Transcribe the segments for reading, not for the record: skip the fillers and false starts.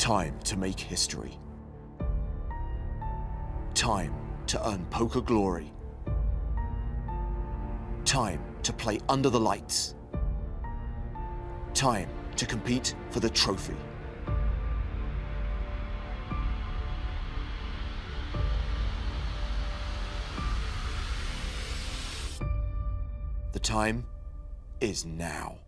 Time to make history. Time to earn poker glory. Time to play under the lights. Time to compete for the trophy. The time is now.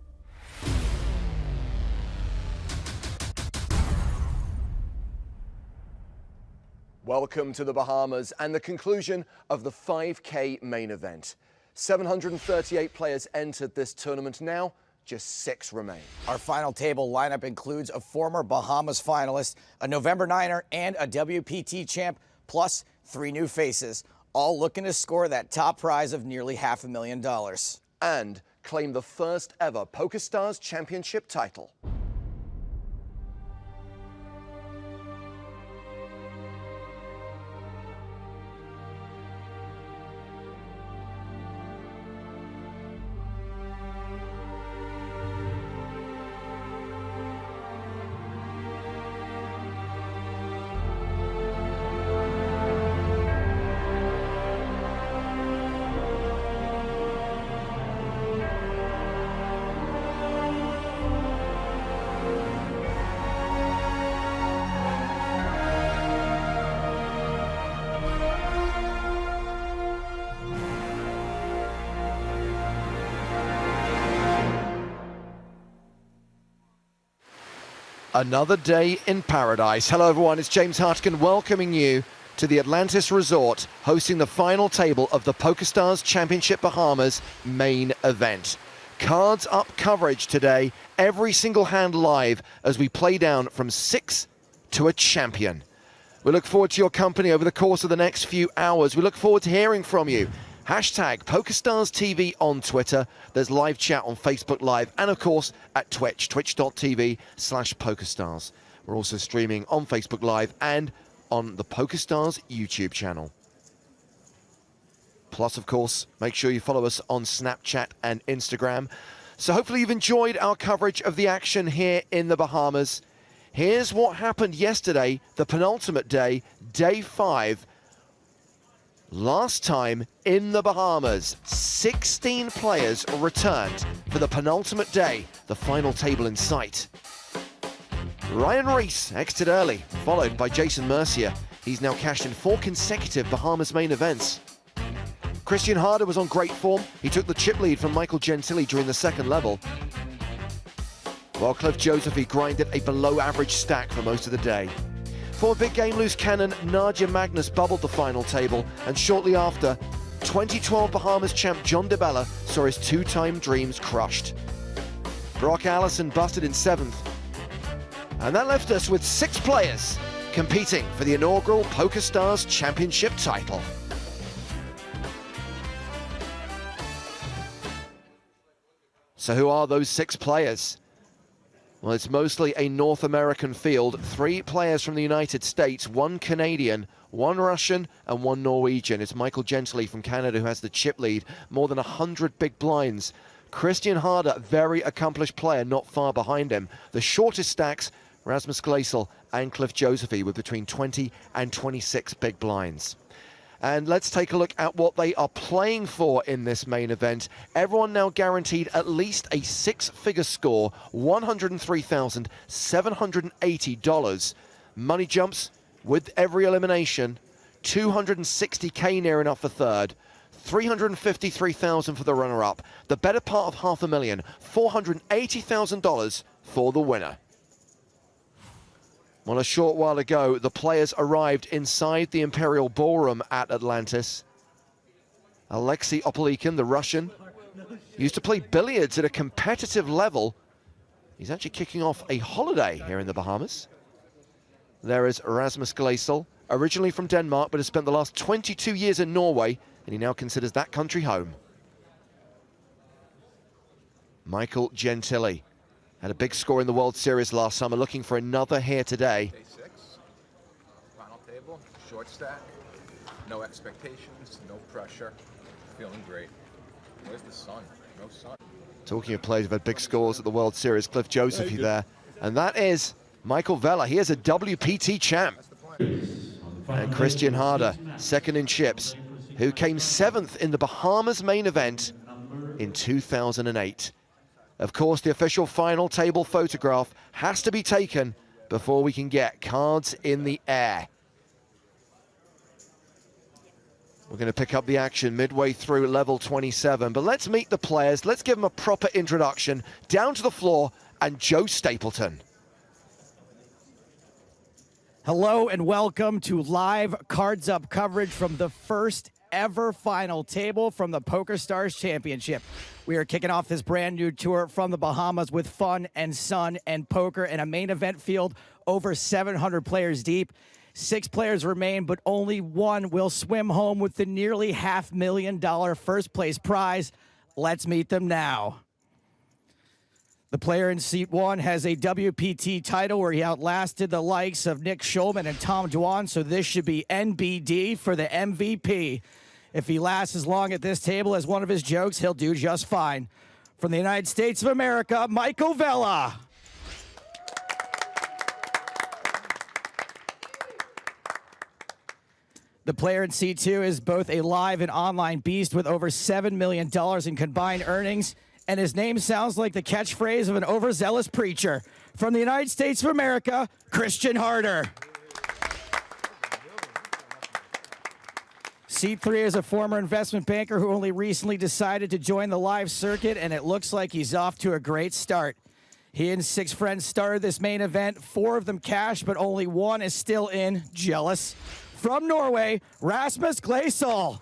Welcome to the Bahamas and the conclusion of the 5K main event. 738 players entered this tournament now, just 6 remain. Our final table lineup includes a former Bahamas finalist, a November Niner, and a WPT champ, plus 3 new faces, all looking to score that top prize of nearly $500,000. And claim the first ever PokerStars championship title. Another day in paradise. Hello everyone, it's James Hartigan welcoming you to the Atlantis Resort, hosting the final table of the PokerStars Championship Bahamas main event. Cards up coverage today, every single hand live as we play down from 6 to a champion. We look forward to your company over the course of the next few hours. We look forward to hearing from you. Hashtag PokerStars TV on Twitter. There's live chat on Facebook Live and of course at Twitch, twitch.tv/PokerStars. We're also streaming on Facebook Live and on the PokerStars YouTube channel. Plus, of course, make sure you follow us on Snapchat and Instagram. So hopefully you've enjoyed our coverage of the action here in the Bahamas. Here's what happened yesterday, the penultimate day, day 5. Last time in the Bahamas, 16 players returned for the penultimate day, the final table in sight. Ryan Reese exited early, followed by Jason Mercier. He's now cashed in 4 consecutive Bahamas main events. Christian Harder was on great form. He took the chip lead from Michael Gentili during the second level, while Cliff Josephy grinded a below-average stack for most of the day. For big game loose cannon, Nadia Magnus bubbled the final table, and shortly after, 2012 Bahamas champ John DeBella saw his 2-time dreams crushed. Brock Allison busted in 7th, and that left us with 6 players competing for the inaugural PokerStars Championship title. So who are those 6 players? Well, it's mostly a North American field. 3 players from the United States, 1 Canadian, 1 Russian, and 1 Norwegian. It's Michael Gentili from Canada who has the chip lead, more than 100 big blinds. Christian Harder, very accomplished player, not far behind him. The shortest stacks, Rasmus Glasel and Cliff Josephy with between 20 and 26 big blinds. And let's take a look at what they are playing for in this main event. Everyone now guaranteed at least a 6-figure score, $103,780. Money jumps with every elimination, $260K near enough for third, $353,000 for the runner-up. The better part of $500,000, $480,000 for the winner. Well, a short while ago, the players arrived inside the Imperial Ballroom at Atlantis. Alexei Opolykin, the Russian, used to play billiards at a competitive level. He's actually kicking off a holiday here in the Bahamas. There is Rasmus Glasel, originally from Denmark, but has spent the last 22 years in Norway, and he now considers that country home. Michael Gentili had a big score in the World Series last summer, looking for another here today. Day 6, final table, short stack, no expectations, no pressure, feeling great. Where's the sun? No sun. Talking of players who've had big scores at the World Series, Cliff Josephy there. And that is Michael Vella, he is a WPT champ. And Christian Harder, second in chips, who came 7th in the Bahamas main event in 2008. Of course, the official final table photograph has to be taken before we can get cards in the air. We're going to pick up the action midway through level 27, but let's meet the players. Let's give them a proper introduction. Down to the floor, and Joe Stapleton. Hello and welcome to live Cards Up coverage from the first ever final table from the PokerStars Championship. We are kicking off this brand new tour from the Bahamas with fun and sun and poker and a main event field over 700 players deep. 6 players remain, but only one will swim home with the nearly $500,000 first place prize. Let's meet them now. The player in seat 1 has a WPT title where he outlasted the likes of Nick Schulman and Tom Dwan, so this should be NBD for the MVP. If he lasts as long at this table as one of his jokes, he'll do just fine. From the United States of America, Michael Vella. The player in seat 2 is both a live and online beast with over $7 million in combined earnings, and his name sounds like the catchphrase of an overzealous preacher. From the United States of America, Christian Harder. Seat 3 is a former investment banker who only recently decided to join the live circuit, and it looks like he's off to a great start. He and 6 friends started this main event, 4 of them cashed, but only 1 is still in. Jealous. From Norway, Rasmus Gleisel.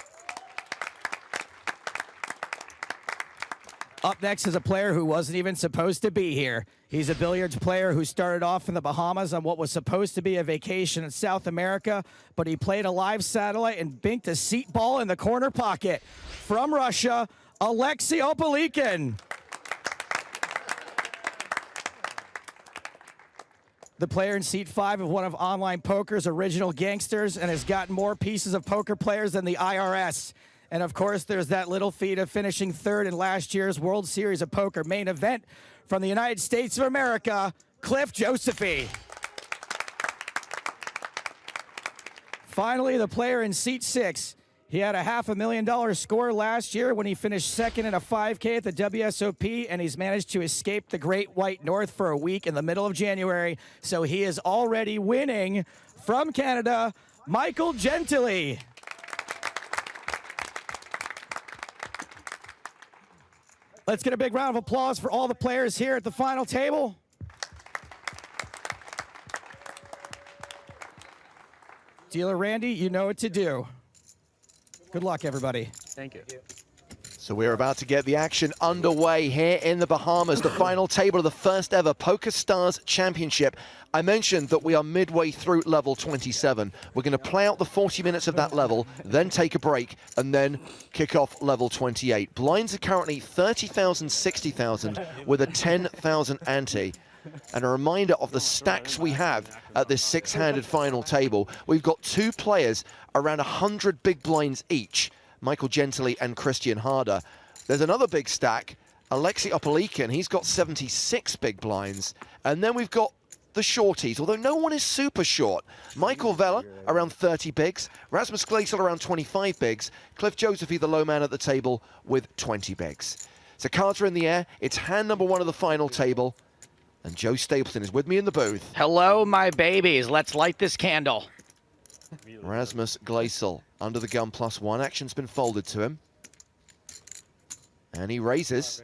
Up next is a player who wasn't even supposed to be here. He's a billiards player who started off in the Bahamas on what was supposed to be a vacation in South America, but he played a live satellite and binked a seat ball in the corner pocket. From Russia, Alexei Opelikin. The player in seat 5 of one of online poker's original gangsters and has gotten more pieces of poker players than the IRS. And of course, there's that little feat of finishing 3rd in last year's World Series of Poker main event from the United States of America, Cliff Josephy. Finally, the player in seat 6. He had a $500,000 score last year when he finished 2nd in a 5K at the WSOP, and he's managed to escape the Great White North for a week in the middle of January. So he is already winning. From Canada, Michael Gentili. Let's get a big round of applause for all the players here at the final table. Dealer Randy, you know what to do. Good luck, everybody. Thank you. So we're about to get the action underway here in the Bahamas, the final table of the first ever PokerStars Championship. I mentioned that we are midway through level 27. We're going to play out the 40 minutes of that level, then take a break, and then kick off level 28. Blinds are currently 30,000, 60,000 with a 10,000 ante. And a reminder of the stacks we have at this 6-handed final table. We've got 2 players around 100 big blinds each, Michael Gentili and Christian Harder. There's another big stack, Alexei Opelikin, he's got 76 big blinds. And then we've got the shorties, although no one is super short. Michael Vella around 30 bigs, Rasmus Gleisel around 25 bigs, Cliff Josephy, the low man at the table, with 20 bigs. So cards are in the air, it's hand number 1 of the final table. And Joe Stapleton is with me in the booth. Hello, my babies. Let's light this candle. Rasmus Gleisel under the gun +1. Action's been folded to him. And he raises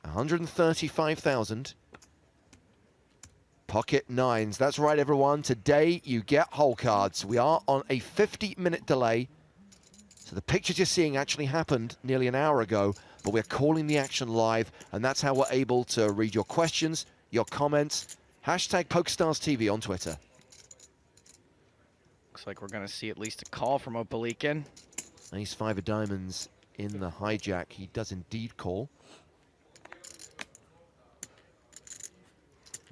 135,000. Pocket 9s. That's right, everyone. Today you get hole cards. We are on a 50-minute delay. So the pictures you're seeing actually happened nearly an hour ago, but we're calling the action live, and that's how we're able to read your questions, your comments. Hashtag PokerStars TV on Twitter. Looks like we're going to see at least a call from Opelikin. Ace-5 of diamonds in the hijack. He does indeed call.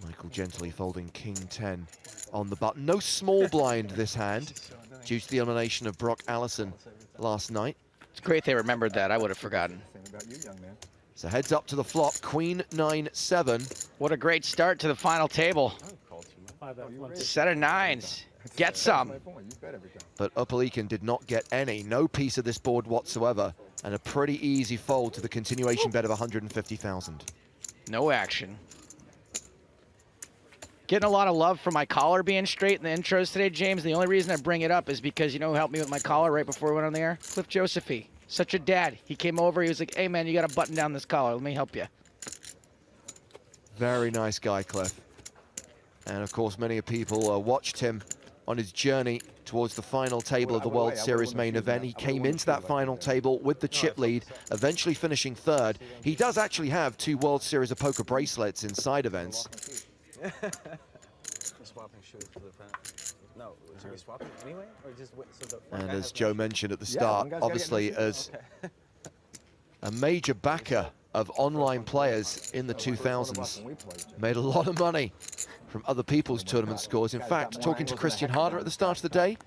Michael Gentili folding King-10 on the button. No small blind this hand due to the elimination of Brock Allison last night. It's great they remembered that. I would have forgotten. So heads up to the flop, Queen 9-7. What a great start to the final table. Set of nines. Get some. But Opelican did not get any, no piece of this board whatsoever, and a pretty easy fold to the continuation bet of 150,000. No action. Getting a lot of love for my collar being straight in the intros today, James. The only reason I bring it up is because, you know who helped me with my collar right before we went on the air? Cliff Josephy. Such a dad. He came over, he was like, hey man, you gotta button down this collar. Let me help you. Very nice guy, Cliff. And of course, many people watched him on his journey towards the final table of the World Series main event. He came into that final table with the chip lead, eventually finishing third. He does actually have 2 World Series of Poker bracelets in side events. And as Joe mentioned at the start, obviously as a major backer of online players in the 2000s, made a lot of money from other people's tournament scores. In fact, talking to Christian Harder at the start of the day,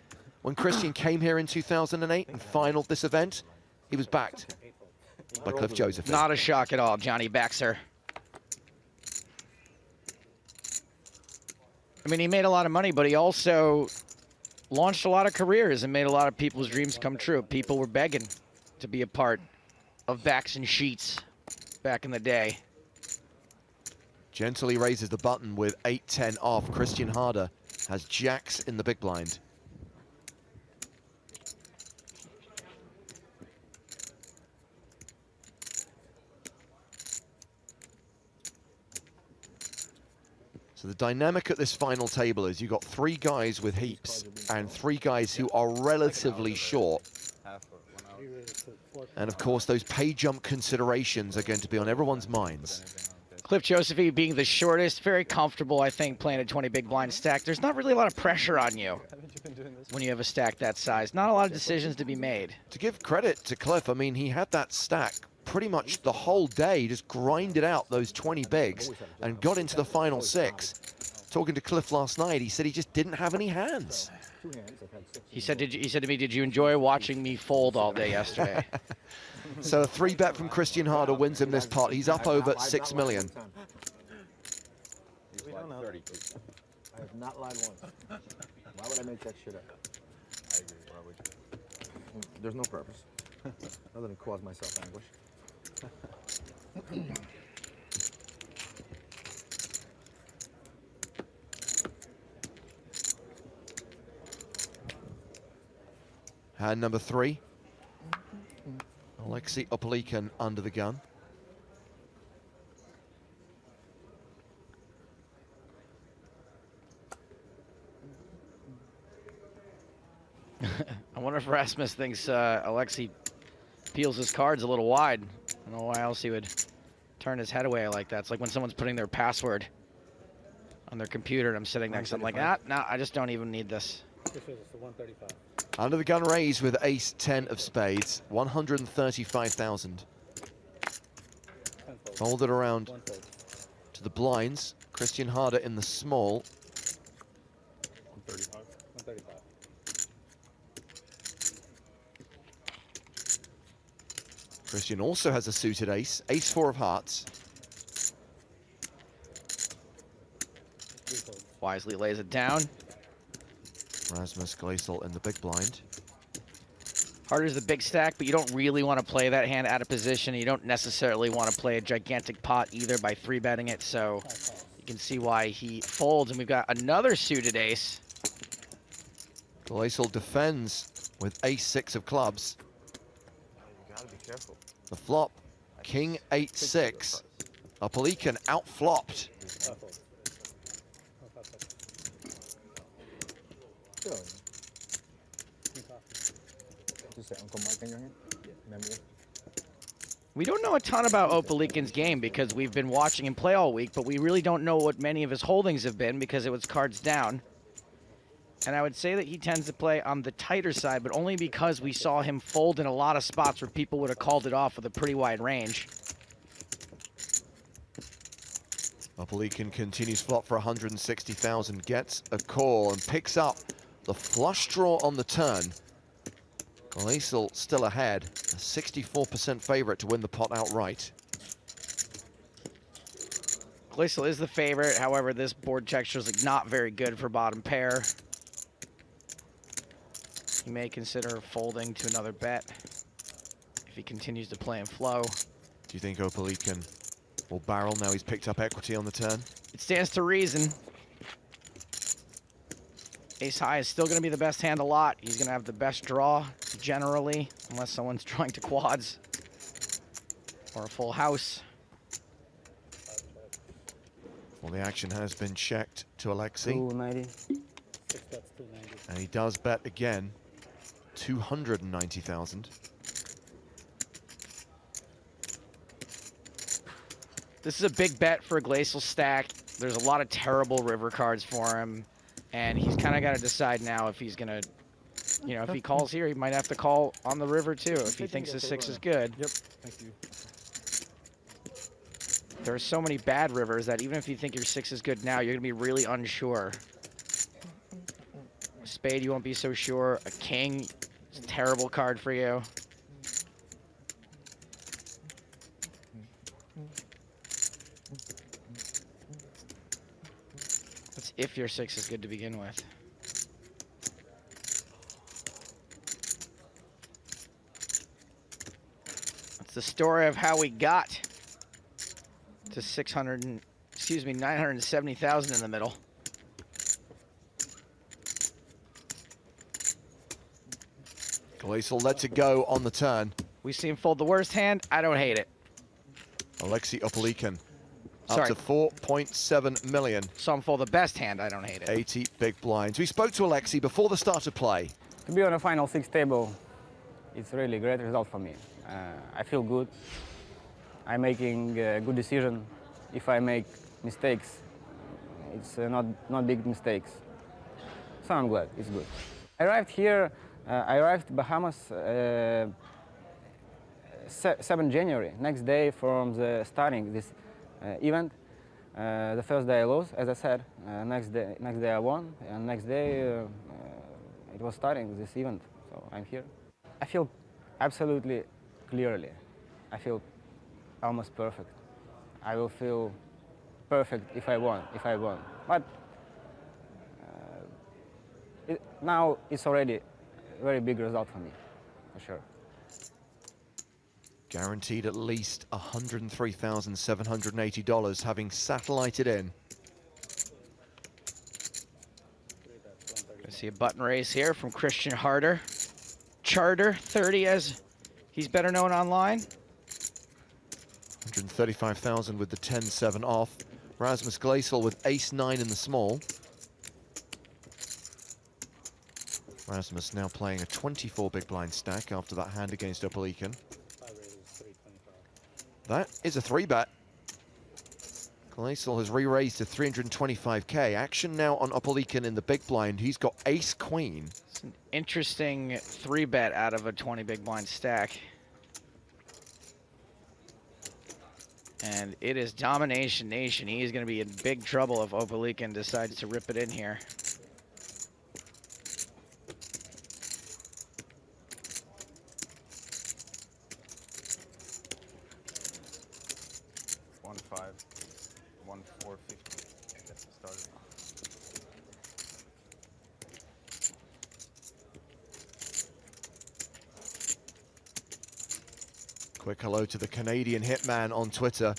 when Christian came here in 2008 and finaled this event, he was backed by Cliff Joseph. Not a shock at all, Johnny Baxter. I mean, he made a lot of money, but he also launched a lot of careers and made a lot of people's dreams come true. People were begging to be a part of Backs and Sheets back in the day. Gently raises the button with 8-10 off. Christian Harder has jacks in the big blind. So the dynamic at this final table is you've got 3 guys with heaps and 3 guys who are relatively short. And of course, those pay jump considerations are going to be on everyone's minds. Cliff Josephy being the shortest, very comfortable, I think, playing a 20 big blind stack. There's not really a lot of pressure on you when you have a stack that size. Not a lot of decisions to be made. To give credit to Cliff, I mean, he had that stack pretty much the whole day, just grinded out those 20 bigs and got into the final 6. Talking to Cliff last night, he said he just didn't have any hands. He said to me, did you enjoy watching me fold all day yesterday? So a 3-bet from Christian Harder wins him this pot. He's up over 6 million. I have not lied once. Why would I make that shit up? I agree. Why would you? There's no purpose. Other than cause myself anguish. Hand number 3. Alexei Opelican under the gun. I wonder if Rasmus thinks Alexei peels his cards a little wide. I don't know why else he would turn his head away like that. It's like when someone's putting their password on their computer and I'm sitting next to them like, no, I just don't even need this. Under the gun raise with ace-10 of spades, 135,000. Folded around to the blinds. Christian Harder in the small. 135. Christian also has a suited ace, ace-4 of hearts. Wisely lays it down. Rasmus Gleisel in the big blind. Harder's the big stack, but you don't really want to play that hand out of position. You don't necessarily want to play a gigantic pot either by 3-betting it, so you can see why he folds. And we've got another suited ace. Gleisel defends with ace-6 of clubs. You gotta be careful. The flop, king 8-6. Opelican out-flopped. Just say Uncle Mike in your hand? Yeah. Remember it? We don't know a ton about Opelican's game because we've been watching him play all week, but we really don't know what many of his holdings have been because it was cards down. And I would say that he tends to play on the tighter side, but only because we saw him fold in a lot of spots where people would have called it off with a pretty wide range. Opelican continues flop for 160,000, gets a call and picks up the flush draw on the turn. Gleisel still ahead, a 64% favorite to win the pot outright. Glacial is the favorite. However, this board texture is like not very good for bottom pair. He may consider folding to another bet if he continues to play in flow. Do you think Opalican will barrel now he's picked up equity on the turn? It stands to reason. Ace high is still going to be the best hand a lot. He's going to have the best draw generally, unless someone's drawing to quads or a full house. Well, the action has been checked to Alexei. 290. And he does bet again. 290,000. This is a big bet for a Glacial stack. There's a lot of terrible river cards for him. And he's kind of got to decide now if he's going to, you know, if he calls here, he might have to call on the river too if he thinks his 6 is good. Yep, thank you. There are so many bad rivers that even if you think your 6 is good now, you're going to be really unsure. Spade, you won't be so sure. A king is a terrible card for you. That's if your 6 is good to begin with. That's the story of how we got to 970,000 in the middle. Glacial lets it go on the turn. We see him fold the worst hand. I don't hate it. Alexei Opalican up Sorry. to 4.7 million. Saw him fold the best hand. I don't hate it. 80 big blinds. We spoke to Alexei before the start of play. To be on a final 6 table, it's really great result for me. I feel good. I'm making a good decision. If I make mistakes, it's not big mistakes. So I'm glad. It's good. I arrived here. I arrived Bahamas 7 January, next day from the starting this event. The first day I lost, as I said. Next day I won, and next day it was starting this event. So I'm here. I feel absolutely clearly. I feel almost perfect. I will feel perfect if I won. But now it's already a very big result for me, for sure. Guaranteed at least $103,780, having satellited in. I see a button raise here from Christian Harder. Charter 30, as he's better known online. 135,000 with the 10-7 off. Rasmus Glacial with ace-9 in the small. Rasmus now playing a 24 big blind stack after that hand against Opalican. That is a 3-bet. Glacial has re-raised to 325k. Action now on Opalican in the big blind. He's got ace-queen. It's an interesting 3-bet out of a 20 big blind stack. And it is domination nation. He is going to be in big trouble if Opalican decides to rip it in here. Quick hello to the Canadian Hitman on Twitter.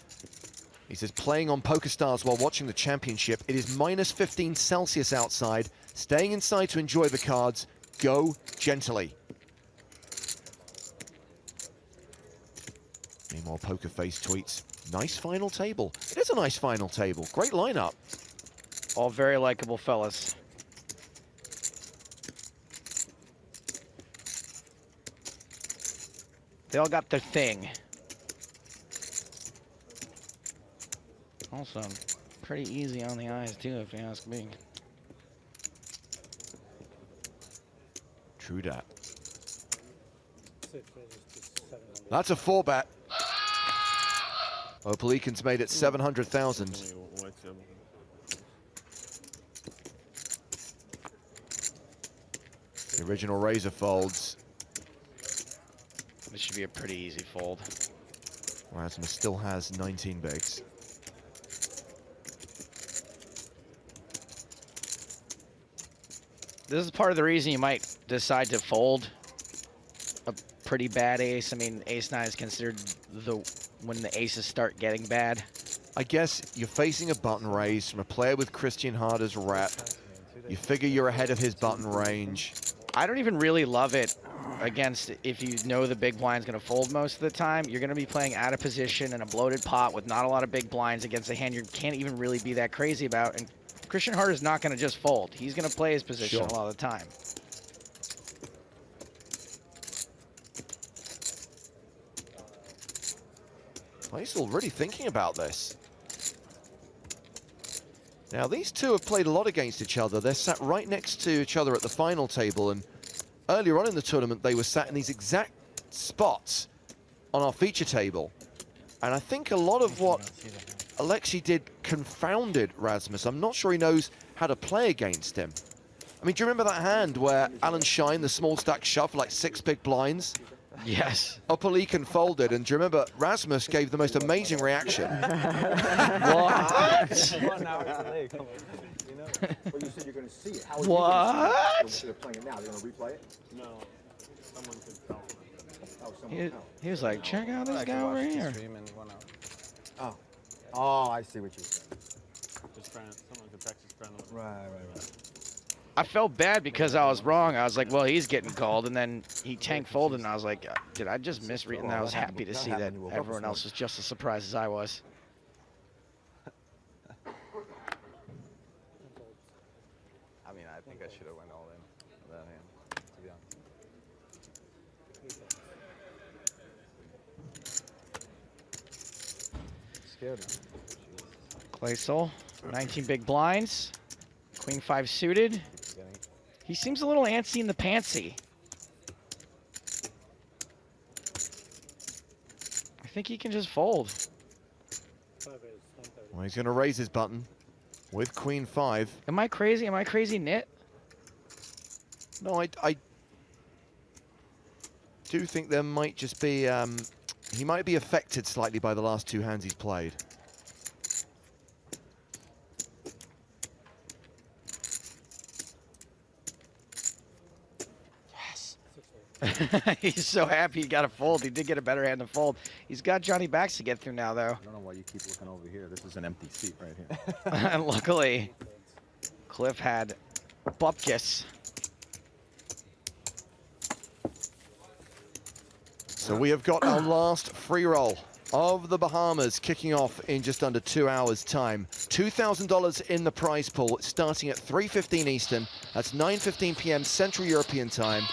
He says, playing on PokerStars while watching the championship. It is minus 15 Celsius outside. Staying inside to enjoy the cards. Go gently. Meanwhile, Pokerface tweets, nice final table. It is a nice final table. Great lineup. All very likable fellas. They all got their thing. Also, pretty easy on the eyes too, if you ask me. True dat. That's a 4-bet. Opalican's made it 700,000. The original razor folds. This should be a pretty easy fold. Rasmus still has 19 bigs. This is part of the reason you might decide to fold a pretty bad ace. I mean, ace-9 is considered when the aces start getting bad. I guess you're facing a button raise from a player with Christian Harder's rep. You figure you're ahead of his button range. I don't even really love it against, if you know the big blind's going to fold most of the time. You're going to be playing out of position in a bloated pot with not a lot of big blinds against a hand you can't even really be that crazy about. And Christian Harder's not going to just fold. He's going to play his position a lot of the time. He's already thinking about this. Now, these two have played a lot against each other. They're sat right next to each other at the final table, and earlier on in the tournament, they were sat in these exact spots on our feature table. And I think a lot of what Alexei did confounded Rasmus. I'm not sure he knows how to play against him. I mean, do you remember that hand where Alan Shine, the small stack shove, like 6 big blinds? Yes. Opalican folded, and do you remember Rasmus gave the most amazing reaction? What? But you said you're going to see it. How What? They're playing it now. They're going to replay it? No. Someone could tell. Oh, someone He was like, check out this guy over here. Oh, I see what you said. His friend, someone could text his friend. Right. I felt bad because I was wrong. I was like, well, he's getting called, and then he tank folded, and I was like, did I just misread? And I was happy to see that everyone else was just as surprised as I was. I mean, I think I should have went all in on that hand, to be honest. Scared him. Clay Soul, 19 big blinds, Queen 5 suited. He seems a little antsy in the pantsy. I think he can just fold. Well, he's going to raise his button with Queen 5. Am I crazy? Am I crazy, Nit? No, I do think there might just be, he might be affected slightly by the last 2 hands he's played. He's so happy he got a fold. He did get a better hand to fold. He's got Johnny Backs to get through now, though. I don't know why you keep looking over here. This is an empty seat right here. And luckily, Cliff had Bupkis. So we have got our last free roll of the Bahamas kicking off in just under 2 hours' time. $2,000 in the prize pool, starting at 3:15 Eastern. That's 9:15 p.m. Central European time.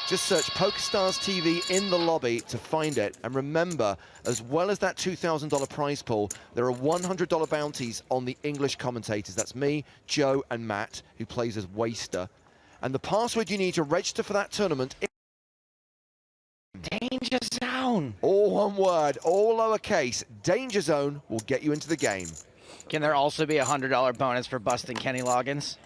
Just search PokerStars TV in the lobby to find it. And remember, as well as that $2,000 prize pool, there are $100 bounties on the English commentators. That's me, Joe, and Matt, who plays as Waster. And the password you need to register for that tournament is Danger Zone. all one word, all lowercase. Danger Zone will get you into the game. Can there also be a $100 bonus for busting Kenny Loggins?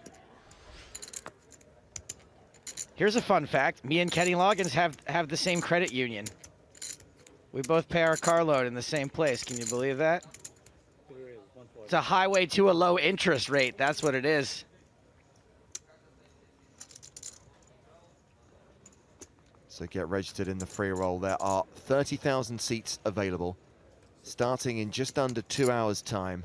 Here's a fun fact. Me and Kenny Loggins have the same credit union. We both pay our car loan in the same place. Can you believe that? It's a highway to a low interest rate. That's what it is. So get registered in the free roll. There are 30,000 seats available, starting in just under 2 hours' time.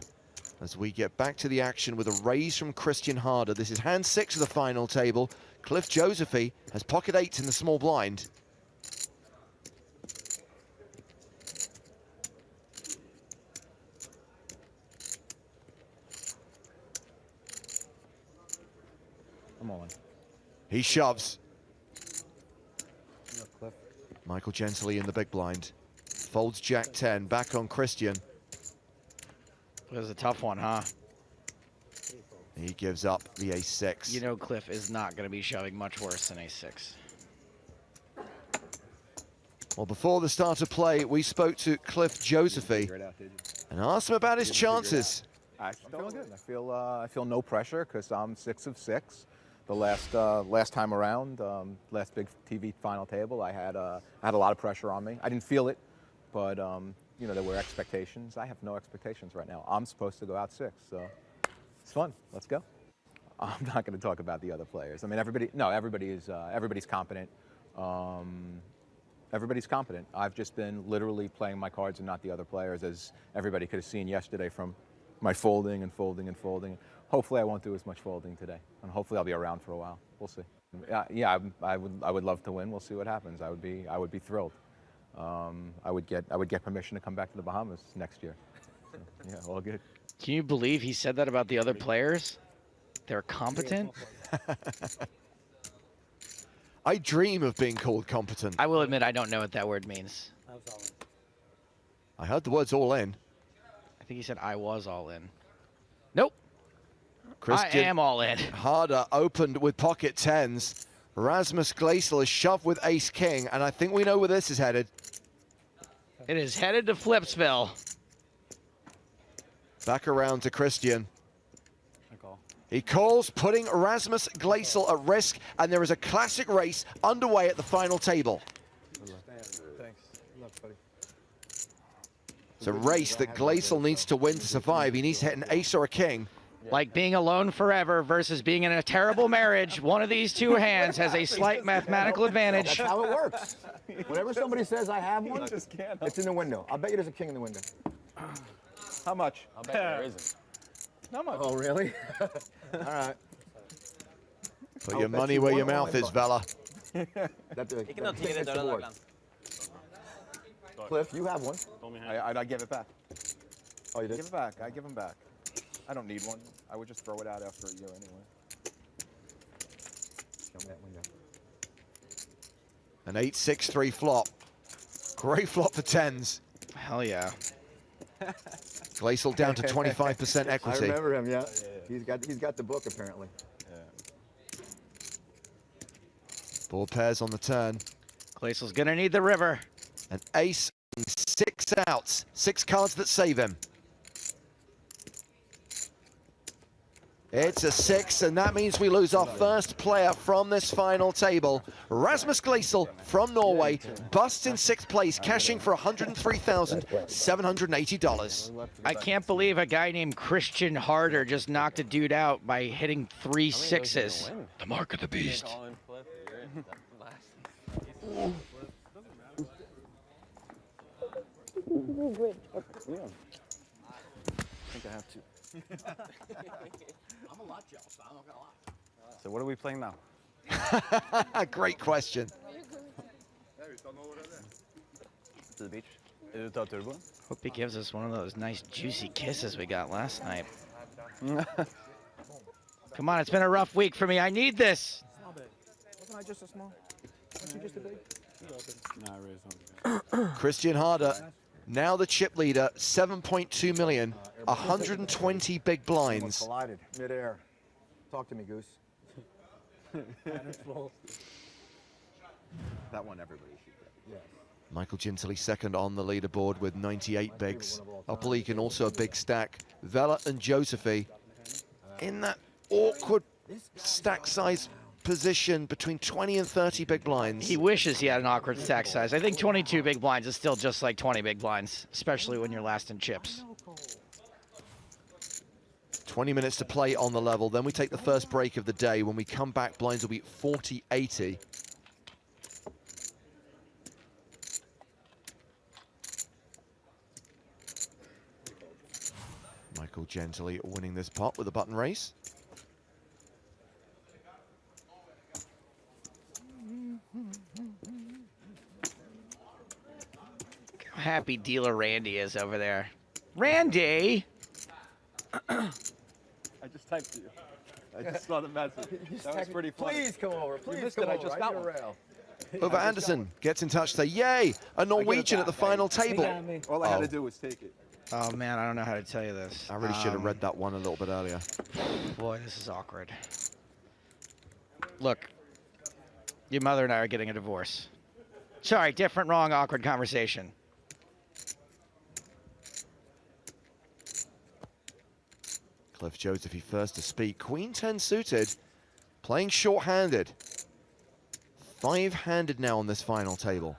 As we get back to the action with a raise from Christian Harder. This is hand 6 of the final table. Cliff Josephy has pocket 8s in the small blind. I'm all in. He shoves. Cliff. Michael Gentily in the big blind. Folds Jack 10, back on Christian. It was a tough one, huh? He gives up the ace-6. You know Cliff is not going to be shoving much worse than ace-6. Well, before the start of play, we spoke to Cliff Josephy and asked him about his chances. I'm feeling good. I feel no pressure because I'm 6 of 6. The last time around, last big TV final table, I had a lot of pressure on me. I didn't feel it, but you know, there were expectations. I have no expectations right now. I'm supposed to go out 6, so it's fun. Let's go. I'm not going to talk about the other players. I mean, everybody's competent. Everybody's competent. I've just been literally playing my cards and not the other players, as everybody could have seen yesterday from my folding and folding and folding. Hopefully I won't do as much folding today, and hopefully I'll be around for a while. We'll see. Yeah, I would love to win. We'll see what happens. I would be thrilled. I would get permission to come back to the Bahamas next year. So, yeah, all good. Can you believe he said that about the other players? They're competent? I dream of being called competent. I will admit I don't know what that word means. I heard the words all in. I think he said I was all in. Nope. Christian I am all in. Harder opened with pocket tens. Rasmus Gleisel is shoved with ace-king, and I think we know where this is headed. It is headed to Flipsville. Back around to Christian. He calls, putting Rasmus Gleisel at risk, and there is a classic race underway at the final table. Thanks. Good luck, buddy. It's a race that Gleisel needs to win to survive. He needs to hit an ace or a king. Like being alone forever versus being in a terrible marriage, one of these two hands has a slight mathematical advantage. That's how it works. Whenever somebody says I have one, it's in the window. I'll bet you there's a king in the window. How much? I'll bet there isn't. How much? Oh, really? All right. Put your money where your mouth is, Vela. That's the board. Cliff, you have one. I give it back. Oh, you did? Give it back. I give them back. I don't need one. I would just throw it out after a year anyway. Show me that window. An 8-6-3 flop. Great flop for tens. Hell yeah. Gleisel down to 25% I equity. remember him, yeah. He's got the book, apparently. Four pairs on the turn. Gleisel's gonna need the river. An ace and 6 outs. 6 cards that save him. It's a 6, and that means we lose our first player from this final table. Rasmus Gleisel from Norway busts in 6th place, cashing for $103,780. I can't believe a guy named Christian Harder just knocked a dude out by hitting 3 sixes. The mark of the beast. I think I have to. I'm a lot jealous. I'm not gonna lie. So what are we playing now? Great question. To the beach? Is it turbo? Hope he gives us one of those nice juicy kisses we got last night. Come on, it's been a rough week for me. I need this. Wasn't I just a small? Wasn't you just a big? Nah, really Christian Harder, now the chip leader, 7.2 million, 120 big blinds. Collided midair. Talk to me, Goose. That one everybody should get. Yes. Michael Gentili second on the leaderboard with 98 bigs. Opelikin also a big stack. Vela and Josephy in that awkward stack size position between 20 and 30 big blinds. He wishes he had an awkward stack size. I think 22 big blinds is still just like 20 big blinds, especially when you're last in chips. 20 minutes to play on the level. Then we take the first break of the day. When we come back, blinds will be 40-80. Michael Gentili winning this pot with a button race. How happy dealer Randy is over there. Randy! I just typed to you. I just saw the message. That was pretty funny. Please come over. Please missed come it. I over. just got need a one. rail. Over Anderson gets in touch to say, yay, a Norwegian at the final table. All I had to do was take it. Oh man, I don't know how to tell you this. I really should have read that one a little bit earlier. Boy, this is awkward. Look, your mother and I are getting a divorce. Sorry, different, wrong, awkward conversation. Cliff Josephy first to speak. Queen 10 suited, playing short-handed. 5-handed now on this final table.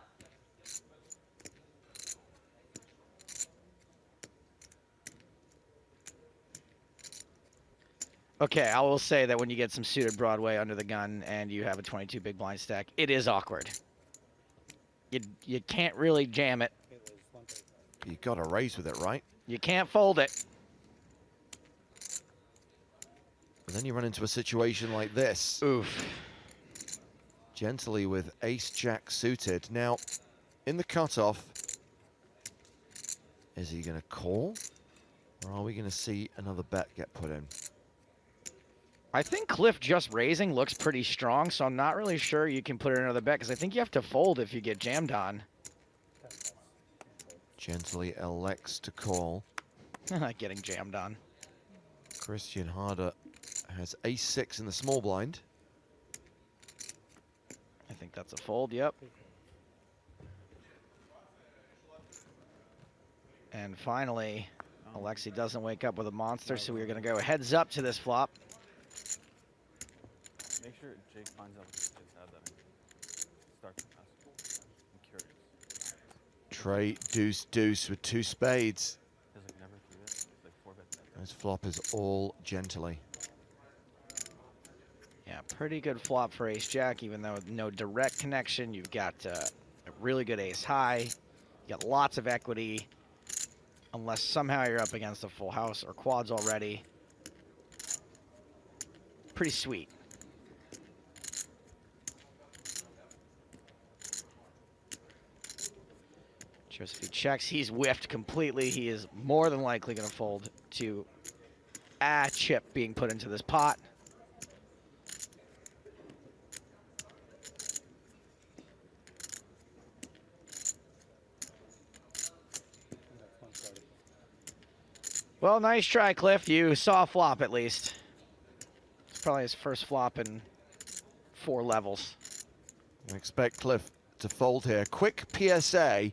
Okay, I will say that when you get some suited Broadway under the gun and you have a 22 big blind stack, it is awkward. You can't really jam it. You got to raise with it, right? You can't fold it. And then you run into a situation like this. Oof. Gently with ace-jack suited. Now, in the cutoff, is he going to call? Or are we going to see another bet get put in? I think Cliff just raising looks pretty strong, so I'm not really sure you can put in another bet, because I think you have to fold if you get jammed on. Gently elects to call. Getting jammed on. Christian Harder has ace-6 in the small blind. I think that's a fold, yep. And finally, Alexi doesn't wake up with a monster, so we're going to go heads up to this flop. Make sure Jake finds out what his kids have that starts the pass. I'm curious. Trey, deuce, deuce with 2 spades. He's like never threw it. He's like 4 bets. This flop is all gently. Yeah, pretty good flop for ace-jack, even though no direct connection. You've got a really good ace-high. You got lots of equity, unless somehow you're up against a full house or quads already. Pretty sweet. Joseph, he checks. He's whiffed completely. He is more than likely going to fold to a chip being put into this pot. Well, nice try, Cliff. You saw a flop at least. It's probably his first flop in 4 levels. I expect Cliff to fold here. Quick PSA.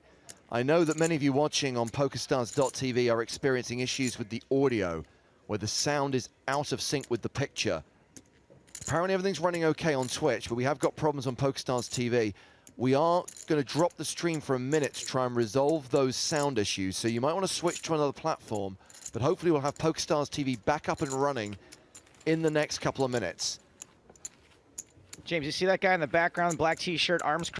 I know that many of you watching on PokerStars.tv are experiencing issues with the audio, where the sound is out of sync with the picture. Apparently everything's running okay on Twitch, but we have got problems on PokerStars TV. We are going to drop the stream for a minute to try and resolve those sound issues, so you might want to switch to another platform, but hopefully we'll have PokerStars TV back up and running in the next couple of minutes. James, you see that guy in the background, black t-shirt, arms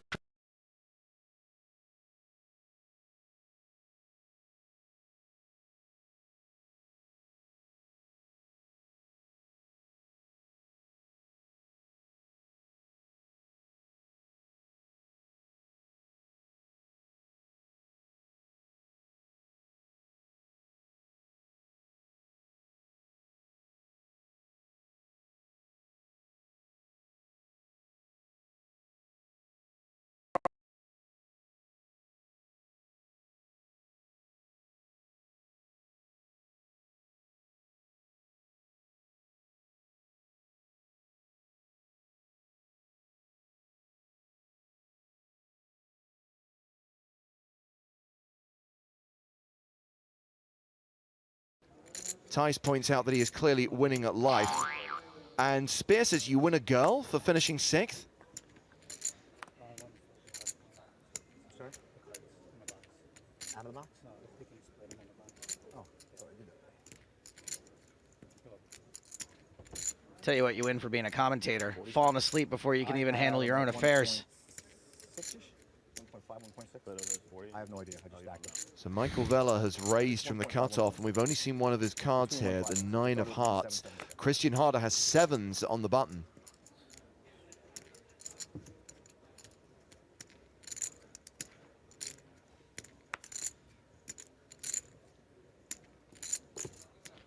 Tice points out that he is clearly winning at life. And Spear says, you win a girl for finishing 6th? Sorry? Out of the box? Oh, sorry, I did that. Tell you what, you win for being a commentator. Falling asleep before you can even handle your own affairs. 1.6-ish? 1.5, 1.6? I have no idea. I just stacked it. So Michael Vella has raised from the cutoff, and we've only seen one of his cards here, the 9 of hearts. Christian Harder has 7s on the button.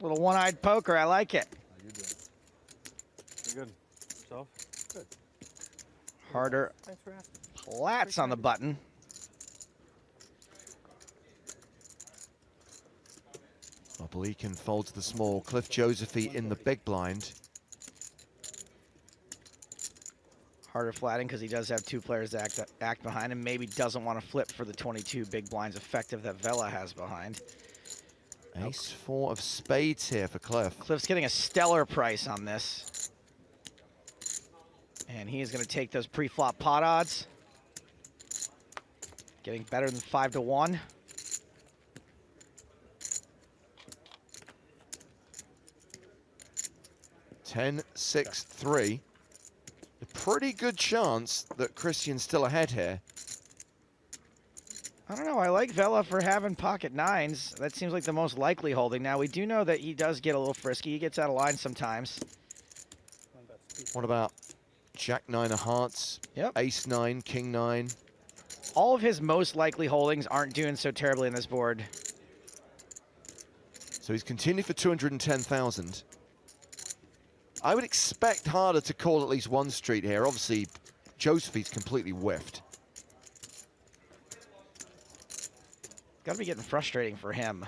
Little one-eyed poker, I like it. How you doing? You're good. Yourself? Good. Harder Thanks for asking. plats on the button. Obelikin folds the small. Cliff Josephy in the big blind. Harder flatting because he does have 2 players to act behind him. Maybe doesn't want to flip for the 22 big blinds effective that Vela has behind. Ace 4 of spades here for Cliff. Cliff's getting a stellar price on this. And he is going to take those pre-flop pot odds. Getting better than 5 to 1. 10-6-3. A pretty good chance that Christian's still ahead here. I don't know. I like Vela for having pocket nines. That seems like the most likely holding. Now, we do know that he does get a little frisky. He gets out of line sometimes. What about Jack 9 of hearts, Yep. Ace 9, King 9? All of his most likely holdings aren't doing so terribly in this board. So he's continued for 210,000. I would expect Harder to call at least one street here. Obviously, Joseph's completely whiffed. Got to be getting frustrating for him.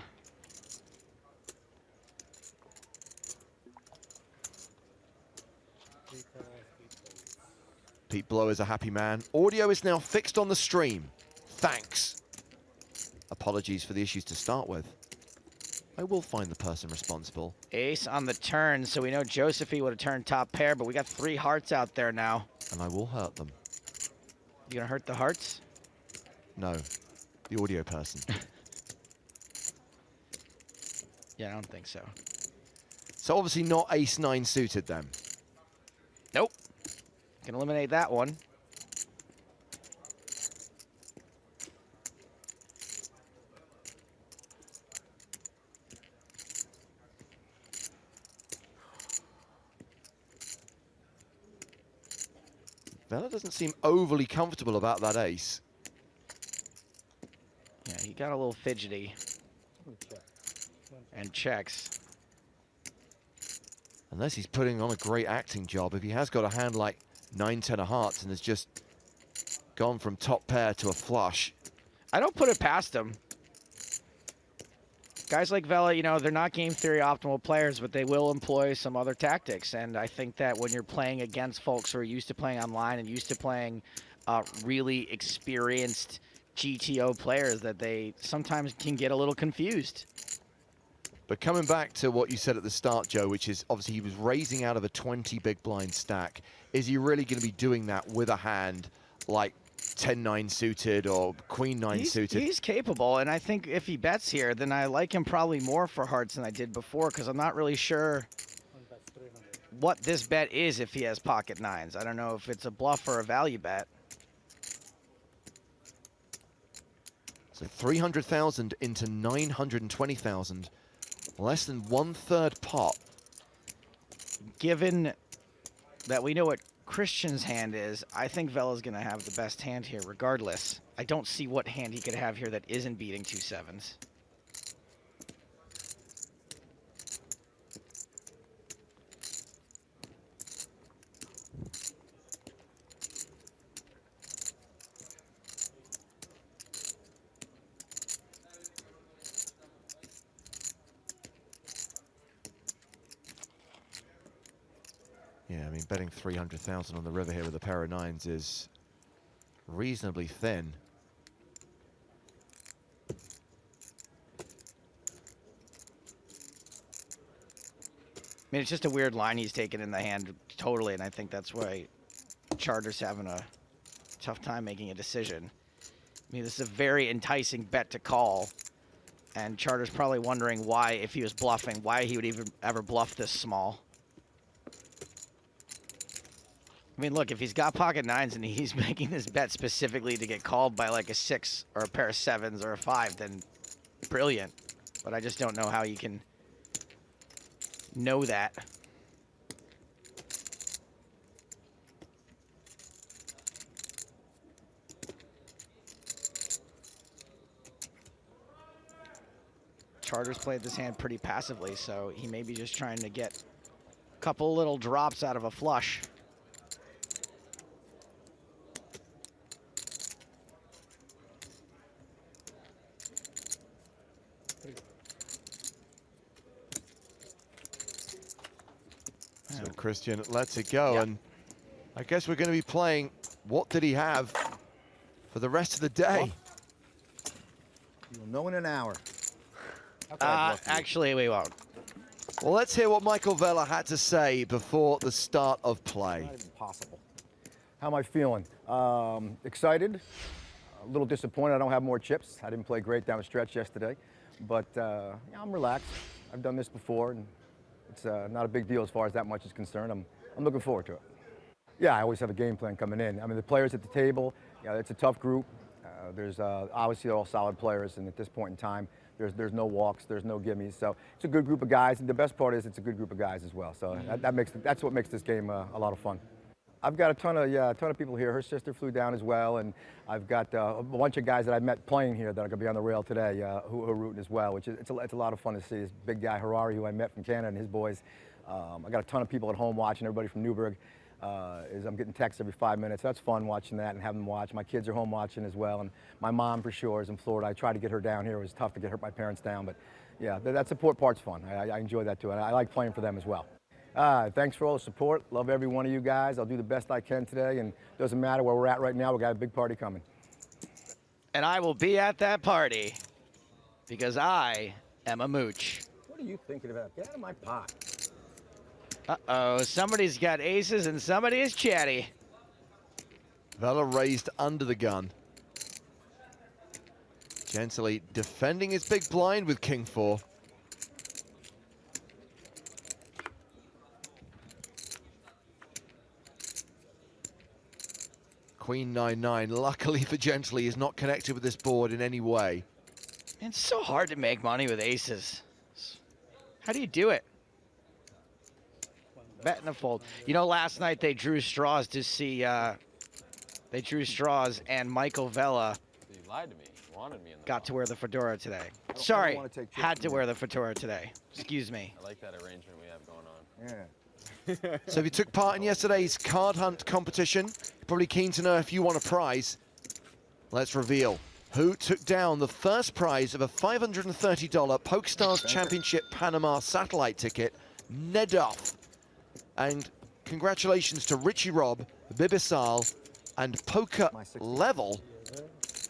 Pete Blow is a happy man. Audio is now fixed on the stream. Thanks. Apologies for the issues to start with. I will find the person responsible. Ace on the turn, so we know Josephine would have turned top pair, but we got 3 hearts out there now. And I will hurt them. You gonna hurt the hearts? No, the audio person. Yeah, I don't think so. So obviously not Ace 9 suited then. Nope. Can eliminate that one. Vela doesn't seem overly comfortable about that ace. Yeah, he got a little fidgety. And checks. Unless he's putting on a great acting job. If he has got a hand like 9-10 of hearts and has just gone from top pair to a flush. I don't put it past him. Guys like Vela, you know, they're not game theory optimal players, but they will employ some other tactics. And I think that when you're playing against folks who are used to playing online and used to playing really experienced GTO players, that they sometimes can get a little confused. But coming back to what you said at the start, Joe, which is obviously he was raising out of a 20 big blind stack. Is he really going to be doing that with a hand like 10-9 suited or Queen-9 suited? He's capable, and I think if he bets here, then I like him probably more for hearts than I did before, because I'm not really sure what this bet is if he has pocket nines. I don't know if it's a bluff or a value bet. So 300,000 into 920,000. Less than 1/3 pot. Given that we know what Christian's hand is, I think Vela's going to have the best hand here regardless. I don't see what hand he could have here that isn't beating 2 sevens. Yeah, I mean, betting 300,000 on the river here with a pair of nines is reasonably thin. I mean, it's just a weird line he's taken in the hand totally, and I think that's why Charter's having a tough time making a decision. I mean, this is a very enticing bet to call, and Charter's probably wondering why, if he was bluffing, why he would even ever bluff this small. I mean, look, if he's got pocket nines and he's making this bet specifically to get called by like a 6 or a pair of 7s or a 5, then brilliant. But I just don't know how you can know that. Charter's played this hand pretty passively, so he may be just trying to get a couple little drops out of a flush. So Christian lets it go, Yep. and I guess we're going to be playing What Did He Have for the rest of the day. You'll know in an hour. How could I bluff you? Actually, we won't. Well, let's hear what Michael Vela had to say before the start of play. Not even possible. How am I feeling? Excited. A little disappointed I don't have more chips. I didn't play great down the stretch yesterday. But yeah, I'm relaxed. I've done this before, and It's not a big deal as far as that much is concerned. I'm looking forward to it. Yeah, I always have a game plan coming in. I mean, the players at the table, you know, it's a tough group. There's obviously they're all solid players, and at this point in time, there's no walks, there's no gimmies. So it's a good group of guys, and the best part is it's a good group of guys as well. So that's what makes this game a lot of fun. I've got a ton of people here. Her sister flew down as well, and I've got a bunch of guys that I met playing here that are going to be on the rail today who are rooting as well, which is it's a lot of fun to see. This big guy Harari, who I met from Canada, and his boys. I got a ton of people at home watching. Everybody from Newburgh. I'm getting texts every 5 minutes. That's fun watching that and having them watch. My kids are home watching as well, and my mom for sure is in Florida. I tried to get her down here. It was tough to get my parents down, but yeah, that support part's fun. I enjoy that too, and I like playing for them as well. Thanks for all the support. Love every one of you guys. I'll do the best I can today, and it doesn't matter where we're at right now. We got a big party coming. And I will be at that party because I am a mooch. What are you thinking about? Get out of my pot. Uh-oh, somebody's got aces and somebody is chatty. Vela raised under the gun. Gently defending his big blind with king 4. Queen 9-9. Luckily for Gently, is not connected with this board in any way. It's so hard to make money with aces. How do you do it? Bet and a fold. You know, last night they drew straws to see. They drew straws, and Michael Vela. You lied to me. You wanted me in the got to wear the fedora today. Sorry, had to wear the fedora today. Excuse me. I like that arrangement we have going on. Yeah. So if you took part in yesterday's card hunt competition, you're probably keen to know if you won a prize. Let's reveal who took down the first prize of a $530 PokerStars Championship Panama satellite ticket, Nedoff. And congratulations to Richie Robb, Bibisal, and Poker Level.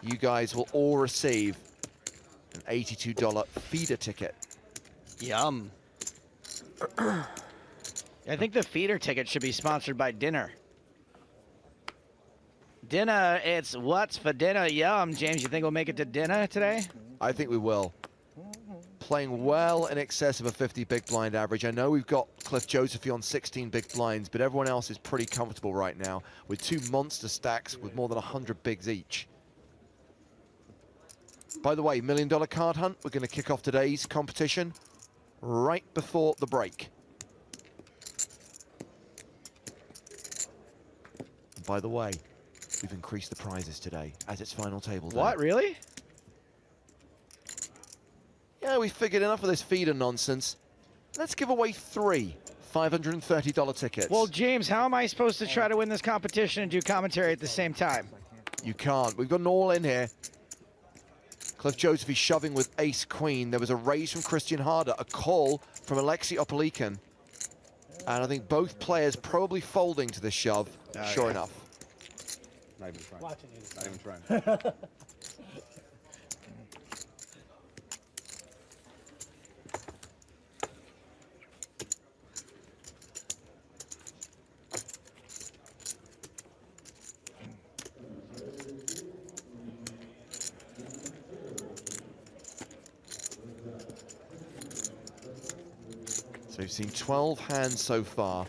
You guys will all receive an $82 feeder ticket. Yum. I think the feeder ticket should be sponsored by dinner. Dinner, it's what's for dinner, yum. James, you think we'll make it to dinner today? I think we will. Playing well in excess of a 50 big blind average. I know we've got Cliff Josephy on 16 big blinds, but everyone else is pretty comfortable right now with 2 monster stacks with more than 100 bigs each. By the way, $1 Million Card Hunt, we're going to kick off today's competition right before the break. And by the way, we've increased the prizes today as it's final table day. What, really? Yeah, we figured enough of this feeder nonsense. Let's give away 3 $530 tickets. Well, James, how am I supposed to try to win this competition and do commentary at the same time? You can't. We've got an all in here. Cliff Josephy shoving with ace-queen. There was a raise from Christian Harder, a call from Alexei Opelikin. And I think both players probably folding to this shove, sure enough. Not even trying. Watching you. Not even trying. So we've seen 12 hands so far,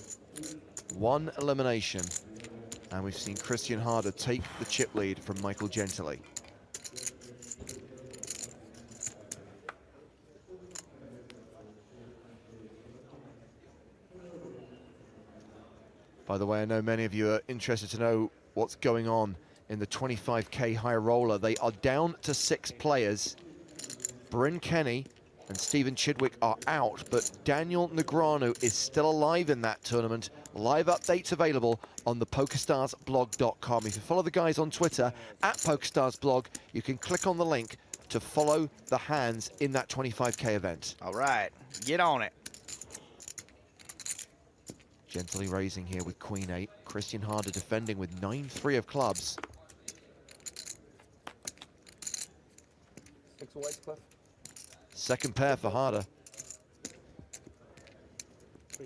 1 elimination, and we've seen Christian Harder take the chip lead from Michael Gentili. By the way, I know many of you are interested to know what's going on in the 25K high roller. They are down to 6 players. Bryn Kenny and Stephen Chidwick are out, but Daniel Negreanu is still alive in that tournament. Live updates available on the PokerStarsblog.com. If you follow the guys on Twitter, @PokerStarsblog, you can click on the link to follow the hands in that 25K event. All right, get on it. Gently raising here with Queen 8. Christian Harder defending with 9-3 of clubs. 6 of whites, Cliff. Second pair for Harder. How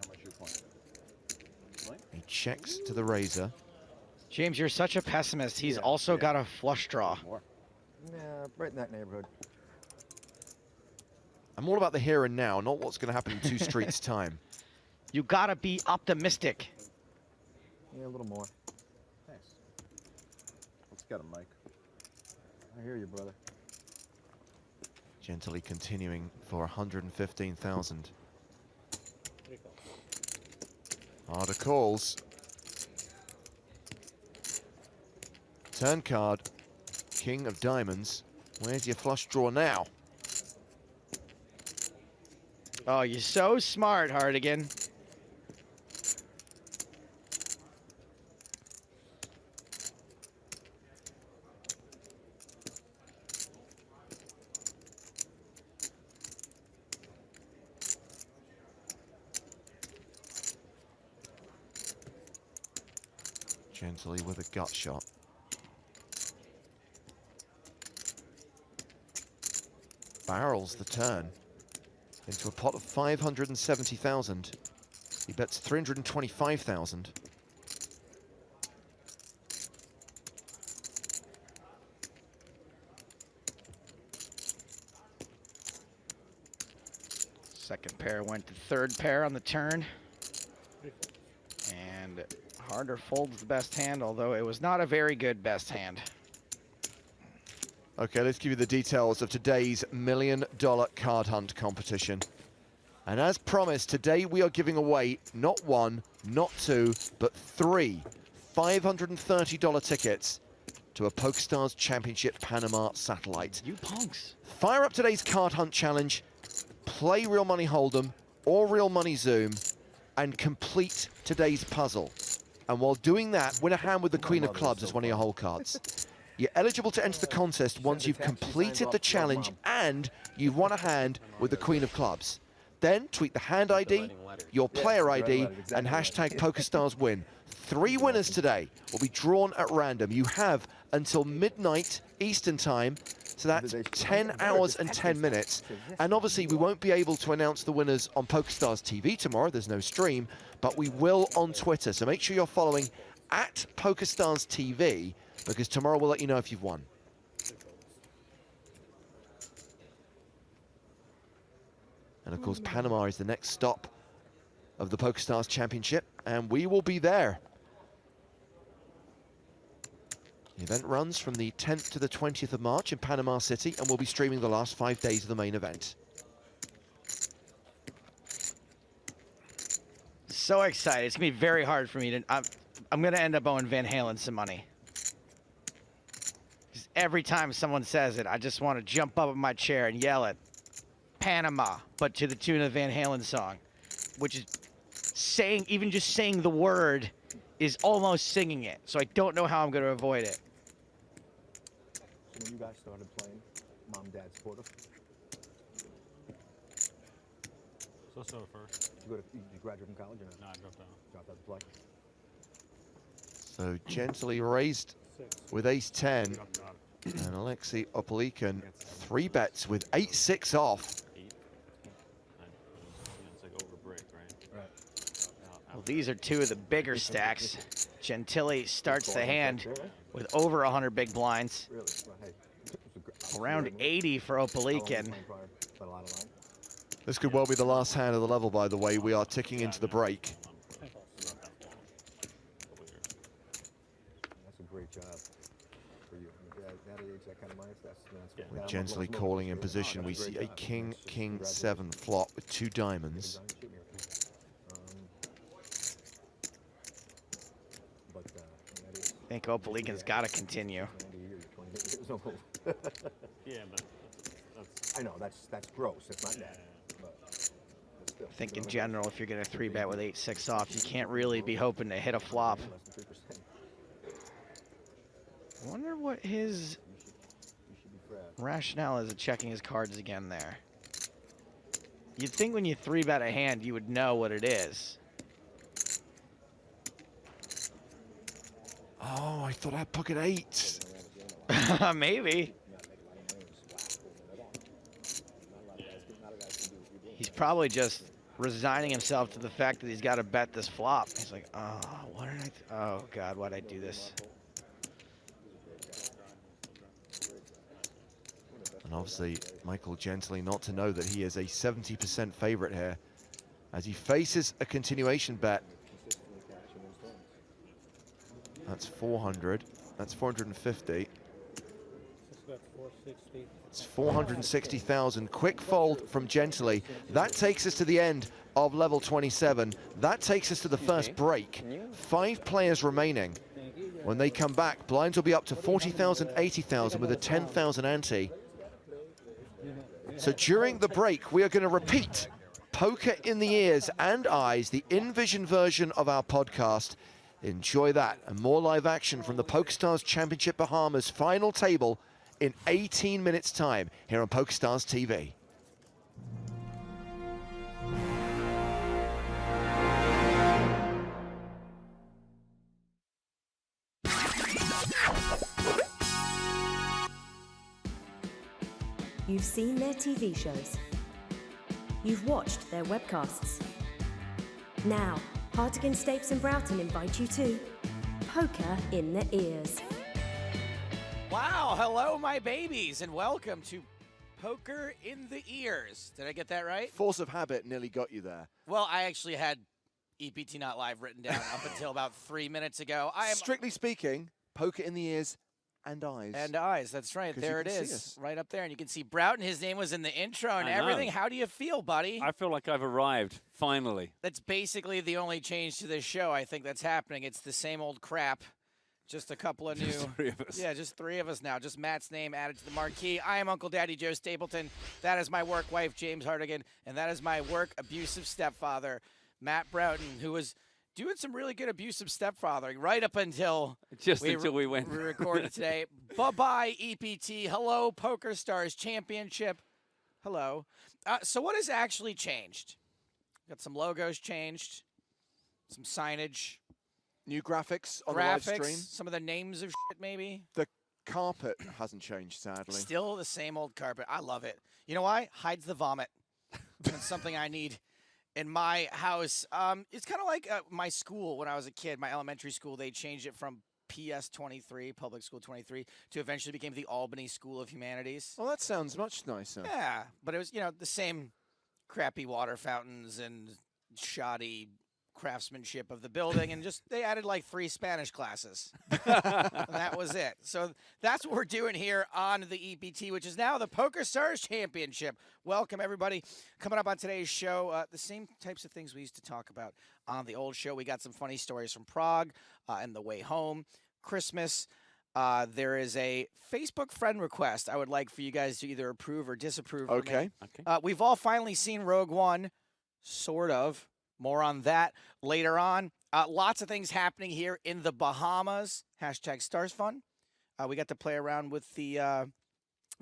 much you playing? He checks to the razor. James, you're such a pessimist. He's also got a flush draw. Yeah, right in that neighborhood. I'm all about the here and now, not what's going to happen in 2 streets' time. You gotta be optimistic. Yeah, a little more. Thanks. Let's get him, Mike. I hear you, brother. Gently continuing for 115,000. Harder calls. Turn card, King of Diamonds. Where's your flush draw now? Oh, you're so smart, Hardigan. Gently with a gut shot. Barrels the turn into a pot of 570,000. He bets 325,000. Second pair went to third pair on the turn. And Harder folds the best hand, although it was not a very good best hand. Okay, let's give you the details of today's $1 million card hunt competition. And as promised, today we are giving away not 1, not 2, but 3 $530 tickets to a PokerStars Championship Panama satellite. You punks. Fire up today's card hunt challenge, play Real Money Hold'em or Real Money Zoom, and complete today's puzzle. And while doing that, win a hand with the Queen of Clubs as one of your hole cards. You're eligible to enter the contest once you've completed the challenge and you've won a hand with the Queen of Clubs. Then tweet the hand ID, your player ID, and hashtag PokerStarsWin. 3 winners today will be drawn at random. You have until midnight Eastern time, so that's 10 hours and 10 minutes. And obviously we won't be able to announce the winners on PokerStars TV tomorrow, there's no stream, but we will on Twitter. So make sure you're following at PokerStars TV, because tomorrow we'll let you know if you've won. And of course, Panama is the next stop of the PokerStars Championship, and we will be there. The event runs from the 10th to the 20th of March in Panama City, and we'll be streaming the last 5 days of the main event. So excited. It's going to be very hard for me to... I'm going to end up owing Van Halen some money. Just every time someone says it, I just want to jump up in my chair and yell it. Panama, but to the tune of the Van Halen song, which is saying, even just saying the word is almost singing it. So I don't know how I'm going to avoid it. So when you guys started playing, mom, dad supportive? So first. Did you graduate from college or not? No, I dropped out. Dropped out to play? So gently raised with ace-10, and Alexei Opelikin 3 bets with 8-6 off. It's like over break, right? Well, these are 2 of the bigger stacks. Gentili starts the hand with over 100 big blinds. Around 80 for Opelikin. This could well be the last hand of the level, by the way. We are ticking into the break. That's a great job for you. That age, that kind of money, that's We're gently calling in position. We see a king, king, 7 flop with 2 diamonds. I think Opelikin's got to continue. Yeah, but that's... I know, that's gross. That's not bad. I think in general, if you're going to 3-bet with 8-6 off, you can't really be hoping to hit a flop. I wonder what his rationale is of checking his cards again there. You'd think when you 3-bet a hand, you would know what it is. Oh, I thought I had pocket 8. Maybe. He's probably just resigning himself to the fact that he's got to bet this flop. He's like, oh, what did I... oh, God, why'd I do this? And obviously, Michael Gently not to know that he is a 70% favorite here as he faces a continuation bet. That's 400. That's 450. It's 460,000. Quick fold from Gently. That takes us to the end of level 27. That takes us to the first break. 5 players remaining. When they come back, blinds will be up to 40,000, 80,000 with a 10,000 ante. So during the break, we are going to repeat Poker in the Ears and Eyes, the in-vision version of our podcast. Enjoy that and more live action from the PokerStars Championship Bahamas final table in 18 minutes time here on PokerStars TV. You've seen their TV shows. You've watched their webcasts. Now, Hartigan, Stapes and Broughton invite you to Poker in the Ears. Wow, hello my babies, and welcome to Poker in the Ears. Did I get that right? Force of habit nearly got you there. Well, I actually had EPT Not Live written down up until about 3 minutes ago. Strictly speaking, Poker in the Ears and Eyes. And Eyes, that's right. 'Cause There you it can see is, us. right up there. And you can see Broughton. His name was in the intro and I know. everything. How do you feel, buddy? I feel like I've arrived, finally. That's basically the only change to this show I think that's happening. It's the same old crap. Just a couple of new. Just 3 of us. Yeah, just 3 of us now. Just Matt's name added to the marquee. I am Uncle Daddy Joe Stapleton. That is my work wife, James Hartigan. And that is my work abusive stepfather, Matt Broughton, who was doing some really good abusive stepfathering right up until until we went. We recorded today. Bye-bye, EPT. Hello, PokerStars Championship. Hello. So what has actually changed? Got some logos changed, some signage. New graphics on the live stream. Some of the names of shit, maybe. The carpet hasn't changed, sadly. Still the same old carpet. I love it. You know why? Hides the vomit. It's something I need in my house. It's kind of like my school when I was a kid, my elementary school. They changed it from PS 23, Public School 23, to eventually became the Albany School of Humanities. Well, that sounds much nicer. Yeah, but it was, the same crappy water fountains and shoddy craftsmanship of the building, and just they added like 3 Spanish classes. And that was it. So that's what we're doing here on the EPT, which is now the PokerStars Championship. Welcome, everybody. Coming up on today's show, the same types of things we used to talk about on the old show. We got some funny stories from Prague and the way home, Christmas. There is a Facebook friend request I would like for you guys to either approve or disapprove. Okay. We've all finally seen Rogue One, sort of. More on that later on. Lots of things happening here in the Bahamas. Hashtag Stars Fun. We got to play around with the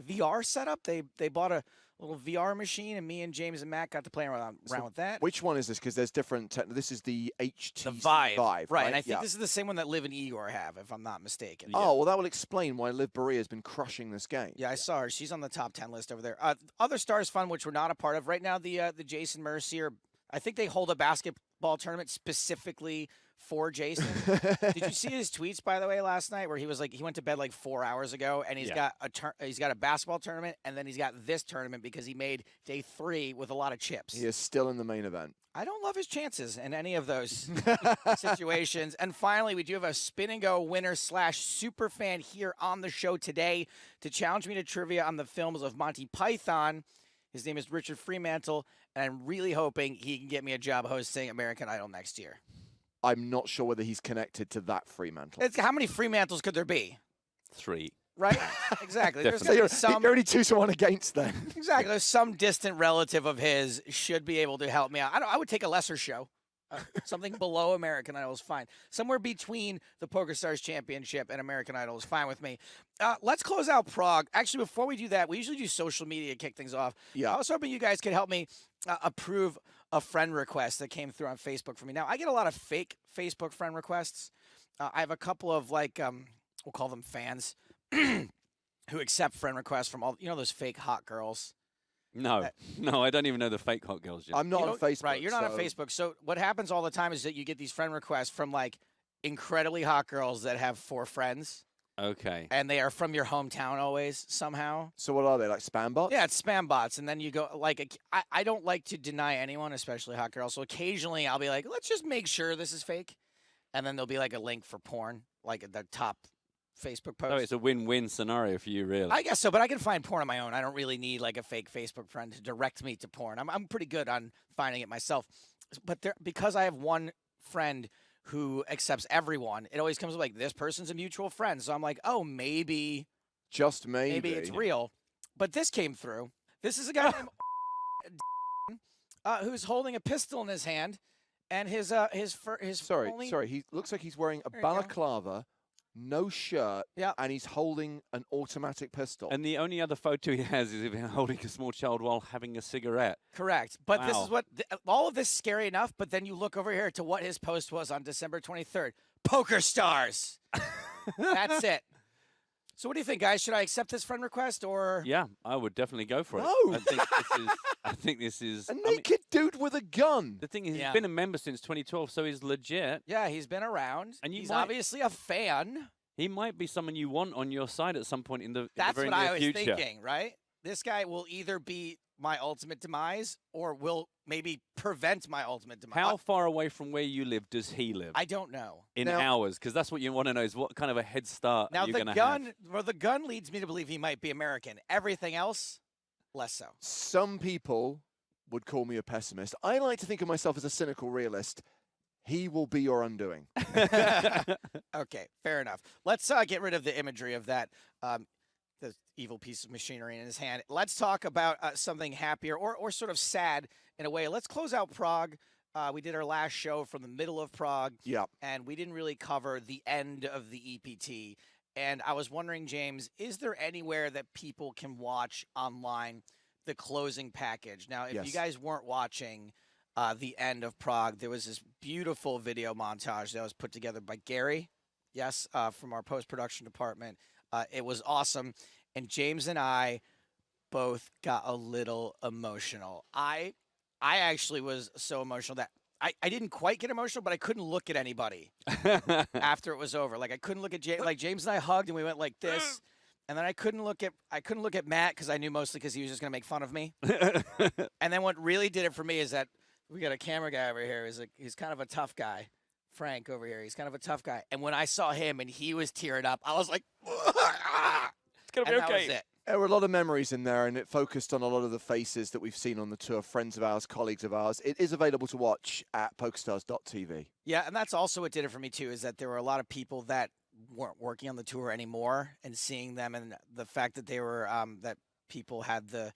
VR setup. They bought a little VR machine, and me and James and Matt got to play around with that. Which one is this? Because there's different. This is the HTC The Vive. Vive, And I think this is the same one that Liv and Igor have, if I'm not mistaken. Oh, well, that will explain why Liv Berea has been crushing this game. Yeah, I saw her. She's on the top 10 list over there. Other Stars Fun, which we're not a part of right now, the Jason Mercier. I think they hold a basketball tournament specifically for Jason. Did you see his tweets, by the way, last night, where he was like, he went to bed like 4 hours ago, and he's got a basketball tournament, and then he's got this tournament because he made day 3 with a lot of chips. He is still in the main event. I don't love his chances in any of those situations. And finally, we do have a spin and go winner / super fan here on the show today to challenge me to trivia on the films of Monty Python. His name is Richard Fremantle, and I'm really hoping he can get me a job hosting American Idol next year. I'm not sure whether he's connected to that Fremantle. How many Fremantles could there be? 3. Right? Exactly. There's So you're some, already 2-1 against them. exactly. There's some distant relative of his should be able to help me out. I would take a lesser show. Something below American Idol is fine. Somewhere between the PokerStars Championship and American Idol is fine with me. Let's close out Prague. Actually, before we do that, we usually do social media to kick things off. Yeah. I was hoping you guys could help me approve a friend request that came through on Facebook for me. Now, I get a lot of fake Facebook friend requests. I have a couple of, we'll call them fans, who accept friend requests from all, those fake hot girls. No, I don't even know the fake hot girls yet. I'm not on Facebook. Right, you're not on Facebook. So what happens all the time is that you get these friend requests from, incredibly hot girls that have 4 friends. Okay. And they are from your hometown always somehow. So what are they, like spam bots? Yeah, it's spam bots. And then you go, like, I don't like to deny anyone, especially hot girls. So occasionally I'll be like, let's just make sure this is fake. And then there'll be like a link for porn, like at the top Facebook post. So it's a win-win scenario for you, really. I guess so, but I can find porn on my own. I don't really need like a fake Facebook friend to direct me to porn. I'm pretty good on finding it myself. But because I have one friend who accepts everyone, it always comes with like, this person's a mutual friend. So I'm like, oh, maybe. Just maybe. Maybe it's real. But this came through. This is a guy named who's holding a pistol in his hand, and his Sorry. He looks like he's wearing a balaclava, no shirt, and he's holding an automatic pistol. And the only other photo he has is of him holding a small child while having a cigarette. Correct. But this Wow. is what all of this is scary enough. But then you look over here to what his post was on December 23rd. PokerStars. That's it. So what do you think, guys? Should I accept this friend request or? Yeah, I would definitely go for it. No. I think this is a naked dude with a gun. The thing is, he's been a member since 2012, so he's legit. Yeah, he's been around. And he's obviously a fan. He might be someone you want on your side at some point in the That's very what near I was future. thinking, right? This guy will either be my ultimate demise or will maybe prevent my ultimate demise. How far away from where you live does he live? I don't know. In hours, because that's what you want to know is what kind of a head start Now are you the going to gun, have. well, the gun leads me to believe he might be American. Everything else, less so. Some people would call me a pessimist. I like to think of myself as a cynical realist. He will be your undoing. Okay, fair enough. Let's get rid of the imagery of that the evil piece of machinery in his hand. Let's talk about something happier or sort of sad in a way. Let's close out Prague. We did our last show from the middle of Prague. Yep. And we didn't really cover the end of the EPT. And I was wondering, James, is there anywhere that people can watch online the closing package? Now, if you guys weren't watching the end of Prague, there was this beautiful video montage that was put together by Gary, from our post-production department. It was awesome. And James and I both got a little emotional. I actually was so emotional that I didn't quite get emotional, but I couldn't look at anybody after it was over. Like I couldn't look at James. Like James and I hugged and we went like this. And then I couldn't look at Matt because I knew mostly because he was just gonna make fun of me. And then what really did it for me is that we got a camera guy over here. He's kind of a tough guy. Frank over here. He's kind of a tough guy. And when I saw him and he was tearing up, I was like, it's gonna be okay. That was it. There were a lot of memories in there, and it focused on a lot of the faces that we've seen on the tour, friends of ours, colleagues of ours. It is available to watch at PokerStars.tv. Yeah, and that's also what did it for me, too, is that there were a lot of people that weren't working on the tour anymore, and seeing them and the fact that they were that people had the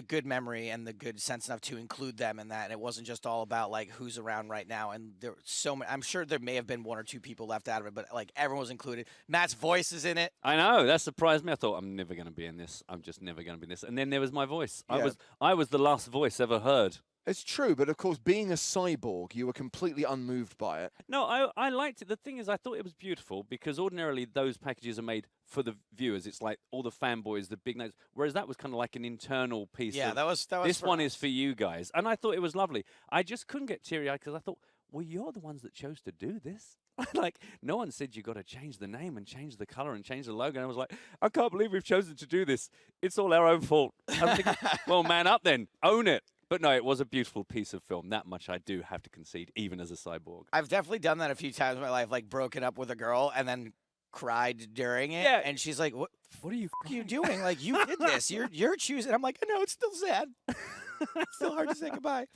good memory and the good sense enough to include them in that, and it wasn't just all about like who's around right now. And there were so many. I'm sure there may have been one or two people left out of it, but like everyone was included. Matt's voice is in it. I know, that surprised me. I thought I'm never going to be in this. I'm just never going to be in this. And then there was my voice. Yeah. I was the last voice ever heard. It's true, but of course, being a cyborg, you were completely unmoved by it. No, I liked it. The thing is, I thought it was beautiful because ordinarily those packages are made for the viewers. It's like all the fanboys, the big names. Whereas that was kind of like an internal piece. Yeah, of, that was this one is for you guys. And I thought it was lovely. I just couldn't get teary-eyed because I thought, well, you're the ones that chose to do this. Like, no one said you got to change the name and change the color and change the logo. And I was like, I can't believe we've chosen to do this. It's all our own fault. I'm thinking, well, man up then. Own it. But no, it was a beautiful piece of film. That much I do have to concede, even as a cyborg. I've definitely done that a few times in my life, like broken up with a girl and then cried during it. Yeah. And she's like, what are you doing? Like, you did this. You're choosing. I'm like, no, it's still sad. It's still hard to say goodbye.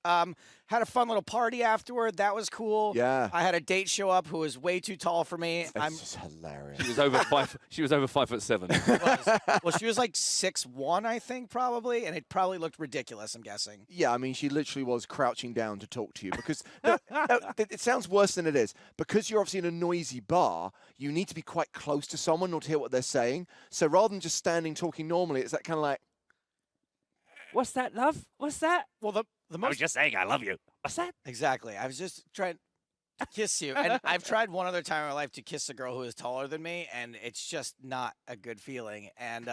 Had a fun little party afterward. That was cool. Yeah. I had a date show up who was way too tall for me. It's just hilarious. She was over 5. She was over 5'7". Well, she was like 6'1", I think, probably, and it probably looked ridiculous. I'm guessing. Yeah, I mean, she literally was crouching down to talk to you because no, it sounds worse than it is. Because you're obviously in a noisy bar, you need to be quite close to someone in order to hear what they're saying. So rather than just standing talking normally, it's that kind of like, What's that, love? What's that? Well, the most I was just saying I love you. What's that? exactly. I was just trying. kiss you. And I've tried one other time in my life to kiss a girl who is taller than me, and it's just not a good feeling. And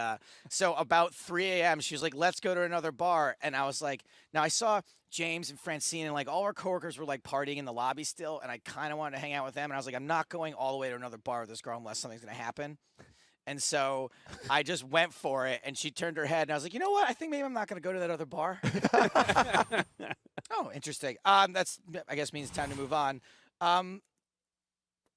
so about 3 a.m., she was like, let's go to another bar. And I was like, now I saw James and Francine and like all our coworkers were like partying in the lobby still, and I kind of wanted to hang out with them. And I was like, I'm not going all the way to another bar with this girl unless something's going to happen. And so I just went for it, and she turned her head, and I was like, you know what? I think maybe I'm not going to go to that other bar. Oh, interesting. That's, I guess, means time to move on.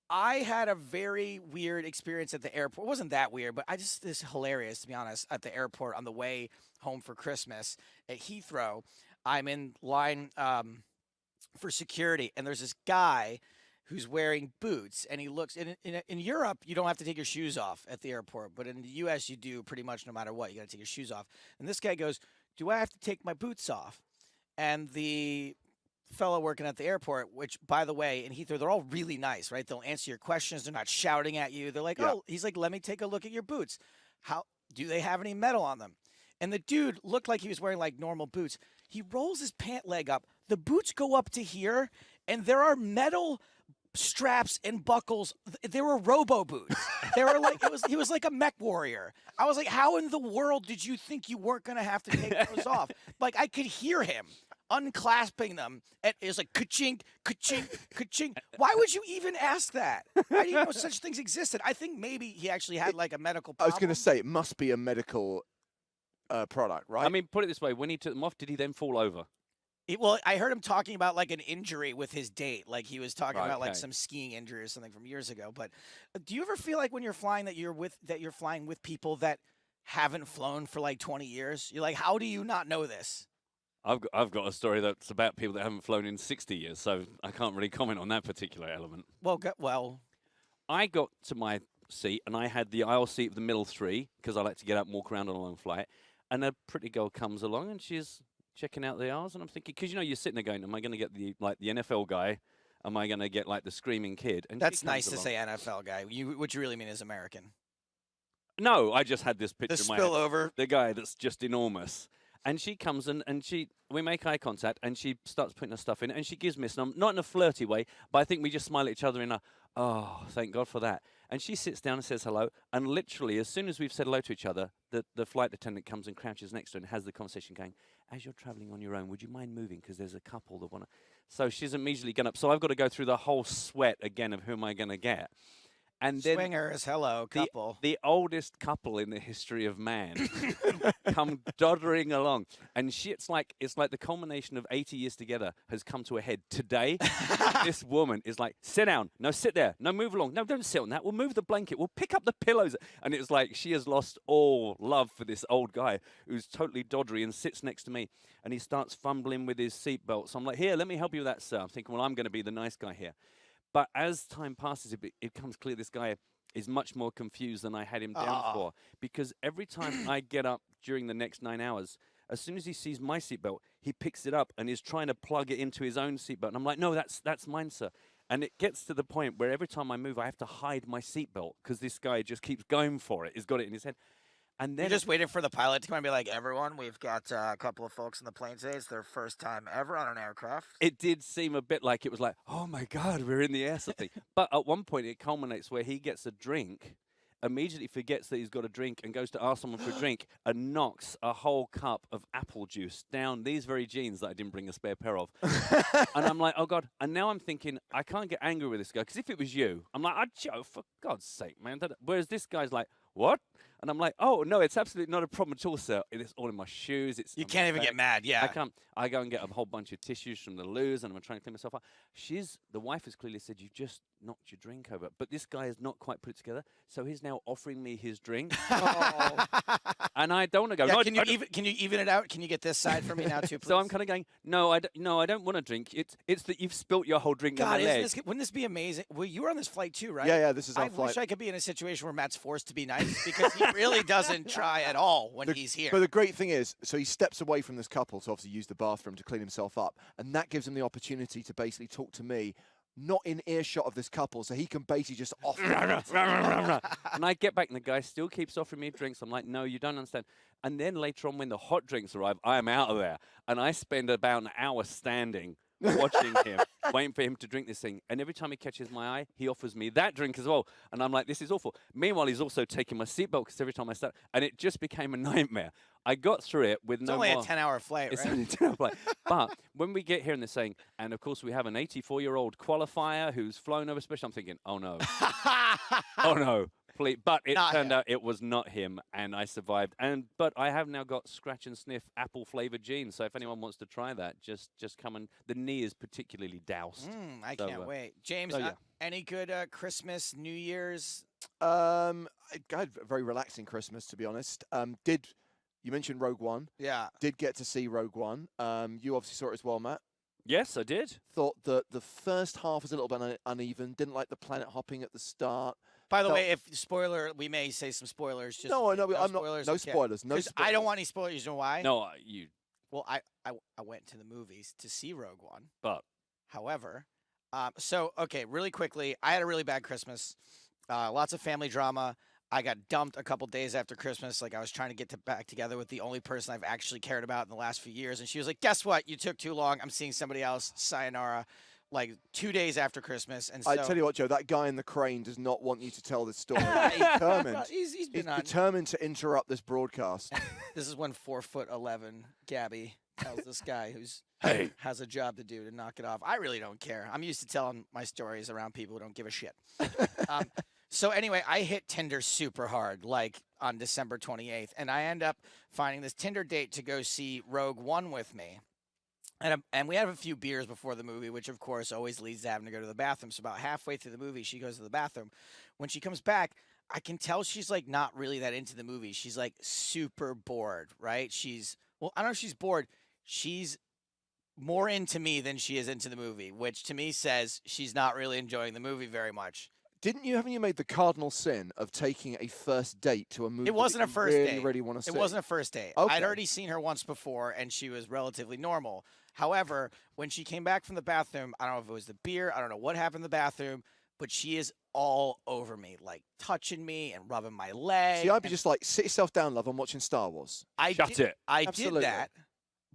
I had a very weird experience at the airport. It wasn't that weird, but this is hilarious, to be honest, at the airport on the way home for Christmas at Heathrow. I'm in line for security, and there's this guy who's wearing boots, and he looks in Europe, you don't have to take your shoes off at the airport, but in the US you do pretty much no matter what. You got to take your shoes off. And this guy goes, do I have to take my boots off? And the fellow working at the airport, which by the way, in Heathrow, they're all really nice, right? They'll answer your questions. They're not shouting at you. They're like, oh, he's like, let me take a look at your boots. How do they have any metal on them? And the dude looked like he was wearing like normal boots. He rolls his pant leg up. The boots go up to here, and there are metal straps and buckles. They were robo boots. They were like, he was like a mech warrior. I was like, how in the world did you think you weren't going to have to take those off? Like, I could hear him unclasping them, and it was like ka-chink, ka-chink, ka-chink. Why would you even ask that? I didn't know such things existed. I think maybe he actually had like a medical problem. I was going to say, it must be a medical product, right? I mean, put it this way. When he took them off, did he then fall over? Well, I heard him talking about like an injury with his date. Like he was talking about like some skiing injury or something from years ago. But do you ever feel like when you're flying that you're flying with people that haven't flown for like 20 years? You're like, how do you not know this? I've got a story that's about people that haven't flown in 60 years, so I can't really comment on that particular element. Well, I got to my seat, and I had the aisle seat of the middle three, because I like to get up and walk around on a long flight, and a pretty girl comes along, and she's checking out the aisles, and I'm thinking, because, you know, you're sitting there going, am I going to get the NFL guy? Am I going to get, like, the screaming kid? And that's nice to say NFL guy. What you really mean is American. No, I just had this picture in my head. Spillover. The guy that's just enormous. And she comes in, and we make eye contact, and she starts putting her stuff in, and she gives me some, not in a flirty way, but I think we just smile at each other in a, oh, thank God for that. And she sits down and says hello, and literally, as soon as we've said hello to each other, the flight attendant comes and crouches next to her and has the conversation going, as you're traveling on your own, would you mind moving? Because there's a couple that want to. So she's immediately gone up. So I've got to go through the whole sweat again of who am I going to get. And then swingers, hello, couple. The oldest couple in the history of man come doddering along, and it's like the culmination of 80 years together has come to a head today. This woman is like, sit down, no, sit there, no, move along, no, don't sit on that. We'll move the blanket, we'll pick up the pillows, and it's like she has lost all love for this old guy who's totally doddery and sits next to me, and he starts fumbling with his seatbelt. So I'm like, here, let me help you with that, sir. I'm thinking, well, I'm going to be the nice guy here. But as time passes, it becomes clear this guy is much more confused than I had him down for. Because every time I get up during the next 9 hours, as soon as he sees my seatbelt, he picks it up and is trying to plug it into his own seatbelt. And I'm like, no, that's mine, sir. And it gets to the point where every time I move, I have to hide my seatbelt because this guy just keeps going for it. He's got it in his head. And then you're just waiting for the pilot to come and be like, everyone, we've got a couple of folks in the plane today. It's their first time ever on an aircraft. It did seem a bit like it was like, oh, my God, we're in the air, something. But at one point, it culminates where he gets a drink, immediately forgets that he's got a drink and goes to ask someone for a drink and knocks a whole cup of apple juice down these very jeans that I didn't bring a spare pair of. And I'm like, oh, God. And now I'm thinking, I can't get angry with this guy because if it was you, I'm like, for God's sake, man. Whereas this guy's like, what? And I'm like, oh, no, it's absolutely not a problem at all, sir. It's all in my shoes. You can't even get mad, yeah. I can't. I go and get a whole bunch of tissues from the loos, and I'm trying to clean myself up. The wife has clearly said, you've just knocked your drink over. But this guy has not quite put it together, so he's now offering me his drink. And I don't want to go, yeah, can you even it out? Can you get this side for me now, too, please? So I'm kind of going, no, I don't want a drink. It's that you've spilt your whole drink God, on my leg. Wouldn't this be amazing? Well, you were on this flight, too, right? Yeah, this is our flight. I wish I could be in a situation where Matt's forced to be nice because he really doesn't try at all when he's here. But the great thing is, so he steps away from this couple to obviously use the bathroom to clean himself up, and that gives him the opportunity to basically talk to me, not in earshot of this couple, so he can basically just offer. And I get back, and the guy still keeps offering me drinks. I'm like, no, you don't understand. And then later on, when the hot drinks arrive, I am out of there, and I spend about an hour standing watching him, waiting for him to drink this thing. And every time he catches my eye, he offers me that drink as well. And I'm like, this is awful. Meanwhile, he's also taking my seatbelt because every time I start, and it just became a nightmare. I got through it with no more. It's only a 10-hour flight, It's right? only a 10-hour flight. But when we get here and they're saying, and of course we have an 84-year-old qualifier who's flown over special, I'm thinking, oh no. Oh no. Please. But it turned out it was not him, and I survived. But I have now got scratch and sniff apple flavored jeans. So if anyone wants to try that, just come and the knee is particularly doused. I can't wait. James, any good Christmas, New Year's? I had a very relaxing Christmas, to be honest. You mentioned Rogue One? Yeah. Did get to see Rogue One. You obviously saw it as well, Matt. Yes, I did. Thought that the first half was a little bit uneven. Didn't like the planet hopping at the start. By the way, if spoiler, we may say some spoilers. Just no, no, I'm spoilers. not. No spoilers. No spoilers. I don't want any spoilers. You know why? No, you. Well, I went to the movies to see Rogue One. But. However, okay, really quickly, I had a really bad Christmas. Lots of family drama. I got dumped a couple days after Christmas. Like, I was trying to get back together with the only person I've actually cared about in the last few years. And she was like, guess what? You took too long. I'm seeing somebody else. Sayonara. Like 2 days after Christmas. And so, I tell you what, Joe, that guy in the crane does not want you to tell this story. He's determined. He's determined to interrupt this broadcast. This is when 4'11" Gabby tells this guy who's has a job to do to knock it off. I really don't care. I'm used to telling my stories around people who don't give a shit. So anyway, I hit Tinder super hard, like on December 28th, and I end up finding this Tinder date to go see Rogue One with me. And we have a few beers before the movie, which, of course, always leads to having to go to the bathroom. So about halfway through the movie, she goes to the bathroom. When she comes back, I can tell she's, like, not really that into the movie. She's, like, super bored, right? I don't know if she's bored. She's more into me than she is into the movie, which to me says she's not really enjoying the movie very much. Haven't you made the cardinal sin of taking a first date to a movie? It wasn't a first date. Really want to see? It wasn't a first date. Okay. I'd already seen her once before, and she was relatively normal. However, when she came back from the bathroom, I don't know if it was the beer, I don't know what happened in the bathroom, but she is all over me, like touching me and rubbing my leg. See, I'd be just like, sit yourself down, love. I'm watching Star Wars. Shut it. I did that.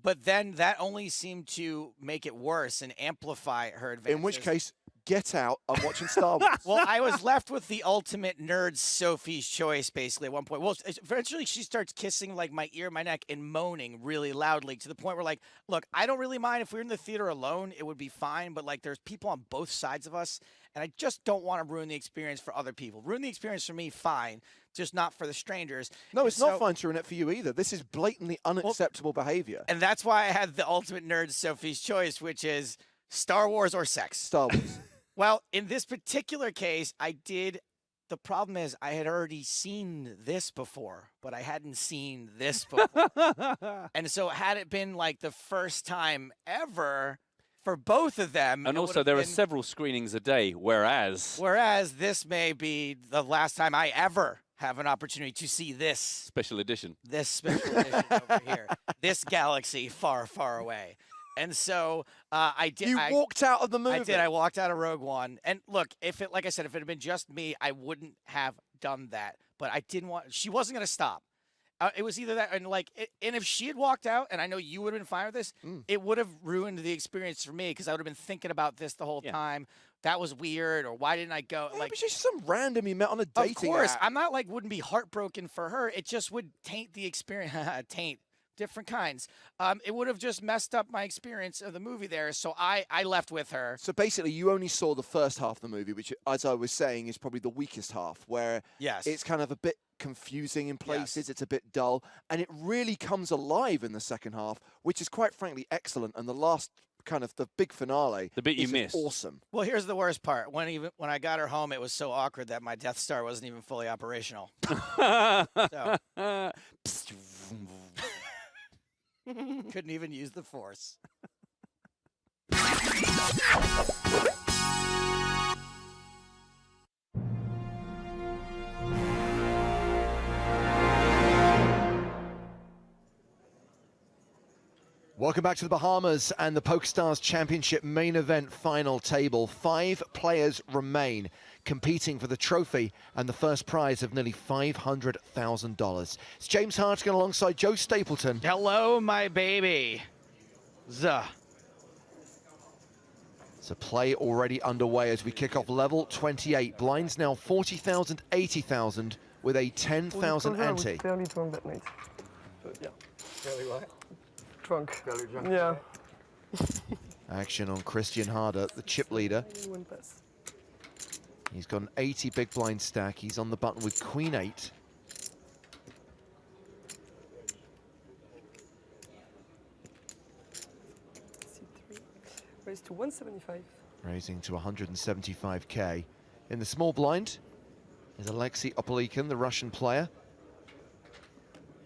But then that only seemed to make it worse and amplify her advances. In which case, get out. I'm watching Star Wars. Well, I was left with the ultimate nerd Sophie's choice, basically, at one point. Well, eventually she starts kissing, like, my ear, my neck, and moaning really loudly to the point where, like, look, I don't really mind if we were in the theater alone. It would be fine. But, like, there's people on both sides of us, and I just don't want to ruin the experience for other people. Ruin the experience for me, fine. Just not for the strangers. No, it's not fine to ruin it for you either. This is blatantly unacceptable behavior. And that's why I had the ultimate nerd Sophie's choice, which is Star Wars or sex. Star Wars. Well, in this particular case, I did. The problem is I had already seen this before, but I hadn't seen this before. And so had it been like the first time ever for both of them. And also there are several screenings a day, whereas this may be the last time I ever have an opportunity to see this. Special edition. This special edition over here. This galaxy far, far away. And so I did. You walked out of the movie. I did. I walked out of Rogue One. And look, like I said, if it had been just me, I wouldn't have done that. But I didn't want. She wasn't going to stop. It was either that, and and if she had walked out, and I know you would have been fine with this, it would have ruined the experience for me because I would have been thinking about this the whole time. That was weird, or why didn't I go? Yeah, but she's some random you met on a dating app. Of course, app. I'm not wouldn't be heartbroken for her. It just would taint the experience. Taint. Different kinds. It would have just messed up my experience of the movie there, so I left with her. So basically, you only saw the first half of the movie, which, as I was saying, is probably the weakest half, where it's kind of a bit confusing in places, it's a bit dull, and it really comes alive in the second half, which is quite frankly excellent, and the last kind of the big finale the bit you missed. Awesome. Well, here's the worst part. When I got her home, it was so awkward that my Death Star wasn't even fully operational. Couldn't even use the Force. Welcome back to the Bahamas and the PokerStars Championship main event final table. 5 players remain competing for the trophy and the first prize of nearly $500,000. It's James Hartigan alongside Joe Stapleton. Hello, my baby. So play already underway as we kick off level 28. Blinds now 40,000, 80,000 with a 10,000 ante. Fairly drunk that night. But yeah. Fairly what? Drunk. Fairly drunk. Yeah. Action on Christian Harder, the chip leader. He's got an 80 big blind stack. He's on the button with Queen 8. Raised to 175. Raising to 175k. In the small blind is Alexei Opolykin, the Russian player,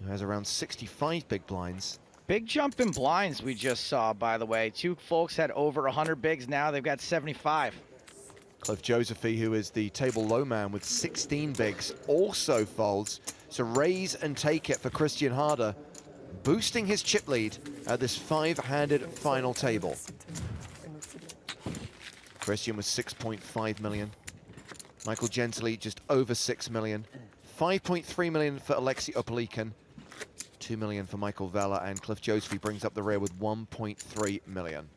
who has around 65 big blinds. Big jump in blinds we just saw, by the way. Two folks had over 100 bigs now. They've got 75. Cliff Josephy, who is the table low man with 16 bigs, also folds. So raise and take it for Christian Harder, boosting his chip lead at this 5-handed final table. Christian was 6.5 million. Michael Gentili just over 6 million. 5.3 million for Alexei Opolykin. 2 million for Michael Vella, and Cliff Josephy brings up the rear with 1.3 million.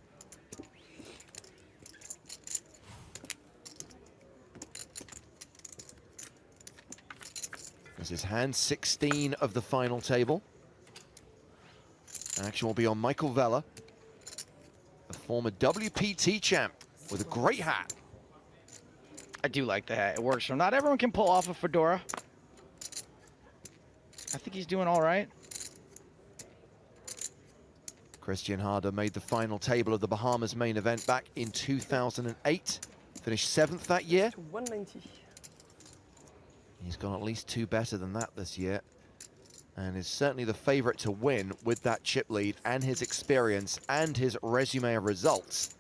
This is hand 16 of the final table. Action will be on Michael Vella, a former WPT champ with a great hat. I do like the hat. It works for him. Not everyone can pull off a fedora. I think he's doing all right. Christian Harder made the final table of the Bahamas main event back in 2008. Finished 7th that year. To 190. He's gone at least 2 better than that this year, and is certainly the favorite to win with that chip lead and his experience and his resume of results.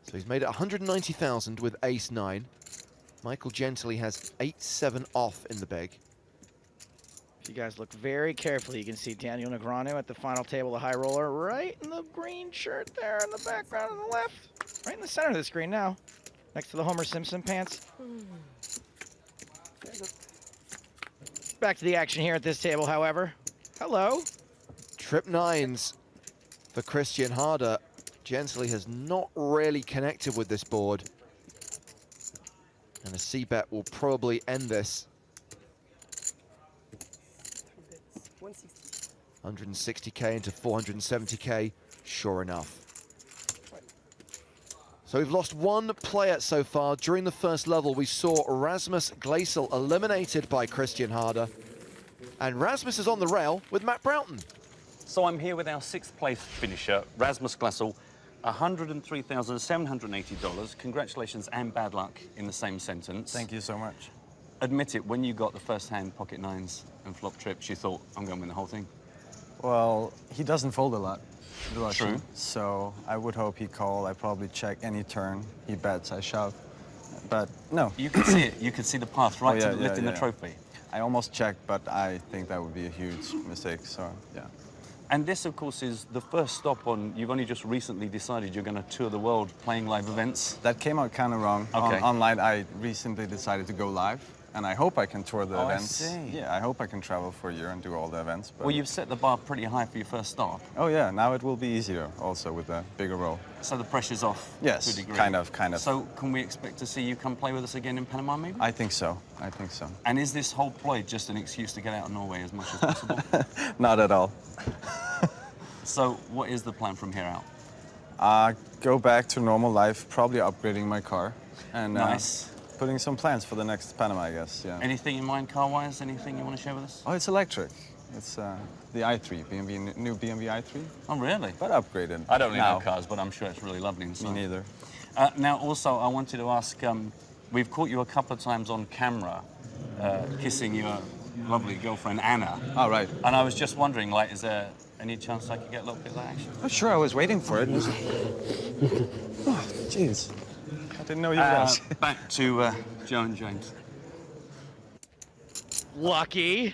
So he's made it 190,000 with ace-9. Michael Gentili has 8-7 off in the big. If you guys look very carefully, you can see Daniel Negreanu at the final table, the high roller, right in the green shirt there in the background on the left. Right in the center of the screen now, next to the Homer Simpson pants. Back to the action here at this table, however. Hello. Trip 9s for Christian Harder. Gentili has not really connected with this board. And a C-bet will probably end this. 160k into 470k, sure enough. So we've lost one player so far. During the first level, we saw Rasmus Gleisel eliminated by Christian Harder. And Rasmus is on the rail with Matt Broughton. So I'm here with our 6th place finisher, Rasmus Gleisel, $103,780. Congratulations and bad luck in the same sentence. Thank you so much. Admit it, when you got the first hand pocket 9s and flop trips, you thought, I'm going to win the whole thing. Well, he doesn't fold a lot. True. So I would hope he call. I probably check any turn. He bets, I shove. But no. You could see it. You could see the path right to lifting the trophy. I almost checked, but I think that would be a huge mistake. So, yeah. And this, of course, is the first stop on, you've only just recently decided you're going to tour the world playing live events. That came out kind of wrong. Okay. Online, I recently decided to go live. And I hope I can tour the events. I see. Yeah, I hope I can travel for a year and do all the events. But... Well, you've set the bar pretty high for your first stop. Oh yeah, now it will be easier also with a bigger role. So the pressure's off yes, to a degree. kind of. So can we expect to see you come play with us again in Panama maybe? I think so, I think so. And is this whole ploy just an excuse to get out of Norway as much as possible? Not at all. So what is the plan from here out? Go back to normal life, probably upgrading my car. And, nice. Putting some plans for the next Panama, I guess, yeah. Anything in mind car-wise? Anything you want to share with us? Oh, it's electric. It's the i3, new BMW i3. Oh, really? But upgraded. I don't really know cars, but I'm sure it's really lovely inside. Me neither. Now, also, I wanted to ask, we've caught you a couple of times on camera kissing your lovely girlfriend, Anna. Oh, right. And I was just wondering, like, is there any chance I could get a little bit of that action? Oh, sure, I was waiting for it. Oh, jeez. I didn't know you guys. Back to Joe and James. Lucky.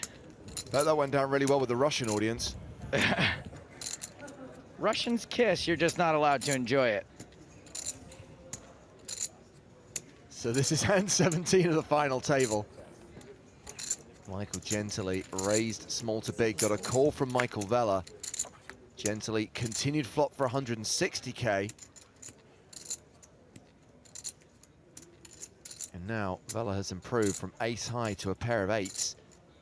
That went down really well with the Russian audience. Russians kiss, you're just not allowed to enjoy it. So this is hand 17 of the final table. Michael Gentili raised small to big, got a call from Michael Vella. Gently continued flop for 160k. And now Vela has improved from ace high to a pair of eights.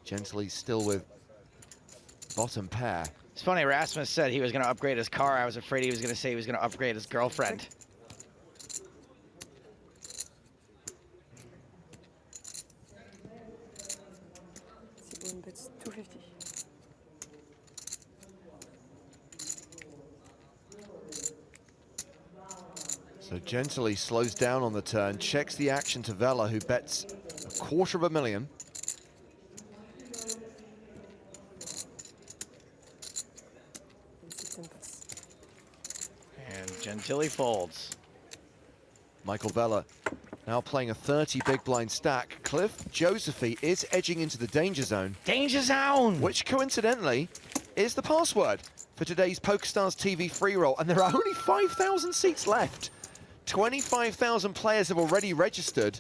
Gently still with bottom pair. It's funny, Rasmus said he was going to upgrade his car. I was afraid he was going to say he was going to upgrade his girlfriend. It's 250. So Gently slows down on the turn, checks the action to Vela, who bets $250,000. And Gentili folds. Michael Vela now playing a 30 big blind stack. Cliff Josephy is edging into the danger zone. Danger zone! Which coincidentally is the password for today's PokerStars TV free roll. And there are only 5,000 seats left. 25,000 players have already registered.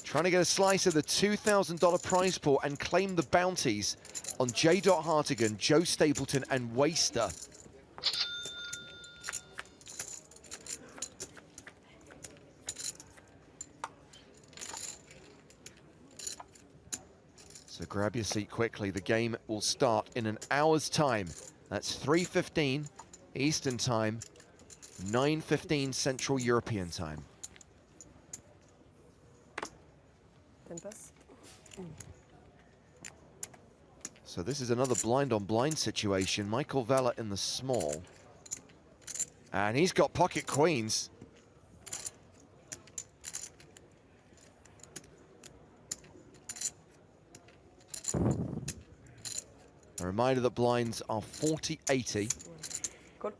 Trying to get a slice of the $2,000 prize pool and claim the bounties on J. Hartigan, Joe Stapleton, and Waster. So grab your seat quickly. The game will start in an hour's time. That's 3:15 Eastern Time, 9:15 Central European Time. 10 pass. So this is another blind on blind situation. Michael Vela in the small. And he's got pocket queens. A reminder that blinds are 40-80. Call.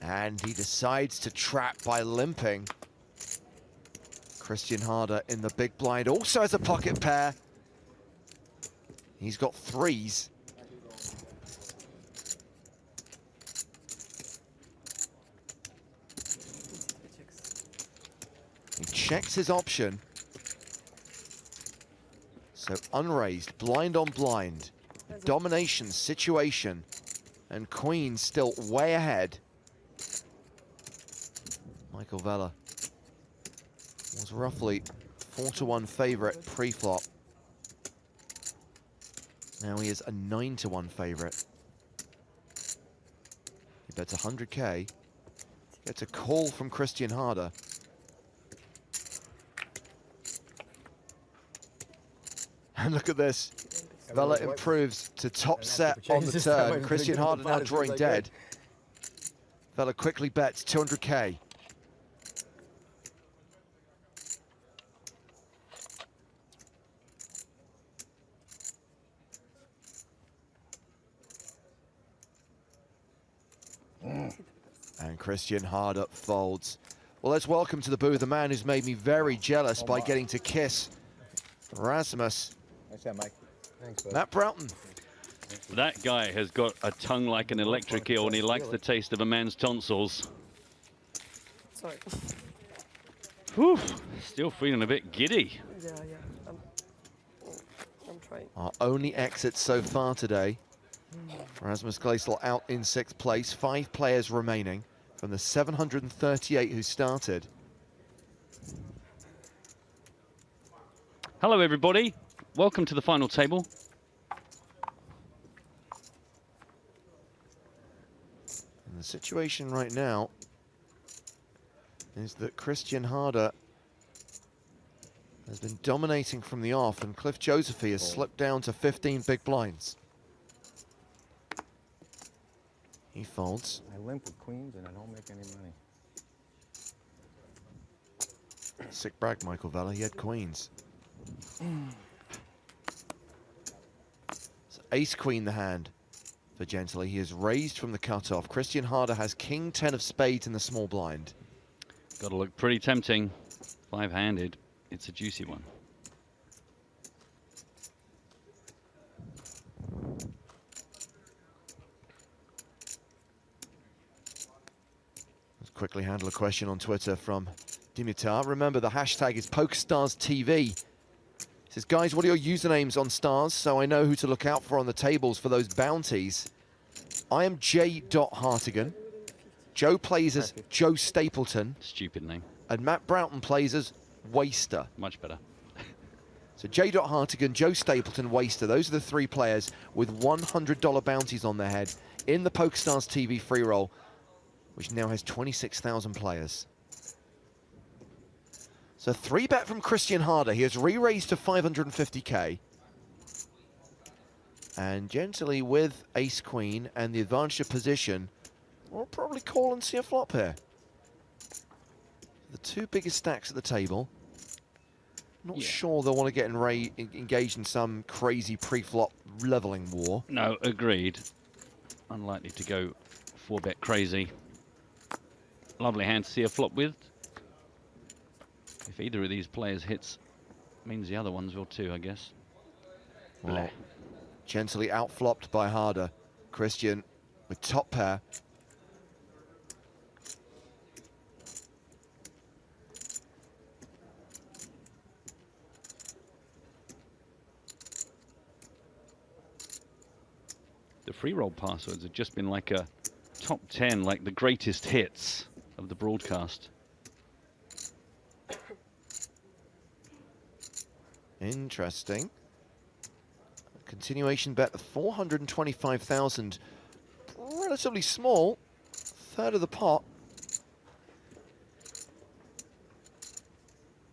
And he decides to trap by limping. Christian Harder in the big blind also has a pocket pair. He's got threes. He checks his option. So unraised, blind on blind. A domination situation. And queen still way ahead. Michael Vela was roughly 4-1 favorite pre-flop. Now he is a 9-1 favorite. He bets 100k. Gets a call from Christian Harder. And look at this. Vela improves to top set on the turn. Christian Harder now drawing dead. Vela quickly bets 200k. And Christian Harder folds. Well, let's welcome to the booth the man who's made me very jealous by getting to kiss Rasmus. Nice hand, Mike. Thanks, bud. Matt Broughton. That guy has got a tongue like an electric eel, and he likes the taste of a man's tonsils. Sorry. Whew, still feeling a bit giddy. Yeah. I'm trying. Our only exit so far today. Rasmus Gleisel out in 6th place. 5 players remaining from the 738 who started. Hello, everybody. Welcome to the final table. And the situation right now is that Christian Harder has been dominating from the off, and Cliff Josephy has slipped down to 15 big blinds. He folds. I limp with queens and I don't make any money. Sick brag, Michael Vela. He had queens. So ace queen the hand for Gentili. He is raised from the cutoff. Christian Harder has king 10 of spades in the small blind. Got to look pretty tempting. 5-handed. It's a juicy one. Let's quickly handle a question on Twitter from Dimitar. Remember, the hashtag is PokerStarsTV. He says, guys, what are your usernames on Stars so I know who to look out for on the tables for those bounties? I am J. Hartigan. Joe plays as Joe Stapleton. Stupid name. And Matt Broughton plays as Waster. Much better. So J. Hartigan, Joe Stapleton, Waster. Those are the three players with $100 bounties on their head in the PokerStars TV free roll, which now has 26,000 players. So 3-bet from Christian Harder. He has re-raised to 550K. And gently with ace-queen and the advantage of position, we'll probably call and see a flop here. The two biggest stacks at the table. Not sure they'll want to get engaged in some crazy pre-flop leveling war. No, agreed. Unlikely to go 4-bet crazy. Lovely hand to see a flop with. If either of these players hits, means the other ones will too, I guess. Well, gently outflopped by Harder. Christian with top pair. The free roll passwords have just been like a top 10, like the greatest hits of the broadcast. Interesting. Continuation bet of 425,000. Relatively small. Third of the pot.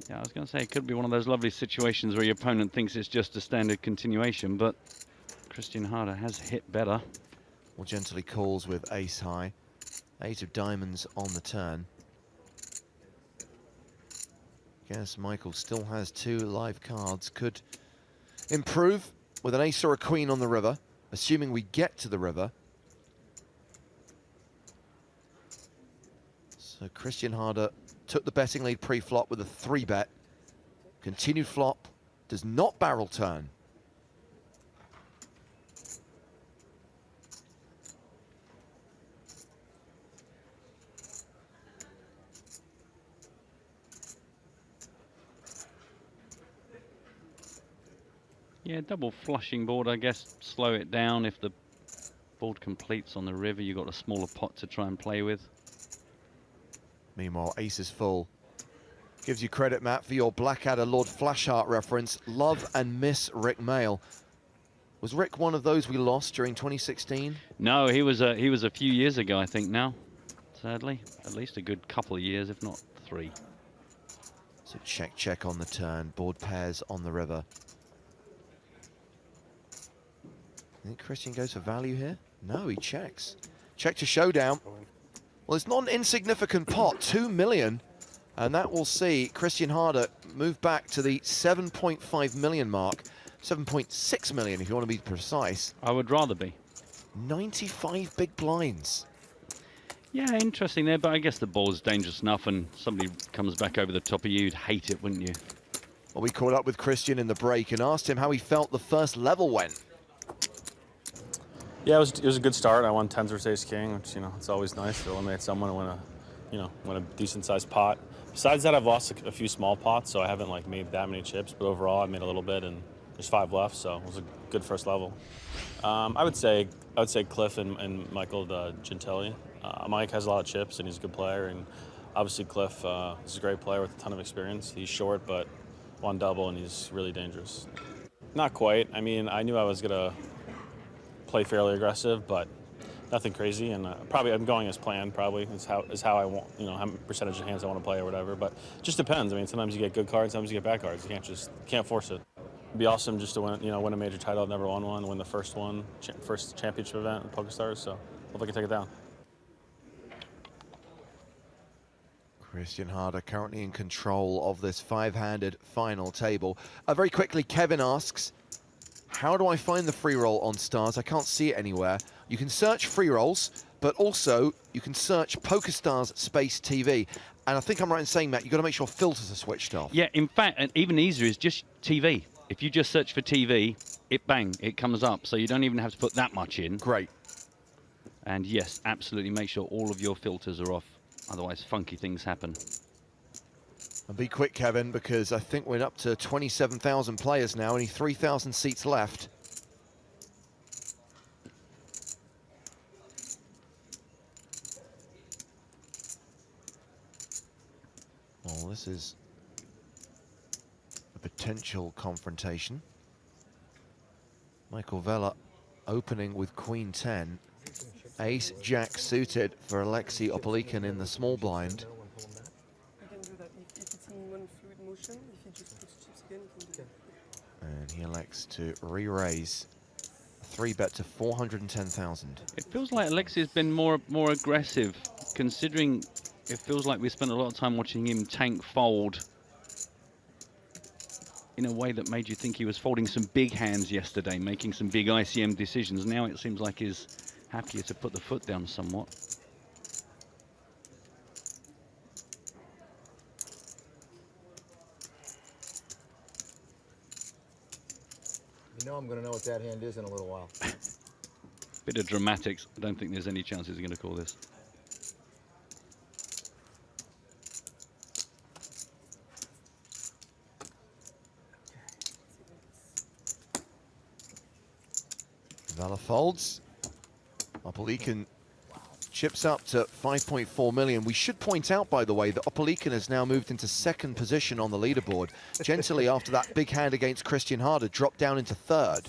Yeah, I was going to say it could be one of those lovely situations where your opponent thinks it's just a standard continuation, but Christian Harder has hit better. Well, gently calls with ace high. 8 of diamonds on the turn. Guess Michael still has 2 live cards. Could improve with an ace or a queen on the river, assuming we get to the river. So Christian Harder took the betting lead pre-flop with a 3-bet. Continued flop, does not barrel turn. Yeah, double flushing board, I guess. Slow it down. If the board completes on the river, you've got a smaller pot to try and play with. Meanwhile, ace is full. Gives you credit, Matt, for your Blackadder Lord Flashheart reference. Love and miss Rick Mail. Was Rick one of those we lost during 2016? No, he was a few years ago, I think now. Sadly, at least a good couple of years, if not 3. So check on the turn. Board pairs on the river. I think Christian goes for value here. No, he checks. Check to showdown. Well, it's not an insignificant pot, 2 million. And that will see Christian Harder move back to the 7.5 million mark. 7.6 million if you want to be precise. I would rather be. 95 big blinds. Yeah, interesting there, but I guess the ball's dangerous enough and somebody comes back over the top of you, you'd hate it, wouldn't you? Well, we caught up with Christian in the break and asked him how he felt the first level went. Yeah, it was a good start. I won 10s versus ace king, which, you know, it's always nice to eliminate someone and win a decent sized pot. Besides that, I've lost a few small pots, so I haven't like made that many chips, but overall I made a little bit and there's 5 left, so it was a good first level. I would say Cliff and Michael Gentili. Mike has a lot of chips and he's a good player, and obviously Cliff is a great player with a ton of experience. He's short, but won double and he's really dangerous. Not quite. I mean, I knew I was gonna play fairly aggressive, but nothing crazy, and probably I'm going as planned. Probably is how I want, how many percentage of hands I want to play or whatever. But it just depends. I mean, sometimes you get good cards, sometimes you get bad cards. You can't force it. It'd be awesome just to win a major title. I've never won one. Win the first championship event at PokerStars. So hope I can take it down. Christian Harder currently in control of this 5-handed final table. Very quickly, Kevin asks, how do I find the free roll on Stars? I can't see it anywhere. You can search free rolls, but also you can search PokerStars Space TV. And I think I'm right in saying, Matt, you've got to make sure filters are switched off. Yeah, in fact, and even easier is just TV. If you just search for TV, it comes up. So you don't even have to put that much in. Great. And yes, absolutely make sure all of your filters are off. Otherwise, funky things happen. And be quick, Kevin, because I think we're up to 27,000 players now, only 3,000 seats left. Well, this is a potential confrontation. Michael Vella opening with Queen 10. Ace Jack suited for Alexei Opolykin in the small blind. You can do that if it's in one fluid motion. If he just puts chips again, you can do that. And he elects to re-raise. 3-bet to 410,000. It feels like Alexei's been more aggressive, considering it feels like we spent a lot of time watching him tank fold in a way that made you think he was folding some big hands yesterday, making some big ICM decisions. Now it seems like he's happier to put the foot down somewhat. You know I'm going to know what that hand is in a little while. Bit of dramatics. I don't think there's any chance he's going to call this. Vella folds. Opolykin chips up to 5.4 million. We should point out, by the way, that Opolykin has now moved into second position on the leaderboard. Gently, after that big hand against Christian Harder, dropped down into third.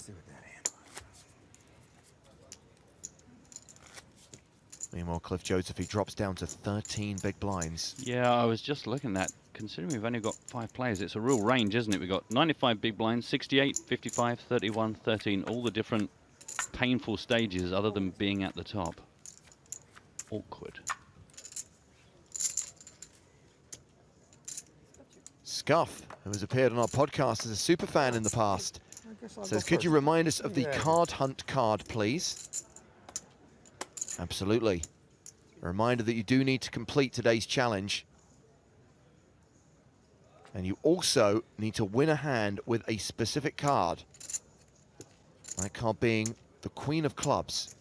Meanwhile, Cliff Joseph, he drops down to 13 big blinds. Yeah, I was just looking at, considering we've only got 5 players, it's a real range, isn't it? We've got 95 big blinds, 68, 55, 31, 13, all the different painful stages other than being at the top. Awkward. Scuff, who has appeared on our podcast as a super fan in the past, says, could you remind us of the card hunt card, please? Absolutely. A reminder that you do need to complete today's challenge. And you also need to win a hand with a specific card. That card being the Queen of Clubs.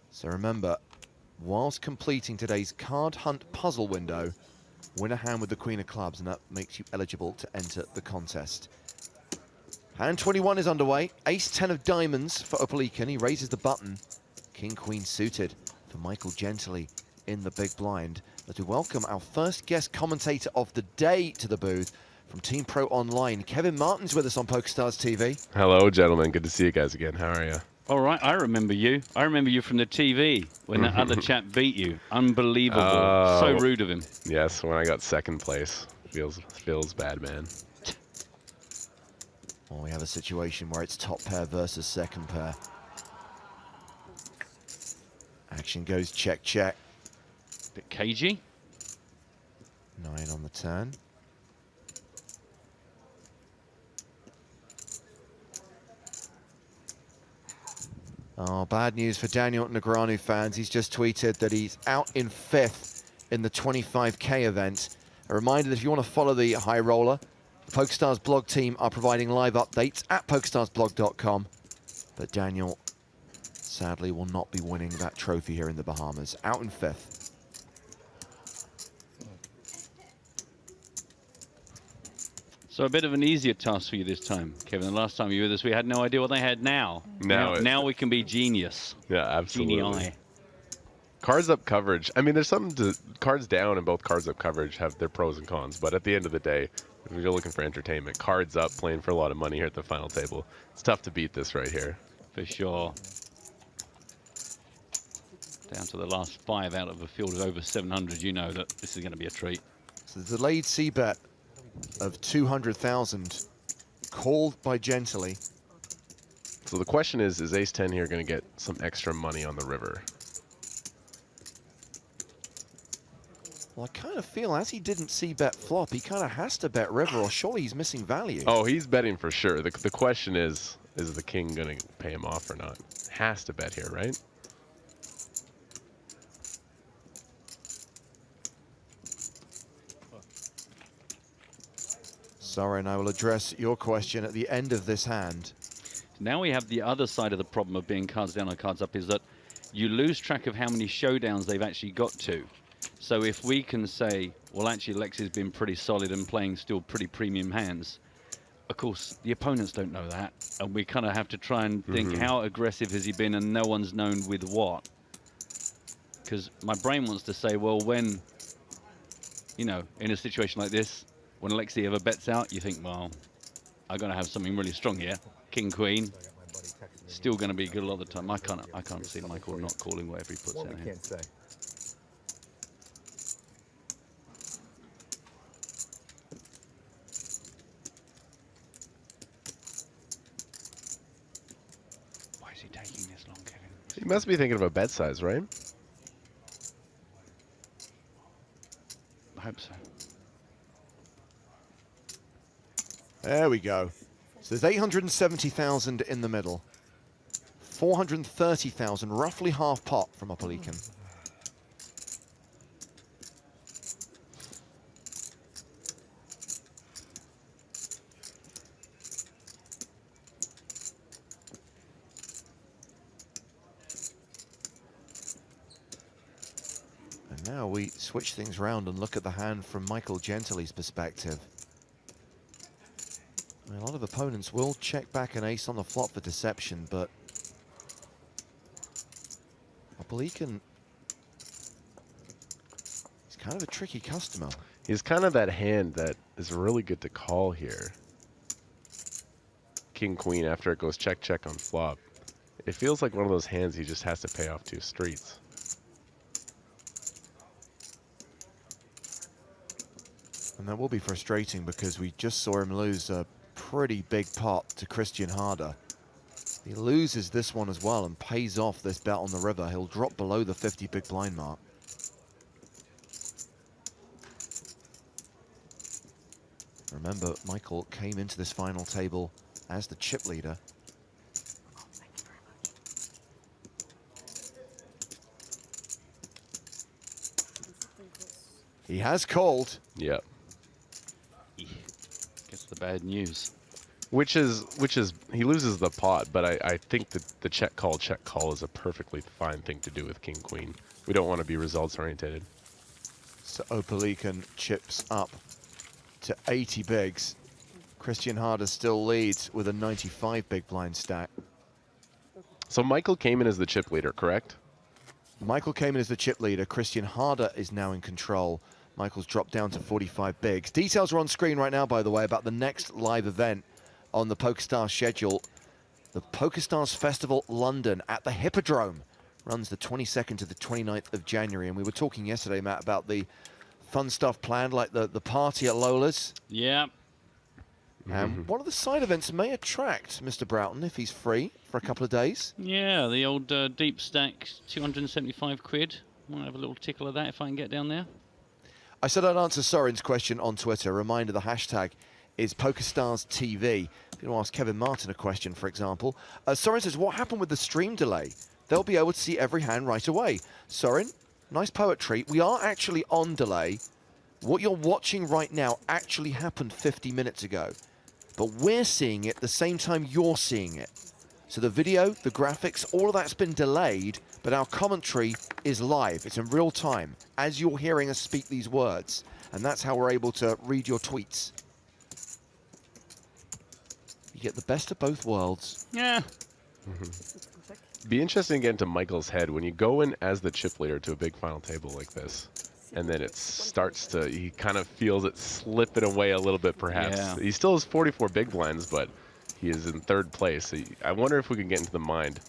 So remember, whilst completing today's card hunt puzzle window, win a hand with the Queen of Clubs, and that makes you eligible to enter the contest. Hand 21 is underway. Ace-10 of diamonds for Opolykin. He raises the button. King-Queen suited for Michael Gently in the big blind. As we welcome our first guest commentator of the day to the booth from Team Pro Online. Kevin Martin's with us on PokerStars TV. Hello, gentlemen. Good to see you guys again. How are you? All right, I remember you. I remember you from the TV when that other chap beat you. Unbelievable. So rude of him. Yes, when I got second place. Feels bad, man. Well, we have a situation where it's top pair versus second pair. Action goes check, check. Bit cagey. 9 on the turn. Oh, bad news for Daniel Negreanu fans. He's just tweeted that he's out in 5th in the 25K event. A reminder that if you want to follow the high roller, the PokerStars blog team are providing live updates at PokerStarsblog.com. But Daniel, sadly, will not be winning that trophy here in the Bahamas. Out in 5th. So a bit of an easier task for you this time, Kevin. The last time you were with us, we had no idea what they had now. Now we can be genius. Yeah, absolutely. Genii. Cards up coverage. I mean, there's something to cards down and both cards up coverage have their pros and cons. But at the end of the day, if you're looking for entertainment, cards up playing for a lot of money here at the final table. It's tough to beat this right here. For sure. Down to the last 5 out of a field of over 700, you know that this is going to be a treat. So the delayed C-bet of 200,000 called by Gently. So the question is Ace-10 here going to get some extra money on the river? Well, I kind of feel as he didn't C-bet flop, he kind of has to bet river, or surely he's missing value. Oh, he's betting for sure. The question is the king going to pay him off or not? Has to bet here, right? Soren, I will address your question at the end of this hand. Now we have the other side of the problem of being cards down or cards up, is that you lose track of how many showdowns they've actually got to. So if we can say, well, actually, Alexei's been pretty solid and playing still pretty premium hands, of course, the opponents don't know that, and we kind of have to try and think how aggressive has he been, and no one's known with what. Because my brain wants to say, well, when, you know, in a situation like this, when Alexei ever bets out, you think, well, I'm going to have something really strong here. King, Queen, still going to be good a lot of the time. I can't see Michael not calling whatever he puts out here. Can't say. Why is he taking this long, Kevin? He must be thinking of a bet size, right? I hope so. There we go. So there's 870,000 in the middle. 430,000, roughly half pot from Opelican. And now we switch things around and look at the hand from Michael Gentili's perspective. I mean, a lot of opponents will check back an ace on the flop for deception, but Opelican, he's kind of a tricky customer. He's kind of that hand that is really good to call here. King, Queen, after it goes check, check on flop. It feels like one of those hands he just has to pay off 2 streets. And that will be frustrating because we just saw him lose a pretty big pot to Christian Harder. He loses this one as well and pays off this bet on the river. He'll drop below the 50 big blind mark. Remember, Michael came into this final table as the chip leader. He has called. Yep. Gets the bad news. Which is he loses the pot, but I think that the check call is a perfectly fine thing to do with King, Queen. We don't want to be results oriented. So Opelican chips up to 80 bigs. Christian Harder still leads with a 95 big blind stack. So Michael came in as the chip leader, correct? Michael came in as the chip leader. Christian Harder is now in control. Michael's dropped down to 45 bigs. Details are on screen right now, by the way, about the next live event on the PokerStars schedule. The PokerStars Festival London at the Hippodrome runs the 22nd to the 29th of January. And we were talking yesterday, Matt, about the fun stuff planned, like the party at Lola's. Yeah. And one of the side events may attract Mr. Broughton if he's free for a couple of days. Yeah, the old deep stack, 275 quid. Might have a little tickle of that if I can get down there. I said I'd answer Soren's question on Twitter. Reminder, the hashtag is PokerStars TV. If you want to ask Kevin Martin a question, for example. Soren says, what happened with the stream delay? They'll be able to see every hand right away. Soren, nice poetry. We are actually on delay. What you're watching right now actually happened 50 minutes ago. But we're seeing it the same time you're seeing it. So the video, the graphics, all of that's been delayed, but our commentary is live. It's in real time as you're hearing us speak these words. And that's how we're able to read your tweets. You get the best of both worlds. Yeah. Be interesting to get into Michael's head when you go in as the chip leader to a big final table like this. And then it starts to, he kind of feels it slipping away a little bit, perhaps. Yeah. He still has 44 big blinds, but he is in 3rd place. So I wonder if we can get into the mind.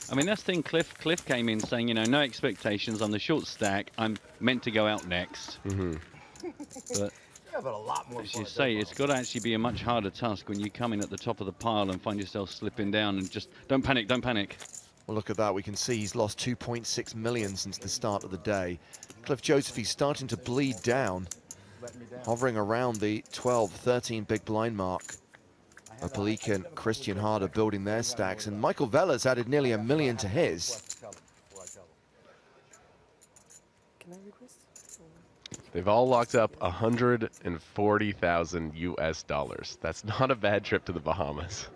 I mean, that's the thing. Cliff came in saying, you know, no expectations on the short stack. I'm meant to go out next. But Yeah, but a lot more as fun you at say, that it's got to actually be a much harder task when you come in at the top of the pile and find yourself slipping down and just don't panic, don't panic. Well, look at that. We can see he's lost 2.6 million since the start of the day. Cliff Joseph, he's starting to bleed down, hovering around the 12, 13 big blind mark. Opelican, Christian Harder building their stacks, and Michael Veller's added nearly $1 million to his. Can I request? They've all locked up 140,000 US dollars. That's not a bad trip to the Bahamas.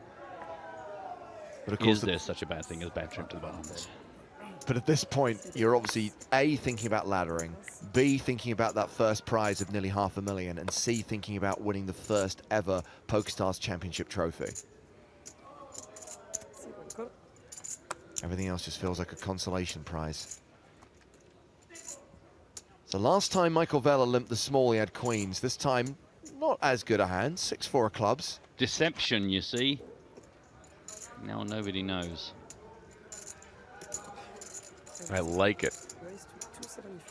But of course, is there such a bad thing as bad trip to the Bahamas? But at this point, you're obviously A, thinking about laddering, B, thinking about that first prize of nearly $500,000, and C, thinking about winning the first ever PokerStars Championship trophy. Everything else just feels like a consolation prize. So last time Michael Vella limped the small, he had queens. This time, not as good a hand, 6-4 of clubs. Deception, you see. Now nobody knows. I like it.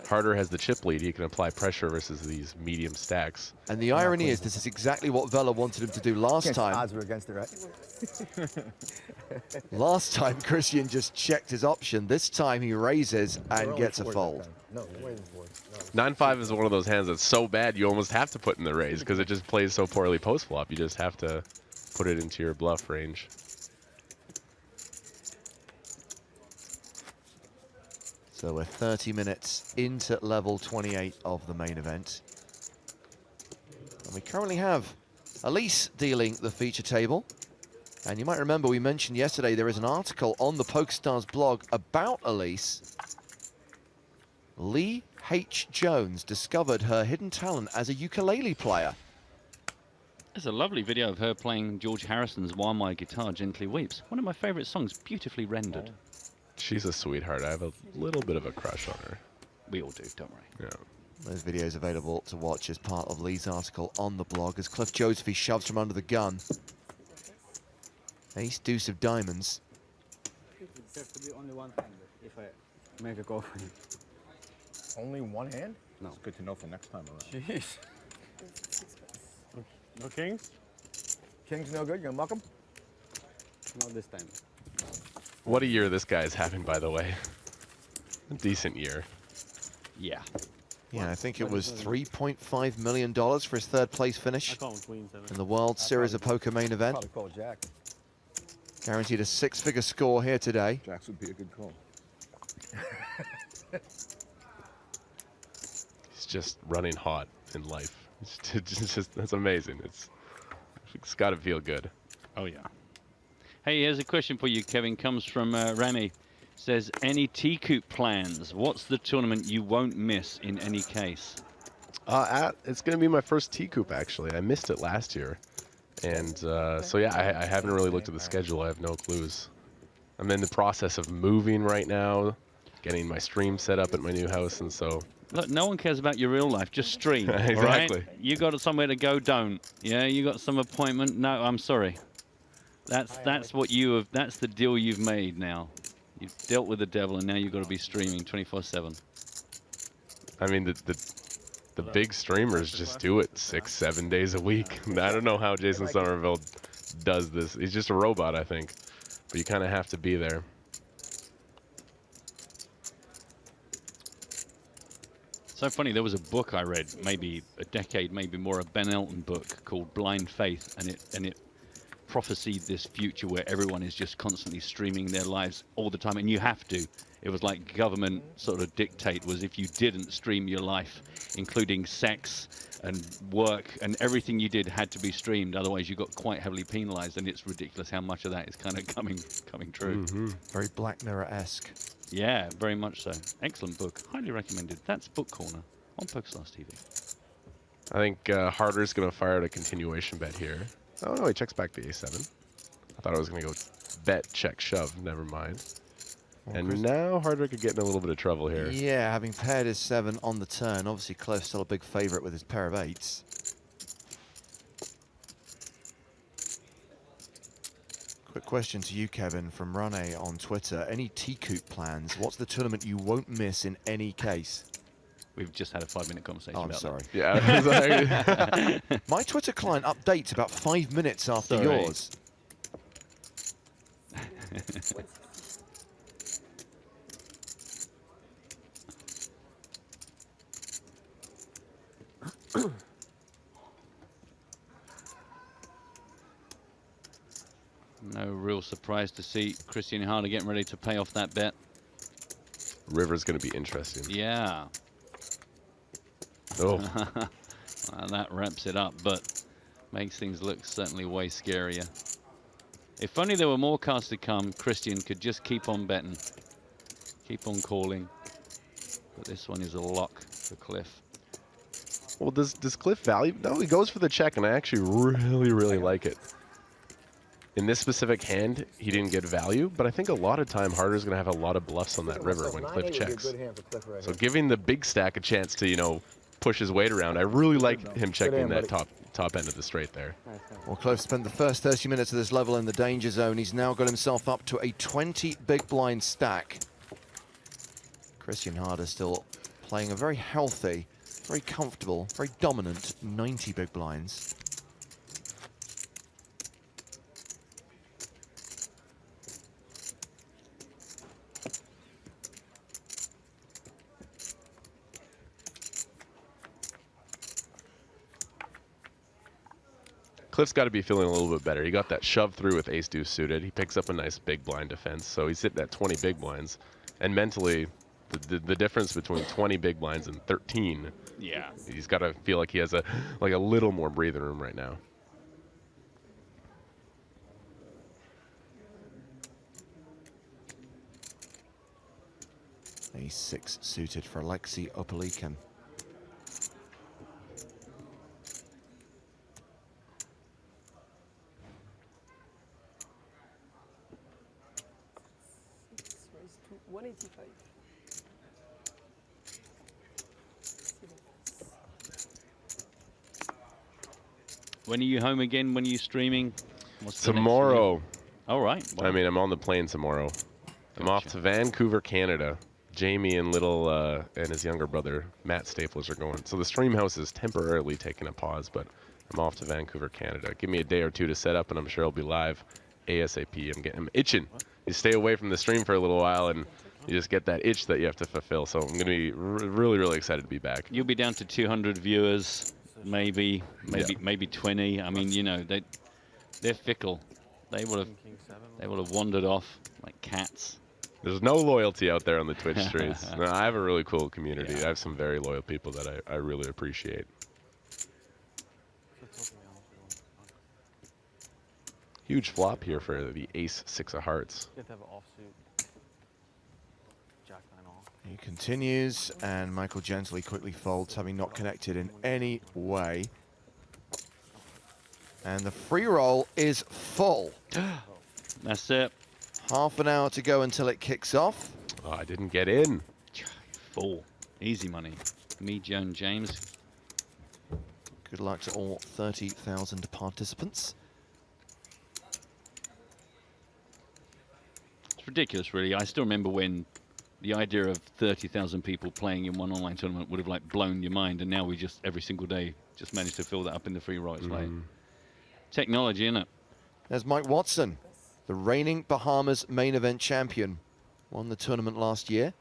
Harder has the chip lead. He can apply pressure versus these medium stacks. And the irony is, this is exactly what Vella wanted him to do last time. Odds were against it, right? Last time, Christian just checked his option. This time, he raises and gets a fold. No, you're waiting for it. 9-5 is one of those hands that's so bad you almost have to put in the raise because it just plays so poorly post flop. You just have to put it into your bluff range. So we're 30 minutes into level 28 of the main event. And we currently have Elise dealing the feature table. And you might remember we mentioned yesterday there is an article on the PokerStars blog about Elise. Lee H. Jones discovered her hidden talent as a ukulele player. There's a lovely video of her playing George Harrison's While My Guitar Gently Weeps. One of my favorite songs, beautifully rendered. She's a sweetheart. I have a little bit of a crush on her. We all do, don't worry. Yeah. Those videos available to watch as part of Lee's article on the blog as Cliff Josephie shoves from under the gun. Ace, deuce of diamonds. It has to be only one hand if I make a call for you. Only one hand? No. It's good to know for next time around. Jeez. No kings? King's no good? You gonna muck him? Not this time. What a year this guy's having, by the way. A decent year. Yeah. Yeah, I think it was $3.5 million for his third place finish in the World Series of Poker main event. Probably call Jack. Guaranteed a 6-figure score here today. Jack's would be a good call. He's just running hot in life. It's just that's amazing. It's got to feel good. Oh, yeah. Hey, here's a question for you, Kevin. Comes from Remy. Says, any T-Coop plans? What's the tournament you won't miss in any case? It's going to be my first T-Coop, actually. I missed it last year. And so, yeah, I haven't really looked at the schedule. I have no clues. I'm in the process of moving right now, getting my stream set up at my new house, and so... Look, no one cares about your real life. Just stream. Exactly. Right? You got somewhere to go, don't. Yeah, you got some appointment. No, I'm sorry. That's what you have. That's the deal you've made now. You've dealt with the devil, and now you've got to be streaming 24/7. I mean, the big streamers just do it 6-7 days a week. I don't know how Jason Somerville does this. He's just a robot, I think. But you kind of have to be there. So funny, there was a book I read, maybe a decade, maybe more, a Ben Elton book called Blind Faith, and it prophesied this future where everyone is just constantly streaming their lives all the time, and you have to. It was like government sort of dictate was if you didn't stream your life, including sex and work, and everything you did had to be streamed, otherwise you got quite heavily penalized, and it's ridiculous how much of that is kind of coming true. Very Black Mirror-esque. Yeah, very much so. Excellent book. Highly recommended. That's Book Corner on PokerStars TV. I think Harder's going to fire out a continuation bet here. Oh, no, he checks back to A7. I thought I was going to go bet, check, shove. Never mind. Well, and now Harder could get in a little bit of trouble here. Yeah, having paired his 7 on the turn. Obviously, Cliff's still a big favorite with his pair of 8s. Quick question to you, Kevin, from Rane on Twitter. Any T-Coop plans? What's the tournament you won't miss in any case? We've just had a 5-minute conversation I'm about sorry. Yeah. My Twitter client updates about 5 minutes after Sorry. yours. No real surprise to see Christian Harder getting ready to pay off that bet. River's going to be interesting. Yeah. Oh. Well, that wraps it up, but makes things look certainly way scarier. If only there were more cards to come, Christian could just keep on betting. Keep on calling. But this one is a lock for Cliff. Well, does Cliff value? No, he goes for the check, and I actually really like it. In this specific hand, he didn't get value, but I think a lot of time Harder's going to have a lot of bluffs on that river when Cliff checks. So giving the big stack a chance to, you know, push his weight around, I really like him checking that top end of the straight there. Well, Cliff spent the first 30 minutes of this level in the danger zone. He's now got himself up to a 20 big blind stack. Christian Harder still playing a very healthy, very comfortable, very dominant 90 big blinds. Cliff's got to be feeling a little bit better. He got that shove through with ace-deuce suited. He picks up a nice big blind defense, so he's hitting at 20 big blinds. And mentally, the difference between 20 big blinds and 13, yeah, he's got to feel like he has a little more breathing room right now. Ace-6 suited for Alexei Opelikin. Raise to 185. When are you home again? When are you streaming? What's the next Tomorrow. stream? All right. I mean, I'm on the plane tomorrow. I'm off to Vancouver, Canada. Jamie and and his younger brother, Matt Staples, are going. So the stream house is temporarily taking a pause, but I'm off to Vancouver, Canada. Give me a day or two to set up, and I'm sure I'll be live ASAP. I'm itching. You stay away from the stream for a little while, and you just get that itch that you have to fulfill. So I'm going to be really excited to be back. You'll be down to 200 viewers, maybe 20. I mean, you know, they're fickle. They would have wandered off like cats. There's no loyalty out there on the Twitch streets. No, I have a really cool community. I have some very loyal people that I really appreciate. Huge flop here for the ace-6 of hearts. You have to have an offsuit. Jack 9 off. He continues, and Michael Gently quickly folds, having not connected in any way. And the free roll is full. That's it. Half an hour to go until it kicks off. Oh, I didn't get in. Full. Easy money. Me, Joan James. Good luck to all 30,000 participants. It's ridiculous, really. I still remember when the idea of 30,000 people playing in one online tournament would have like blown your mind, and now we just every single day just manage to fill that up in the free roll. It's like technology, isn't it? There's Mike Watson, the reigning Bahamas main event champion. Won the tournament last year.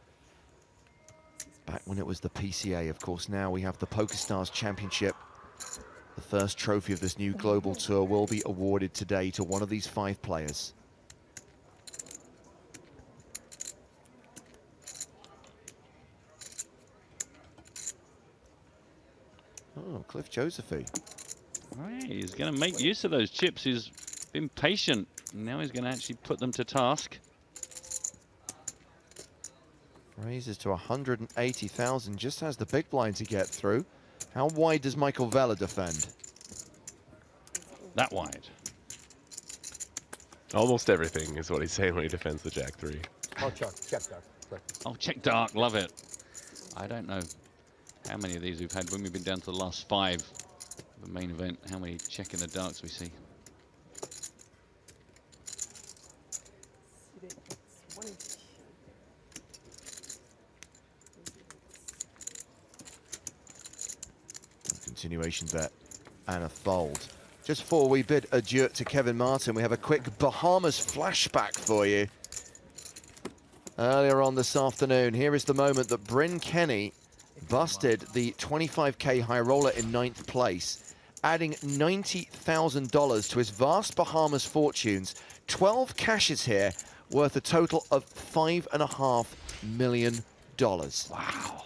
Back when it was the PCA, of course. Now we have the PokerStars Championship. The first trophy of this new global tour will be awarded today to one of these 5 players. Oh, Cliff Josephy. Right, he's going to make use of those chips. He's been patient. Now he's going to actually put them to task. Raises to 180,000, just has the big blind to get through. How wide does Michael Vella defend? That wide. Almost everything is what he's saying when he defends the Jack 3. Oh, check dark. Oh, check dark, love it. I don't know how many of these we've had when we've been down to the last 5 of the main event. How many check in the darks we see? Continuation bet and a fold. Just before we bid adieu to Kevin Martin, we have a quick Bahamas flashback for you. Earlier on this afternoon, here is the moment that Bryn Kenny busted the 25K high roller in 9th place, adding $90,000 to his vast Bahamas fortunes. 12 cashes here, worth a total of $5.5 million. Wow.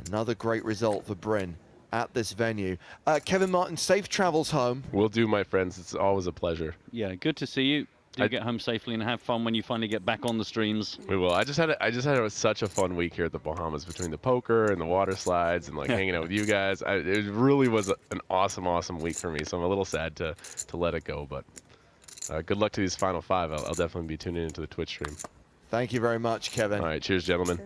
Another great result for Bryn at this venue. Kevin Martin, safe travels home. Will do, my friends. It's always a pleasure. Yeah, good to see you. Do get home safely and have fun when you finally get back on the streams. We will. I just had such a fun week here at the Bahamas between the poker and the water slides and like hanging out with you guys. It really was an awesome week for me. So I'm a little sad to let it go, but good luck to these final 5. I'll definitely be tuning into the Twitch stream. Thank you very much, Kevin. All right, cheers, gentlemen.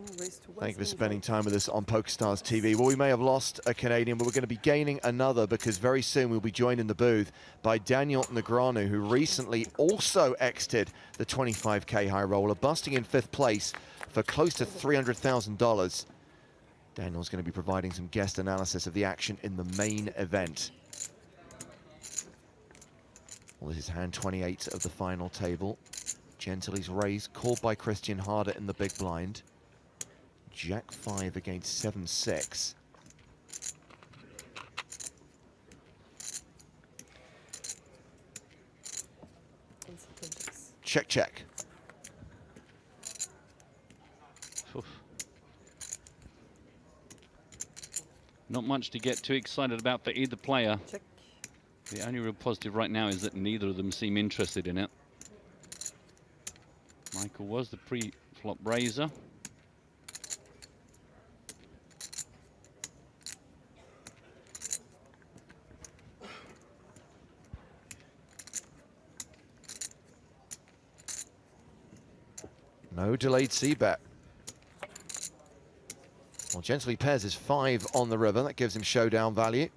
Thank you for spending time with us on PokerStars TV. Well, we may have lost a Canadian, but we're going to be gaining another because very soon we'll be joined in the booth by Daniel Negreanu, who recently also exited the 25K high roller, busting in 5th place for close to $300,000. Daniel's going to be providing some guest analysis of the action in the main event. Well, this is hand 28 of the final table. Gently's raise, called by Christian Harder in the big blind. Jack 5 against 7-6. Check, check. Oof. Not much to get too excited about for either player. Check. The only real positive right now is that neither of them seem interested in it. Michael was the pre-flop raiser. No delayed c-bet. Well, Gently pairs his 5 on the river. That gives him showdown value.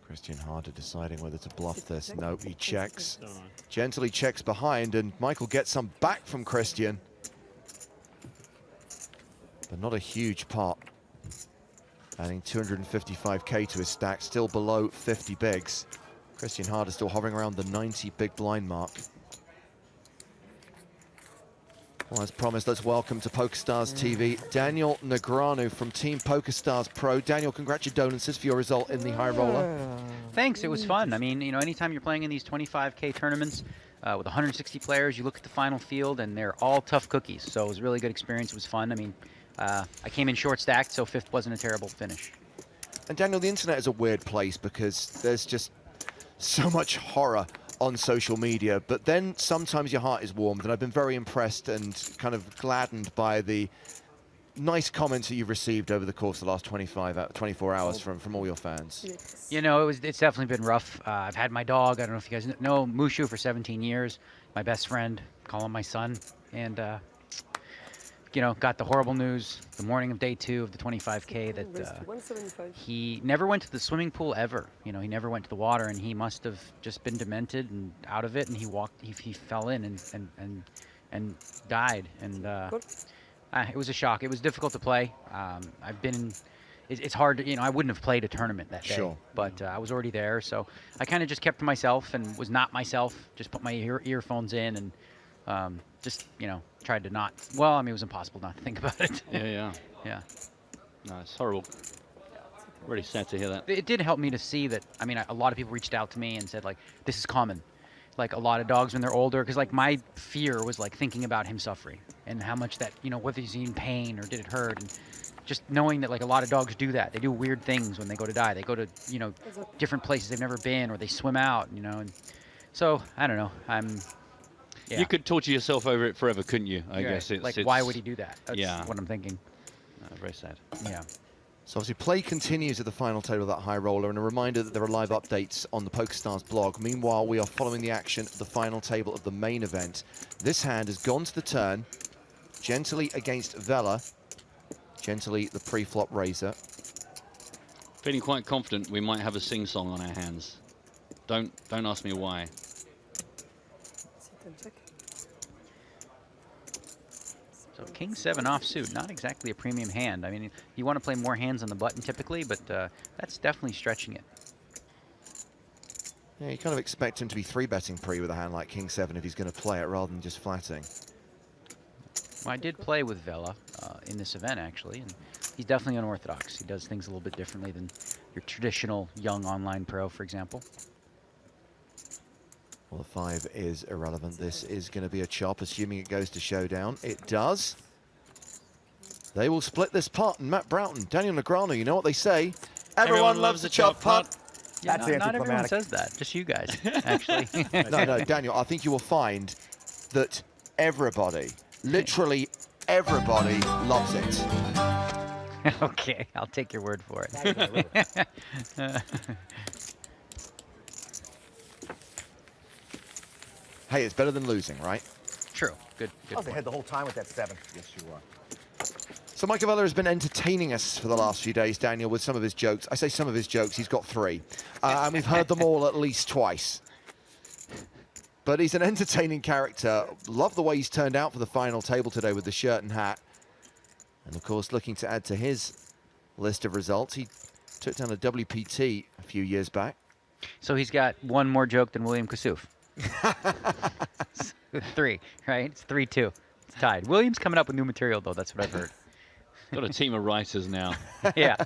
Christian Harder deciding whether to bluff this. Nope, he checks. Gently checks behind, and Michael gets some back from Christian. But not a huge pot. Adding 255K to his stack, still below 50 bigs. Christian Harder still hovering around the 90 big blind mark. Well, as promised, let's welcome to PokerStars TV, Daniel Negreanu from Team PokerStars Pro. Daniel, congratulations for your result in the high roller. Thanks, it was fun. I mean, you know, anytime you're playing in these 25K tournaments with 160 players, you look at the final field and they're all tough cookies. So it was a really good experience. It was fun. I mean, I came in short stacked, so 5th wasn't a terrible finish. And Daniel, the internet is a weird place because there's just so much horror on social media, but then sometimes your heart is warmed, and I've been very impressed and kind of gladdened by the nice comments that you've received over the course of the last 24 hours from all your fans. You know, it's definitely been rough. I've had my dog, I don't know if you guys know, Mushu for 17 years, my best friend, call him my son, and you know, got the horrible news the morning of day 2 of the 25K that he never went to the swimming pool ever. You know, he never went to the water, and he must have just been demented and out of it, and he fell in and died. And it was a shock. It was difficult to play. It's hard to, you know, I wouldn't have played a tournament that day, sure, but I was already there, so I kind of just kept to myself and was not myself. Just put my earphones in and just, you know, tried to not. Well, I mean, it was impossible not to think about it. Yeah. No, it's horrible. Really sad to hear that. It did help me to see that. I mean, a lot of people reached out to me and said, like, this is common. Like, a lot of dogs when they're older, because, like, my fear was, like, thinking about him suffering and how much that, you know, whether he's in pain or did it hurt. And just knowing that, like, a lot of dogs do that. They do weird things when they go to die. They go to, you know, different places they've never been, or they swim out, you know. And so, I don't know. Yeah. You could torture yourself over it forever, couldn't you? I guess it's like, why would he do that? That's yeah, what I'm thinking. Very sad. Yeah. So obviously play continues at the final table of that high roller, and a reminder that there are live updates on the PokerStars blog. Meanwhile, we are following the action at the final table of the main event. This hand has gone to the turn. Gently against Vela. Gently the pre-flop raiser. Feeling quite confident we might have a sing-song on our hands. Don't ask me why. So King 7 offsuit, not exactly a premium hand. I mean, you want to play more hands on the button typically, but that's definitely stretching it. Yeah, you kind of expect him to be 3-betting pre with a hand like King 7 if he's going to play it rather than just flatting. Well, I did play with Vela in this event, actually, and he's definitely unorthodox. He does things a little bit differently than your traditional young online pro, for example. Well, the 5 is irrelevant. This is going to be a chop, assuming it goes to showdown. It does. They will split this pot, and Matt Broughton, Daniel Negreanu, you know what they say? Everyone loves a chop pot. Yeah, not everyone says that, just you guys, actually. No, Daniel, I think you will find that everybody, literally everybody, loves it. Okay, I'll take your word for it. Hey, it's better than losing, right? True. Good. I was ahead the whole time with that 7. Yes, you are. So Mike Avella has been entertaining us for the last few days, Daniel, with some of his jokes. I say some of his jokes, he's got 3. And we've heard them all at least twice. But he's an entertaining character. Love the way he's turned out for the final table today with the shirt and hat. And of course, looking to add to his list of results. He took down a WPT a few years back. So he's got one more joke than William Kassouf. 3, right? It's 3-2. It's tied. William's coming up with new material, though. That's what I've heard. Got a team of writers now. Yeah.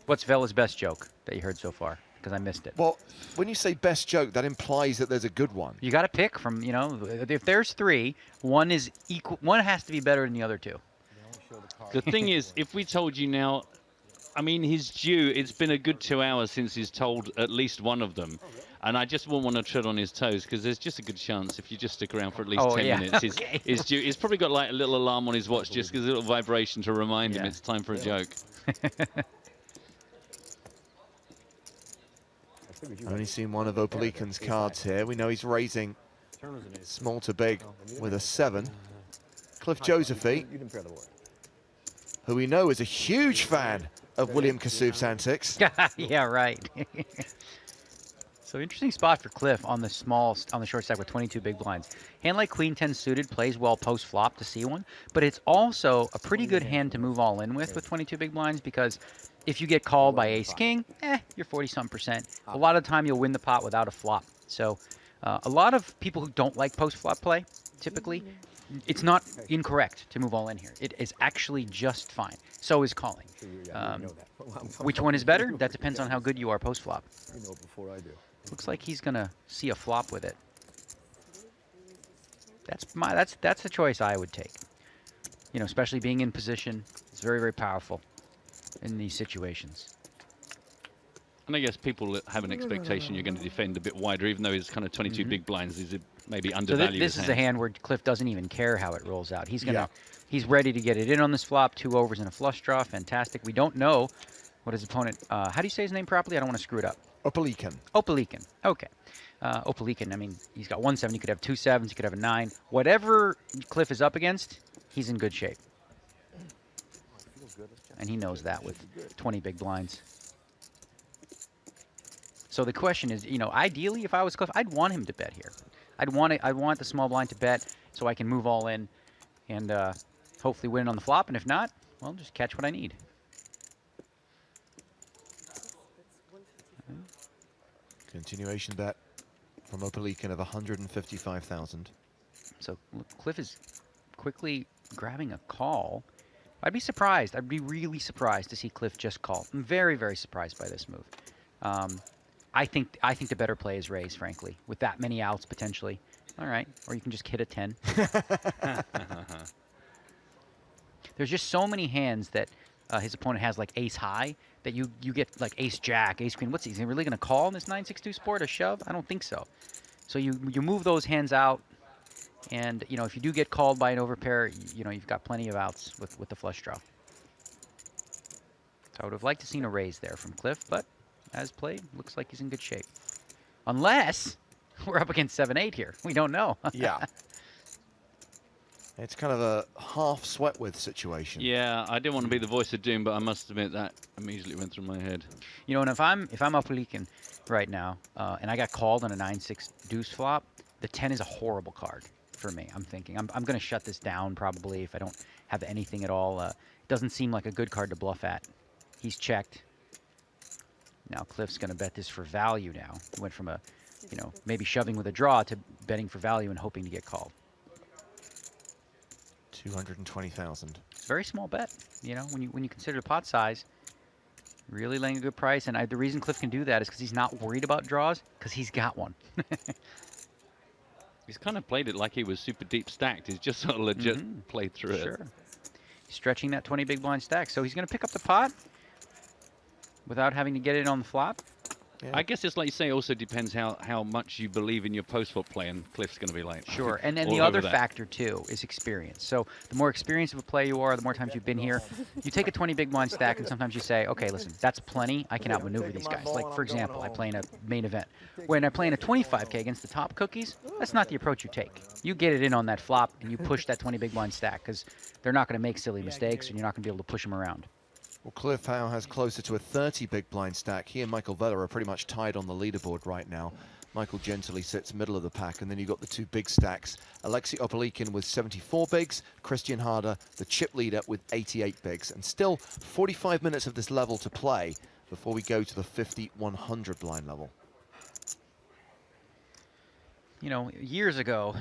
What's Vela's best joke that you heard so far? Because I missed it. Well, when you say best joke, that implies that there's a good one. You got to pick from, you know, if there's 3, one is equal. One has to be better than the other 2. The thing is, if we told you now, I mean, he's due. It's been a good 2 hours since he's told at least one of them. And I just wouldn't want to tread on his toes because there's just a good chance if you just stick around for at least 10 minutes, he's due. He's probably got like a little alarm on his watch just because a little vibration to remind him it's time for a joke. I've only seen one of Opalikan's cards here. We know he's raising small to big with a 7. Cliff Josephy, who we know is a huge fan of William Kassouf's antics. Yeah, right. So interesting spot for Cliff on the short stack with 22 big blinds. Hand like Queen 10 suited plays well post flop to see one, but it's also a pretty good hand to move all in with 22 big blinds because if you get called by Ace King, you're 40-some%. A lot of the time you'll win the pot without a flop. So a lot of people who don't like post flop play, typically, it's not incorrect to move all in here. It is actually just fine. So is calling. Which one is better? That depends on how good you are post flop. You know it before I do. Looks like he's gonna see a flop with it. That's the choice I would take. You know, especially being in position, it's very, very powerful in these situations. And I guess people have an expectation you're going to defend a bit wider, even though he's kind of 22 big blinds. He's maybe undervalued. So this is a hand where Cliff doesn't even care how it rolls out. He's he's ready to get it in on this flop. 2 overs and a flush draw. Fantastic. We don't know what his opponent. How do you say his name properly? I don't want to screw it up. Opalikan. Opalikan. Okay. Opalikan, I mean, he's got 1 7. He could have 2 7s. He could have a 9. Whatever Cliff is up against, he's in good shape. And he knows that with 20 big blinds. So the question is, you know, ideally, if I was Cliff, I'd want him to bet here. I'd want the small blind to bet so I can move all in and hopefully win on the flop. And if not, well, just catch what I need. Continuation bet from Opalikan of 155,000. So Cliff is quickly grabbing a call. I'd be surprised. I'd be really surprised to see Cliff just call. I'm very, very surprised by this move. I think the better play is raise, frankly, with that many outs potentially. All right, or you can just hit a 10. There's just so many hands that his opponent has, like ace high, that you get like ace jack, ace queen. What's he really going to call in this 9-6-2 sport? A shove? I don't think so. So you move those hands out, and you know if you do get called by an overpair, you know you've got plenty of outs with the flush draw. So I would have liked to seen a raise there from Cliff, but as played, looks like he's in good shape. Unless we're up against 7-8 here. We don't know. Yeah. It's kind of a half sweat with situation. Yeah, I didn't want to be the voice of doom, but I must admit that immediately went through my head. You know, and if I'm Opalikan right now, and I got called on a 9-6 deuce flop, the 10 is a horrible card for me. I'm thinking I'm going to shut this down probably if I don't have anything at all. It doesn't seem like a good card to bluff at. He's checked. Now Cliff's going to bet this for value now. He went from a, you know, maybe shoving with a draw to betting for value and hoping to get called. 220,000. It's a very small bet, you know, when you consider the pot size. Really laying a good price, and the reason Cliff can do that is because he's not worried about draws, because he's got one. He's kind of played it like he was super deep stacked. He's just sort of legit played through it. Sure. Stretching that 20 big blind stack. So he's going to pick up the pot without having to get it on the flop. Yeah. I guess it's like you say, also depends how much you believe in your post-flop play, and Cliff's going to be like... Sure, and then all the over other that. factor, too, is experience. So the more experienced of a player you are, the more times you've been here, you take a 20 big blind stack, and sometimes you say, okay, listen, that's plenty. I can outmaneuver these guys. Like, for example, I play in a main event. When I play in a 25K against the top cookies, that's not the approach you take. You get it in on that flop, and you push that 20 big blind stack, because they're not going to make silly mistakes, and you're not going to be able to push them around. Well, Cliff now has closer to a 30 big blind stack. He and Michael Vella are pretty much tied on the leaderboard right now. Michael gently sits middle of the pack, and then you've got the two big stacks. Alexei Opelikin with 74 bigs, Christian Harder, the chip leader, with 88 bigs. And still 45 minutes of this level to play before we go to the 50-100 blind level. You know, years ago,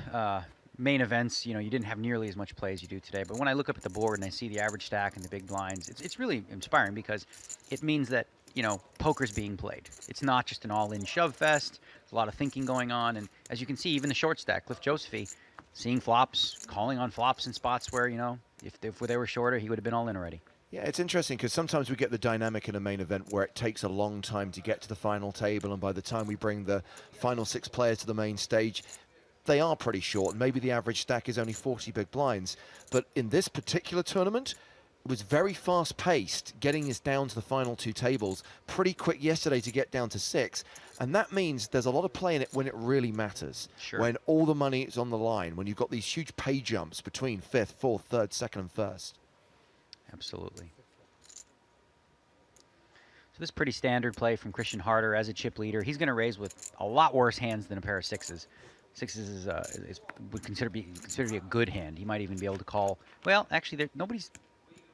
main events, you know, you didn't have nearly as much play as you do today. But when I look up at the board and I see the average stack and the big blinds, it's really inspiring, because it means that, you know, poker's being played. It's not just an all-in shove fest. There's a lot of thinking going on. And as you can see, even the short stack, Cliff Josephy, seeing flops, calling on flops in spots where, you know, if they were shorter, he would have been all in already. Yeah, it's interesting because sometimes we get the dynamic in a main event where it takes a long time to get to the final table, and by the time we bring the final 6 players to the main stage, they are pretty short. Maybe the average stack is only 40 big blinds. But in this particular tournament, it was very fast-paced, getting us down to the final 2 tables. Pretty quick yesterday to get down to 6. And that means there's a lot of play in it when it really matters. Sure. When all the money is on the line, when you've got these huge pay jumps between 5th, 4th, 3rd, 2nd, and 1st. Absolutely. So this is pretty standard play from Christian Harder as a chip leader. He's going to raise with a lot worse hands than a pair of 6s. 6s would consider to be a good hand. He might even be able to call. Well, actually, nobody's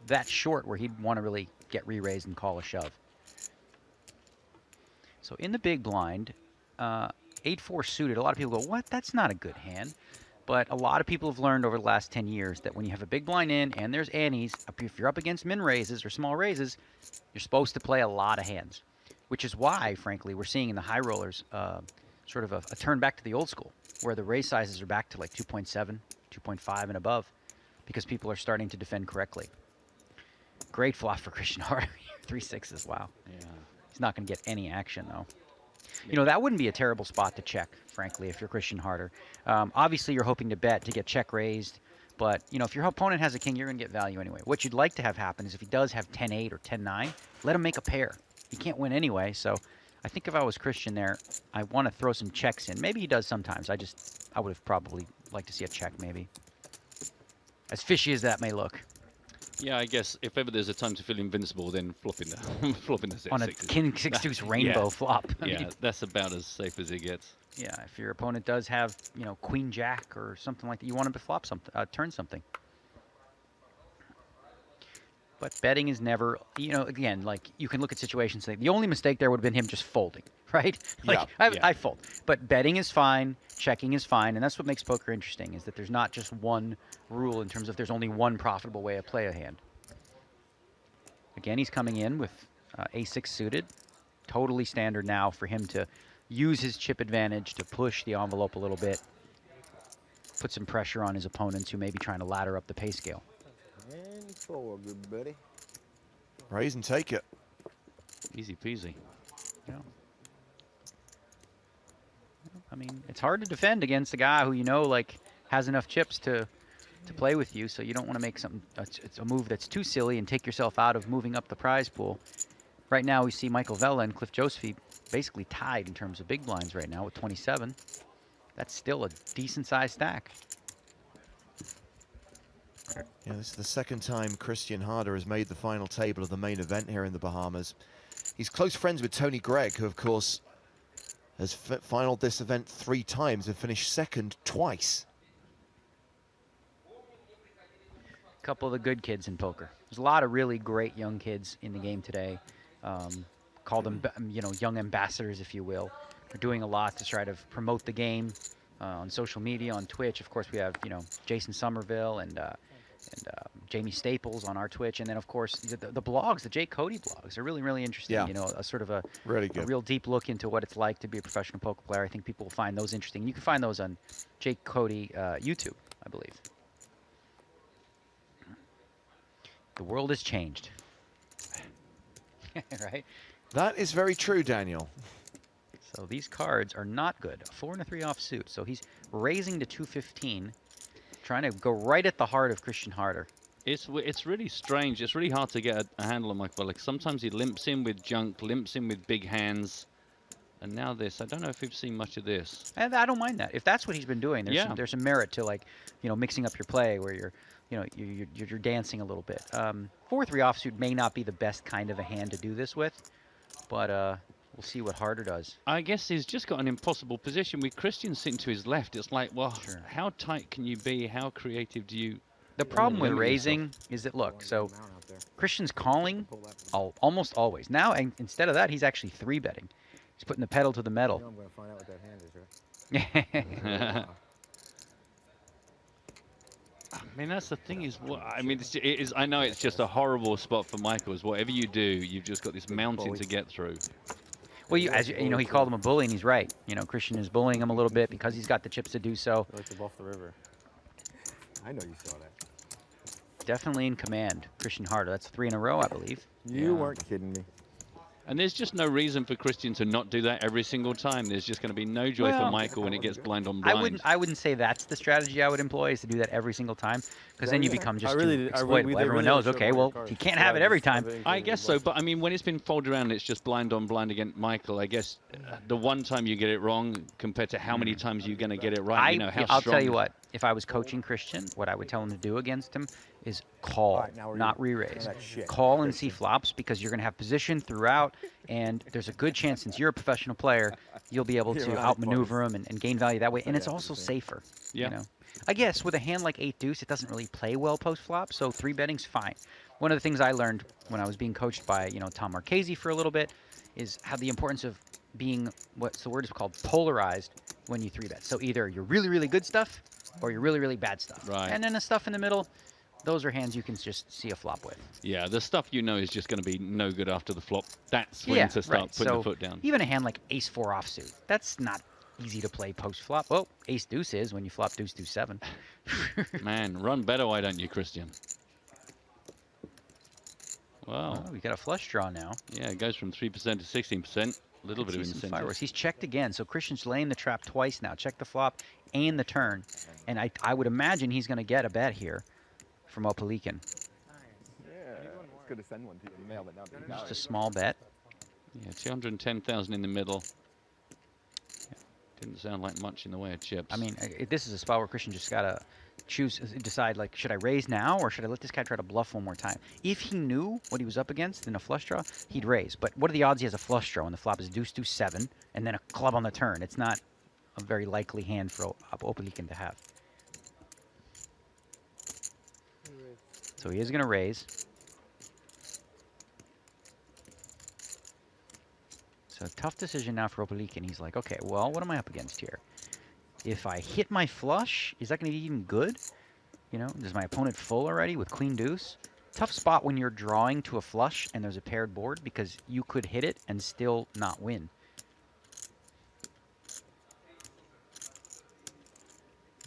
that short where he'd want to really get re-raised and call a shove. So in the big blind, 8-4 suited. A lot of people go, "What? That's not a good hand." But a lot of people have learned over the last 10 years that when you have a big blind in and there's antes, if you're up against min raises or small raises, you're supposed to play a lot of hands, which is why, frankly, we're seeing in the high rollers sort of a turn back to the old school, where the raise sizes are back to like 2.7, 2.5 and above, because people are starting to defend correctly. Great flop for Christian Harder. 3 6s, wow. Yeah. He's not going to get any action, though. You know, that wouldn't be a terrible spot to check, frankly, if you're Christian Harder. Obviously, you're hoping to bet to get check raised, but, you know, if your opponent has a king, you're going to get value anyway. What you'd like to have happen is if he does have 10-8 or 10-9, let him make a pair. He can't win anyway, so I think if I was Christian there, I want to throw some checks in. Maybe he does sometimes. I would have probably liked to see a check, maybe. As fishy as that may look. Yeah, I guess if ever there's a time to feel invincible, then flopping the on a sixes. king 6-2 rainbow Yeah. flop. I Yeah, mean, that's about as safe as it gets. yeah, if your opponent does have, you know, queen jack or something like that, you want him to flop something, turn something. But betting is never, you know, again, like you can look at situations and say the only mistake there would have been him just folding, right? Like I fold. But betting is fine, checking is fine, and that's what makes poker interesting, is that there's not just one rule in terms of there's only one profitable way to play a hand. Again, he's coming in with a6 suited. Totally standard now for him to use his chip advantage to push the envelope a little bit, put some pressure on his opponents who may be trying to ladder up the pay scale. And forward, good buddy. Raise and take it. Easy peasy. Yeah. I mean, it's hard to defend against a guy who you know, like, has enough chips to play with you, so you don't want to make something, it's a move that's too silly and take yourself out of moving up the prize pool. Right now, we see Michael Vella and Cliff Josephy basically tied in terms of big blinds right now with 27. That's still a decent-sized stack. Yeah, this is the second time Christian Harder has made the final table of the main event here in the Bahamas. He's close friends with Tony Gregg, who, of course, has finaled this event 3 times and finished second twice. Couple of the good kids in poker. There's a lot of really great young kids in the game today. Call them, you know, young ambassadors, if you will. They're doing a lot to try to promote the game on social media, on Twitch. Of course, we have, you know, Jason Somerville and and Jamie Staples on our Twitch, and then of course the blogs, the Jake Cody blogs, are really interesting. Yeah. You know, a sort of a Really good. a real deep look into what it's like to be a professional poker player. I think people will find those interesting. You can find those on Jake Cody YouTube, I believe. The world has changed. Right? That is very true, Daniel. So these cards are not good. A 4 and a 3 offsuit. So he's raising to 215, trying to go right at the heart of Christian Harder. It's really strange. It's really hard to get a handle on Michael. Like sometimes he limps in with junk, limps in with big hands, and now this. I don't know if we've seen much of this. And I don't mind that. If that's what he's been doing, there's some merit to, like, you know, mixing up your play where you're dancing a little bit. 4-3 offsuit may not be the best kind of a hand to do this with, but we'll see what Harder does. I guess he's just got an impossible position with Christian sitting to his left. It's like, well, how tight can you be? How creative do you? The problem with raising is that, look, so Christian's calling almost always. Now, instead of that, he's actually 3-betting. He's putting the pedal to the metal. I'm going to find out what that hand is, right? I mean, that's the thing is, I mean, it is. I know it's just a horrible spot for Michael. Is whatever you do, you've just got this mountain to get through. Well, as you know, he called him a bully, and he's right. You know, Christian is bullying him a little bit because he's got the chips to do so. Like the off the river. I know you saw that. Definitely in command, Christian Harder. That's 3 in a row, I believe. You weren't kidding me. And there's just no reason for Christian to not do that every single time. There's just going to be no joy for Michael when it gets blind on blind. I wouldn't say that's the strategy I would employ, is to do that every single time, because then you become just too exploitable. Everyone knows, okay, well, he can't have it every time. I guess so, but I mean, when it's been folded around, it's just blind on blind against Michael. I guess the one time you get it wrong compared to how many times you're going to get it right. You know, how I'll strong. tell you what. If I was coaching Christian, what I would tell him to do against him is call, not re-raise. Call and see flops, because you're going to have position throughout, and there's a good chance, since you're a professional player, you'll be able to outmaneuver him and gain value that way. And it's also safer. Yeah. You know? I guess with a hand like 8-deuce, it doesn't really play well post-flop, so 3-betting's fine. One of the things I learned when I was being coached by, you know, Tom Marchese for a little bit is how the importance of being, what's the word is called, polarized when you 3-bet. So either you're really, really good stuff, or you're really, really bad stuff. Right. And then the stuff in the middle, those are hands you can just see a flop with. Yeah, the stuff you know is just going to be no good after the flop. That's when to start putting the foot down. Even a hand like ace-4 offsuit, that's not easy to play post-flop. Oh, ace-deuce is when you flop deuce-7. Man, run better, why don't you, Christian? Wow. Oh, we got a flush draw now. Yeah, it goes from 3% to 16%. A little bit of incentive. Fireworks. He's checked again, so Christian's laying the trap twice now. Check the flop and the turn. And I would imagine he's going to get a bet here from Opalikin. Yeah, it's good to send one to you in the mail, but now Just a small bet. Yeah, 210,000 in the middle. Yeah, didn't sound like much in the way of chips. I mean, this is a spot where Christian just got to decide, like, should I raise now or should I let this guy try to bluff one more time? If he knew what he was up against in a flush draw, he'd raise. But what are the odds he has a flush draw when the flop is deuce-7 and then a club on the turn? It's not a very likely hand for Opalikin to have. So he is going to raise. So tough decision now for Opalikin. He's like, okay, well, what am I up against here? If I hit my flush, is that going to be even good? You know, does my opponent full already with queen-deuce? Tough spot when you're drawing to a flush and there's a paired board, because you could hit it and still not win.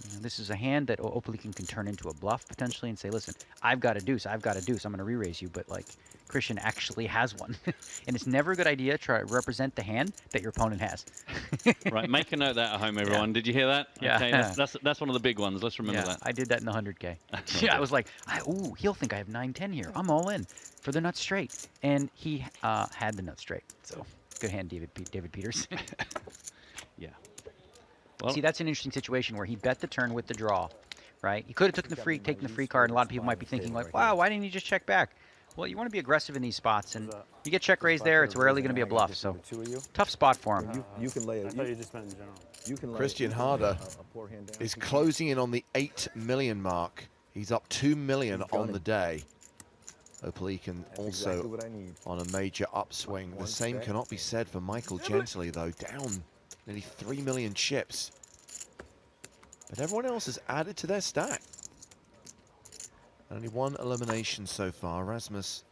You know, this is a hand that Opalikin can turn into a bluff potentially and say, listen, I've got a deuce, I'm going to re-raise you, but like Christian actually has one. And it's never a good idea to try to represent the hand that your opponent has. Right, make a note of that at home, everyone. Yeah. Did you hear that? Yeah. Okay, that's one of the big ones. Let's remember that. I did that in the 100K. Yeah, I was like, ooh, he'll think I have 9-10 here. I'm all in for the nut straight. And he had the nut straight. So good hand, David Peters. Yeah. Well, see, that's an interesting situation where he bet the turn with the draw, right? He could have taken the free card, and a lot of people might be thinking like, wow, why didn't he just check back? Well, you want to be aggressive in these spots, and you get check raised there, it's rarely going to be a bluff. So tough spot for him. You can lay it. I thought you just meant in general. You can Christian Harder is closing in on the 8 million mark. He's up 2 million on the day. Opalikin also on a major upswing. The same cannot be said for Michael Gentily, though, down nearly 3 million chips. But everyone else has added to their stack. Only one elimination so far. Rasmus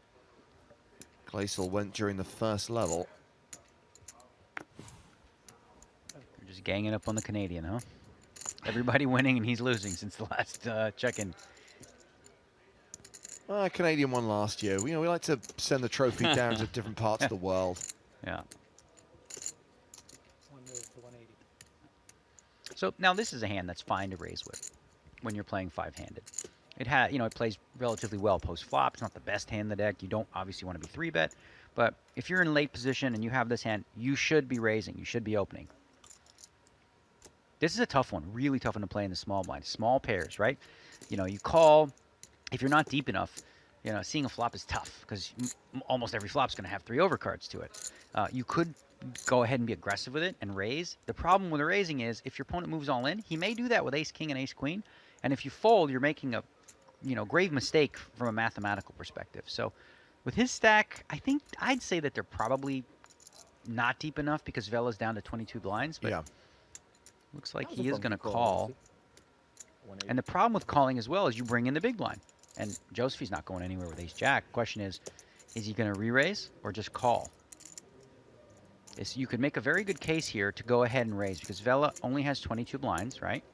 Glaisel went during the first level. You're just ganging up on the Canadian, huh? Everybody winning and he's losing since the last check-in. Canadian won last year. We like to send the trophy down to different parts of the world. Yeah. So now this is a hand that's fine to raise with when you're playing five-handed. It plays relatively well post-flop. It's not the best hand in the deck. You don't obviously want to be 3-bet, but if you're in late position and you have this hand, you should be raising. You should be opening. This is a tough one, really tough one to play in the small blind. Small pairs, right? You call. If you're not deep enough, seeing a flop is tough because almost every flop's going to have 3 overcards to it. You could go ahead and be aggressive with it and raise. The problem with the raising is if your opponent moves all in, he may do that with ace-king and ace-queen, and if you fold, you're making a grave mistake from a mathematical perspective. So with his stack, I'd say that they're probably not deep enough because Vela's down to 22 blinds, but looks like he is going to call. And the problem with calling as well is you bring in the big blind. And Josephy's not going anywhere with ace-jack. Question is he going to re-raise or just call? You could make a very good case here to go ahead and raise because Vela only has 22 blinds, right?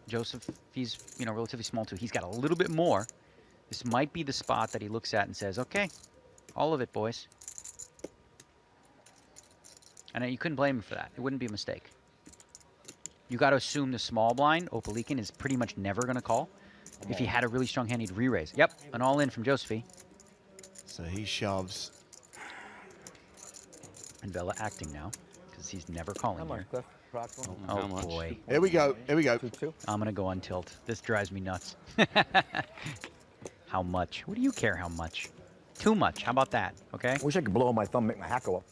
Joseph, he's relatively small too. He's got a little bit more. This might be the spot that he looks at and says, okay, all of it, boys. And you couldn't blame him for that. It wouldn't be a mistake. You got to assume the small blind, Opalikin, is pretty much never going to call. If he had a really strong hand, he'd re-raise. Yep, an all-in from Josephy. So he shoves. And Vela acting now because he's never calling here. How Oh, boy. Here we go. Here we go. I'm going to go on tilt. This drives me nuts. How much? What do you care how much? Too much. How about that? Okay. Wish I could blow on my thumb, make my hat go up.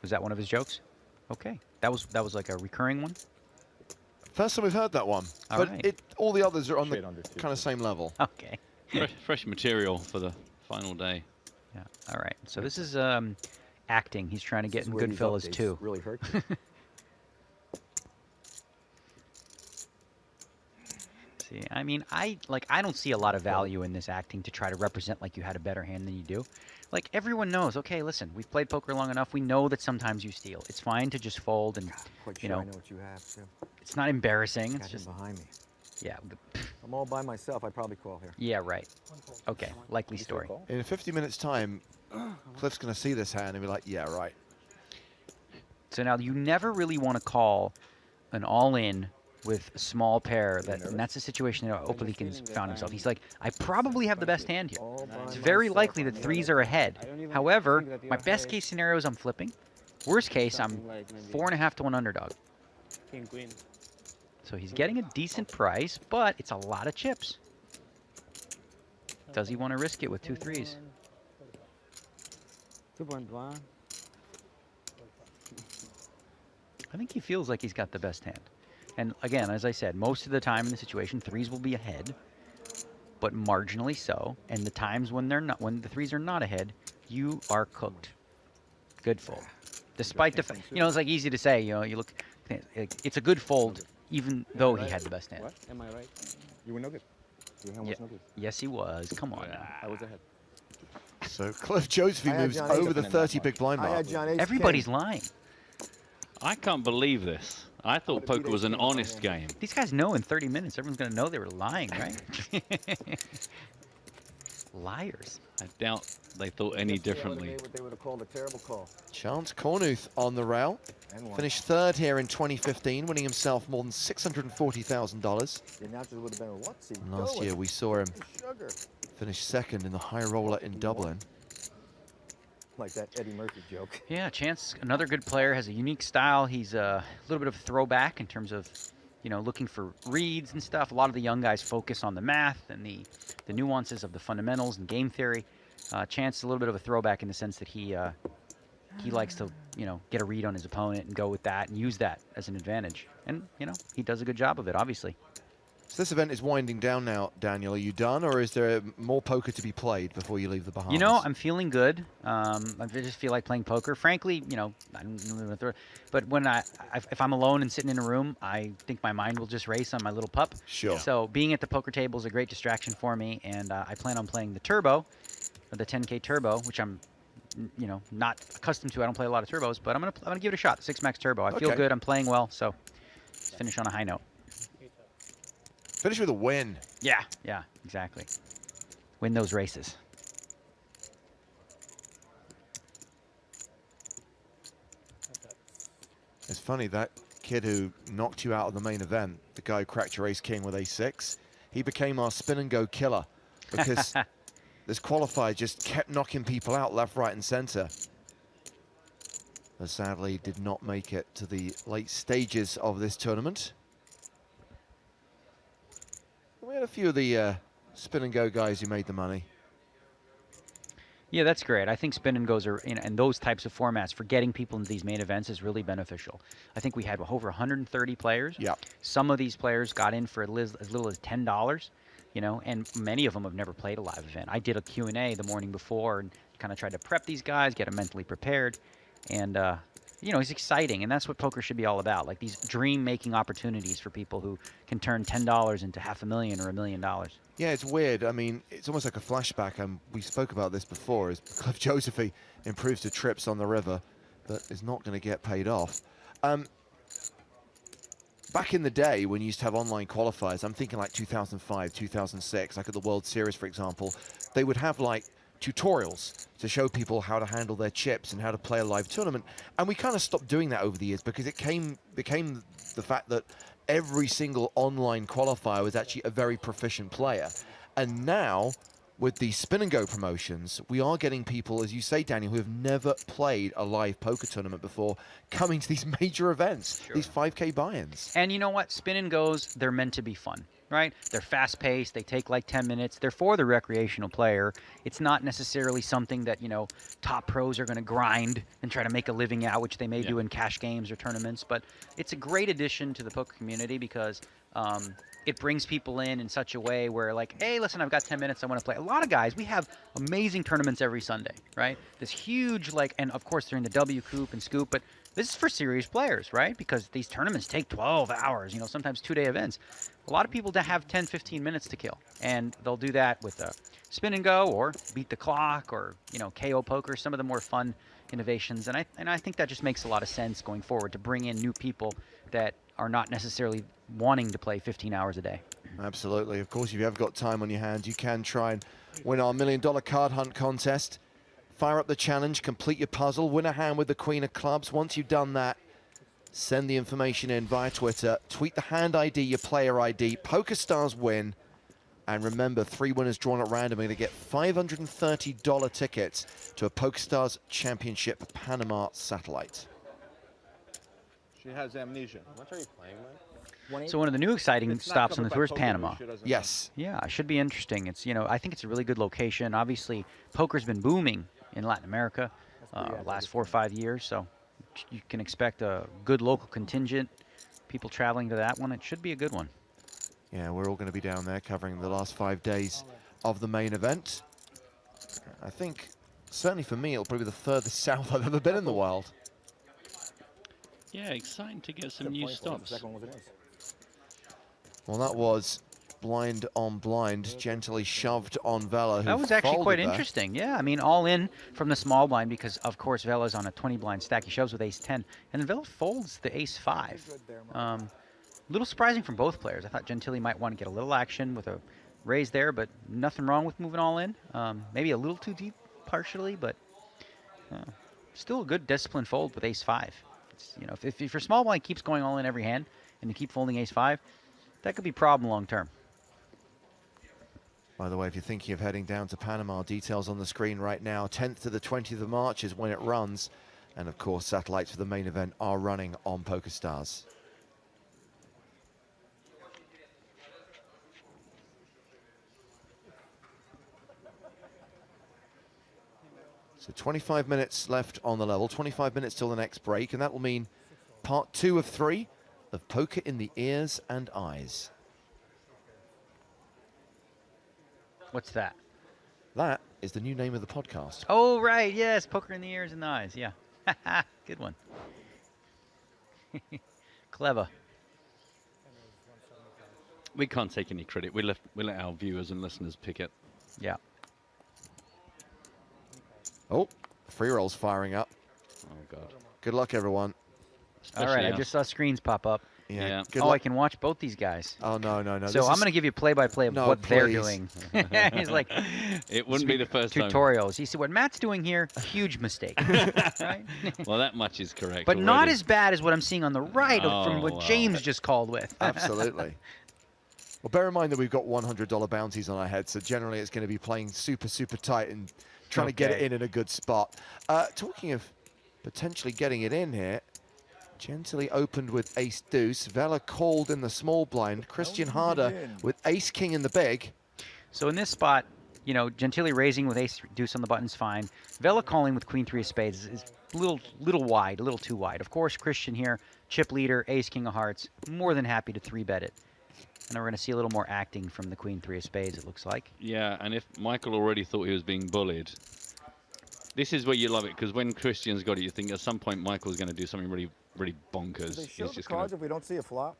Was that one of his jokes? Okay. That was like a recurring one? First time we've heard that one. All but right. all the others are on the kind of same level. Okay. Fresh material for the final day. Yeah. All right. So this is acting. He's trying to get in where these Goodfellas updates too. really hurt you. See, I mean, I don't see a lot of value in this acting to try to represent like you had a better hand than you do. Like everyone knows, okay, listen, we've played poker long enough. We know that sometimes you steal. It's fine to just fold and Quite sure I know what you have too. It's not embarrassing. Got It's him just behind me. yeah. I'm all by myself. I'd probably call here. Yeah, right. Okay, likely story. In 50 minutes' time, Cliff's going to see this hand and be like, yeah, right. So now you never really want to call an all-in with a small pair. And that's a situation that Opalikin's found himself. He's like, I probably have the best hand here. It's very likely that 3s are ahead. However, my best case scenario is I'm flipping. Worst case, I'm 4.5 to 1 underdog. King, queen. So he's getting a decent price, but it's a lot of chips. Does he want to risk it with 2 3s? 2.1. I think he feels like he's got the best hand. And again, as I said, most of the time in the situation, 3s will be ahead, but marginally so. And the times when when the 3s are not ahead, you are cooked. Good fold. Despite the fact, it's like easy to say, you look, it's a good fold, even though he had the best hand. What? Am I right? You were no good. Your hand was no good. Yes, he was. Come on now. I was ahead. So Cliff Josephy moves over the 30 big blind mark. Everybody's lying. I can't believe this. I thought poker was an honest game. These guys know in 30 minutes everyone's going to know they were lying, right? Liars. I doubt they thought any differently. What they would have called a terrible call. Chance Cornuth on the rail. Finished 3rd here in 2015, winning himself more than $640,000. The announcers would have been, what's he doing? Last year we saw him Sugar. finish 2nd in the high roller in Dublin. Like that Eddie Murphy joke. Yeah, Chance, another good player, has a unique style. He's a little bit of a throwback in terms of, looking for reads and stuff. A lot of the young guys focus on the math and the nuances of the fundamentals and game theory. Chance is a little bit of a throwback in the sense that he likes to, get a read on his opponent and go with that and use that as an advantage. And, he does a good job of it, obviously. So this event is winding down now, Daniel. Are you done, or is there more poker to be played before you leave the Bahamas? You know, I'm feeling good. I just feel like playing poker. Frankly, you know, I don't know, but when if I'm alone and sitting in a room, I think my mind will just race on my little pup. Sure. So being at the poker table is a great distraction for me, and I plan on playing the turbo, or the 10K turbo, which I'm, you know, not accustomed to. I don't play a lot of turbos, but I'm gonna give it a shot. The 6 max turbo. I feel good. I'm playing well, so let's finish on a high note. Finish with a win. Yeah, yeah, exactly. Win those races. It's funny, that kid who knocked you out of the main event, the guy who cracked your ace-king with ace-6, he became our spin-and-go killer because this qualifier just kept knocking people out left, right, and center. But sadly, did not make it to the late stages of this tournament. We had a few of the spin-and-go guys who made the money. Yeah, that's great. I think spin and goes are in those types of formats for getting people into these main events is really beneficial. I think we had over 130 players. Yeah. Some of these players got in for as little as $10, you know, and many of them have never played a live event. I did a Q&A the morning before and kind of tried to prep these guys, get them mentally prepared, and you know, it's exciting, and that's what poker should be all about. Like these dream-making opportunities for people who can turn $10 into $500,000 or $1 million. Yeah, it's weird. I mean, it's almost like a flashback, and we spoke about this before, as Cliff Josephy improves the trips on the river, but is not going to get paid off. Back in the day, when you used to have online qualifiers, I'm thinking like 2005, 2006, like at the World Series, for example, they would have like tutorials to show people how to handle their chips and how to play a live tournament. And we kind of stopped doing that over the years because it became the fact that every single online qualifier was actually a very proficient player. And now, with the spin and go promotions, we are getting people, as you say, Daniel, who have never played a live poker tournament before, coming to these major events, these 5K buy-ins. And you know what? Spin and goes, they're meant to be fun, right? They're fast-paced. They take like 10 minutes. They're for the recreational player. It's not necessarily something that, you know, top pros are going to grind and try to make a living out, which they may do in cash games or tournaments. But it's a great addition to the poker community because it brings people in such a way where, like, hey, listen, I've got 10 minutes, I want to play. A lot of guys, we have amazing tournaments every Sunday, right? This huge, like, and of course they're in the W Coop and Scoop, but this is for serious players, right? Because these tournaments take 12 hours, you know, sometimes 2-day events. A lot of people have 10, 15 minutes to kill, and they'll do that with a spin and go or beat the clock or, you know, KO poker, some of the more fun innovations. And I think that just makes a lot of sense going forward to bring in new people that are not necessarily wanting to play 15 hours a day. Absolutely. Of course, if you have got time on your hands, you can try and win our $1 million card hunt contest. Fire up the challenge, complete your puzzle, win a hand with the Queen of Clubs. Once you've done that, send the information in via Twitter. Tweet the hand ID, your player ID. PokerStars win. And remember, 3 winners drawn at random are going to get $530 tickets to a PokerStars Championship Panama satellite. She has amnesia. How much are you playing, Mike? So one of the new exciting stops on the tour is Panama. Yes. Yeah, it should be interesting. It's, you know, I think it's a really good location. Obviously, poker's been booming in Latin America last 4 or 5 years, so you can expect a good local contingent, people traveling to that one. It should be a good one. Yeah, we're all going to be down there covering the last 5 days of the main event. I think, certainly for me, it'll probably be the furthest south I've ever been in the world. Yeah, exciting to get some new stops. Well, that was blind on blind, gently shoved on Vela. That was actually quite interesting. Yeah, I mean, all in from the small blind because, of course, Vela's on a 20-blind stack. He shoves with ace-10, and then Vela folds the ace-5. A little surprising from both players. I thought Gentili might want to get a little action with a raise there, but nothing wrong with moving all in. Maybe a little too deep partially, but still a good disciplined fold with ace-5. You know, if your small blind keeps going all in every hand and you keep folding ace-5, that could be a problem long term. By the way, if you're thinking of heading down to Panama, details on the screen right now. 10th to the 20th of March is when it runs. And of course, satellites for the main event are running on PokerStars. So 25 minutes left on the level, 25 minutes till the next break, and that will mean part 2 of 3 of Poker in the Ears and Eyes. What's that? That is the new name of the podcast. Oh, right. Yes. Poker in the ears and the eyes. Yeah. Good one. Clever. We can't take any credit. We let our viewers and listeners pick it. Yeah. Oh, free roll's firing up. Oh, God. Good luck, everyone. All right. I just saw screens pop up. Yeah. Oh, I can watch both these guys. Oh, no, no, no. So I'm going to give you play-by-play of what they're doing. He's like, it wouldn't be the first time. Tutorials. You see what Matt's doing here? Huge mistake. Right? Well, that much is correct. But already. not as bad as what I'm seeing on the right from what James just called with. Absolutely. Well, bear in mind that we've got $100 bounties on our heads, so generally it's going to be playing super, super tight and trying to get it in a good spot. Talking of potentially getting it in here, gently opened with ace-deuce. Vela called in the small blind. Christian Harder with ace-king in the big. So in this spot, you know, Gentili raising with ace-deuce on the button's fine. Vela calling with queen-3 of spades is a little wide, a little too wide. Of course, Christian here, chip leader, ace-king of hearts, more than happy to 3-bet it. And we're going to see a little more acting from the queen-3 of spades, it looks like. Yeah, and if Michael already thought he was being bullied, this is where you love it, because when Christian's got it, you think at some point Michael's going to do something really, really bonkers. Do they show He's the just cards if we don't see a flop?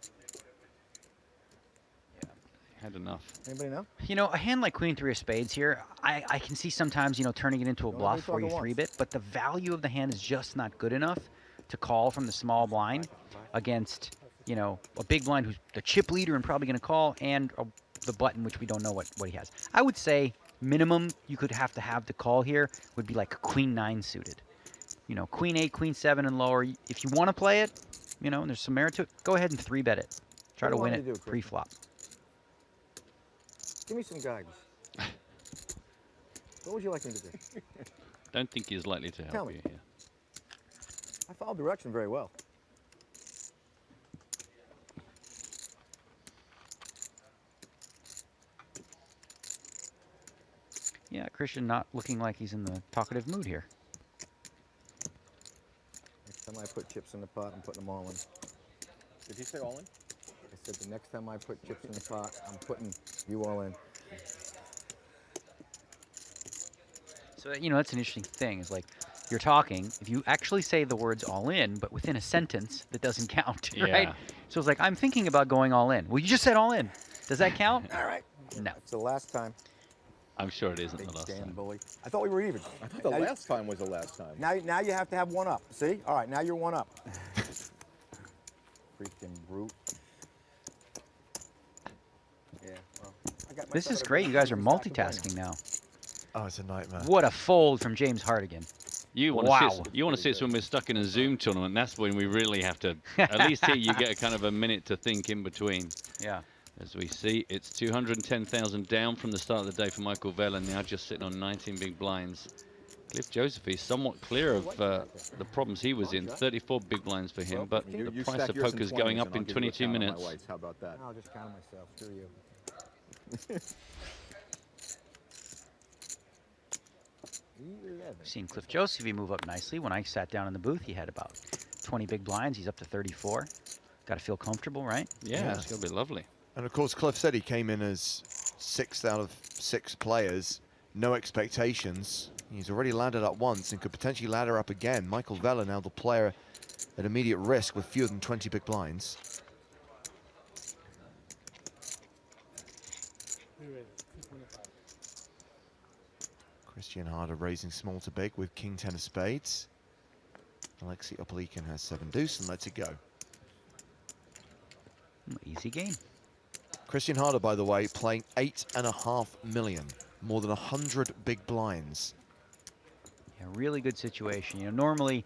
had enough. Anybody know? You know, a hand like queen-3 of spades here, I can see sometimes, you know, turning it into a bluff where you 3-bet, but the value of the hand is just not good enough to call from the small blind against, you know, a big blind who's the chip leader and probably going to call, and the button, which we don't know what he has. I would say minimum you could have to call here would be like a queen-9 suited. You know, queen-8, queen-7 and lower. If you want to play it, you know, and there's some merit to it, go ahead and 3-bet it. Try to win it pre-flop. Give me some guidance. What would you like me to do? Don't think he's likely to Tell help me. you here. I follow direction very well. Yeah, Christian not looking like he's in the talkative mood here. Next time I put chips in the pot, I'm putting them all in. Did he say all in? I said the next time I put chips in the pot, I'm putting you all in. So, you know, that's an interesting thing. Is like, you're talking, if you actually say the words all in, but within a sentence, that doesn't count, right? Yeah. So it's like, I'm thinking about going all in. Well, you just said all in. Does that count? All right. No. It's the last time. I'm sure it isn't Big the last damn time. bully. I thought we were even. I thought the last time was the last time. Now you have to have one up. See? All right, now you're one up. Freaking brute. Yeah, well, I got This myself is a great. good You guys are stack of money. multitasking now. Oh, it's a nightmare. What a fold from James Hardigan. You want to sit? You want to sit when we're stuck in a Zoom tournament? That's when we really have to. At least here you get a kind of a minute to think in between. Yeah. As we see, it's 210,000 down from the start of the day for Michael Vela, now just sitting on 19 big blinds. Cliff Josephy somewhat clear of the problems he was in. 34 big blinds for him, but the price of poker is going up in 22 minutes. How about that? I'll just count myself. Screw you. I've seen Cliff Josephy move up nicely. When I sat down in the booth, he had about 20 big blinds. He's up to 34. Got to feel comfortable, right? Yeah, it's going to be lovely. And of course, Cliff said he came in as 6th out of 6 players, no expectations. He's already laddered up once and could potentially ladder up again. Michael Vela now the player at immediate risk with fewer than 20 big blinds. Christian Harder raising small to big with King 10 of spades. Alexei Opelikin has 7 deuce and lets it go. Easy game. Christian Harder, by the way, playing 8.5 million, more than 100 big blinds. Yeah, really good situation. You know, normally,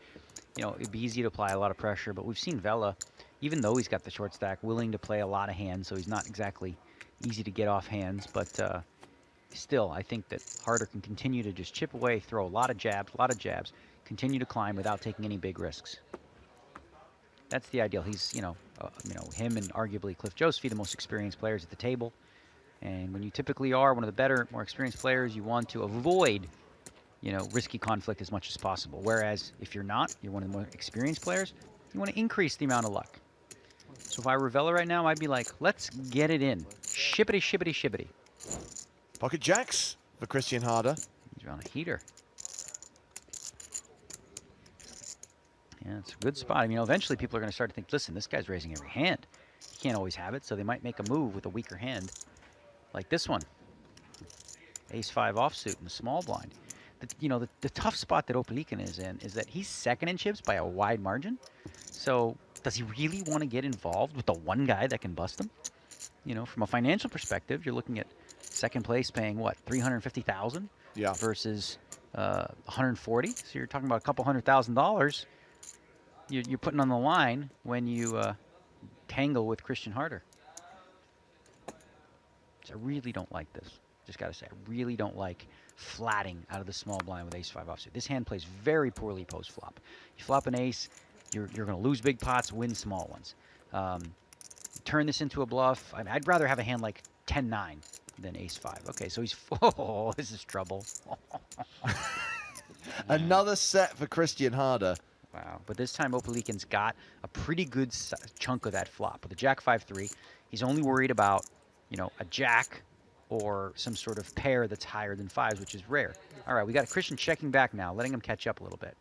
you know, it'd be easy to apply a lot of pressure, but we've seen Vela, even though he's got the short stack, willing to play a lot of hands, so he's not exactly easy to get off hands, but still, I think that Harder can continue to just chip away, throw a lot of jabs, continue to climb without taking any big risks. That's the ideal. He's, you know, him and arguably Cliff Josephy, the most experienced players at the table. And when you typically are one of the better, more experienced players, you want to avoid, you know, risky conflict as much as possible. Whereas if you're not, you're one of the more experienced players, you want to increase the amount of luck. So if I were Vela right now, I'd be like, let's get it in. Shippity, shippity, shippity. Pocket jacks for Christian Harder. He's on a heater. Yeah, it's a good spot. I mean, eventually people are going to start to think, listen, this guy's raising every hand. He can't always have it, so they might make a move with a weaker hand, like this one. Ace-5 offsuit in the small blind. The tough spot that Opelican is in is that he's second in chips by a wide margin. So does he really want to get involved with the one guy that can bust him? From a financial perspective, you're looking at second place paying, what, $350,000? Yeah. Versus 140. So you're talking about a couple $100,000 you're putting on the line when you tangle with Christian Harder. So I really don't like this. Just got to say, I really don't like flatting out of the small blind with ace-5 offsuit. This hand plays very poorly post-flop. You flop an ace, you're going to lose big pots, win small ones. Turn this into a bluff. I'd rather have a hand like 10-9 than ace-5. Okay, so he's... Oh, this is trouble. Another set for Christian Harder. Wow, but this time Opelican's got a pretty good chunk of that flop. With a jack-5-3, he's only worried about, a jack or some sort of pair that's higher than 5s, which is rare. All right, we got Christian checking back now, letting him catch up a little bit.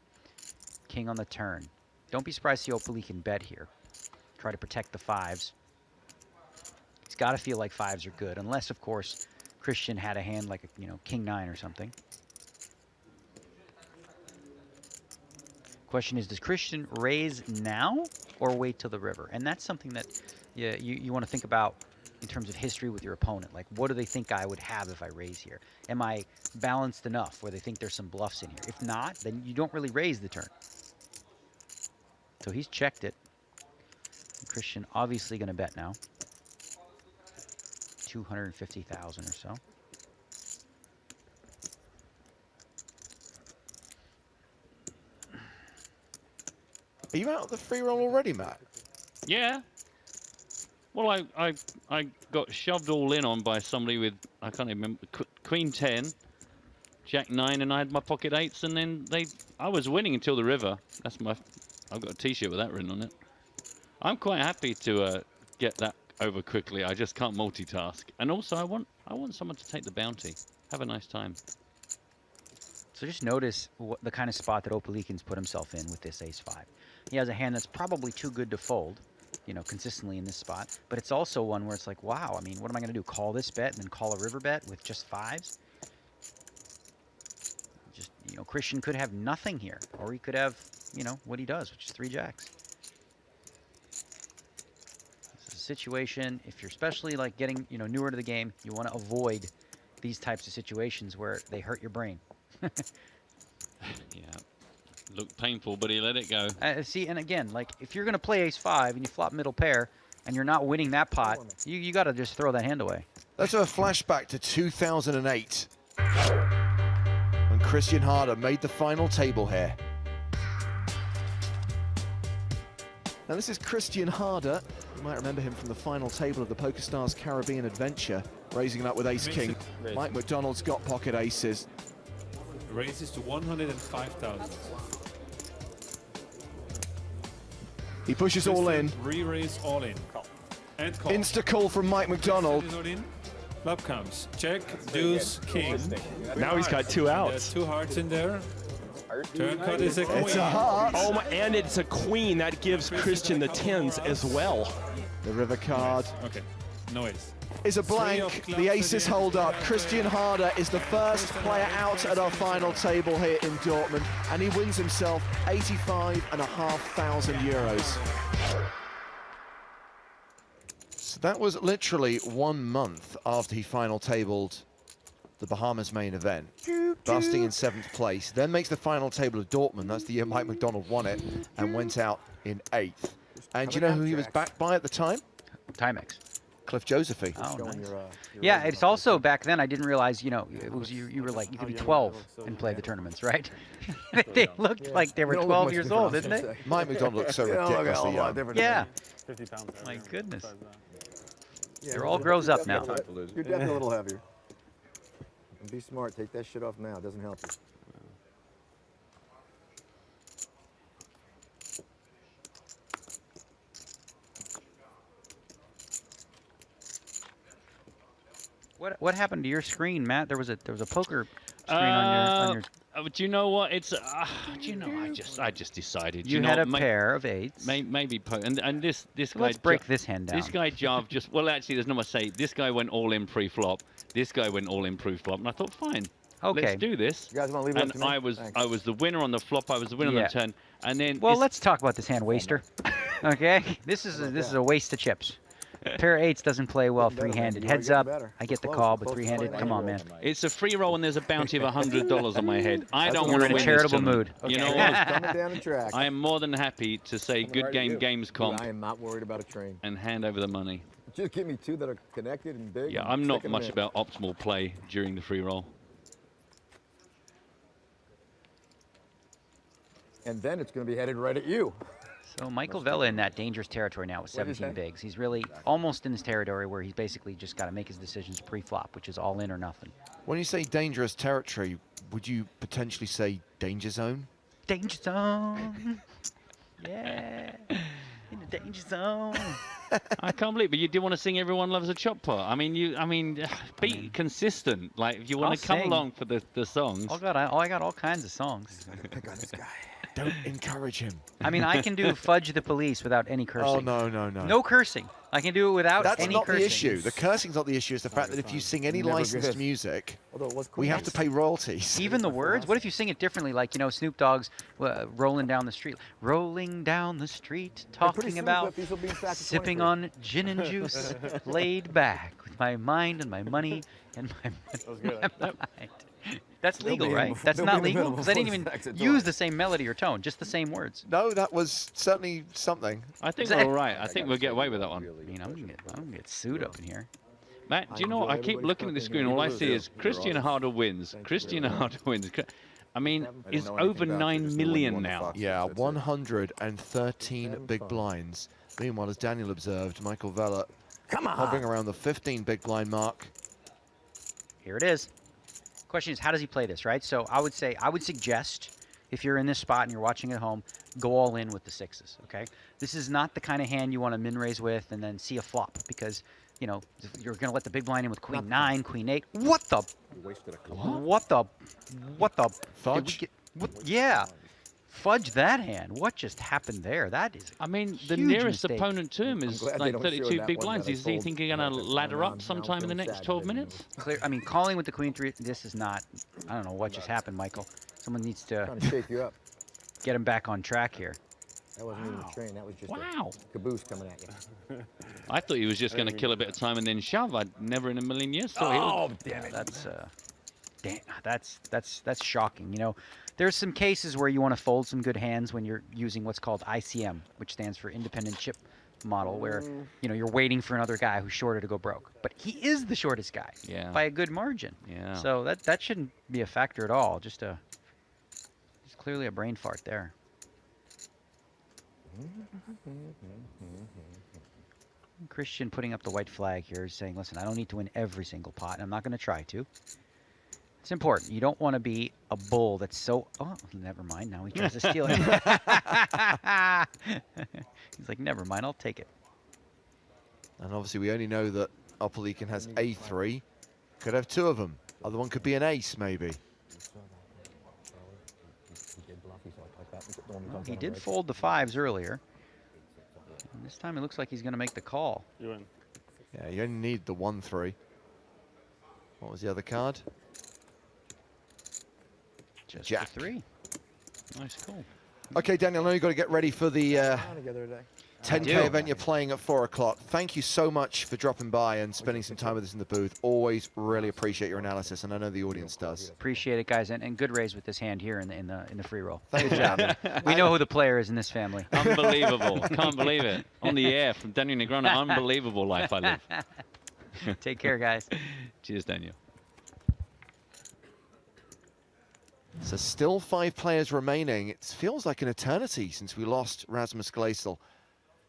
King on the turn. Don't be surprised to see Opelican bet here. Try to protect the 5s. He's got to feel like 5s are good, unless, of course, Christian had a hand like, king-9 or something. Question is, does Christian raise now or wait till the river? And that's something that you want to think about in terms of history with your opponent. Like, what do they think I would have if I raise here? Am I balanced enough where they think there's some bluffs in here? If not, then you don't really raise the turn. So he's checked it. And Christian obviously going to bet now. 250,000 or so. Are you out of the free roll already, Matt? Yeah. Well, I got shoved all in on by somebody with, I can't even remember, Queen 10, Jack 9, and I had my pocket 8s, and then I was winning until the river. I've got a t-shirt with that written on it. I'm quite happy to get that over quickly. I just can't multitask. And also, I want someone to take the bounty. Have a nice time. So just notice the kind of spot that Opelican's put himself in with this ace-5. He has a hand that's probably too good to fold, consistently in this spot. But it's also one where it's like, wow, I mean, what am I going to do? Call this bet and then call a river bet with just 5s? Just, Christian could have nothing here. Or he could have, what he does, which is 3 jacks. This is a situation, if you're especially like getting, newer to the game, you want to avoid these types of situations where they hurt your brain. Yeah. Looked painful, but he let it go. See, and again, like, if you're going to play ace-5 and you flop middle pair and you're not winning that pot, you got to just throw that hand away. Let's have a flashback to 2008 when Christian Harder made the final table here. Now, this is Christian Harder. You might remember him from the final table of the PokerStars Caribbean Adventure, raising it up with ace-king. Mike McDonald's got pocket aces. Raises to 105,000. He pushes all in. Re-raise all in. And call. Insta call from Mike McDonald. Flop comes. Check, deuce, king. Now he's got 2 outs. 2 hearts in there. Turn cut is a queen. It's a heart. Oh, and it's a queen. That gives Christian the 10s as well. The river card. Okay, no ace. Is a blank. The aces hold up. Christian Harder is the first player out at our final table here in Dortmund, and he wins himself 85,500 euros. So that was literally 1 month after he final tabled the Bahamas main event, busting in 7th place. Then makes the final table of Dortmund. That's the year Mike McDonald won it and went out in 8th. And do you know who he was backed by at the time? Timex. Cliff Josephine. Oh, nice. Yeah, it's also back then I didn't realize, it was you were like, you could be 12 and play the tournaments, right? They looked like they were 12 years old, didn't they? Mike McDonald looks so ridiculously young. Yeah. 50 pounds. My goodness. They're all grows up now. You're definitely a little heavier. And be smart. Take that shit off now. It doesn't help you. What happened to your screen, Matt? There was a poker screen on your. Do you know what? It's do you know? I just decided. You had a pair of eights. Maybe and this guy. Let's break this hand down. This guy Jav just actually there's not much to say. This guy went all in pre-flop. This guy went all in pre-flop, and I thought fine. Okay. Let's do this. You guys want to leave it up to me? I was the winner on the flop. I was the winner on the turn, and then. Well, let's talk about this hand waster. Okay, this is a waste of chips. Pair of eights doesn't play well three-handed. Heads up, I get the call, but three-handed, come on, man. It's a free roll and there's a bounty of $100 on my head. I don't want to You're in win a charitable this mood. You know what? I am more than happy to say good game, Gamescom. I am not worried about a train. And hand over the money. Just give me 2 that are connected and big. Yeah, I'm not much about optimal play during the free roll. And then it's going to be headed right at you. So Michael Vella in that dangerous territory now with 17 bigs. He's really almost in this territory where he's basically just got to make his decisions pre-flop, which is all in or nothing. When you say dangerous territory, would you potentially say danger zone? Danger zone. Yeah. In the danger zone. I can't believe it. But you do want to sing "Everyone Loves a Chop Pot." I mean, be consistent. Like, if you want to come along for the songs. I got all kinds of songs. Pick on this guy. Don't encourage him. I mean, I can do Fudge the Police without any cursing. Oh, no. No cursing. I can do it without any cursing. That's not the issue. The cursing's not the issue. It's the fact that if you sing any licensed music, we have to pay royalties. Even the words? What if you sing it differently? Like, Snoop Dogg's Rolling Down the Street. Rolling down the street, talking about sipping on gin and juice, laid back with my mind and my money and my money. That's legal, right? That's not legal? Because I didn't even use the same melody or tone, just the same words. No, that was certainly something. I think we're all right. I think we'll get away with that one. I mean, I'm gonna get sued up in here. Matt, do you know what? I keep looking at the screen. All I see is Christian Harder wins. Christian Harder wins. I mean, it's over 9 million now. Yeah, 113 big blinds. Meanwhile, as Daniel observed, Michael Vella hovering around the 15 big blind mark. Here it is. Question is, how does he play this, right? So I would suggest, if you're in this spot and you're watching at home, go all in with the sixes, okay? This is not the kind of hand you want to min-raise with and then see a flop because, you're going to let the big blind in with queen 9, queen 8. What the? What the? Fudge? Yeah. Fudge that hand. What just happened there? That is I mean, the nearest opponent to him is like 32 big blinds. Is he thinking he's going to ladder up sometime in the next 12 minutes? Clear. I mean, calling with the queen 3, this is not, I don't know what just happened, Michael. Someone needs to shake you up. Get him back on track here. That wasn't even a train. That was just a caboose coming at you. I thought he was just going to kill a bit of time and then shove. I'd never in a million years thought damn it. That's shocking. There's some cases where you want to fold some good hands when you're using what's called ICM, which stands for independent chip model, where you're waiting for another guy who's shorter to go broke. But he is the shortest guy by a good margin. Yeah. So that shouldn't be a factor at all. Just clearly a brain fart there. Christian putting up the white flag here, saying, "Listen, I don't need to win every single pot, and I'm not going to try to." It's important. You don't want to be a bull that's so... Oh, never mind. Now he tries to steal it. He's like, never mind. I'll take it. And obviously, we only know that Opelican has A3. Could have 2 of them. Other one could be an ace, maybe. Well, he did fold the 5s earlier. And this time it looks like he's going to make the call. You win. Yeah, you only need the 1-3. What was the other card? Just Jack. 3. Nice call. Okay, Daniel, I know you've got to get ready for the 10K event you're playing at 4 o'clock. Thank you so much for dropping by and spending some time with us in the booth. Always really appreciate your analysis, and I know the audience does. Appreciate it, guys, and good raise with this hand here in the free roll. Good job. We know who the player is in this family. Unbelievable. Can't believe it. On the air from Daniel Negreanu. Unbelievable life I live. Take care, guys. Cheers, Daniel. So still 5 players remaining. It feels like an eternity since we lost Rasmus Gleisel.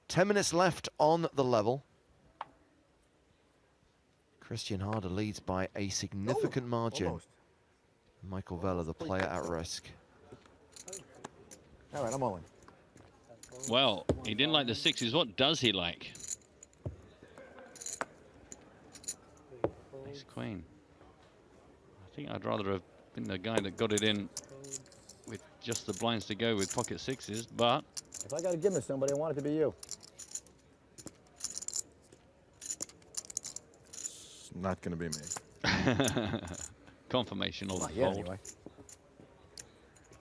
10 minutes left on the level. Christian Harder leads by a significant margin. Almost. Michael Vella, the player at risk. All right, I'm all in. Well, he didn't like the 6s. What does he like? Ace queen. I think I'd rather have been the guy that got it in with just the blinds to go with pocket sixes, but If I got to give it to somebody, I want it to be you. It's not going to be me. confirmation of the Yeah, fold. anyway.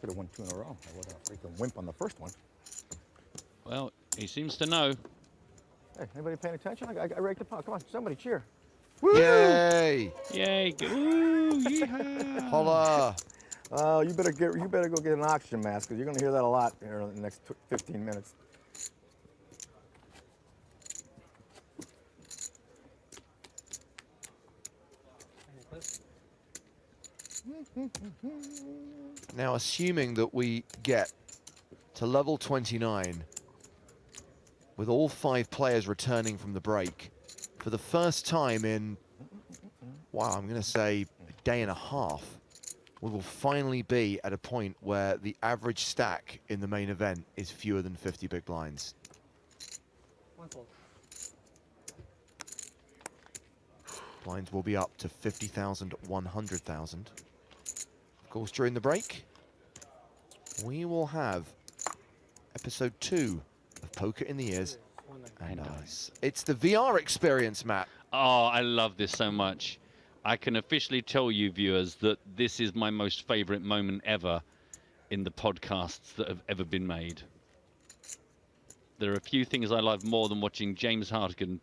Could have won 2 in a row. I would have freaking wimp on the first one. Well, he seems to know. Hey, anybody paying attention? I raked the pot. Come on, somebody cheer. Yay! Yay! Ooh, yeehaw! Holla! You better go get an oxygen mask because you're going to hear that a lot here in the next 15 minutes. Now, assuming that we get to level 29 with all 5 players returning from the break for the first time in, wow, I'm going to say a day and a half, we will finally be at a point where the average stack in the main event is fewer than 50 big blinds. Blinds will be up to 50,000, 100,000. Of course, during the break, we will have episode 2 of Poker in the Ears and Eyes. It's the VR experience, Matt. Oh, I love this so much. I can officially tell you, viewers, that this is my most favorite moment ever in the podcasts that have ever been made. There are a few things I love more than watching James Hartigan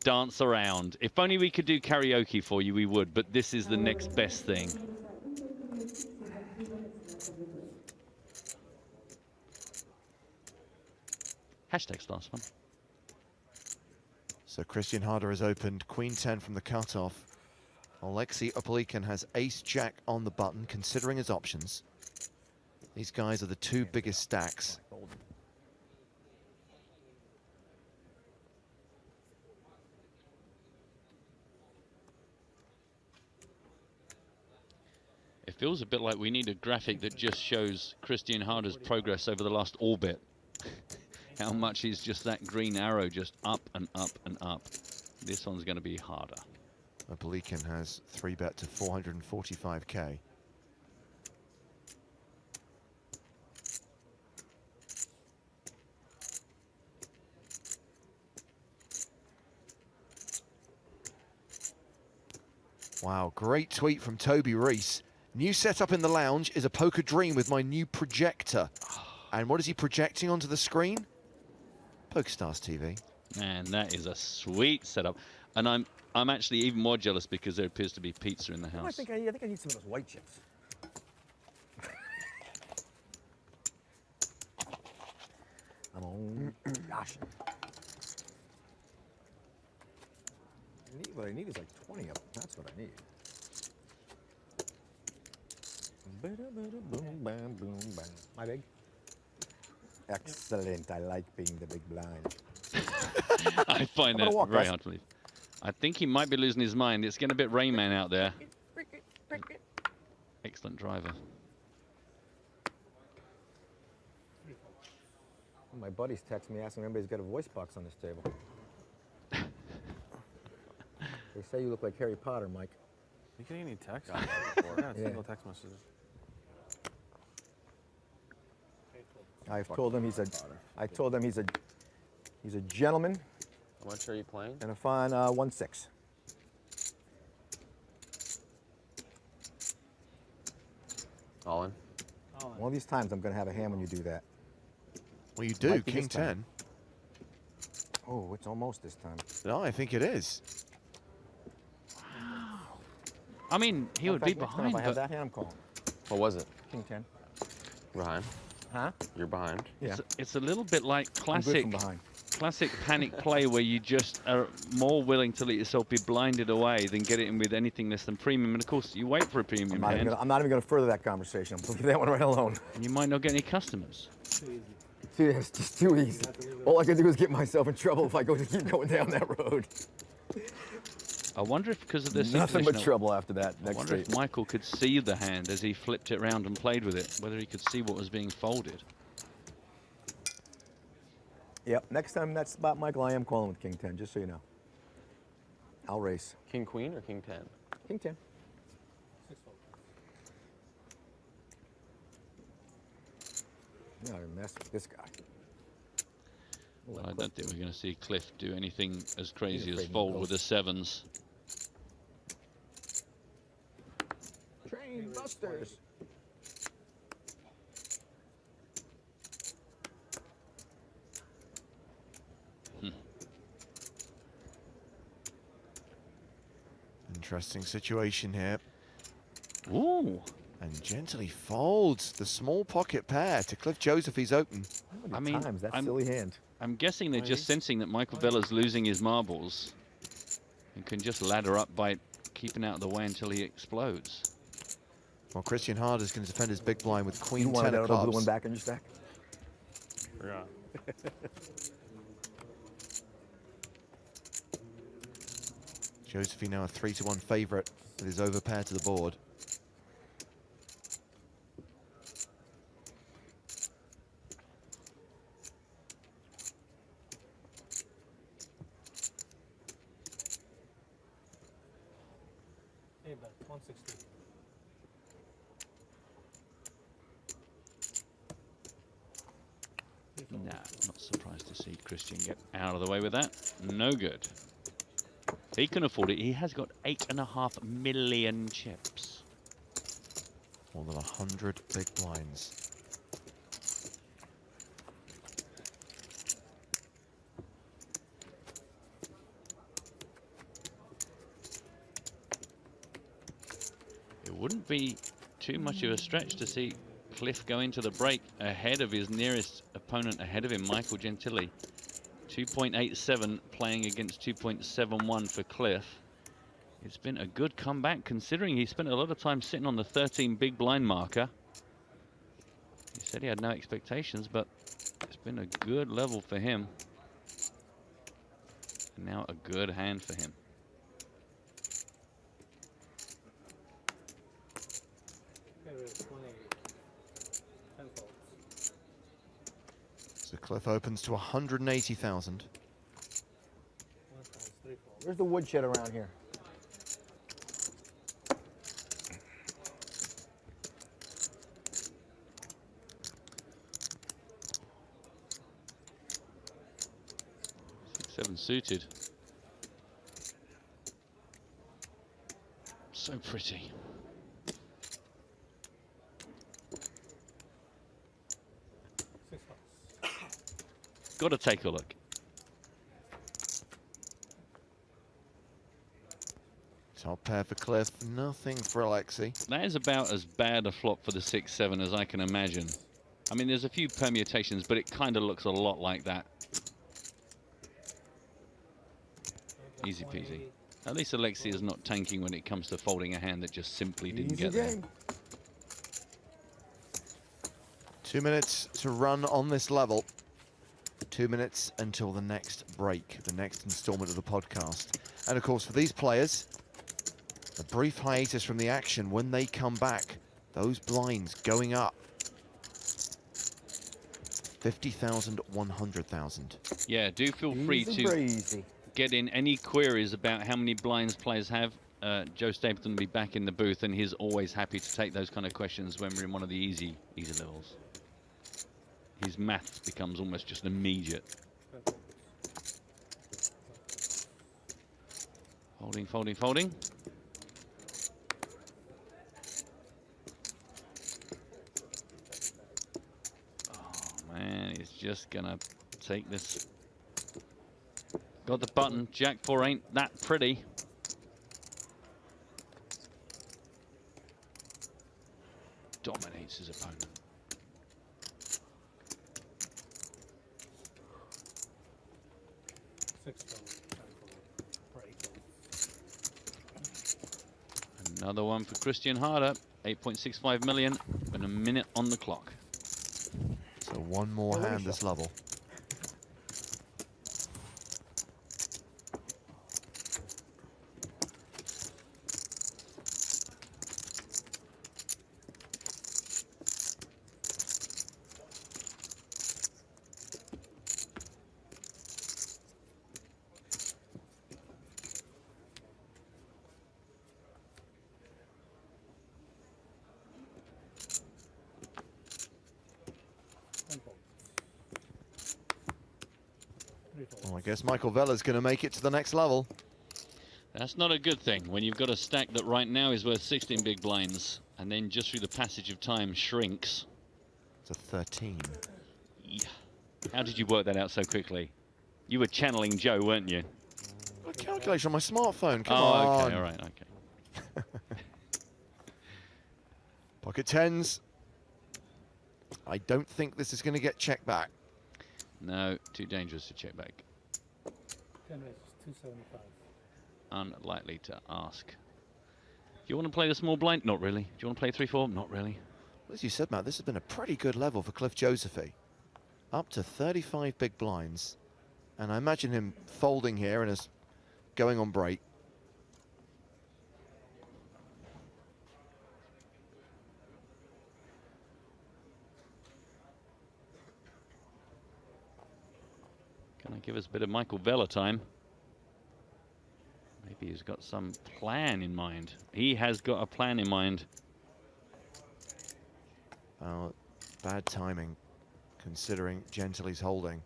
dance around. If only we could do karaoke for you, we would, but this is the next best thing. Hashtag last one. So Christian Harder has opened Queen 10 from the cutoff. Alexei Opelikin has Ace Jack on the button, considering his options. These guys are the 2 biggest stacks. It feels a bit like we need a graphic that just shows Christian Harder's progress over the last orbit. How much is just that green arrow just up and up and up. This one's going to be harder. Opelikin has 3-bet to 445k. Wow, great tweet from Toby Reese. New setup in the lounge is a poker dream with my new projector. And what is he projecting onto the screen? PokerStars TV. Man, that is a sweet setup. And I'm actually even more jealous because there appears to be pizza in the house. I think I need some of those white chips. I'm on. Gosh. What I need is like 20 of them. That's what I need. Boom, bam, boom, bam. My big? Excellent. I like being the big blind. I find that very hard to believe. I think he might be losing his mind. It's getting a bit Rain Man out there. Excellent driver. My buddies text me asking if anybody's got a voice box on this table. They say you look like Harry Potter, Mike. You getting any texts? Yeah, single text messages. I've told him he's a. I told him he's a gentleman. How much are you playing? And a fine 1-6. All in. One of these times I'm going to have a hand when you do that. Well, you do, King 10. Oh, it's almost this time. No, I think it is. I mean, he would be Next time behind, if I have but that hand, I'm calling. What was it? King 10. Behind. Huh? You're behind. Yeah. it's a little bit like I'm good classic from behind. classic panic play where you just are more willing to let yourself be blinded away than get it in with anything less than premium. And of course, you wait for a premium hand. I'm not even going to further that conversation. I'm leave that one right alone. And you might not get any customers. It's just too easy. All I can do is get myself in trouble if I keep going down that road. I wonder if because of this Nothing but trouble after that. I wonder if Michael could see the hand as he flipped it around and played with it, whether he could see what was being folded. Yep, next time that's about Michael, I am calling with King 10, just so you know. I'll race. King queen or king 10? King 10. Yeah, I mess with this guy. I don't think we're going to see Cliff do anything as crazy as afraid of fold ghosts. with the sevens. Train busters. Interesting situation here. Ooh. And gently folds the small pocket pair to Cliff Joseph. He's open. I mean, that silly hand. I'm guessing they're just sensing that Michael Bella's losing his marbles and can just ladder up by keeping out of the way until he explodes. Well, Christian Harder's going to defend his big blind with Queen You want 10 that of other clubs. one back in your stack? Yeah. Josephine now a 3-1 favourite with his overpair to the board. Hey, bet 160. Nah, not surprised to see Christian get out of the way with that. No good. He can afford it. He has got 8.5 million chips. More than 100 big blinds. It wouldn't be too much of a stretch to see Cliff go into the break ahead of his nearest opponent, ahead of him, Michael Gentili. 2.87 playing against 2.71 for Cliff. It's been a good comeback considering he spent a lot of time sitting on the 13 big blind marker. He said he had no expectations, but it's been a good level for him. And now a good hand for him. So Cliff opens to 180,000. Where's the woodshed around here? Seven suited. So pretty. Got to take a look. Top pair for Cliff, nothing for Alexei. That is about as bad a flop for the 6-7 as I can imagine. I mean, there's a few permutations, but it kind of looks a lot like that. Easy peasy. At least Alexei is not tanking when it comes to folding a hand that just simply didn't get there. 2 minutes to run on this level. 2 minutes until the next break, the next installment of the podcast. And of course, for these players, a brief hiatus from the action. When they come back, those blinds going up. 50,000, 100,000. Yeah, do feel free to get in any queries about how many blinds players have. Joe Stapleton will be back in the booth, and he's always happy to take those kind of questions when we're in one of the easy levels. His maths becomes almost just immediate. Folding, folding, folding. Oh man, he's just gonna take this. Got the button. Jack 4 ain't that pretty. Dominates his opponent. Another one for Christian Harder. 8.65 million and a minute on the clock. So one more hand this level. I guess Michael Vella's going to make it to the next level. That's not a good thing when you've got a stack that right now is worth 16 big blinds, and then just through the passage of time shrinks. It's a 13. Yeah. How did you work that out so quickly? You were channeling Joe, weren't you? A calculation on my smartphone. Come oh, on. okay, all right, okay. Pocket tens. I don't think this is going to get checked back. No, too dangerous to check back. 10 races, 275. Unlikely to ask. Do you want to play the small blind? Not really. Do you want to play 3-4? Not really. As you said, Matt, this has been a pretty good level for Cliff Josephy. Up to 35 big blinds. And I imagine him folding here and is going on break. Gonna give us a bit of Michael Vella time. Maybe he's got some plan in mind. He has got a plan in mind. Oh, bad timing, considering Gentily's holding.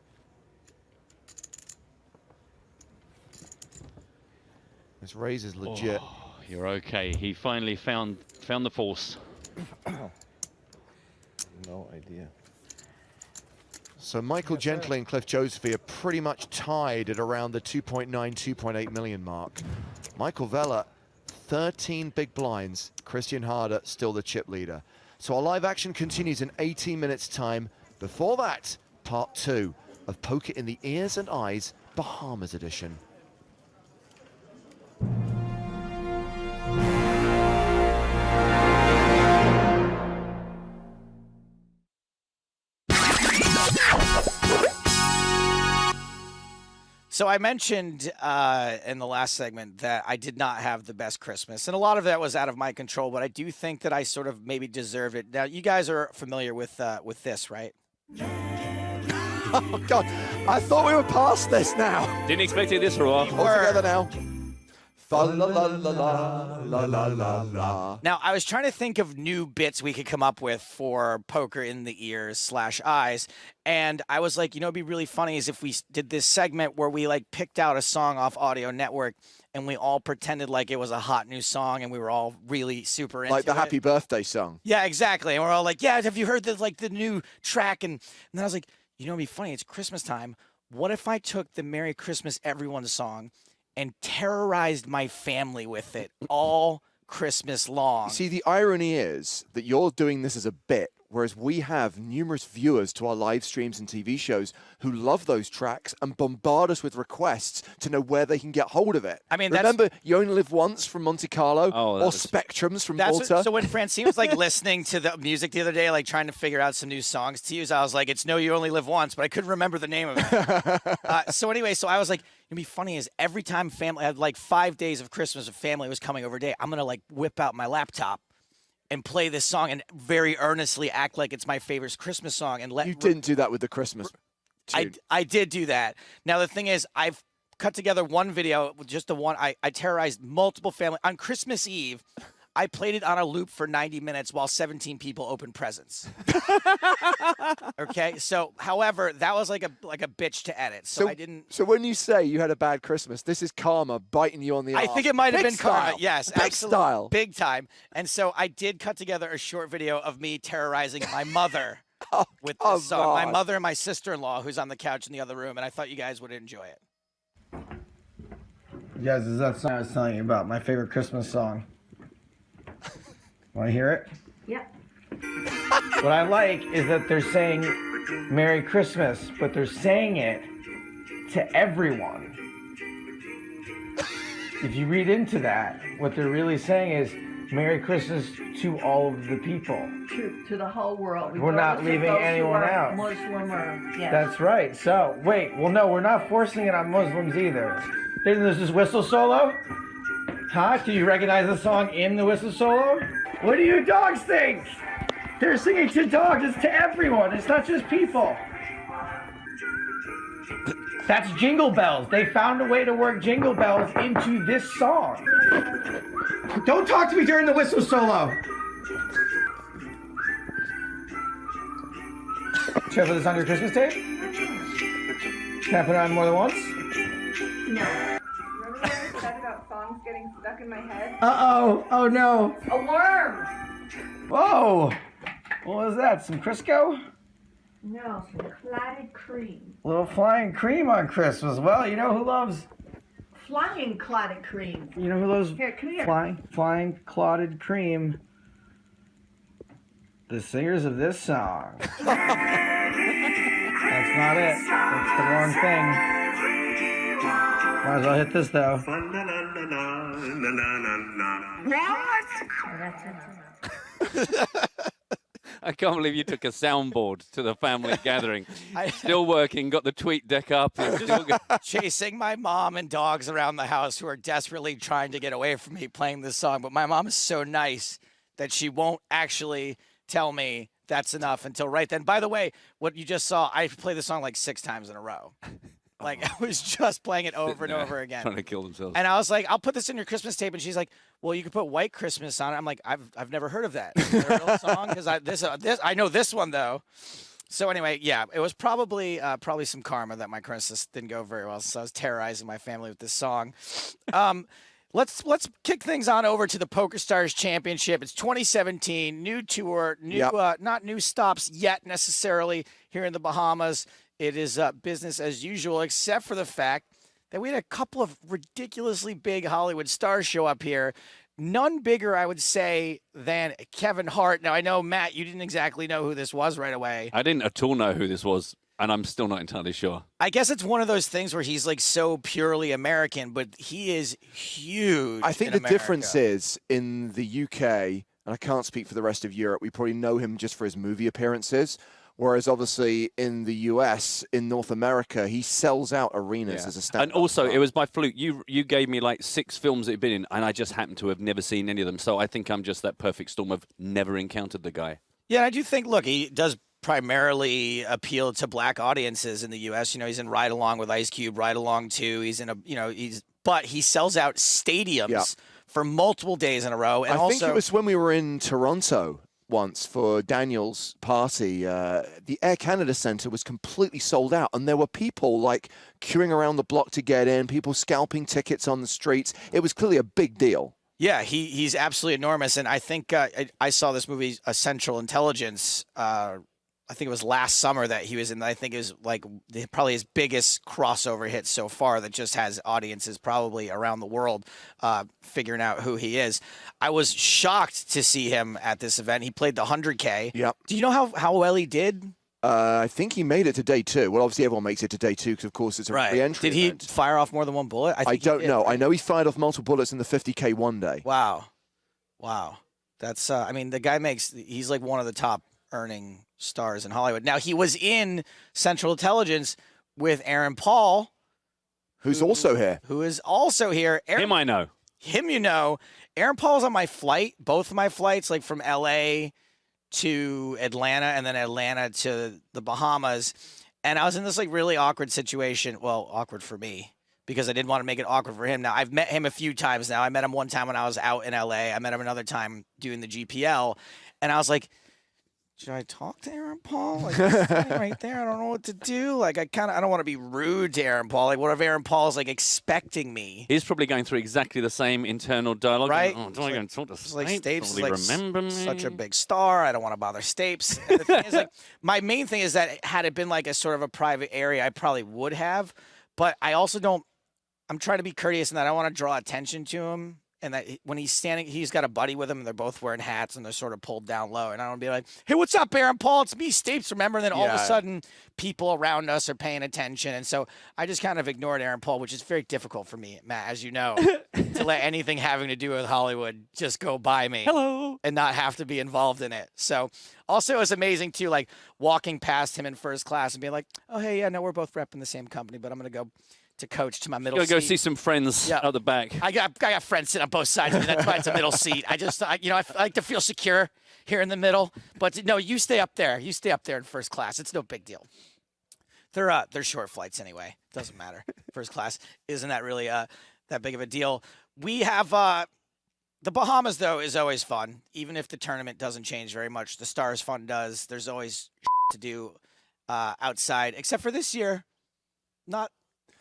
This raise is legit. Oh, you're okay. He finally found the force. No idea. So Michael Gentily and Cliff Josephy are pretty much tied at around the 2.9, 2.8 million mark. Michael Vella, 13 big blinds. Christian Harder, still the chip leader. So our live action continues in 18 minutes time. Before that, part 2 of Poker in the Ears and Eyes, Bahamas edition. So I mentioned in the last segment that I did not have the best Christmas, and a lot of that was out of my control, but I do think that I sort of maybe deserved it. Now, you guys are familiar with this, right? Oh, God. I thought we were past this now. Didn't expect it this for a while. All together now. Fa la la la la la la la la. Now, I was trying to think of new bits we could come up with for Poker in the Ears / Eyes. And I was like, you know, it'd be really funny is if we did this segment where we like picked out a song off Audio Network and we all pretended like it was a hot new song and we were all really super into it. Like the Happy Birthday song. Yeah, exactly. And we're all like, yeah, have you heard the new track? And then I was like, you know, it'd be funny. It's Christmas time. What if I took the Merry Christmas Everyone song and terrorized my family with it all Christmas long? See, the irony is that you're doing this as a bit, whereas we have numerous viewers to our live streams and TV shows who love those tracks and bombard us with requests to know where they can get hold of it. I mean, remember You Only Live Once from Monte Carlo, Oh, or Spectrums from That's Malta? what, so when Francine was like listening to the music the other day, like trying to figure out some new songs to use, I was like, it's No You Only Live Once, but I couldn't remember the name of it. So anyway, so I was like, it'd be funny is every time family, I had like 5 days of Christmas, a family was coming over day, I'm going to like whip out my laptop and play this song and very earnestly act like it's my favorite Christmas song. And You didn't do that with the Christmas tune. I did do that. Now, the thing is, I've cut together one video, just the one. I terrorized multiple family. On Christmas Eve, I played it on a loop for 90 minutes while 17 people opened presents. Okay, so, however, that was like a bitch to edit. So I didn't. So when you say you had a bad Christmas, this is karma biting you on the I arse. think it might have Big been karma. style. Yes, Big absolutely. style. Big time. And so I did cut together a short video of me terrorizing my mother with this song. My on. mother and my sister-in-law, who's on the couch in the other room, and I thought you guys would enjoy it. Guys, is that song I was telling you about? My favorite Christmas song. Want to hear it? Yep. What I like is that they're saying Merry Christmas, but they're saying it to everyone. If you read into that, what they're really saying is Merry Christmas to all of the people. To the whole world. We're not regardless of leaving those who anyone are out. Muslim or, yes. That's right. So, wait, well, no, we're not forcing it on Muslims either. There's this whistle solo. Huh? Do you recognize the song in the whistle solo? What do you dogs think? They're singing to dogs. It's to everyone. It's not just people. That's Jingle Bells. They found a way to work Jingle Bells into this song. Don't talk to me during the whistle solo. Should I put this on your Christmas tape? Can I put it on more than once? No. Remember what I said about songs getting stuck in my head? Uh-oh. Oh, no. A worm! Whoa. What was that? Some Crisco? No, some clotted cream. A little flying cream on Christmas. Well, you know who loves... Flying clotted cream. You know who loves Here, come here. flying clotted cream? The singers of this song. That's not it. That's the wrong thing. Might as well hit this, though. I can't believe you took a soundboard to the family gathering. Still working, got the tweet deck up. It's still Chasing my mom and dogs around the house who are desperately trying to get away from me playing this song. But my mom is so nice that she won't actually tell me that's enough until right then. By the way, what you just saw, I played the song like 6 times in a row. Like, I was just playing it over and over again. Trying to kill themselves. And I was like, I'll put this in your Christmas tape. And she's like, well, you could put White Christmas on it. I'm like, I've never heard of that. Is there a real song? Because I know this one, though. So anyway, yeah, it was probably some karma that my Christmas didn't go very well. So I was terrorizing my family with this song. Let's kick things on over to the PokerStars Championship. It's 2017, new tour, not new stops yet necessarily here in the Bahamas. It is business as usual, except for the fact that we had a couple of ridiculously big Hollywood stars show up here. None bigger, I would say, than Kevin Hart. Now, I know, Matt, you didn't exactly know who this was right away. I didn't at all know who this was, and I'm still not entirely sure. I guess it's one of those things where he's like so purely American, but he is huge. I think in the difference is in the UK, and I can't speak for the rest of Europe, we probably know him just for his movie appearances. Whereas obviously in the US, in North America, he sells out arenas as a stand-up. And also, it was by fluke. You gave me like 6 films that he'd been in, and I just happened to have never seen any of them. So I think I'm just that perfect storm of never encountered the guy. Yeah, I do think, look, he does primarily appeal to black audiences in the U.S. You know, he's in Ride Along with Ice Cube, Ride Along 2. He's in but he sells out stadiums for multiple days in a row. And I think it was when we were in Toronto once for Daniel's party, the Air Canada Centre was completely sold out, and there were people like queuing around the block to get in, people scalping tickets on the streets. It was clearly a big deal. Yeah, he's absolutely enormous, and I think I saw this movie, Central Intelligence. I think it was last summer that he was in. I think it was like probably his biggest crossover hit so far that just has audiences probably around the world figuring out who he is. I was shocked to see him at this event. He played the 100K. Yep. Do you know how well he did? I think he made it to day 2. Well, obviously everyone makes it to day 2 because, of course, it's a re-entry Did he event. fire off more than one bullet? I don't know. I know he fired off multiple bullets in the 50K one day. Wow. That's, I mean, the guy he's like one of the top earning stars in Hollywood. Now, he was in Central Intelligence with Aaron Paul. Who's also here. Who is also here. Him I know. Him you know. Aaron Paul's on my flight, both of my flights, like from L.A. to Atlanta and then Atlanta to the Bahamas. And I was in this like really awkward situation. Well, awkward for me because I didn't want to make it awkward for him. Now, I've met him a few times now. I met him one time when I was out in L.A. I met him another time doing the GPL. And I was like, should I talk to Aaron Paul? Like, he's standing right there. I don't know what to do. Like, I don't want to be rude to Aaron Paul. Like, what if Aaron Paul's like expecting me? He's probably going through exactly the same internal dialogue. Right? Oh, do I go and talk to Stapes? Like Stapes Probably is like remember me? such a big star. I don't want to bother Stapes. And the thing is, like, my main thing is that had it been like a sort of a private area, I probably would have. But I also don't. I'm trying to be courteous in that I don't want to draw attention to him. And that when he's standing, he's got a buddy with him, and they're both wearing hats, and they're sort of pulled down low. And I don't want to be like, hey, what's up, Aaron Paul? It's me, Stapes, remember? And then all of a sudden, people around us are paying attention. And so I just kind of ignored Aaron Paul, which is very difficult for me, Matt, as you know, to let anything having to do with Hollywood just go by me. Hello. And not have to be involved in it. So also it was amazing, too, like walking past him in first class and being like, oh, hey, yeah, no, we're both repping the same company, but I'm going to go to coach to my middle seat. Go see some friends out the back. I got friends sitting on both sides of me. That's why it's a middle seat. I like to feel secure here in the middle. But no, you stay up there. You stay up there in first class. It's no big deal. They're short flights anyway. Doesn't matter. First class isn't that really that big of a deal. We have the Bahamas though is always fun, even if the tournament doesn't change very much. The Stars Fund does. There's always to do outside, except for this year. Not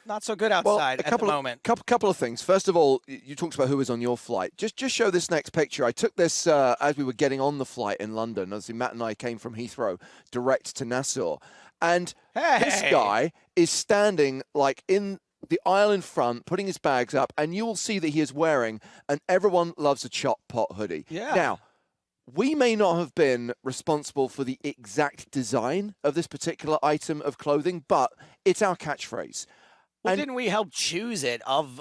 not so good outside at the moment. Couple of things. First of all, you talked about who was on your flight. Just show this next picture. I took this as we were getting on the flight in London. Obviously, Matt and I came from Heathrow direct to Nassau. And this guy is standing like in the aisle in front, putting his bags up, and you will see that he is wearing an Everyone Loves a Chop Pot hoodie. Yeah. Now, we may not have been responsible for the exact design of this particular item of clothing, but it's our catchphrase. Well, didn't we help choose it of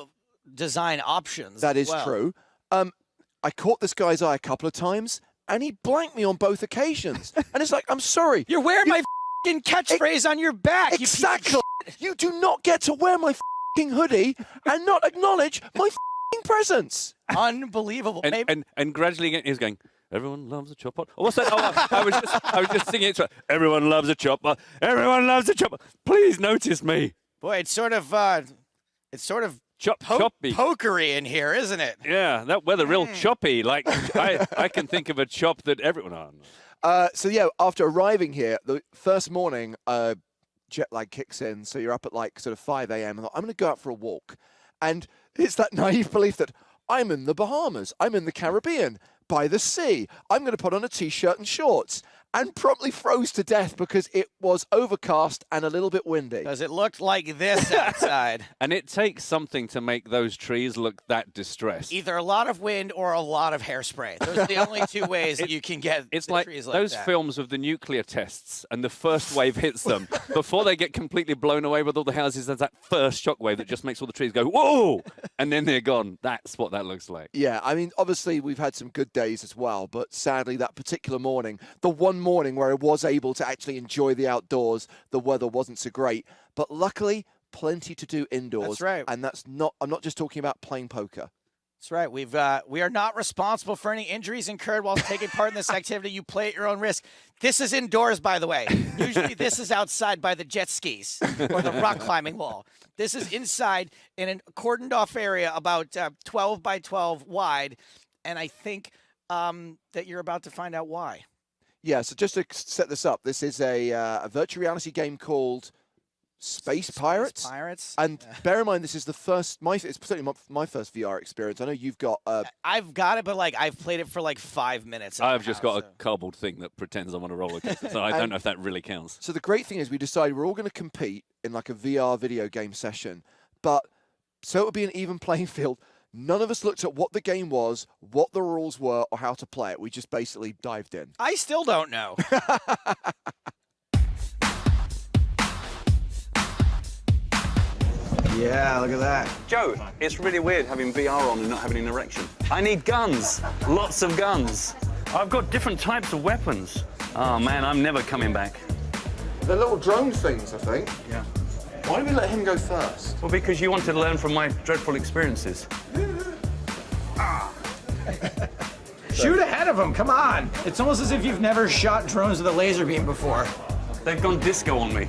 design options? That as is well? true. I caught this guy's eye a couple of times, and he blanked me on both occasions. And it's like, I'm sorry. You're wearing my f***ing catchphrase on your back. Exactly. You do not get to wear my f***ing hoodie and not acknowledge my f***ing presence. Unbelievable. And gradually he's going, everyone loves a chop pot. Oh, what's that? Oh, I was just singing it. To everyone loves a chop pot. Everyone loves a chop pot. Please notice me. Boy, it's sort of choppy, pokery in here, isn't it? Yeah, that weather real choppy. Like I can think of a chop that everyone. So yeah, after arriving here, the first morning, jet lag kicks in. So you're up at like sort of 5 a.m. and I'm going to go out for a walk, and it's that naive belief that I'm in the Bahamas, I'm in the Caribbean, by the sea. I'm going to put on a t-shirt and shorts, and promptly froze to death because it was overcast and a little bit windy. Because it looked like this outside. And it takes something to make those trees look that distressed. Either a lot of wind or a lot of hairspray. Those are the only two ways that you can get It's like trees like those that. films of the nuclear tests, and the first wave hits them. Before they get completely blown away with all the houses, there's that first shockwave that just makes all the trees go, whoa! And then they're gone. That's what that looks like. Yeah, I mean, obviously we've had some good days as well, but sadly that particular morning, the one morning where I was able to actually enjoy the outdoors, the weather wasn't so great. But luckily, plenty to do indoors. That's right. And I'm not just talking about playing poker. That's right. We are not responsible for any injuries incurred while taking part in this activity. You play at your own risk. This is indoors, by the way. Usually this is outside by the jet skis or the rock climbing wall. This is inside in a cordoned off area about 12 by 12 wide. And I think that you're about to find out why. Yeah, so just to set this up, this is a virtual reality game called Space Pirates. And bear in mind, this is the first, it's certainly my first VR experience. I know you've got... I've got it, but like I've played it for like 5 minutes. I've just got a cardboard thing that pretends I'm on a roller coaster, so I don't know if that really counts. So the great thing is we decided we're all going to compete in like a VR video game session, but so it would be an even playing field. None of us looked at what the game was, what the rules were, or how to play it. We just basically dived in. I still don't know. Yeah, look at that. Joe, it's really weird having VR on and not having an erection. I need guns. Lots of guns. I've got different types of weapons. Oh, man, I'm never coming back. They're little drone things, I think. Yeah. Why did we let him go first? Well, because you wanted to learn from my dreadful experiences. Shoot ahead of him, come on. It's almost as if you've never shot drones with a laser beam before. They've gone disco on me.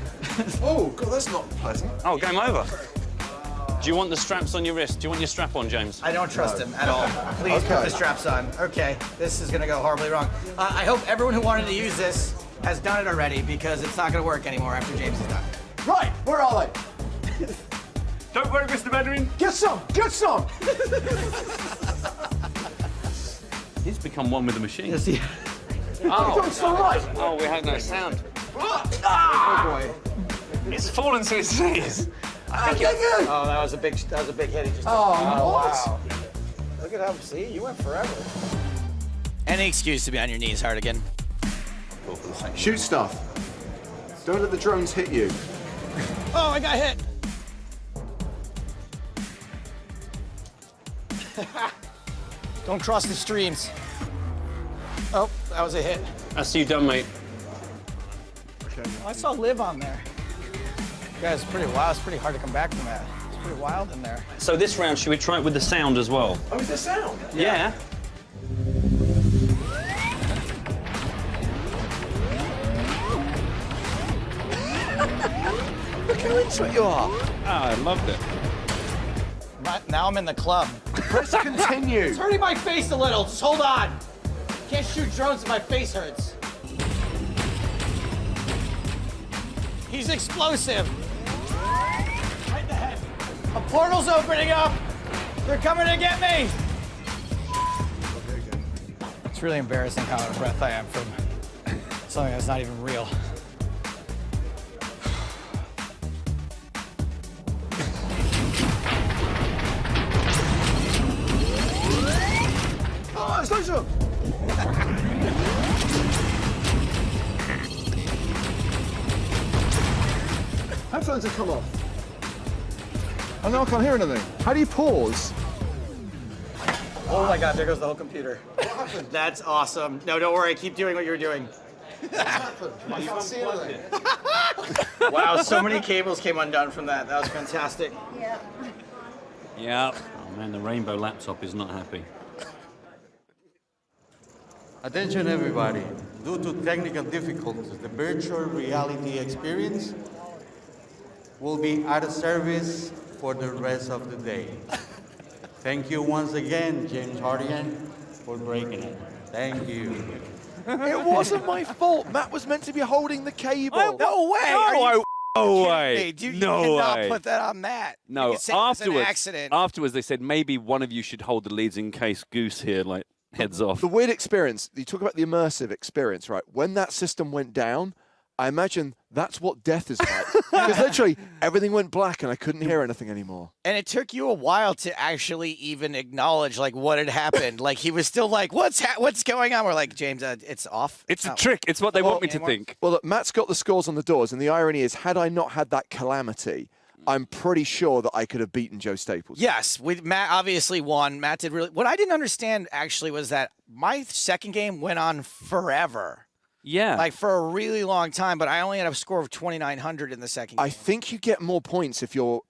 Oh, God, that's not pleasant. Oh, game over. Do you want the straps on your wrist? Do you want your strap on, James? I don't trust him at all. Please put the straps on. Okay, this is going to go horribly wrong. I hope everyone who wanted to use this has done it already because it's not going to work anymore after James is done. Right, where are they? Don't worry, Mr. Mandarin. Get some, get some! He's become one with the machine. Yes, he... Oh, it's all right. Oh, we had no sound. Oh, boy. It's fallen to its knees. Oh, that was a big hit. He just wow. Look at how, see, you went forever. Any excuse to be on your knees, Hardigan. Shoot stuff. Don't let the drones hit you. Oh, I got hit. Don't cross the streams. Oh, that was a hit. That's you done, mate. Oh, I saw Liv on there. Guys, it's pretty wild. It's pretty hard to come back from that. It's pretty wild in there. So this round, should we try it with the sound as well? Oh, is there sound? Yeah. Look how into it you are. Oh, I loved it. Now I'm in the club. Press continue. It's hurting my face a little. Just hold on. Can't shoot drones if my face hurts. He's explosive. Right in the head. A portal's opening up. They're coming to get me. It's really embarrassing how out of breath I am from something that's not even real. Oh, it's not Headphones have come off. And now I can't hear anything. How do you pause? Oh my God, there goes the whole computer. That's awesome. No, don't worry, keep doing what you're doing. What happened? I can't see anything. Wow, so many cables came undone from that. That was fantastic. Yeah. Yeah. Oh man, the rainbow laptop is not happy. Attention everybody. Due to technical difficulties, the virtual reality experience will be out of service for the rest of the day. Thank you once again, James Hardigan, for breaking it. Thank you. It wasn't my fault. Matt was meant to be holding the cable. No way. No way. You No cannot way. put that on Matt. No, You can say it was an afterwards, accident. afterwards they said maybe one of you should hold the leads in case Goose here like heads off. The weird experience, you talk about the immersive experience, right? When that system went down, I imagine that's what death is like. Because literally, everything went black and I couldn't hear anything anymore. And it took you a while to actually even acknowledge like what had happened. Like he was still like, "What's going on?" We're like, "James, it's off. It's a trick. It's what they want me to think." Well, look, Matt's got the scores on the doors, and the irony is, had I not had that calamity, I'm pretty sure that I could have beaten Joe Staples. Yes, Matt obviously won. Matt did really. What I didn't understand actually was that my second game went on forever. Yeah. Like for a really long time, but I only had a score of 2,900 in the second game. I think you get more points if you're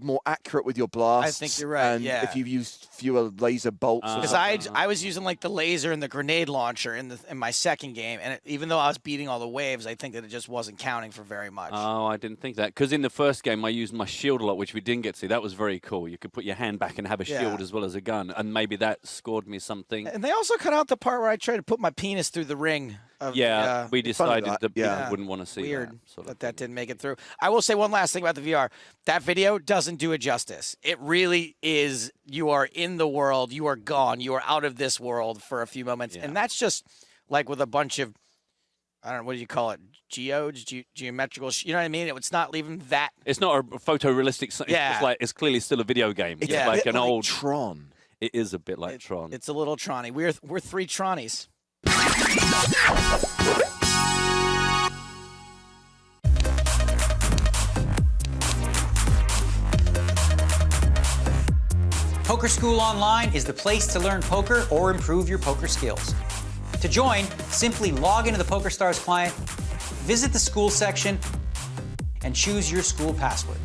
more accurate with your blasts. I think you're right, And yeah. if you've used fewer laser bolts. or Because something. I was using like the laser and the grenade launcher in my second game, and even though I was beating all the waves, I think that it just wasn't counting for very much. Oh, I didn't think that. Because in the first game, I used my shield a lot, which we didn't get to see. That was very cool. You could put your hand back and have a Yeah. shield as well as a gun, and maybe that scored me something. And they also cut out the part where I tried to put my penis through the ring. Yeah, we decided that people Yeah. wouldn't want to see Weird that. Sort of that didn't make it through. I will say one last thing about the VR. That video doesn't do it justice. It really is. You are in the world. You are gone. You are out of this world for a few moments. And that's just like with a bunch of, I don't know, what do you call it? Geodes, geometrical, you know what I mean? It's not leaving that. It's not a photorealistic. Yeah. It's clearly still a video game. It's Yeah. like A bit an like old Tron. It is a bit like Tron. It's a little Tronny. We're three Tronnies. Poker School Online is the place to learn poker or improve your poker skills. To join, simply log into the PokerStars client, visit the school section, and choose your school password.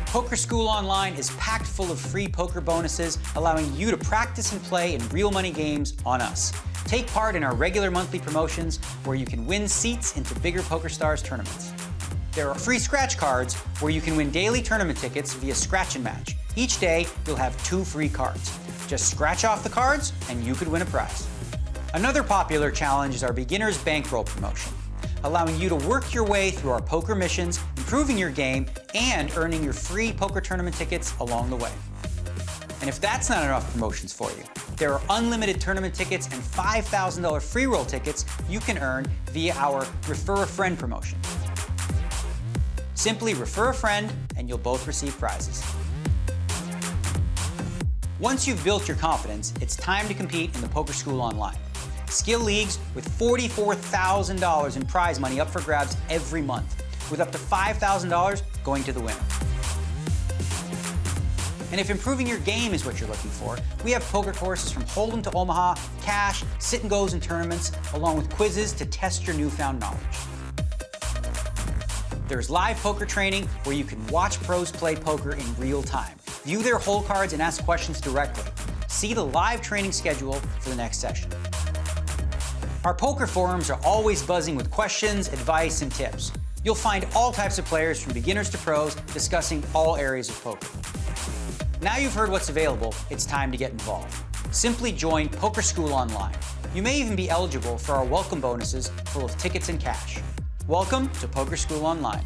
Poker School Online is packed full of free poker bonuses, allowing you to practice and play in real money games on us. Take part in our regular monthly promotions where you can win seats into bigger PokerStars tournaments. There are free scratch cards where you can win daily tournament tickets via Scratch and Match. Each day, you'll have 2 free cards. Just scratch off the cards and you could win a prize. Another popular challenge is our Beginner's Bankroll promotion, allowing you to work your way through our poker missions, improving your game, and earning your free poker tournament tickets along the way. And if that's not enough promotions for you, there are unlimited tournament tickets and $5,000 free roll tickets you can earn via our Refer a Friend promotion. Simply refer a friend and you'll both receive prizes. Once you've built your confidence, it's time to compete in the Poker School Online. Skill leagues with $44,000 in prize money up for grabs every month, with up to $5,000 going to the winner. And if improving your game is what you're looking for, we have poker courses from Hold'em to Omaha, cash, sit and goes and tournaments, along with quizzes to test your newfound knowledge. There's live poker training where you can watch pros play poker in real time, view their hole cards and ask questions directly. See the live training schedule for the next session. Our poker forums are always buzzing with questions, advice, and tips. You'll find all types of players from beginners to pros discussing all areas of poker. Now you've heard what's available, it's time to get involved. Simply join Poker School Online. You may even be eligible for our welcome bonuses full of tickets and cash. Welcome to Poker School Online.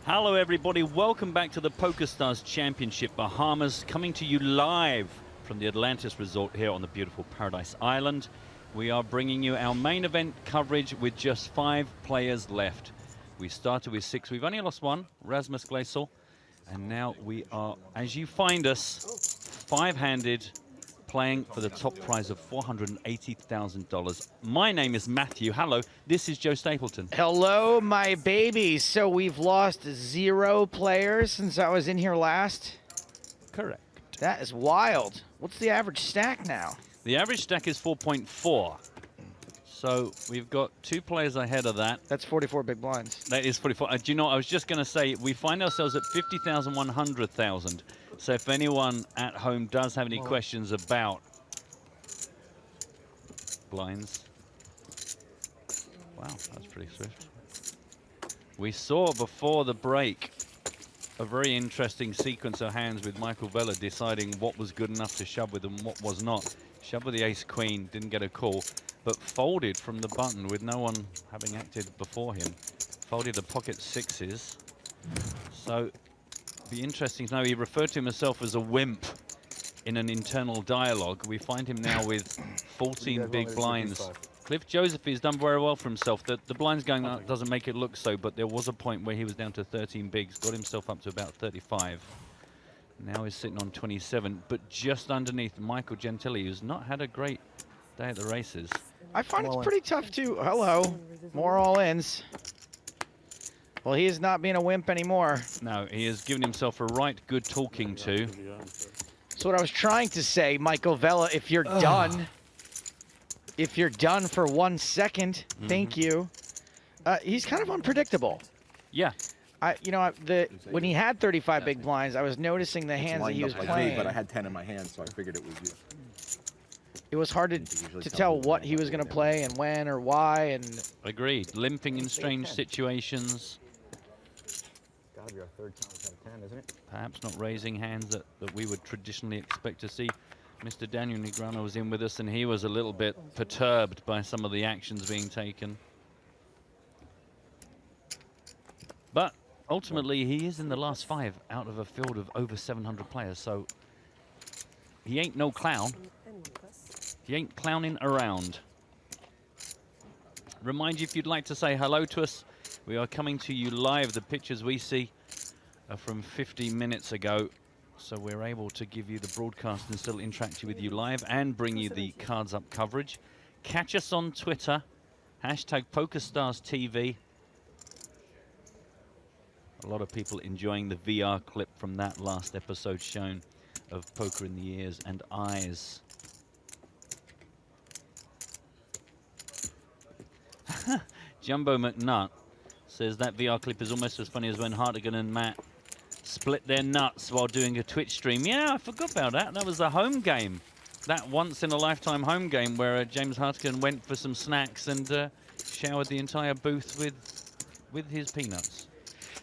Hello everybody, welcome back to the PokerStars Championship Bahamas, coming to you live from the Atlantis Resort here on the beautiful Paradise Island. We are bringing you our main event coverage with just 5 players left. We started with 6, we've only lost 1, Rasmus Gleisel, and now we are, as you find us, 5-handed, playing for the top prize of $480,000. My name is Matthew. Hello, this is Joe Stapleton. Hello, my babies. So we've lost 0 players since I was in here last? Correct. That is wild. What's the average stack now? The average stack is 4.4. So we've got 2 players ahead of that. That's 44 big blinds. That is 44. Do you know, I was just going to say, we find ourselves at 50,000, 100,000. So if anyone at home does have any questions about blinds. Wow, that's pretty swift. We saw before the break a very interesting sequence of hands with Michael Vella deciding what was good enough to shove with and what was not. Shoved with the ace-queen, didn't get a call, but folded from the button with no one having acted before him. Folded the pocket 6s. So, be interesting to know, he referred to himself as a wimp in an internal dialogue. We find him now with 14 big blinds. Cliff Joseph has done very well for himself. The blinds going up doesn't make it look so, but there was a point where he was down to 13 bigs, got himself up to about 35. Now he's sitting on 27, but just underneath Michael Gentili, who's not had a great day at the races. I find it's pretty tough to... Hello. More all-ins. Well, he is not being a wimp anymore. No, he has given himself a right good talking to. So what I was trying to say, Michael Vella, if you're done... If you're done for 1 second, thank you. He's kind of unpredictable. Yeah. When he had 35 big blinds, I was noticing the hands that he was playing. But I had 10 in my hand, so I figured it was you. It was hard to tell what he was going to play and when or why. And agreed. Limping in strange situations. Gotta be our 3rd time out of 10, isn't it? Perhaps not raising hands that we would traditionally expect to see. Mr. Daniel Negrano was in with us, and he was a little bit perturbed by some of the actions being taken. But ultimately, he is in the last 5 out of a field of over 700 players, so he ain't no clown. He ain't clowning around. Remind you, if you'd like to say hello to us, we are coming to you live. The pictures we see are from 50 minutes ago. So we're able to give you the broadcast and still interact with you live and bring you the cards up coverage. Catch us on Twitter, hashtag PokerStarsTV. A lot of people enjoying the VR clip from that last episode shown of Poker in the Ears and Eyes. Jumbo McNutt says that VR clip is almost as funny as when Hartigan and Matt split their nuts while doing a Twitch stream. Yeah, I forgot about that. That was a home game. That once-in-a-lifetime home game where James Hartigan went for some snacks and showered the entire booth with his peanuts.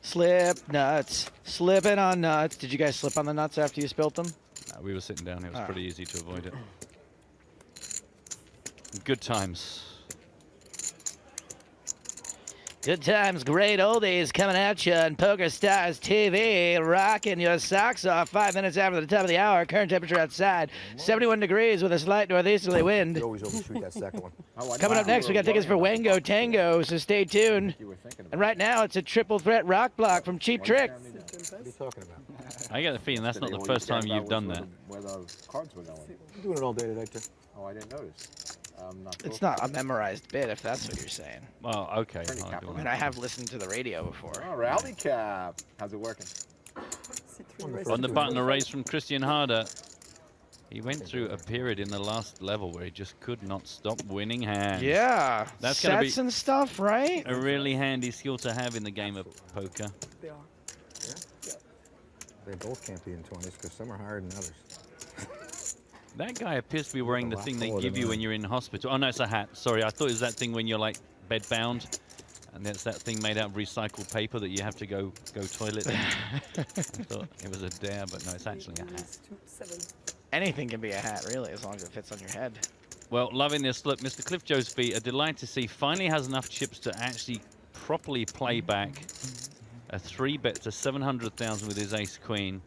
Slip nuts, slipping on nuts. Did you guys slip on the nuts after you spilt them? We were sitting down. It was pretty easy to avoid it. Good times. Good times, great oldies coming at you on PokerStars TV, rocking your socks off 5 minutes after the top of the hour. Current temperature outside, 71 degrees with a slight northeasterly wind. You always overshoot that second one. Coming up next, we got tickets for Wango Tango, so stay tuned. And right now, it's a triple threat rock block from Cheap Trick. What are you talking about? I get the feeling that's not the first time you've done that. Where the cards were going. I'm doing it all day today, too. Oh, I didn't notice. It's not a memorized bit, if that's what you're saying. Oh, okay. I mean, I have listened to the radio before. Oh, rally cap. How's it working? On the button, a raise from Christian Harder. He went through a period in the last level where he just could not stop winning hands. Yeah, that's going to be sets and stuff, right? A really handy skill to have in the game of poker. They are. Yeah? They both can't be in 20s because some are higher than others. That guy appears to be wearing the thing they give you when you're in hospital. Oh, no, it's a hat. Sorry, I thought it was that thing when you're, like, bed-bound. And that's that thing made out of recycled paper that you have to go toilet in. I thought it was a dare, but no, it's actually a hat. Anything can be a hat, really, as long as it fits on your head. Well, loving this. Look, Mr. Cliff Joseph, a delight to see. Finally has enough chips to actually properly play back A 3-bet to 700,000 with his ace queen.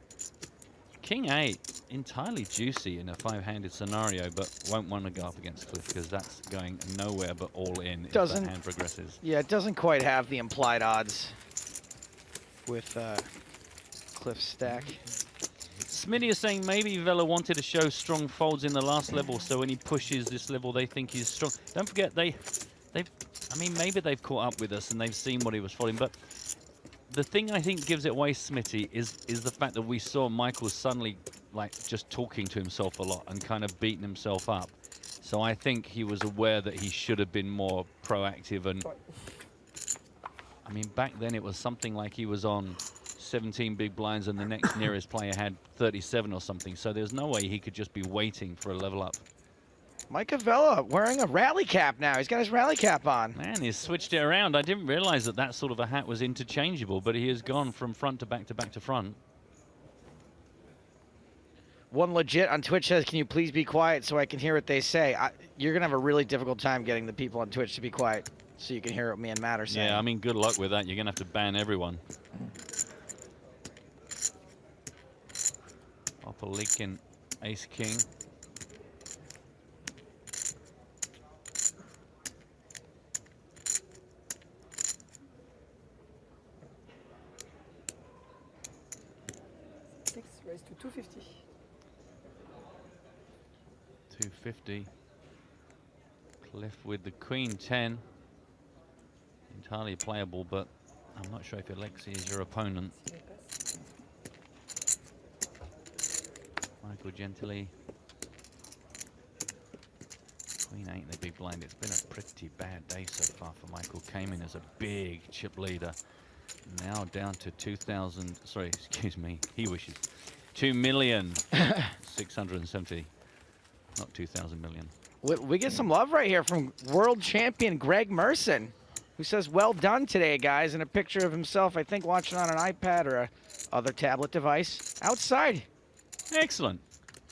King 8, entirely juicy in a 5-handed scenario, but won't want to go up against Cliff because that's going nowhere but all in if that hand progresses. Yeah, it doesn't quite have the implied odds with Cliff's stack. Smitty is saying maybe Vela wanted to show strong folds in the last level, so when he pushes this level, they think he's strong. Don't forget, I mean, maybe they've caught up with us and they've seen what he was folding, but the thing I think gives it away, Smitty, is the fact that we saw Michael suddenly like just talking to himself a lot and kind of beating himself up. So I think he was aware that he should have been more proactive. And I mean, back then it was something like he was on 17 big blinds and the next nearest player had 37 or something. So there's no way he could just be waiting for a level up. Micah Vela wearing a rally cap now. He's got his rally cap on. Man, he's switched it around. I didn't realize that that sort of a hat was interchangeable, but he has gone from front to back to back to front. One legit on Twitch says, can you please be quiet so I can hear what they say? You're going to have a really difficult time getting the people on Twitch to be quiet so you can hear what me and Matt are saying. Yeah, I mean, good luck with that. You're going to have to ban everyone. Off a leaking ace king. Raise to 250. 250. Cliff with the queen 10. Entirely playable, but I'm not sure if Alexi is your opponent. Michael Gentili. Queen 8 in the big blind. It's been a pretty bad day so far for Michael. Came in as a big chip leader. Now down to 2,000. Sorry, excuse me. He wishes. 2,670,000. Not 2,000 million. We get some love right here from world champion Greg Merson, who says, well done today, guys, and a picture of himself, I think, watching on an iPad or a other tablet device outside. Excellent.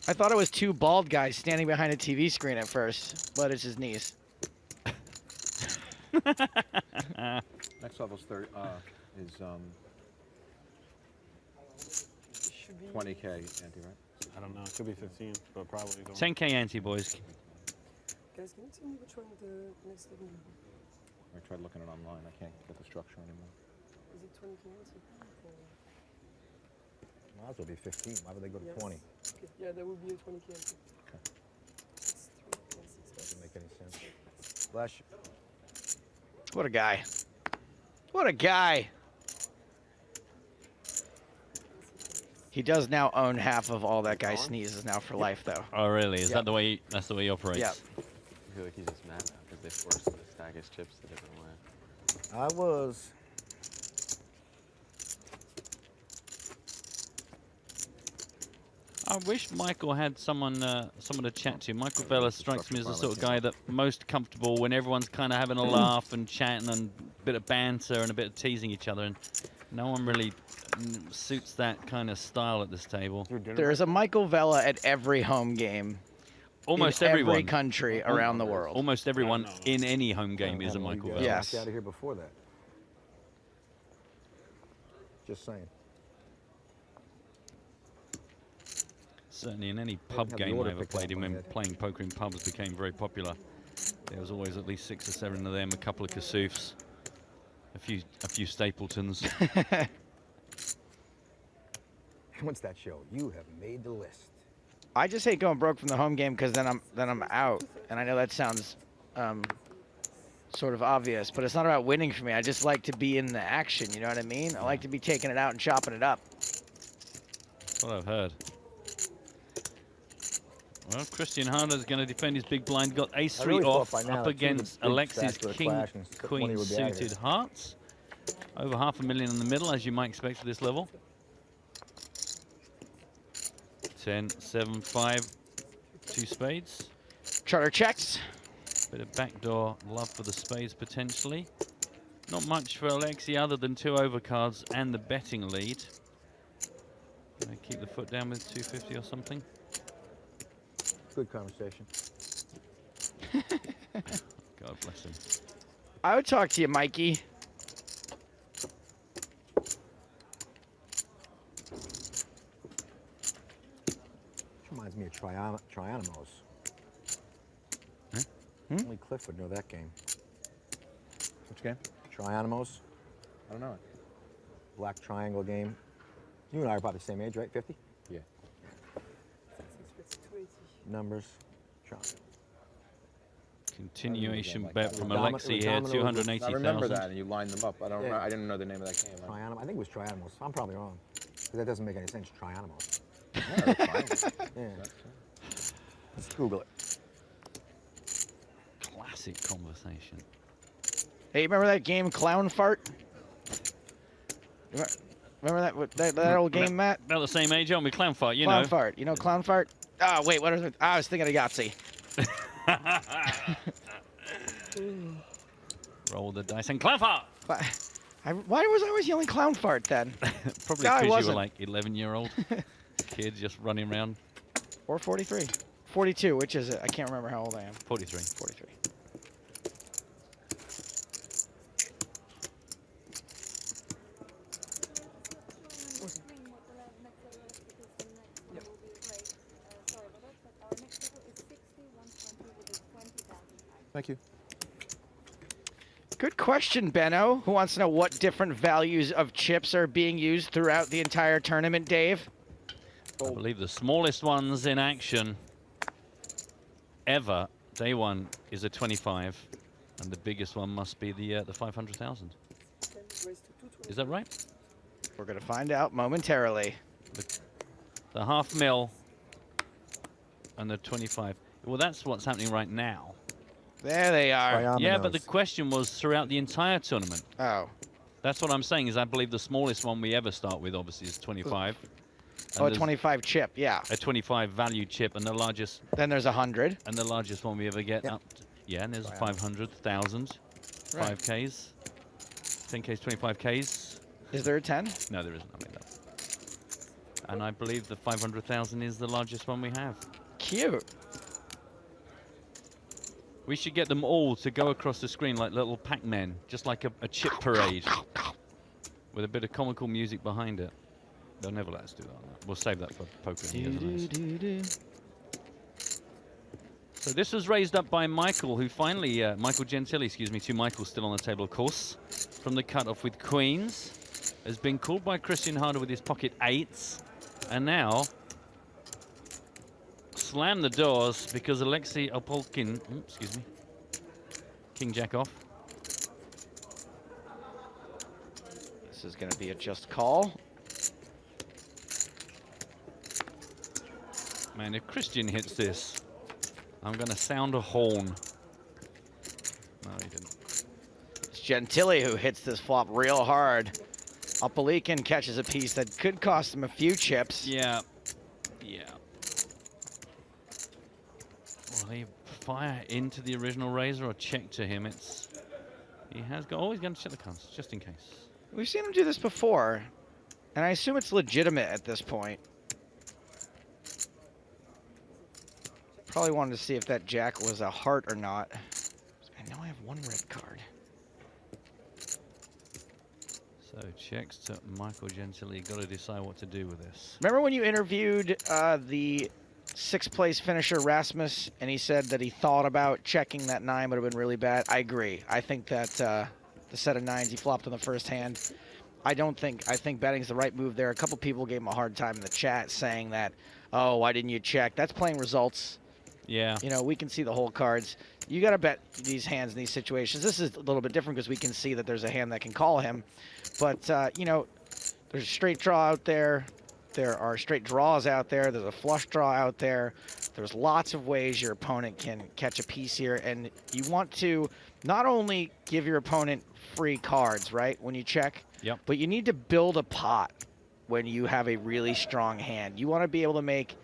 I thought it was two bald guys standing behind a TV screen at first, but it's his knees. Next level's 30, is 20K ante, right? I don't know. It could be 15, but probably don't. 10K ante, boys. Guys, can you tell me which one the next level? I tried looking it online. I can't get the structure anymore. Is it 20K ante? Might as well be 15. Why would they go to 20? Okay. Yeah, there will be a 20K ante. Okay. It's 3 and 6. Doesn't make any sense. Bless you. What a guy. What a guy. He does now own half of all that guy sneezes now for life, though. Oh, really? Is that the way? That's the way he operates? Yeah. I feel like he's just mad now because they forced him to stack his chips a different way. I was. I wish Michael had someone to chat to. Michael Vela strikes me as the sort of guy that most comfortable when everyone's kind of having a laugh and chatting and a bit of banter and a bit of teasing each other, and no one really suits that kind of style at this table. There is a Michael Vela at every home game. Almost in everyone. every country around the world. Almost everyone in any home game is a Michael Vela. Yes. Out of here before that. Just saying. Certainly in any pub game I ever played in, when playing poker in pubs became very popular, there was always at least 6 or 7 of them, a couple of Kasoofs, a few Stapletons. What's that show? You have made the list. I just hate going broke from the home game because then I'm out, and I know that sounds sort of obvious, but it's not about winning for me. I just like to be in the action. You know what I mean? I like to be taking it out and chopping it up. That's what I've heard. Well, Christian Harder is going to defend his big blind. Got ace-3 really off thought by now up that against two of the big Alexi's stacks were king, clash and queen 20 would be out of suited here. hearts. Over $500,000 in the middle, as you might expect for this level. 10, 7, 5, 2 spades. Charter checks. Bit of backdoor love for the spades potentially. Not much for Alexi other than 2 overcards and the betting lead. Gonna keep the foot down with 250 or something. Good conversation. God bless him. I would talk to you, Mikey. Trianimos. Only Cliff would know that game. Which game? Trianimos. I don't know. Black triangle game. You and I are about the same age, right? 50? Yeah. Numbers. Continuation bet from Dom- Alexi Domino- here, 280,000. I remember that, and you lined them up. Yeah. I didn't know the name of that game. Trianim. I think it was Trianimals. I'm probably wrong. Because that doesn't make any sense. Trianimals. Yeah. Let's Google it. Classic conversation. Hey, remember that game Clown Fart? Remember that old game, Matt? About the same age, aren't we? Clown Fart, you Clown know. Fart. You know Clown Fart? Oh, wait, what is it? I was thinking of Yahtzee. Roll the dice and Clown Fart! Why was I always yelling Clown Fart then? Probably No, I because you were wasn't. like 11-year-old kid just running around. Or 43. 42, which is it? I can't remember how old I am. 43. 43. Thank you. Good question, Benno. Who wants to know what different values of chips are being used throughout the entire tournament, Dave? I believe the smallest ones in action ever, day one, is a 25, and the biggest one must be the 500,000. Is that right? We're going to find out momentarily. The $500,000 and the 25. Well, that's what's happening right now. There they are. Yeah, but the question was throughout the entire tournament. Oh. That's what I'm saying, is I believe the smallest one we ever start with, obviously, is 25. Oh, a And 25 chip, yeah. a 25 value chip, and the largest. Then there's 100. And the largest one we ever get up. Yeah, and there's 500,000, Right. 5Ks, 10Ks, 25Ks. Is there a 10? No, there isn't. I made that. And I believe the 500,000 is the largest one we have. Cute. We should get them all to go across the screen like little Pac-Men, just like a chip parade, with a bit of comical music behind it. They'll never let us do that. We'll save that for poker. So this was raised up by Michael, who finally, Michael Gentili, excuse me, two Michaels still on the table, of course, from the cutoff with queens, has been called by Christian Harder with his pocket eights, and now slam the doors because Alexei Opolkin, excuse me, King Jack off. This is going to be a just call. Man, if Christian hits this, I'm going to sound a horn. No, he didn't. It's Gentili who hits this flop real hard. Opalikin catches a piece that could cost him a few chips. Yeah. Yeah. Will he fire into the original razor or check to him? He has got. Oh, he's going to check the cards, just in case. We've seen him do this before, and I assume it's legitimate at this point. Probably wanted to see if that jack was a heart or not. I know I have one red card. So checks to Michael Gentili. Got to decide what to do with this. Remember when you interviewed the sixth place finisher Rasmus, and he said that he thought about checking that 9 would have been really bad? I agree. I think that the set of 9s he flopped on the first hand. I think betting's the right move there. A couple people gave him a hard time in the chat saying that, oh, why didn't you check? That's playing results. Yeah. You know, we can see the whole cards. You got to bet these hands in these situations. This is a little bit different because we can see that there's a hand that can call him. But, you know, there's a straight draw out there. There are straight draws out there. There's a flush draw out there. There's lots of ways your opponent can catch a piece here. And you want to not only give your opponent free cards, right, when you check, yep, but you need to build a pot when you have a really strong hand. You want to be able to make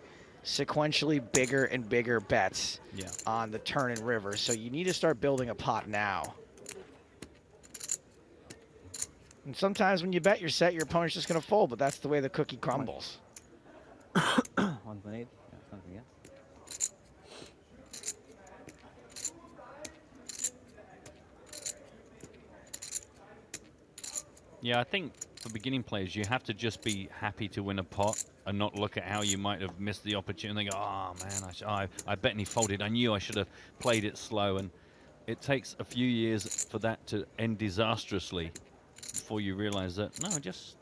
sequentially bigger and bigger bets on the turn and river. So you need to start building a pot now. And sometimes when you bet your set, your opponent's just going to fold, but that's the way the cookie crumbles. 1.8. Yeah, something, yeah. Yeah, I think for beginning players, you have to just be happy to win a pot and not look at how you might have missed the opportunity and go, oh man, I bet he folded. I knew I should have played it slow. And it takes a few years for that to end disastrously before you realize that, no, just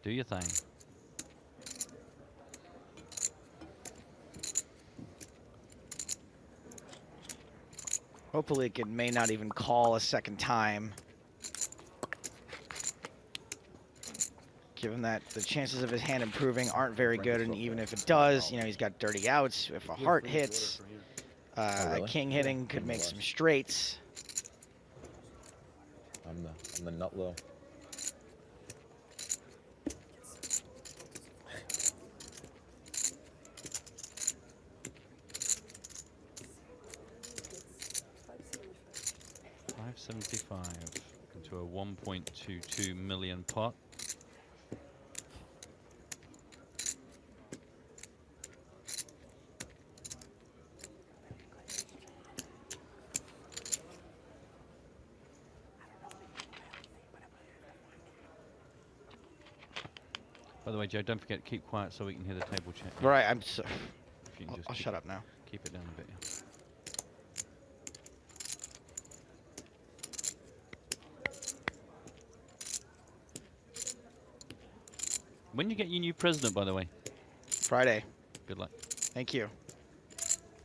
do your thing. Hopefully it may not even call a second time. Given that the chances of his hand improving aren't very good, and even if it does, you know, he's got dirty outs. If a heart hits, a king hitting could make some straights. I'm the nut low. $575 into a 1.22 million pot. By the way, Joe, don't forget, keep quiet so we can hear the table check. Right, I'm so. If you can just I'll shut up now. Keep it down a bit. Yeah. When you get your new president, by the way? Friday. Good luck. Thank you.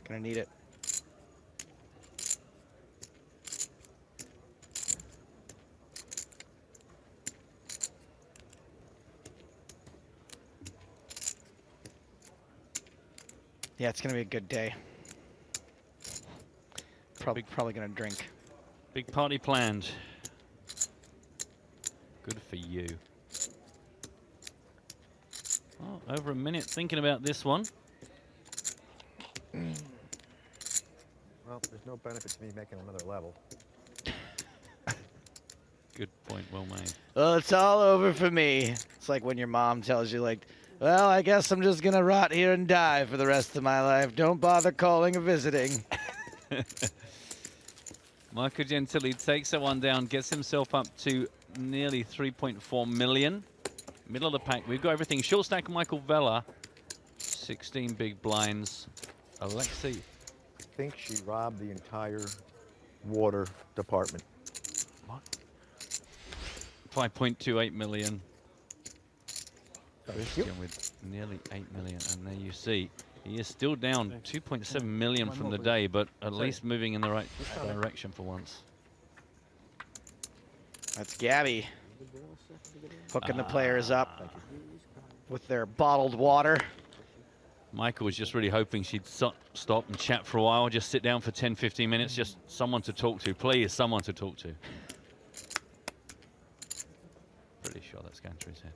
Gonna need it. Yeah, it's gonna be a good day. Probably gonna drink. Big party planned. Good for you. Oh, over a minute thinking about this one. Well, there's no benefit to me making another level. Good point, well made. Well, it's all over for me. It's like when your mom tells you, like, well, I guess I'm just gonna rot here and die for the rest of my life. Don't bother calling or visiting. Michael Gentili takes that one down, gets himself up to nearly 3.4 million. Middle of the pack, we've got everything. Short stack Michael Vella, 16 big blinds. Alexei. I think she robbed the entire water department. What? 5.28 million. Christian with nearly 8 million, and there you see he is still down 2.7 million from the day, but at least moving in the right direction for once. That's Gabby hooking the players up with their bottled water. Michael was just really hoping she'd stop and chat for a while, just sit down for 10-15 minutes, just someone to talk to, please, someone to talk to. Pretty sure that's going through his head.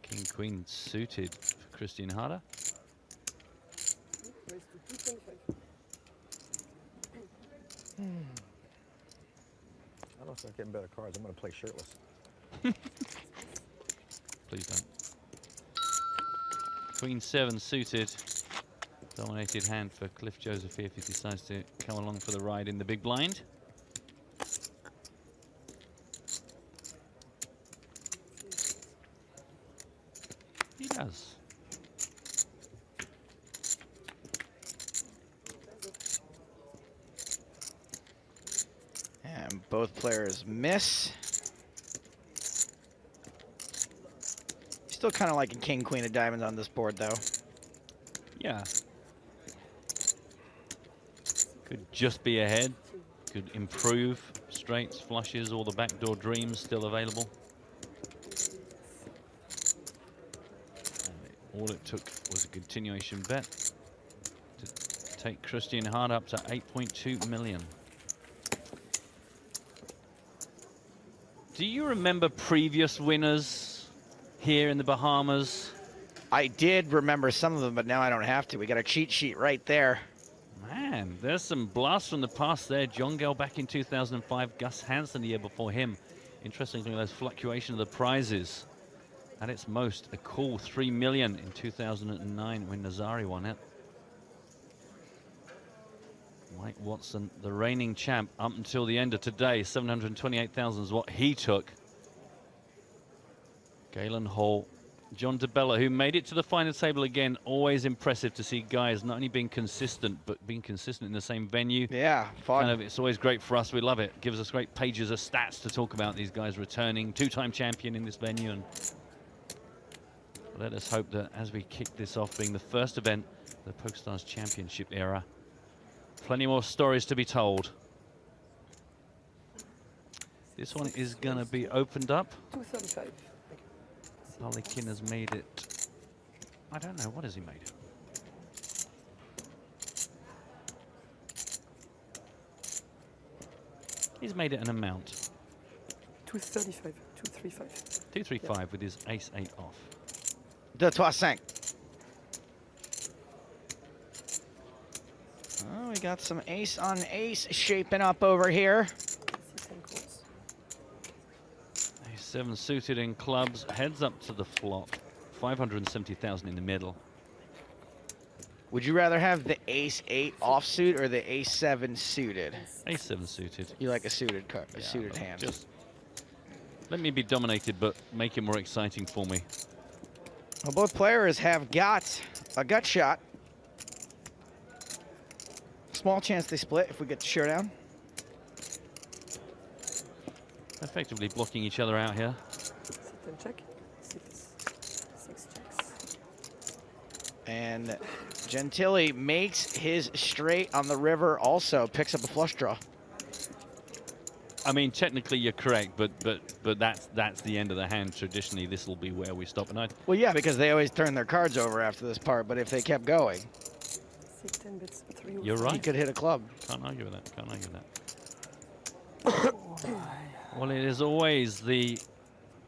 King Queen suited for Christian Harder. I don't start getting better cards. I'm going to play shirtless. Please don't. Queen 7 suited. Dominated hand for Cliff Joseph if he decides to come along for the ride in the big blind. He does. And both players miss. Still kind of liking King, Queen of Diamonds on this board, though. Yeah. Could just be ahead. Could improve. Straights, flushes, all the backdoor dreams still available. All it took was a continuation bet to take Christian Hart up to 8.2 million. Do you remember previous winners here in the Bahamas? I did remember some of them, but now I don't have to. We got a cheat sheet right there. Man, there's some blasts from the past there. John Gale back in 2005, Gus Hansen the year before him. Interestingly, those fluctuation of the prizes at its most, a cool 3 million in 2009 when Nazari won it. Mike Watson, the reigning champ up until the end of today, 728,000 is what he took. Galen Hall John DeBella, who made it to the final table again. Always impressive to see guys not only being consistent, but being consistent in the same venue. Yeah, fun. It's always great for us. We love it. Gives us great pages of stats to talk about these guys returning. Two-time champion in this venue. And let us hope that as we kick this off, being the first event, the PokerStars Championship era, plenty more stories to be told. This one is going to be opened up. 235. Harlequin has made it. I don't know. What has he made? He's made it an amount. 235. 235. 235 with his ace-8 off. 2-3-5. Oh, we got some ace on ace shaping up over here. Ace-7 suited in clubs, heads up to the flop. 570,000 in the middle. Would you rather have the ace-8 offsuit or the ace-7 suited? Ace-7 suited. You like a suited card, a suited hand. Just let me be dominated, but make it more exciting for me. Well, both players have got a gut shot. Small chance they split if we get the showdown. Effectively blocking each other out here. Sit and check. 6 checks. And Gentili makes his straight on the river also, picks up a flush draw. I mean, technically you're correct, but that's the end of the hand. Traditionally, this will be where we stop. And Well, yeah, because they always turn their cards over after this part, but if they kept going, you're right. He could hit a club. Can't argue with that. Can't argue with that. Well, it is always the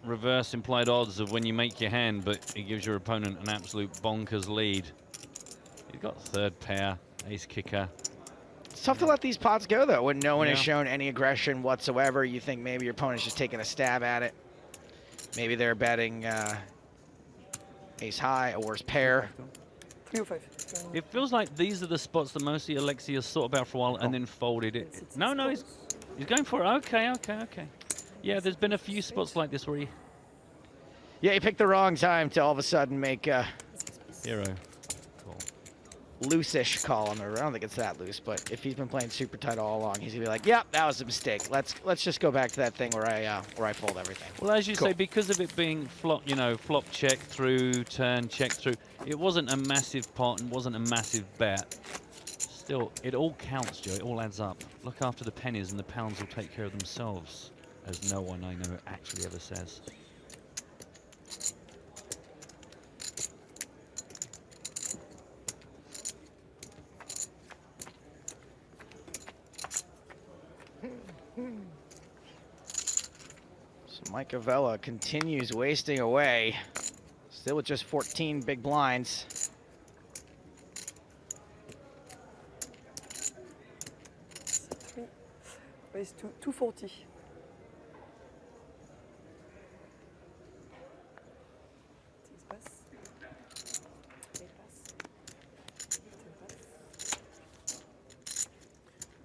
reverse implied odds of when you make your hand, but it gives your opponent an absolute bonkers lead. You've got third pair, ace kicker. It's tough to let these pots go, though, when no one has Yeah. shown any aggression whatsoever. You think maybe your opponent's just taking a stab at it. Maybe they're betting ace high, a worse pair. 305. It feels like these are the spots that mostly Alexi has thought about for a while and then folded it. No, he's going for it. Okay. Yeah, there's been a few spots like this where he... Yeah, he picked the wrong time to all of a sudden make a Hero. loose-ish call on the river. I don't think it's that loose, but if he's been playing super tight all along, he's gonna be like, "Yep, that was a mistake. Let's just go back to that thing where I fold everything." Well, as you Cool. say, because of it being flop, flop check through, turn check through, it wasn't a massive pot and wasn't a massive bet. Still, it all counts, Joe. It all adds up. Look after the pennies and the pounds will take care of themselves, as no one I know actually ever says. So Mike Avella continues wasting away, still with just 14 big blinds. Raise 240.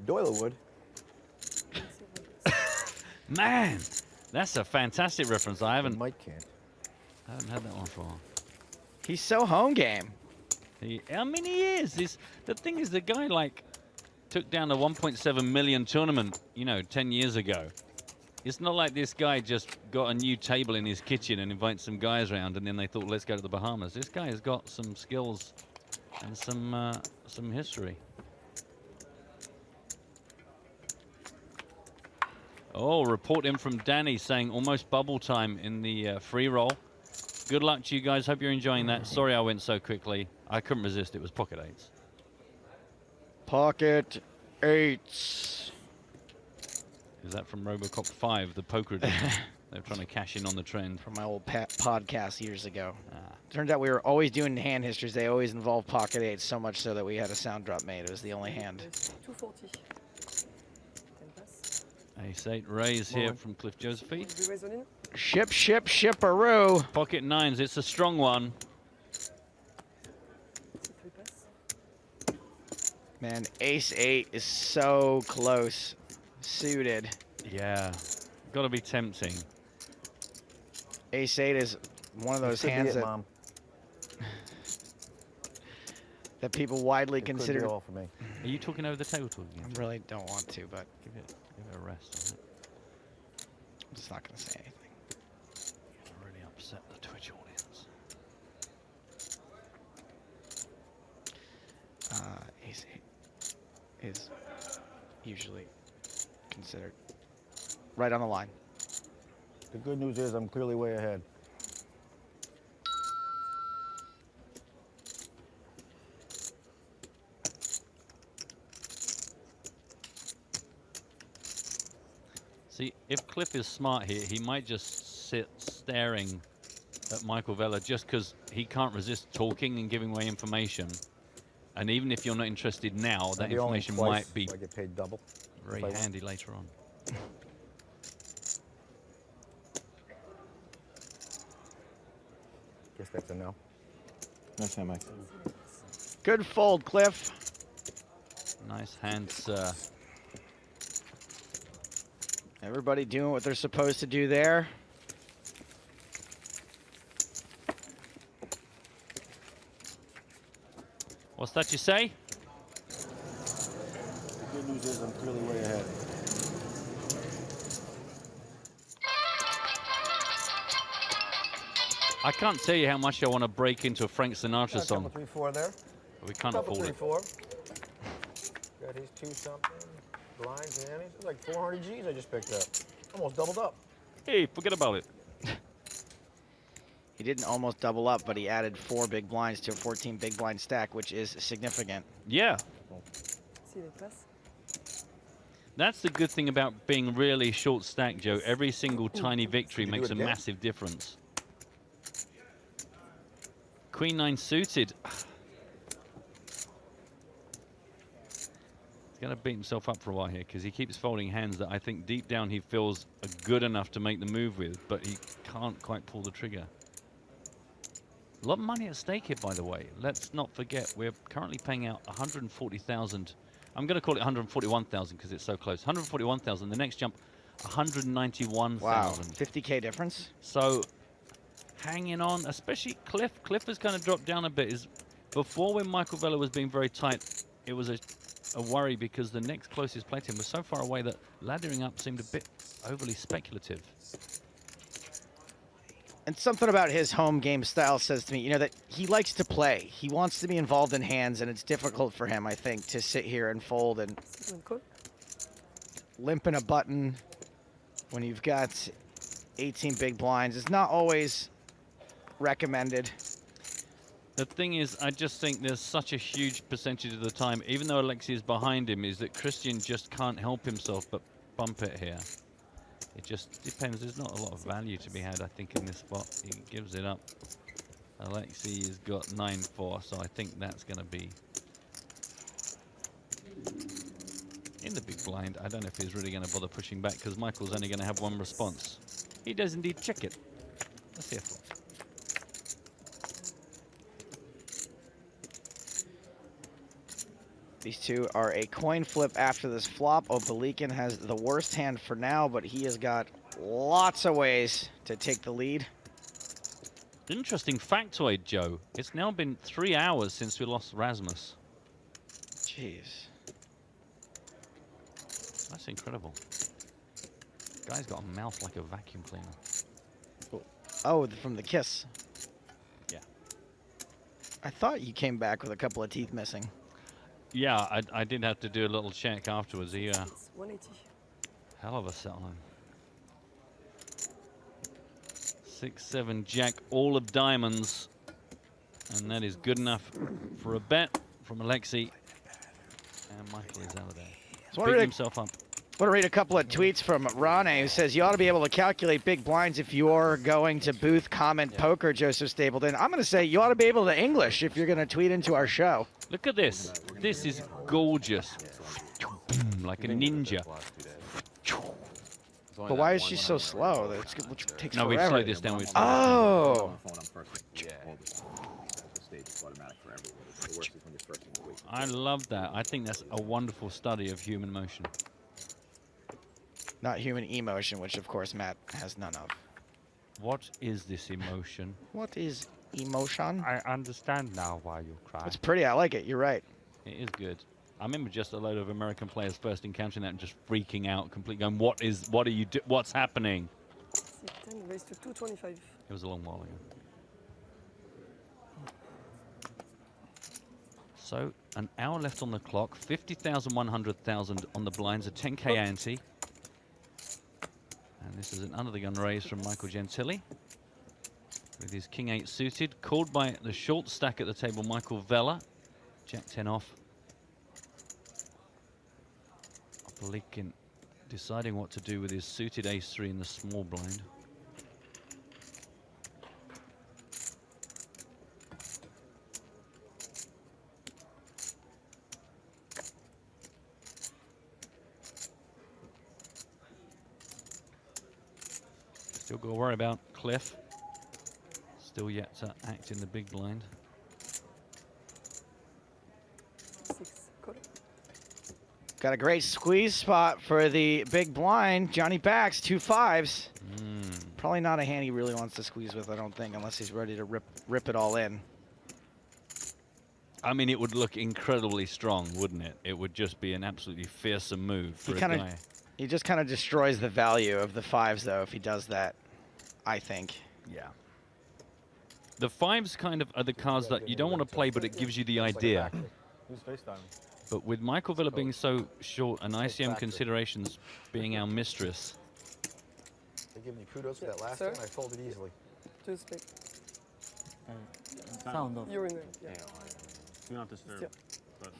Doyle would. Man, that's a fantastic reference. I haven't Mike can't. I haven't had that one for a while. He's so home game. I mean, he is. The thing is, the guy took down a 1.7 million tournament, 10 years ago. It's not like this guy just got a new table in his kitchen and invited some guys around, and then they thought, let's go to the Bahamas. This guy has got some skills and some history. Oh, report in from Danny saying almost bubble time in the free roll. Good luck to you guys. Hope you're enjoying that. Sorry I went so quickly. I couldn't resist. It was pocket eights. Pocket eights. Is that from Robocop 5, the poker edition? They're trying to cash in on the trend. From my old podcast years ago. Turns out we were always doing hand histories. They always involved pocket eights, so much so that we had a sound drop made. It was the only hand. 240. Ace-8 raise here from Cliff Josephine. Shipperoo. Pocket nines. It's a strong one. Man, ace-8 is so close. Suited. Yeah. Got to be tempting. Ace-8 is one of those This could be hands it, that, Mom. that people widely It could be consider. all for me. Are you talking over the table talking? I really don't want to, but Give it a rest. I'm just not going to say anything. Really upset the Twitch audience. Ace 8 is usually considered right on the line. The good news is I'm clearly way ahead. See, if Cliff is smart here, he might just sit staring at Michael Vella just because he can't resist talking and giving away information. And even if you're not interested now, that information might be I get paid double. very handy later on. Guess that's a no. Nice hand, Mike. Good fold, Cliff. Nice hand, sir. Everybody doing what they're supposed to do there. What's that you say? The good news is I'm clearly way ahead. I can't tell you how much I want to break into a Frank Sinatra song. Couple 3-4 there. But we can't Couple afford it. 3-4. Got his 2-something. Blinds and Annie's. It's like 400 G's I just picked up. Almost doubled up. Hey, forget about it. He didn't almost double up, but he added 4 big blinds to a 14 big blind stack, which is significant. Yeah. See the pass? That's the good thing about being really short stack, Joe. Every single tiny victory Did you do makes it a again? massive difference. Queen 9 suited. He's going to beat himself up for a while here because he keeps folding hands that I think deep down he feels are good enough to make the move with, but he can't quite pull the trigger. A lot of money at stake here, by the way. Let's not forget, we're currently paying out 140,000. I'm going to call it 141,000 because it's so close. 141,000. The next jump, 191,000. Wow, 50K difference. So, hanging on, especially Cliff. Cliff has kind of dropped down a bit. Before, when Michael Vella was being very tight, it was a worry because the next closest play to him was so far away that laddering up seemed a bit overly speculative. And something about his home game style says to me, you know, that he likes to play. He wants to be involved in hands, and it's difficult for him, I think, to sit here and fold and limp in a button when you've got 18 big blinds. It's not always recommended. The thing is, I just think there's such a huge percentage of the time, even though Alexi is behind him, is that Christian just can't help himself but bump it here. It just depends. There's not a lot of value to be had, I think, in this spot. He gives it up. Alexi has got 9-4, so I think that's going to be in the big blind. I don't know if he's really going to bother pushing back because Michael's only going to have one response. He does indeed check it. Let's see if. These two are a coin flip after this flop. Obelikin has the worst hand for now, but he has got lots of ways to take the lead. Interesting factoid, Joe. It's now been 3 hours since we lost Rasmus. Jeez. That's incredible. Guy's got a mouth like a vacuum cleaner. Oh, from the kiss. Yeah. I thought you came back with a couple of teeth missing. Yeah, I did have to do a little check afterwards. He, 180. hell of a settlement. 6-7 jack, all of diamonds. And that is good enough for a bet from Alexi. And Michael is out of there. Beating himself up. I want to read a couple of tweets from Rane, who says, you ought to be able to calculate big blinds if you're going to booth comment poker, Joseph Stapleton. I'm going to say you ought to be able to English if you're going to tweet into our show. Look at this. This is gorgeous. Like a ninja. But why is she so slow? It takes no, forever. we've slowed this down. Oh! I love that. I think that's a wonderful study of human motion. Not human emotion, which of course Matt has none of. What is this emotion? What is emotion? I understand now why you cry. It's pretty. I like it. You're right. It is good. I remember just a load of American players first encountering that and just freaking out, completely going, what are you what's happening? C10 raised to 225. It was a long while ago. So, an hour left on the clock, 50,000, 100,000 on the blinds, a 10K ante. And this is an under-the-gun raise from Michael Gentili with his King 8 suited, called by the short stack at the table, Michael Vella. Jack 10 off. Blinken deciding what to do with his suited ace-3 in the small blind. Still got to worry about Cliff. Still yet to act in the big blind. 6. Call. Got a great squeeze spot for the big blind. Johnny backs 2 5s. Probably not a hand he really wants to squeeze with, I don't think, unless he's ready to rip it all in. I mean, it would look incredibly strong, wouldn't it? It would just be an absolutely fearsome move for a guy. He just kind of destroys the value of the 5s, though, if he does that, I think. Yeah. The 5s kind of are the cards that you don't want to play, but it gives you the idea. Who's FaceTime? But with Michael Villa being so short and ICM considerations being our mistress. They give me kudos for that last Sir? one. I folded easily. Two spade. Sound off. You're in there. Yeah. Do not disturb. Still. But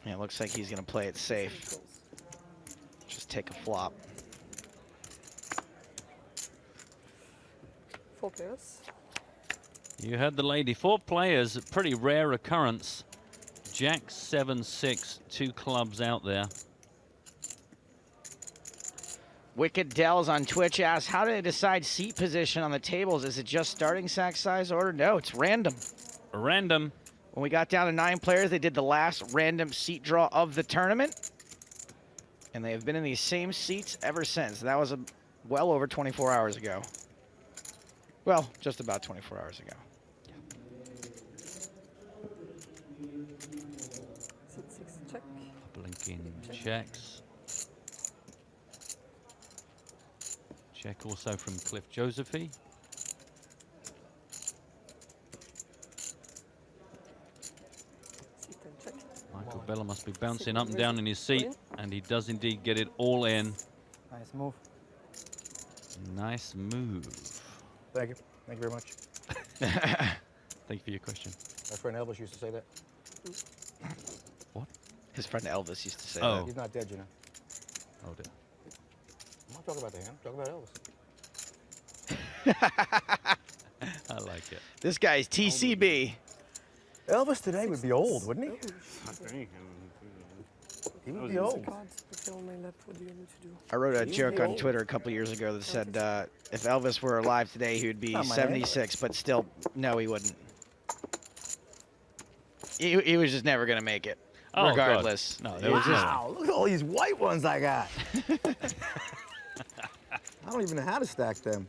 Yeah, it looks like he's going to play it safe. Just take a flop. 4 players. You heard the lady. 4 players, a pretty rare occurrence. Jack 7-6, 2 clubs out there. Wicked Dells on Twitch asks, how do they decide seat position on the tables? Is it just starting stack size order? No, it's random. Random. When we got down to 9 players, they did the last random seat draw of the tournament. And they have been in these same seats ever since. That was well over 24 hours ago. Well, just about 24 hours ago. Six, check. Blinking checks. Check also from Cliff Josephy. C10 check. Michael Vella must be bouncing up and down in his seat, and he does indeed get it all in. Nice move. Nice move. Thank you. Thank you very much. Thank you for your question. My friend Elvis used to say that. What? His friend Elvis used to say Oh. that. He's not dead, you know. Oh dear. I'm not talking about the hand. I'm talking about Elvis. I like it. This guy's TCB. Elvis today would be old, wouldn't he? He would be old. Cards. If they're on my lap, what do you need to do? I wrote a joke on Twitter a couple years ago that said if Elvis were alive today, he would be Not my 76, but still, no, he wouldn't. He was just never going to make it, Oh, regardless. God. No, there was just Wow, look at all these white ones I got. I don't even know how to stack them.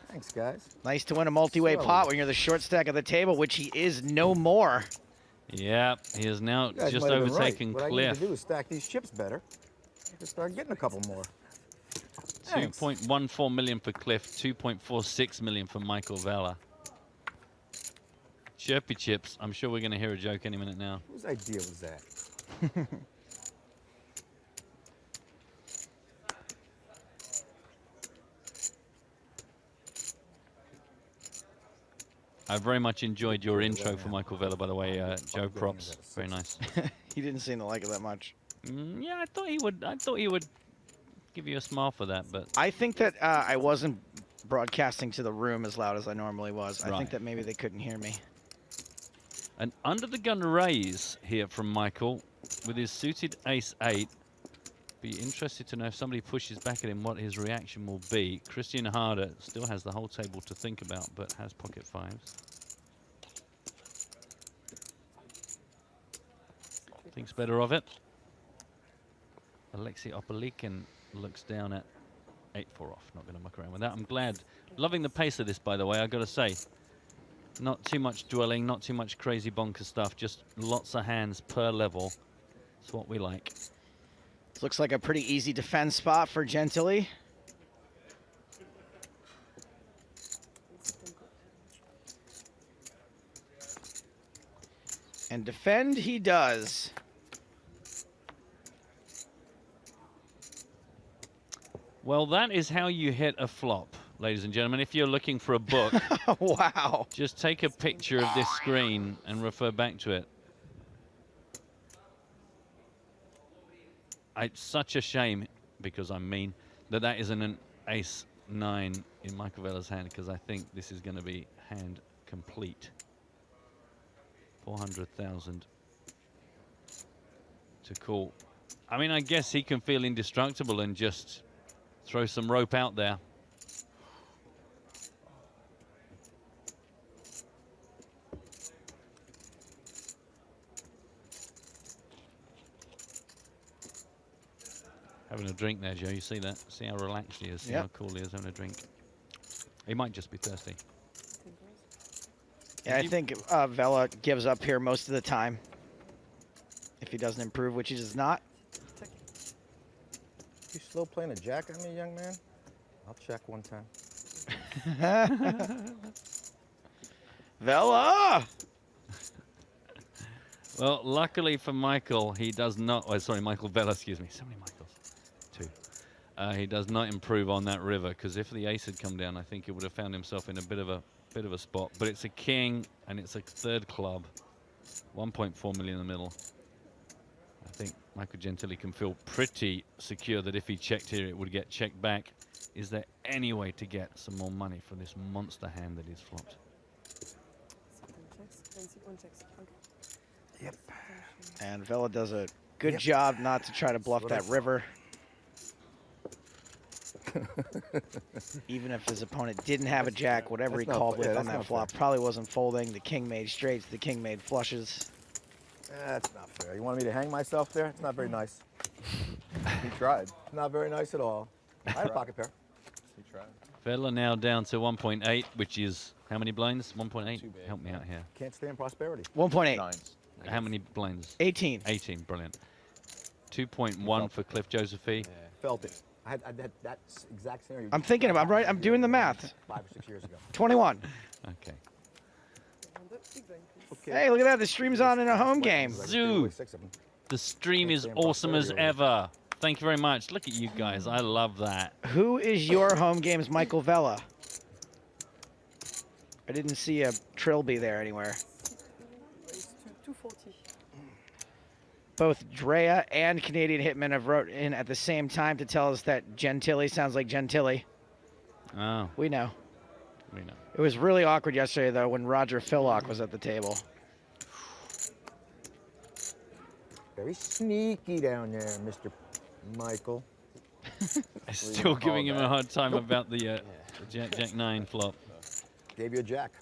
Thanks, guys. Nice to win a multi-way So- pot when you're the short stack of the table, which he is no more. Yeah, he is now You guys just might have been right. overtaken What I need Cliff. to do is stack these chips better. I can start getting a couple more. Thanks. 2.14 million for Cliff, 2.46 million for Michael Vella. Chirpy chips. I'm sure we're going to hear a joke any minute now. Whose idea was that? I very much enjoyed your intro for Michael Vella, by the way, Joe. Props. Very nice. He didn't seem to like it that much. Yeah, I thought he would. I thought he would give you a smile for that, but I think that I wasn't broadcasting to the room as loud as I normally was. I Right. think that maybe they couldn't hear me. an under-the-gun raise here from Michael with his suited ace-8. Be interested to know if somebody pushes back at him what his reaction will be. Christian Harder still has the whole table to think about, but has pocket 5s. Thinks better of it. Alexei Opelikin looks down at 8-4 off. Not going to muck around with that. I'm glad. Loving the pace of this, by the way, I've got to say. Not too much dwelling, not too much crazy bonker stuff, just lots of hands per level. That's what we like. This looks like a pretty easy defense spot for Gentili. And defend he does. Well, that is how you hit a flop, ladies and gentlemen. If you're looking for a book, wow, just take a picture of this screen and refer back to it. It's such a shame, because I'm mean, that that isn't an ace-9 in Michael Vella's hand, because I think this is going to be hand complete. 400,000 to call. I mean, I guess he can feel indestructible and just throw some rope out there. Having a drink there, Joe. You see that? See how relaxed he is? See how cool he is having a drink? He might just be thirsty. Yeah, I think Vella gives up here most of the time if he doesn't improve, which he does not. You still playing a jack on me, young man? I'll check one time. Vella! Well, luckily for Michael, he does not. Oh, sorry, Michael Vella. Excuse me. So many Michaels. 2. He does not improve on that river, because if the ace had come down, I think he would have found himself in a bit of a spot. But it's a king and it's a third club. 1.4 million in the middle. I think Michael Gentili can feel pretty secure that if he checked here, it would get checked back. Is there any way to get some more money for this monster hand that he's flopped? Yep. And Vella does a good job not to try to bluff that river. Even if his opponent didn't have a jack, whatever he called with on that flop probably wasn't folding. The king made straights, the king made flushes. That's not fair. You wanted me to hang myself there? It's not very nice. He tried. Not very nice at all. I had a pocket pair. He tried. Vella now down to 1.8, which is how many blinds? 1.8. Help me out here. Can't stand prosperity. 1.8. How many blinds? 18. 18. Brilliant. 2.1 for Cliff Josephy. Felt it. I had that exact scenario. I'm thinking about. I'm doing the math. 5 or 6 years ago. 21. Okay. Hey, look at that. The stream's on in a home game. Zoo. The stream is awesome as ever. Thank you very much. Look at you guys. I love that. Who is your home game's Michael Vella? I didn't see a Trilby there anywhere. It's 240. Both Drea and Canadian Hitman have wrote in at the same time to tell us that Gentili sounds like Gentili. Oh. We know. We know. It was really awkward yesterday, though, when Roger Fillock was at the table. Very sneaky down there, Mr. Michael. Still giving him a hard time about the Jack 9 flop. Gave you a jack.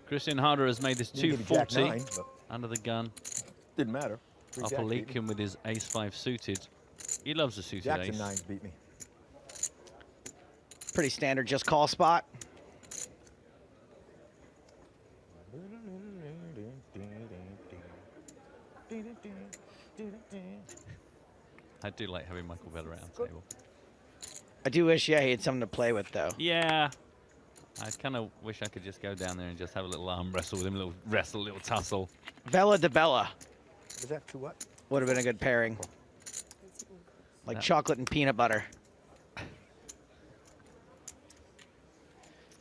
Christian Harder has made this Didn't give you jack 240 9, under the gun. Didn't matter. Free jack beat me. Opelikin with his ace-5 suited. He loves a suited Jacks ace. and 9s beat me. Pretty standard just call spot. I do like having Michael Vella around the table. I do wish, yeah, he had something to play with, though. Yeah. I kind of wish I could just go down there and just have a little arm wrestle with him, a little tussle. Vella de Bella. Is that to what? Would have been a good pairing. Like chocolate and peanut butter.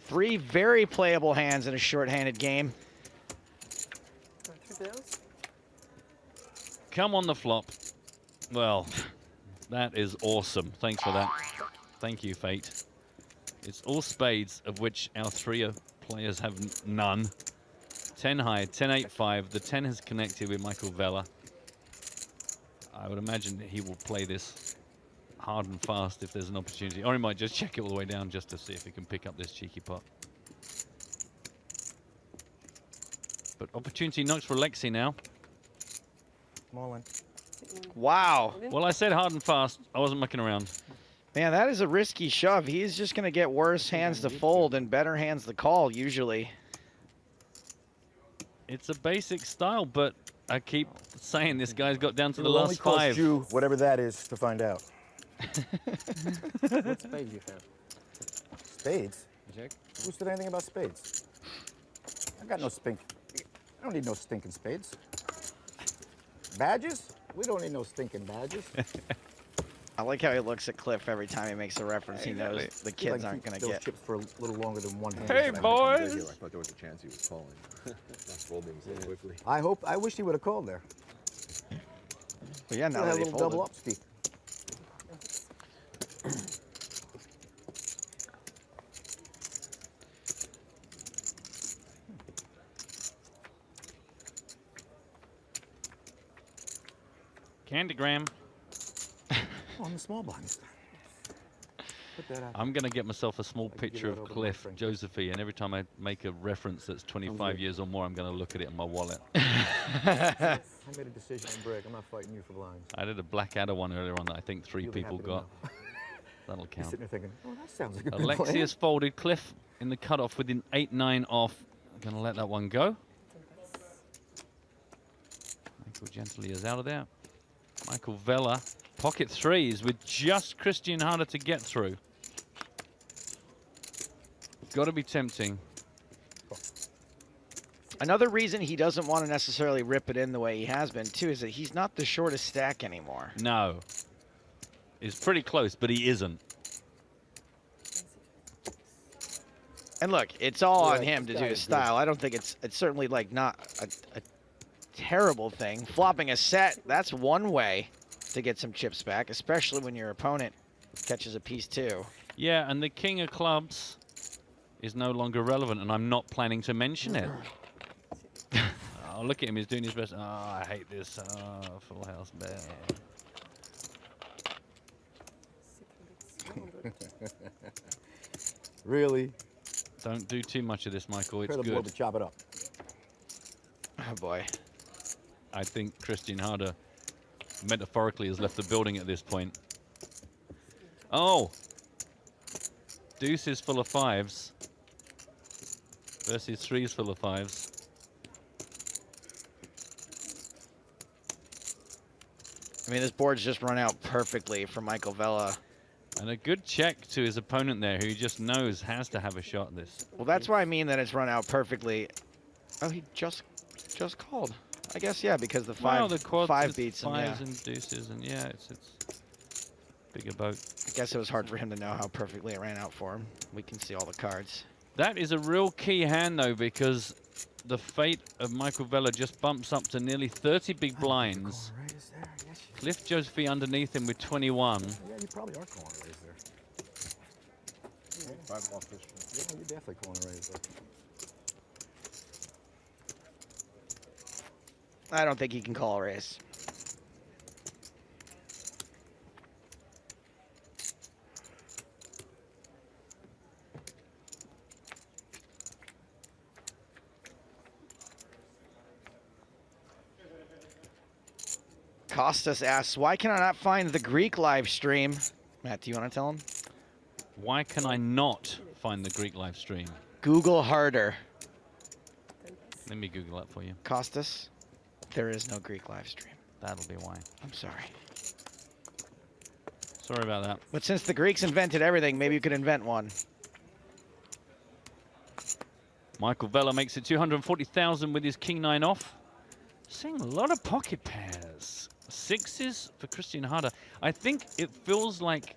3 very playable hands in a short-handed game. 3 pairs. Come on the flop. Well, that is awesome. Thanks for that. Thank you, Fate. It's all spades, of which our 3 players have none. 10 high, 10-8-5. The 10 has connected with Michael Vella. I would imagine that he will play this hard and fast if there's an opportunity. Or he might just check it all the way down just to see if he can pick up this cheeky pot. But opportunity knocks for Alexei now. Come on, Wow. Well, I said hard and fast. I wasn't mucking around. Man, that is a risky shove. He's just going to get worse hands to fold and better hands to call, usually. It's a basic style, but I keep saying this guy's got down to the It'll only last cost 5. you whatever that is to find out. What spades you have? Spades? Jack? Who said anything about spades? I got no stink. I don't need no stinking spades. Badges? We don't need no stinking badges. I like how he looks at Cliff every time he makes a reference. He knows the kids Like, aren't going to those get. chips for a little longer than one hand. Hey, boys! I thought there was a chance he was calling. Not folding so quickly. I wish he would have called there. But yeah, now Had that a he little folded. double up speak. Candygram. On the small blind this time. Put that out. I'm going to get myself a small give picture that of over to my Cliff friend. Josephine, and every time I make a reference that's 25 years or more, I'm going to look at it in my wallet. I made a decision on break. I'm not fighting you for blinds. I did a Blackadder one earlier on that I think 3 You'll be people happy to got. know. That'll You're count. sitting there thinking, oh, that sounds like a good plan. Alexius folded. Cliff in the cutoff within 8-9 off. I'm going to let that one go. Michael Gentili is out of there. Michael Vella, pocket threes with just Christian Harder to get through. Got to be tempting. Another reason he doesn't want to necessarily rip it in the way he has been, too, is that he's not the shortest stack anymore. No. It's pretty close, but he isn't. And look, it's all Yeah, on him to this do guy his is good. style. I don't think it's certainly like not a terrible thing. Flopping a set, that's one way to get some chips back, especially when your opponent catches a piece too. Yeah, and the king of clubs is no longer relevant, and I'm not planning to mention it. Oh, look at him, he's doing his best. Oh, I hate this. Oh, full house bad. Really? Don't do too much of this, Michael. It's Prepare the board good. to chop it up. Oh boy. I think Christian Harder metaphorically has left the building at this point. Oh! Deuces full of 5s versus 3s full of 5s. I mean, this board's just run out perfectly for Michael Vella. And a good check to his opponent there, who he just knows has to have a shot at this. Well, that's why I mean that it's run out perfectly. Oh, he just called. I guess, yeah, because the Well, the quads, five it's beats him, 5s yeah. and deuces, and yeah, it's bigger boat. I guess it was hard for him to know how perfectly it ran out for him. We can see all the cards. That is a real key hand, though, because the fate of Michael Vella just bumps up to nearly 30 big blinds. Cliff Josephine underneath him with 21. Yeah, you probably are calling a raise there. Yeah, 5 off this one. Yeah, you're definitely calling a raise there. I don't think he can call a race. Costas asks, why can I not find the Greek live stream? Matt, do you want to tell him? Why can I not find the Greek live stream? Google harder. Let me Google that for you. Costas, there is no Greek live stream. That'll be why. I'm sorry. Sorry about that. But since the Greeks invented everything, maybe you could invent one. Michael Vella makes it 240,000 with his king-9 off. Seeing a lot of pocket pairs. 6s for Christian Harder. I think it feels like,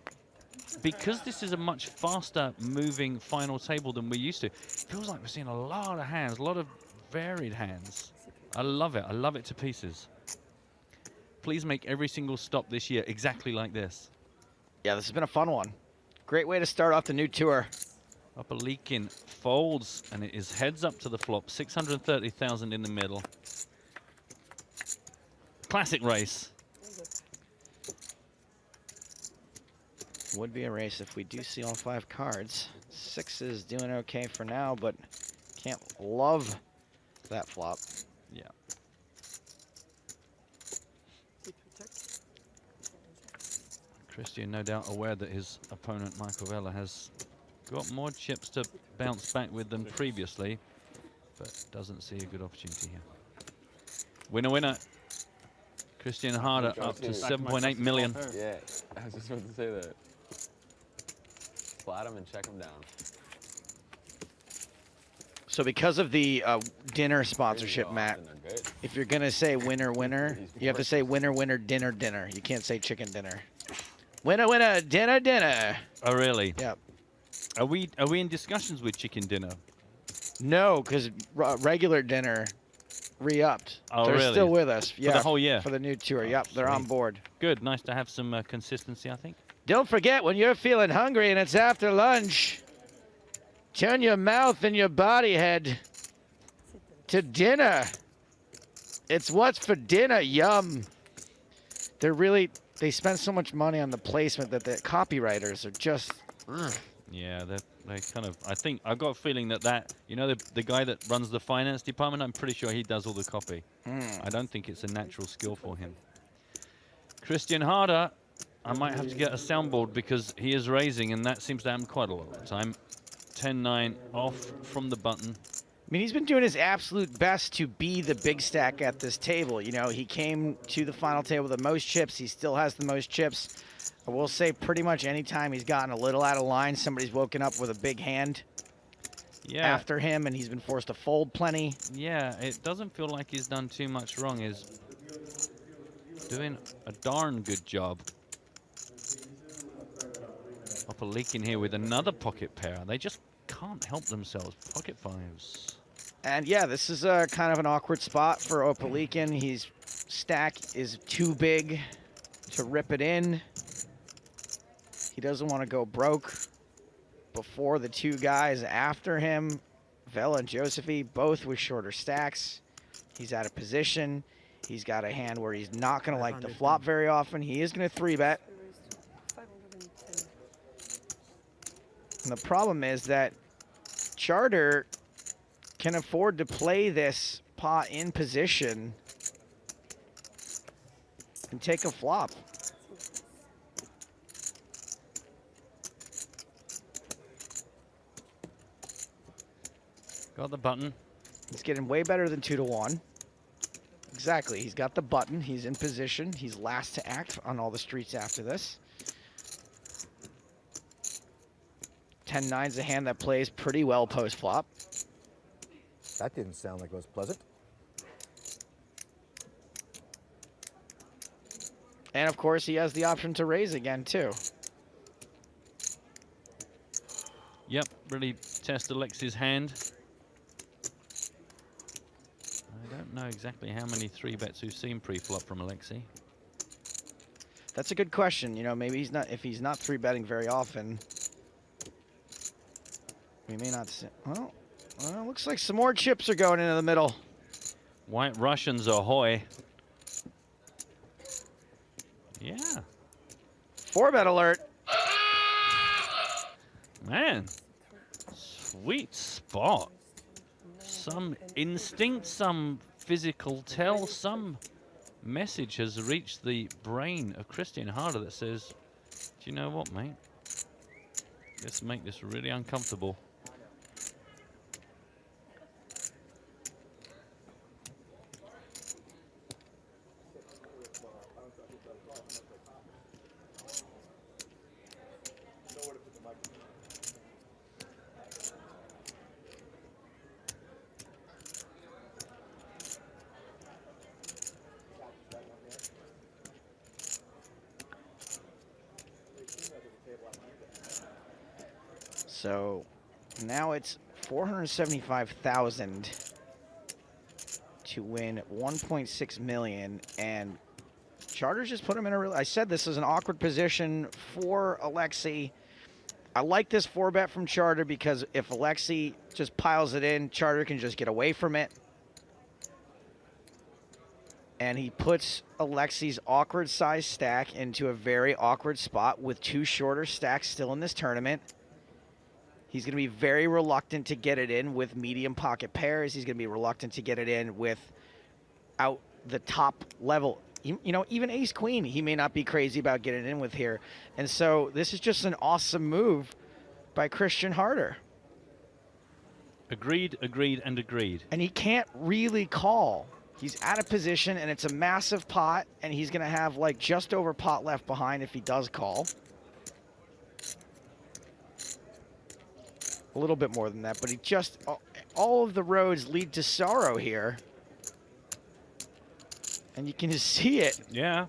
because this is a much faster moving final table than we're used to, it feels like we're seeing a lot of hands, a lot of varied hands. I love it. I love it to pieces. Please make every single stop this year exactly like this. Yeah, this has been a fun one. Great way to start off the new tour. Upper Leakin folds, and it is heads up to the flop. 630,000 in the middle. Classic race. Would be a race if we do see all 5 cards. 6s doing okay for now, but can't love that flop. Yeah. Christian, no doubt aware that his opponent, Michael Vella, has got more chips to bounce back with than previously, but doesn't see a good opportunity here. Winner, winner. Christian Harder up to 7.8 million. Yeah, I was just about to say that. Flat him and check him down. So because of the dinner sponsorship, Matt, if you're going to say winner, winner, you have to say winner, winner, dinner, dinner. You can't say chicken dinner. Winner, winner, dinner, dinner. Oh, really? Yep. Are we in discussions with chicken dinner? No, because regular dinner re-upped. Oh, they're really? still with us. Yeah, For the whole year? For the new tour. Yep, they're on Sweet. board. Good. Nice to have some consistency, I think. Don't forget, when you're feeling hungry and it's after lunch, turn your mouth and your body head to dinner. It's what's for dinner. Yum. They spend so much money on the placement that the copywriters are just... Yeah, they kind of. I think I've got a feeling that you know the guy that runs the finance department. I'm pretty sure he does all the copy. I don't think it's a natural skill for him. Christian Harder, I might have to get a soundboard because he is raising, and that seems to happen quite a lot of the time. 10-9 off from the button. I mean, he's been doing his absolute best to be the big stack at this table. You know, he came to the final table with the most chips. He still has the most chips. I will say pretty much any time he's gotten a little out of line, somebody's woken up with a big hand after him, and he's been forced to fold plenty. Yeah, it doesn't feel like he's done too much wrong. He's doing a darn good job. Up a leak in here with another pocket pair. They just can't help themselves. Pocket fives. And yeah, this is a kind of an awkward spot for Opalikin. His stack is too big to rip it in. He doesn't want to go broke before the two guys after him, Vela and Josephy, both with shorter stacks. He's out of position. He's got a hand where he's not going to like to flop very often. He is going to 3-bet. And the problem is that Charter can afford to play this pot in position and take a flop. Got the button. He's getting way better than 2-1. Exactly. He's got the button. He's in position. He's last to act on all the streets after this. 10-9's a hand that plays pretty well post-flop. That didn't sound like it was pleasant. And, of course, he has the option to raise again, too. Yep, really test Alexi's hand. I don't know exactly how many 3-bets we've seen pre-flop from Alexi. That's a good question. You know, maybe he's not, if he's not 3-betting very often, we may not see. Well, looks like some more chips are going into the middle. White Russians ahoy. Yeah. 4-bet alert. Man, sweet spot. Some instinct, some physical tell, some message has reached the brain of Christian Harder that says, do you know what, mate? Let's make this really uncomfortable. So now it's 475,000 to win 1.6 million, and Charter's just put him in a real. I said this is an awkward position for Alexi. I like this 4-bet from Charter because if Alexi just piles it in, Charter can just get away from it. And he puts Alexi's awkward size stack into a very awkward spot with two shorter stacks still in this tournament. He's going to be very reluctant to get it in with medium pocket pairs. He's going to be reluctant to get it in with out the top level. you know, even ace queen, he may not be crazy about getting in with here. And so this is just an awesome move by Christian Harder. Agreed, agreed, and agreed. And he can't really call. He's out of position, and it's a massive pot, and he's going to have like just over pot left behind if he does call. A little bit more than that, but he just, all of the roads lead to sorrow here. And you can just see it. Yeah.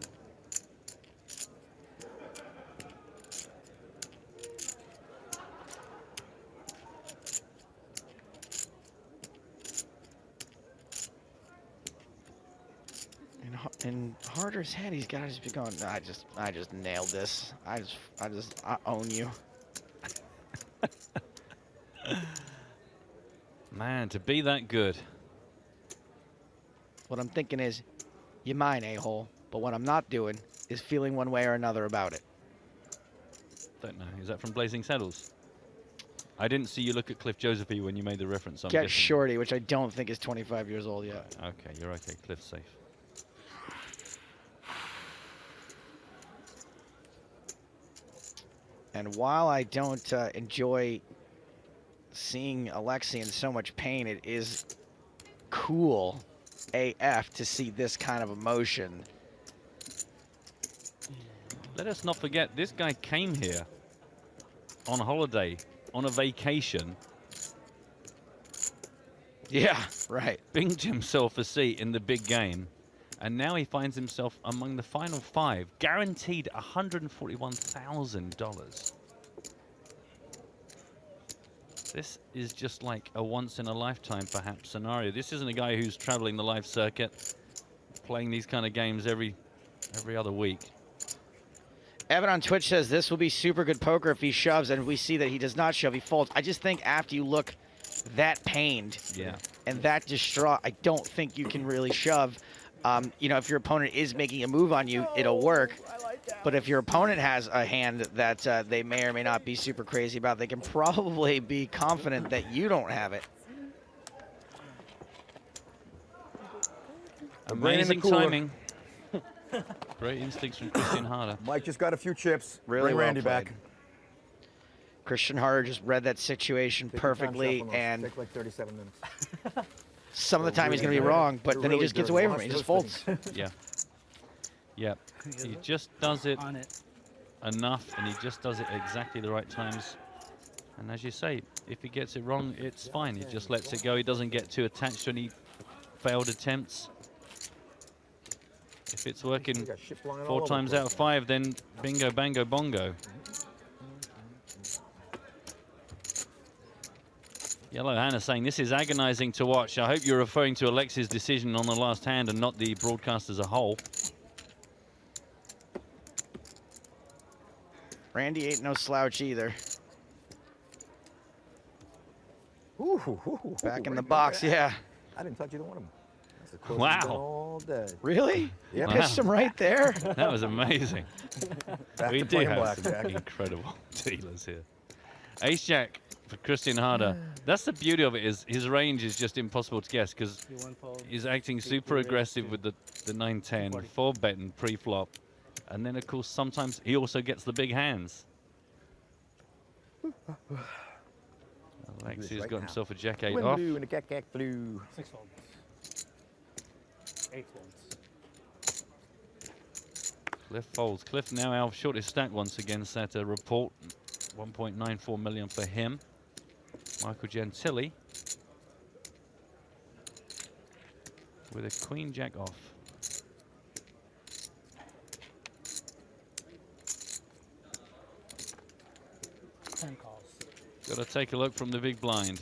In Harder's head, he's got to just be going, "No, I just nailed this. I own you." Man, to be that good. What I'm thinking is, you mine, a-hole. But what I'm not doing is feeling one way or another about it. Don't know. Is that from Blazing Saddles? I didn't see you look at Cliff Josephine when you made the reference. I'm Get guessing. Shorty, which I don't think is 25 years old yet. Right, okay, you're okay. Cliff's safe. And while I don't enjoy seeing Alexi in so much pain, it is cool AF to see this kind of emotion. Let us not forget, this guy came here on holiday, on a vacation. Yeah, right. Binged himself a seat in the big game. And now he finds himself among the final 5, guaranteed $141,000. This is just like a once-in-a-lifetime, perhaps, scenario. This isn't a guy who's traveling the live circuit, playing these kind of games every other week. Evan on Twitch says this will be super good poker if he shoves, and we see that he does not shove, he folds. I just think after you look that pained and that distraught, I don't think you can really shove. You know, if your opponent is making a move on you, it'll work. But if your opponent has a hand that they may or may not be super crazy about, they can probably be confident that you don't have it. Amazing timing. Great instincts from Christian Harder. Mike just got a few chips. Really Bring well Randy played. back. Christian Harder just read that situation perfectly, and Take like 37 minutes. some of the time he's going to be wrong, but then he just gets away from it. He just folds. Yeah. Yeah. He just does it enough, and he just does it exactly the right times. And as you say, if he gets it wrong, it's fine. He just lets it go. He doesn't get too attached to any failed attempts. If it's working 4 times out of 5, then bingo, bango, bongo. Yellow Hannah saying, this is agonizing to watch. I hope you're referring to Alex's decision on the last hand and not the broadcast as a whole. Randy ain't no slouch either. Back in the box, yeah. I didn't touch either one of them. That's the closest Wow. we've done all day. Really? Yeah. You pissed him right there? That was amazing. Back We to do playing have blackjack. some incredible dealers here. Ace Jack for Christian Harder. That's the beauty of it, is his range is just impossible to guess because he's acting super aggressive with the 9-10, 4 betting pre-flop. And then, of course, sometimes he also gets the big hands. Alexi's got himself a Jack-8 Win off. blue and a cack blue. 6 folds. 8 folds. Cliff folds. Cliff now our shortest stack once again, set a report. 1.94 million for him. Michael Gentili with a queen jack off. Got to take a look from the big blind.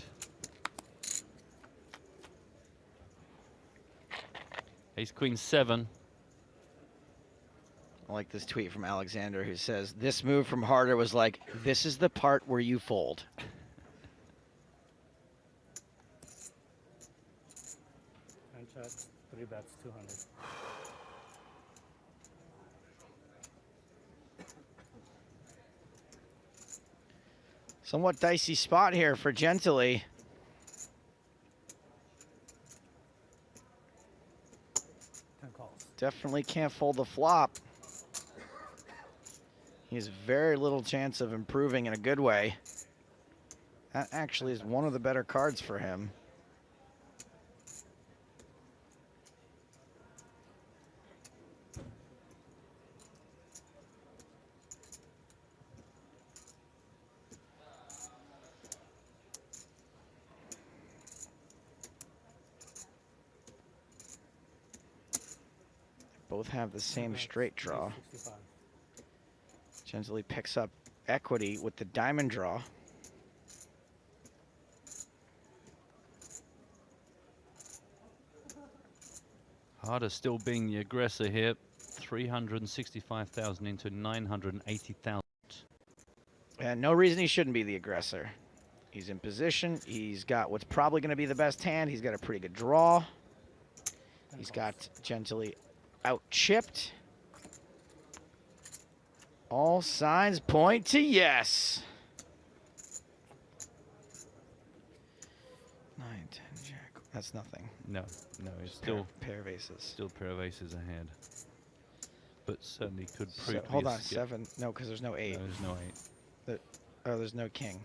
Ace Queen 7. I like this tweet from Alexander who says, this move from Harder was like, this is the part where you fold. And check, 3 bets, 200. Somewhat dicey spot here for Gentili. Definitely can't fold the flop. He has very little chance of improving in a good way. That actually is one of the better cards for him. Both have the same straight draw. Gently picks up equity with the diamond draw. Harder still being the aggressor here. 365,000 into 980,000. And no reason he shouldn't be the aggressor. He's in position. He's got what's probably going to be the best hand. He's got a pretty good draw. He's got Gently out chipped. All signs point to yes. 9, 10, jack. That's nothing. No, it's still pair of aces. Still pair of aces ahead. But certainly could prove. So, hold on, 7. No, because there's no 8. No, there's no 8. Oh, there's no king.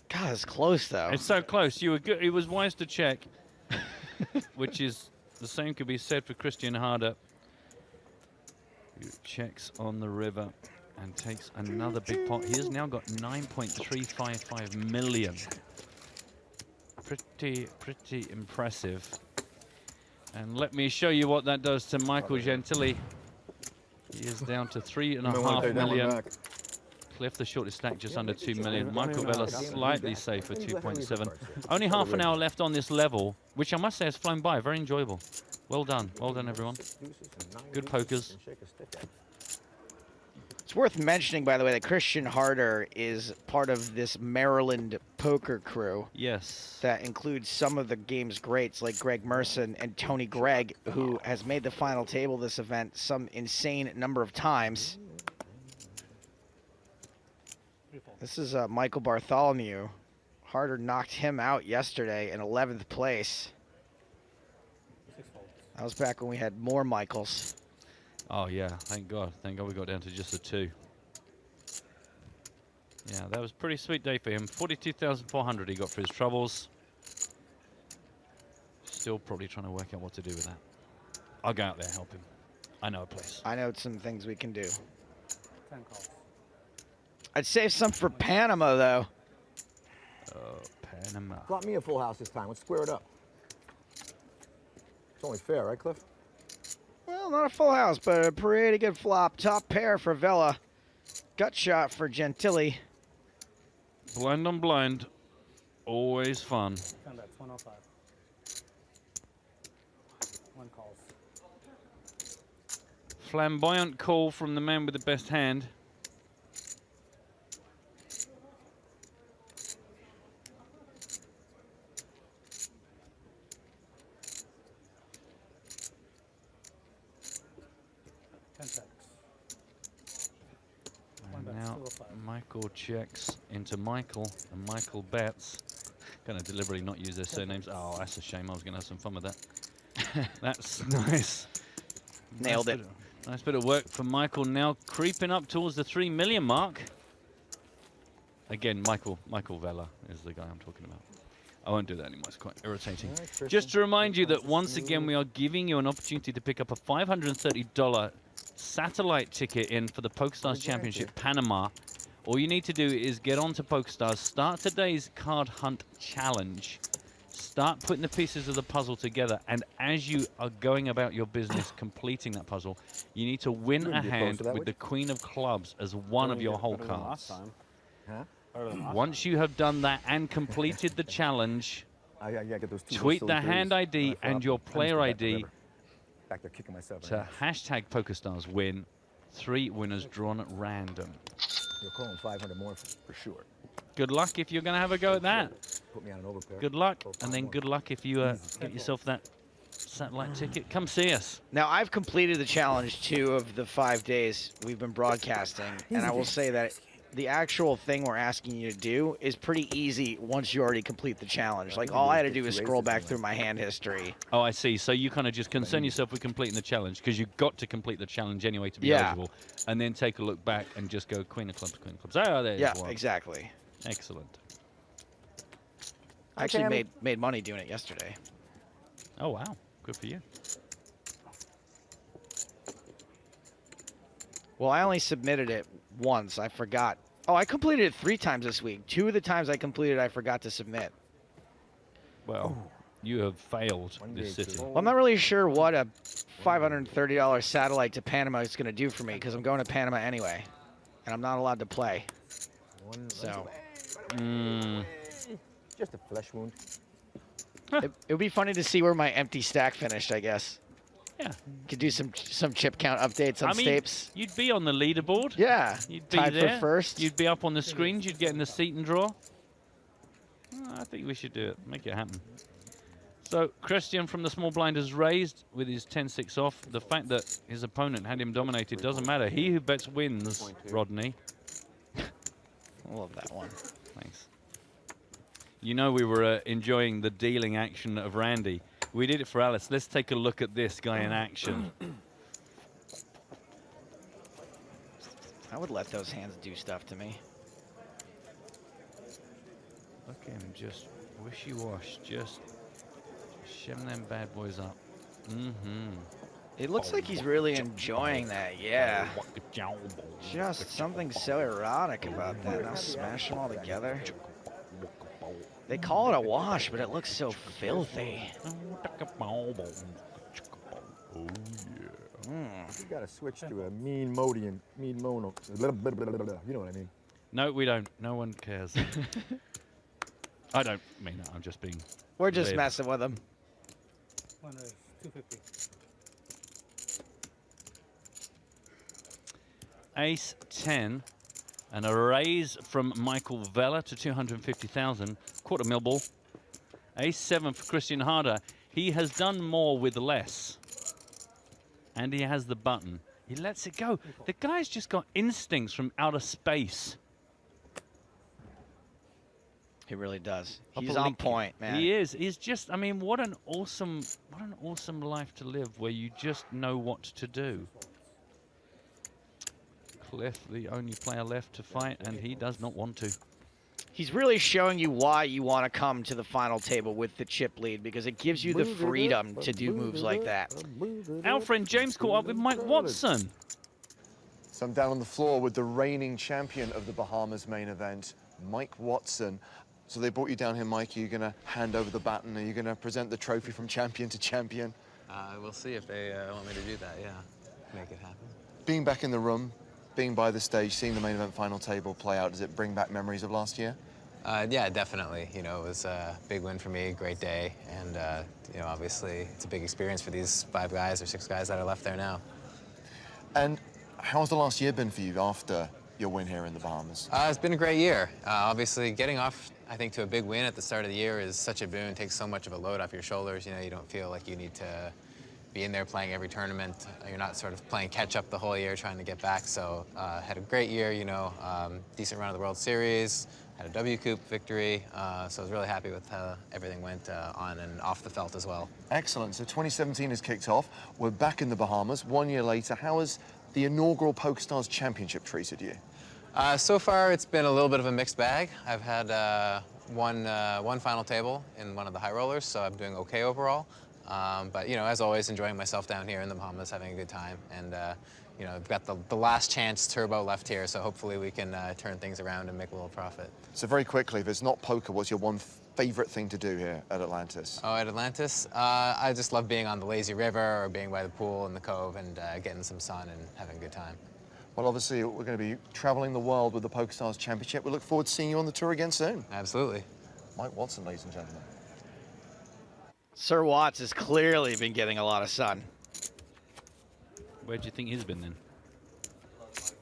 God, it's close though. It's so close. You were good. It was wise to check, which is the same could be said for Christian Harder, who checks on the river and takes another big pot. He has now got 9.355 million. Pretty impressive. And let me show you what that does to Michael Gentili. He is down to 3.5 million. Cliff, the shortest stack, just under 2 million. Michael Vella slightly safer, 2.7. Only half an hour left on this level, which I must say has flown by. Very enjoyable. Well done, everyone. Good pokers. It's worth mentioning, by the way, that Christian Harder is part of this Maryland poker crew. Yes. That includes some of the game's greats like Greg Merson and Tony Gregg, who has made the final table this event some insane number of times. This is Michael Bartholomew. Harder knocked him out yesterday in 11th place. That was back when we had more Michaels. Oh, yeah. Thank God. Thank God we got down to just a 2. Yeah, that was a pretty sweet day for him. 42,400 he got for his troubles. Still probably trying to work out what to do with that. I'll go out there and help him. I know a place. I know some things we can do. I'd save some for Panama, though. Oh, Panama. Flop me a full house this time. Let's square it up. It's only fair, right, Cliff? Well, not a full house, but a pretty good flop. Top pair for Vella. Gut shot for Gentili. Blind on blind. Always fun. 105. One calls. Flamboyant call from the man with the best hand. Now Michael checks into Michael, and Michael bets. Going to deliberately not use their surnames. Oh, that's a shame. I was going to have some fun with that. That's nice. Nailed it. Nice bit of work from Michael. Now creeping up towards the 3 million mark. Again, Michael Vella is the guy I'm talking about. I won't do that anymore. It's quite irritating. Right, just to remind you that once again we are giving you an opportunity to pick up a $530 satellite ticket in for the PokerStars Championship Panama. All you need to do is get onto PokerStars, start today's card hunt challenge, start putting the pieces of the puzzle together, and as you are going about your business completing that puzzle, you need to win a hand with the Queen of Clubs as one of your hole cards. Once you have done that and completed the challenge, tweet the hand ID and your player ID Back there kicking myself to hashtag PokerStars win. 3 winners drawn at random. You're calling 500 more for sure. Good luck if you're going to have a go at that. Put me on an overpair. Good luck, and then good luck if you get yourself that satellite ticket. Come see us. Now, I've completed the challenge 2 of the 5 days we've been broadcasting, and I will say that the actual thing we're asking you to do is pretty easy once you already complete the challenge. Like, all I had to do is scroll back through my hand history. Oh, I see. So you kind of just concern yourself with completing the challenge because you've got to complete the challenge anyway to be eligible, and then take a look back and just go Queen of Clubs, Queen of Clubs. Oh, there you go. Exactly. Excellent. I actually made money doing it yesterday. Oh, wow. Good for you. Well, I only submitted it once. I forgot. Oh, I completed it 3 times this week. 2 of the times I completed, I forgot to submit. Well, you have failed this city. Well, I'm not really sure what a $530 satellite to Panama is going to do for me because I'm going to Panama anyway, and I'm not allowed to play. So, just a flesh wound. it would be funny to see where my empty stack finished, I guess. Yeah. Could do some chip count updates on Stapes. You'd be on the leaderboard. Yeah. You'd be tied there. for first. You'd be up on the screens. You'd get in the seat and draw. I think we should do it. Make it happen. So Christian from the small blind has raised with his 10-6 off. The fact that his opponent had him dominated doesn't matter. He who bets wins, Rodney. I love that one. Thanks. You know we were enjoying the dealing action of Randy. We did it for Alice. Let's take a look at this guy in action. I would let those hands do stuff to me. Look at him, just wishy-wash, just shim them bad boys up. It looks like he's really enjoying that, yeah. Just something so erotic about that. Now smash them all together. They call it a wash, but it looks so filthy. Oh, yeah. You gotta switch to a mean mono. You know what I mean? No, we don't. No one cares. I don't mean that. I'm just being... We're just messing with them. One is 250. Ace 10 and a raise from Michael Vella to 250,000. Quarter mil ball. Ace 7 for Christian Harder. He has done more with less. And he has the button. He lets it go. The guy's just got instincts from outer space. He really does. He's on point, man. He is. He's just, I mean, what an awesome life to live where you just know what to do. Cliff, the only player left to fight, and he does not want to. He's really showing you why you want to come to the final table with the chip lead, because it gives you the freedom to do moves like that. Our friend James caught up with Mike Watson. So I'm down on the floor with the reigning champion of the Bahamas main event, Mike Watson. So they brought you down here, Mike. Are you going to hand over the baton? Are you going to present the trophy from champion to champion? We'll see if they want me to do that, yeah. Make it happen. Being back in the room, being by the stage, seeing the main event final table play out, does it bring back memories of last year? Yeah, definitely. You know, it was a big win for me, great day. And, you know, obviously it's a big experience for these 5 guys or 6 guys that are left there now. And how's the last year been for you after your win here in the Bahamas? It's been a great year. Obviously, getting off, I think, to a big win at the start of the year is such a boon, takes so much of a load off your shoulders. You know, you don't feel like you need to be in there playing every tournament. You're not sort of playing catch up the whole year trying to get back. So had a great year, you know, decent run of the World Series, had a W Coupe victory. So I was really happy with how everything went on and off the felt as well. Excellent. So 2017 has kicked off. We're back in the Bahamas 1 year later. How has the inaugural PokerStars Championship treated you? So far, it's been a little bit of a mixed bag. I've had one final table in one of the high rollers, so I'm doing okay overall. But, you know, as always, enjoying myself down here in the Bahamas, having a good time. And, you know, I've got the last chance turbo left here, so hopefully we can turn things around and make a little profit. So very quickly, if it's not poker, what's your one favorite thing to do here at Atlantis? Oh, at Atlantis? I just love being on the lazy river or being by the pool in the cove and getting some sun and having a good time. Well, obviously, we're going to be traveling the world with the PokerStars Championship. We look forward to seeing you on the tour again soon. Absolutely. Mike Watson, ladies and gentlemen. Sir Watts has clearly been getting a lot of sun. Where do you think he's been then?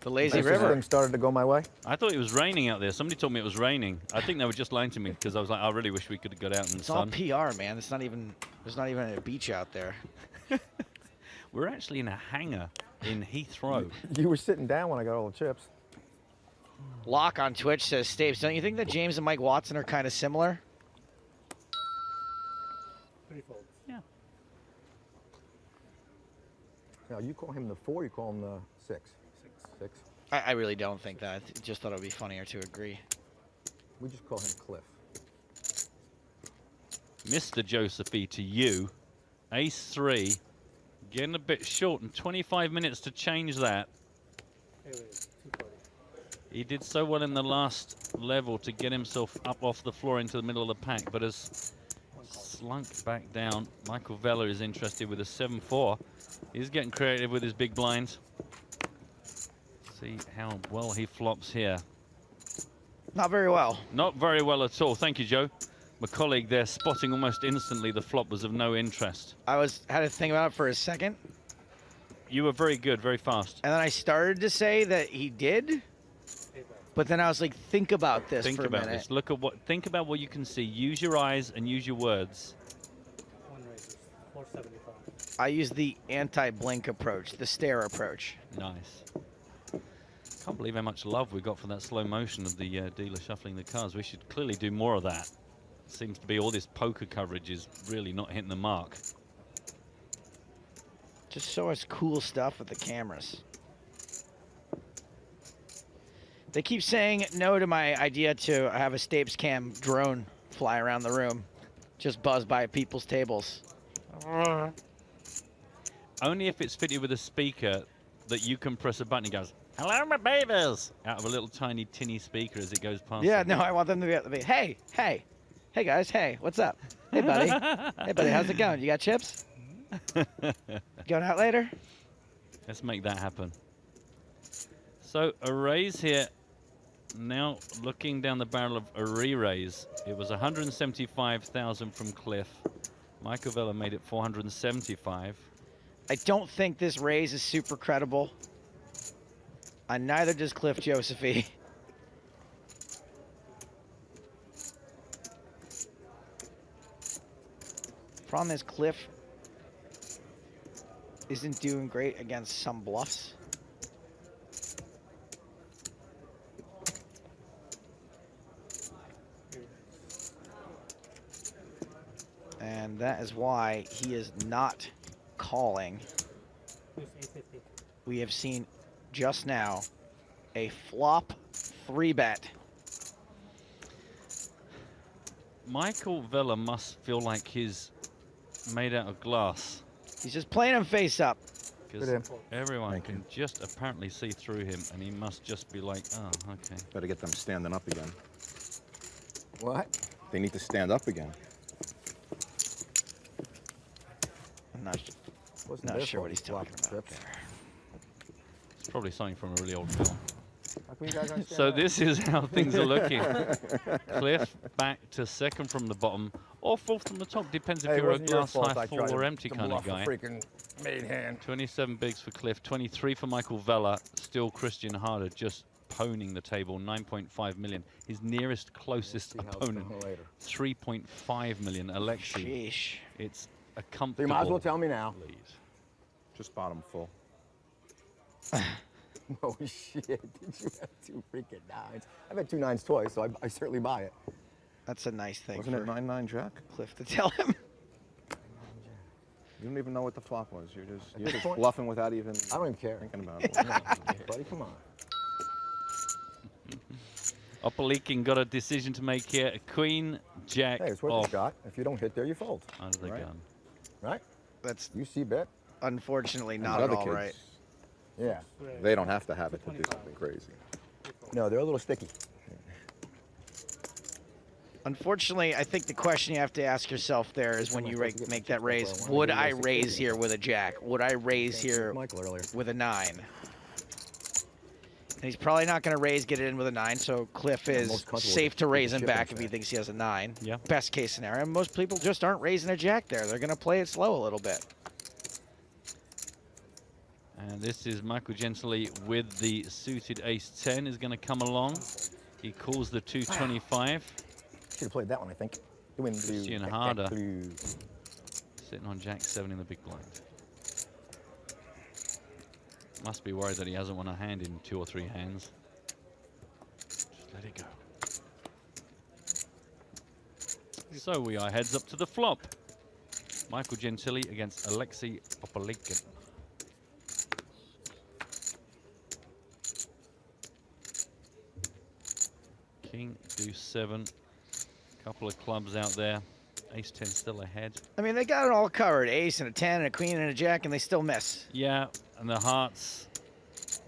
The lazy river. Things started to go my way. I thought it was raining out there. Somebody told me it was raining. I think they were just lying to me because I was like, I really wish we could have got out in the It's sun. all PR, man. It's not even. There's not even a beach out there. We're actually in a hangar in Heathrow. You were sitting down when I got all the chips. Locke on Twitch says, Stapes, don't you think that James and Mike Watson are kind of similar? Yeah. Now, you call him the 4, you call him the 6? 6. I really don't think that. I just thought it would be funnier to agree. We just call him Cliff. Mr. Josephine to you. Ace 3. Getting a bit short and 25 minutes to change that. He did so well in the last level to get himself up off the floor into the middle of the pack, but has slunk back down. Michael Vella is interested with a 7-4. He's getting creative with his big blinds. See how well he flops here. Not very well. Not very well at all. Thank you, Joe. My colleague there spotting almost instantly the flop was of no interest. I had to think about it for a second. You were very good, very fast. And then I started to say that he did. But then I was like, think about this Think for a about minute. this. Look at what. Think about what you can see. Use your eyes and use your words. I use the anti-blink approach, the stare approach. Nice. Can't believe how much love we got for that slow motion of the dealer shuffling the cards. We should clearly do more of that. Seems to be all this poker coverage is really not hitting the mark. Just show us cool stuff with the cameras. They keep saying no to my idea to have a Stapes Cam drone fly around the room. Just buzz by people's tables. Only if it's fitted with a speaker that you can press a button. It goes, "Hello, my babies," out of a little tiny tinny speaker as it goes past. Yeah, them. no, I want them to be able to be, hey, hey, hey guys, hey, what's up? Hey buddy, hey buddy, how's it going? You got chips? Going out later? Let's make that happen. So a raise here. Now looking down the barrel of a re-raise. It was 175,000 from Cliff. Michael Vella made it 475. I don't think this raise is super credible. And neither does Cliff Josephine. Problem is Cliff isn't doing great against some bluffs. And that is why he is not calling. We have seen just now a flop 3-bet. Michael Vella must feel like he's made out of glass. He's just playing him face up. Because everyone can just apparently see through him, and he must just be like, oh, okay. Better get them standing up again. What? They need to stand up again. I'm not sure what he's talking about there. It's probably something from a really old film. How come you guys aren't So standing this is how things are looking. Cliff back to second from the bottom, or fourth from the top. Depends if Hey, it you're a wasn't your glass fault half I full tried or to empty kind of bluff guy. a freaking main hand. 27 bigs for Cliff, 23 for Michael Vella. Still Christian Harder just pwning the table, 9.5 million. His nearest closest opponent, 3.5 million. Alexei. Sheesh. It's a So comfortable you might as well tell me now. lead. Just bottom full. Oh shit! Did you have 2 freaking 9s? I've had 2 9s twice, so I certainly buy it. That's a nice thing. Wasn't it 9-9 jack? Cliff to tell him. You don't even know what the flop was. You're At just this point, bluffing without even I don't even care. thinking about it. Buddy, come on. Opalikin got a decision to make here. Queen, Jack Hey, it's worth off a shot. If you don't hit there, you fold. under the Right. gun. Right? That's You see bet. unfortunately And not the at other all kids, right. Yeah. They don't have to have it to do something crazy. No, they're a little sticky. Unfortunately, I think the question you have to ask yourself there is when you make that raise, would I raise here with a jack? Would I raise here with a 9? And he's probably not going to raise, get it in with a 9, so Cliff Yeah, is most comfortable safe to with raise the him shipping back if he set. thinks he has a 9. Yeah. Best case scenario. Most people just aren't raising a jack there. They're going to play it slow a little bit. And this is Michael Gentili with the suited ace-10 is going to come along. He calls the 225. Should have played that one, I think. Doing Christian Harder sitting on jack-7 in the big blind. Must be worried that he hasn't won a hand in 2 or 3 hands. Let it go. So we are heads up to the flop. Michael Gentili against Alexei Popolikin. King, deuce 7. Couple of clubs out there. Ace 10 still ahead. I mean, they got it all covered. Ace and a 10 and a queen and a jack, and they still miss. Yeah, and the hearts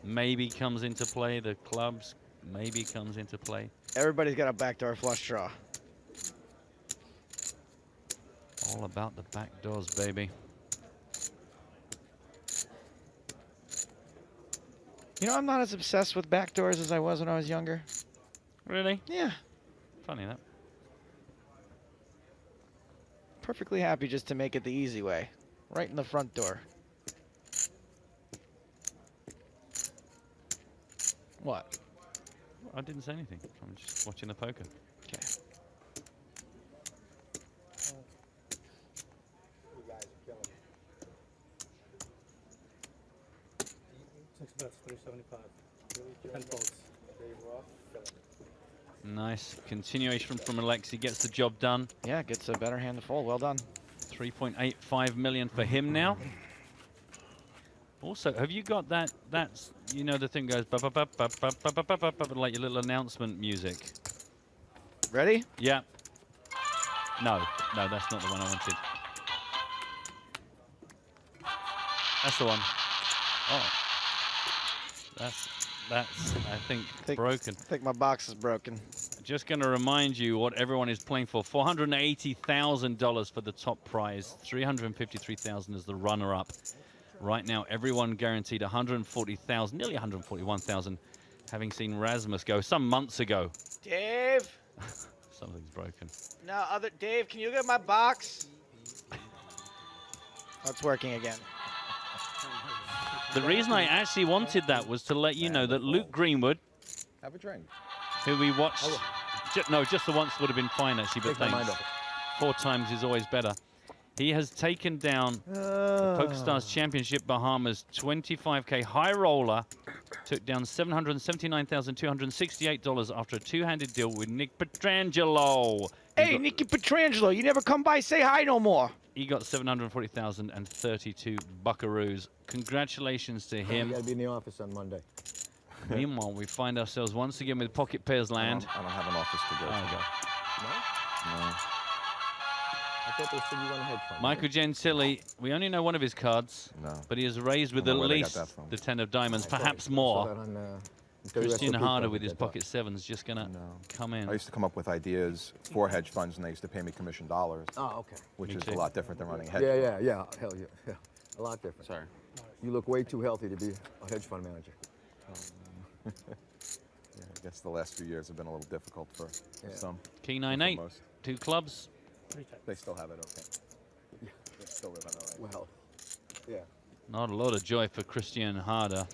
maybe comes into play. The clubs maybe comes into play. Everybody's got a backdoor flush draw. All about the back doors, baby. You know, I'm not as obsessed with backdoors as I was when I was younger. Really? Yeah. Funny that. Perfectly happy just to make it the easy way. Right in the front door. What? I didn't say anything. I'm just watching the poker. Okay. Six bets, 375. 10 folds. Nice continuation from Alexei. Gets the job done. Yeah, gets a better hand to fold. Well done. 3.85 million for him now. Also, have you got that? That's, you know, the thing goes like your little announcement music. Ready? Yeah. No, that's not the one I wanted. That's the one. Oh, that's I think broken. I think my box is broken. Just going to remind you what everyone is playing for. $480,000 for the top prize. $353,000 as the runner-up. Right now, everyone guaranteed $140,000, nearly $141,000, having seen Rasmus go some months ago. Dave? Something's broken. No, Dave, can you get my box? Oh, it's working again. The reason I actually wanted that was to let you know that Luke Greenwood, Have a drink. who we watched, just the once would have been fine actually, but Take my mind thanks. off 4 times is always better. He has taken down the PokerStars Championship Bahamas 25K high roller, took down $779,268 after a 2-handed deal with Nick Petrangelo. Hey, Nicky Petrangelo, you never come by, say hi no more. He got 740,032 buckaroos. Congratulations to him. You gotta be in the office on Monday. Meanwhile, we find ourselves once again with Pocket Pairs land. I don't have an office to go to. Okay. No? I thought they said you run a hedge fund. Michael Gentili, we only know one of his cards, but he is raised with at least the 10 of diamonds, perhaps more. Christian Harder with his pocket 7s just going to come in. I used to come up with ideas for hedge funds, and they used to pay me commission dollars. Oh, okay. Which Me is too. a lot different than running a hedge Yeah, fund. hell yeah. A lot different. Sorry. You look way too healthy to be a hedge fund manager. Yeah, I guess the last few years have been a little difficult for some. Key for 9-8, most. 2 clubs. They still have it okay. Yeah, they're still living all right. Well, yeah. Not a lot of joy for Christian Harder.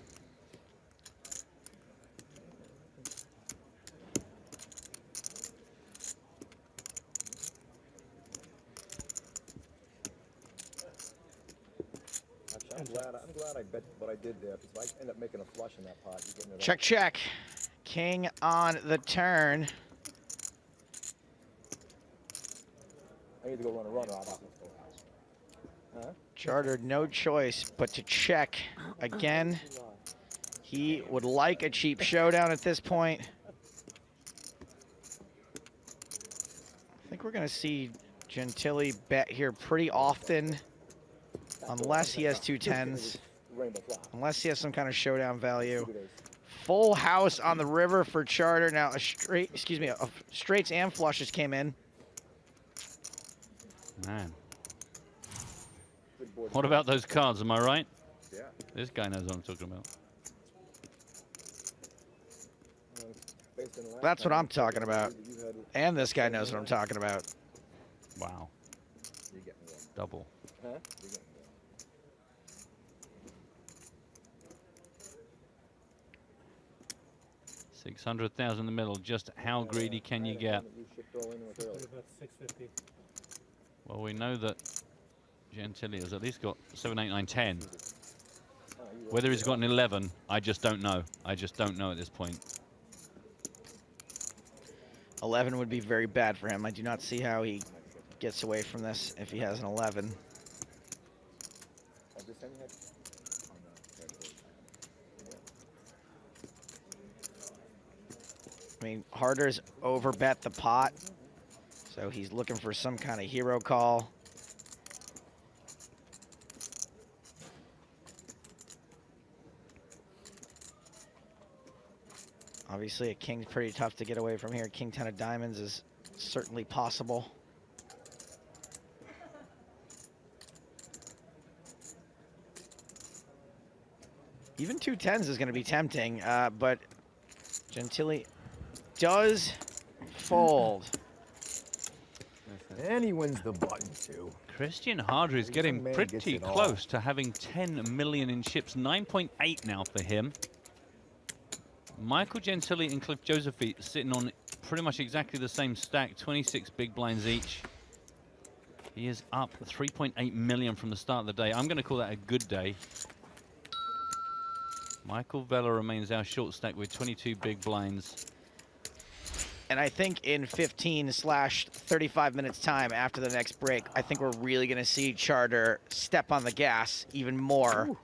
I'm glad I bet what I did there, because if I end up making a flush in that pot, you're getting it. Check, check. King on the turn. I need to go run a runner out of huh? Charter, no choice but to check again. He would like a cheap showdown at this point. I think we're going to see Gentili bet here pretty often, unless he has 2 10s, unless he has some kind of showdown value. Full house on the river for Charter. Now a straights and flushes came in. Man. What about those cards, am I right? Yeah. This guy knows what I'm talking about. That's what I'm talking about. And this guy knows what I'm talking about. Wow. Double. Huh? 600,000 in the middle. Just how greedy can you get? Well, we know that Gentili has at least got 7, 8, 9, 10. Whether he's got an 11, I just don't know. I just don't know at this point. 11 would be very bad for him. I do not see how he gets away from this if he has an 11. I mean, Harder's overbet the pot, so he's looking for some kind of hero call. Obviously, a king's pretty tough to get away from here. King 10 of diamonds is certainly possible. Even 2 10s is going to be tempting, but Gentili does fold. And he wins the button, too. Christian Harder is getting man pretty gets it all. close to having 10 million in chips. 9.8 now for him. Michael Gentili and Cliff Josephy sitting on pretty much exactly the same stack, 26 big blinds each. He is up 3.8 million from the start of the day. I'm going to call that a good day. Michael Vella remains our short stack with 22 big blinds. And I think in 15/35 minutes time after the next break, I think we're really going to see Charter step on the gas even more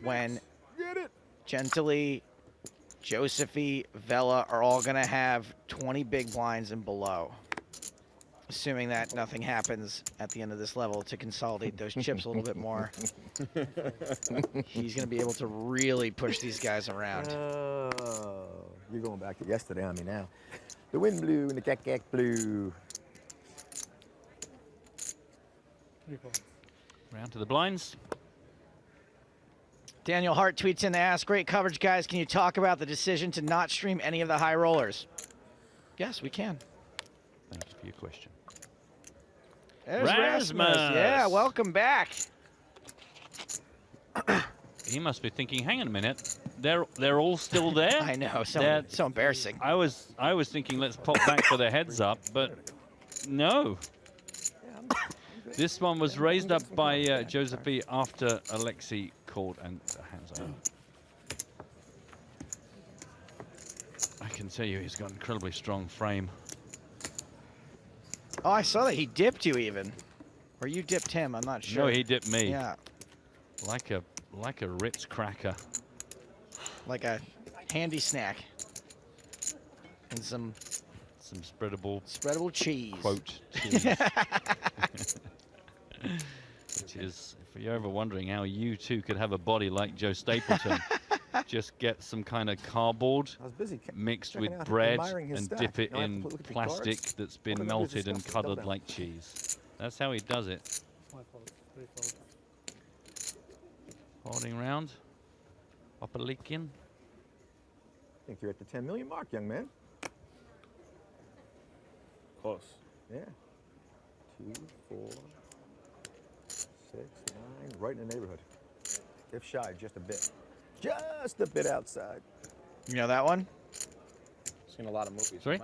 when Gentili, Josephy, Vella are all going to have 20 big blinds and below. Assuming that nothing happens at the end of this level to consolidate those chips a little bit more. He's going to be able to really push these guys around. You're going back to yesterday on me now. The wind blew and the cat blew. Round to the blinds. Daniel Hart tweets in to ask, great coverage, guys. Can you talk about the decision to not stream any of the high rollers? Yes, we can. Thank you for your question. There's Rasmus. Yeah, welcome back. He must be thinking, hang on a minute, they're all still there? I know, so embarrassing. I was thinking let's pop back for the heads up, but no. This one was raised up by Josephy after Alexi called and hands over. I can tell you he's got an incredibly strong frame. Oh, I saw that he dipped you even. Or you dipped him, I'm not sure. No, he dipped me. Yeah. Like a Ritz cracker. Like a handy snack. And some spreadable cheese. Quote cheese. Which is, if you're ever wondering how you two could have a body like Joe Stapleton, just get some kind of cardboard mixed with bread and dip it in plastic that's been melted and cuddled like cheese. That's how he does it. Holding round. Upper leaking. I think you're at the 10 million mark, young man. Close. Yeah. 2, 4, 6, 9, right in the neighborhood. If shy, just a bit. Just a bit outside. You know that one? Seen a lot of movies. Sorry?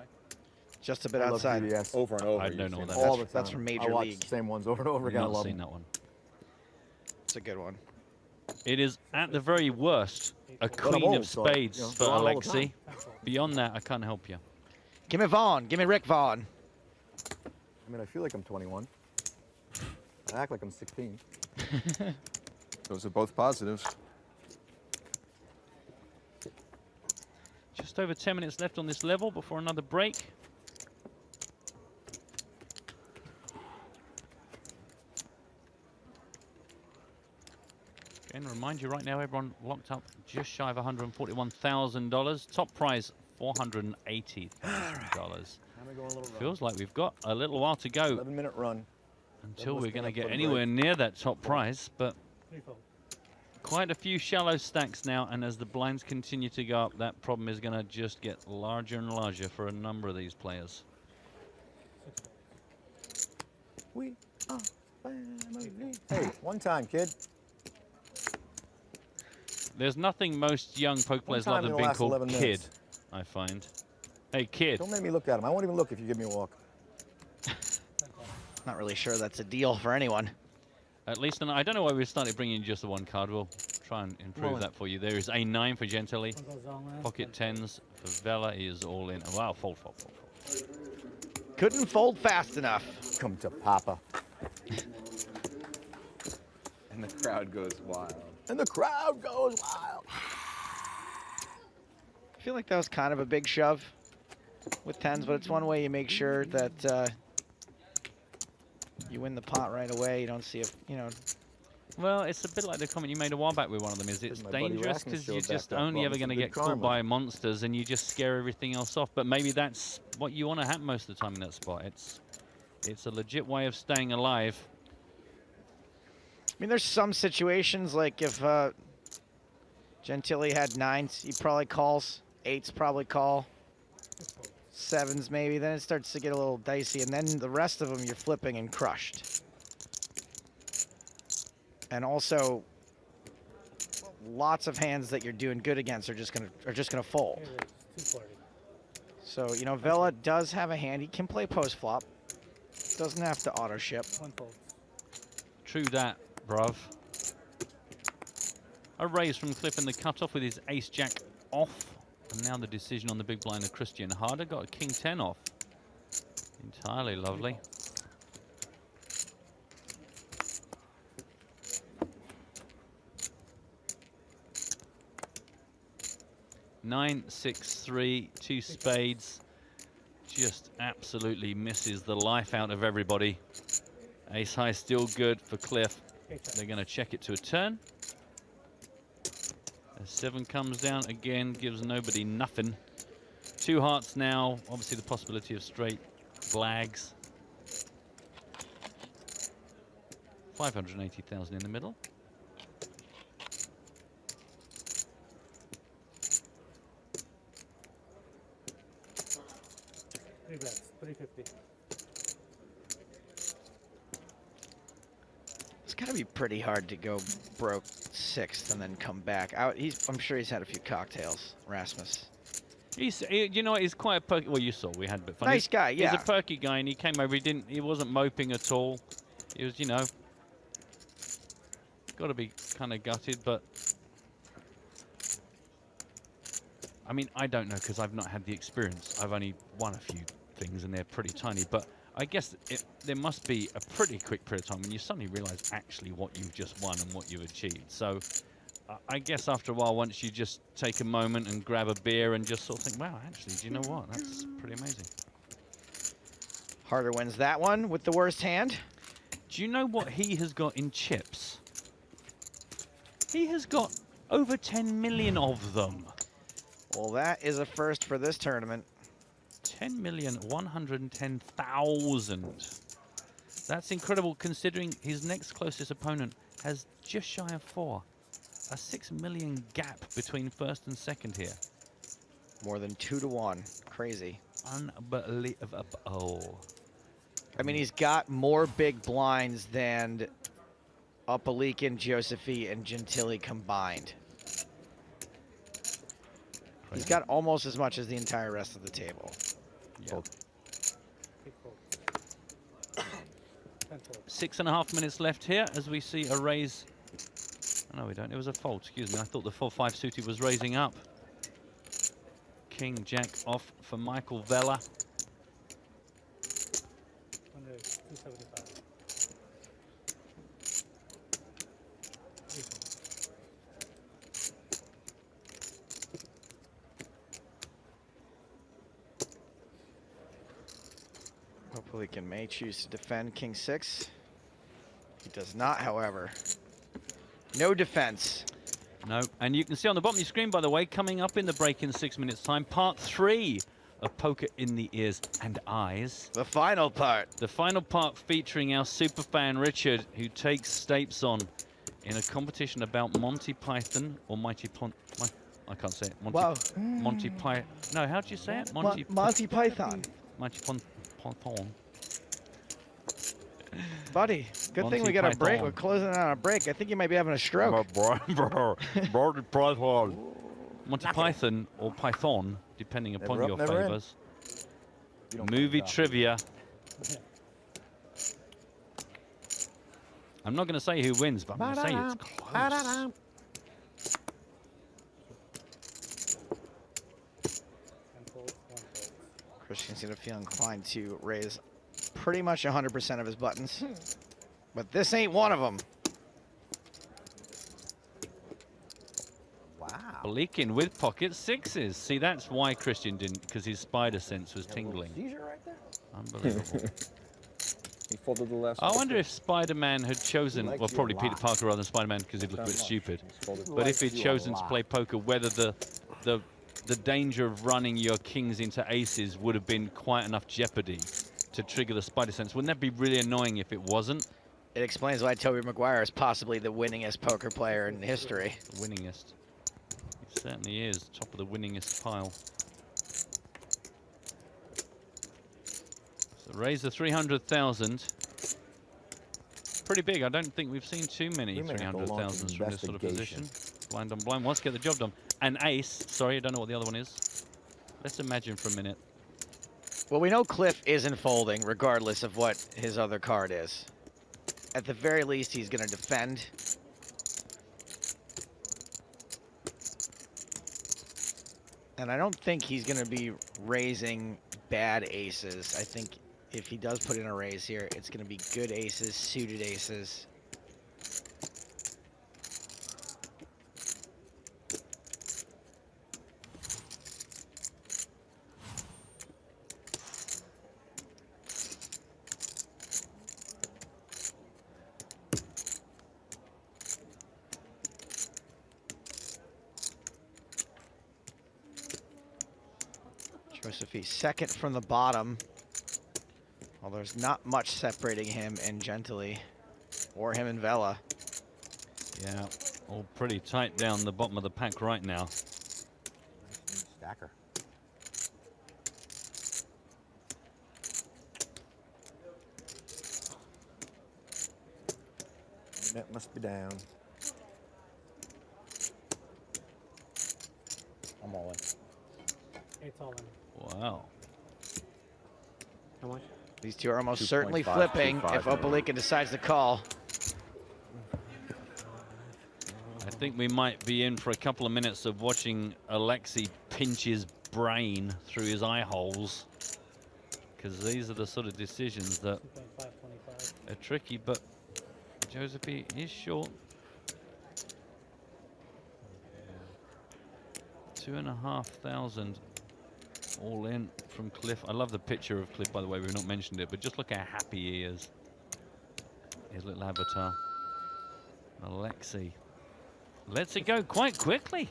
Just a bit I love outside. PBS. Over and over. I don't know what that all is. the time. That's from Major I watch League. the same ones over and over again. I Not love seen them. that one. It's a good one. It is, at the very worst, a queen old, of so, spades you know, for go on all the Alexi. Beyond that, I can't help you. Give me Vaughn. Give me Rick Vaughn. I mean, I feel like I'm 21. I act like I'm 16. Those are both positives. Just over 10 minutes left on this level before another break. Again, remind you right now, everyone locked up just shy of $141,000. Top prize, $480,000. Feels like we've got a little while to go 11-minute run. until we're going to get anywhere near that top prize, but quite a few shallow stacks now, and as the blinds continue to go up, that problem is going to just get larger and larger for a number of these players. We are family. Hey, one time, kid. There's nothing most young poker players time love in than the being last called 11 kid, minutes. I find. Hey, kid. Don't make me look at him. I won't even look if you give me a walk. Not really sure that's a deal for anyone. At least, and I don't know why we started bringing in just the one card. We'll try and improve that for you. There is a 9 for Gentili. Pocket 10s for Vella. He is all in. Wow, fold, fold, fold, fold. Couldn't fold fast enough. Come to Papa. And the crowd goes wild. And the crowd goes wild. I feel like that was kind of a big shove with tens, but it's one way you make sure that you win the pot right away. You don't see if, you know. Well, it's a bit like the comment you made a while back with one of them, is it's My buddy dangerous Rasmus because showed you're back just up, only well, ever some going to good get caught karma. by monsters and you just scare everything else off. But maybe that's what you want to happen most of the time in that spot. It's a legit way of staying alive. I mean, there's some situations, like if Gentili had nines, he probably calls. Eights probably call. Sevens maybe. Then it starts to get a little dicey. And then the rest of them you're flipping and crushed. And also, lots of hands that you're doing good against are just gonna fold. So, you know, Vela does have a hand. He can play post flop. Doesn't have to auto ship. True that, bruv. A raise from Cliff in the cutoff with his ace-jack off. And now the decision on the big blind of Christian Harder. Got a king-10 off. Entirely lovely. Nine, 6, 3, 2 spades. Just absolutely misses the life out of everybody. Ace high still good for Cliff. They're going to check it to a turn. A 7 comes down again, gives nobody nothing. 2 hearts now, obviously the possibility of straight blags. 580,000 in the middle. Three bets, 350. It's got to be pretty hard to go broke sixth and then come back. I'm sure he's had a few cocktails, Rasmus. You know what, he's quite a perky, well, you saw, we had a bit fun. Nice guy, yeah. He's a perky guy, and he came over, he wasn't moping at all. He was, you know, got to be kind of gutted, but I mean, I don't know, because I've not had the experience. I've only won a few things, and they're pretty tiny, but I guess there must be a pretty quick period of time when you suddenly realize actually what you've just won and what you've achieved. So I guess after a while, once you just take a moment and grab a beer and just sort of think, wow, actually, do you know what? That's pretty amazing. Harder wins that one with the worst hand. Do you know what he has got in chips? He has got over 10 million of them. Well, that is a first for this tournament. 10,110,000. That's incredible considering his next closest opponent has just shy of 4. A 6 million gap between first and second here. More than 2 to 1. Crazy. Unbelievable. I mean, he's got more big blinds than Upalikin, Josephy, and Gentili combined. He's got almost as much as the entire rest of the table. Yep. 6.5 minutes left here as we see a raise. Oh, no, we don't. It was a fold. Excuse me. I thought the 4-5 suited was raising up. King Jack off for Michael Vela. 275. Upalikin may choose to defend King 6. He does not, however. No defense. No, and you can see on the bottom of your screen, by the way, coming up in the break in 6 minutes' time, part 3 of Poker in the Ears and Eyes. The final part. The final part featuring our superfan Richard, who takes Stapes on in a competition about Monty Python or Mighty Pon... I can't say it. Monty Python. No, how do you say it? Monty Python. Monty Python. Buddy, good thing we got a break. We're closing on a break. I think you might be having a stroke. Monty Python or Python, depending upon Never your up, never in. favors. Movie trivia. I'm not going to say who wins, but I'm going to say it's close. Michigan seemed to feel inclined to raise pretty much 100% of his buttons. But this ain't one of them. Wow. Balikin with pocket sixes. See, that's why Christian didn't, because his spider sense was tingling. Seizure right there. Unbelievable. He folded the last. I wonder if Spider-Man had chosen, likes well, you probably a Peter lot. Parker rather than Spider-Man because he'd look a bit Not much. stupid. He's folded. But if Likes he'd you a chosen to lot. play poker, whether the danger of running your kings into aces would have been quite enough jeopardy to trigger the spider sense. Wouldn't that be really annoying if it wasn't? It explains why Toby Maguire is possibly the winningest poker player in history. The winningest. He certainly is. Top of the winningest pile. So raise the 300,000. Pretty big. I don't think we've seen too many We may have to launch an 300,000s from this sort of investigation. position. Blind on blind. Wants to get the job done. An ace. Sorry, I don't know what the other one is. Let's imagine for a minute. Well, we know Cliff isn't folding, regardless of what his other card is. At the very least, he's going to defend. And I don't think he's going to be raising bad aces. I think if he does put in a raise here, it's going to be good aces, suited aces. Joseph, he's second from the bottom. Well, there's not much separating him and Gentili, or him and Vela. Yeah, all pretty tight down the bottom of the pack right now. Stacker. Net must be down. I'm all in. It's all in. Wow. How much? These two are almost 2.5, certainly flipping 2.5. if Opelika decides to call. I think we might be in for a couple of minutes of watching Alexei pinch his brain through his eye holes, because these are the sort of decisions that 2.5, 25. are tricky, but Josephine is short. 2,500 all in from Cliff. I love the picture of Cliff, by the way. We've not mentioned it, but just look how happy he is. His little avatar. Alexei lets it go quite quickly.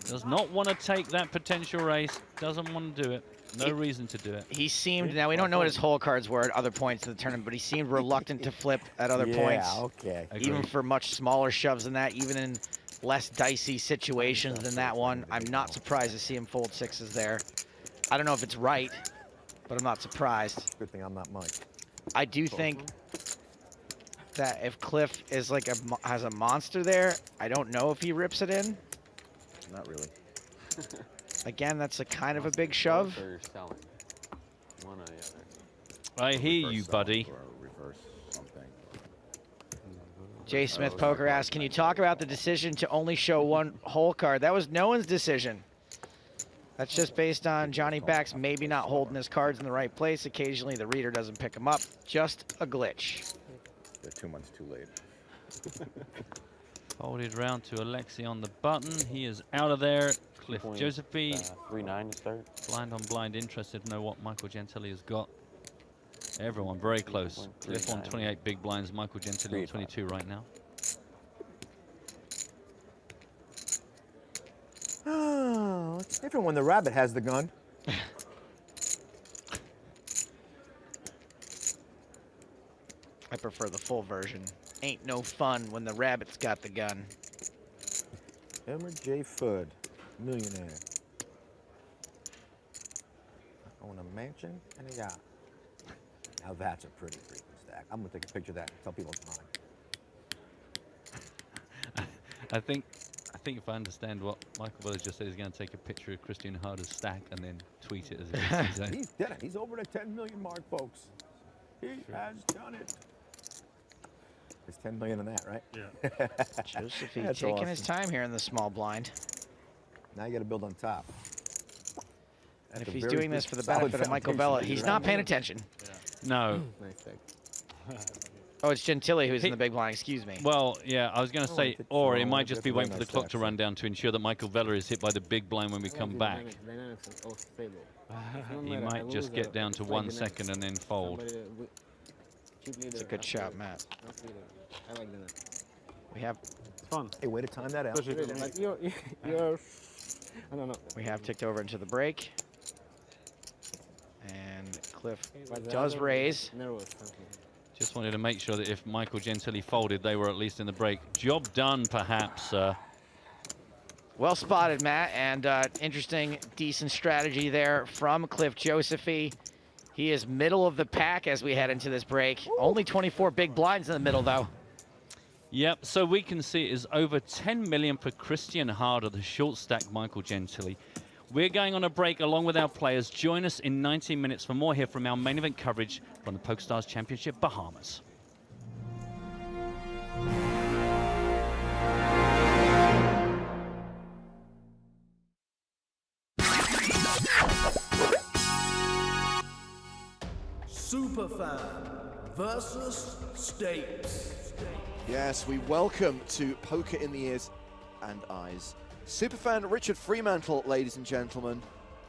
Does not want to take that potential race. Doesn't want to do it. No reason to do it. He seemed, now we don't know what his hole cards were at other points in the tournament, but he seemed reluctant to flip at other points. Yeah, okay. Even for much smaller shoves than that, even in less dicey situations than that one. I'm not surprised to see him fold sixes there. I don't know if it's right, but I'm not surprised. Good thing I'm not Mike. I do think that if Cliff is like has a monster there, I don't know if he rips it in. Not really. Again, that's a kind of a big shove. Or selling. One or the other. I hear you, buddy. Or reverse something. Jay Smith Poker asks, can you talk about the decision to only show one hole card? That was no one's decision. That's just based on Johnny Bax maybe not holding his cards in the right place. Occasionally the reader doesn't pick them up. Just a glitch. They're 2 months too late. Folded round to Alexei on the button. He is out of there. Cliff Josephine. 3-9 is third. Blind on blind, interested to know what Michael Gentili has got. Everyone very close. Cliff on 28 big blinds, Michael Gentili on 22 right now. Oh, it's different when the rabbit has the gun. I prefer the full version. Ain't no fun when the rabbit's got the gun. Elmer J. Fudd, millionaire. I own a mansion and a yacht. Now that's a pretty freaking stack. I'm gonna take a picture of that and tell people it's mine. I think if I understand what Michael Butler just said, he's going to take a picture of Christian Harder's stack and then tweet it as if it's his own. He's done it. He's over the 10 million mark, folks. He has done it. There's 10 million in that, right? Yeah. Josephine That's taking awesome. his time here in the small blind. Now you got to build on top. And if he's doing this for the benefit of Michael Vella, he's not paying attention. No. Nice take. Oh, it's Gentili who's in the big blind. Excuse me. Well, yeah, I was going to say, or it might just be waiting for the clock to run down to ensure that Michael Vella is hit by the big blind when we come back. He might just get down to 1 second and then fold. It's a good shot, Matt. I like that. We have. It's fun. Hey, way to time that out. Like you're I don't know. We have ticked over into the break. And Cliff does raise. Just wanted to make sure that if Michael Gentili folded, they were at least in the break. Job done, perhaps. Well spotted, Matt, and interesting, decent strategy there from Cliff Josephy. He is middle of the pack as we head into this break. Only 24 big blinds in the middle, though. Yep, so we can see it is over 10 million for Christian Harder, the short stack Michael Gentili. We're going on a break along with our players. Join us in 19 minutes for more here from our main event coverage from the PokerStars Championship Bahamas. Superfan versus Stapes. Yes, we welcome to Poker in the Ears and Eyes Superfan Richard Fremantle, ladies and gentlemen.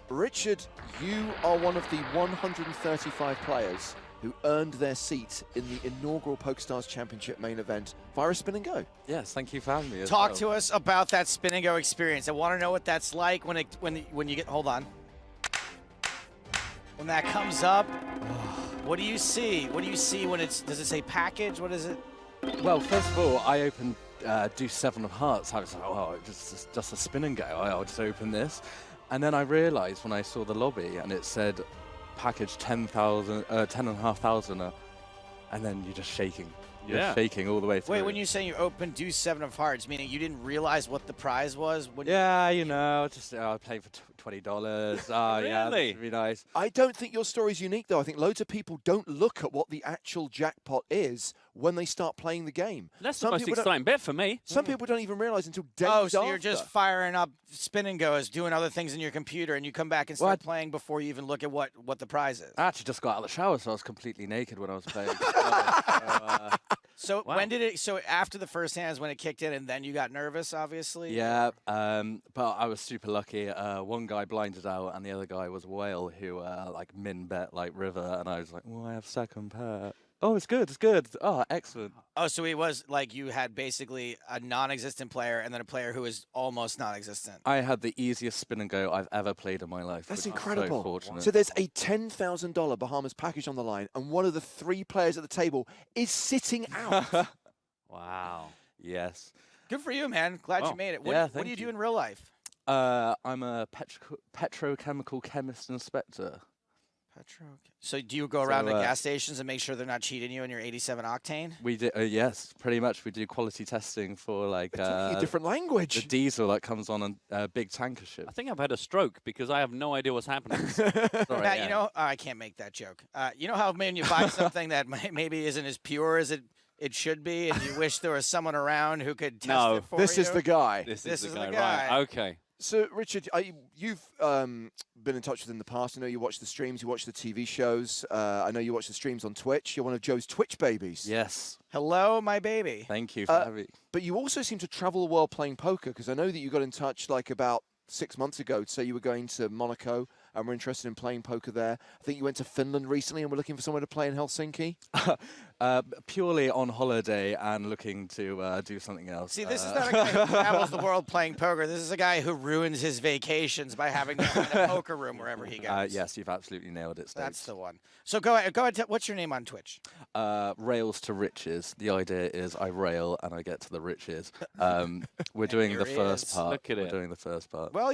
Richard, you are one of the 135 players who earned their seat in the inaugural PokerStars Championship main event via Spin and Go. Yes, thank you for having me. Talk to us about that Spin and Go experience. I want to know what that's like when you get. Hold on. When that comes up, what do you see? What do you see when it's? Does it say package? What is it? Well, first of all, I opened Deuce 7 of Hearts. I was like, oh, just a Spin and Go. I'll just open this. And then I realized when I saw the lobby and it said package 10,500, and then you're just shaking. You're shaking all the way through. Wait, when you say you opened Deuce 7 of Hearts, meaning you didn't realize what the prize was? Yeah, you know, just I played for $20. Yeah, Really? that'd be nice. I don't think your story's unique, though. I think loads of people don't look at what the actual jackpot is when they start playing the game. That's the most exciting bit for me. Some people don't even realize until days Oh, so after. you're just firing up Spin and Goes, doing other things in your computer, and you come back and start playing before you even look at what the prize is. I actually just got out of the shower, so I was completely naked when I was playing. So when did it? So after the first hand is when it kicked in, and then you got nervous, obviously. Yeah, but I was super lucky. One guy blinded out, and the other guy was Whale, who like min bet like River, and I was like, oh, I have second pair. Oh, it's good, it's good. Oh, excellent. Oh, so it was like you had basically a non-existent player and then a player who is almost non-existent. I had the easiest Spin and Go I've ever played in my life. That's which is incredible. So fortunate. So there's a $10,000 Bahamas package on the line, and one of the three players at the table is sitting out. Wow. Yes. Good for you, man. Glad you made it. What do you do in real life? I'm a petrochemical chemist inspector. So do you go around to gas stations and make sure they're not cheating you in your 87 octane? We do, yes, pretty much. We do quality testing for like talking a different language. The diesel that comes on a big tanker ship. I think I've had a stroke because I have no idea what's happening. Sorry, Matt, you know, I can't make that joke. You know how when you buy something that maybe isn't as pure as it should be, and you wish there was someone around who could test it for you? This is the guy. This is the guy. Right, okay. So, Richard, you've been in touch with in the past. I know you watch the streams, you watch the TV shows. I know you watch the streams on Twitch. You're one of Joe's Twitch babies. Yes. Hello, my baby. Thank you for having me. But you also seem to travel the world playing poker, because I know that you got in touch like about 6 months ago to say you were going to Monaco and were interested in playing poker there. I think you went to Finland recently and were looking for somewhere to play in Helsinki. Purely on holiday and looking to do something else. See, this is not a guy who travels the world playing poker. This is a guy who ruins his vacations by having to find a poker room wherever he goes. Yes, you've absolutely nailed it, Steve. That's the one. So go ahead. What's your name on Twitch? Rails to riches. The idea is I rail and I get to the riches. We're doing the first part. Look at it. We're doing the first part. Well,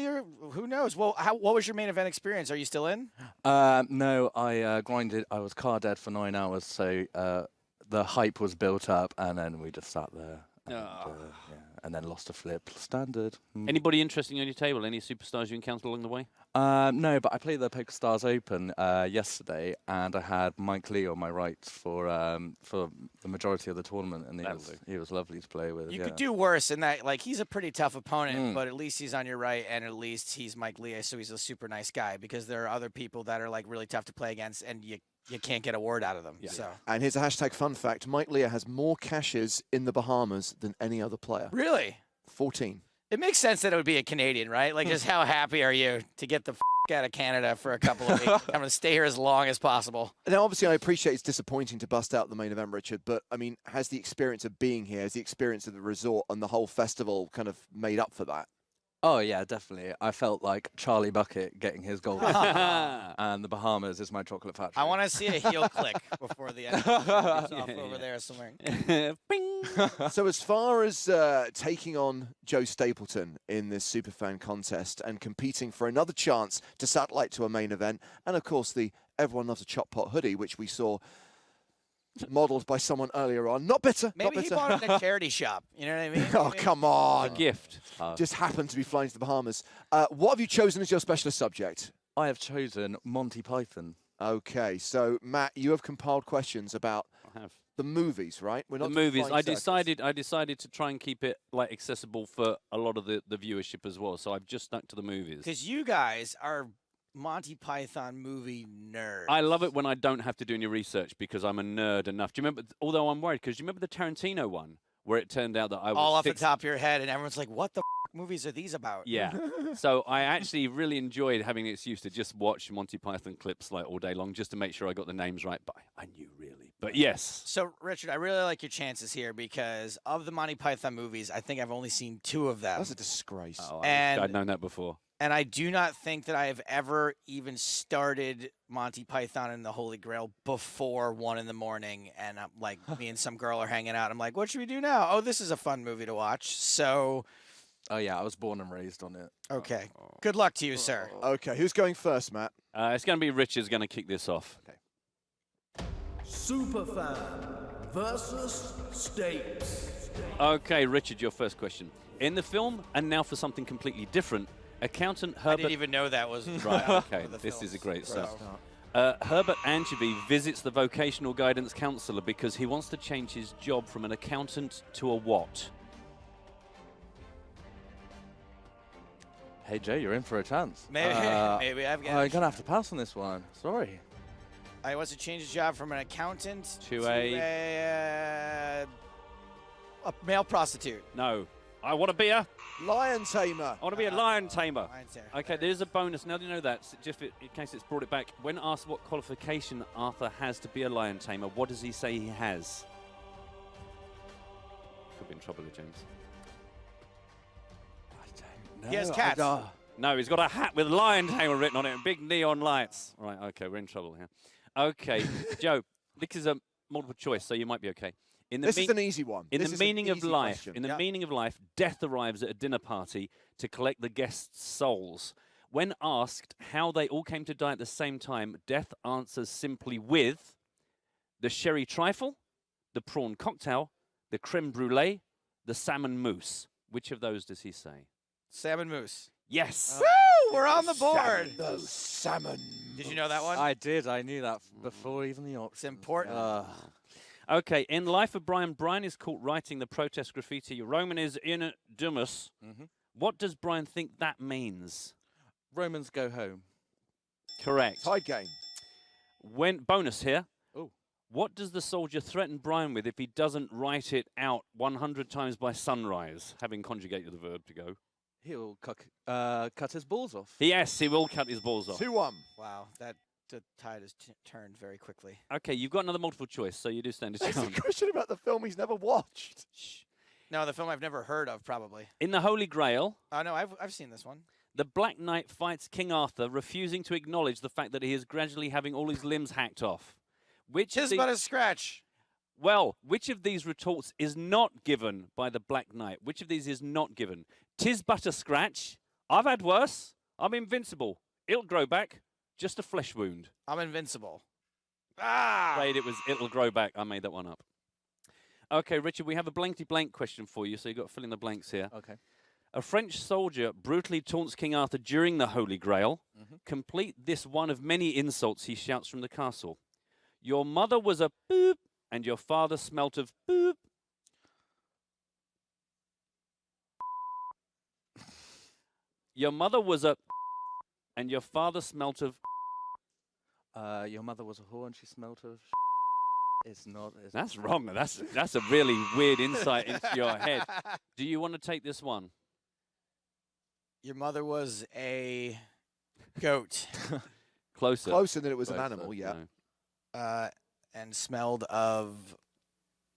who knows? Well, what was your main event experience? Are you still in? No, I grinded. I was car dead for 9 hours, so the hype was built up, and then we just sat there. Yeah, and then lost a flip. Standard. Anybody interesting on your table? Any superstars you encountered along the way? No, but I played the PokerStars Open yesterday, and I had Mike Lee on my right for the majority of the tournament, and he was lovely to play with. You yeah. could do worse in that, like, he's a pretty tough opponent, but at least he's on your right, and at least he's Mike Lee, so he's a super nice guy, because there are other people that are, like, really tough to play against, and you can't get a word out of them. Yeah. So. And here's a hashtag fun fact. Mike Lear has more cashes in the Bahamas than any other player. Really? 14. It makes sense that it would be a Canadian, right? Like, just how happy are you to get the out of Canada for a couple of weeks? I'm going to stay here as long as possible. Now, obviously, I appreciate it's disappointing to bust out the main event, Richard, but, I mean, has the experience of being here, has the experience of the resort and the whole festival kind of made up for that? Oh, yeah, definitely. I felt like Charlie Bucket getting his gold. And the Bahamas is my chocolate factory. I want to see a heel click before the end. Off over there somewhere. So as far as taking on Joe Stapleton in this Superfan contest and competing for another chance to satellite to a main event, and of course the Everyone Loves a Chop Pot hoodie, which we saw modeled by someone earlier on. Not bitter. Maybe not he bitter. bought it at a charity shop. You know what I mean? Oh, come on. A gift. Just happened to be flying to the Bahamas. What have you chosen as your specialist subject? I have chosen Monty Python. Okay, so Matt, you have compiled questions about the movies, right? We're The not movies. I decided. decided to try and keep it like accessible for a lot of the viewership as well. So I've just stuck to the movies. Because you guys are Monty Python movie nerds. I love it when I don't have to do any research because I'm a nerd enough. Do you remember? Although I'm worried because you remember the Tarantino one where it turned out that I was all off the top of your head, and everyone's like, "What the movies are these about?" Yeah. So I actually really enjoyed having the excuse to just watch Monty Python clips like all day long just to make sure I got the names right. But I knew really. But yes. So Richard, I really like your chances here because of the Monty Python movies, I think I've only seen 2 of them. That's a disgrace. Oh, And- I'd known that before. And I do not think that I have ever even started Monty Python and the Holy Grail before 1 in the morning. And I'm like, me and some girl are hanging out. I'm like, what should we do now? Oh, this is a fun movie to watch. So. Oh, yeah, I was born and raised on it. Okay. Good luck to you, sir. Okay, who's going first, Matt? It's going to be Richard's going to kick this off. Okay. Superfan versus Stapes. Okay, Richard, your first question. In the film, and now for something completely different, accountant Herbert... I didn't even know that was right, okay, this is a great start. Herbert Angevy visits the vocational guidance counsellor because he wants to change his job from an accountant to a what? Hey, Jay, you're in for a chance. Maybe, maybe I've got. I'm going to have to pass on this one. Sorry. I wants to change his job from an accountant to a male prostitute. No. I want to be a lion tamer. I want to be a lion tamer. Lion tamer. Okay, there's a bonus. Now that you know that, just in case it's brought it back, when asked what qualification Arthur has to be a lion tamer, what does he say he has? Could be in trouble with James. He has cats. No, he's got a hat with lion tamer written on it and big neon lights. Right, okay, we're in trouble here. Okay, Joe, this is a multiple choice, so you might be okay. This is an easy one. In This the is an meaning of easy life, question. in the Yeah. meaning of life, death arrives at a dinner party to collect the guests' souls. When asked how they all came to die at the same time, death answers simply with the sherry trifle, the prawn cocktail, the creme brulee, the salmon mousse. Which of those does he say? Salmon mousse. Yes. Woo! We're on the board. Those salmon. Did you know that one? I did. I knew that before even the option. It's important. Okay, in Life of Brian, Brian is caught writing the protest graffiti, Roman is in Dumas. What does Brian think that means? Romans go home. Correct. Tied game. When bonus here. Oh. What does the soldier threaten Brian with if he doesn't write it out 100 times by sunrise, having conjugated the verb to go? He'll cut his balls off. Yes, he will cut his balls off. 2-1. Wow, that the tide has turned very quickly. Okay, you've got another multiple choice, so you do stand a It's a chance. question about the film he's never watched. No, the film I've never heard of, probably. In the Holy Grail, Oh no, I've seen this one. the Black Knight fights King Arthur, refusing to acknowledge the fact that he is gradually having all his limbs hacked off. Which Tis but a scratch. Well, which of these retorts is not given by the Black Knight? Which of these is not given? 'Tis but a scratch. I've had worse. I'm invincible. It'll grow back. Just a flesh wound. I'm invincible. Afraid it was it'll grow back. I made that one up. Okay, Richard, we have a blankety blank question for you, so you've got to fill in the blanks here. Okay. A French soldier brutally taunts King Arthur during the Holy Grail. Mhm. Complete this one of many insults he shouts from the castle. Your mother was a boop, and your father smelt of boop. Your mother was a, and your father smelt of. Your mother was a whore and she smelt of. It's not. That's wrong. That's a really weird insight into your head. Do you want to take this one? Your mother was a goat. Closer. Closer than it was an animal, yeah. And smelled of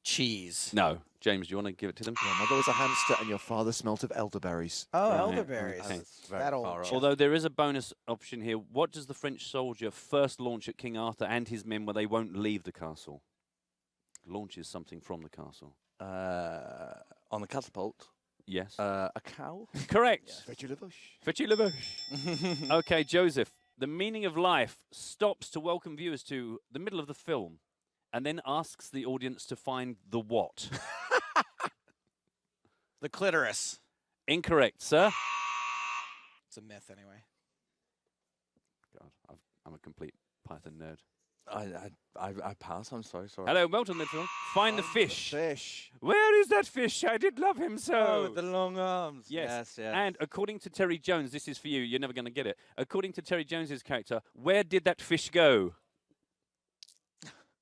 cheese. No. James, do you want to give it to them? Your mother was a hamster and your father smelt of elderberries. Oh, Right, elderberries. okay. That'll. Although there is a bonus option here. What does the French soldier first launch at King Arthur and his men where they won't leave the castle? Launches something from the castle. On the catapult. Yes. A cow. Correct. Fetchy Levush. Fetchy Levush. Okay, Joseph. The meaning of life stops to welcome viewers to the middle of the film and then asks the audience to find the what? The clitoris. Incorrect, sir. It's a myth, anyway. God, I'm a complete Python nerd. I pass. I'm sorry. Hello, welcome midfield. Find the fish. Fish. Where is that fish? I did love him so. Oh, with the long arms. Yes. Yes. And according to Terry Jones, this is for you. You're never going to get it. According to Terry Jones's character, where did that fish go?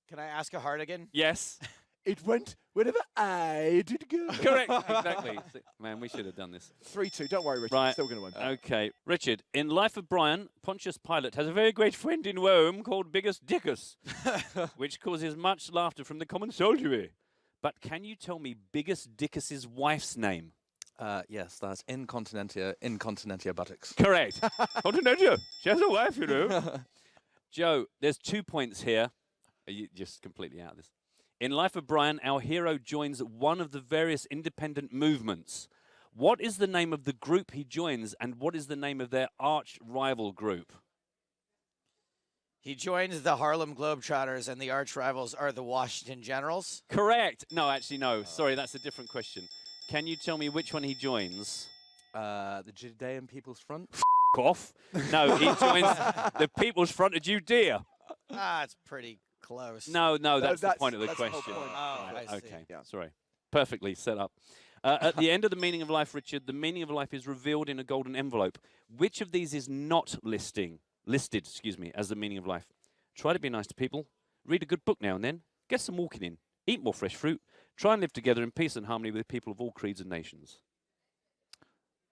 Can I ask a Hardigan? Yes. It went wherever I did go. Correct. Exactly. Man, we should have done this. 3-2. Don't worry, Richard. Right. Still going to win. Okay. Richard, in Life of Brian, Pontius Pilate has a very great friend in Rome called Bigus Dickus, which causes much laughter from the common soldiery. But can you tell me Bigus Dickus's wife's name? Yes, that's Incontinentia buttocks. Correct. Continentia. She has a wife, you know. Joe, there's 2 points here. You're just completely out of this. In Life of Brian, our hero joins one of the various independent movements. What is the name of the group he joins, and what is the name of their arch rival group? He joins the Harlem Globetrotters, and the arch rivals are the Washington Generals. Correct. No, actually, no. Sorry, that's a different question. Can you tell me which one he joins? The Judean People's Front. Off. No, he joins the People's Front of Judea. It's pretty close. No, that's the point of the that's the whole question. point. Oh, I see. Okay, sorry. Perfectly set up. At the end of the meaning of life, Richard, the meaning of life is revealed in a golden envelope. Which of these is not listed, as the meaning of life? Try to be nice to people. Read a good book now and then. Get some walking in. Eat more fresh fruit. Try and live together in peace and harmony with people of all creeds and nations.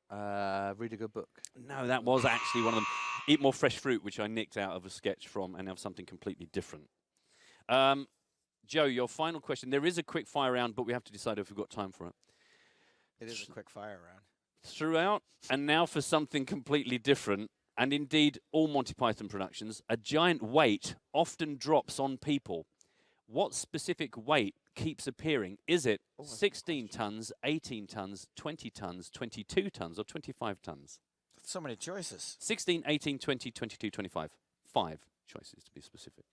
Read a good book. No, that was actually one of them. Eat more fresh fruit, which I nicked out of a sketch from, and have something completely different. Joe, your final question. There is a quick fire round, but we have to decide if we've got time for it. It is a quick fire round. Throughout, and now for something completely different, and indeed all Monty Python productions, a giant weight often drops on people. What specific weight keeps appearing? Is it 16 tons, 18 tons, 20 tons, 22 tons, or 25 tons? So many choices. 16, 18, 20, 22, 25. 5 choices to be specific.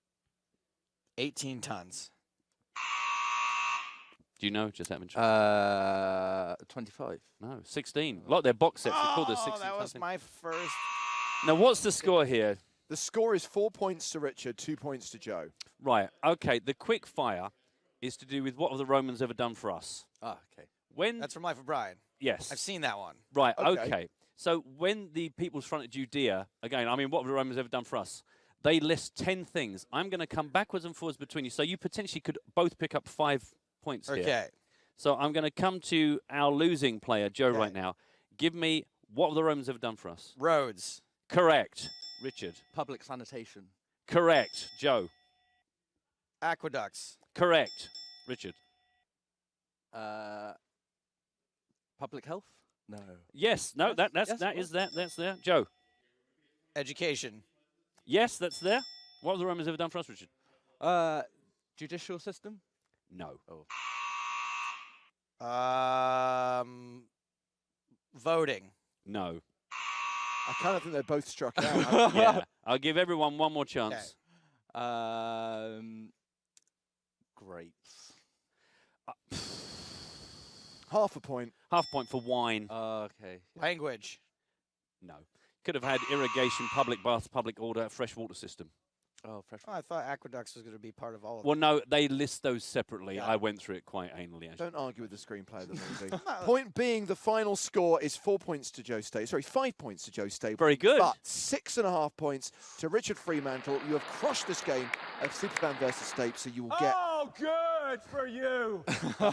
18 tons. Do you know? Just out of interest. 25. No, 16. A lot of their box sets are called the 16. That was my first. Now, what's the score here? The score is 4 points to Richard, 2 points to Joe. Right. Okay. The quick fire is to do with what have the Romans ever done for us? Ah, okay. When That's from Life of Brian. yes, I've seen that one. right. Okay. Okay. So when the People's Front of Judea, again, I mean, what have the Romans ever done for us? They list 10 things. I'm going to come backwards and forwards between you, so you potentially could both pick up 5 points here. Okay. So I'm going to come to our losing player, Joe, Okay. right now. Give me what have the Romans ever done for us? Roads. Correct. Richard. Public sanitation. Correct. Joe. Aqueducts. Correct. Richard. Public health? No. Yes. No. Yes, That's yes, that's there. Joe. Education. Yes, that's there. What have the Romans ever done for us, Richard? Judicial system? No. Oh. Voting. No. I kind of think they're both struck out. Yeah. I'll give everyone one more chance. Grapes. Half a point. Half a point for wine. Okay. Language. No. Could have had irrigation, public baths, public order, fresh water system. Oh, fresh. Oh, I thought aqueducts was going to be part of all of Well, them. no, they list those separately. Yeah. I went through it quite anally, actually. Don't argue with the screenplay of the movie. Point being, the final score is 4 points to Joe Stable. Sorry, 5 points to Joe Stable. Very good. But 6.5 points to Richard Fremantle. You have crushed this game of Superfan versus Stape, so you will get Oh, good for you.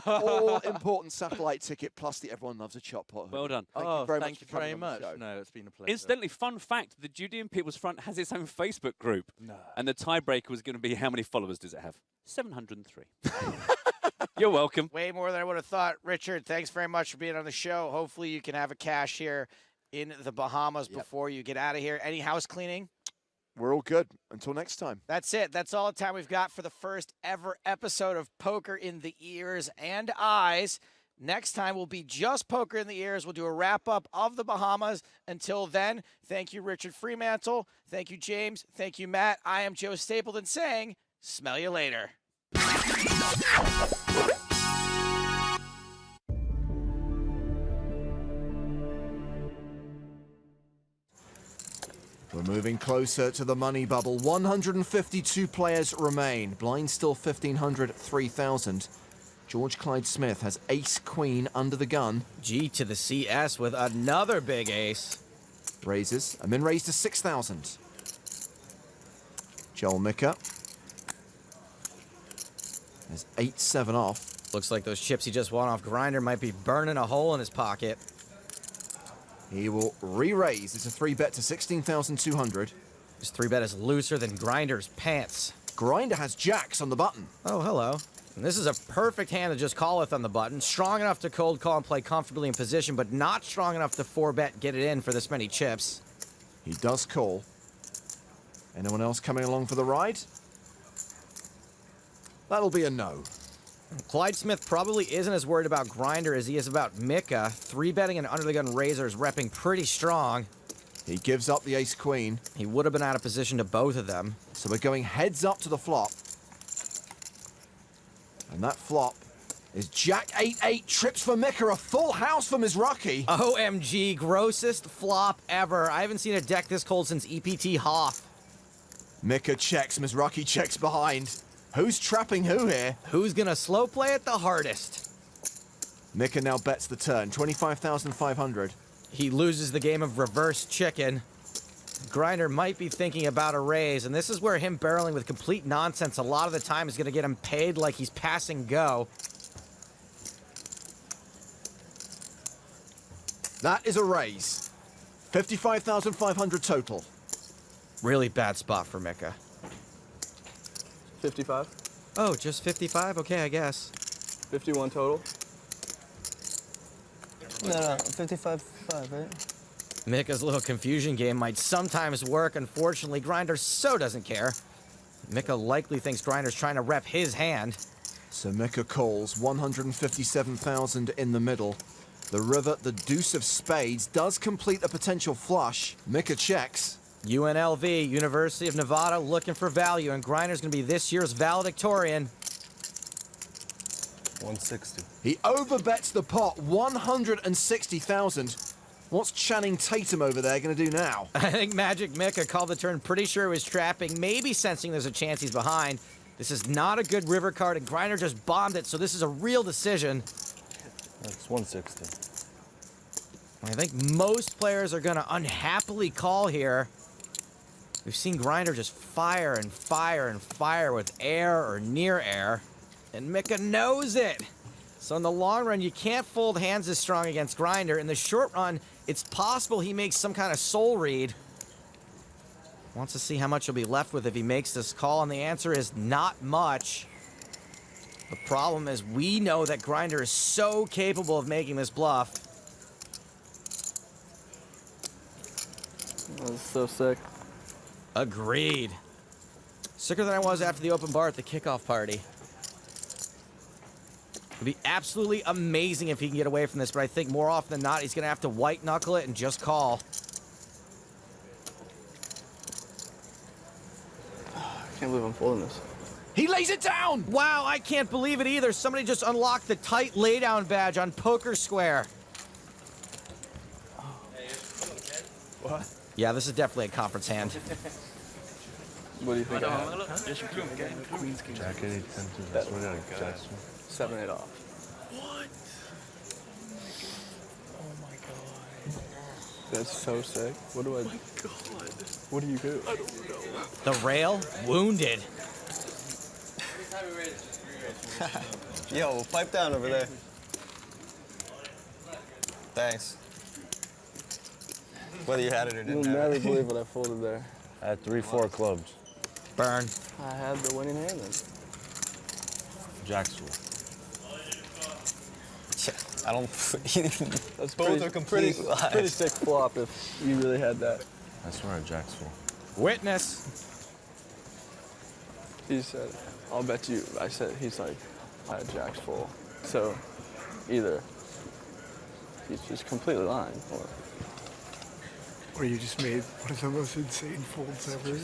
all important satellite ticket plus the Everyone Loves a Chop Pot. Well done. Thank you very much for coming very on the much. show. No, it's been a pleasure. Incidentally, fun fact, the Judean People's Front has its own Facebook group. No. And the tiebreaker was going to be how many followers does it have? 703. You're welcome. Way more than I would have thought. Richard, thanks very much for being on the show. Hopefully you can have a cash here in the Bahamas before you get out of here. Any house cleaning? We're all good. Until next time. That's it. That's all the time we've got for the first ever episode of Poker in the Ears and Eyes. Next time will be just Poker in the Ears. We'll do a wrap-up of the Bahamas. Until then, thank you, Richard Fremantle. Thank you, James. Thank you, Matt. I am Joe Stapleton saying, smell you later. We're moving closer to the money bubble. 152 players remain. Blind still 1,500, 3,000. George Clyde Smith has ace-queen under the gun. G to the CS with another big ace. Raises. A min raise to 6,000. Joel Mika has 8-7 off. Looks like those chips he just won off Grinder might be burning a hole in his pocket. He will re-raise. It's a 3-bet to 16,200. This 3-bet is looser than Grinder's pants. Grinder has jacks on the button. Oh, hello. And this is a perfect hand to just calleth on the button. Strong enough to cold call and play comfortably in position, but not strong enough to 4-bet get it in for this many chips. He does call. Anyone else coming along for the ride? That'll be a no. Clyde Smith probably isn't as worried about Grinder as he is about Mika. 3-betting and under-the-gun razor is repping pretty strong. He gives up the ace-queen. He would have been out of position to both of them. So we're going heads up to the flop. And that flop is Jack 8-8, trips for Mika, a full house for Mizrachi. OMG, grossest flop ever. I haven't seen a deck this cold since EPT Hoff. Mika checks, Mizrachi checks behind. Who's trapping who here? Who's gonna slow play it the hardest? Mika now bets the turn, 25,500. He loses the game of reverse chicken. Grinder might be thinking about a raise, and this is where him barreling with complete nonsense a lot of the time is gonna get him paid like he's passing go. That is a raise. 55,500 total. Really bad spot for Mika. 55. Oh, just 55? Okay, I guess. 51 total. No, 55, 5, right? Mika's little confusion game might sometimes work. Unfortunately, Grinder so doesn't care. Mika likely thinks Grinder's trying to rep his hand. So Mika calls, 157,000 in the middle. The river, the deuce of spades, does complete a potential flush. Mika checks. UNLV, University of Nevada, looking for value, and Grinder's going to be this year's valedictorian. 160. He overbets the pot, 160,000. What's Channing Tatum over there going to do now? I think Magic Mika called the turn, pretty sure he was trapping, maybe sensing there's a chance he's behind. This is not a good river card, and Grinder just bombed it, so this is a real decision. That's 160. I think most players are going to unhappily call here. We've seen Grinder just fire and fire and fire with air or near air, and Mika knows it. So in the long run, you can't fold hands this strong against Grinder. In the short run, it's possible he makes some kind of soul read. Wants to see how much he'll be left with if he makes this call, and the answer is not much. The problem is we know that Grinder is so capable of making this bluff. That's so sick. Agreed. Sicker than I was after the open bar at the kickoff party. It'd be absolutely amazing if he can get away from this, but I think more often than not, he's going to have to white knuckle it and just call. I can't believe I'm folding this. He lays it down! Wow, I can't believe it either. Somebody just unlocked the tight laydown badge on Poker Square. What? Yeah, this is definitely a conference hand. What do you think? Queen's king. Jack 8, 10, 2. That's what I got. 7, 8 off. What? Oh my god. That's so sick. What do I? Oh my god. What do you do? I don't know. The rail wounded. Yo, pipe down over there. Thanks. Whether you had it or didn't. You'll never believe what I folded there. I had 3-4 clubs. Burn. I had the winning hand then. Jack's full. I don't. That's both are completely lies. Pretty sick flop if you really had that. I swear Jack's full. Witness. He said, I'll bet you. I said, he's like, I had Jack's full. So either he's just completely lying or you just made one of the most insane folds ever.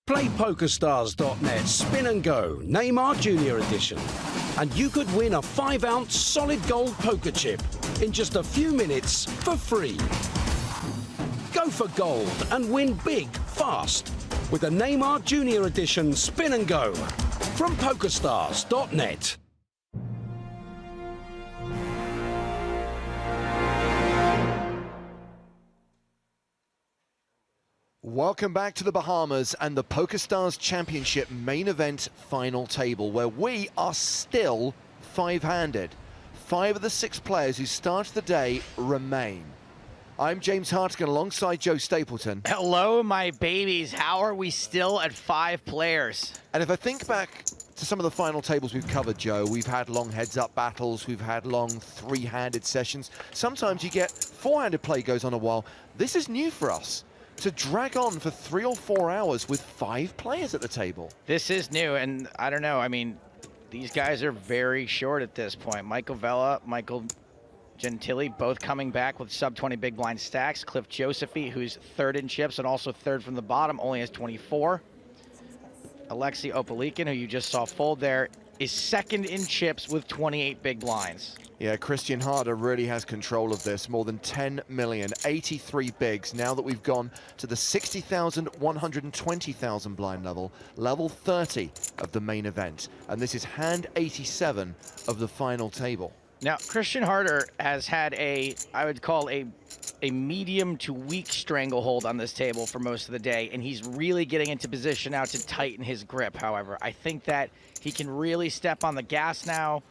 Play PokerStars.net Spin and Go Neymar Jr. Edition, and you could win a 5-ounce solid gold poker chip in just a few minutes for free. Go for gold and win big fast with the Neymar Jr. Edition Spin and Go from PokerStars.net. Welcome back to the Bahamas and the PokerStars Championship main event final table, where we are still 5-handed. 5 of the 6 players who started the day remain. I'm James Hartigan alongside Joe Stapleton. Hello, my babies. How are we still at 5 players? And if I think back to some of the final tables we've covered, Joe, we've had long heads-up battles, we've had long 3-handed sessions. Sometimes you get 4-handed play goes on a while. This is new for us, to drag on for 3 or 4 hours with 5 players at the table. This is new, and I don't know. I mean, these guys are very short at this point. Michael Vela, Michael Gentili, both coming back with sub-20 big blind stacks. Cliff Josephy, who's 3rd in chips and also 3rd from the bottom, only has 24. Alexei Opalikin, who you just saw fold there, is 2nd in chips with 28 big blinds. Yeah, Christian Harder really has control of this. More than 10 million, 83 bigs. Now that we've gone to the 60,000, 120,000 blind level, level 30 of the main event. And this is hand 87 of the final table. Now, Christian Harder has had I would call a medium to weak stranglehold on this table for most of the day, and he's really getting into position now to tighten his grip, however. I think that he can really step on the gas now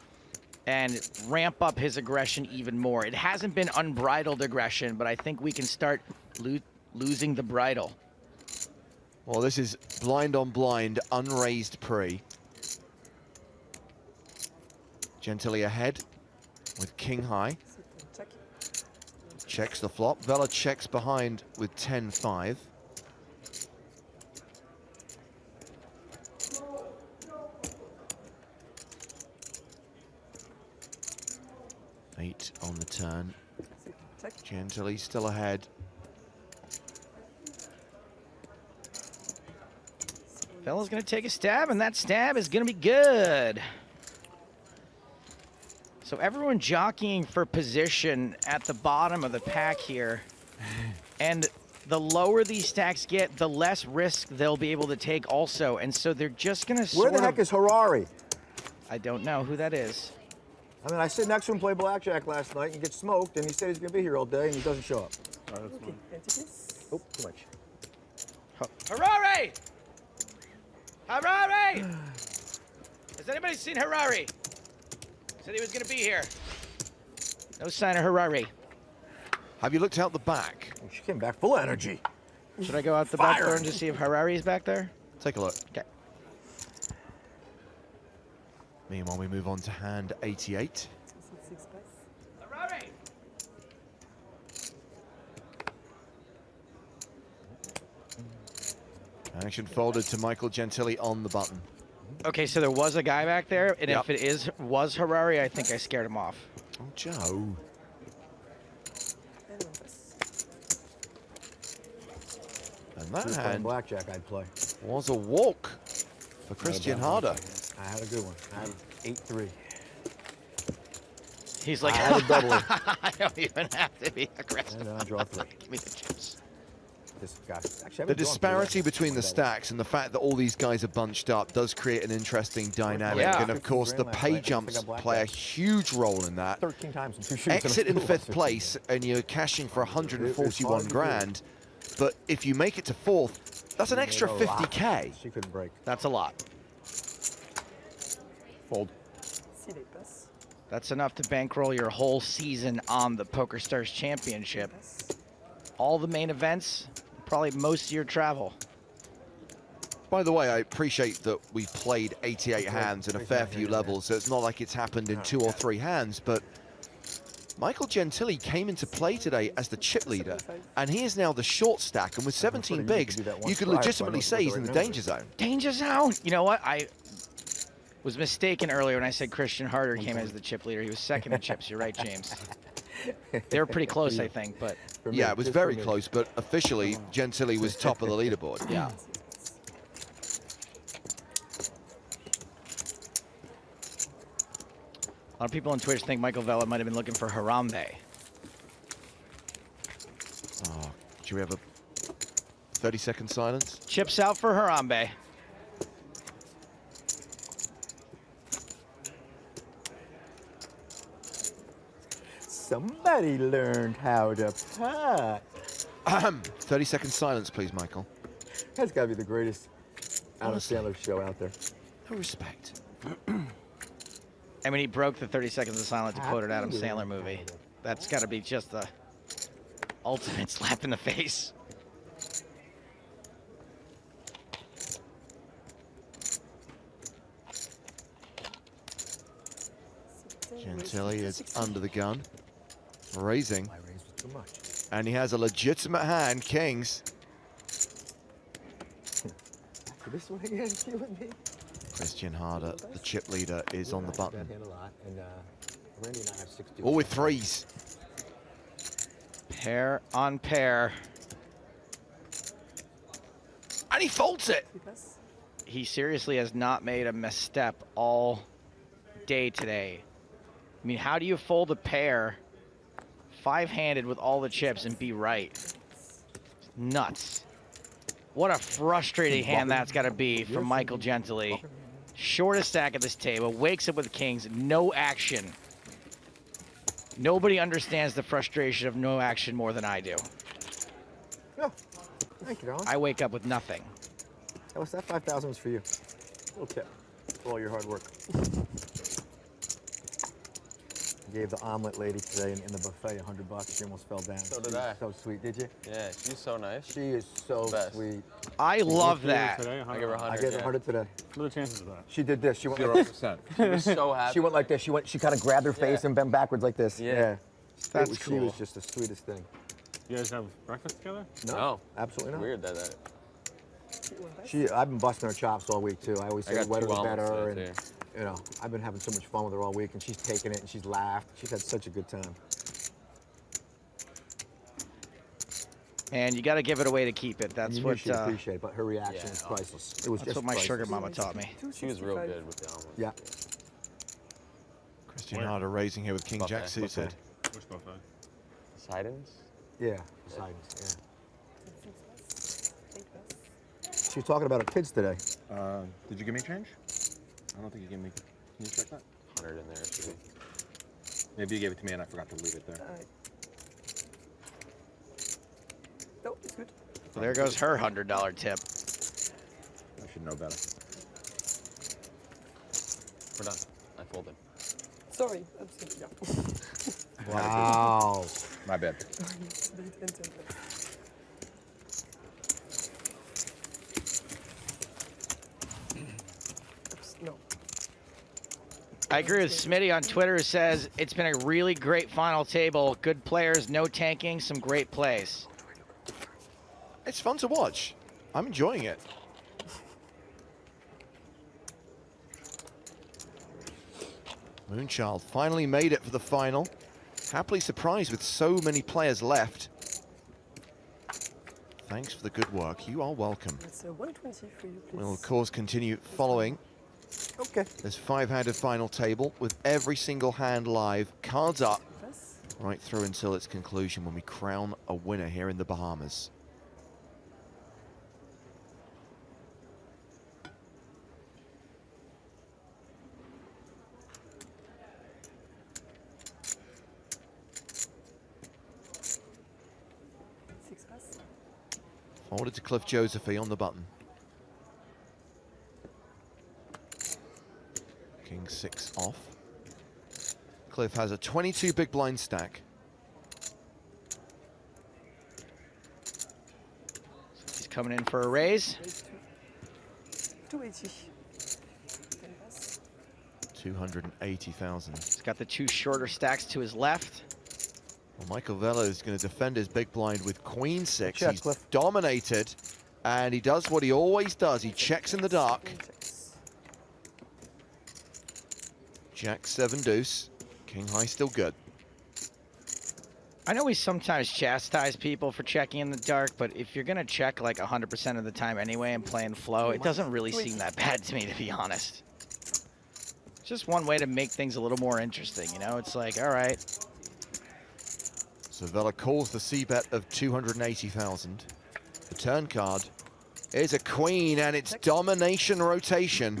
and ramp up his aggression even more. It hasn't been unbridled aggression, but I think we can start losing the bridle. Well, this is blind on blind, unraised pre. Gentili ahead with king high. Checks the flop. Vela checks behind with 10-5. Eight on the turn. Gentili still ahead. Vela's gonna take a stab, and that stab is gonna be good. So everyone jockeying for position at the bottom of the pack here. And the lower these stacks get, the less risk they'll be able to take also. And so they're just gonna Where the heck is Harari? I don't know who that is. I mean, I sit next to him play blackjack last night and he gets smoked, and he said he's gonna be here all day, and he doesn't show up. All right, that's fine. Oh, too much. Harari! Harari! Has anybody seen Harari? Said he was gonna be here. No sign of Harari. Have you looked out the back? She came back full of energy. Should I go out the back door and just see if Harari's back there? Take a look. Okay. Meanwhile, we move on to hand 88. Harari! Action folded to Michael Gentili on the button. Okay, so there was a guy back there, and if it was Harari, I think I scared him off. Oh, Joe. And that If we were playing hand blackjack, I'd play. was a walk for Christian Harder. I had a good one. I had 8-3. He's like, I had a double. I don't even have to be aggressive. And then I draw 3. Give me the chips. This guy. Actually, The disparity between the stacks and the fact that all these guys are bunched up does create an interesting dynamic. Yeah. And of course, the pay jumps play a huge role in that. 13 times in 2 shoots. Exit in 5th place and you're cashing for 141 grand. But if you make it to 4th, that's an extra 50K. She couldn't break. That's a lot. Fold. That's enough to bankroll your whole season on the PokerStars Championship. All the main events, probably most of your travel. By the way, I appreciate that we've played 88 hands and a fair few levels, so it's not like it's happened in 2 or 3 hands, but Michael Gentili came into play today as the chip leader, and he is now the short stack, and with 17 bigs, you could legitimately say he's in the danger zone. Danger zone! You know what? I was mistaken earlier when I said Christian Harder came as the chip leader. He was second in chips. You're right, James. They were pretty close, I think, but... Yeah, it was very close, but officially, Gentili was top of the leaderboard. Yeah. A lot of people on Twitch think Michael Vela might have been looking for Harambe. Oh, should we have a 30-second silence? Chips out for Harambe. Somebody learned how to putt. 30-second silence, please, Michael. That's got to be the greatest Adam Sandler show out there. No respect. And when he broke the 30 seconds of silence to quote an Adam Sandler movie, that's got to be just the ultimate slap in the face. Gentili is under the gun, raising, My raise was too much. and he has a legitimate hand, kings. This one again, killing me. Christian Harder, the chip leader, is on the button. That hand a lot, and Randy and I have 60. All with 3s. Pair on pair. And he folds it. He seriously has not made a misstep all day today. I mean, how do you fold a pair 5-handed with all the chips and be right? Nuts. What a frustrating hand that's got to be from Michael Gentili. Shortest stack at this table, wakes up with kings, no action. Nobody understands the frustration of no action more than I do. Oh, thank you, darling. I wake up with nothing. That was that 5,000 was for you. Okay, for all your hard work. Gave the omelet lady today in the buffet $100. She almost fell down. So did I. So sweet, did you? Yeah, she's so nice. She is so Best. sweet. I love that. I give her 100. I gave her 100 today. What are the chances of that? She did this. She went 0%. She was so happy. She went like this. She kind of grabbed her face and bent backwards like this. Yeah. That's She was cool. just the sweetest thing. You guys have breakfast together? No. Absolutely not. Weird that. I've been busting her chops all week too. I always say I the got wetter 2 the omelets better, today, and you know I've been having so much fun with her all week, and she's taken it and she's laughed. She's had such a good time. And you got to give it away to keep it. That's You knew what. she'd appreciate it, but her reaction is priceless. It was That's just what my priceless. sugar mama taught me. She was real good with the omelet. Yeah. Christian Harder raising here with King Jack suited. Which buffet? Sidens? Yeah. Poseidon's, yeah. She was talking about her kids today. Did you give me change? I don't think you gave me. Can you check that? 100 in there. Should be. Maybe you gave it to me and I forgot to leave it there. No, it's good. Well, there goes her $100 tip. I should know better. We're done. I folded. Sorry, I'm sorry. Yeah. Wow. My bad. No. I agree with Smitty on Twitter, who says it's been a really great final table. Good players, no tanking, some great plays. It's fun to watch. I'm enjoying it. Moonchild finally made it for the final. Happily surprised with so many players left. Thanks for the good work. You are welcome. It's 120 for you, please. We'll, of course, continue following this 5-handed final table with every single hand live, cards up, right through until its conclusion when we crown a winner here in the Bahamas. Forwarded to Cliff Josephy on the button. King 6 off. Cliff has a 22 big blind stack. He's coming in for a raise. 280. 280,000. He's got the 2 shorter stacks to his left. Well, Michael Vela is going to defend his big blind with Queen 6. Check, He's Cliff. dominated, and he does what he always does. He checks in the dark. Jack 7 deuce. King high still good. I know we sometimes chastise people for checking in the dark, but if you're going to check like 100% of the time anyway and playing flow, it doesn't really seem that bad to me, to be honest. It's just one way to make things a little more interesting, you know? It's like, all right. So Vela calls the c-bet of 280,000. The turn card is a queen, and it's domination rotation.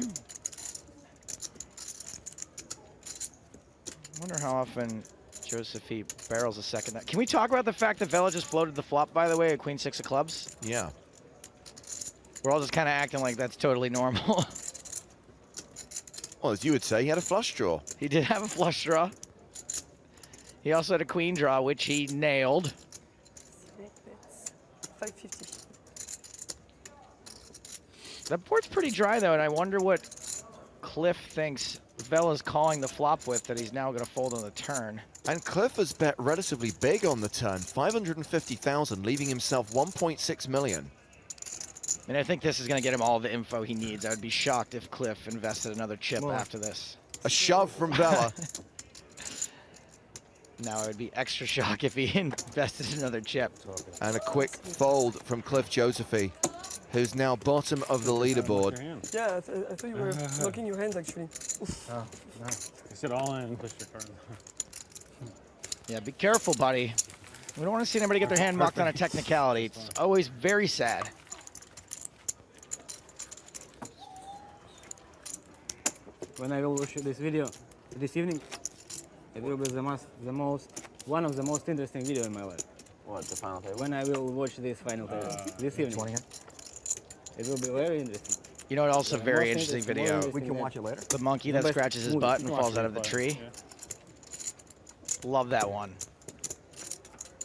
I wonder how often Josephy barrels a second. Can we talk about the fact that Vela just floated the flop, by the way, at Queen 6 of clubs? Yeah. We're all just kind of acting like that's totally normal. Well, as you would say, he had a flush draw. He did have a flush draw. He also had a queen draw, which he nailed. 550. That board's pretty dry, though, and I wonder what Cliff thinks Vela's calling the flop with that he's now going to fold on the turn. And Cliff has bet relatively big on the turn, 550,000, leaving himself 1.6 million. And I think this is going to get him all the info he needs. I would be shocked if Cliff invested another chip after this. A shove from Vela. Now I would be extra shocked if he invested another chip. And a quick fold from Cliff Josephy, who's now bottom of the leaderboard. Yeah, I thought you were locking your hands, actually. Oh, no. You said all in, push your card. Yeah, be careful, buddy. We don't want to see anybody get their hand mocked on a technicality. It's always very sad. When I will watch this video this evening, it will be one of the most interesting video in my life. What, the final table? When I will watch this final table this evening, it will be very interesting. You know what? Also, very interesting video. We can watch it later. The monkey that scratches his butt and falls out of the tree. Love that one.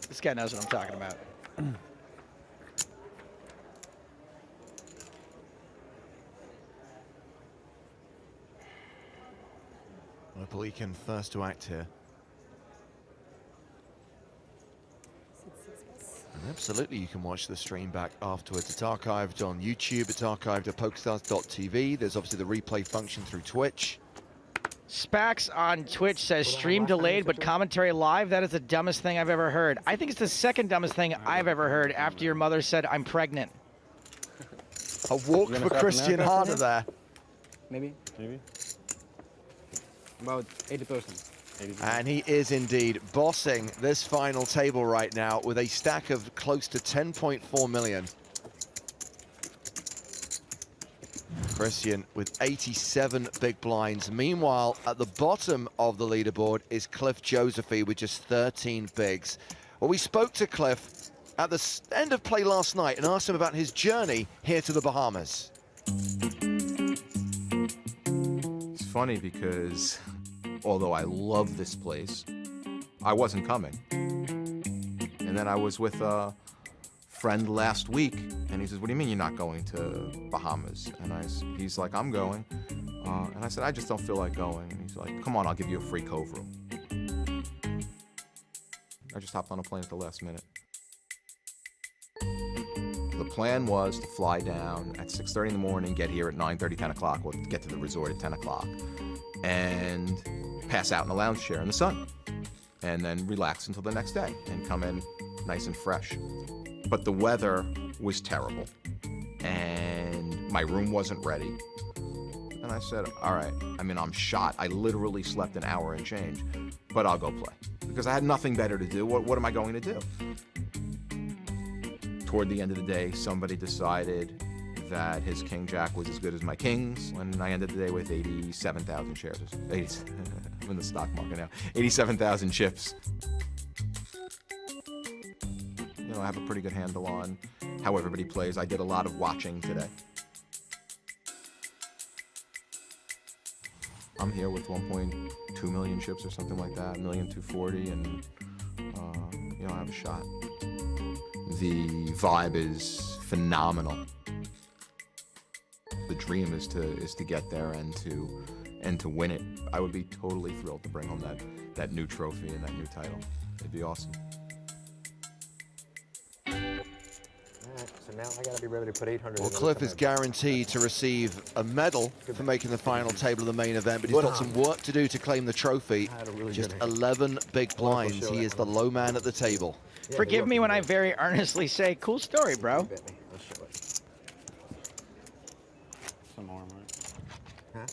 This guy knows what I'm talking about. Napolitan first to act here. And absolutely, you can watch the stream back afterwards. It's archived on YouTube. It's archived at PokerStars.tv. There's obviously the replay function through Twitch. Spax on Twitch says stream delayed but commentary live. That is the dumbest thing I've ever heard. I think it's the second dumbest thing I've ever heard after your mother said I'm pregnant. A walk for Christian Harder there. Maybe. About 80%. And he is indeed bossing this final table right now with a stack of close to 10.4 million. Christian with 87 big blinds. Meanwhile, at the bottom of the leaderboard is Cliff Josephy with just 13 bigs. Well, we spoke to Cliff at the end of play last night and asked him about his journey here to the Bahamas. It's funny because although I love this place, I wasn't coming. And then I was with a friend last week, and he says, "What do you mean you're not going to Bahamas?" And he's like, "I'm going." And I said, "I just don't feel like going." And he's like, "Come on, I'll give you a free cove room." I just hopped on a plane at the last minute. The plan was to fly down at 6:30 in the morning, get here at 9:30, 10 o'clock, or get to the resort at 10 o'clock, and pass out in a lounge chair in the sun, and then relax until the next day and come in nice and fresh. but the weather was terrible, and my room wasn't ready. And I said, all right, I mean, I'm shot. I literally slept an hour and change, but I'll go play. Because I had nothing better to do. What am I going to do? Toward the end of the day, somebody decided that his king jack was as good as my kings, and I ended the day with 87,000 shares. I'm in the stock market now. 87,000 chips. You know, I have a pretty good handle on how everybody plays. I did a lot of watching today. I'm here with 1.2 million chips or something like that, 1,240,000, and you know, I have a shot. The vibe is phenomenal. The dream is to get there and to win it. I would be totally thrilled to bring home that new trophy and that new title. It'd be awesome. So now I got to be ready to put 800. Well, Cliff is guaranteed to receive a medal for making the final table of the main event, but he's got some work to do to claim the trophy. Just 11 big blinds. He is the low man at the table. Forgive me when I very earnestly say, cool story, bro. Some arm, right? Huh? I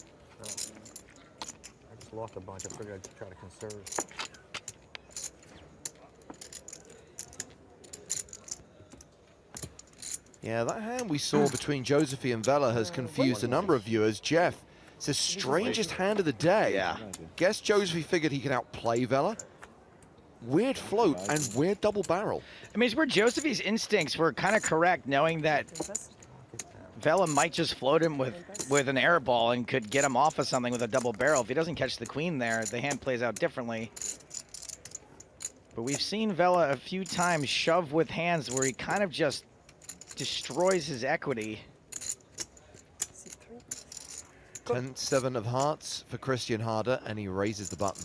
just lost a bunch. I figured I'd try to conserve. Yeah, that hand we saw between Josephine and Vela has confused a number of viewers. Jeff, it's the strangest hand of the day. Yeah. Guess Josephine figured he could outplay Vela. Weird float and weird double barrel. I mean, it's where Josephine's instincts were kind of correct, knowing that Vela might just float him with an air ball and could get him off of something with a double barrel. If he doesn't catch the queen there, the hand plays out differently. But we've seen Vela a few times shove with hands where he kind of just destroys his equity. 10-7 of hearts for Christian Harder, and he raises the button.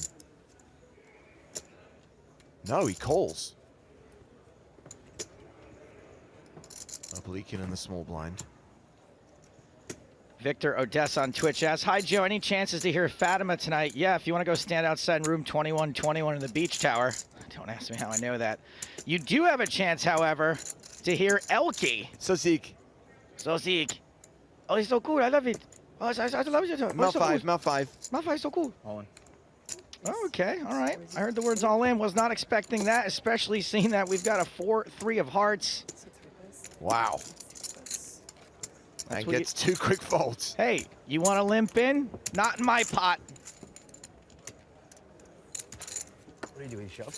No, he calls. Obliquin in the small blind. Victor Odessa on Twitch asks, hi, Joe, any chances to hear Fatima tonight? Yeah, if you want to go stand outside in room 2121 in the beach tower. Don't ask me how I know that. You do have a chance, however, to hear Elke. So Zeke. Oh, he's so cool. I love it. Oh, I love it. Mount five, Mount five. Mount five is so cool. All in. Oh, okay, all right. I heard the words all in. Was not expecting that, especially seeing that we've got a 4-3 of hearts. Wow. And gets two quick folds. Hey, you want to limp in? Not in my pot. What are you doing, shove?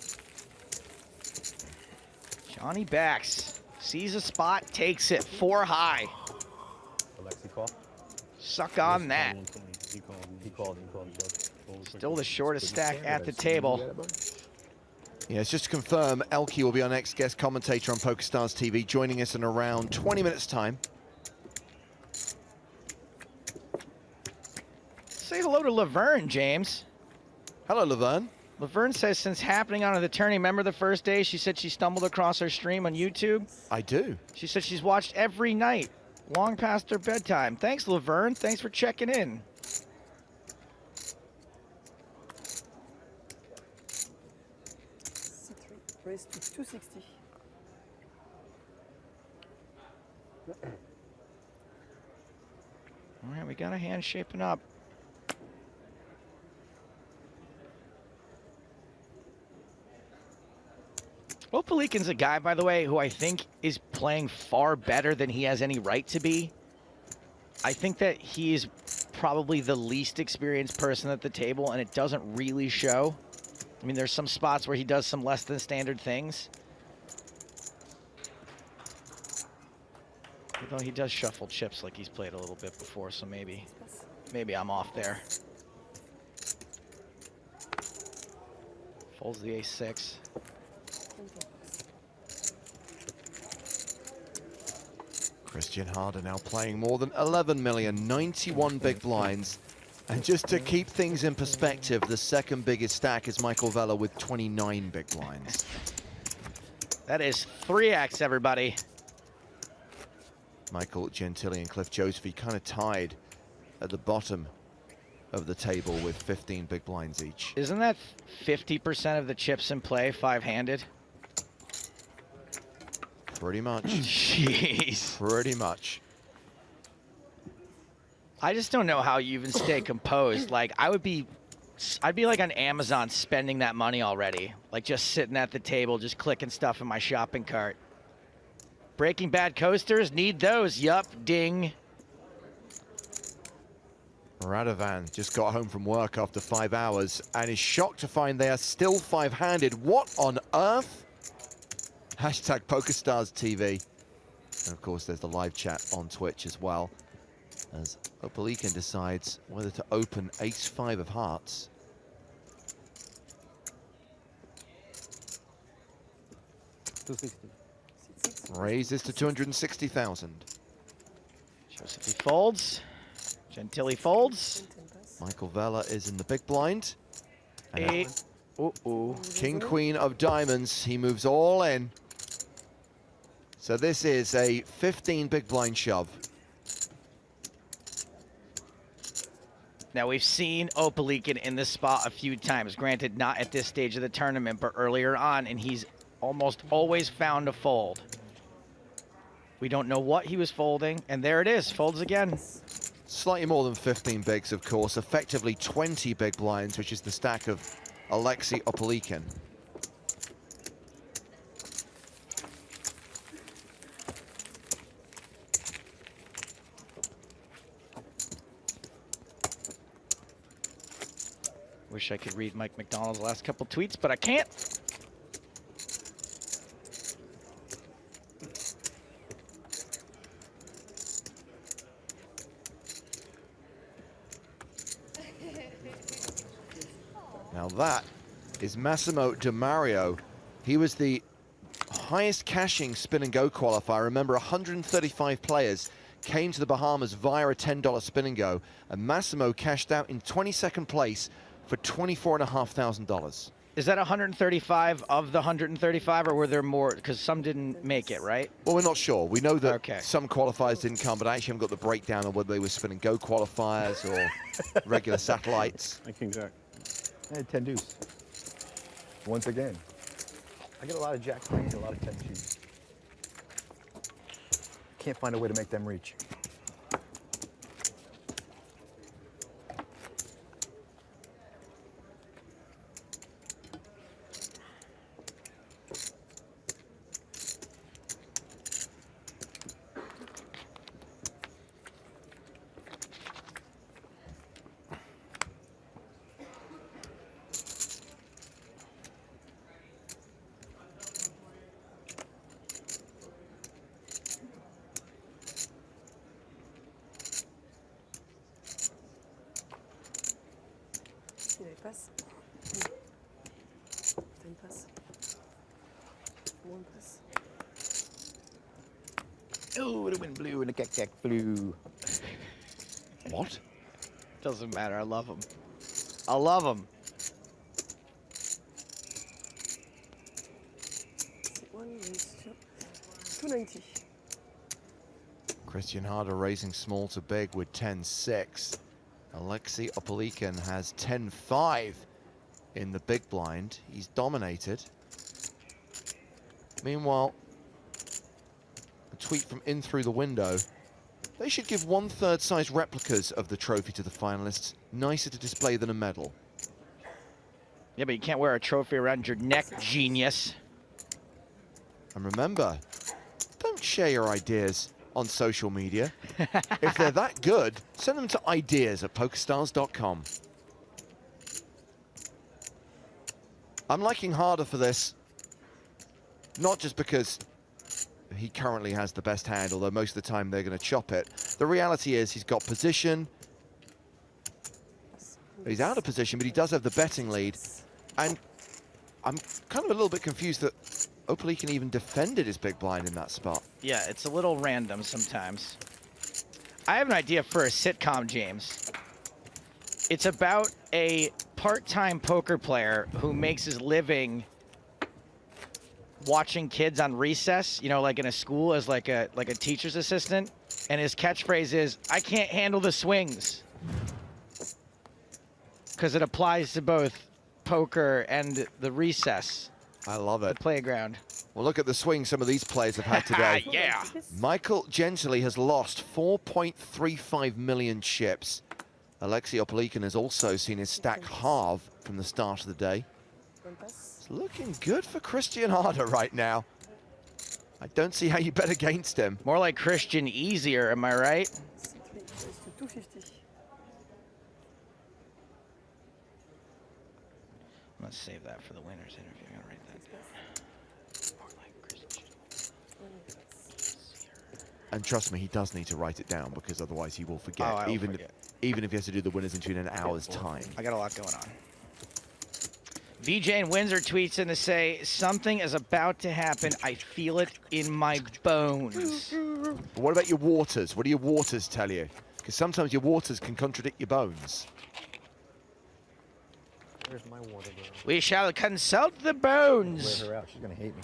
Johnny backs, sees a spot, takes it 4 high. Alexi call. Suck on that. He called. Still the shortest stack at the table. Yeah, it's just to confirm, Elke will be our next guest commentator on PokerStars TV, joining us in around 20 minutes' time. Say hello to Laverne, James. Hello, Laverne. Laverne says, since happening on the tourney, remember the first day she said she stumbled across our stream on YouTube? I do. She said she's watched every night, long past her bedtime. Thanks, Laverne. Thanks for checking in. Raise to 260. All right, we got a hand shaping up. Opalikin's a guy, by the way, who I think is playing far better than he has any right to be. I think that he is probably the least experienced person at the table, and it doesn't really show. I mean, there's some spots where he does some less than standard things. Although he does shuffle chips like he's played a little bit before, so maybe I'm off there. Folds the ace-6. Christian Harder now playing more than 11 million, 91 big blinds. And just to keep things in perspective, the second biggest stack is Michael Vela with 29 big blinds. That is 3x, everybody. Michael Gentili and Cliff Josephine kind of tied at the bottom of the table with 15 big blinds each. Isn't that 50% of the chips in play, 5-handed? Pretty much. Jeez. Pretty much. I just don't know how you even stay composed. Like, I'd be like on Amazon spending that money already. Like, just sitting at the table, just clicking stuff in my shopping cart. Breaking Bad coasters, need those. Yup, ding. Radovan just got home from work after 5 hours and is shocked to find they are still 5-handed. What on earth? Hashtag PokerStars TV. And of course, there's the live chat on Twitch as well, as Opalikin decides whether to open ace-5 of hearts. Raises to 260,000. Joseph folds. Gentili folds. Michael Vela is in the big blind. And King, Queen of diamonds. He moves all in. So this is a 15 big blind shove. Now, we've seen Opalikin in this spot a few times. Granted, not at this stage of the tournament, but earlier on, and he's almost always found a fold. We don't know what he was folding, and there it is, folds again. Slightly more than 15 bigs, of course. Effectively 20 big blinds, which is the stack of Alexei Opalikin. Wish I could read Mike McDonald's last couple tweets, but I can't. Now that is Massimo Di Mario. He was the highest cashing spin and go qualifier. Remember, 135 players came to the Bahamas via a $10 spin and go, and Massimo cashed out in 22nd place for $24,500. Is that 135 of the 135, or were there more? Because some didn't make it, right? Well, we're not sure. We know that some qualifiers didn't come, but I actually haven't got the breakdown on whether they were spin and go qualifiers or regular satellites. Hey, King Jack. Hey, 10 deuce. Once again. I get a lot of jack queens and a lot of 10 deuce. Can't find a way to make them reach. Pass. 10 pass. 1 pass. Oh, it went blue and the cack blue. What? Doesn't matter. I love them. I love them. 290. Christian Harder raising small to big with 10-6. Alexei Opalikin has 10-5 in the big blind. He's dominated. Meanwhile, a tweet from in through the window. They should give 1/3 size replicas of the trophy to the finalists. Nicer to display than a medal. Yeah, but you can't wear a trophy around your neck, genius. And remember, don't share your ideas on social media. If they're that good, send them to ideas@PokerStars.com. I'm liking Harder for this, not just because he currently has the best hand, although most of the time they're going to chop it. The reality is he's got position. He's out of position, but he does have the betting lead. And I'm kind of a little bit confused that Opalikin even defended his big blind in that spot. Yeah, it's a little random sometimes. I have an idea for a sitcom, James. It's about a part-time poker player who makes his living watching kids on recess, you know, like in a school as like a teacher's assistant. And his catchphrase is, "I can't handle the swings." Because it applies to both poker and the recess. I love it. The playground. Well, look at the swing some of these players have had today. Yeah. Michael Gentili has lost 4.35 million chips. Alexei Opelikin has also seen his stack halve from the start of the day. It's looking good for Christian Harder right now. I don't see how you bet against him. More like Christian easier, am I right? Let's save that for the winners interview. I'm gonna write that down. More like Christian. And trust me, he does need to write it down because otherwise he will forget. Oh, I will even forget. Even if he has to do the winners interview in an hour's time. I got a lot going on. VJ in Windsor tweets in to say, something is about to happen. I feel it in my bones. But what about your waters? What do your waters tell you? Because sometimes your waters can contradict your bones. Where's my water, girl? We shall consult the bones. Wear her out. She's going to hate me.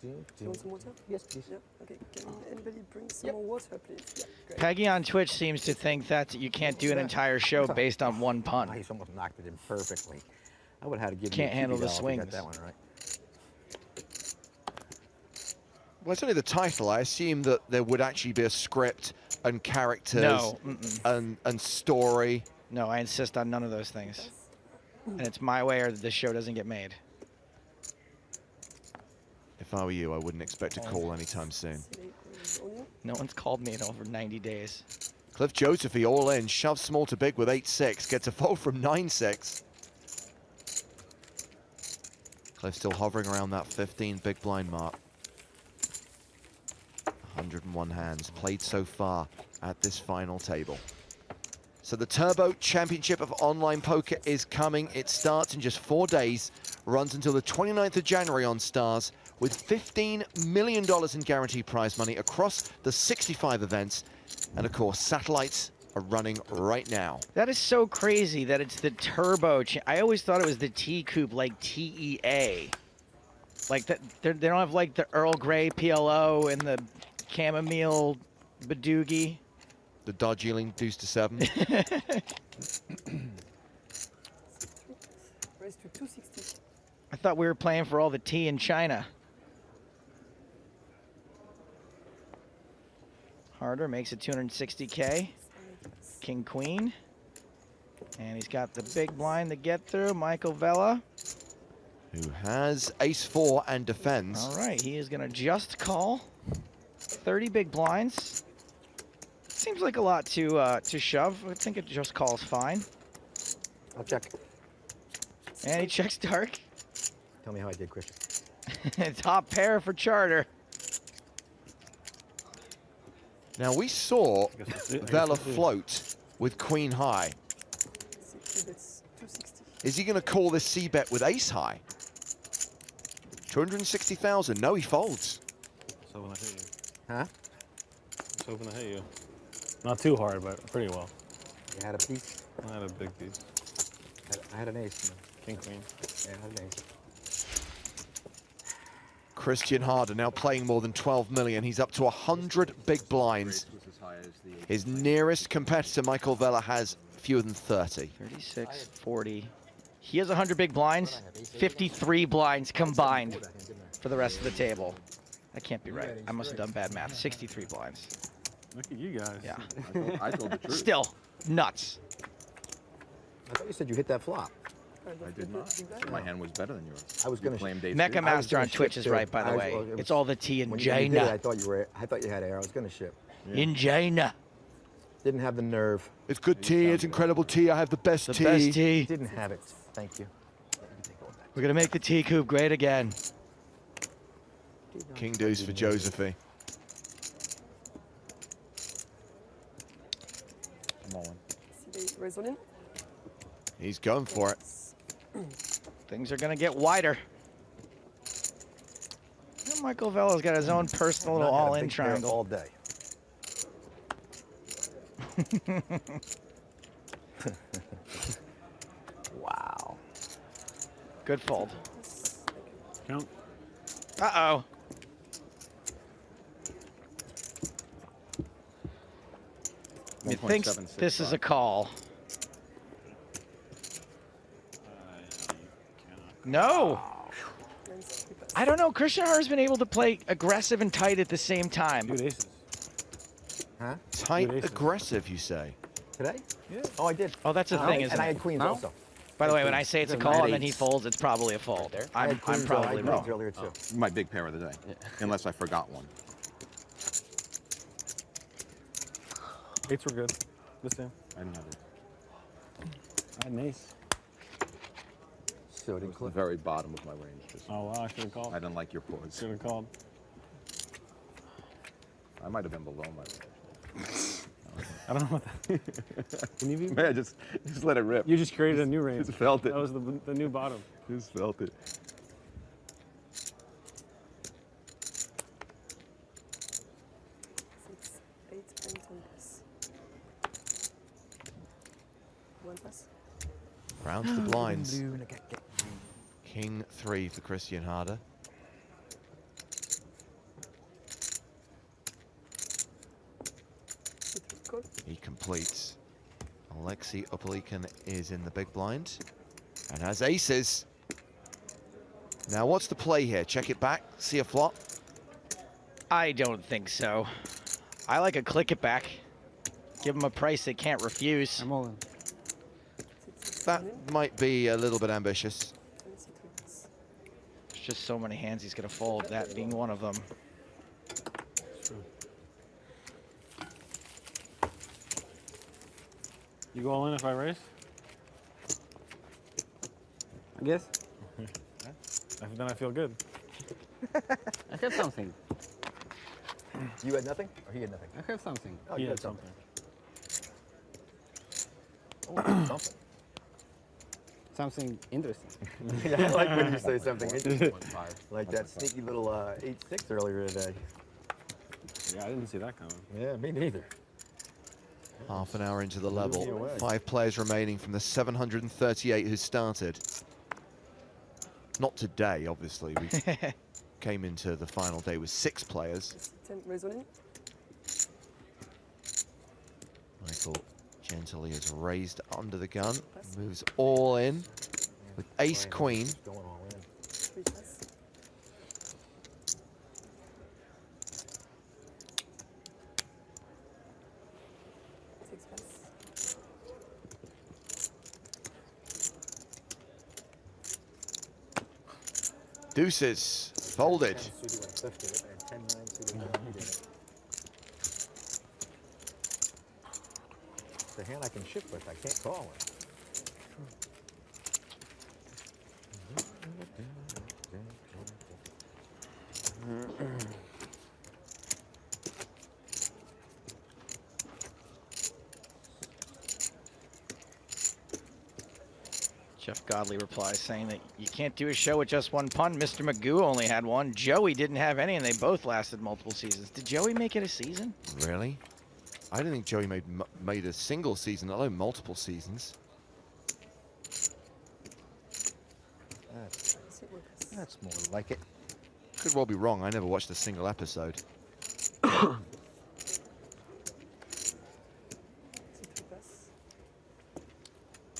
Do you want some water? Yes, please. Yeah. Okay. Can anybody bring some more water, please? Yeah. Great. Peggy on Twitch seems to think that you can't do an entire show based on one pun. He's almost knocked it in perfectly. I would have had to give Can't you a handle the $50 if you swings. got that one right. Well, it's only the title. I assume that there would actually be a script and characters No. and story. No, I insist on none of those things. And it's my way or this show doesn't get made. If I were you, I wouldn't expect a call anytime soon. No one's called me in over 90 days. Cliff Josephy all in, shoves small to big with 8-6, gets a fold from 9-6. Cliff still hovering around that 15 big blind mark. 101 hands played so far at this final table. So the Turbo Championship of Online Poker is coming. It starts in just 4 days, runs until the 29th of January on Stars, with $15 million in guaranteed prize money across the 65 events. And of course, satellites are running right now. That is so crazy that it's the Turbo. I always thought it was the T-Coupe, like TEA. Like that, they don't have like the Earl Grey PLO and the Chamomile Badoogie. The Darjeeling Deuce to 7. Raise to 260. I thought we were playing for all the tea in China. Harder makes it 260K. King, Queen. And he's got the big blind to get through. Michael Vella. Who has ace-4 and defends. All right, he is going to just call. 30 big blinds. Seems like a lot to shove. I think it just calls fine. I'll check. And he checks dark. Tell me how I did, Christian. Top pair for Charter. Now we saw Vela float with Queen High. Is he going to call this C-bet with Ace High? 260,000. No, he folds. So when I hit you. Huh? Just hoping to hit you. Not too hard, but pretty well. You had a piece? I had a big piece. I had an ace. King, queen. Yeah, I had an ace. Christian Harder now playing more than 12 million. He's up to 100 big blinds. His nearest competitor, Michael Vella, has fewer than 30. 36, 40. He has 100 big blinds. 53 blinds combined for the rest of the table. That can't be right. I must have done bad math. 63 blinds. Look at you guys. Yeah. I told the truth. Still nuts. I thought you said you hit that flop. I did not. My hand was better than yours. I was going to blame Dave. Mecha Master on Twitch is right, by the way. It's all the tea in China. I thought you had air. I was going to ship. In China. Didn't have the nerve. It's good tea. It's incredible tea. I have the best tea. Best tea. Didn't have it. Thank you. We're going to make the tea coupe great again. King Deuce for Josephy. Come on. Raise on in. He's going for it. Things are going to get wider. Michael Vella's got his own personal little all-in triangle. All day. Wow. Good fold. Count. Uh-oh. You think this is a call. No. I don't know. Christian Harder's been able to play aggressive and tight at the same time. Good aces. Huh? Tight, aggressive, you say? Today? Yeah. Oh, I did. Oh, that's a thing, isn't and it? I had queens also. By the way, when I say it's a call and then he eights. folds, it's probably a fold. I'm probably wrong. Earlier too. My big pair of the day, unless I forgot one. Eights were good. This time. I didn't have it. I had an ace. So It was the very bottom of my range. Just, Oh, wow, I should have called. I didn't like your pause. Should have called. I might have been below my range. I don't know what that. Can you be? Man, just let it rip. You just created a new range. Just felt it. That was the new bottom. Just felt it. Six, 8, and 10 pass. 1 pass. Round to the blinds. King 3 for Christian Harder. He completes. Alexei Upalikin is in the big blind and has aces. Now, what's the play here? Check it back, see a flop? I don't think so. I like a click it back. Give him a price they can't refuse. I'm all in. That might be a little bit ambitious. There's just so many hands he's going to fold, that being one of them. You go all in if I raise? I guess. Then I feel good. I have something. You had nothing, or he had nothing? I have something. Oh, He you had had something. Something. Something interesting. Yeah, I like when you say something interesting. Like that sneaky little 8-6 earlier today. Yeah, I didn't see that coming. Yeah, me neither. Half an hour into the Blew me level. away. 5 players remaining from the 738 who started. Not today, obviously. We came into the final day with 6 players. 10, raise 1 in. Michael Gentili is raised under the gun, moves all in with ace queen. Going all in. 3 pass. Six pass. Deuces, folded. 10 suited when Cliff did it, and 10-9 suited when he did it. It's a hand I can chip with. I can't call it. Jeff Godley replies saying that you can't do a show with just one pun. Mr. Magoo only had one. Joey didn't have any, and they both lasted multiple seasons. Did Joey make it a season? Really? I didn't think Joey made a single season, let alone multiple seasons. That's more like it. Could well be wrong. I never watched a single episode.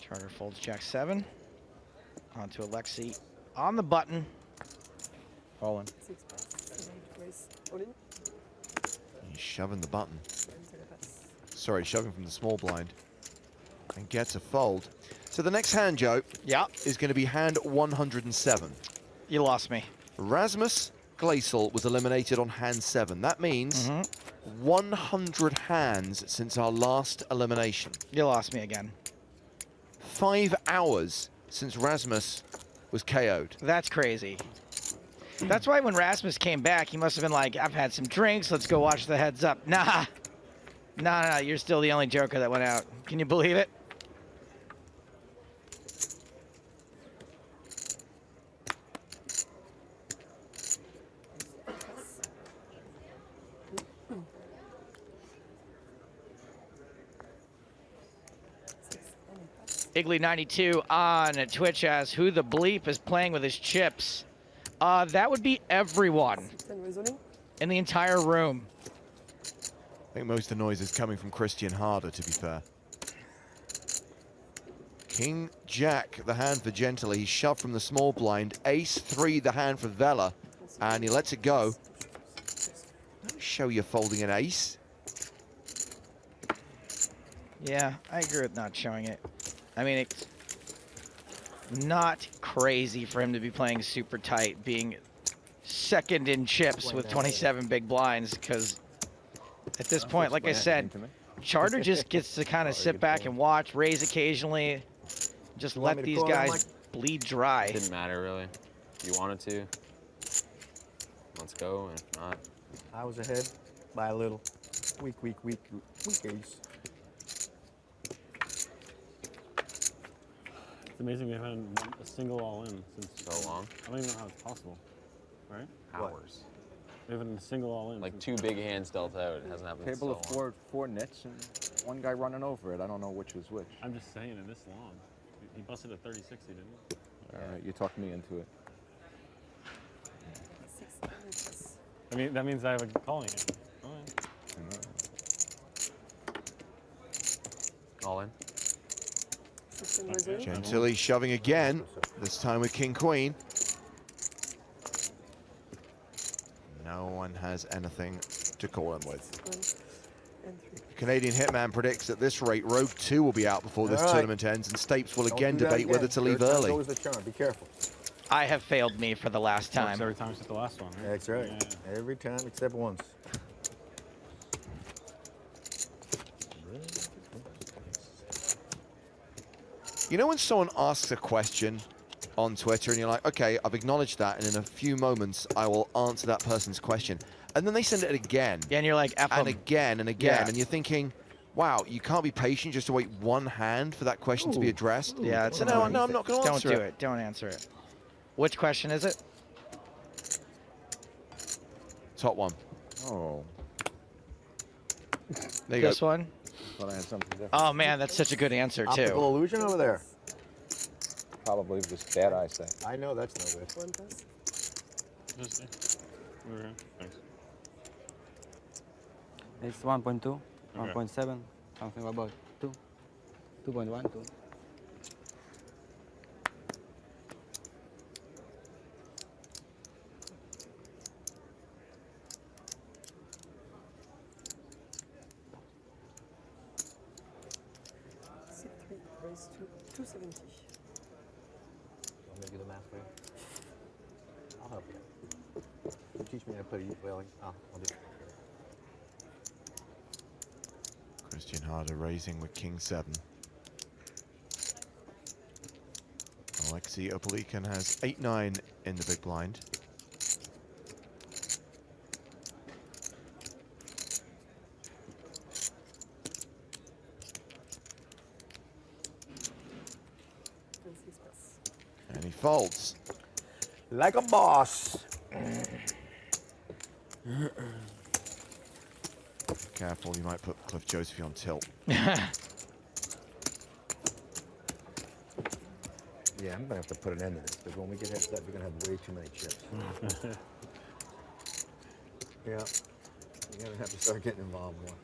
Charter folds Jack 7. Onto Alexei on the button. All in. 6 pass. Raise all in. He's shoving the button. And 10 pass. Sorry, shoving from the small blind. And gets a fold. So the next hand, Joe, is going to be hand 107. You lost me. Rasmus Glacial was eliminated on hand 7. That means 100 hands since our last elimination. You lost me again. 5 hours since Rasmus was KO'd. That's crazy. That's why when Rasmus came back, he must have been like, I've had some drinks, let's go watch the Heads Up. Nah. Nah, you're still the only Joker that went out. Can you believe it? Igley92 on Twitch asks, who the bleep is playing with his chips? That would be everyone 10 raise all in. in the entire room. I think most of the noise is coming from Christian Harder, to be fair. King Jack, the hand for Gentili. He's shoved from the small blind. Ace 3, the hand for Vela, and he lets it go. Don't show you're folding an ace. Yeah, I agree with not showing it. I mean, it's not crazy for him to be playing super tight, being second in chips with 27 big blinds, because at this point, like I said, Charter just gets to kind of sit back and watch, raise occasionally, just let these guys bleed dry. It didn't matter, really. You wanted to. Let's go, and if not. I was ahead by a little. Weak ace. It's amazing we haven't had a single all-in since so long. I don't even know how it's possible, right? Hours. We haven't had a single all-in. Like 2 big hands dealt out. It hasn't happened in Table so long. of four nits and one guy running over it. I don't know which is which. I'm just saying, in this long. He busted a 30-60, didn't he? All right, you talked me into it. I mean, that means I have a calling hand. All in. Gentili shoving again, this time with King Queen. No one has anything to call him with. The Canadian Hitman predicts at this rate, Rogue 2 will be out before this tournament ends, and Stapes will again debate whether to leave early. Always the charm. Be careful. I have failed me for the last time. Every time except the last one. Right? That's right. Yeah. Every time except once. You know when someone asks a question on Twitter and you're like, okay, I've acknowledged that, and in a few moments I will answer that person's question. And then they send it again. Yeah, and you're like, F and them. again and again. Yeah. And you're thinking, wow, you can't be patient just to wait one hand for that question to be addressed? Yeah, it's no, I'm not going to answer Don't do it. Don't answer it. Which question is it? Top one. Oh. There you This go. one? Thought I had something different. Oh, man, that's such a good answer, too. Optical illusion over there. Probably just bad eyesight. I know that's no good. One pass. Okay, thanks. It's 1.2, 1.7, something about 2, 2.1, 2. C3 raise to 270. I'm gonna do the math for you. I'll help you. You teach me how to play ukulele. I'll do it. Christian Harder raising with King 7. Alexei Opelikan has 8-9 in the big blind. And he folds. Like a boss. Careful, you might put Cliff Josephine on tilt. Yeah, I'm gonna have to put an end to this because when we get heads up, we're gonna have way too many chips. Yeah, you're gonna have to start getting involved more.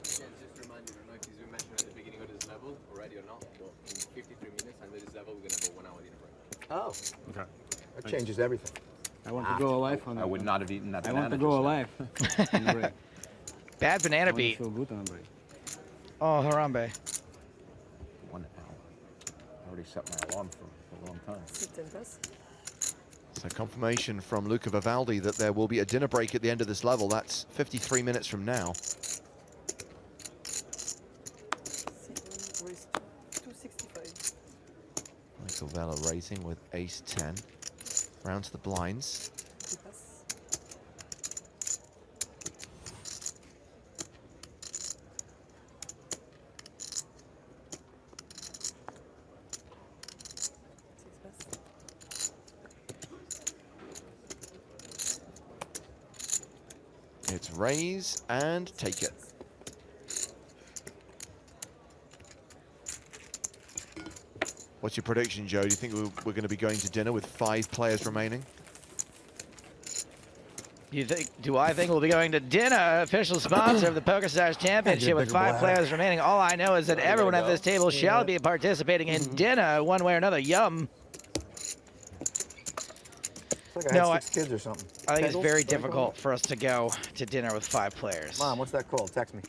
Just remind you, I don't know if you mentioned at the beginning of this level already or not, but in 53 minutes under this level, we're going to have a 1 hour dinner break. Oh. Okay. That changes everything. I want to go alive on I would not have eaten that I banana want to go just now. alive on the break. Bad banana I want beat. to feel good on the break. Oh, Harambe. 1 hour. I already set my alarm for a long time. C10 pass. So confirmation from Luca Vivaldi that there will be a dinner break at the end of this level. That's 53 minutes from now. C1 raise to 265. Michael Vela raising with ace 10. Round to the blinds. Pass. It's raise and take it. What's your prediction, Joe? Do you think we're going to be going to dinner with 5 players remaining? Do I think we'll be going to dinner? Official sponsor of the PokerStars Championship with 5 players remaining. All I know is that everyone at this table shall be participating in dinner one way or another. Yum. It's like I had 6 kids or something. I think it's Kegels? very difficult for us to go to dinner with 5 players. Mom, what's that called? Text me.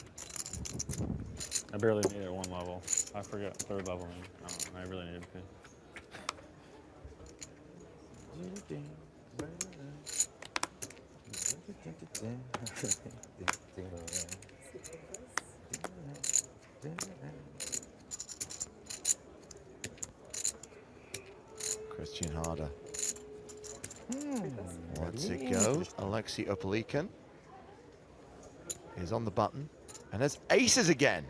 I barely made it 1 level. I forget 3rd level. I don't know. I really needed to. Christian Harder. Let's it go. Alexei Opelikin is on the button. And there's aces again.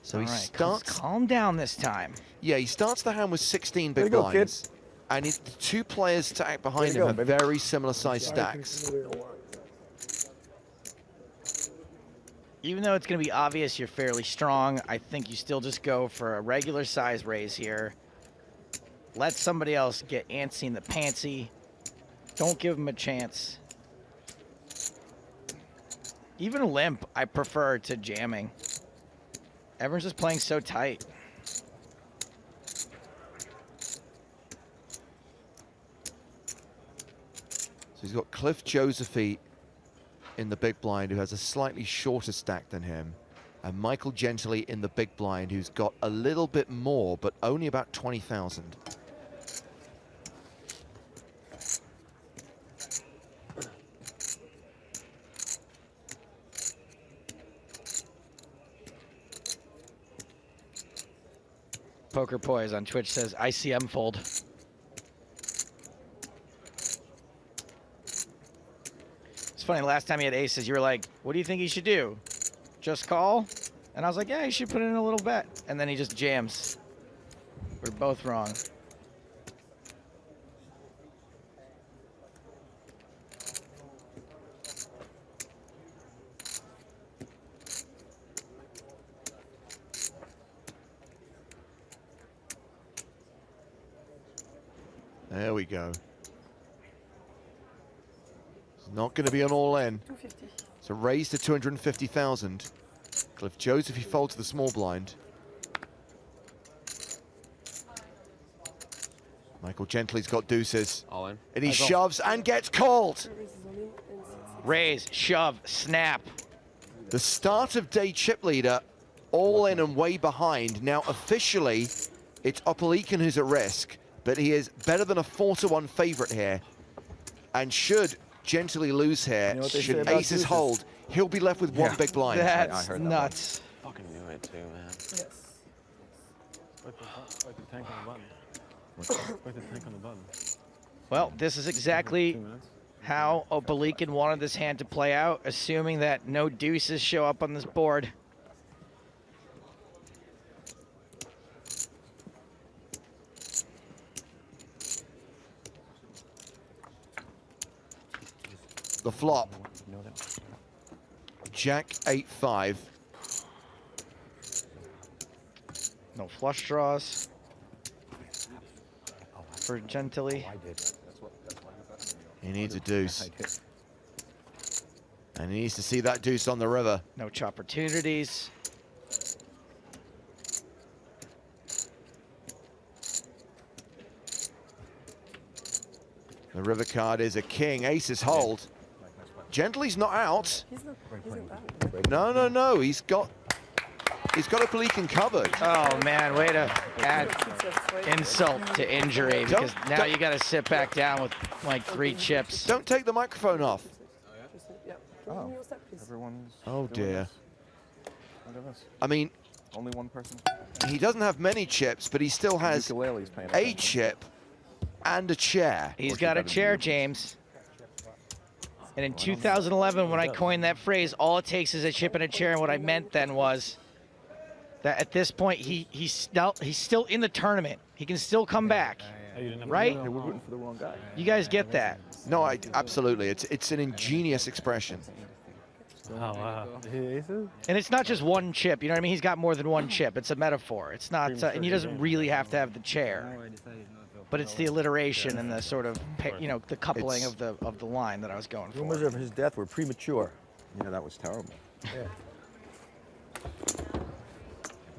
So he starts. Calm down this time. Yeah, he starts the hand with 16 big There you go, blinds. kid. And the 2 players to act behind him have very similar sized stacks. Even though it's going to be obvious you're fairly strong, I think you still just go for a regular size raise here. Let somebody else get antsy in the pantsy. Don't give them a chance. Even limp, I prefer to jamming. Everyone's just playing so tight. So he's got Cliff Josephy in the big blind, who has a slightly shorter stack than him, and Michael Gentili in the big blind, who's got a little bit more, but only about 20,000. Poker Poise on Twitch says, ICM fold. It's funny, last time he had aces, you were like, what do you think he should do? Just call? And I was like, yeah, he should put in a little bet. And then he just jams. We're both wrong. There we go. It's not going to be an all-in. It's a raise to 250,000. Cliff Josephy folds to the small blind. Michael Gentili's got deuces. All in. And he shoves and gets called. Raise, shove, snap. The start of day chip leader, all in and way behind. Now officially, it's Opelikin who's at risk, but he is better than a 4-1 favorite here. And should Gentili lose here, You know what they say should about aces deuces? hold, he'll be left with 1 big blind. That's I heard that nuts. Fucking knew it too, man. Yes. Wait the tank on the button. Wait the tank on the button. Well, this is exactly 2 minutes. how Opelikin wanted this hand to play out, assuming that no deuces show up on this board. The flop. Jack 8-5. No flush draws for Gentili. He needs a deuce. And he needs to see that deuce on the river. No opportunities. The river card is a king. Aces hold. Gentili's not out. He's not out. No, no, no. He's got Opelikin covered. Oh man, way to add insult to injury, because now you got to sit back down with like 3 chips. Don't take the microphone off. Oh, everyone's. Oh dear. Look at this. I mean, Only one person. he doesn't have many chips, but he still has Ukulele's paying a attention. chip and a chair. He's got a chair, James. And in 2011, when I coined that phrase, all it takes is a chip and a chair, and what I meant then was that at this point, he's still in the tournament. He can still come back, right? Hey, we're rooting for the wrong guy. You guys get that? No, absolutely. It's an ingenious expression. Oh, wow. And it's not just one chip, you know what I mean? He's got more than one chip. It's a metaphor. It's not, and he doesn't really have to have the chair. But it's the alliteration and the sort of, you know, the coupling of the line that I was going for. Rumors of his death were premature. Yeah, that was terrible. Yeah.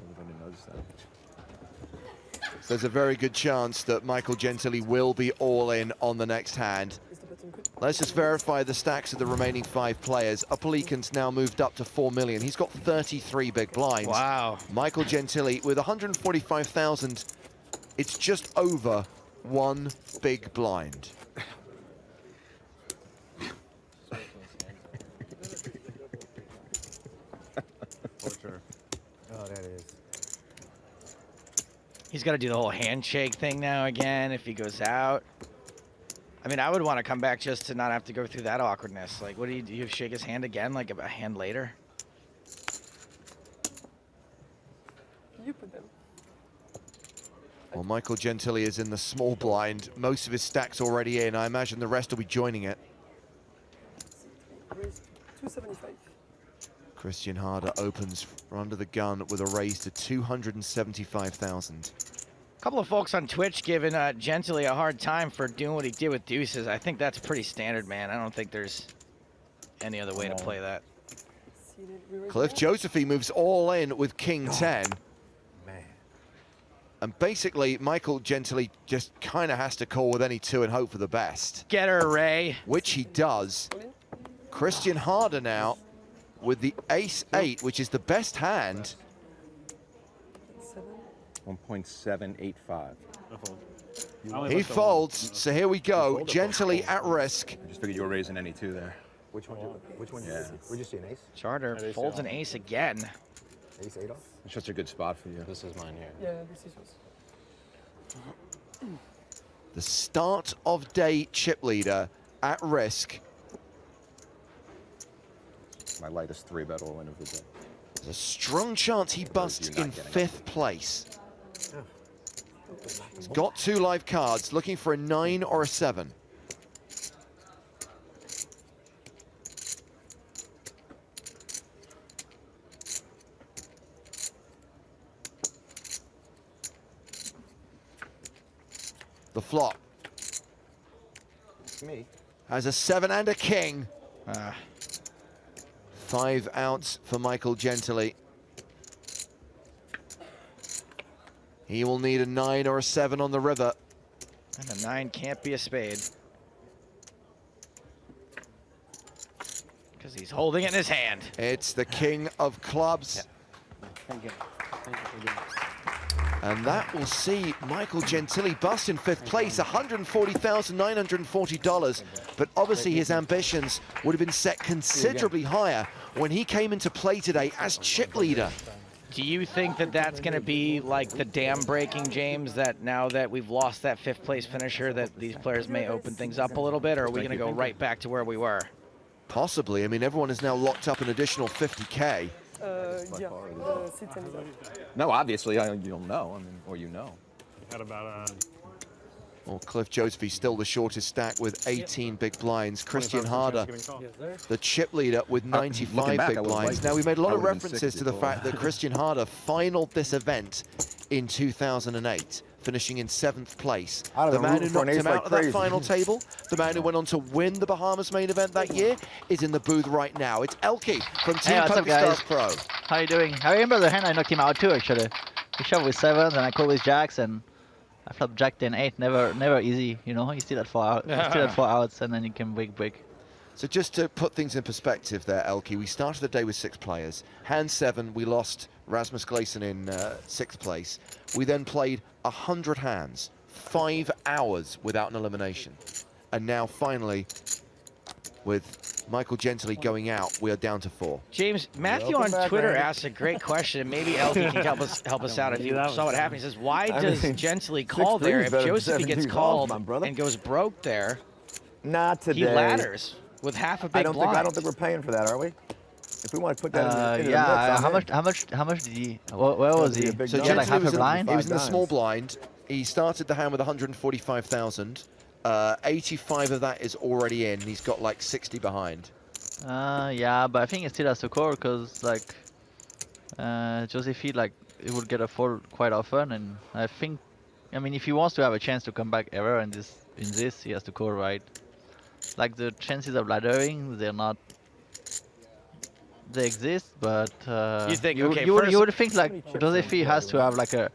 Everybody knows that. So there's a very good chance that Michael Gentili will be all in on the next hand. Let's just verify the stacks of the remaining 5 players. Upperleaken's now moved up to 4 million. He's got 33 big blinds. Wow. Michael Gentili with 145,000. It's just over 1 big blind. Oh, that is. He's got to do the whole handshake thing now again if he goes out. I mean, I would want to come back just to not have to go through that awkwardness. Like, what do? You shake his hand again, like a hand later? You put them. Well, Michael Gentili is in the small blind. Most of his stacks already in. I imagine the rest will be joining it. 275. Christian Harder opens under the gun with a raise to 275,000. A couple of folks on Twitch giving Gentili a hard time for doing what he did with deuces. I think that's pretty standard, man. I don't think there's any other way to play that. Cliff Josephy moves all in with King 10. Man. And basically, Michael Gentili just kind of has to call with any 2 and hope for the best. Get her, Ray. Which he does. Christian Harder now with the ace-8, which is the best hand. 1.785. He folds, so here we go. Gentili at risk. I just figured you were raising any 2 there. Which one? Which one? Yeah. Would you see an ace? Charter folds an ace again. Ace 8 off? It's such a good spot for you. This is mine here. Yeah, this is yours. The start of day chip leader at risk. My lightest 3-bet all-in of the day. There's a strong chance he busts in 5th place. He's got 2 live cards, looking for a 9 or a 7. The flop It's me. has a 7 and a king. 5 outs for Michael Gentili. He will need a 9 or a 7 on the river. And a 9 can't be a spade. Because he's holding it in his hand. It's the king of clubs. Thank you. Thank you for doing this. And that will see Michael Gentili bust in 5th place, $140,940. But obviously his ambitions would have been set considerably higher when he came into play today as chip leader. Do you think that that's going to be like the dam breaking, James, that now that we've lost that 5th place finisher, that these players may open things up a little bit, or are we going to go right back to where we were? Possibly. I mean, everyone is now locked up an additional 50K. Yeah, sit and No, obviously, you don't know. I mean, or you know. Had about Well, Cliff Josephy still the shortest stack with 18 big blinds. Christian Harder, the chip leader with 95 back, big blinds. Now, we made a lot of references to the fact that Christian Harder finaled this event in 2008, finishing in 7th place. The man who knocked him out of that final table, the man who went on to win the Bahamas main event that year, is in the booth right now. It's Elke from Team PokerStars Pro. How you doing? I remember the hand I knocked him out too, actually. He shoved with 7s and I called with jacks and I flopped jack 10-8. Never easy, you know. You still had 4 out, still had 4 outs and then you can break. So just to put things in perspective there, Elke, we started the day with 6 players. Hand 7, we lost Rasmus Gleason in 6th place. We then played 100 hands, 5 hours without an elimination. And now finally, with Michael Gentili going out, we are down to 4. James, Matthew on Twitter asked a great question, and maybe Elke can help us out if you saw what happened. He says, why does Gentili call there if Josephy gets called and goes broke there? Not today. He ladders with half a big blind. I don't think we're paying for that, are we? If we want to put that in the mix, how much did he? Where was he? So he had like half a blind. He was in the small blind. He started the hand with 145,000. 85 of that is already in. He's got like 60 behind. Yeah, but I think it still has to call because like Josephy, like it would get a fold quite often, and I think I mean, if he wants to have a chance to come back ever in this, he has to call right. Like the chances of laddering, they're not. They exist, but You think? you, Okay, you, would, first, you would think like Josefi has to have like a,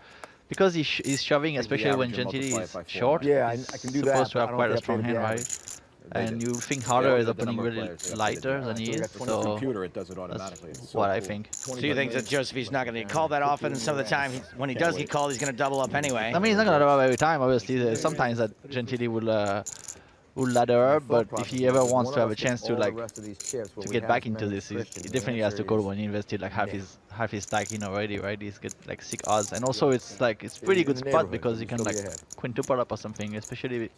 because he's shoving, especially when Gentili is short. Yeah, he's I can do that. supposed to but I have don't quite a think I strong paid hand, the right? average. And you think They Harder don't is get the opening number of really players. They have to lighter do than that. he So we is. got 20 So computer, it does it automatically. It's that's so what I cool. think. So you think that Josephi's not going to call that often, and some of the time, when he does get called, he's going to double up anyway? I mean, he's not gonna double up every time. Obviously, there's sometimes that Gentili will ladder up, but if he ever wants to have a chance to like to get back into this, he definitely has to call when he invested like half his stack in already, right? He's got like sick odds, and also it's like it's pretty good spot because he can like quintuple up or something, especially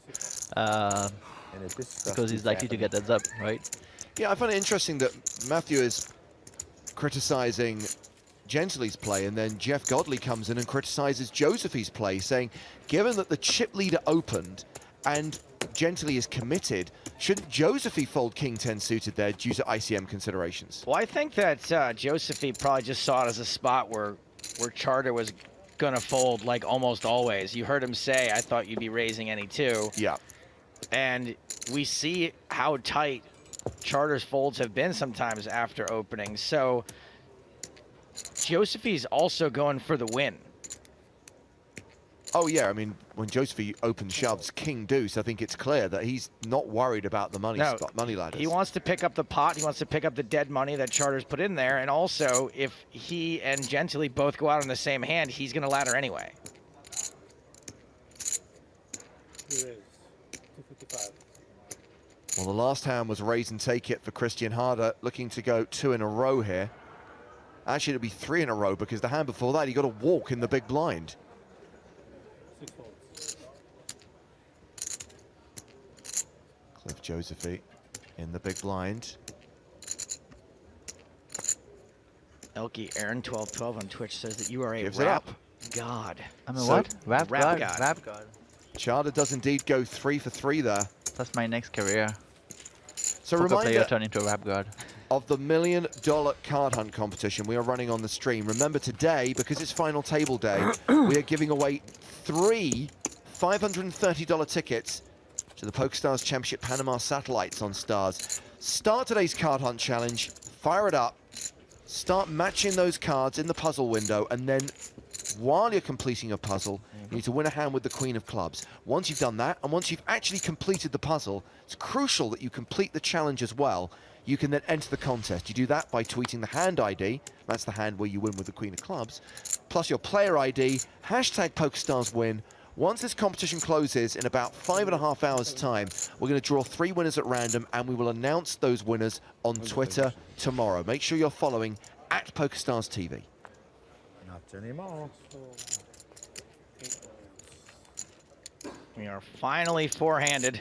because he's likely to get heads up, right? Yeah, I find it interesting that Matthew is criticizing Gentili's play, and then Jeff Godley comes in and criticizes Josephi's play, saying, given that the chip leader opened and Gentili is committed, shouldn't Josephi fold King 10 suited there due to ICM considerations? Well, I think that Josephi probably just saw it as a spot where Charter was going to fold like almost always. You heard him say, I thought you'd be raising any two. Yeah. And we see how tight Charter's folds have been sometimes after opening. So Josephi's also going for the win. Oh yeah, I mean, when Josephi open shoves King Deuce, I think it's clear that he's not worried about the money ladders. He wants to pick up the pot. He wants to pick up the dead money that Charter's put in there. And also, if he and Gentili both go out on the same hand, he's going to ladder anyway. Well, the last hand was raise and take it for Christian Harder, looking to go 2 in a row here. Actually, it'll be 3 in a row because the hand before that, he got a walk in the big blind. Cliff Josephi in the big blind. Elkie Aaron1212 on Twitch says that you are a Gives it rap up. god. I'm a what? Rap god. Rap god. Charter does indeed go 3 for 3 there. That's my next career. So Poker reminder player turn into a rap god. Of the $1 million card hunt competition we are running on the stream. Remember today, because it's final table day, we are giving away 3 $530 tickets to the PokerStars Championship Panama satellites on Stars. Start today's card hunt challenge, fire it up, start matching those cards in the puzzle window, and then while you're completing a puzzle, you need to win a hand with the Queen of Clubs. Once you've done that, and once you've actually completed the puzzle, it's crucial that you complete the challenge as well. You can then enter the contest. You do that by tweeting the hand ID, that's the hand where you win with the Queen of Clubs, plus your player ID, hashtag PokerStarsWin. Once this competition closes in about 5.5 hours time, we're going to draw 3 winners at random, and we will announce those winners on Twitter tomorrow. Make sure you're following at PokerStars TV. Not anymore. We are finally four-handed.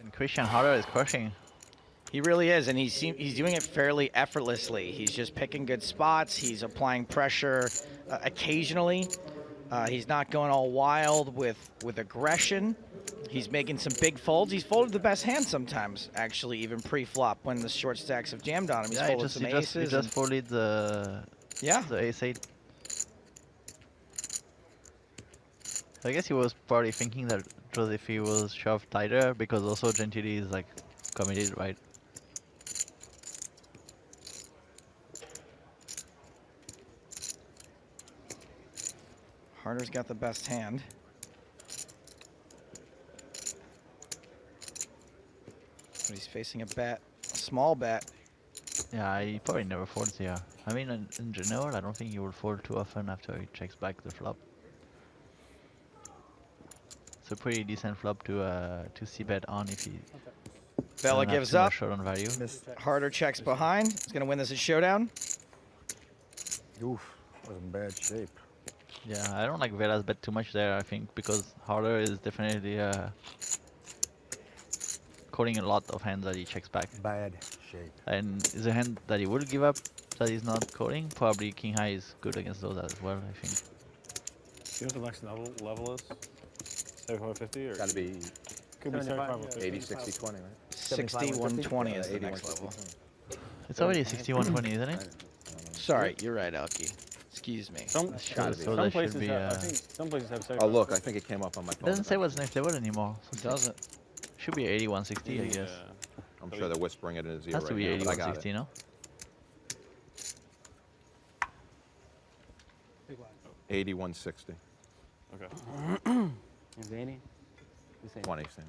And Christian Harder is crushing. He really is, and he's doing it fairly effortlessly. He's just picking good spots. He's applying pressure occasionally. He's not going all wild with aggression. He's making some big folds. He's folded the best hand sometimes, actually, even pre-flop when the short stacks have jammed on him. He's folded some aces. He just folded the ace-8. I guess he was probably thinking that Josephi was shoved tighter because also Gentili is like committed, right? Harder's got the best hand. But he's facing a bet, a small bet. Yeah, he probably never folds here. I mean, in general, I don't think he will fold too often after he checks back the flop. It's a pretty decent flop to c-bet on if he. Vela gives up. Short on value. Harder checks behind. He's going to win this at showdown. Oof, was in bad shape. Yeah, I don't like Vela's bet too much there, I think, because Harder is definitely calling a lot of hands that he checks back. Bad shape. And is a hand that he will give up that he's not calling? Probably King High is good against those as well, I think. Do you know what the next level is? 7550 or? Gotta be Could be 75 or 50. 80, 60, 20, right? 60, 120 is the next level. It's already 61-20, isn't it? Sorry, you're right, Elkie. Excuse me. Some places have Oh, look, I think it came up on my It phone. doesn't say what's next level anymore. It doesn't. Should be 81-60, I guess. I'm sure they're whispering it in his ear Has to be right now, but I got 81-60, it. no? 81-60. Okay. And Danny? The same. 20, same.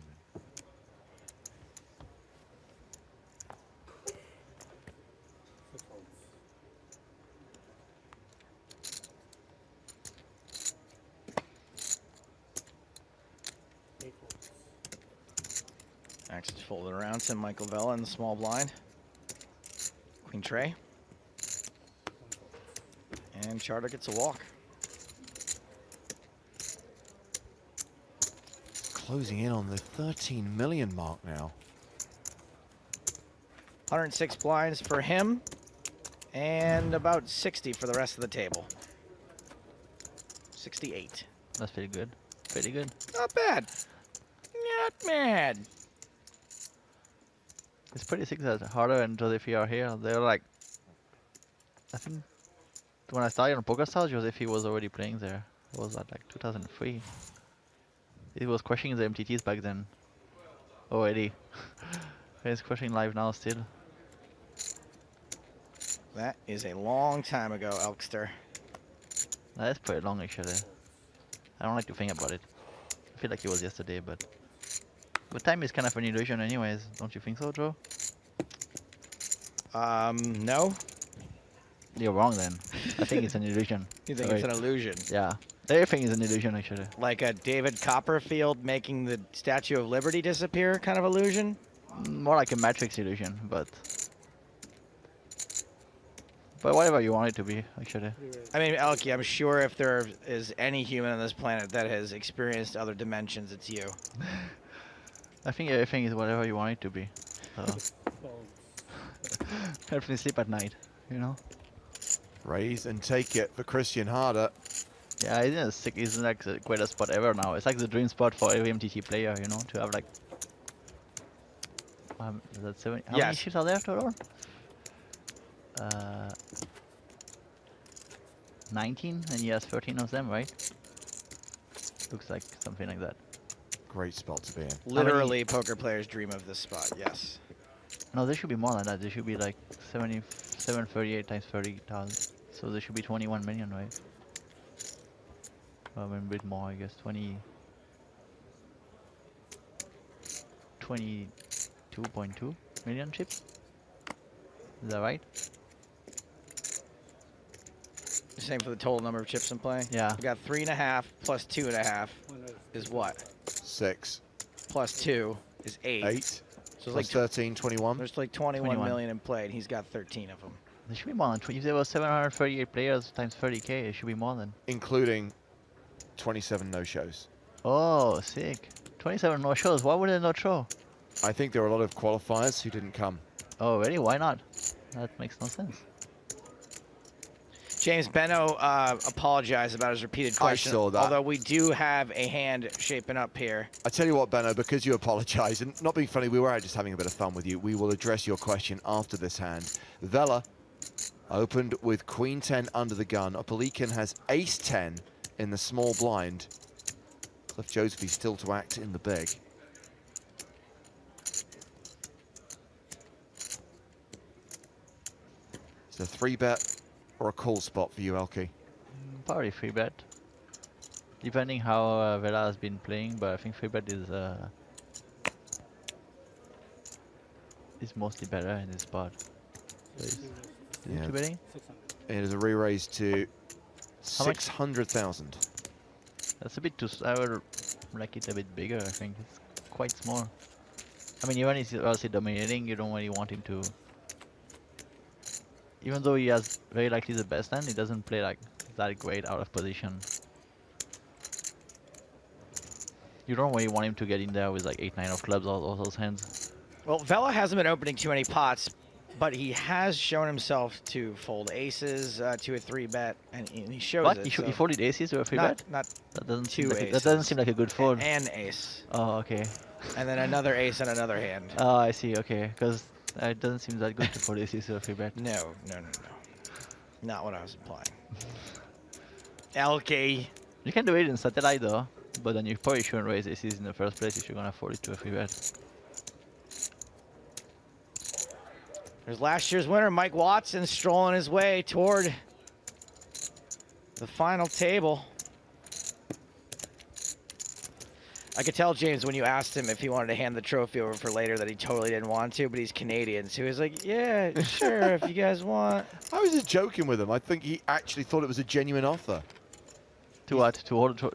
Axe is folded around. Send Michael Vella in the small blind. Queen Trey. And Charter gets a walk. Closing in on the 13 million mark now. 106 blinds for him. And about 60 for the rest of the table. 68. That's pretty good. Pretty good. Not bad. Not bad. It's pretty sick that Harder and Josephi are here. They're like, I think when I started on PokerStars, Josephi was already playing there. It was at like 2003. He was crushing the MTTs back then. Already. He's crushing live now still. That is a long time ago, Elkster. That's pretty long actually. I don't like to think about it. I feel like it was yesterday, but time is kind of an illusion anyways, don't you think so, Joe? No. You're wrong then. I think it's an illusion. You think it's an illusion? Yeah. Everything is an illusion actually. Like a David Copperfield making the Statue of Liberty disappear kind of illusion? More like a Matrix illusion, but whatever you want it to be, actually. I mean, Elkie, I'm sure if there is any human on this planet that has experienced other dimensions, it's you. I think everything is whatever you want it to be. So. Helps me sleep at night, you know? Raise and take it for Christian Harder. Yeah, isn't like the greatest spot ever now. It's like the dream spot for every MTT player, you know, to have like is that 70? How many chips are there total? 19, and he has 13 of them, right? Looks like something like that. Great spot to be in. Literally, poker players dream of this spot, yes. No, there should be more than that. There should be like 738 times 30,000. So there should be 21 million, right? A bit more, I guess. 22.2 million chips. Is that right? Same for the total number of chips in play? Yeah. We got 3.5 plus 2.5 is what? 6. Plus 2 is 8. 8. So plus like 13, 21. There's like 21 million in play, and he's got 13 of them. There should be more than 20. If there were 738 players times 30k, it should be more than. Including 27 no-shows. Oh, sick. 27 no-shows. Why would they not show? I think there were a lot of qualifiers who didn't come. Oh, really? Why not? That makes no sense. James Benno apologized about his repeated question. I saw that. Although we do have a hand shaping up here. I tell you what, Benno, because you apologise, and not being funny, we were out just having a bit of fun with you. We will address your question after this hand. Vela opened with Queen 10 under the gun. Opelikin has Ace 10 in the small blind. Cliff Josephy still to act in the big. It's a 3-bet or a call spot for you, Elkie? Probably 3-bet. Depending how Vela has been playing, but I think 3-bet is mostly better in this spot. So is it 2-betting? It is a re-raise to 600,000. That's a bit too. I would like it a bit bigger. I think it's quite small. I mean, even if he's obviously dominating, you don't really want him to. Even though he has very likely the best hand, he doesn't play like that great out of position. You don't really want him to get in there with like 8-9 of clubs or those hands. Well, Vela hasn't been opening too many pots, but he has shown himself to fold aces to a 3-bet, and he shows what? it. He folded aces to a 3-bet? Not that doesn't two seem like aces. that doesn't seem like a good fold. An ace. Oh, okay. And then another ace on another hand. Oh, I see. Okay, because It doesn't seem that good to 46 or free bet. No. Not what I was implying. LK. You can do it in satellite though, but then you probably shouldn't raise aces in the first place if you're gonna 42 a free bet. There's last year's winner, Mike Watson, strolling his way toward the final table. I could tell, James, when you asked him if he wanted to hand the trophy over for later that he totally didn't want to, but he's Canadian, so he was like, yeah, sure, if you guys want. I was just joking with him. I think he actually thought it was a genuine offer. To what?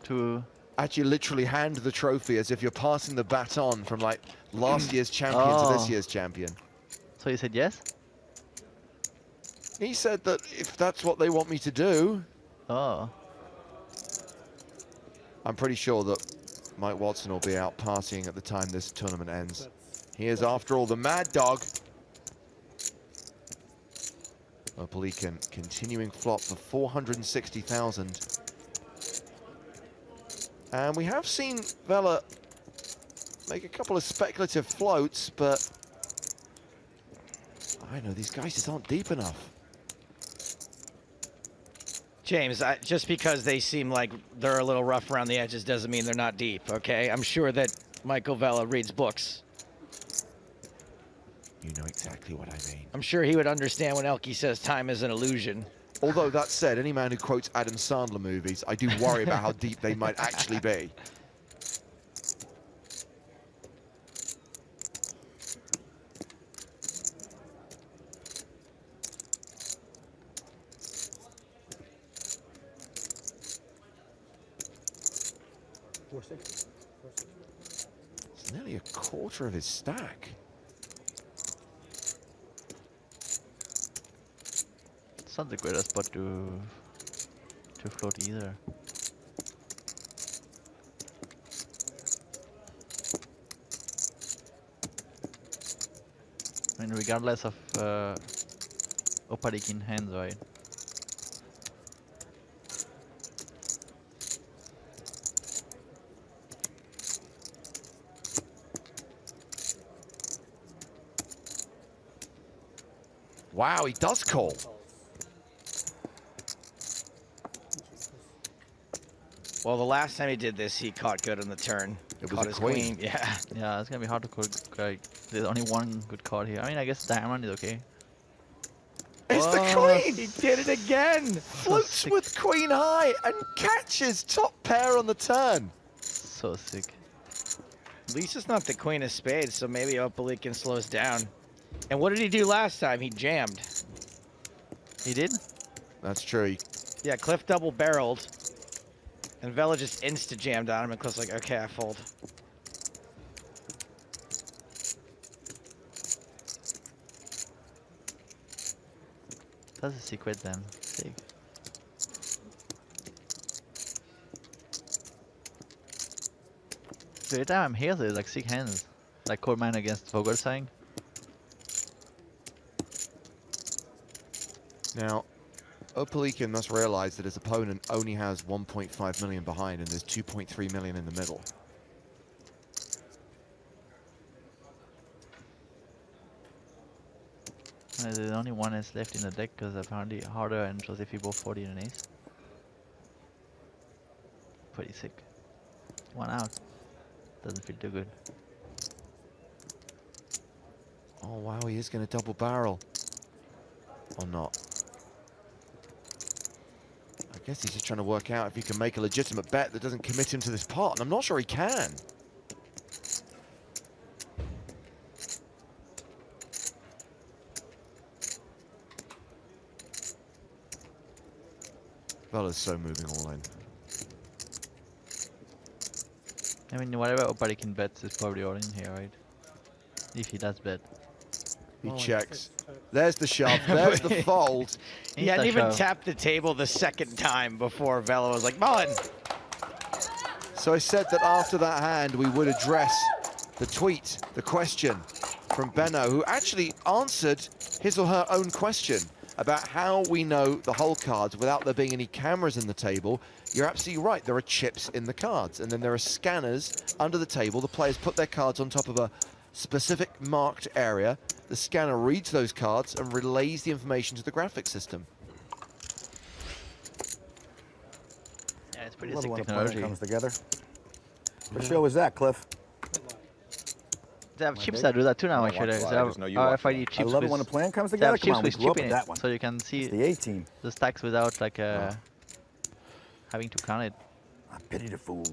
To actually literally hand the trophy as if you're passing the baton from like last year's champion to this year's champion. So he said yes? He said that if that's what they want me to do. Oh. I'm pretty sure that Mike Watson will be out partying at the time this tournament ends. He is, after all, the mad dog. Opalikin continuing flop for 460,000. And we have seen Vela make a couple of speculative floats, but I know these guys just aren't deep enough. James, just because they seem like they're a little rough around the edges doesn't mean they're not deep, okay? I'm sure that Michael Vela reads books. You know exactly what I mean. I'm sure he would understand when Elke says time is an illusion. Although, that said, any man who quotes Adam Sandler movies, I do worry about how deep they might actually be. It's nearly a quarter of his stack. It's not the greatest spot to float either. I mean, regardless of Opalikin hands, right? Wow, he does call. Well, the last time he did this, he caught good on the turn. It caught was a his queen. Yeah. Yeah, it's gonna be hard to call. Like, there's only one good card here. I mean, I guess diamond is okay. It's the What? queen! He did it again! Floats with queen high and catches top pair on the turn. So sick. At least it's not the queen of spades, so maybe Opalikin slows down. And what did he do last time? He jammed. He did? That's true. Yeah, Cliff double barreled. And Vela just insta-jammed on him, and Cliff's like, okay, I fold. That's a secret then. Sick. So every time I'm here, there's like sick hands. Like Cold Mine against Vogelsang. Now, Opalikin must realize that his opponent only has 1.5 million behind and there's 2.3 million in the middle. There's only one ace left in the deck because apparently Harder and Josefi both 40 and an ace. Pretty sick. One out. Doesn't feel too good. Oh wow, he is going to double barrel. Or not. I guess he's just trying to work out if he can make a legitimate bet that doesn't commit him to this pot, and I'm not sure he can. Vela's so moving all in. I mean, whatever Opalikin bets is probably all in here, right? If he does bet. He checks. There's the shove. There's the fold. He hadn't even tapped the table the second time before Vela was like, Mullen! So I said that after that hand, we would address the tweet, the question from Benno, who actually answered his or her own question about how we know the hole cards without there being any cameras in the table. You're absolutely right. There are chips in the cards, and then there are scanners under the table. The players put their cards on top of a specific marked area, The scanner reads those cards and relays the information to the graphics system. Yeah, it's pretty Love sick it when a technology. plan comes together. What show was that, Cliff? They have chips that do that too now, actually. They have RFID chips. I love it when a plan comes together. Come on, we grew up with that one. So you can see the A-team. The stacks without like having to count it. I pity the fool.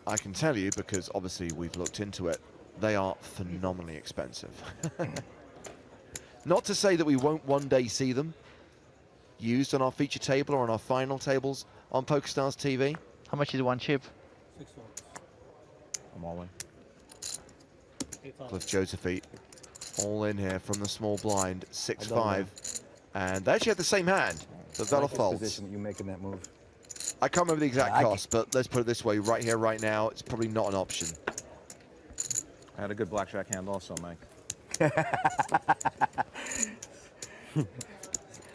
I can tell you, because obviously we've looked into it, they are phenomenally expensive. Not to say that we won't one day see them used on our feature table or on our final tables on PokerStars TV. How much is one chip? $6. I'm all in. Cliff Josephine all in here from the small blind, 6-5. And they actually had the same hand, the Vela folds. Position you making that move. I can't remember the exact cost, but let's put it this way, right here, right now, it's probably not an option. I had a good blackjack hand also, Mike.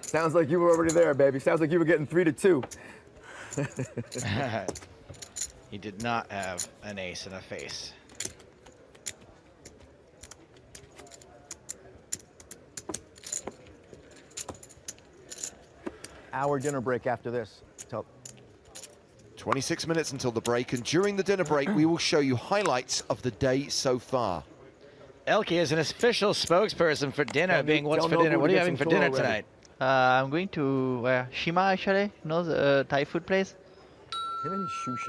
Sounds like you were already there, baby. Sounds like you were getting 3-2. He did not have an ace in the face. Hour dinner break after this. 26 minutes until the break, and during the dinner break, we will show you highlights of the day so far. Elke is an official spokesperson for dinner, being what's for dinner. What are you having for dinner tonight? I'm going to Shima, actually. You know, the Thai food place? You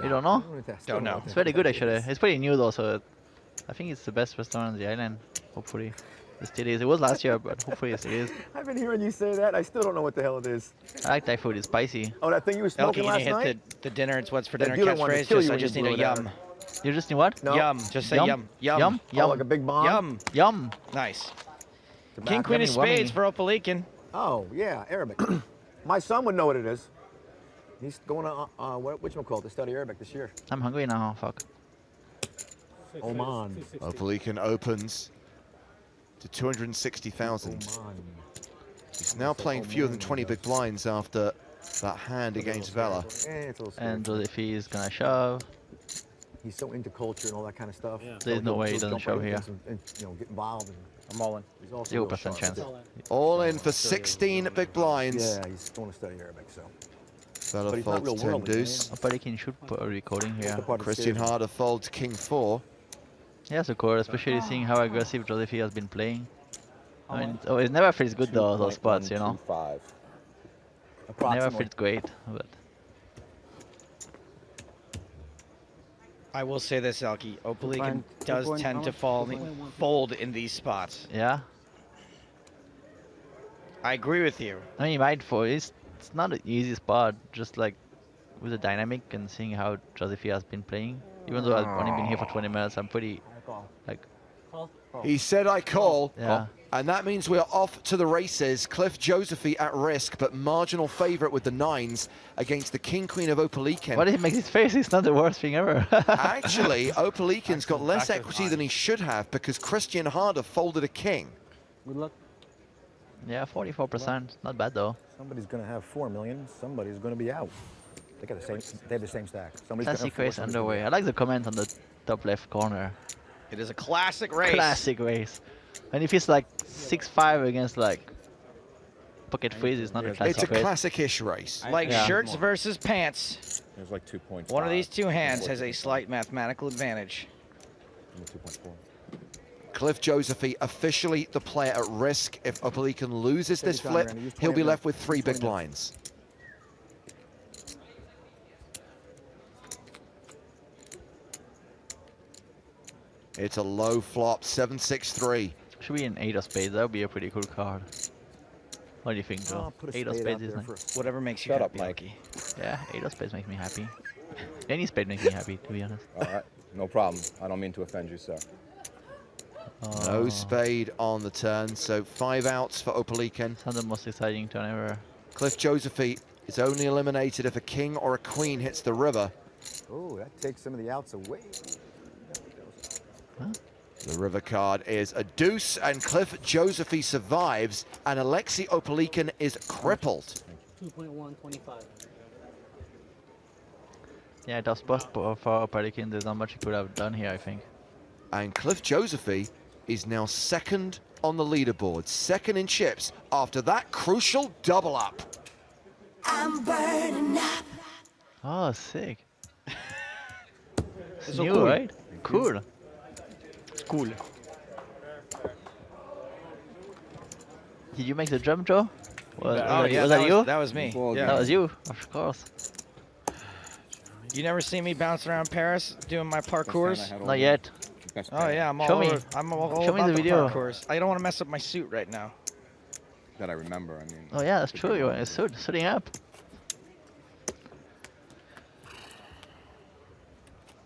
don't know? Don't know. It's very good, actually. It's pretty new, though, so I think it's the best restaurant on the island, hopefully. It still is. It was last year, but hopefully it still is. I've been hearing you say that. I still don't know what the hell it is. I like Thai food. It's spicy. Oh, that thing you were smoking last night? Hit the dinner. It's what's for dinner catchphrase. I just need a yum. You just need what? No. Yum. Just say yum. Yum. Yum. Oh, like a big bomb? Yum. Yum. Nice. King, queen of spades for Opalikin. Oh, yeah, Arabic. My son would know what it is. He's going to, whatchamacallit, to study Arabic this year. I'm hungry now. Fuck. Oman. Opalikin opens to 260,000. He's now playing fewer than 20 big blinds after that hand against Vela. And Josephine is gonna shove. He's so into culture and all that kind of stuff. Yeah. There's no way he doesn't shove here. And, get involved. I'm all in. 0% chance. All in for 16 big blinds. Yeah, he's going to study Arabic, so. Vela folds 10 deuce. Opalikin should put a recording here. Christian Harder folds king 4. Yes, of course, especially seeing how aggressive Josephine has been playing. I mean, it never feels good though, those spots, you know? It never feels great, but... I will say this, Elke. Opalikin does tend to fold in these spots. Yeah? I agree with you. I mean, you might fold. It's not an easy spot, just like with the dynamic and seeing how Josephine has been playing. Even though I've only been here for 20 minutes, I'm pretty, like... He said I call, yeah. And that means we're off to the races. Cliff Josephine at risk, but marginal favourite with the 9s against the king-queen of Opalikin. Why did he make his face? It's not the worst thing ever. Actually, Opalikin's got less equity than he should have because Christian Harder folded a king. Good luck. Yeah, 44%. Not bad, though. Somebody's going to have 4 million. Somebody's going to be out. They got the same. They have the same stack. Classic race underway. I like the comment on the top left corner. It is a classic race. Classic race. And if it's like 6-5 against like pocket freeze, it's not a classic race. It's a classic-ish race. Like shirts versus pants. There's like 2.5. One of these two hands has a slight mathematical advantage. 2.4. Cliff Josephine officially the player at risk. If Opalikin loses this flip, he'll be left with 3 big blinds. It's a low flop, 7-6-3. Should be an 8 of spades. That would be a pretty cool card. What do you think, Joe? 8 of spades is nice. Whatever makes you happy, Mikey. Yeah, 8 of spades makes me happy. Any spade makes me happy, to be honest. All right, no problem. I don't mean to offend you, sir. No spade on the turn, so 5 outs for Opalikin. It's not the most exciting turn ever. Cliff Josephine is only eliminated if a king or a queen hits the river. Oh, that takes some of the outs away. Huh? The river card is a deuce, and Cliff Josephine survives, and Alexei Opalikin is crippled. 2.125. Yeah, tough spot for Opalikin. There's not much he could have done here, I think. And Cliff Josephine is now second on the leaderboard, second in chips after that crucial double up. I'm burning up. Oh, sick. It's So new, cool. right? Cool. It's cool. Did you make the jump, Joe? Was that that you? That was me. Yeah. That was you, of course. You never see me bouncing around Paris doing my parkours? Not yet. Oh yeah, I'm all Show me. over. I'm all Show me about the the video. parkours. I don't want to mess up my suit right now. That I remember. I mean. Oh yeah, that's true. You were suiting up.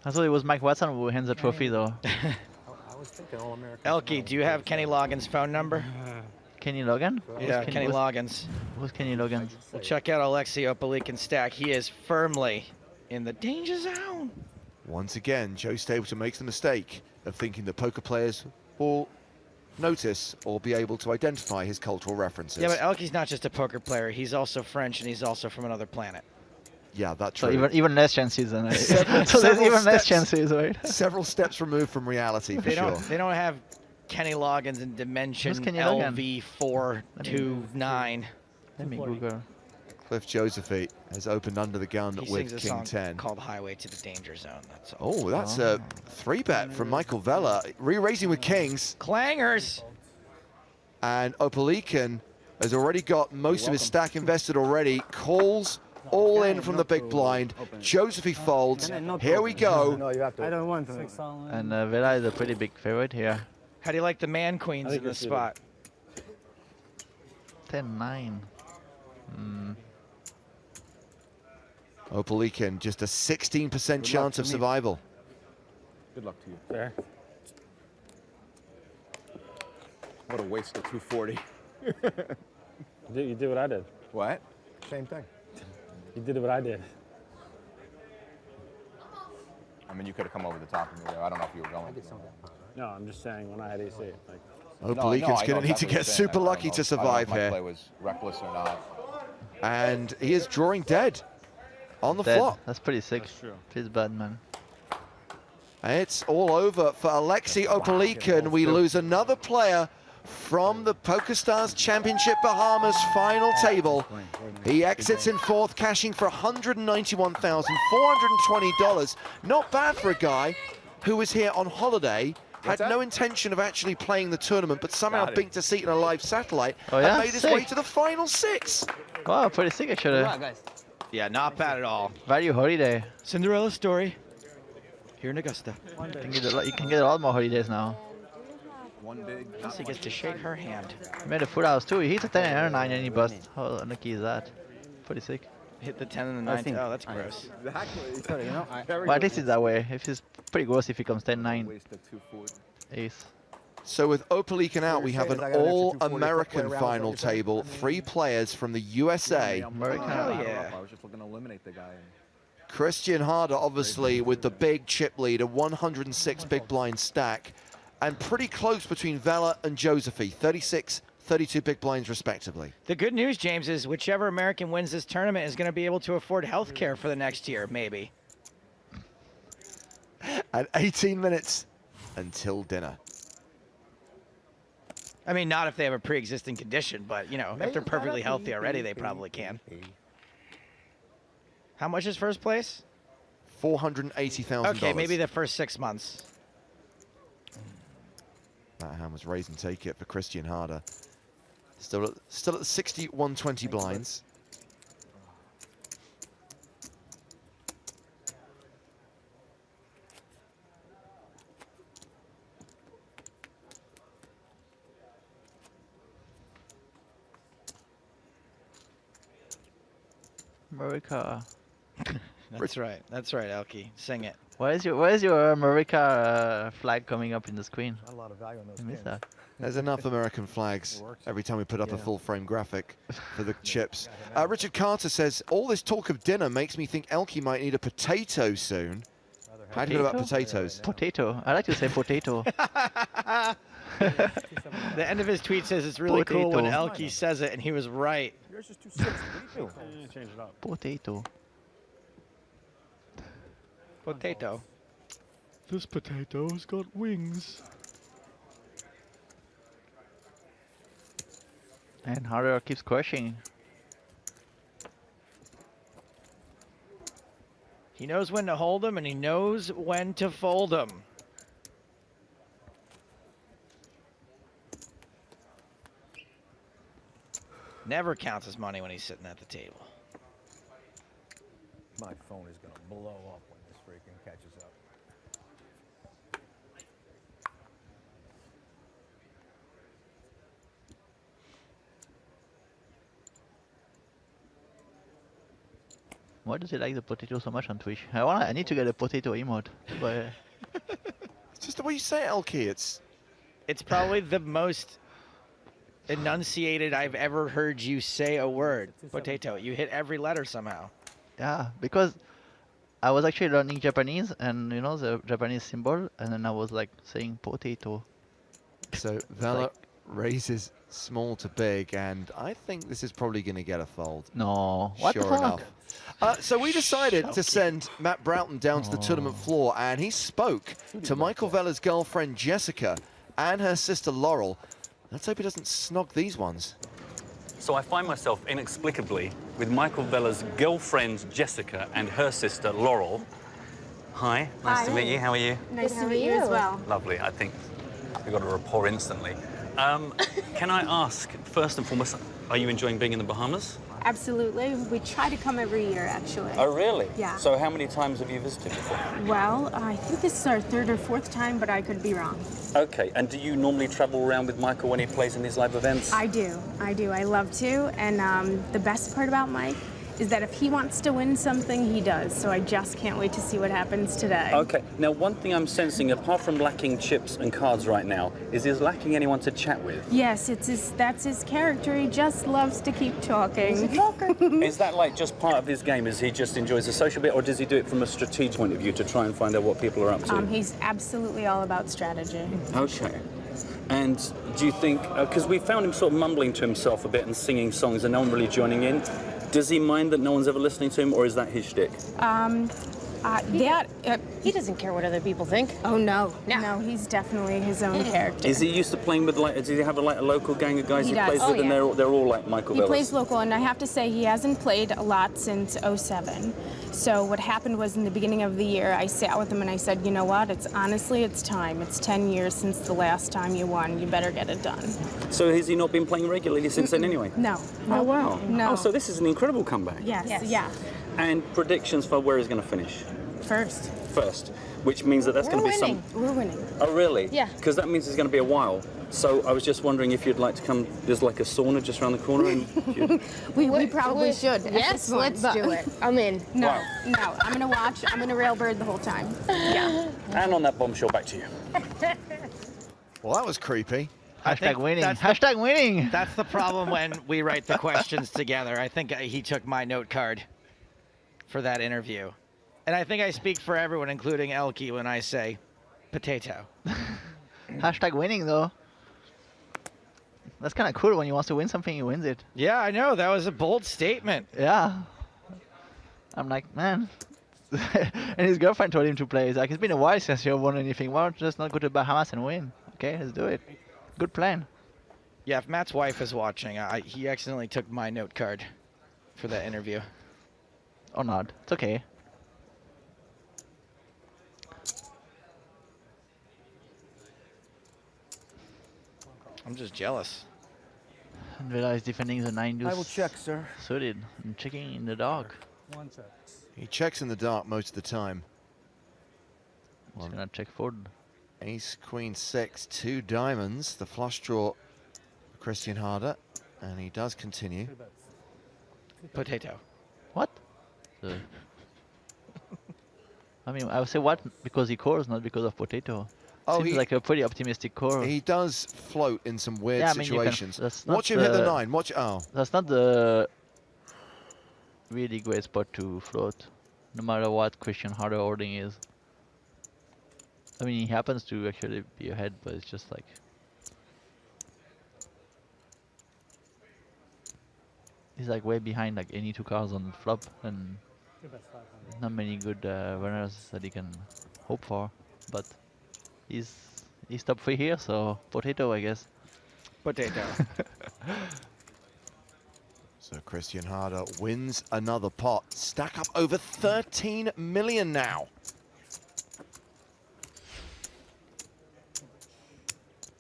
I thought it was Mike Watson who hands the trophy, though. I was thinking All-American. Elkie, do you have Kenny Loggins' phone number? Kenny Logan? Yeah, Kenny Loggins. Who's Kenny Logan? Well, check out Alexei Opelikin's stack. He is firmly in the danger zone. Once again, Joe Stapleton makes the mistake of thinking that poker players will notice or be able to identify his cultural references. Yeah, but Elkie's not just a poker player. He's also French, and he's also from another planet. Yeah, that's So true. even less chances than Several so there's even less steps- chances, right? Several steps removed from reality, for They sure. don't have Kenny Loggins in dimension Who's Kenny Logan? LV429. Let me Google. Cliff Josephine has opened under the gun He with sings a King song 10. called Highway to the Danger Zone. That's all. Oh, that's a 3-bet from Michael Vella. Re-raising with Kings. Clangers. And Opelikin has already got most of his stack invested already. Calls all in from the big blind. Josephine folds. Here we go. I don't want to. And Vela is a pretty big favorite here. How do you like the man queens in this spot? 10-9. Opelikin, just a 16% chance of survival. Good luck to you. Fair. What a waste of 240. You did what I did. What? Same thing. You did what I did. I mean, you could have come over the top of me there. I don't know if you were going. No, I'm just saying when I had AC. Like, Opelikin's going to need to get super lucky to survive My play here. was reckless or not. And he is drawing dead on the Dead. flop. That's pretty sick. Feels bad, man. It's all over for Alexei Opelikin. We lose another player from the PokerStars Championship Bahamas final table. He exits in fourth, cashing for $191,420. Not bad for a guy who was here on holiday, had no intention of actually playing the tournament, but somehow binked a seat in a live satellite Oh, yeah? and made his way Sick. to the final 6. Wow, pretty sick actually. Yeah, not bad at all. Value holiday. Cinderella story. Here in Augusta. You can get a lot more holidays now. One big. Plus he gets to shake her hand. He made a full house too. He hits a 10 and a 9 and he busts. How unlucky is that? Pretty sick. Hit the 10 and the 9. Oh, that's gross. Sorry, you know. Well, at least it's that way. If it's pretty gross if he comes 10-9. Ace. So with Opelikin out, we have an I got an extra 240 all-American rounds final on your side. table. 3 players from the USA. American. yeah. I was just looking to eliminate the guy. Christian Harder, obviously, with the big chip lead, a 106 big blind stack. And pretty close between Vela and Josephine, 36, 32 big blinds respectively. The good news, James, is whichever American wins this tournament is going to be able to afford health care for the next year, maybe. And 18 minutes until dinner. I mean, not if they have a pre-existing condition, but, you know, if they're perfectly healthy already, they probably can. How much is first place? $480,000. Okay, maybe the first 6 months. That hand was raise and take it for Christian Harder. Still at the 60-120 blinds. America. That's right. That's right, Elkie. Sing it. Where's your America flag coming up in the screen? Not a lot of value on those I missed that. There's enough American flags every time we put up a full-frame graphic for the chips. Richard Carter says, all this talk of dinner makes me think Elkie might need a potato soon. How do you feel about potatoes? Potato. I like to say potato. The end of his tweet says it's really cool when Potato. Elkie says it, and he was right. Yours is 260. What do you do? change it up. Potato. Potato. This potato's got wings. And Harder keeps crushing. He knows when to hold them, and he knows when to fold them. Never counts his money when he's sitting at the table. My phone is going to blow up when this freaking catches up. Why does he like the potato so much on Twitch? I need to get a potato emote. But it's just the way you say it, Elkie. It's probably the most enunciated I've ever heard you say a word. Potato. You hit every letter somehow. yeah, because I was actually learning Japanese, and you know the Japanese symbol, and then I was like saying potato. So Vela raises small to big, and I think this is probably going to get a fold. No, what sure the fuck? enough. So we decided to send Matt Broughton down to the tournament floor, and he spoke to Michael Vela's girlfriend Jessica and her sister Laurel. Let's hope he doesn't snog these ones. So I find myself inexplicably with Michael Vela's girlfriend Jessica and her sister Laurel. Hi, nice to meet you. How are you? Nice to meet you as well. Lovely. I think we got a rapport instantly. Can I ask, first and foremost, are you enjoying being in the Bahamas? Absolutely. We try to come every year, actually. Oh, really? Yeah. So how many times have you visited before? Well, I think this is our third or fourth time, but I could be wrong. Okay, and do you normally travel around with Michael when he plays in these live events? I do. I love to. And the best part about Mike is that if he wants to win something, he does. So I just can't wait to see what happens today. Okay, now one thing I'm sensing, apart from lacking chips and cards right now, is he's lacking anyone to chat with. Yes, that's his character. He just loves to keep talking. He's a talker. Is that like just part of his game? Is he just enjoys the social bit, or does he do it from a strategic point of view to try and find out what people are up to? He's absolutely all about strategy. Okay. And do you think, because we found him sort of mumbling to himself a bit and singing songs and no one really joining in, does he mind that no one's ever listening to him, or is that his shtick? He doesn't care what other people think. Oh, no. No, he's definitely his own character. Is he used to playing with, like, does he have a local gang of guys he does. plays with, and they're all like Michael Velas? He plays local, and I have to say he hasn't played a lot since '07. So what happened was in the beginning of the year, I sat with him and I said, you know what, it's time. It's 10 years since the last time you won. You better get it done. So has he not been playing regularly since then anyway? No. Oh, wow. No. Oh, so this is an incredible comeback. Yes. Yeah. And predictions for where he's going to finish? First, which means that's going to be some... We're winning. Oh, really? Yeah. Because that means it's going to be a while. So I was just wondering if you'd like to come, there's like a sauna just around the corner. And we probably should. Yes, let's do it. I'm in. No, I'm going to watch. I'm going to railbird the whole time. Yeah. And on that bombshell, back to you. Well, that was creepy. Hashtag winning. Hashtag winning. That's the problem when we write the questions together. I think he took my note card for that interview. And I think I speak for everyone, including Elkie, when I say potato. Hashtag winning, though. That's kind of cool. When he wants to win something, he wins it. Yeah, I know. That was a bold statement. Yeah. I'm like, man. And his girlfriend told him to play. He's like, it's been a while since you won anything. Why don't you just not go to Bahamas and win? Okay, let's do it. Good plan. Yeah, if Matt's wife is watching, he accidentally took my note card for that interview. Or not. It's okay. I'm just jealous. And Vela is defending the 9 deuce. I will check, sir. Suited and checking in the dark. One check. He checks in the dark most of the time. He's gonna check fold. Ace, Queen, 6, 2 diamonds. The flush draw, Christian Harder, and he does continue. Potato. What? I mean, I would say what because he calls, not because of potato. Oh, seems like a pretty optimistic call. He does float in some weird yeah, I mean, situations. That's Watch him hit the 9. Watch. Oh. That's not the really great spot to float, no matter what Christian Harder holding is. I mean, he happens to actually be ahead, but it's just like he's like way behind like any 2 cards on flop, and not many good runners that he can hope for. But he's top 3 here, so potato, I guess. Potato. So Christian Harder wins another pot. Stack up over 13 million now.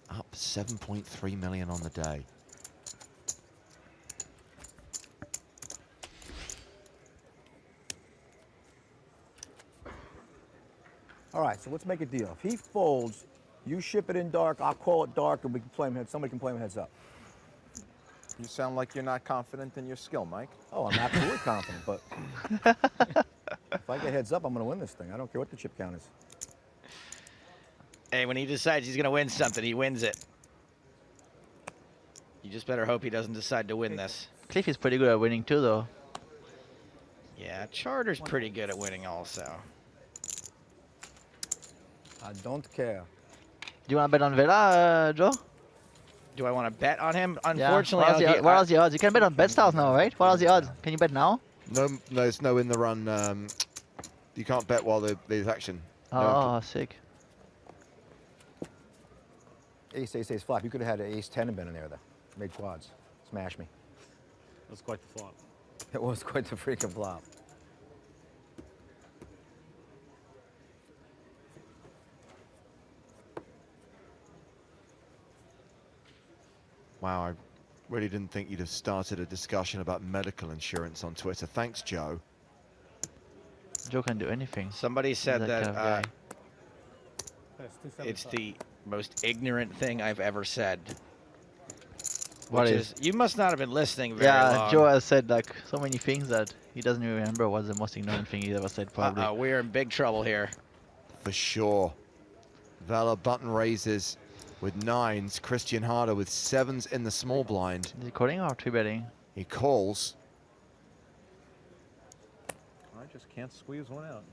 Up 7.3 million on the day. All right, so let's make a deal. If he folds, you ship it in dark, I'll call it dark, and we can play him somebody can play him heads up. You sound like you're not confident in your skill, Mike. Oh, I'm absolutely confident, but if I get heads up, I'm going to win this thing. I don't care what the chip count is. Hey, when he decides he's going to win something, he wins it. You just better hope he doesn't decide to win this. Cliff is pretty good at winning too, though. Yeah, Charter's pretty good at winning also. I don't care. Do you want to bet on Vela, Joe? Do I want to bet on him? Yeah. Unfortunately, What are the odds? You can bet on BetStars now, right? What are the odds? Can you bet now? No, there's no in the run. You can't bet while there's action. Oh, sick. Ace, ace, ace, flop. You could have had an ace 10 and been in there, though. Made quads. Smash me. That's quite the flop. It was quite the freaking flop. Wow, I really didn't think you'd have started a discussion about medical insurance on Twitter. Thanks, Joe. Joe can do anything. Somebody said He's that guy. it's the most ignorant thing I've ever said. What Which is? you must not have been listening very Yeah, long. Joe has said like so many things that he doesn't even remember what's the most ignorant thing he ever said, probably. We're in big trouble here. For sure. Vela button raises with nines. Christian Harder with sevens in the small blind. Is he calling or three betting? He calls. I just can't squeeze one out.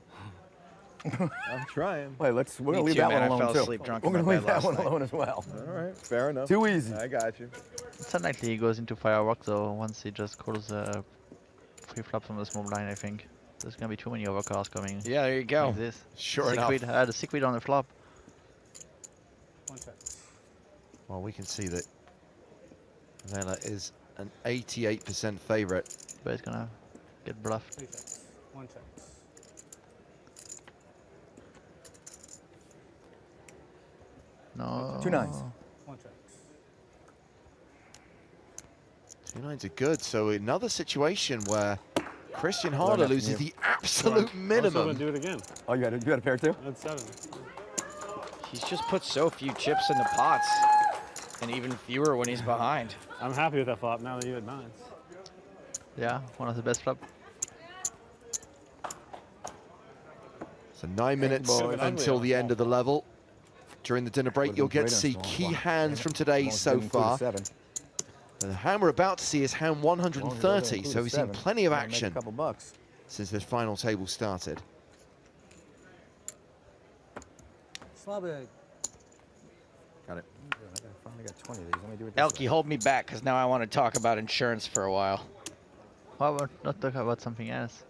I'm trying. Wait, we're going to leave that one alone, too. We're going to leave that one alone as well. All right, fair enough. Too easy. I got you. It's unlikely he goes into firework though. Once he just calls free flops from the small blind, I think. There's gonna be too many overcards coming. Yeah, there you go. Like this. Sure Sequid, enough. the sequid on the flop. Well, we can see that Vela is an 88% favorite. But he's gonna get bluffed. One check. No. Two nines. One check. Two nines are good. So another situation where Christian Harder loses the absolute minimum. I'm going to do it again. Oh, you got a pair, too? That's 7. He's just put so few chips in the pots, and even fewer when he's behind. I'm happy with that flop now that you had 9s. Yeah, one of the best flop. So 9 minutes until the end of the level. During the dinner break, you'll get to see key hands from today so far. The hand we're about to see is hand 130, so we've seen plenty of action since this final table started. Got it. I finally got 20 of these. Let me do it this Elkie, hold me back, because now I want to talk about insurance for a while. Why would not talk about something else?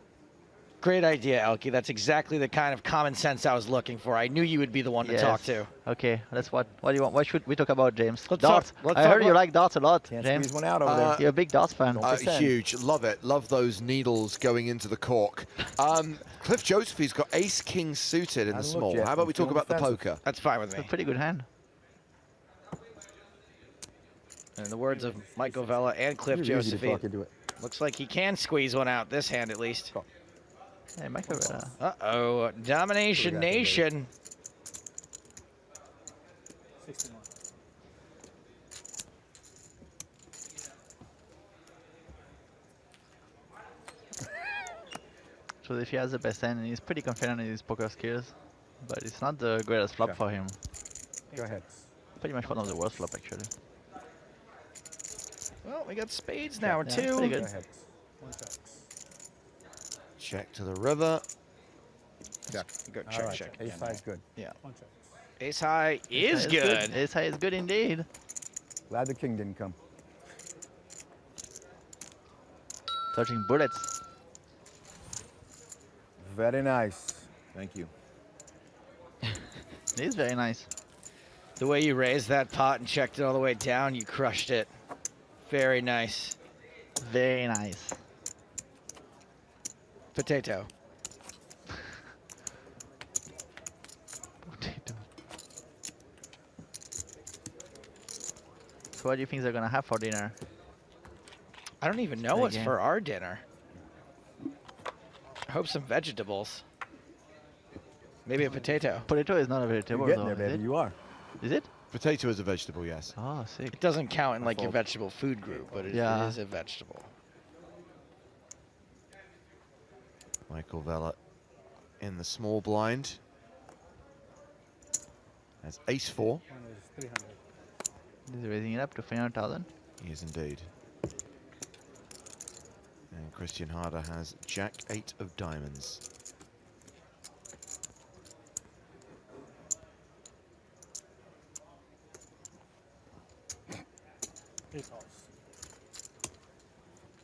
Great idea, Elkie. That's exactly the kind of common sense I was looking for. I knew you would be the one to talk to. Okay, that's what do you want? What should we talk about, James? Let's darts. talk I heard you like darts a lot, Can't James. squeeze one out over there. You're a big darts fan. Huge, love it. Love those needles going into the cork. Cliff Josephy's got ace king suited in the small. How about we talk about the poker? That's fine with me. It's a pretty good hand. In the words of Michael Vela and Cliff Josephy, looks like he can squeeze one out, this hand at least. Hey, Michael Vela. Uh-oh, Domination Nation. 61. So if he has the best hand, and he's pretty confident in his poker skills, but it's not the greatest flop for him. Go ahead. Pretty much one of the worst flop, actually. Well, we got spades now, Yeah, too. pretty good. One check. Check to the river. Check. Go All check, right. check. Ace high is good. Yeah. One check. Ace high is good. Ace high is good indeed. Glad the king didn't come. Touching bullets. Very nice. Thank you. It is very nice. The way you raised that pot and checked it all the way down, you crushed it. Very nice. Very nice. Potato. Potato. So what do you think they're gonna have for dinner? I don't even know what's for our dinner. I hope some vegetables. Maybe a potato. Potato is not a vegetable. You're getting though, there, is baby. it? You are. Is it? Potato is a vegetable, yes. Oh, sick. It doesn't count in like your vegetable food group, but it Yeah. is a vegetable. Michael Vella in the small blind. That's ace-4. He's raising it up to 300,000. He is indeed. And Christian Harder has Jack-8 of diamonds.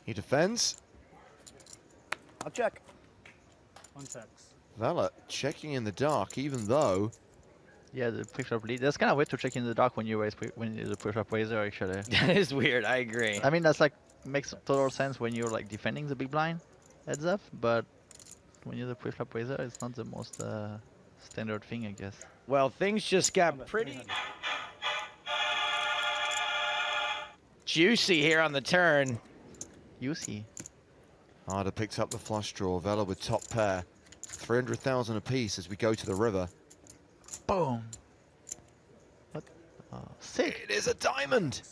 He defends. I'll check. One checks. Vella checking in the dark, even though. Yeah, the pre-flop lead. That's kind of weird to check in the dark when you raise when you're the pre-flop raiser. Actually, That is weird. I agree. I mean, that's like makes total sense when you're like defending the big blind heads up, but when you're the pre-flop raiser, it's not the most standard thing, I guess. Well, things just got pretty juicy here on the turn. Juicy. Harder picks up the flush draw. Vella with top pair. 300,000 apiece as we go to the river. Boom. What? Sick. It is a diamond.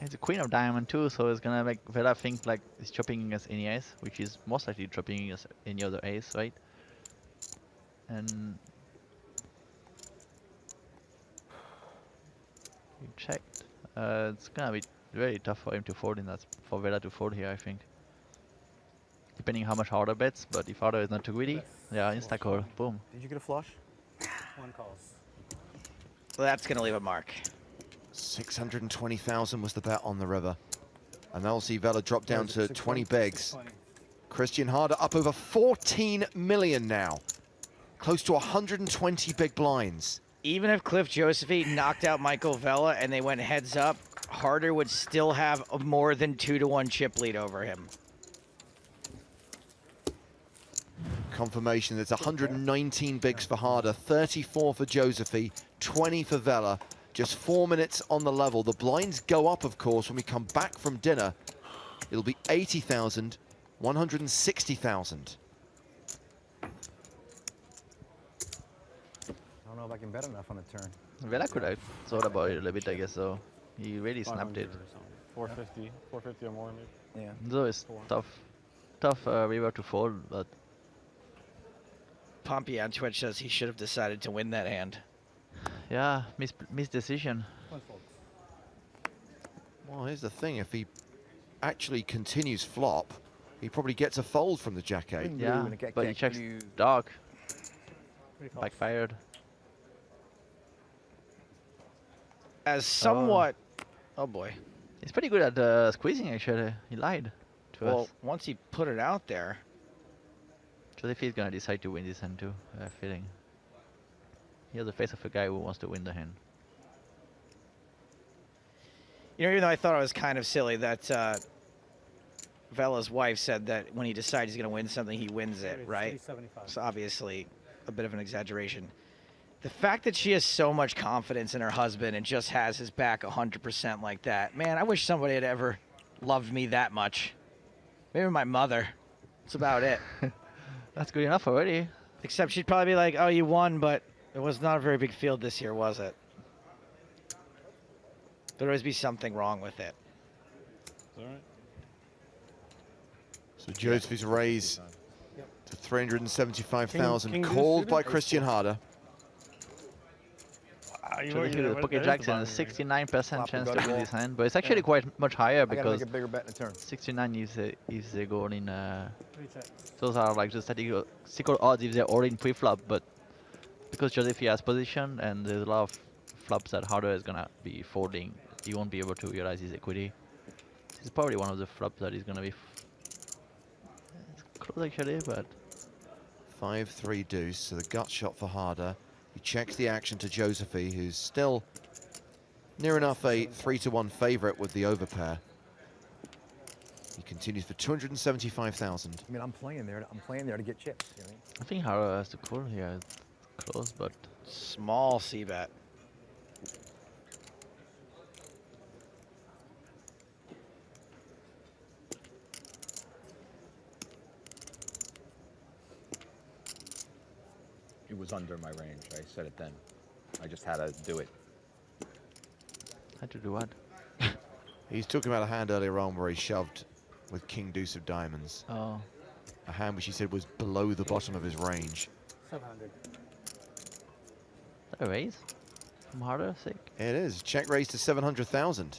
It's a queen of diamond too, so it's gonna make Vella think like it's chopping against any ace, which is most likely chopping against any other ace, right? And you checked. It's gonna be very tough for him to fold in that, for Vella to fold here, I think. Depending how much Harder bets, but if Harder is not too greedy, yeah, insta call, boom. Did you get a flush? One calls. So that's gonna leave a mark. 620,000 was the bet on the river. And that'll see Vella drop down to 20 bigs. Christian Harder up over 14 million now. Close to 120 big blinds. Even if Cliff Josephine knocked out Michael Vella and they went heads up, Harder would still have a more than 2-to-1 chip lead over him. Confirmation, it's 119 bigs for Harder, 34 for Josephine, 20 for Vella. Just 4 minutes on the level. The blinds go up, of course, when we come back from dinner. It'll be 80,000, 160,000. I don't know if I can bet enough on the turn. Vella could have thought about it a little bit, I guess, so he really snapped it. 450, 450 or more, maybe. Yeah. So it's tough river to fold, but Pompey on Twitch says he should have decided to win that hand. yeah, missed decision. Well, here's the thing. If he actually continues flop, he probably gets a fold from the Jack-8. Yeah, but he checks dark. Backfired. As somewhat... Oh boy. He's pretty good at squeezing, actually. He lied to Well, us. once he put it out there... Josephine is going to decide to win this hand too, I have a feeling. He has the face of a guy who wants to win the hand. You know, even though I thought it was kind of silly that Vella's wife said that when he decides he's going to win something, he wins it, right? It's obviously a bit of an exaggeration. The fact that she has so much confidence in her husband and just has his back 100% like that, man, I wish somebody had ever loved me that much. Maybe my mother. That's about it. That's good enough already. Except she'd probably be like, oh, you won, but it was not a very big field this year, was it? There'd always be something wrong with it. All right. So Josephine's raise to 375,000, King called by suited? Christian Harder. Josephine with pocket jacks and a 69% chance to win wall. this hand, but it's actually quite much higher I gotta because make a bigger bet in the turn. 69 if they go all in. Those are like the statistical odds if they're all in pre-flop, but because Josephine has position and there's a lot of flops that Harder is gonna be folding, he won't be able to realize his equity. This is probably one of the flops that is gonna be it's close actually, but 5-3 deuce, so the gut shot for Harder. He checks the action to Josephine, who's still near enough a 3-to-1 favorite with the overpair. He continues for 275,000. I mean, I'm playing there to get chips. You know? I think Harder has to call here. It's close, but small c-bet. It was under my range. I said it then. I just had to do it. Had to do what? He's talking about a hand earlier on where he shoved with King Deuce of Diamonds. Oh. A hand which he said was below the bottom of his range. 700. That a raise? From Harder? Sick. It is. Check raise to 700,000.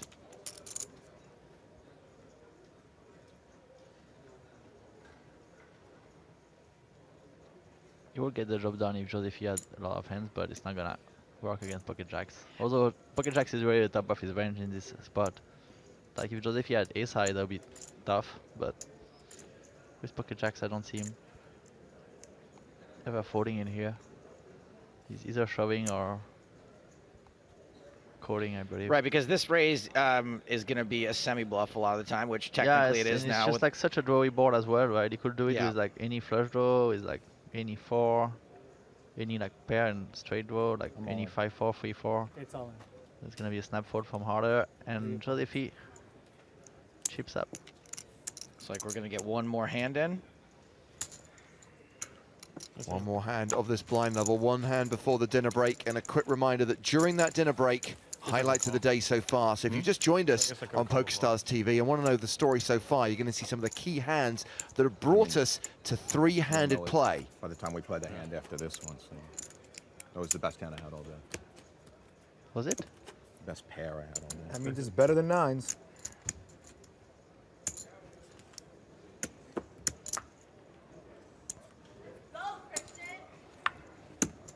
You will get the job done if Josephi had a lot of hands, but it's not gonna work against Pocket Jacks. Although Pocket Jacks is really the top of his range in this spot. Like if Josephi had ace high, that would be tough, but with Pocket Jacks, I don't see him ever folding in here. He's either shoving or calling, I believe. Right, because this raise is going to be a semi-bluff a lot of the time, which technically it is now. It's just like such a drawy board as well, right? He could do it Yeah. with like any flush draw, with like any 4, any like pair and straight draw, like any 5-4, 3-4. It's all in. There's going to be a snap fold from Harder, and Josephi chips up. Looks like we're going to get one more hand in. One more hand of this blind level, one hand before the dinner break, and a quick reminder that during that dinner break, highlights of the day so far. So if you just joined us on PokerStars TV and want to know the story so far, you're going to see some of the key hands that have brought us to three-handed play. By the time we played the hand after this one, so that was the best hand I had all day. Was it? Best pair I had all day. That means it's better than nines.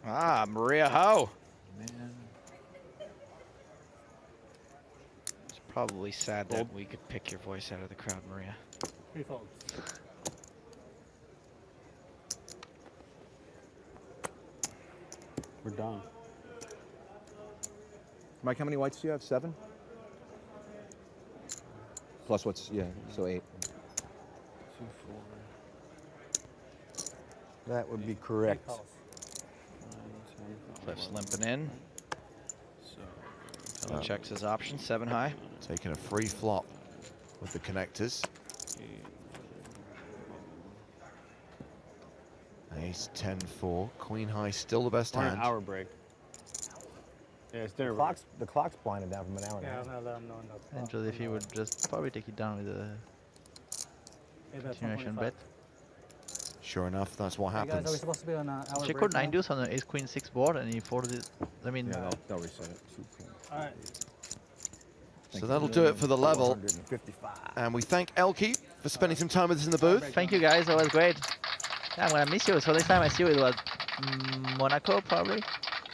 Ah, Maria Ho. Man. It's probably sad that we could pick your voice out of the crowd, Maria. 3 folds. We're done. Mike, how many whites do you have? 7? Plus what's, yeah, so 8. 2, 4. That would be correct. Cliff's limping in. So checks his option, 7 high. Taking a free flop with the connectors. Ace 10-4, queen high, still the best hand. An hour break. Yeah, it's dinner. The clock's blinded down from an hour now. I'm gonna let him know. And Josephi would just probably take it down with a continuation bet. Sure enough, that's what Hey guys, are we happens. supposed to be on hour She break called now? 9 deuce on the ace queen 6 board and he folded it. I mean, Yeah, they'll reset it. All right. So that'll do it for the level. And we thank Elke for spending some time with us in the booth. thank you guys, that was great. Yeah, I'm gonna miss you. So next time I see you, it was Monaco probably.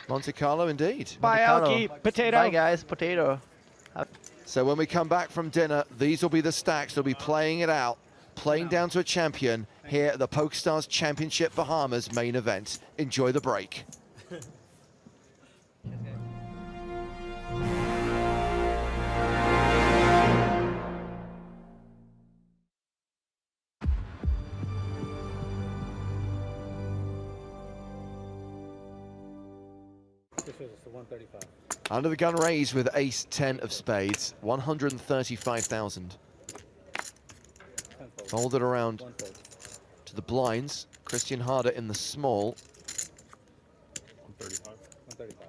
Monte Carlo, indeed. Bye, Monte Carlo. Elke. Potato. Bye, guys. Potato. So when we come back from dinner, these will be the stacks. They'll be playing it out, playing down to a champion here at the PokerStars Championship Bahamas main event. Enjoy the break. This was the 135. Under the gun raise with ace 10 of spades, 135,000. Folded around to the blinds. Christian Harder in the small. 135. 135.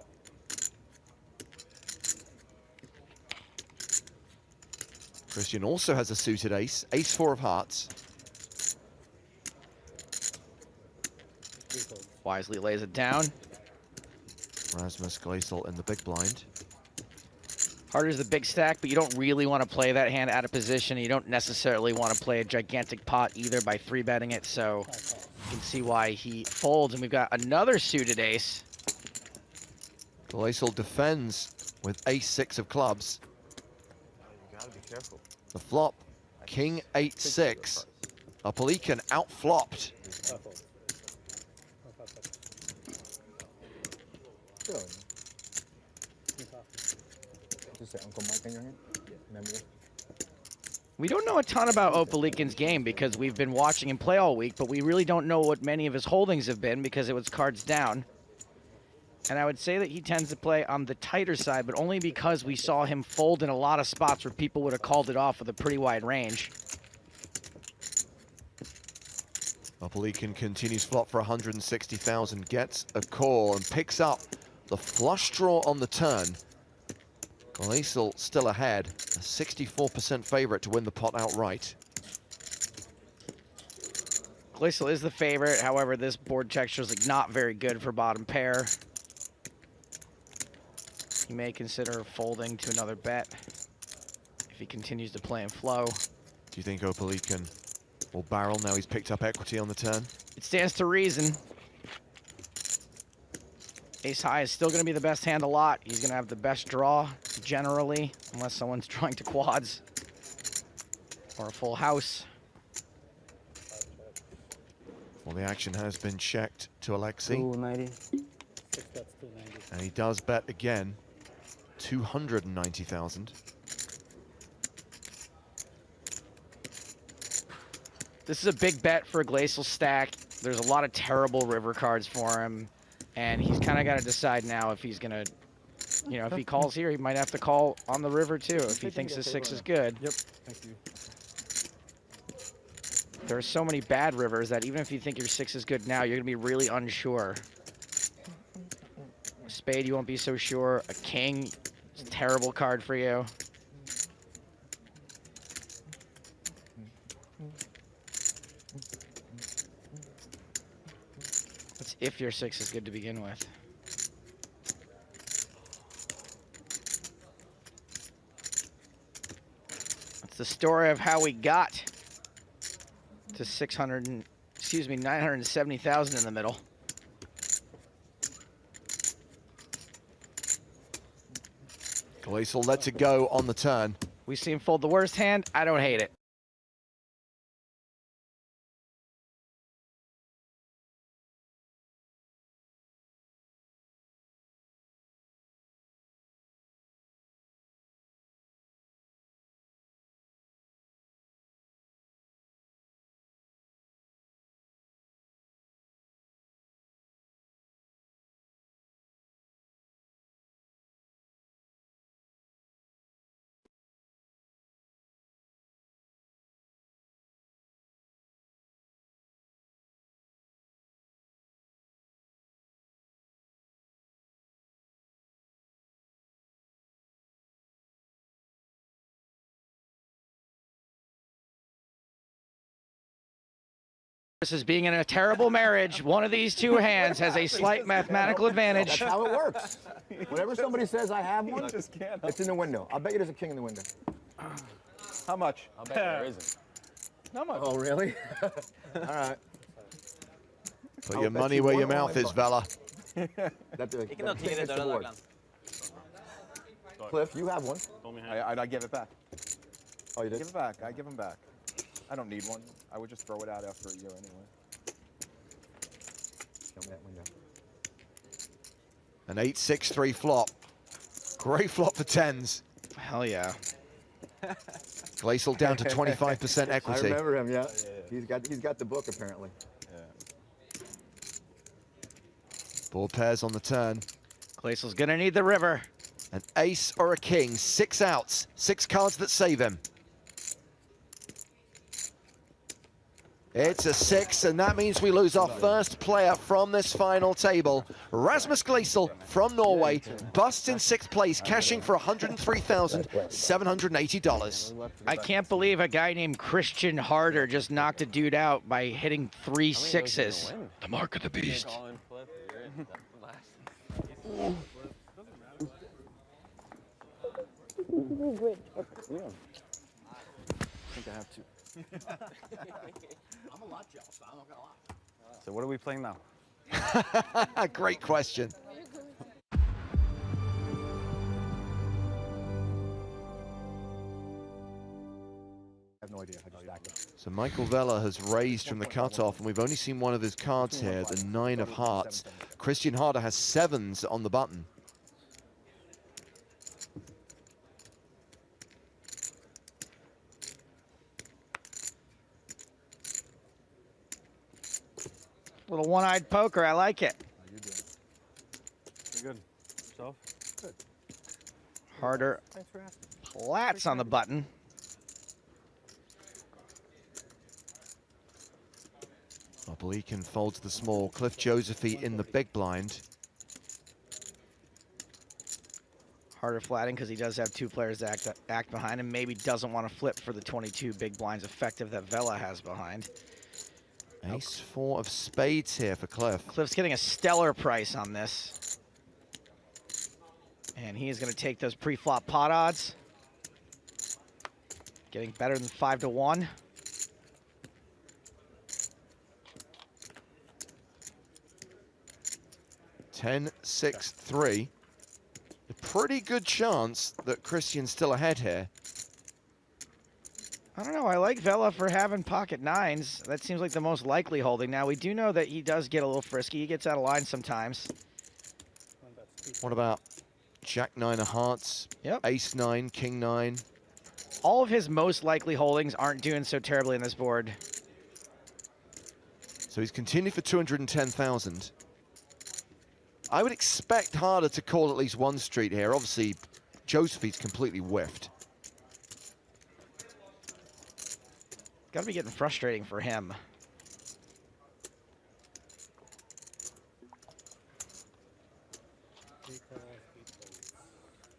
Christian also has a suited ace, ace 4 of hearts. Wisely lays it down. Rasmus Gleisel in the big blind. Harder's the big stack, but you don't really want to play that hand out of position. You don't necessarily want to play a gigantic pot either by 3-betting it, so you can see why he folds. And we've got another suited ace. Gleisel defends with ace 6 of clubs. You gotta be careful. The flop, king 8-6. Apolican out-flopped. Sure. Just say Uncle Mike in your hand? Remember? We don't know a ton about Opalikin's game because we've been watching him play all week, but we really don't know what many of his holdings have been because it was cards down. And I would say that he tends to play on the tighter side, but only because we saw him fold in a lot of spots where people would have called it off with a pretty wide range. Opalikin continues flop for 160,000, gets a call and picks up the flush draw on the turn. Glacial still ahead, a 64% favorite to win the pot outright. Glacial is the favorite, however, this board texture is like not very good for bottom pair. He may consider folding to another bet if he continues to play in flow. Do you think Opalikin will barrel now he's picked up equity on the turn? It stands to reason. Ace high is still going to be the best hand a lot. He's going to have the best draw, generally, unless someone's drawing to quads or a full house. Well, the action has been checked to Alexei. 290. And he does bet again, 290,000. This is a big bet for a Glacial stack. There's a lot of terrible river cards for him. And he's kind of got to decide now if he's going to, you know, if he calls here, he might have to call on the river too if he thinks his 6 is good. Yep, thank you. There are so many bad rivers that even if you think your 6 is good now, you're going to be really unsure. A spade, you won't be so sure. A king is a terrible card for you. That's if your 6 is good to begin with. That's the story of how we got to 970,000 in the middle. Glacial lets it go on the turn. We see him fold the worst hand. I don't hate it. This is being in a terrible marriage. One of these two hands has a slight mathematical advantage. That's how it works. Whenever somebody says I have one, it's in the window. I'll bet you there's a king in the window. How much? I'll bet there isn't. How much? Oh, really? All right. Put your money where your mouth is, Vela. Cliff, you have one. I give it back. Oh, you did? Give it back. I give them back. I don't need one. I would just throw it out after a year anyway. Show me that window. An 8-6-3 flop. Great flop for tens. Hell yeah. Glacial down to 25% equity. I remember him, yeah. He's got the book apparently. Board pairs on the turn. Glacial's gonna need the river. An ace or a king, 6 outs, 6 cards that save him. It's a 6, and that means we lose our first player from this final table. Rasmus Glacial from Norway busts in 6th place, cashing for $103,780. I can't believe a guy named Christian Harder just knocked a dude out by hitting 3 6s. The mark of the beast. Great. Yeah. I think I have to. I'm a lot jealous, I'm not gonna lie. So what are we playing now? Great question. I have no idea. I just stacked it. So Michael Vela has raised from the cutoff, and we've only seen one of his cards here, the 9 of hearts. Christian Harder has 7s on the button. Little one-eyed poker. I like it. How you doing? Pretty good. Yourself? Good. Harder. Thanks for asking. Plats on the button. Obelikin folds the small. Cliff Josephy in the big blind. Harder flatting because he does have 2 players to act behind him. Maybe doesn't want to flip for the 22 big blinds effective that Vela has behind. Ace 4 of spades here for Cliff. Cliff's getting a stellar price on this. And he is going to take those pre-flop pot odds. Getting better than 5 to 1. Ten, 6, 3. A pretty good chance that Christian's still ahead here. I don't know. I like Vela for having pocket 9s. That seems like the most likely holding. Now, we do know that he does get a little frisky. He gets out of line sometimes. What about Jack 9 of hearts? Yep. Ace 9, King 9. All of his most likely holdings aren't doing so terribly in this board. So he's continued for 210,000. I would expect Harder to call at least one street here. Obviously, Josephy's completely whiffed. Got to be getting frustrating for him.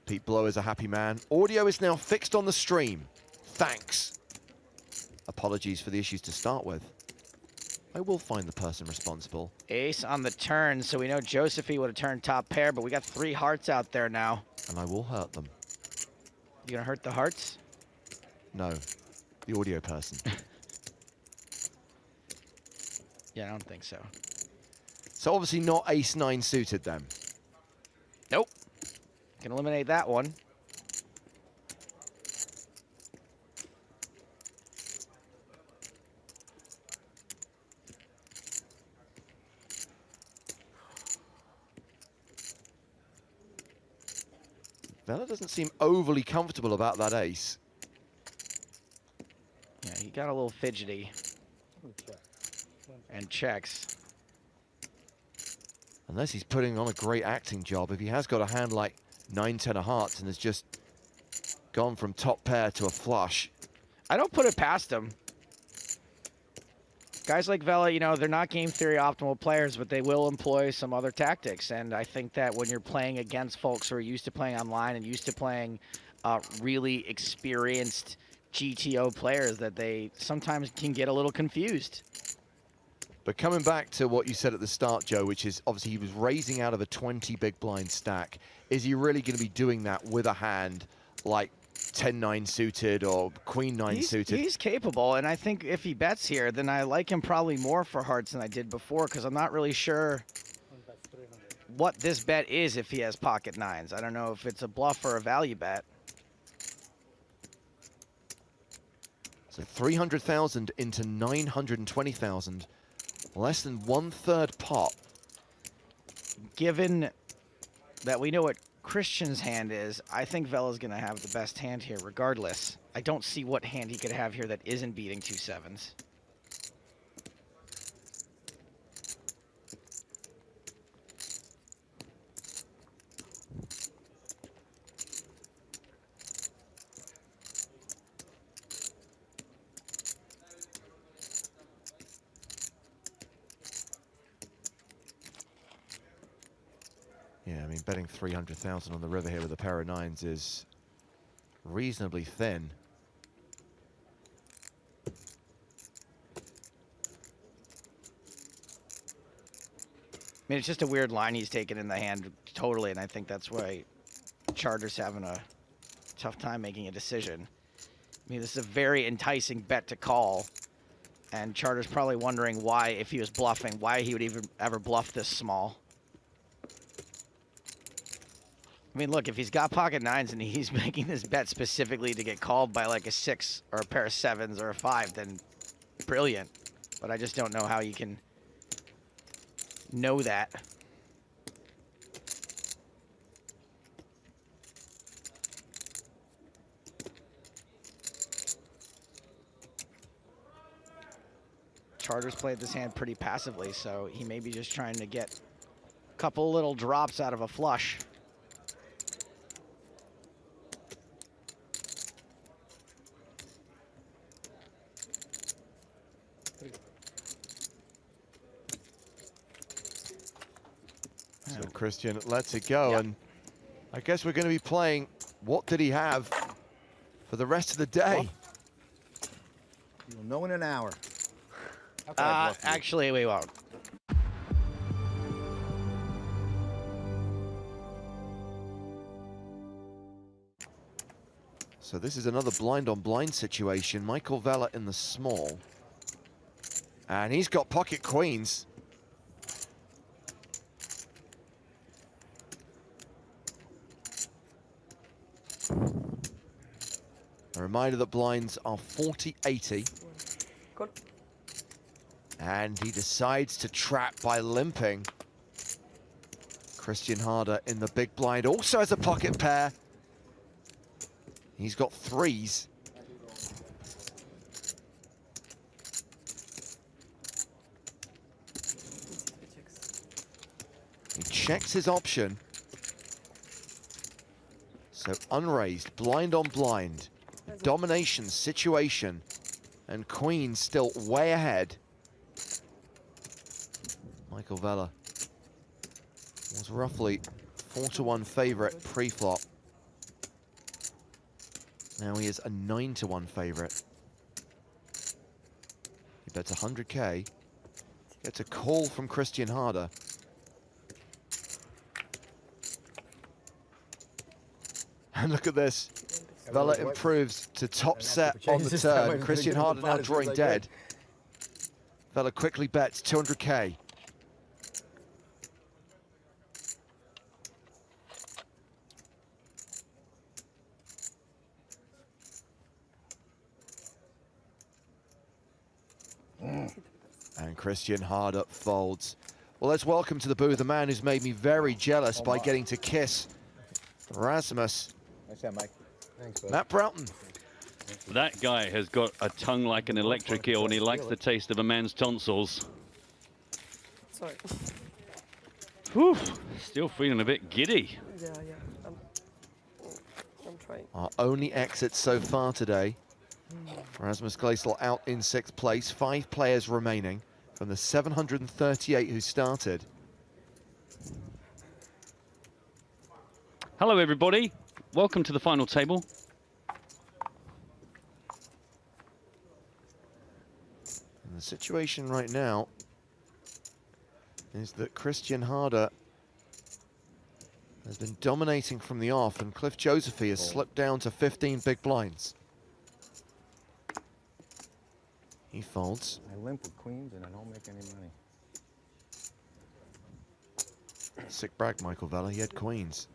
Pete Blow is a happy man. Audio is now fixed on the stream. Thanks. Apologies for the issues to start with. I will find the person responsible. Ace on the turn, so we know Josephy would have turned top pair, but we got 3 hearts out there now. And I will hurt them. You gonna hurt the hearts? No, the audio person. Yeah, I don't think so. So obviously not Ace 9 suited then. Nope. Can eliminate that one. Vela doesn't seem overly comfortable about that ace. Yeah, he got a little fidgety. And checks. Unless he's putting on a great acting job. If he has got a hand like 9, 10 of hearts and has just gone from top pair to a flush. I don't put it past him. Guys like Vela, you know, they're not game theory optimal players, but they will employ some other tactics. And I think that when you're playing against folks who are used to playing online and used to playing really experienced GTO players, that they sometimes can get a little confused. But coming back to what you said at the start, Joe, which is obviously he was raising out of a 20 big blind stack. Is he really going to be doing that with a hand like 10-9 suited or Queen-9 suited? He's capable, and I think if he bets here, then I like him probably more for hearts than I did before, because I'm not really sure what this bet is if he has pocket 9s. I don't know if it's a bluff or a value bet. So 300,000 into 920,000. Less than 1/3 pot. Given that we know what Christian's hand is, I think Vela's going to have the best hand here regardless. I don't see what hand he could have here that isn't beating 2 7s. Yeah, I mean, betting 300,000 on the river here with a pair of 9s is reasonably thin. I mean, it's just a weird line he's taken in the hand totally, and I think that's why Charter's having a tough time making a decision. I mean, this is a very enticing bet to call, and Charter's probably wondering why, if he was bluffing, why he would even ever bluff this small. I mean, look, if he's got pocket 9s and he's making this bet specifically to get called by like a 6 or a pair of 7s or a 5, then brilliant. But I just don't know how you can know that. Charters played this hand pretty passively, so he may be just trying to get a couple little drops out of a flush. So Christian lets it go, and I guess we're going to be playing What Did He Have for the rest of the day. You'll know in an hour. Actually, we won't. So this is another blind on blind situation. Michael Vella in the small. And he's got pocket queens. A reminder that blinds are 40-80. Good. And he decides to trap by limping. Christian Harder in the big blind also has a pocket pair. He's got threes. He checks his option. So unraised, blind on blind. Domination situation. And queen still way ahead. Michael Vella was roughly 4-1 favorite pre-flop. Now he is a 9-1 favorite. He bets 100K. Gets a call from Christian Harder. And look at this. Vella improves to top set on the turn. Christian Harder now drawing dead. Vella quickly bets 200K. And Christian Harder folds. Well, let's welcome to the booth the man who's made me very jealous by getting to kiss Rasmus. Nice shot, Mike. Thanks, bud. Matt Broughton. That guy has got a tongue like an electric eel, and he likes the taste of a man's tonsils. Sorry. Whew, still feeling a bit giddy. Yeah. I'm trying. Our only exit so far today. Rasmus Gleisel out in 6th place. 5 players remaining from the 738 who started. Hello, everybody. Welcome to the final table. And the situation right now is that Christian Harder has been dominating from the off, and Cliff Josephy has slipped down to 15 big blinds. He folds. I limp with queens and I don't make any money. Sick brag, Michael Vella. He had queens.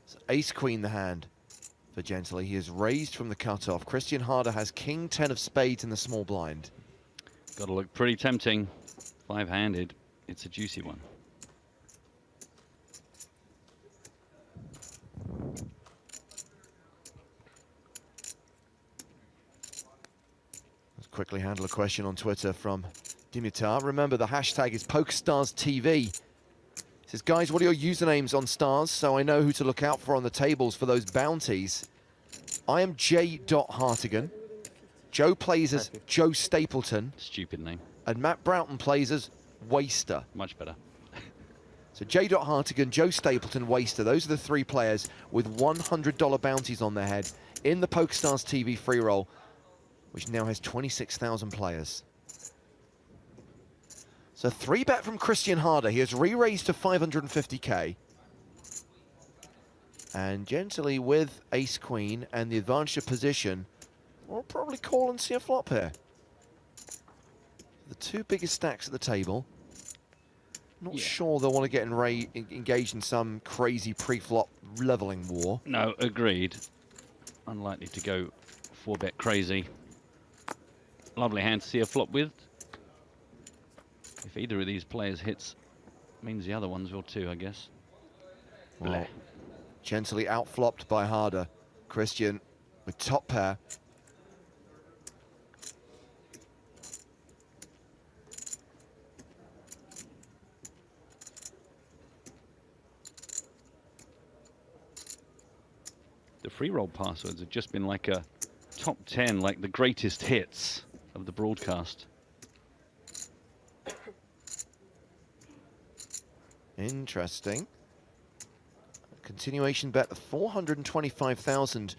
So ace queen the hand for Gentili. He is raised from the cutoff. Christian Harder has king 10 of spades in the small blind. Got to look pretty tempting. 5-handed. It's a juicy one. Let's quickly handle a question on Twitter from Dimitar. Remember, the hashtag is PokerStarsTV. He says, guys, what are your usernames on Stars so I know who to look out for on the tables for those bounties? I am J.Hartigan. Joe plays as Joe Stapleton. Stupid name. And Matt Broughton plays as Waster. Much better. So J.Hartigan, Joe Stapleton, Waster. Those are the 3 players with $100 bounties on their head in the PokerStars TV free roll, which now has 26,000 players. So 3-bet from Christian Harder. He has re-raised to 550K. And Gentili with ace-queen and the advantage of position, we'll probably call and see a flop here. The 2 biggest stacks at the table. Not sure they'll want to get engaged in some crazy pre-flop leveling war. No, agreed. Unlikely to go 4-bet crazy. Lovely hand to see a flop with. If either of these players hits, means the other ones will too, I guess. Well, Gentili outflopped by Harder. Christian with top pair. the free roll passwords have just been like a top 10, like the greatest hits of the broadcast. Interesting. Continuation bet of 425,000.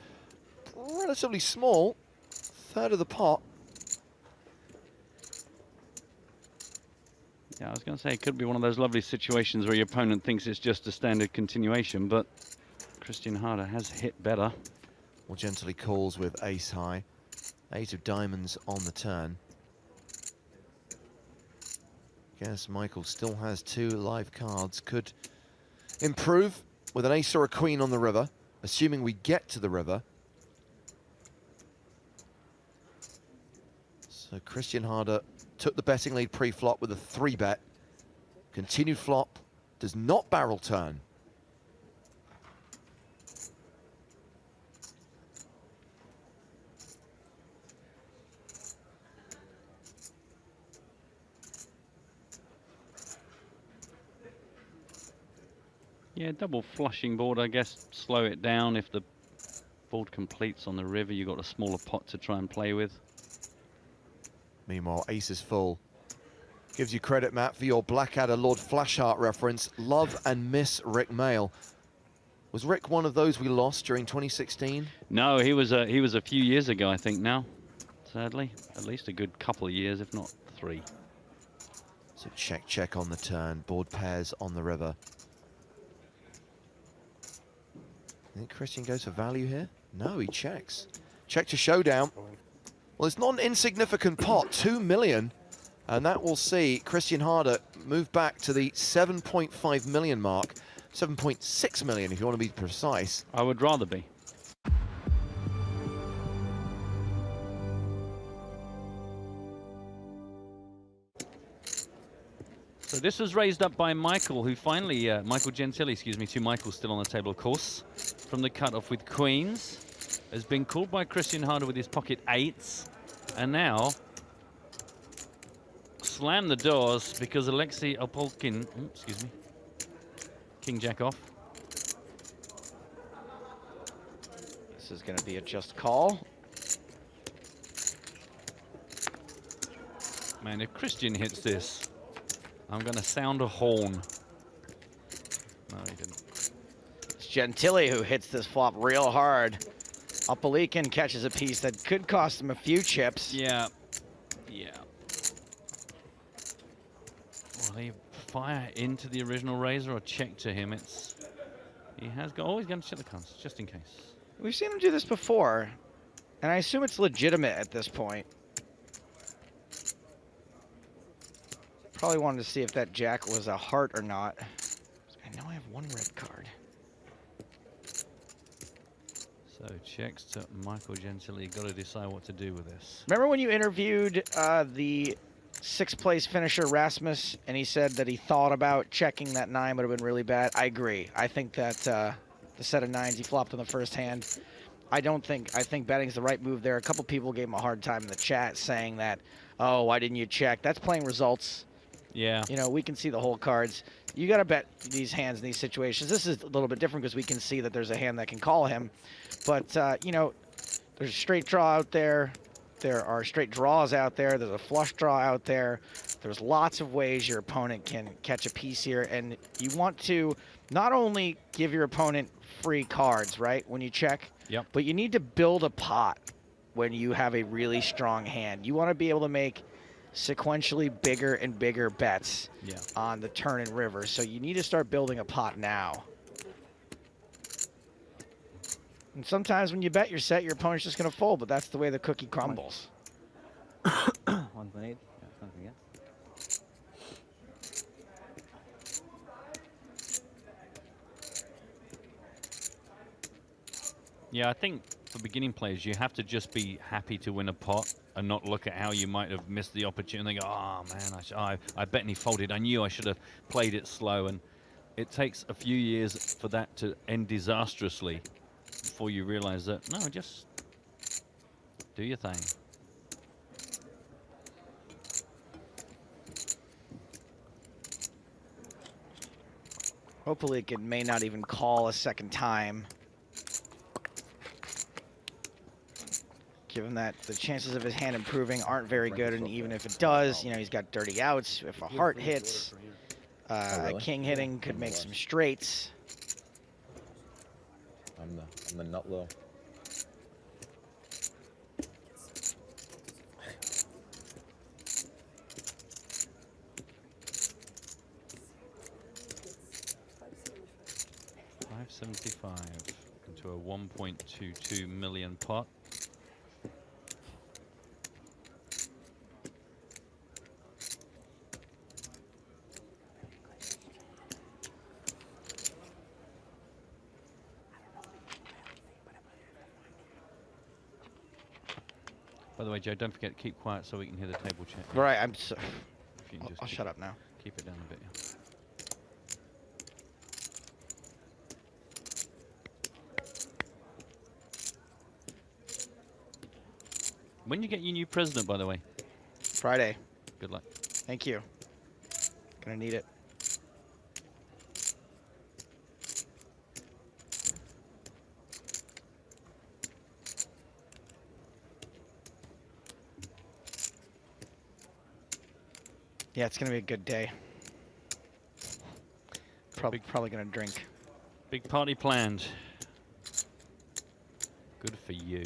Relatively small. Third of the pot. Yeah, I was going to say it could be one of those lovely situations where your opponent thinks it's just a standard continuation, but Christian Harder has hit better. More gently calls with ace high. 8 of diamonds on the turn. Guess Michael still has 2 live cards. Could improve with an ace or a queen on the river, assuming we get to the river. So Christian Harder took the betting lead pre-flop with a 3-bet. Continued flop, does not barrel turn. Yeah, double flushing board, I guess, slow it down. If the board completes on the river, you've got a smaller pot to try and play with. Meanwhile, ace is full. Gives you credit, Matt, for your Blackadder Lord Flashheart reference. Love and miss Rick Mail. Was Rick one of those we lost during 2016? No, he was a few years ago, I think now, sadly. At least a good couple of years, if not 3. So check, check on the turn. Board pairs on the river. I think Christian goes for value here. No, he checks. Check to showdown. Well, it's not an insignificant pot, 2 million. And that will see Christian Harder move back to the 7.5 million mark. 7.6 million if you want to be precise. I would rather be. So this was raised up by Michael, who finally, Michael Gentili, excuse me, 2 Michaels still on the table, of course, from the cutoff with queens. Has been called by Christian Harder with his pocket 8s, and now slam the doors because Alexei Opolkin, excuse me, King Jack off. This is going to be a just call. Man, if Christian hits this, I'm going to sound a horn. No, he didn't. It's Gentili who hits this flop real hard. Opolkin catches a piece that could cost him a few chips. Yeah. Yeah. Will he fire into the original razor or check to him? He has got, always going to check the cards, just in case. We've seen him do this before, and I assume it's legitimate at this point. Probably wanted to see if that jack was a heart or not. I know I have 1 red card. So checks to Michael Gentili. Got to decide what to do with this. Remember when you interviewed the 6th place finisher Rasmus, and he said that he thought about checking that 9 would have been really bad? I agree. I think that the set of 9s he flopped in the first hand. I think betting's the right move there. A couple people gave him a hard time in the chat saying that, oh, why didn't you check? That's playing results. Yeah. You know, we can see the whole cards. You got to bet these hands in these situations. This is a little bit different because we can see that there's a hand that can call him. But, you know, there's a straight draw out there. There are straight draws out there. There's a flush draw out there. There's lots of ways your opponent can catch a piece here. And you want to not only give your opponent free cards, right, when you check, yep, but you need to build a pot when you have a really strong hand. You want to be able to make sequentially bigger and bigger bets on the turn and river. So you need to start building a pot now. And sometimes when you bet your set, your opponent's just going to fold, but that's the way the cookie crumbles. 1.8. Yeah, something, yeah. Yeah, I think for beginning players, you have to just be happy to win a pot and not look at how you might have missed the opportunity. They go, oh man, I bet and he folded. I knew I should have played it slow. And it takes a few years for that to end disastrously before you realize that, no, just do your thing. Hopefully it may not even call a second time. given that the chances of his hand improving aren't very good, and even if it does, you know, he's got dirty outs. If a heart hits, a king hitting could make some straights. I'm the nut low. $575 into a 1.22 million pot. By the way, Joe, don't forget to keep quiet so we can hear the table check. Right, I'm so. If you can just I'll shut up now. Keep it down a bit. Yeah. When you get your new president, by the way? Friday. Good luck. Thank you. Gonna need it. Yeah, it's gonna be a good day. Probably gonna drink. Big party planned. Good for you.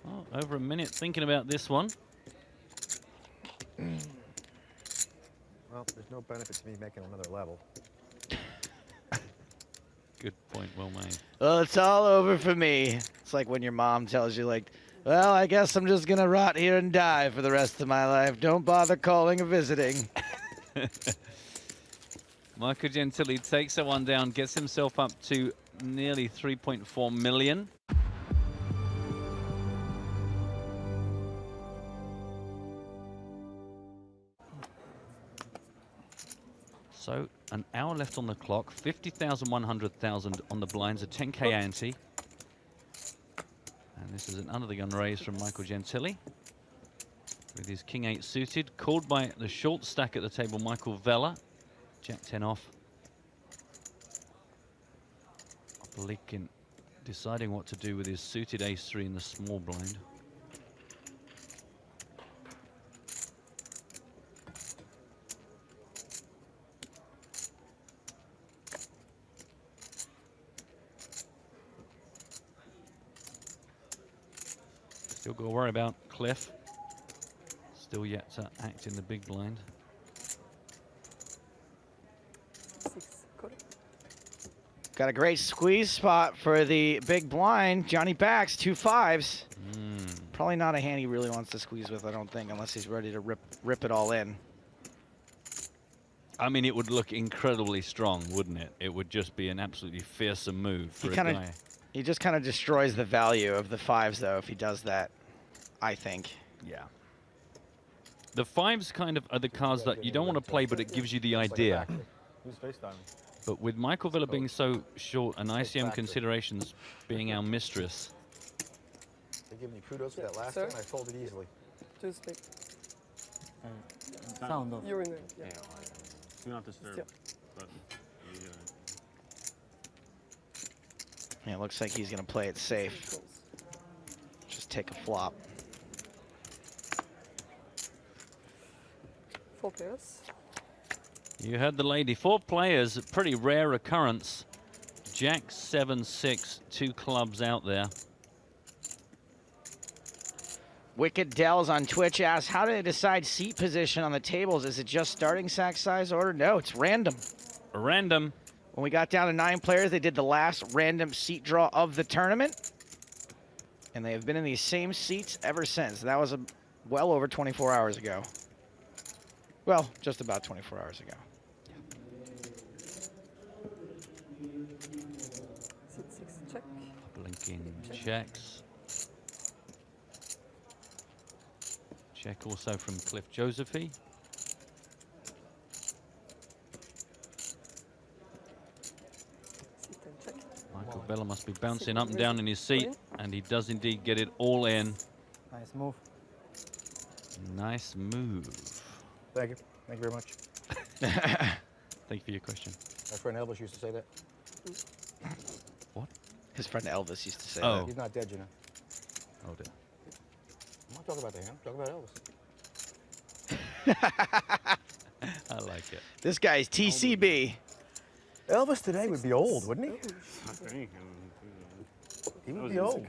Oh, over a minute thinking about this one. Well, there's no benefit to me making another level. Good point, well made. Well, it's all over for me. It's like when your mom tells you, like, well, I guess I'm just gonna rot here and die for the rest of my life. Don't bother calling or visiting. Michael Gentili takes that one down, gets himself up to nearly 3.4 million. So, an hour left on the clock, 50,000, 100,000 on the blinds, a 10K ante. And this is an under-the-gun raise from Michael Gentili with his King 8 suited, called by the short stack at the table, Michael Vella. Jack 10 off. Blinken deciding what to do with his suited ace-3 in the small blind. Still got to worry about Cliff. Still yet to act in the big blind. Got a great squeeze spot for the big blind. Johnny backs 2 5s. Probably not a hand he really wants to squeeze with, I don't think, unless he's ready to rip it all in. I mean, it would look incredibly strong, wouldn't it? It would just be an absolutely fearsome move for a guy. He just kind of destroys the value of the 5s, though, if he does that, I think. Yeah. The 5s kind of are the cards that you don't want to play, but it gives you the idea. Who's FaceTime? But with Michael Villa being so short and ICM considerations being our mistress. They're giving you kudos for that last one. I folded easily. Just like sound off. you're in there. Yeah. Do not disturb. Yeah. But Yeah, it looks like he's going to play it safe. Just take a flop. 4 pairs. You heard the lady. 4 players, a pretty rare occurrence. Jack 7, 6, 2 clubs out there. Wicked Dells on Twitch asks, how do they decide seat position on the tables? Is it just starting sack size order? No, it's random. Random. When we got down to 9 players, they did the last random seat draw of the tournament. And they have been in these same seats ever since. That was well over 24 hours ago. Well, just about 24 hours ago. Check. Blinking checks. Check also from Cliff Josephy. Michael Vella must be bouncing up and down in his seat, and he does indeed get it all in. Nice move. Nice move. Thank you. Thank you very much. Thank you for your question. My friend Elvis used to say that. What? His friend Elvis used to say that. He's not dead, you know. Oh dear. I'm not talking about him. I'm talking about Elvis. I like it. This guy's TCB. Elvis today would be old, wouldn't he? He would be old.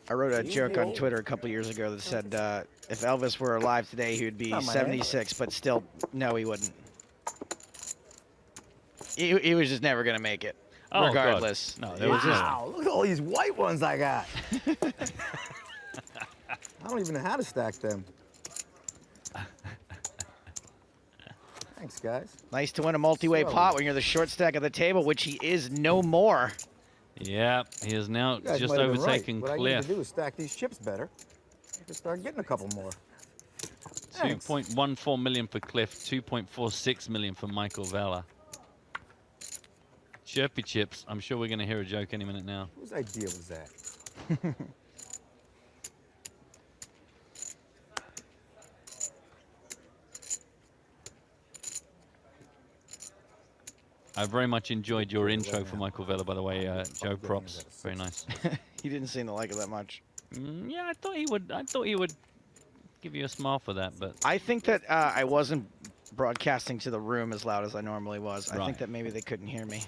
I wrote a joke on Twitter a couple years ago that said if Elvis were alive today, he would be 76, but still, no, he wouldn't. He was just never going to make it, regardless. God. No, Wow, look at all these white ones I got. I don't even know how to stack them. Thanks, guys. Nice to win a multi-way pot when you're the short stack of the table, which he is no more. Yeah, he is now You guys just might have been overtaken right. What I Cliff. need to do is stack these chips better. I can start getting a couple more. 2.14 million for Cliff, 2.46 million for Michael Vella. Chirpy chips. I'm sure we're going to hear a joke any minute now. Whose idea was that? I very much enjoyed your intro for Michael Vella, by the way, Joe. Props. Very nice. He didn't seem to like it that much. Yeah, I thought he would. I thought he would give you a smile for that, but I think that I wasn't broadcasting to the room as loud as I normally was. I Right. think that maybe they couldn't hear me.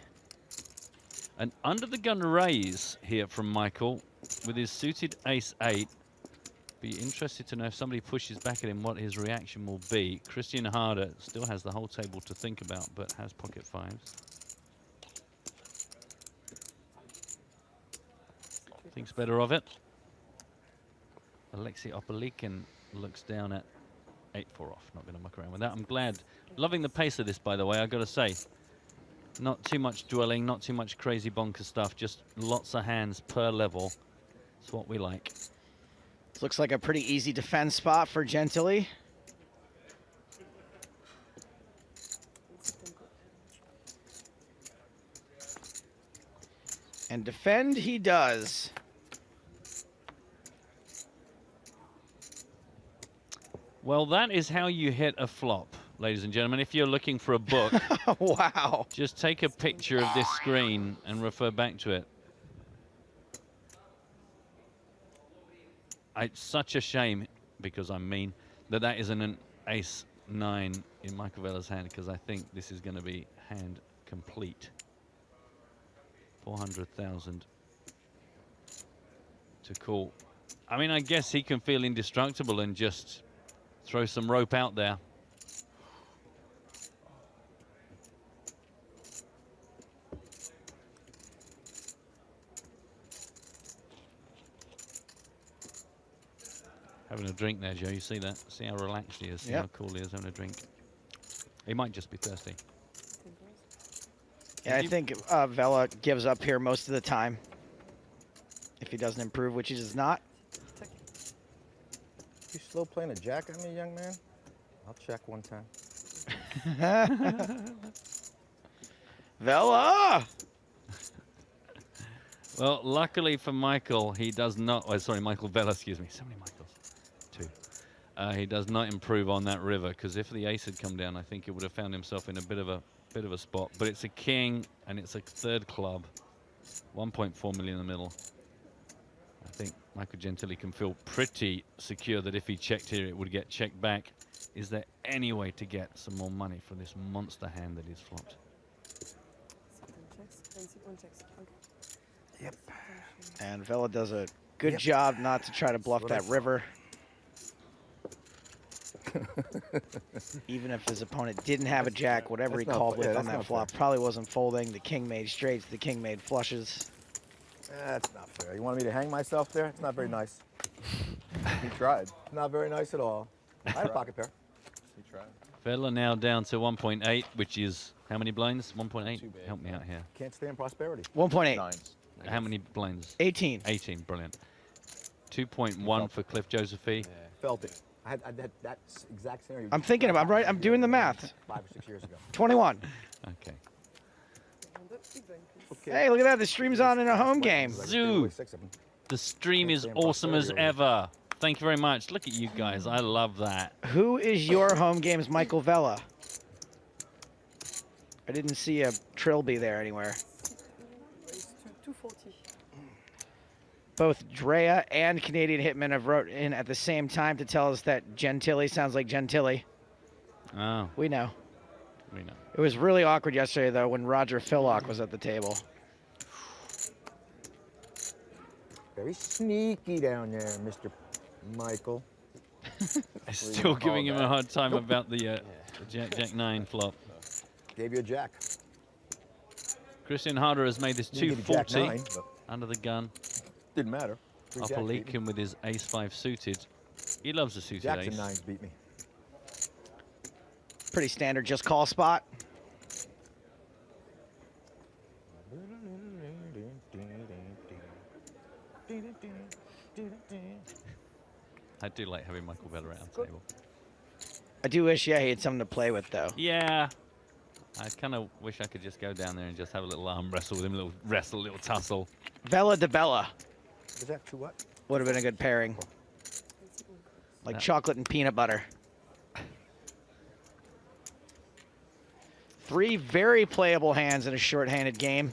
an under the gun raise here from Michael with his suited ace-8. Be interested to know if somebody pushes back at him what his reaction will be. Christian Harder still has the whole table to think about, but has pocket fives. Thinks better of it. Alexei Opelikin looks down at 8-4 off. Not going to muck around with that. I'm glad. Loving the pace of this, by the way, I've got to say. Not too much dwelling, not too much crazy bonker stuff, just lots of hands per level. It's what we like. This looks like a pretty easy defense spot for Gentili. And defend he does. Well, that is how you hit a flop, ladies and gentlemen. If you're looking for a book, wow, just take a picture of this screen and refer back to it. It's such a shame, because I'm mean, that that isn't an ace-9 in Michael Vella's hand, because I think this is going to be hand complete. 400,000 to call. I mean, I guess he can feel indestructible and just throw some rope out there. Having a drink there, Joe. You see that? See how relaxed he is? See how cool he is having a drink? He might just be thirsty. Yeah, I think Vella gives up here most of the time. If he doesn't improve, which he does not. You slow playing a jack on me, young man? I'll check one time. Vella! Well, luckily for Michael, he does not. Oh, sorry, Michael Vella. Excuse me. So many Michaels. Two. He does not improve on that river, because if the ace had come down, I think he would have found himself in a bit of a spot. But it's a king and it's a third club. 1.4 million in the middle. I think Michael Gentili can feel pretty secure that if he checked here, it would get checked back. Is there any way to get some more money for this monster hand that he's flopped? Yep. And Vella does a good job not to try to bluff that river. Even if his opponent didn't have a jack, whatever he called with on that flop probably wasn't folding. The king made straights, the king made flushes. That's not fair. You wanted me to hang myself there? It's not very nice. He tried. Not very nice at all. I had a pocket pair. He tried. Vella now down to 1.8, which is how many blinds? 1.8? Help me out here. Can't stand prosperity. 1.8. How many blinds? 18. 18, brilliant. 2.1 for Cliff Josephy. Yeah. Felt it. I had that exact scenario. I'm thinking about it. I'm doing the math. 5 or 6 years ago. 21. Okay. Hey, look at that. The stream's on in a home game. Zoo. The stream is awesome as ever. Thank you very much. Look at you guys. I love that. Who is your home game's Michael Vella? I didn't see a Trilby there anywhere. Both Drea and Canadian Hitman have wrote in at the same time to tell us that Gentili sounds like Gentili. Oh. We know. We know. It was really awkward yesterday, though, when Roger Fillock was at the table. Very sneaky down there, Mr. Michael. Still giving him a hard time about the Jack 9 flop. Gave you a jack. Christian Harder has made this Didn't give you jack 240 nine, but under the gun. didn't matter. Free Up jack a beat leak me. him with his ace-5 suited. He loves a suited Jacks ace. and nines beat me. Pretty standard just call spot. I do like having Michael Vella around the table. I do wish, yeah, he had something to play with, though. Yeah. I kind of wish I could just go down there and just have a little arm wrestle with him, a little wrestle, a little tussle. Vela de Bella Is that two what? would have been a good pairing. Like chocolate and peanut butter. 3 very playable hands in a short-handed game.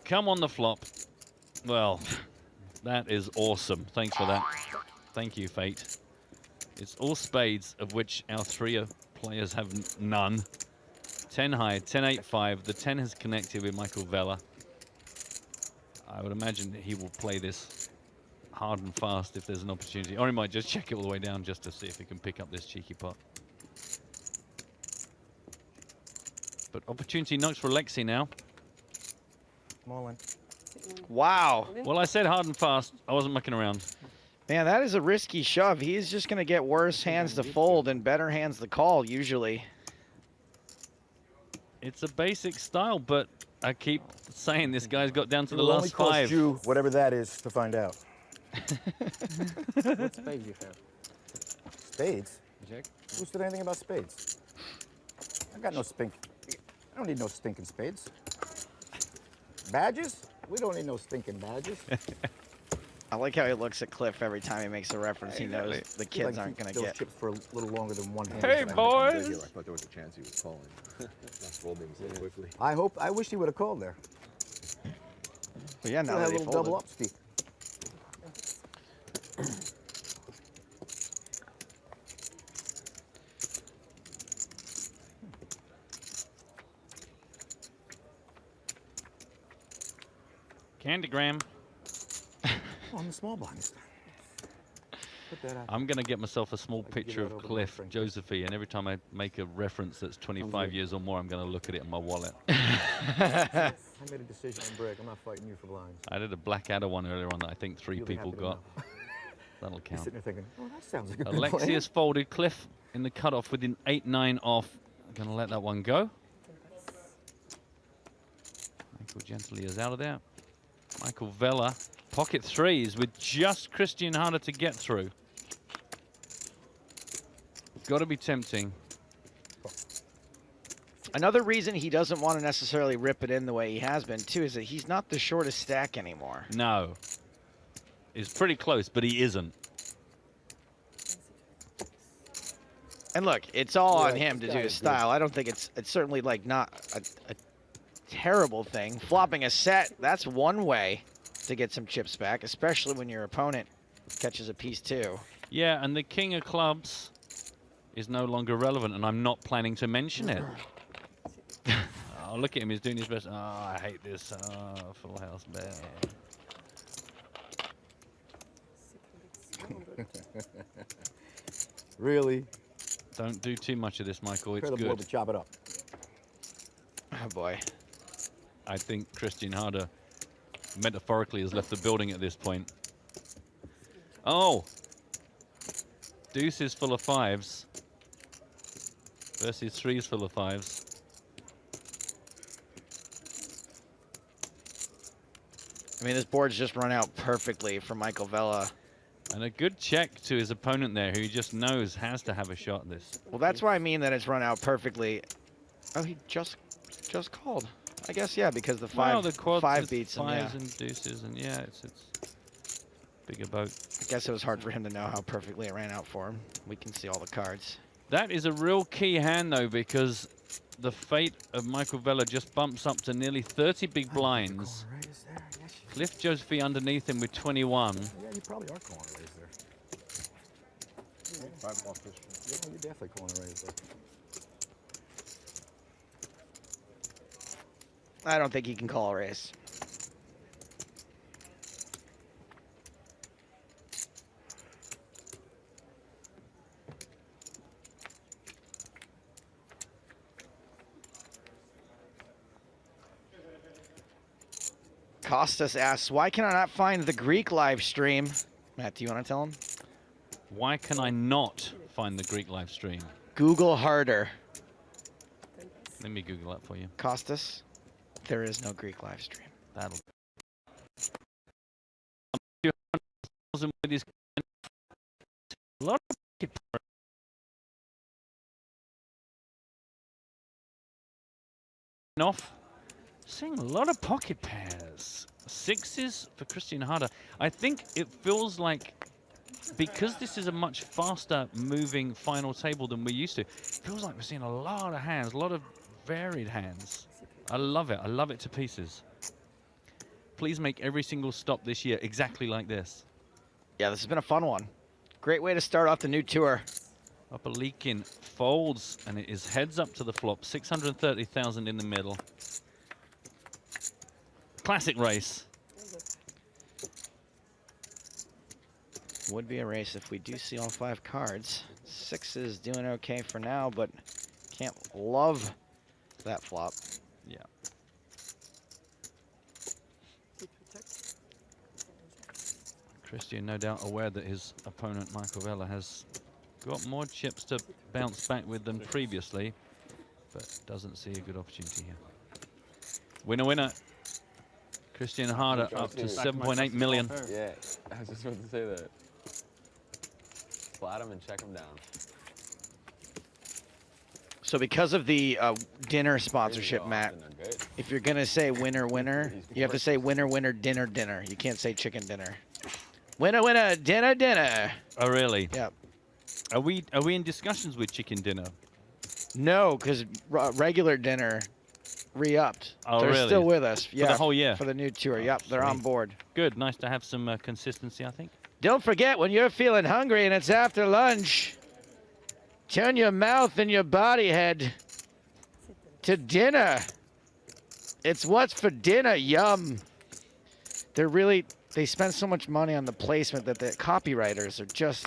Come on the flop. Well, that is awesome. Thanks for that. Thank you, Fate. It's all spades, of which our 3 players have none. 10 high, 10-8-5. The 10 has connected with Michael Vella. I would imagine that he will play this hard and fast if there's an opportunity. Or he might just check it all the way down just to see if he can pick up this cheeky pot. But opportunity knocks for Alexi now. All in. Wow. Well, I said hard and fast. I wasn't mucking around. Man, that is a risky shove. He's just going to get worse hands to fold and better hands to call, usually. It's a basic style, but I keep saying this guy's got down to the It'll only last cost 5. you whatever that is to find out. What spades you have? Spades? Jack? Who said anything about spades? I got no stink. I don't need no stinking spades. Badges? We don't need no stinking badges. I like how he looks at Cliff every time he makes a reference. He knows the kids aren't going to those get. chips for a little longer than one hand. Hey, boys! I thought there was a chance he was calling. That's folding so quickly. I wish he would have called there. Well, yeah, now Had that a he little folded. double up, Steve. Candygram. On the small blind. Put that out. I'm going to get myself a small picture that of over to Cliff, my friend. Josephine, and every time I make a reference that's 25 years or more, I'm going to look at it in my wallet. I made a decision on break. I'm not fighting you for blinds. I did a Blackadder one earlier on that I think 3 You'll be people happy to got. know. That'll You're count. sitting there thinking, oh, that sounds like a good Alexi plan. has folded. Cliff in the cutoff with an 8-9 off. I'm going to let that one go. Michael Gentili is out of there. Michael Vella, pocket 3s with just Christian Harder to get through. Got to be tempting. Another reason he doesn't want to necessarily rip it in the way he has been, too, is that he's not the shortest stack anymore. No. It's pretty close, but he isn't. And look, it's all on Yeah, him to this do guy his is style. I don't think it's certainly like not a terrible thing. Flopping a set, that's one way to get some chips back, especially when your opponent catches a piece too. Yeah, and the king of clubs is no longer relevant, and I'm not planning to mention it. Oh, look at him, he's doing his best. Oh, I hate this. Oh, full house bear. Really? Don't do too much of this, Michael. It's Prepare the board good. to chop it up. Oh, boy. I think Christian Harder metaphorically has left the building at this point. Oh! Deuces full of 5s versus 3s full of 5s. I mean, this board's just run out perfectly for Michael Vella. And a good check to his opponent there, who he just knows has to have a shot at this. Well, that's why I mean that it's run out perfectly. Oh, he just called. I guess, yeah, because the Well, the quads 5 is beats him, 5s yeah. and deuces, and yeah, it's bigger boat. I guess it was hard for him to know how perfectly it ran out for him. We can see all the cards. That is a real key hand, though, because the fate of Michael Vella just bumps up to nearly 30 big blinds. Cliff Josephine underneath him with 21. Yeah, you probably are calling a raise there. Yeah, you're definitely calling a raise there. I don't think he can call a raise. Costas asks, why can I not find the Greek live stream? Matt, do you want to tell him? Why can I not find the Greek live stream? Google harder. Let me Google that for you. Costas, there is no Greek live stream. That'll. A lot of off. Seeing a lot of pocket pairs. Sixes for Christian Harder. I think it feels like, because this is a much faster moving final table than we're used to, it feels like we're seeing a lot of hands, a lot of varied hands. I love it. I love it to pieces. Please make every single stop this year exactly like this. Yeah, this has been a fun one. Great way to start off the new tour. Opelikin folds, and it is heads up to the flop. 630,000 in the middle. Classic race. Would be a race if we do see all 5 cards. Sixes doing okay for now, but can't love that flop. Yeah. Christian, no doubt aware that his opponent, Michael Vella, has got more chips to bounce back with than previously, but doesn't see a good opportunity here. Winner, winner. Christian Harder up to 7.8 million. Yeah, I was just about to say that. Flat him and check him down. So because of the dinner sponsorship, Matt, if you're going to say winner, winner, you have to say winner, winner, dinner, dinner. You can't say chicken dinner. Winner, winner, dinner, dinner. Oh, really? Yep. Are we in discussions with chicken dinner? No, because regular dinner re-upped. Oh, they're really? still with us. For the whole year? For the new tour. Yep, they're on board. Good. Nice to have some consistency, I think. Don't forget, when you're feeling hungry and it's after lunch, turn your mouth and your body head to dinner. It's what's for dinner. Yum. They spend so much money on the placement that the copywriters are just...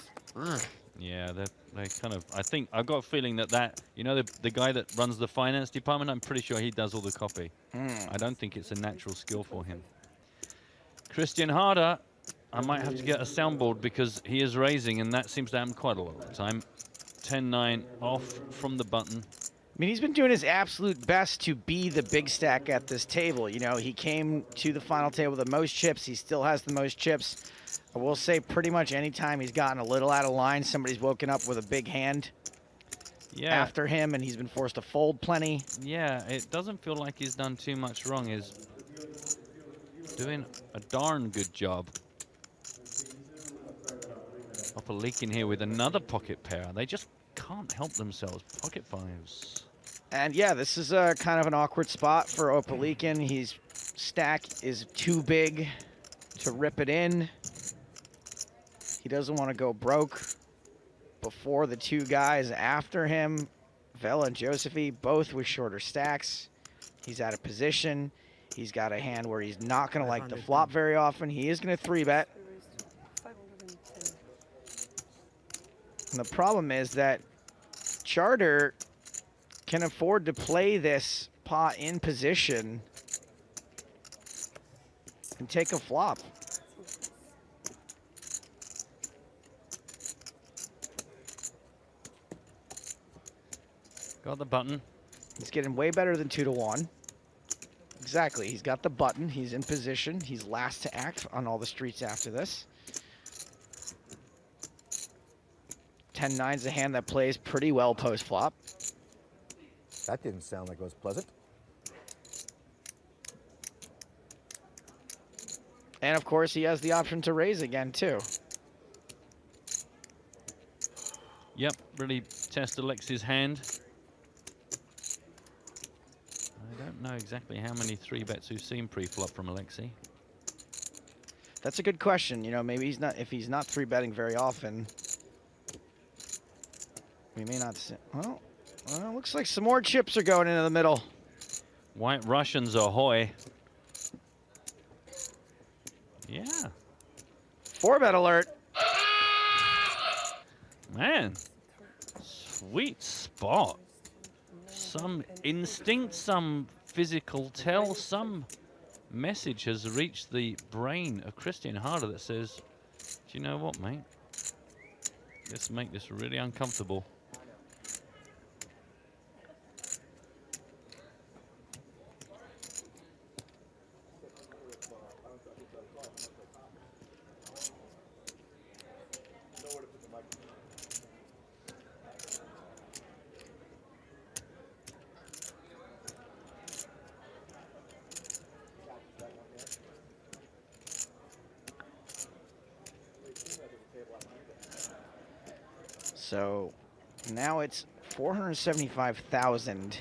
Yeah, they kind of, I think, I've got a feeling that you know, the guy that runs the finance department, I'm pretty sure he does all the copy. I don't think it's a natural skill for him. Christian Harder, I might have to get a soundboard because he is raising, and that seems to happen quite a lot of the time. 10-9 off from the button. I mean, he's been doing his absolute best to be the big stack at this table. You know, he came to the final table with the most chips. He still has the most chips. I will say pretty much anytime he's gotten a little out of line, somebody's woken up with a big hand after him, and he's been forced to fold plenty. Yeah, it doesn't feel like he's done too much wrong. He's doing a darn good job. Opelikin here with another pocket pair. They just can't help themselves. Pocket fives. And yeah, this is a kind of an awkward spot for Opelikin. His stack is too big to rip it in. He doesn't want to go broke before the 2 guys after him. Vella and Josephine, both with shorter stacks. He's out of position. He's got a hand where he's not going to like the flop very often. He is going to 3-bet. And the problem is that Charter can afford to play this pot in position and take a flop. Got the button. He's getting way better than 2-1. Exactly. He's got the button. He's in position. He's last to act on all the streets after this. 10-9's a hand that plays pretty well post-flop. That didn't sound like it was pleasant. And, of course, he has the option to raise again, too. Yep, really test Alexis' hand. don't know exactly how many 3-bets we've seen pre-flop from Alexei. That's a good question. You know, maybe he's not, if he's not 3-betting very often, we may not see. Well, looks like some more chips are going into the middle. White Russians ahoy. Yeah. 4-bet alert. Man, sweet spot. Some instinct, some physical tell, some message has reached the brain of Christian Harder that says, do you know what, mate? Let's make this really uncomfortable. So now it's 475,000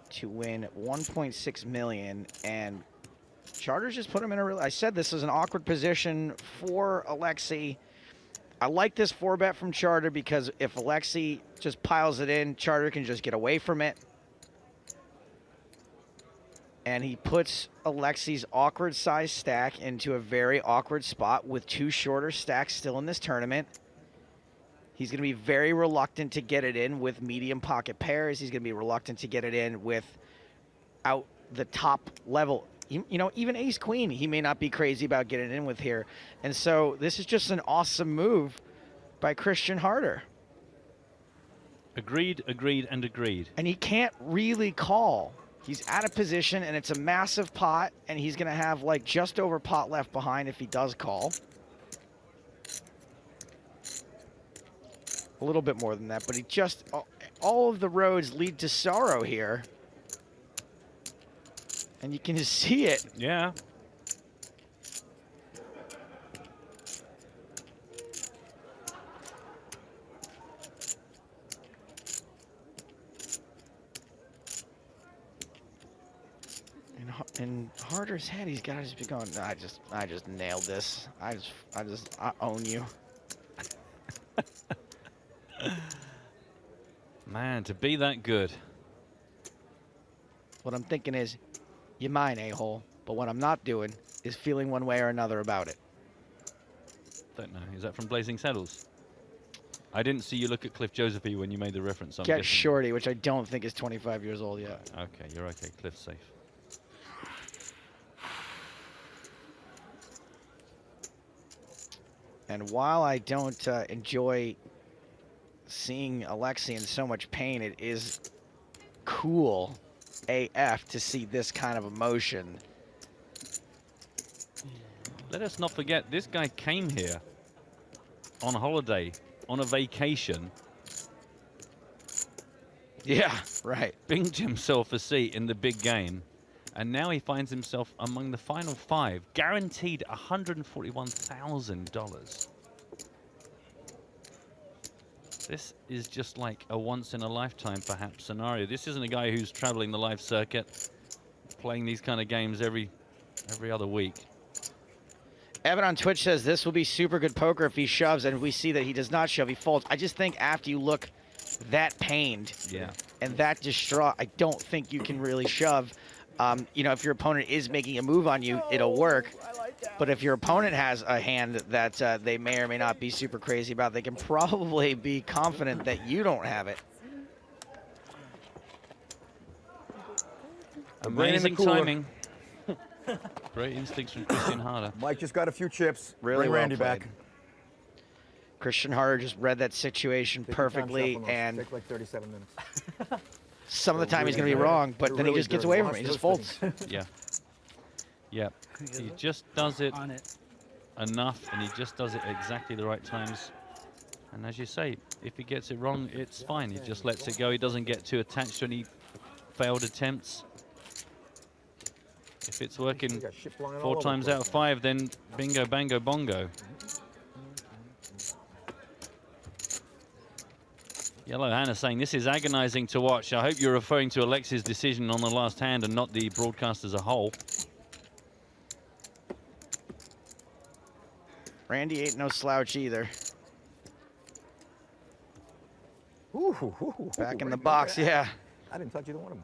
to win 1.6 million, and Charter's just put him in a real. I said this is an awkward position for Alexei. I like this 4-bet from Charter because if Alexei just piles it in, Charter can just get away from it. And he puts Alexei's awkward size stack into a very awkward spot with 2 shorter stacks still in this tournament. He's going to be very reluctant to get it in with medium pocket pairs. He's going to be reluctant to get it in with out the top level. You know, even ace-queen, he may not be crazy about getting in with here. And so this is just an awesome move by Christian Harder. Agreed, agreed, and agreed. And he can't really call. He's out of position, and it's a massive pot, and he's going to have, like, just over pot left behind if he does call. A little bit more than that, but he just, all of the roads lead to sorrow here. And you can just see it. Yeah. In Harder's head, he's got to just be going, I just nailed this. I own you. Man, to be that good. What I'm thinking is, you're mine, a-hole. But what I'm not doing is feeling one way or another about it. Don't know. Is that from Blazing Saddles? I didn't see you look at Cliff Josephine when you made the reference. Get Shorty, which I don't think is 25 years old yet. Okay, you're okay. Cliff's safe. And while I don't enjoy seeing Alexei in so much pain, it is cool AF to see this kind of emotion. Let us not forget, this guy came here on holiday, on a vacation. Yeah, right. Binged himself a seat in the big game. And now he finds himself among the final 5, guaranteed $141,000. This is just like a once-in-a-lifetime, perhaps, scenario. This isn't a guy who's traveling the live circuit, playing these kind of games every other week. Evan on Twitch says this will be super good poker if he shoves, and we see that he does not shove, he folds. I just think after you look that pained and that distraught, I don't think you can really shove. You know, if your opponent is making a move on you, it'll work. But if your opponent has a hand that they may or may not be super crazy about, they can probably be confident that you don't have it. Amazing timing. Great instincts from Christian Harder. Mike just got a few chips. Really Bring well Randy played. back. Christian Harder just read that situation perfectly, and take like 37 minutes. some of the time he's going to be wrong, but then he just gets away from it. He just folds. Yeah. Yeah. He just does it enough, and he just does it exactly the right times. And as you say, if he gets it wrong, it's fine. He just lets it go. He doesn't get too attached to any failed attempts. If it's working 4 times out of 5, then bingo, bango, bongo. Yellow Hannah saying, this is agonizing to watch. I hope you're referring to Alexis' decision on the last hand and not the broadcast as a whole. Randy ain't no slouch either. Back in the box, yeah. I didn't touch either one of them.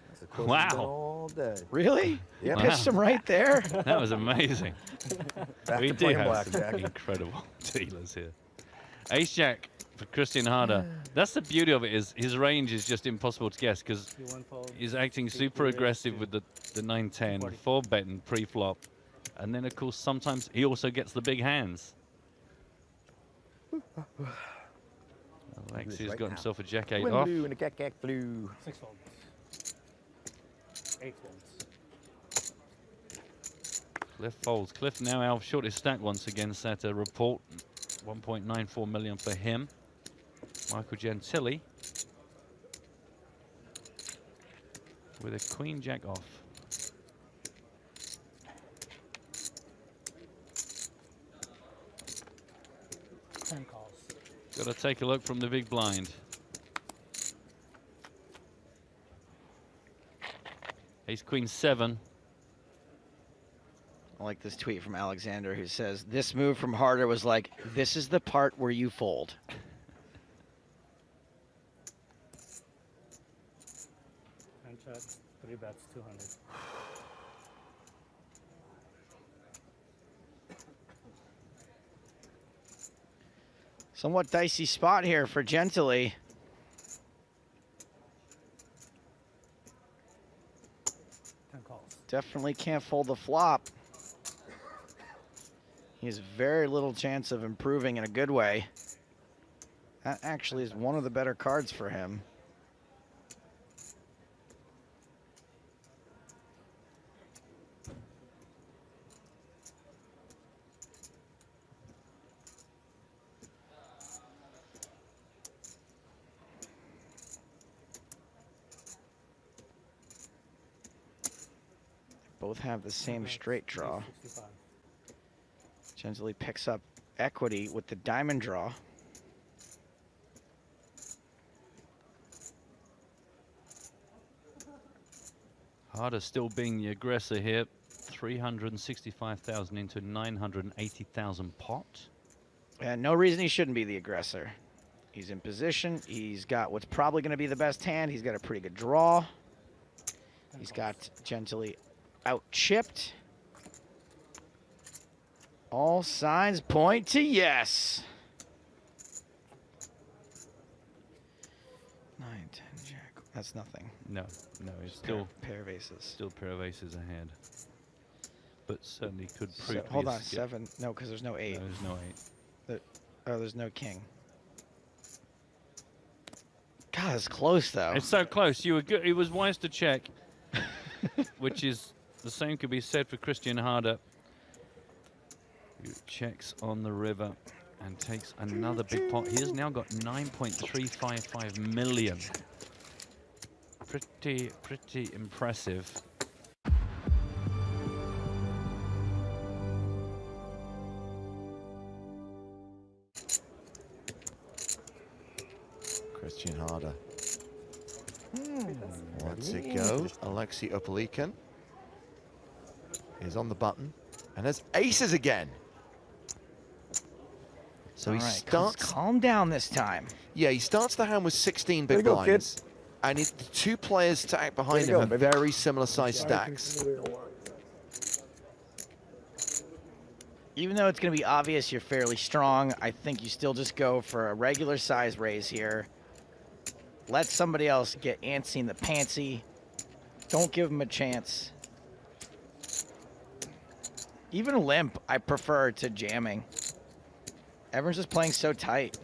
That's the closest Wow. I've been all day. Really? Yeah. You pitched him right there? That was amazing. Back We to do playing have some blackjack. incredible dealers here. Ace Jack for Christian Harder. That's the beauty of it, is his range is just impossible to guess because he's acting super aggressive with the 9-10, 4-betting pre-flop. And then, of course, sometimes he also gets the big hands. Alexi's got himself a Jack-8 Wind off. blew and a cat flew. 6 folds. 8 folds. Cliff folds. Cliff now our shortest stack once again set a report. 1.94 million for him. Michael Gentili with a Queen Jack off. Got to take a look from the big blind. Ace Queen 7. I like this tweet from Alexander who says, this move from Harder was like, this is the part where you fold. 10 check, 3 bets, 200. Somewhat dicey spot here for Gentili. Definitely can't fold the flop. He has very little chance of improving in a good way. That actually is one of the better cards for him. Both have the same straight draw. Gentili picks up equity with the diamond draw. Harder still being the aggressor here. 365,000 into 980,000 pot. And no reason he shouldn't be the aggressor. He's in position. He's got what's probably going to be the best hand. He's got a pretty good draw. He's got Gentili out chipped. All signs point to yes. 9, 10, jack. That's nothing. No, he's still pair of aces. Still pair of aces ahead. But certainly could prove. Hold on, 7. No, because there's no 8. No, there's no 8. There's no king. God, it's close though. It's so close. You were good. It was wise to check, which is the same could be said for Christian Harder. Who checks on the river and takes another big pot. He has now got 9.355 million. Pretty impressive. Christian Harder. Let's it go. Alexei Opelikin is on the button. And there's aces again. So he starts. Calm down this time. Yeah, he starts the hand with 16 There big you go, blinds. kid. And the two players stacked behind There you him go, have baby. very similar sized stacks. Even though it's going to be obvious you're fairly strong, I think you still just go for a regular size raise here. Let somebody else get antsy in the pantsy. Don't give them a chance. Even limp, I prefer to jamming. Everyone's just playing so tight.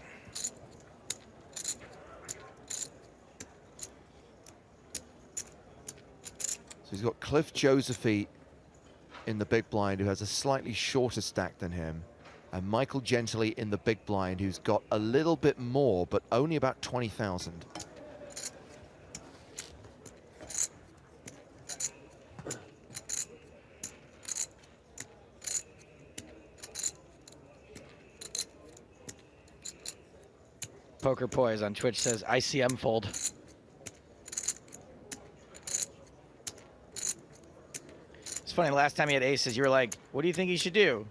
So he's got Cliff Josephy in the big blind, who has a slightly shorter stack than him, and Michael Gentili in the big blind, who's got a little bit more, but only about 20,000. Poker Poise on Twitch says ICM fold. It's funny, last time he had aces, you were like, what do you think he should do?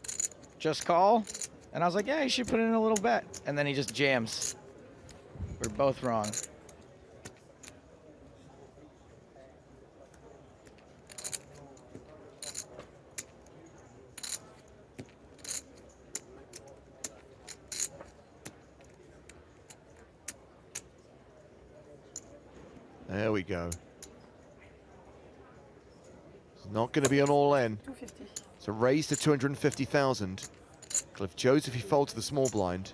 Just call? And I was like, yeah, you should put in a little bet. And then he just jams. We're both wrong. There we go. It's not going to be an all-in. 250. It's a raise to 250,000. Cliff Joseph, he folds to the small blind.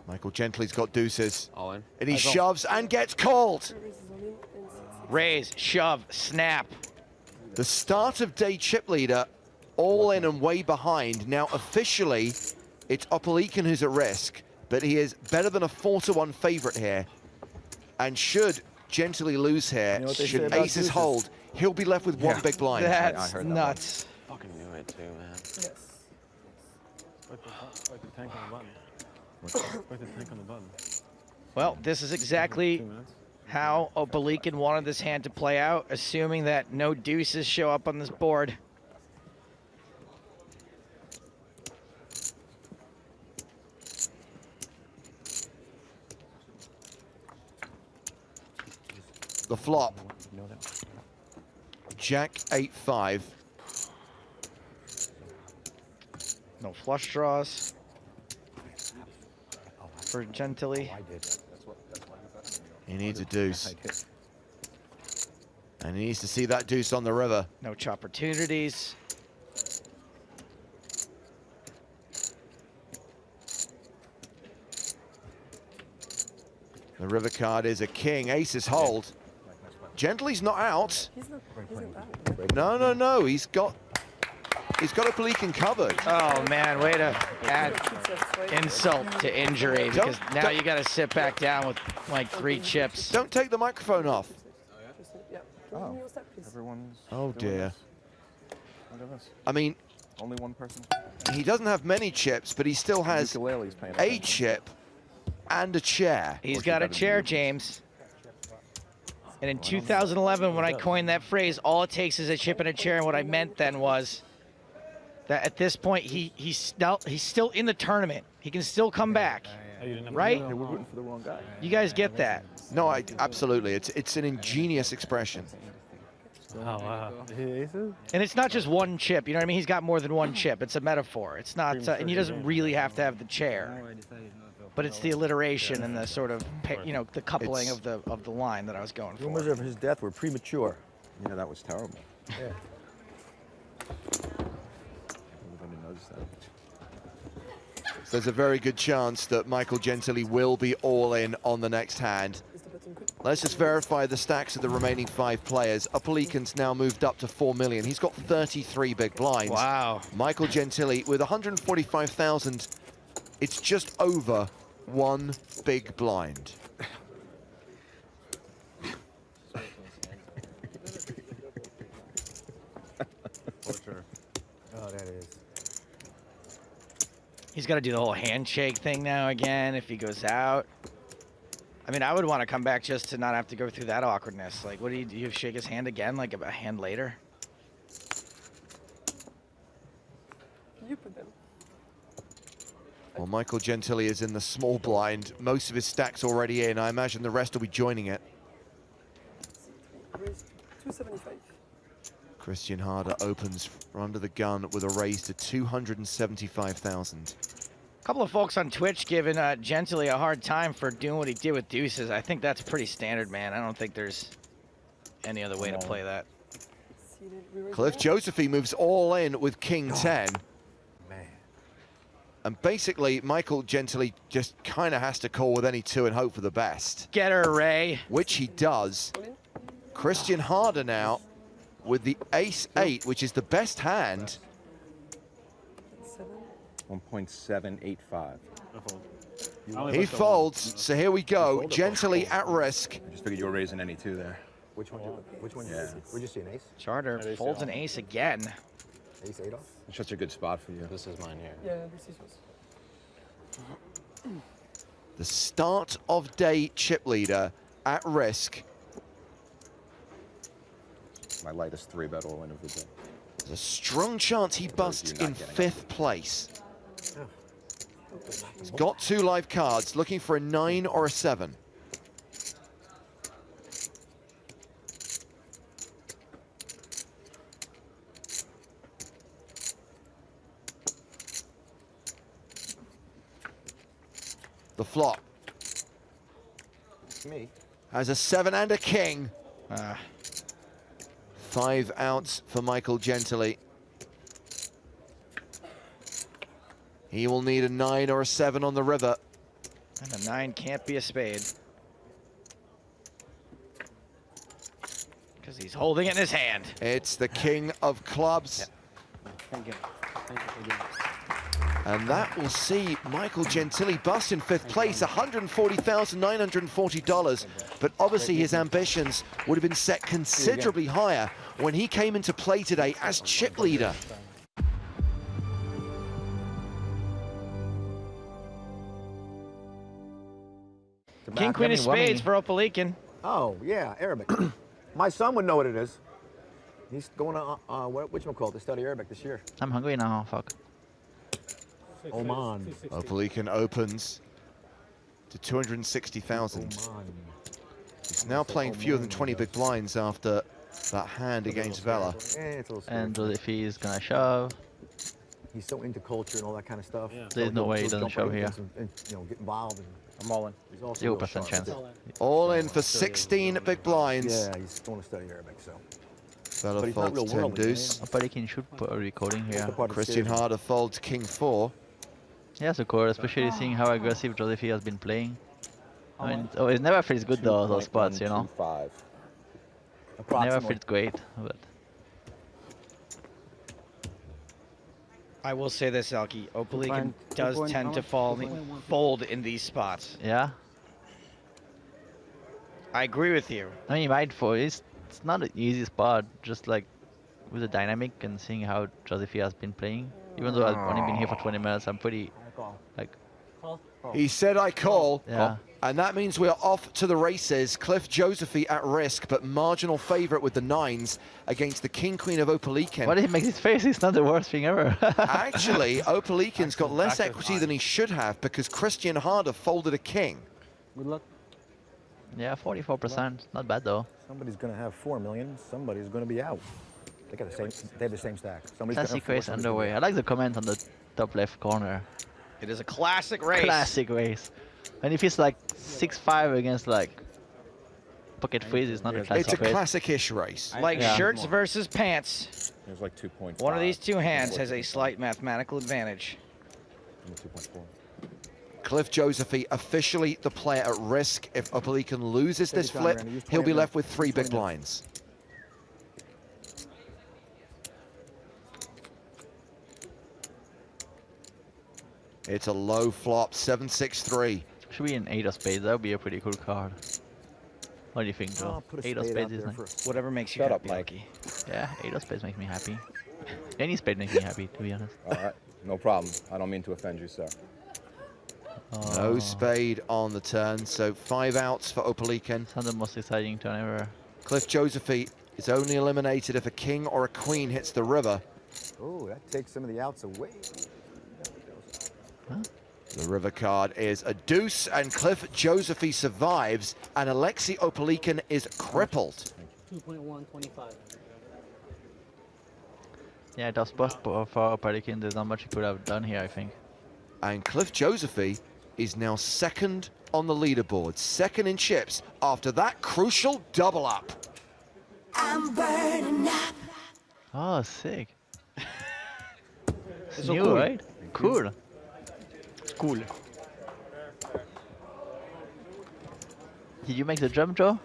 Michael Gently's got deuces. All in. And he shoves and gets called. Raise, shove, snap. The start of day chip leader, all in and way behind. Now officially, it's Opelican who's at risk, but he is better than a 4-1 favorite here. And should Gently lose here, You know what they say should about aces deuces? hold, he'll be left with one big blind. That's heard that nuts. Fucking knew it too, man. Yes. Like the tank on the button. Like the tank on the button. Well, this is exactly how Opelican wanted this hand to play out, assuming that no deuces show up on this board. The flop. Jack 8-5. No flush draws for Gentily. He needs a deuce. And he needs to see that deuce on the river. No opportunities. The river card is a king. Aces hold. Gently's not out. He's not out. No. He's got Opelican covered. Oh man, way to add insult to injury, because now you got to sit back down with like 3 chips. Don't take the microphone off. Yeah. Can you give me your stack, please? Everyone's Oh doing dear. this. Look at this. I mean, Only one person. he doesn't have many chips, but he still has Ukulele's paying a attention. chip and a chair. He's got a chair, James. And in 2011, when I coined that phrase, all it takes is a chip and a chair, and what I meant then was that at this point, he's still in the tournament. He can still come back, right? We're rooting for the wrong guy. You guys get that? No, absolutely. It's an ingenious expression. Oh, wow. Aces? And it's not just one chip, you know what I mean? He's got more than one chip. It's a metaphor. It's not, and he doesn't really have to have the chair. But it's the alliteration and the sort of, the coupling of the line that I was going for. Rumors of his death were premature. Yeah, that was terrible. Yeah. Everybody knows that. So there's a very good chance that Michael Gentily will be all in on the next hand. Let's just verify the stacks of the remaining 5 players. Opelican's now moved up to 4 million. He's got 33 big blinds. Wow. Michael Gentily with 145,000. It's just over 1 big blind. Oh, that is. He's got to do the whole handshake thing now again if he goes out. I mean, I would want to come back just to not have to go through that awkwardness. Like, what do? You shake his hand again, like a hand later? You put them. Well, Michael Gentily is in the small blind. Most of his stacks already in. I imagine the rest will be joining it. Raise 275. Christian Harder opens from under the gun with a raise to 275,000. A couple of folks on Twitch giving Gentily a hard time for doing what he did with deuces. I think that's pretty standard, man. I don't think there's any other way to play that. Cliff Josephy moves all in with King 10. Man. And basically, Michael Gentily just kind of has to call with any 2 and hope for the best. Get her, Ray. Which he does. Christian Harder now with the ace-8, which is the best hand. 1.785. He folds, so here we go. Gentily at risk. I just figured you were raising any 2 there. Which one? Which one? Yeah. Would you see an ace? Charter folds an ace again. Ace 8 off? It's such a good spot for you. This is mine here. Yeah, this is yours. The start of day chip leader at risk. My lightest 3-bet all-in of the day. There's a strong chance he busts in 5th place. He's got 2 live cards, looking for a 9 or a 7. The flop Me. has a 7 and a king. 5 outs for Michael Gentili. He will need a 9 or a 7 on the river. And a 9 can't be a spade. Because he's holding it in his hand. It's the king of clubs. Thank you. Thank you for doing this. And that will see Michael Gentili bust in 5th place, $140,940. But obviously his ambitions would have been set considerably higher when he came into play today as chip leader. King, queen of spades for Opalikin. Oh, yeah, Arabic. My son would know what it is. He's going to, whatchamacallit, to study Arabic this year. I'm hungry now, fuck. Oman. Opalikin opens to 260,000. He's now playing fewer than 20 big blinds after that hand against Vela. And Josefi is gonna shove. He's so into culture and all that kind of stuff. Yeah. There's no way he doesn't shove here. And, you know, get involved. And I'm all in. 0% chance. All in for 16 big blinds. Yeah, he's going to study Arabic, so. Vela folds 10 deuce. Opalikin should put a recording here. Christian Harder folds king 4. Yes, of course, especially seeing how aggressive Josefi has been playing. I mean, it never feels good though, those spots, you know? Never feels great, but... I will say this, Elkie. Opalikin does tend to fold in these spots. Yeah? I agree with you. I mean, he might fold. It's not an easy spot, just like with the dynamic and seeing how Josefi has been playing. Even though I've only been here for 20 minutes, I'm pretty, like... He said I call. Yeah. And that means we're off to the races. Cliff Josefi at risk, but marginal favorite with the 9s against the king queen of Opalikin. Why did he make this face? It's not the worst thing ever. Actually, Opalikin's got less equity than he should have because Christian Harder folded a king. Good luck. Yeah, 44%. Not bad though. Somebody's going to have 4 million. Somebody's going to be out. They got the same. They have the same stack. Somebody's Classic race underway. I like the comment on the top left corner. It is a classic race. Classic race. And if it's like 6-5 against like pocket freeze, it's not a classic race. It's a classic-ish race. Like shirts versus pants. There's like 2.5. One of these two hands has a slight mathematical advantage. 2.4. Cliff Josefi officially the player at risk. If Opalikin loses this flip, he'll be left with 3 big blinds. It's a low flop, 7-6-3. Should be an 8 of spades. That would be a pretty cool card. What do you think, Joe? 8 of spades is nice. Whatever makes you happy, Mikey. Yeah, 8 of spades makes me happy. Any spade makes me happy, to be honest. All right, no problem. I don't mean to offend you, sir. No spade on the turn, so 5 outs for Opalikin. It's not the most exciting turn ever. Cliff Josefi is only eliminated if a king or a queen hits the river. Oh, that takes some of the outs away. Huh? The river card is a deuce, and Cliff Josefi survives, and Alexei Opalikin is crippled. 2.125. Yeah, tough spot for Opalikin. There's not much he could have done here, I think. And Cliff Josefi is now 2nd on the leaderboard, 2nd in chips after that crucial double up. I'm burning up. Oh, sick. So new, cool. right? Cool. Cool. Did you make the jump, Joe?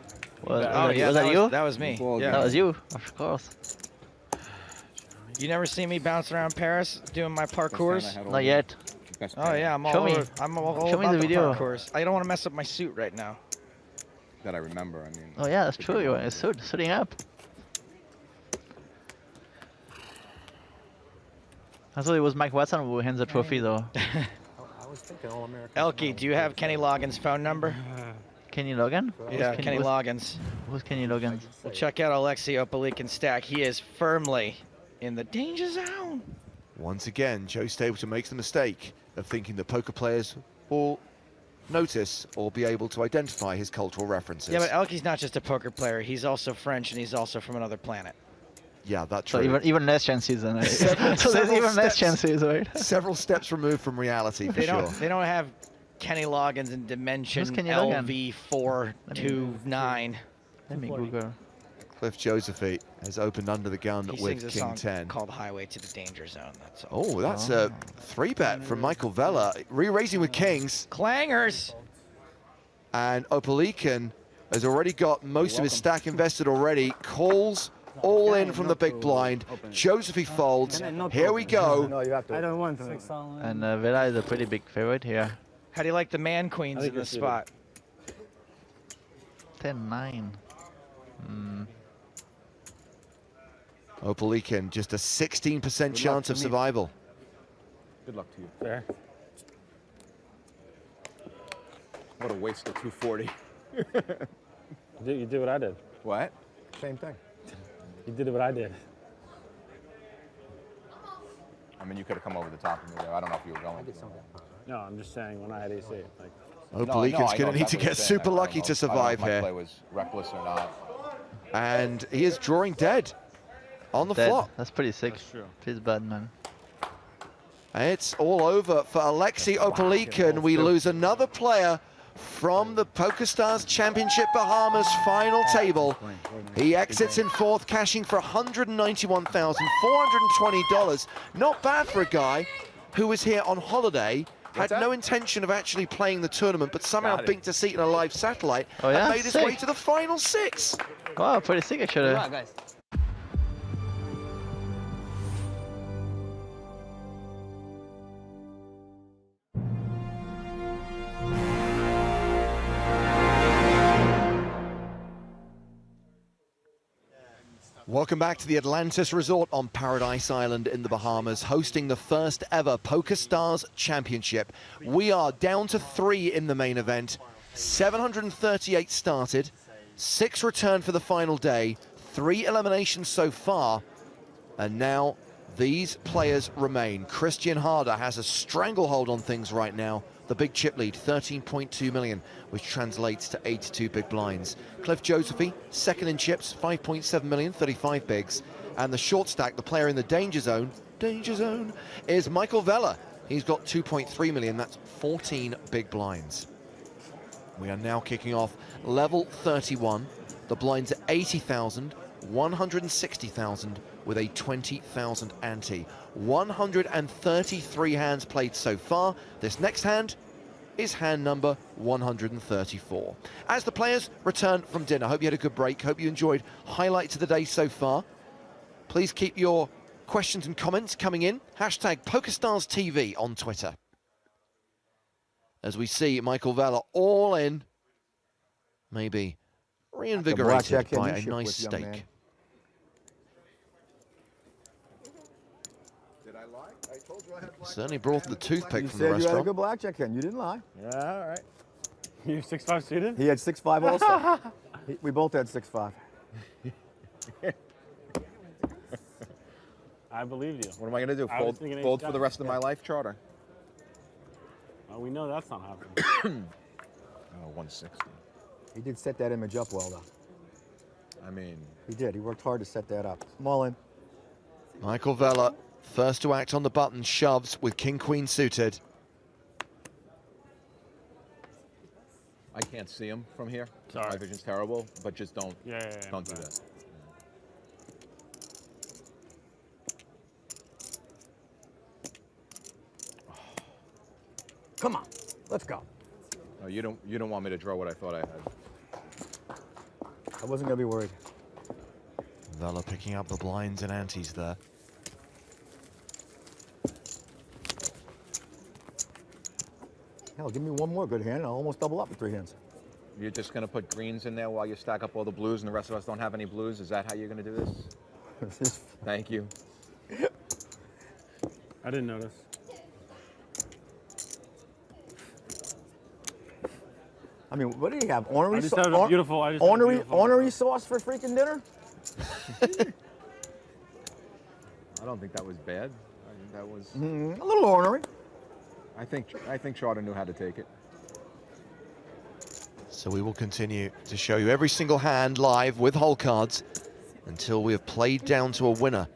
Was Oh, yeah, that you? That was me. Yeah. That was you, of course. You never see me bouncing around Paris doing my parkours? Not yet. Oh yeah, I'm all Show me. over. I'm all Show me about the video. parkours. I don't want to mess up my suit right now. That I remember, I mean. Oh yeah, that's true. You're suiting up. I thought it was Mike Watson who hands the trophy, though. was thinking All-American. Elkie, do you have Kenny Loggins' phone number? Kenny Logan? Yeah, Kenny Loggins. Who's Kenny Logan? Well, check out Alexei Opelikin's stack. He is firmly in the danger zone. Once again, Joe Stapleton makes the mistake of thinking that poker players will notice or be able to identify his cultural references. Yeah, but Elkie's not just a poker player. He's also French, and he's also from another planet. Yeah, that's so true. even less chances than Several there's even less steps- chances, right? Several steps removed from reality, for They sure. don't have Kenny Loggins in dimension Who's Kenny Logan? LV429. Let me Google. Cliff Josephy has opened under the gun He with sings a King song 10. called Highway to the Danger Zone. That's all. Oh, that's a 3-bet from Michael Vella. Re-raising with kings. Clangers. And Opelikin has already got most of his stack invested already. Calls all in from the big blind. Josephy folds. Here we go. No, you have to. I don't want to. And Vela is a pretty big favorite here. How do you like the man queens in this spot? 10-9. Opelikin, just a 16% chance of survival. Good luck to you. Fair. What a waste of 240. You did what I did. What? Same thing. You did what I did. I mean, you could have come over the top of me there. I don't know if you were going to. No, I'm just saying when I had AC. Like, Opelikin's going to need to get super lucky to survive I don't know if my here. play was reckless or not. And he is drawing dead on the Dead. flop. That's pretty sick. That's true. Feels bad, man. It's all over for Alexei Opelikin. We lose another player from the PokerStars Championship Bahamas final table. He exits in fourth, cashing for $191,420. Not bad for a guy who was here on holiday, had no intention of actually playing the tournament, but somehow binked a seat in a live satellite Oh, yeah? and made his Sick. way to the final 6. Wow, pretty sick actually. guys. Welcome back to the Atlantis Resort on Paradise Island in the Bahamas, hosting the first ever PokerStars Championship. We are down to 3 in the main event. 738 started, 6 returned for the final day, 3 eliminations so far, and now these players remain. Christian Harder has a stranglehold on things right now. The big chip lead, 13.2 million, which translates to 82 big blinds. Cliff Josephy, second in chips, 5.7 million, 35 bigs. And the short stack, the player in the danger zone, is Michael Vella. He's got 2.3 million, that's 14 big blinds. We are now kicking off level 31. The blinds are 80,000, 160,000 with a 20,000 ante. 133 hands played so far. This next hand is hand number 134. As the players return from dinner, hope you had a good break, hope you enjoyed highlights of the day so far. Please keep your questions and comments coming in. Hashtag PokerStarsTV on Twitter. As we see Michael Vella all in, maybe reinvigorated by a nice steak. Certainly brought the toothpick You from the said you had a restaurant. good blackjack hand. You didn't lie. yeah, all right. You 6'5" suited? He had 6'5" also. We both had 6'5". I believed you. What am I going to do? I was thinking Fold ace for the jack. rest of my life, Charter? Well, we know that's not happening. Oh, 160. He did set that image up well, though. I mean, He did. He worked hard to set that up. Small in. Michael Vella, first to act on the button, shoves with King-Queen suited. I can't see him from here. Sorry. My vision's terrible, but just don't don't do bad. that. Come on. Let's go. No, you don't want me to draw what I thought I had. I wasn't going to be worried. Vella picking up the blinds and antes there. Hell, give me one more good hand, and I'll almost double up in 3 hands. You're just going to put greens in there while you stack up all the blues and the rest of us don't have any blues? Is that how you're going to do this? Thank you. I didn't notice. I mean, what do you have? Ornery, I just had a beautiful. ornery sauce for freaking dinner? I don't think that was bad. I think that was a little ornery. I think Charter knew how to take it. So we will continue to show you every single hand live with hole cards until we have played down to a winner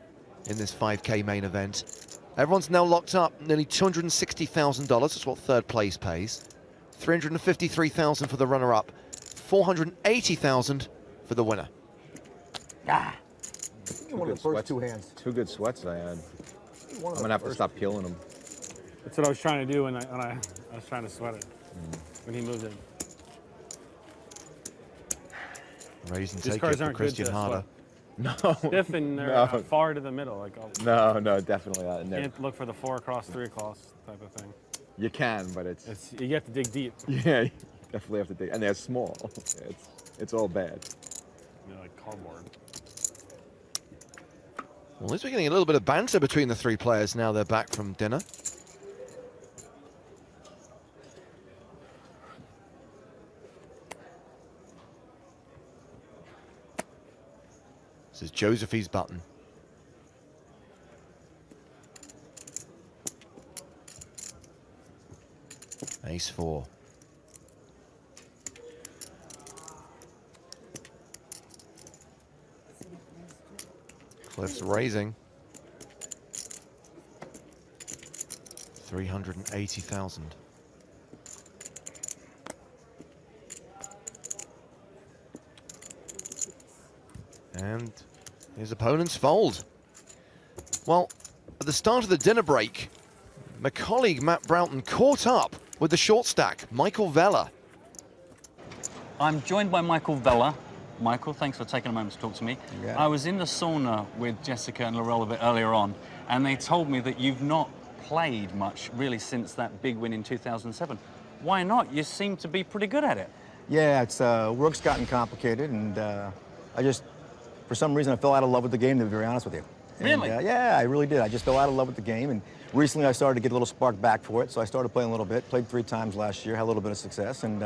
in this 5K main event. Everyone's now locked up, nearly $260,000. That's what third place pays. $353,000 for the runner-up. $480,000 for the winner. Ah, one of the first two hands. 2 good sweats I had. I'm gonna have to stop peeling them. That's what I was trying to do when I was trying to sweat it when he moved in. Raise and These take cards it for aren't good Christian to Harder. No. Stiff and they're far to the middle. Like No, definitely not. You can't look for the 4 across, 3 across type of thing. You can, but it's you have to dig deep. Yeah, you definitely have to dig, and they're small. It's all bad. They're like cardboard. Well, at least we're getting a little bit of banter between the 3 players now they're back from dinner. This is Josephie's button. Ace 4. Cliff's raising. 380,000. And his opponents fold. Well, at the start of the dinner break, my colleague Matt Broughton caught up with the short stack, Michael Vella. I'm joined by Michael Vella. Michael, thanks for taking a moment to talk to me. Yeah. I was in the sauna with Jessica and Laurel a bit earlier on, and they told me that you've not played much really since that big win in 2007. Why not? You seem to be pretty good at it. Yeah, it's work's gotten complicated, and I just, for some reason, I fell out of love with the game, to be very honest with you. Really? And, yeah, I really did. I just fell out of love with the game, and recently I started to get a little spark back for it, so I started playing a little bit. Played 3 times last year, had a little bit of success, and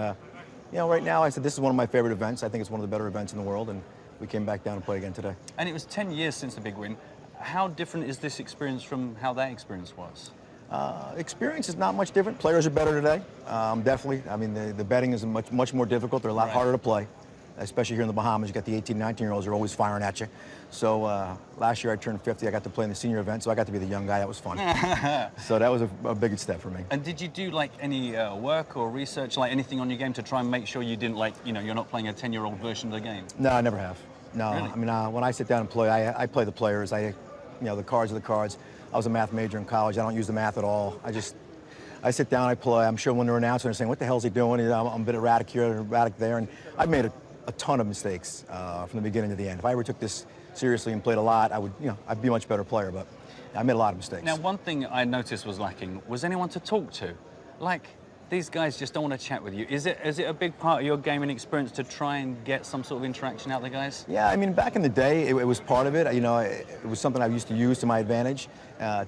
you know, right now I said this is one of my favorite events. I think it's one of the better events in the world, and we came back down and played again today. And it was 10 years since the big win. How different is this experience from how that experience was? Experience is not much different. Players are better today. Definitely. I mean, the betting is much more difficult. They're a lot harder to play, especially here in the Bahamas. You got the 18, 19-year-olds are always firing at you. So last year I turned 50. I got to play in the senior event, so I got to be the young guy. That was fun. So that was a big step for me. And did you do like any work or research, like anything on your game to try and make sure you didn't you're not playing a 10-year-old version of the game? No, I never have. No, Really? I mean, when I sit down and play, I play the players. The cards are the cards. I was a math major in college. I don't use the math at all. I sit down, I play. I'm sure when they're announcing, they're saying, "What the hell is he doing?" I'm a bit erratic here, erratic there, and I've made a ton of mistakes from the beginning to the end. If I ever took this seriously and played a lot, I'd be a much better player. But I made a lot of mistakes. Now, one thing I noticed was lacking was anyone to talk to. Like, these guys just don't want to chat with you. Is it a big part of your gaming experience to try and get some sort of interaction out of the guys? Yeah, I mean, back in the day, it was part of it. It was something I used to use to my advantage.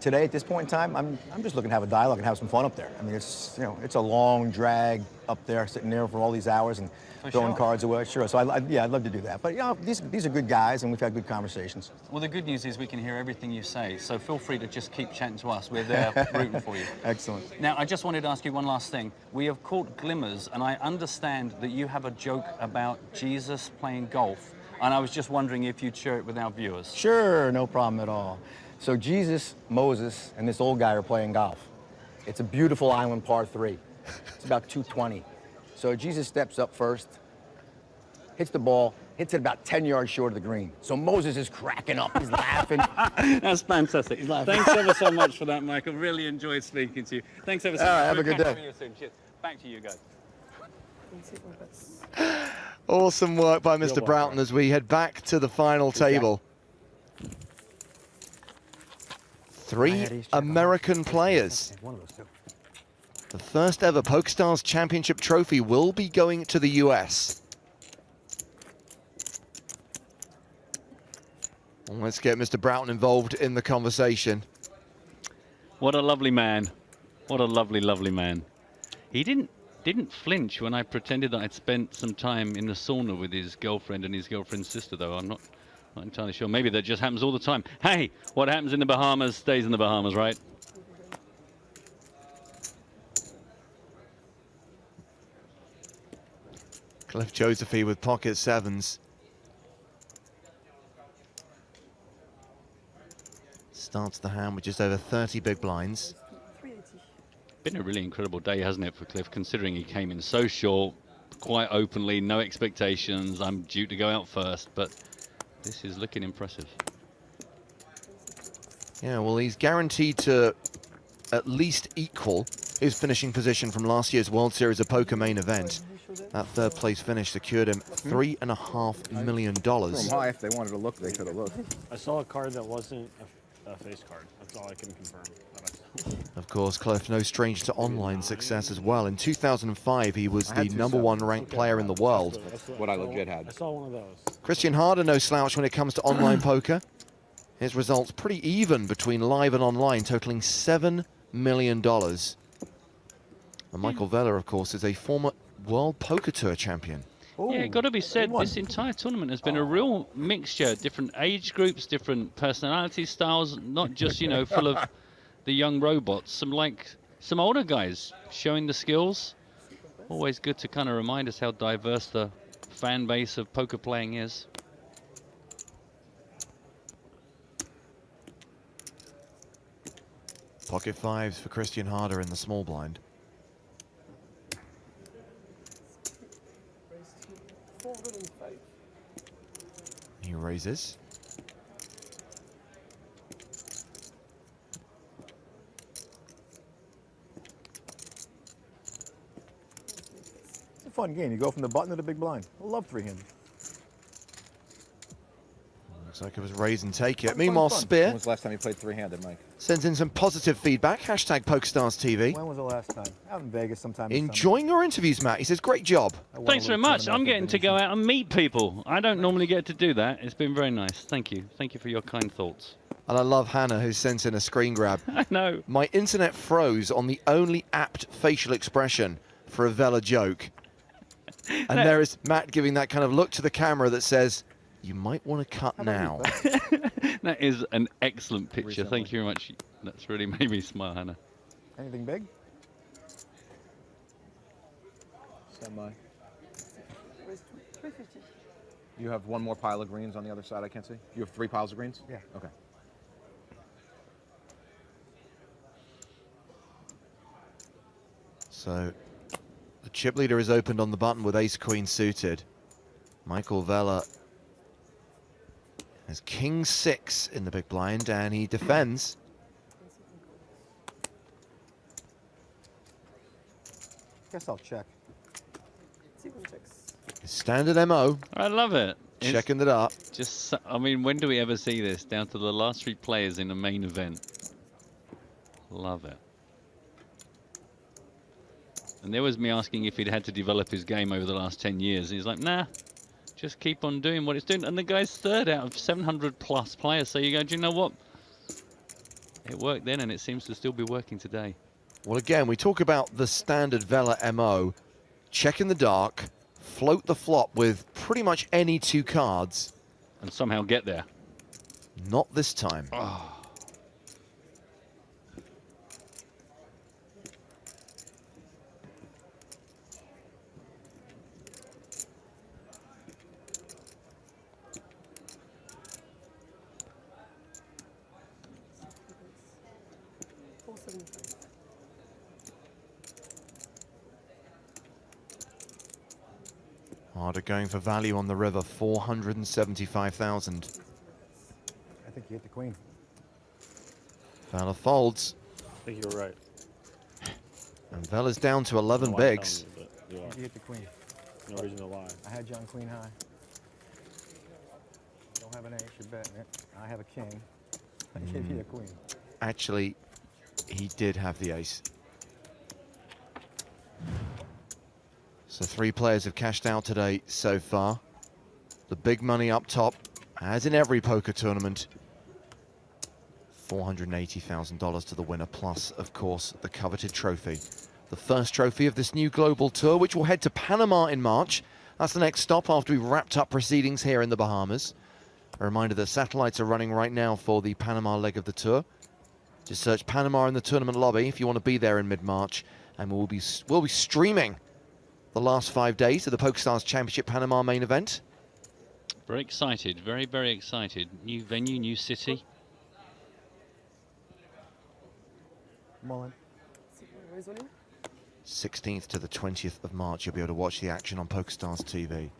Today, at this point in time, I'm just looking to have a dialogue and have some fun up there. I mean, it's a long drag up there, sitting there for all these hours and throwing cards away. Sure. So I'd love to do that. But these are good guys, and we've had good conversations. Well, the good news is we can hear everything you say. So feel free to just keep chatting to us. We're there rooting for you. Excellent. Now, I just wanted to ask you one last thing. We have caught glimmers, and I understand that you have a joke about Jesus playing golf. And I was just wondering if you'd share it with our viewers. Sure, no problem at all. So Jesus, Moses, and this old guy are playing golf. It's a beautiful island par 3. It's about 220. So Jesus steps up first, hits the ball, hits it about 10 yards short of the green. So Moses is cracking up, he's laughing. That's fantastic. Thanks ever so much for that, Michael. Really enjoyed speaking to you. Thanks ever so much. All right, have a good day. You soon. Cheers. Back to you guys. Awesome work by Mr. Broughton as we head back to the final table. 3 American players. The first ever PokerStars Championship trophy will be going to the US. Well, let's get Mr. Broughton involved in the conversation. What a lovely man. What a lovely, lovely man. He didn't didn't flinch when I pretended that I'd spent some time in the sauna with his girlfriend and his girlfriend's sister, though. I'm not entirely sure. Maybe that just happens all the time. Hey, what happens in the Bahamas stays in the Bahamas, right? Cliff Josephy with pocket sevens. Starts the hand with just over 30 big blinds. Been a really incredible day, hasn't it, for Cliff, considering he came in so short, quite openly, no expectations. I'm due to go out first, but this is looking impressive. Yeah, well, he's guaranteed to at least equal his finishing position from last year's World Series of Poker main event. That third place finish secured him $3.5 million. From high, if they wanted to look, they could have looked. I saw a card that wasn't a face card. That's all I can confirm. Of course, Cliff, no stranger to online success as well. In 2005, he was the #1 ranked player in the world. What I legit had. I saw one of those. Christian Harder, no slouch when it comes to online poker. His results pretty even between live and online, totaling $7 million. And Michael Vella, of course, is a former World Poker Tour champion. Yeah, got to be said, this entire tournament has been a real mixture, different age groups, different personality styles, not just, you know, full of the young robots, some older guys showing the skills. Always good to kind of remind us how diverse the fan base of poker playing is. Pocket fives for Christian Harder in the small blind. He raises. It's a fun game. You go from the button to the big blind. I love three-handed. Looks like it was raise and take it. Meanwhile, Spear. When was the last time you played three-handed, Mike? Sends in some positive feedback. Hashtag PokerStars TV. When was the last time? Out in Vegas sometime. Enjoying your interviews, Matt. He says, great job. Thanks very much. I'm getting to go out and meet people. I don't normally get to do that. It's been very nice. Thank you. Thank you for your kind thoughts. And I love Hannah, who sent in a screen grab. I know. My internet froze on the only apt facial expression for a Vela joke. And there is Matt giving that kind of look to the camera that says, you might want to cut now. That is an excellent picture. Thank you very much. That's really made me smile, Hannah. Anything big? Semi. You have one more pile of greens on the other side I can't see? You have 3 piles of greens? Yeah. Okay. So the chip leader is opened on the button with ace-queen suited. Michael Vella has king-6 in the big blind, and he defends. Guess I'll check. Standard MO. I love it. Checking it up. Just, I mean, when do we ever see this? Down to the last 3 players in a main event. Love it. And there was me asking if he'd had to develop his game over the last 10 years. He's like, nah, just keep on doing what it's doing. And the guy's 3rd out of 700+ players. So you go, do you know what? It worked then, and it seems to still be working today. Well, again, we talk about the standard Vela MO. Check in the dark, float the flop with pretty much any 2 cards. And somehow get there. Not this time. Oh. Harder going for value on the river, 475,000. I think you hit the queen. Vela folds. I think you're right. And Vela's down to 11 bigs. You You hit the queen. No reason to lie. I had you on queen high. Don't have an ace, you're betting it. I have a king. I gave you a queen. Actually, he did have the ace. So 3 players have cashed out today so far. The big money up top, as in every poker tournament. $480,000 to the winner, plus, of course, the coveted trophy. the first trophy of this new global tour, which will head to Panama in March. That's the next stop after we've wrapped up proceedings here in the Bahamas. A reminder that satellites are running right now for the Panama leg of the tour. Just search Panama in the tournament lobby if you want to be there in mid-March, and we'll be streaming the last 5 days of the PokerStars Championship Panama main event. Very excited, very, very excited. New venue, new city. Mullen. 16th to the 20th of March, you'll be able to watch the action on PokerStars TV.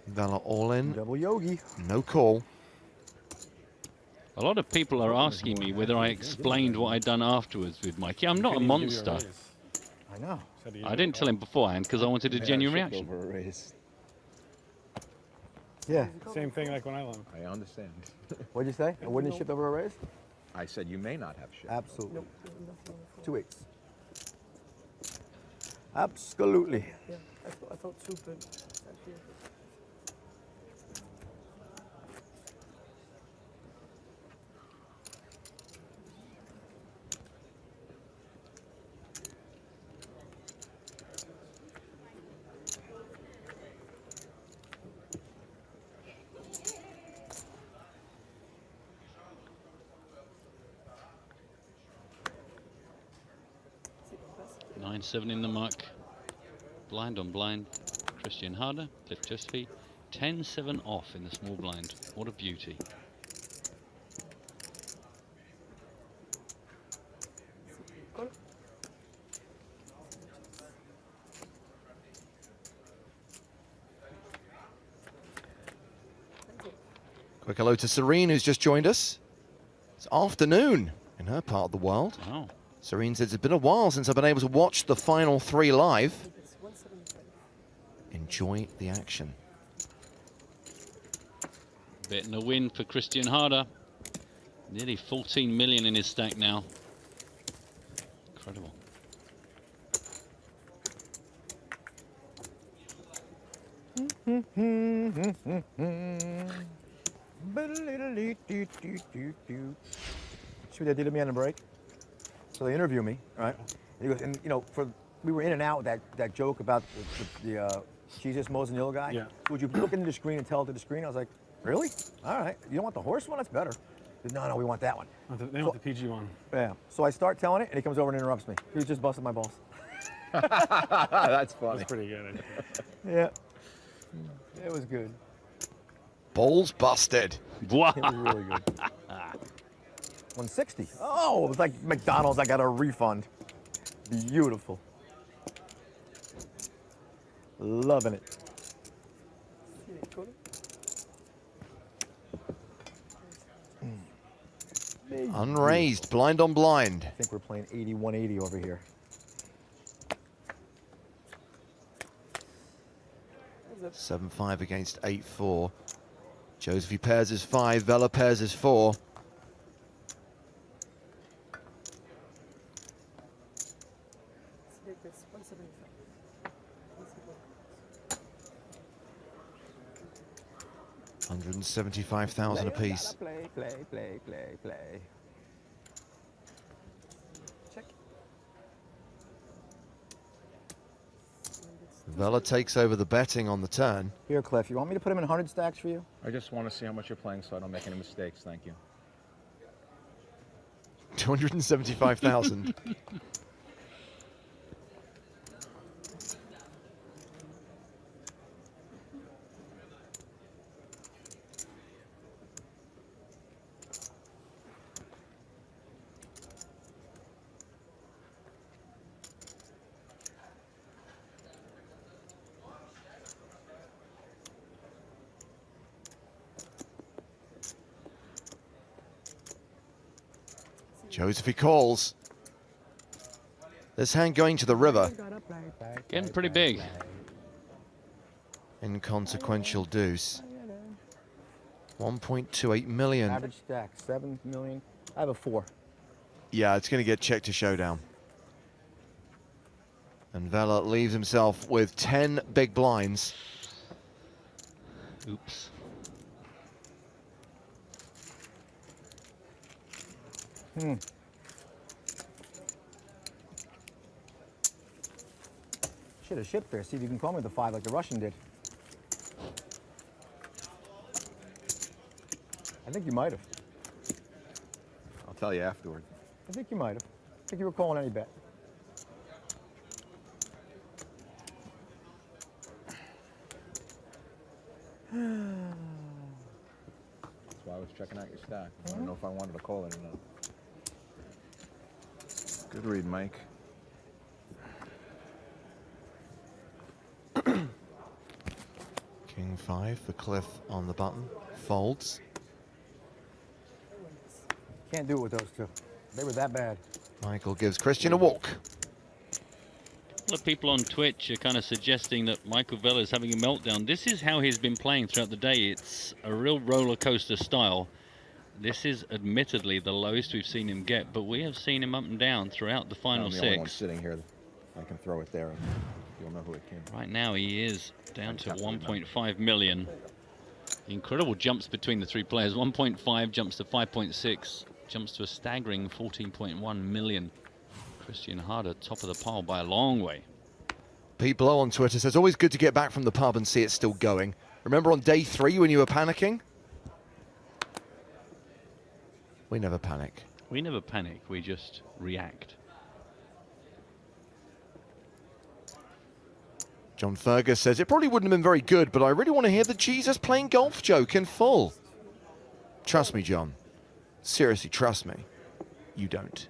Vela all in. Double yogi. No call. A lot of people are asking me whether I explained what I'd done afterwards with Mikey. I'm not a monster. I know. I didn't tell him beforehand because I wanted a genuine reaction. Yeah. Same thing like when I won. I understand. What'd you say? I wouldn't have shipped over a raise? I said you may not have shipped. Absolutely. 2 8s. Absolutely. Yeah, I thought 2, but actually. Nine, 7 in the muck. Blind on blind. Christian Harder, Cliff Tusby. 10-7 off in the small blind. What a beauty. Quick hello to Serene, who's just joined us. It's afternoon in her part of the world. Wow. Serene says, it's been a while since I've been able to watch the final 3 live. Enjoy the action. Betting a win for Christian Harder. Nearly 14 million in his stack now. Incredible. See what they did to me on the break? So they interview me, right? And he goes, and you know, we were in and out with that joke about the Jesus Moses and the other guy. Yeah. Would you look into the screen and tell it to the screen? I was like, really? All right. You don't want the horse one? That's better. He goes, no, we want that one. They want the PG one. Yeah. So I start telling it, and he comes over and interrupts me. He was just busting my balls. That's funny. That's pretty good. Yeah. It was good. Balls busted. Wow. It was really good. 160. Oh, it was like McDonald's. I got a refund. Beautiful. Loving it. Unraised, blind on blind. I think we're playing 80-180 over here. That's 7-5 against 8-4. Josephy pairs is 5, Vela pairs is 4. $175,000 apiece. Play. Check. Vela takes over the betting on the turn. Here, Cliff, you want me to put him in 100 stacks for you? I just want to see how much you're playing so I don't make any mistakes. Thank you. 275,000. Josephy calls. This hand going to the river. Getting pretty big. Inconsequential deuce. 1.28 million. Average stack, 7 million. I have a 4. Yeah, it's going to get checked to showdown. And Vela leaves himself with 10 big blinds. Oops. Should have shipped there. See if you can call me the 5 like the Russian did. I think you might have. I'll tell you afterward. I think you might have. I think you were calling any bet. That's why I was checking out your stack. I don't know if I wanted to call it or not. Good read, Mike. King 5 for Cliff on the button. Folds. Can't do it with those two. They were that bad. Michael gives Christian a walk. A lot of people on Twitch are kind of suggesting that Michael Vela is having a meltdown. This is how he's been playing throughout the day. It's a real roller coaster style. This is admittedly the lowest we've seen him get, but we have seen him up and down throughout the final I'm the 6. only one sitting here. I can throw it there and you'll know who it came from. Right now he is down to 1.5 million. Incredible jumps between the 3 players. 1.5 jumps to 5.6, jumps to a staggering 14.1 million. Christian Harder top of the pile by a long way. Pete Blow on Twitter says, always good to get back from the pub and see it still going. Remember on day 3 when you were panicking? We never panic. We never panic, we just react. John Fergus says, it probably wouldn't have been very good, but I really want to hear the Jesus playing golf joke in full. Trust me, John. Seriously, trust me. You don't.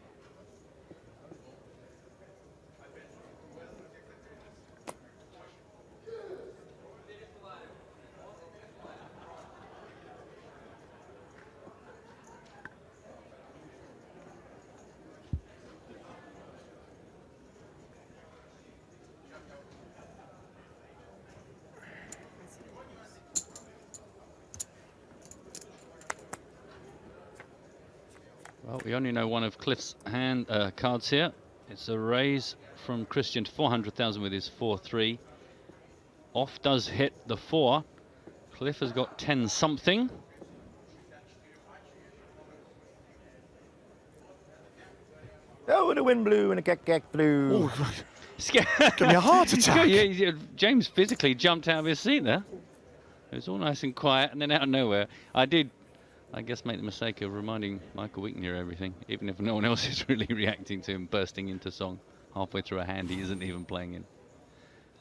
Well, we only know one of Cliff's cards here. It's a raise from Christian to 400,000 with his 4-3. Off does hit the 4. Cliff has got 10 something. Oh, and a wind blew and a keck blew. Give me a heart attack. James physically jumped out of his seat there. It was all nice and quiet, and then out of nowhere, I guess, make the mistake of reminding Michael we can hear everything, even if no one else is really reacting to him bursting into song halfway through a hand he isn't even playing in.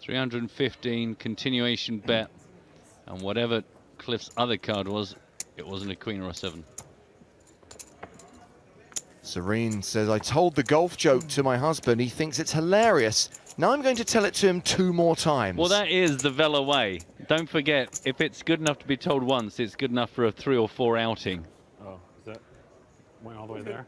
315 continuation bet, and whatever Cliff's other card was, it wasn't a queen or a 7. Serene says, I told the golf joke to my husband. He thinks it's hilarious. Now I'm going to tell it to him 2 more times. Well, that is the Vela way. Don't forget, if it's good enough to be told once, it's good enough for a 3 or 4 outing. Oh, is that went all the way there?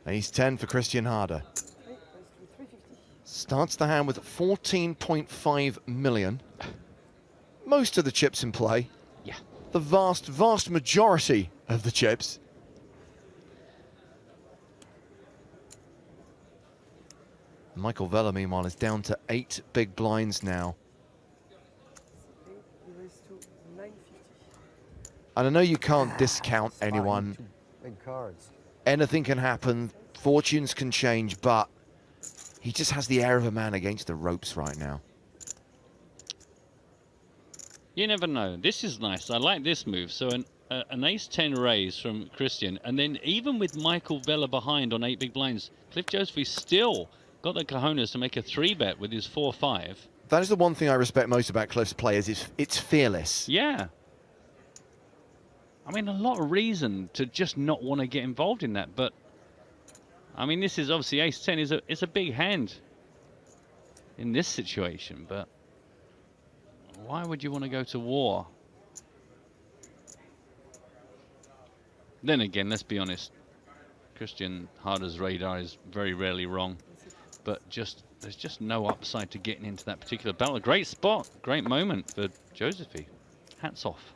Ace 10 for Christian Harder. Starts the hand with 14.5 million. Most of the chips in play. Yeah. The vast majority of the chips. Michael Vela, meanwhile, is down to 8 big blinds now. And I know you can't discount anyone. Big cards. Anything can happen, fortunes can change, but he just has the air of a man against the ropes right now. You never know. This is nice. I like this move. So an ace-10 raise from Christian, and then even with Michael Vela behind on 8 big blinds, Cliff Josephy still got the cojones to make a 3-bet with his 4-5. That is the one thing I respect most about Cliff's players, is it's fearless. Yeah. I mean, a lot of reason to just not want to get involved in that, but I mean, this is obviously ace-10 is a big hand in this situation, but why would you want to go to war? Then again, let's be honest, Christian Harder's radar is very rarely wrong, but there's just no upside to getting into that particular battle. Great spot, great moment for Josephy. Hats off.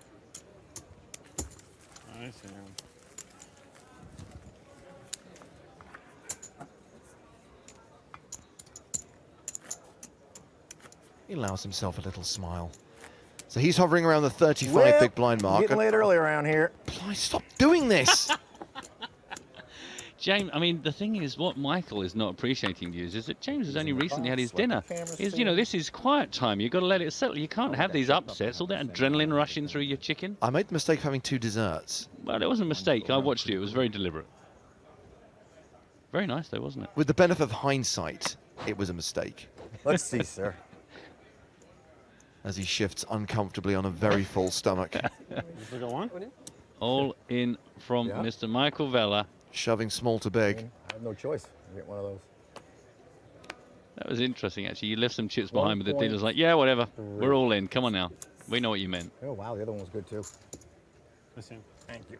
He allows himself a little smile. So he's hovering around the 35 Well, big blind mark. Getting late early around here. Stop doing this. James, I mean, the thing is, what Michael is not appreciating is that James has only recently had his dinner. You know, this is quiet time. You've got to let it settle. You can't have these upsets, all that adrenaline rushing through your chicken. I made the mistake of having 2 desserts. Well, it wasn't a mistake. I watched it. It was very deliberate. Very nice, though, wasn't it? With the benefit of hindsight, it was a mistake. Let's see, sir. As he shifts uncomfortably on a very full stomach. All in from Mr. Michael Vella. Shoving small to big. I have no choice. I get one of those. That was interesting, actually. You left some chips behind, but the dealer's like, yeah, whatever. We're all in. Come on now. We know what you meant. Oh, wow. The other one was good, too. Thank you.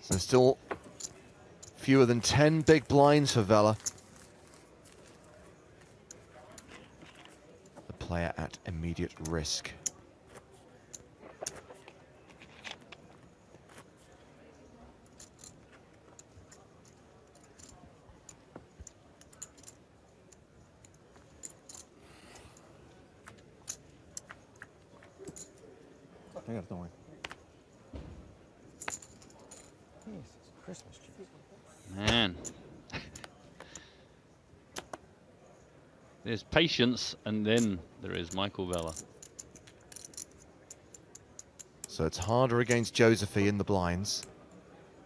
So still fewer than 10 big blinds for Vella. The player at immediate risk. I got it, don't worry. Christmas trees. Man. There's patience, and then there is Michael Vella. So it's harder against Josephine in the blinds.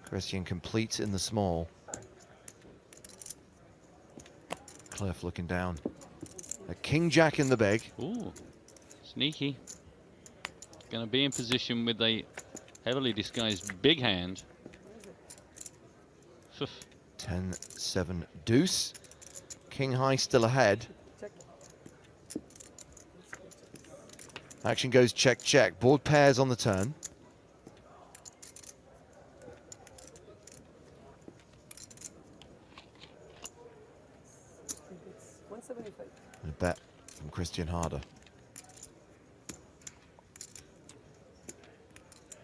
Christian completes in the small. Cliff looking down. A king-jack in the big. Ooh, sneaky. Going to be in position with a heavily disguised big hand. 10-7 deuce. King high still ahead. Action goes check, check. Board pairs on the turn. And a bet from Christian Harder.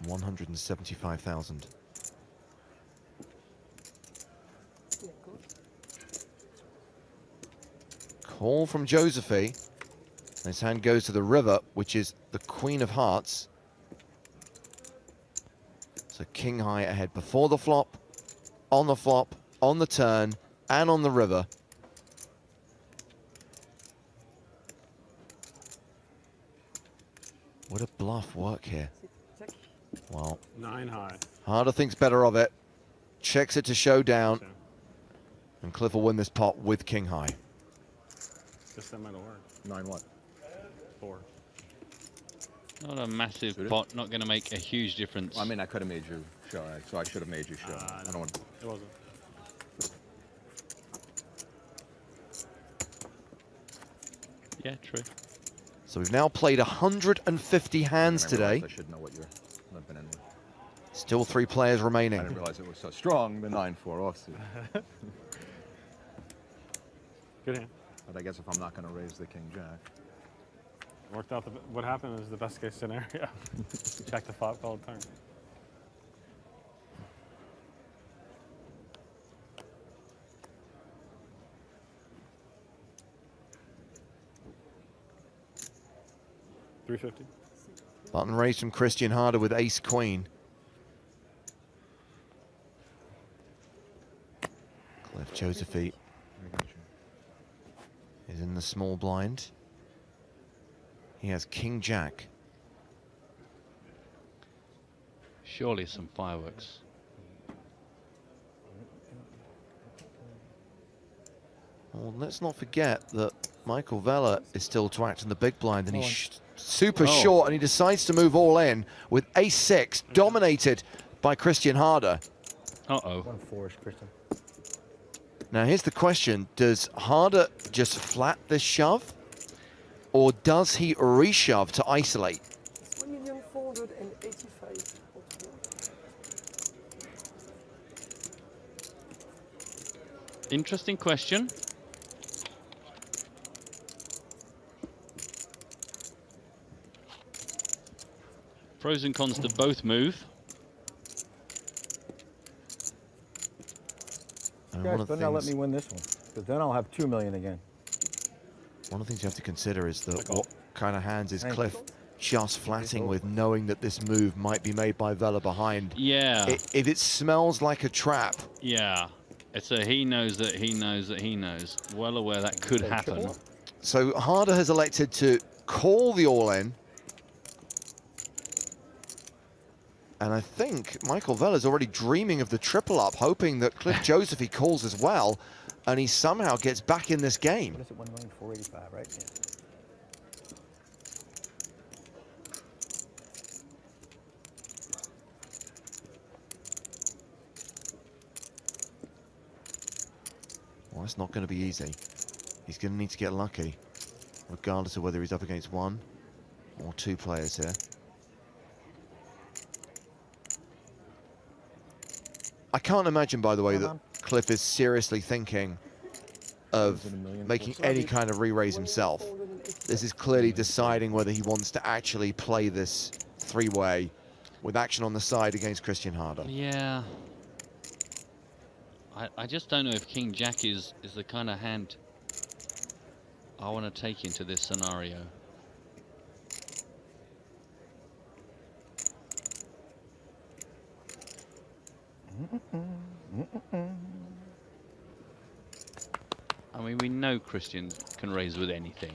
175,000. Call from Josephine. His hand goes to the river, which is the Queen of Hearts. So king high ahead before the flop, on the turn, and on the river. Would a bluff work here? Well, 9 high. Harder thinks better of it. Checks it to showdown. And Cliff will win this pot with king high. Guess that might have worked. 9 what? 4. Not a massive pot, not going to make a huge difference. Well, I mean, I could have made you show, so I should have made you show. I don't want. It wasn't. Yeah, true. So we've now played 150 hands today. I should know what you're limping in with. Still 3 players remaining. I didn't realize it was so strong, the 9-4 offsuit. Good hand. But I guess if I'm not going to raise the king-jack. Worked out. What happened is the best case scenario. Check the flop, call turn. $350. Button raised from Christian Harder with ace-queen. Cliff Josephine is in the small blind. He has king-jack. Surely some fireworks. Well, let's not forget that Michael Vella is still to act in the big blind, and he's super short, and he decides to move all in with ace-6, dominated by Christian Harder. Uh-oh. 1-4-ish, Christian. Now, here's the question. Does Harder just flat this shove? Or does he reshove to isolate? 1,485,000. Interesting question. Pros and cons to both move. Guys, better not let me win this one, because then I'll have $2 million again. One of the things you have to consider is that what kind of hands is Cliff just flatting with, knowing that this move might be made by Vela behind. Yeah. If it smells like a trap. Yeah. It's a he knows that he knows that he knows. Well aware that could happen. So Harder has elected to call the all-in. And I think Michael Vela's already dreaming of the triple up, hoping that Cliff Josephy calls as well, and he somehow gets back in this game. What is it, 1,485,000, right? Yeah. Well, it's not going to be easy. He's going to need to get lucky, regardless of whether he's up against one or two players here. I can't imagine, by the way, that Cliff is seriously thinking of making any kind of re-raise himself. This is clearly deciding whether he wants to actually play this three-way with action on the side against Christian Harder. Yeah. I just don't know if King Jack is the kind of hand I want to take into this scenario. I mean, we know Christian can raise with anything.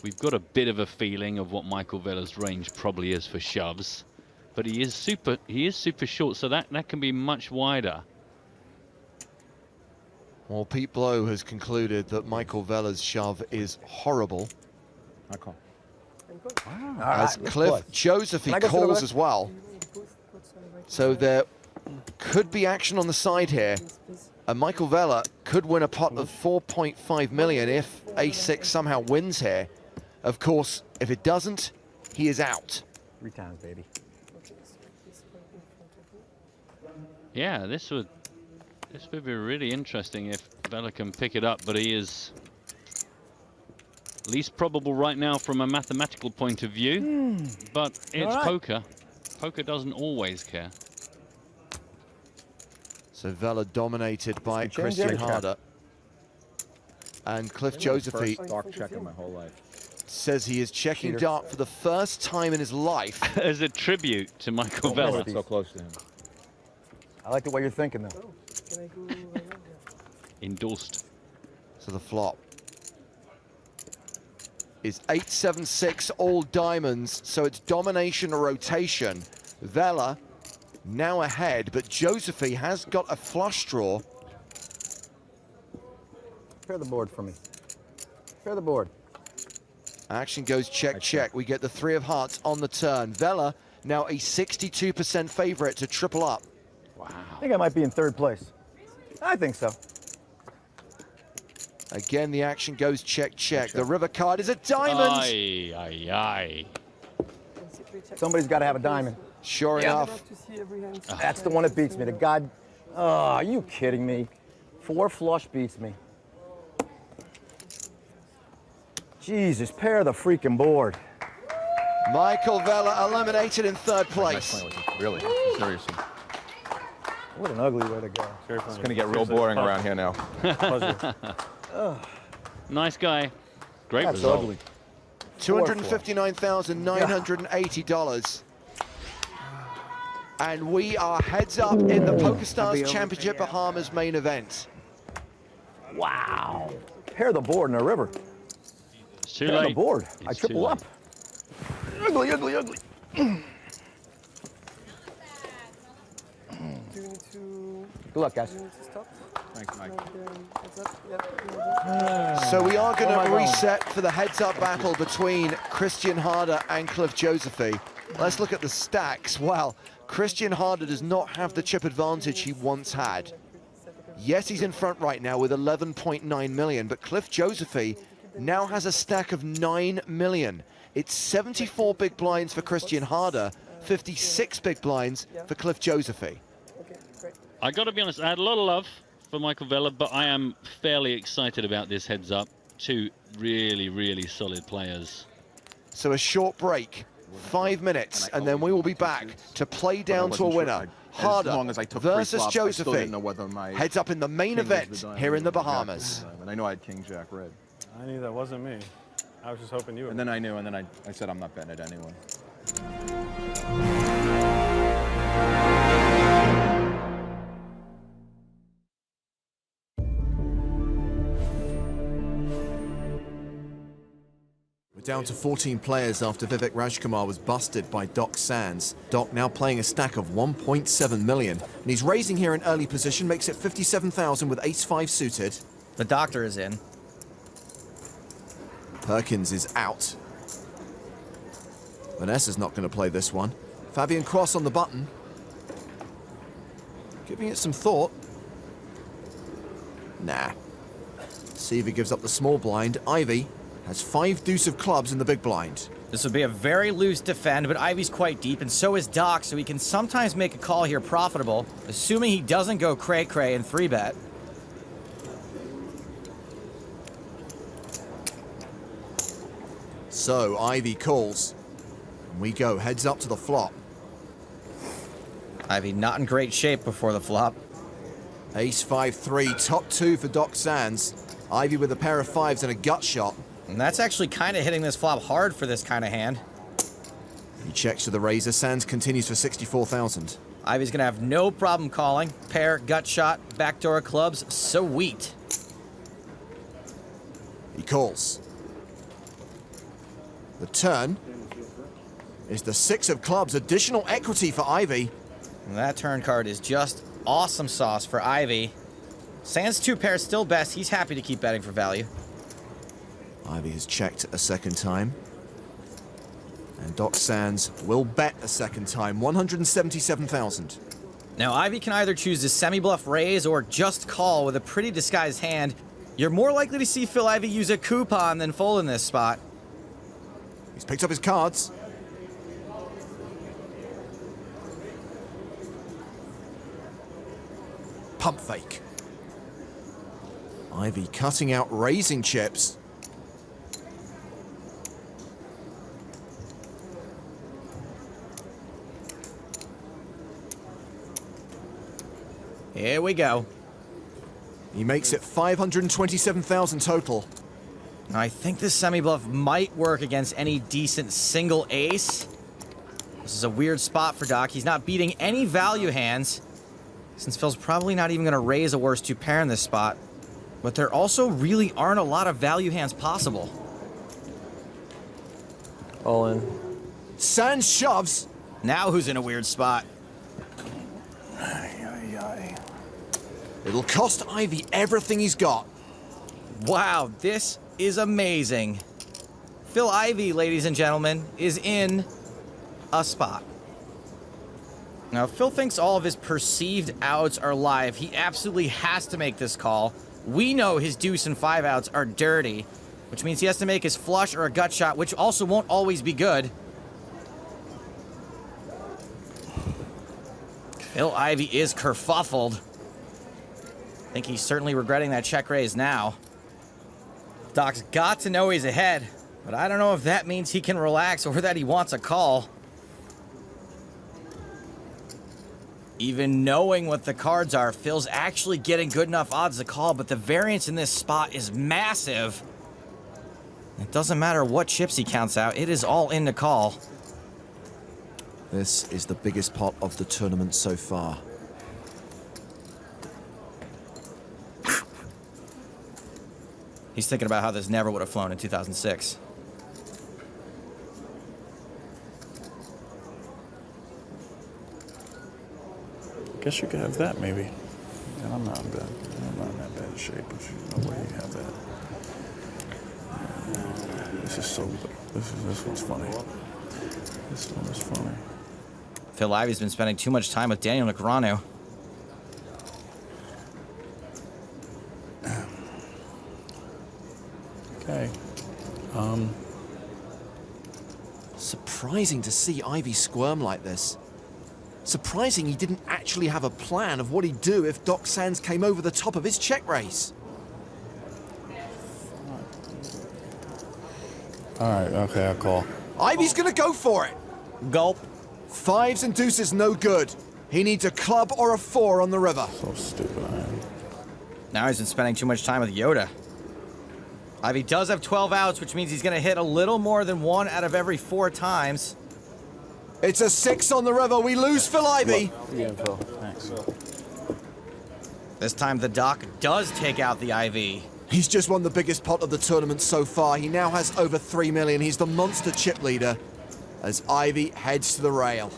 We've got a bit of a feeling of what Michael Vela's range probably is for shoves, but he is super short, so that can be much wider. Well, Pete Blow has concluded that Michael Vela's shove is horrible. I call. As Cliff Josephy calls as well. So there could be action on the side here. And Michael Vela could win a pot of 4.5 million if A6 somehow wins here. Of course, if it doesn't, he is out. 3 times, baby. Yeah, this would be really interesting if Vela can pick it up, but he is least probable right now from a mathematical point of view. But it's poker. Poker doesn't always care. So Vela dominated by Christian Harder. And Cliff Josephy Dark checking my whole life. Says he is checking dark for the first time in his life. As a tribute to Michael Vela. So close to him. I like the way you're thinking, though. Endorsed. So the flop is 8-7-6 all diamonds. So it's domination or rotation. Vela now ahead, but Josephy has got a flush draw. Pair the board for me. Pair the board. Action goes check, check. We get the 3 of hearts on the turn. Vela now a 62% favorite to triple up. Wow. I think I might be in 3rd place. I think so. Again, the action goes check, check. The river card is a diamond. Aye, aye, aye. Somebody's got to have a diamond. Sure enough. That's the one that beats me. The God. Oh, are you kidding me? 4 flush beats me. Jesus, pair the freaking board. Michael Vela eliminated in 3rd place. Really? Seriously. What an ugly way to go. It's going to get real boring around here now. Nice guy. Great That's result. ugly. $259,980. And we are heads up in the PokerStars Championship Bahamas main event. Wow. Pair the board in a river. It's too Pair late. the board. It's I triple too up. Ugly, ugly, ugly. Good luck, guys. Thanks, Mike. So we are going to reset for the heads-up battle between Christian Harder and Cliff Josephy. Let's look at the stacks. Well, Christian Harder does not have the chip advantage he once had. Yes, he's in front right now with 11.9 million, but Cliff Josephy now has a stack of 9 million. It's 74 big blinds for Christian Harder, 56 big blinds for Cliff Josephy. I got to be honest, I had a lot of love for Michael Vela, but I am fairly excited about this heads up. 2 really, really solid players. So a short break, 5 minutes, and then we will be back to play down to a winner. Harder versus Josephy. Heads up in the main event here in the Bahamas. And I know I had King Jack red. I knew that wasn't me. I was just hoping you would. And then I knew, and then I said I'm not betting it anyway. We're down to 14 players after Vivek Rajkumar was busted by Doc Sands. Doc now playing a stack of 1.7 million. And he's raising here in early position, makes it 57,000 with ace-5 suited. The doctor is in. Perkins is out. Vanessa's not going to play this one. Fabian Cross on the button. Giving it some thought. Nah. Seaver gives up the small blind. Ivy has 5 deuce of clubs in the big blind. This would be a very loose defend, but Ivy's quite deep, and so is Doc, so he can sometimes make a call here profitable, assuming he doesn't go cray-cray and 3-bet. So Ivy calls. And we go heads up to the flop. Ivy not in great shape before the flop. Ace-5-3, top 2 for Doc Sands. Ivy with a pair of 5s and a gut shot. And that's actually kind of hitting this flop hard for this kind of hand. He checks to the razor. Sands continues for 64,000. Ivy's going to have no problem calling. Pair, gut shot, backdoor clubs, sweet. He calls. The turn is the 6 of clubs, additional equity for Ivy. And that turn card is just awesome sauce for Ivy. Sands 2 pair still best. He's happy to keep betting for value. Ivy has checked a second time. And Doc Sands will bet a second time, 177,000. Now, Ivy can either choose to semi-bluff raise or just call with a pretty disguised hand. You're more likely to see Phil Ivey use a coupon than fold in this spot. He's picked up his cards. Pump fake. Ivy cutting out raising chips. Here we go. He makes it 527,000 total. I think this semi-bluff might work against any decent single ace. This is a weird spot for Doc. He's not beating any value hands, since Phil's probably not even going to raise a worse 2 pair in this spot. But there also really aren't a lot of value hands possible. All in. Sands shoves. Now who's in a weird spot? It'll cost Ivy everything he's got. Wow, this is amazing. Phil Ivey, ladies and gentlemen, is in a spot. Now, if Phil thinks all of his perceived outs are live, he absolutely has to make this call. We know his deuce and 5 outs are dirty, which means he has to make his flush or a gut shot, which also won't always be good. Phil Ivey is kerfuffled. I think he's certainly regretting that check raise now. Doc's got to know he's ahead, but I don't know if that means he can relax or that he wants a call. Even knowing what the cards are, Phil's actually getting good enough odds to call, but the variance in this spot is massive. It doesn't matter what chips he counts out, it is all in to call. This is the biggest pot of the tournament so far. He's thinking about how this never would have flown in 2006. Guess you could have that, maybe. And I'm not in that bad shape, but no way you have that. This is so. This one's funny. This one is funny. Phil Ivey's been spending too much time with Daniel Negreanu. Okay. Surprising to see Ivy squirm like this. Surprising he didn't actually have a plan of what he'd do if Doc Sands came over the top of his check raise. All right, okay, I'll call. Ivy's gonna go for it. Gulp. 5s and deuces no good. He needs a club or a 4 on the river. So stupid I am. Now he's been spending too much time with Yoda. Ivy does have 12 outs, which means he's going to hit a little more than 1 out of every 4 times. It's a 6 on the river. We lose Phil Ivy. Yeah, Phil. Thanks. This time the Doc does take out the IV. He's just won the biggest pot of the tournament so far. He now has over 3 million. He's the monster chip leader as Ivy heads to the rail.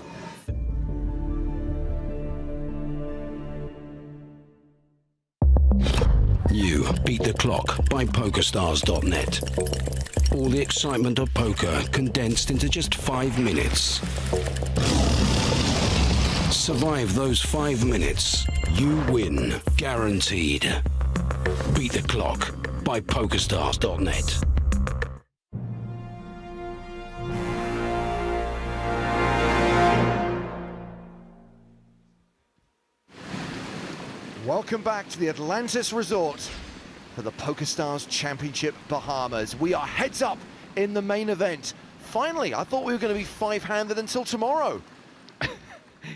You beat the clock by PokerStars.net. All the excitement of poker condensed into just 5 minutes. Survive those 5 minutes. You win, guaranteed. Beat the clock by PokerStars.net. Welcome back to the Atlantis Resort for the PokerStars Championship Bahamas. We are heads up in the main event. Finally, I thought we were going to be 5-handed until tomorrow.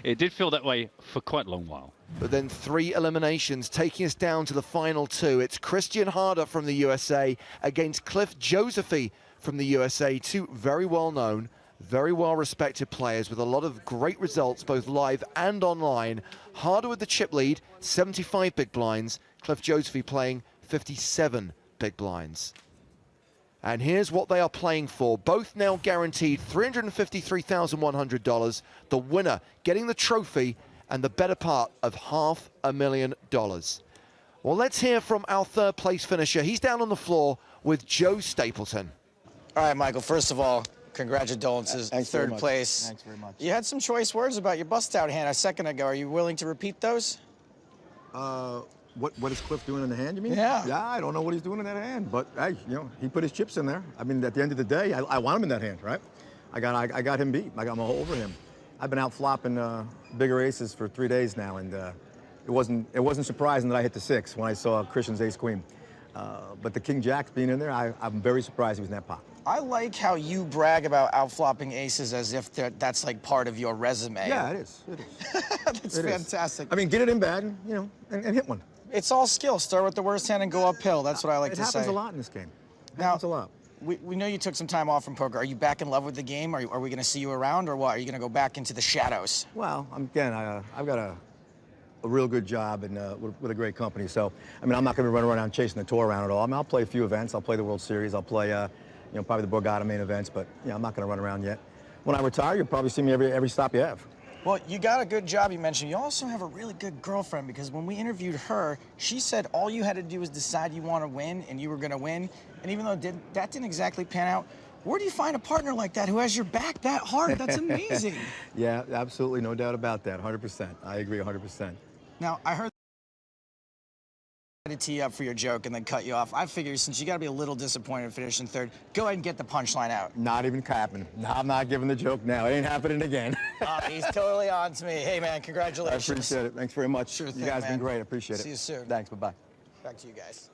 It did feel that way for quite a long while. But then 3 eliminations taking us down to the final 2. It's Christian Harder from the USA against Cliff Josephy from the USA. 2 very well-known, very well-respected players with a lot of great results, both live and online. Harder with the chip lead, 75 big blinds. Cliff Josephy playing 57 big blinds. And here's what they are playing for. Both now guaranteed $353,100. The winner getting the trophy and the better part of $500,000. Well, let's hear from our third place finisher. He's down on the floor with Joe Stapleton. All right, Michael, first of all, congratulations, Thanks third very much. place. Thanks very much. You had some choice words about your bust-out hand a second ago. Are you willing to repeat those? What is Cliff doing in the hand, you mean? Yeah. Yeah, I don't know what he's doing in that hand, but hey, you know, he put his chips in there. I mean, at the end of the day, I want him in that hand, right? I got him beat. I got him all over him. I've been out flopping bigger aces for 3 days now, and it wasn't surprising that I hit the 6 when I saw Christian's ace-queen. But the king-jack being in there, I'm very surprised he was in that pot. I like how you brag about outflopping aces as if that's like part of your resume. Yeah, it is. It is. That's It is. fantastic. I mean, get it in bad, and hit one. It's all skill. Start with the worst hand and go uphill. That's what I like to say. It happens a lot in this game. It Now, happens a lot. We know you took some time off from poker. Are you back in love with the game? Are we going to see you around, or what? Are you going to go back into the shadows? Well, again, I've got a real good job and with a great company. So, I mean, I'm not going to be running around chasing the tour around at all. I mean, I'll play a few events. I'll play the World Series. I'll play, probably the Borgata main events. But, I'm not going to run around yet. When I retire, you'll probably see me every stop you have. Well, you got a good job, you mentioned. You also have a really good girlfriend, because when we interviewed her, she said all you had to do was decide you want to win, and you were going to win. And even though that didn't exactly pan out, where do you find a partner like that who has your back that hard? That's amazing. Yeah, absolutely. No doubt about that. 100%. I agree 100%. Now, I heard to tee you up for your joke and then cut you off. I figured since you got to be a little disappointed in finishing third, go ahead and get the punchline out. Not even capping. No, I'm not giving the joke now. It ain't happening again. He's totally on to me. Hey, man, congratulations. I appreciate it. Thanks very much. Sure thing, you guys man. been great. I appreciate it. See you soon. Thanks. Bye-bye. Back to you guys.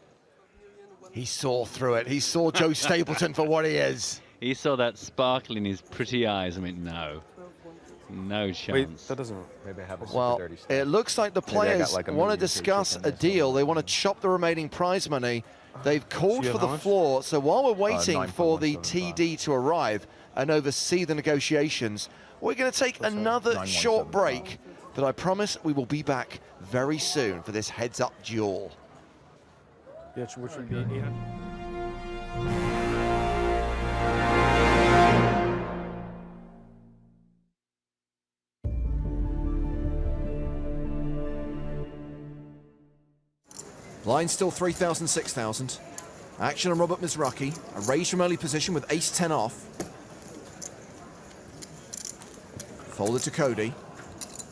He saw through it. He saw Joe Stapleton for what he is. He saw that sparkle in his pretty eyes. I mean, no. No chance. Wait, that doesn't maybe have a Well, dirty stuff. it looks like the Maybe I got players like a want to medium discuss chip in a there deal. They want to chop the remaining prize money. They've called you for have the how much? floor. So while we're waiting for the 9.175. TD to arrive and oversee the negotiations, we're going to take another short break. But I promise we will be back very soon for this heads-up duel. Yeah, which would be 800. Line still 3,000, 6,000. Action on Robert Mizrachi. A raise from early position with ace-10 off. Folded to Cody.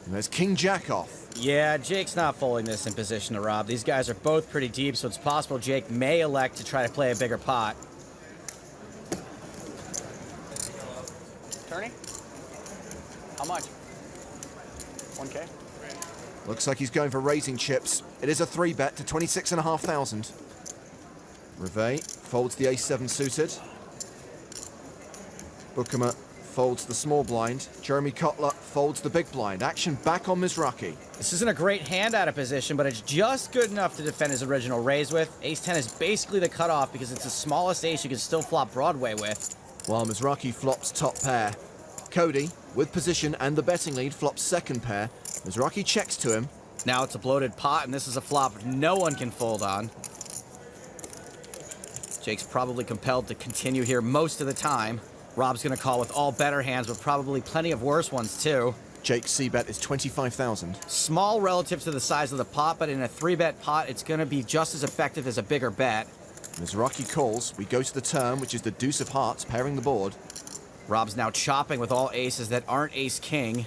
And there's king-jack off. Yeah, Jake's not folding this in position to rob. These guys are both pretty deep, so it's possible Jake may elect to try to play a bigger pot. Attorney? How much? 1K? Looks like he's going for raising chips. It is a 3-bet to 26,500. Reveille folds the ace-7 suited. Bookema folds the small blind. Jeremy Kotler folds the big blind. Action back on Mizrachi. This isn't a great hand out of position, but it's just good enough to defend his original raise with. Ace-10 is basically the cutoff because it's the smallest ace you can still flop Broadway with. While Mizrachi flops top pair. Cody, with position and the betting lead, flops second pair. Mizrachi checks to him. Now it's a bloated pot, and this is a flop no one can fold on. Jake's probably compelled to continue here most of the time. Rob's going to call with all better hands, but probably plenty of worse ones, too. Jake's c-bet is 25,000. Small relative to the size of the pot, but in a 3-bet pot, it's going to be just as effective as a bigger bet. Mizrachi calls. We go to the turn, which is the deuce of hearts, pairing the board. Rob's now chopping with all aces that aren't ace-king.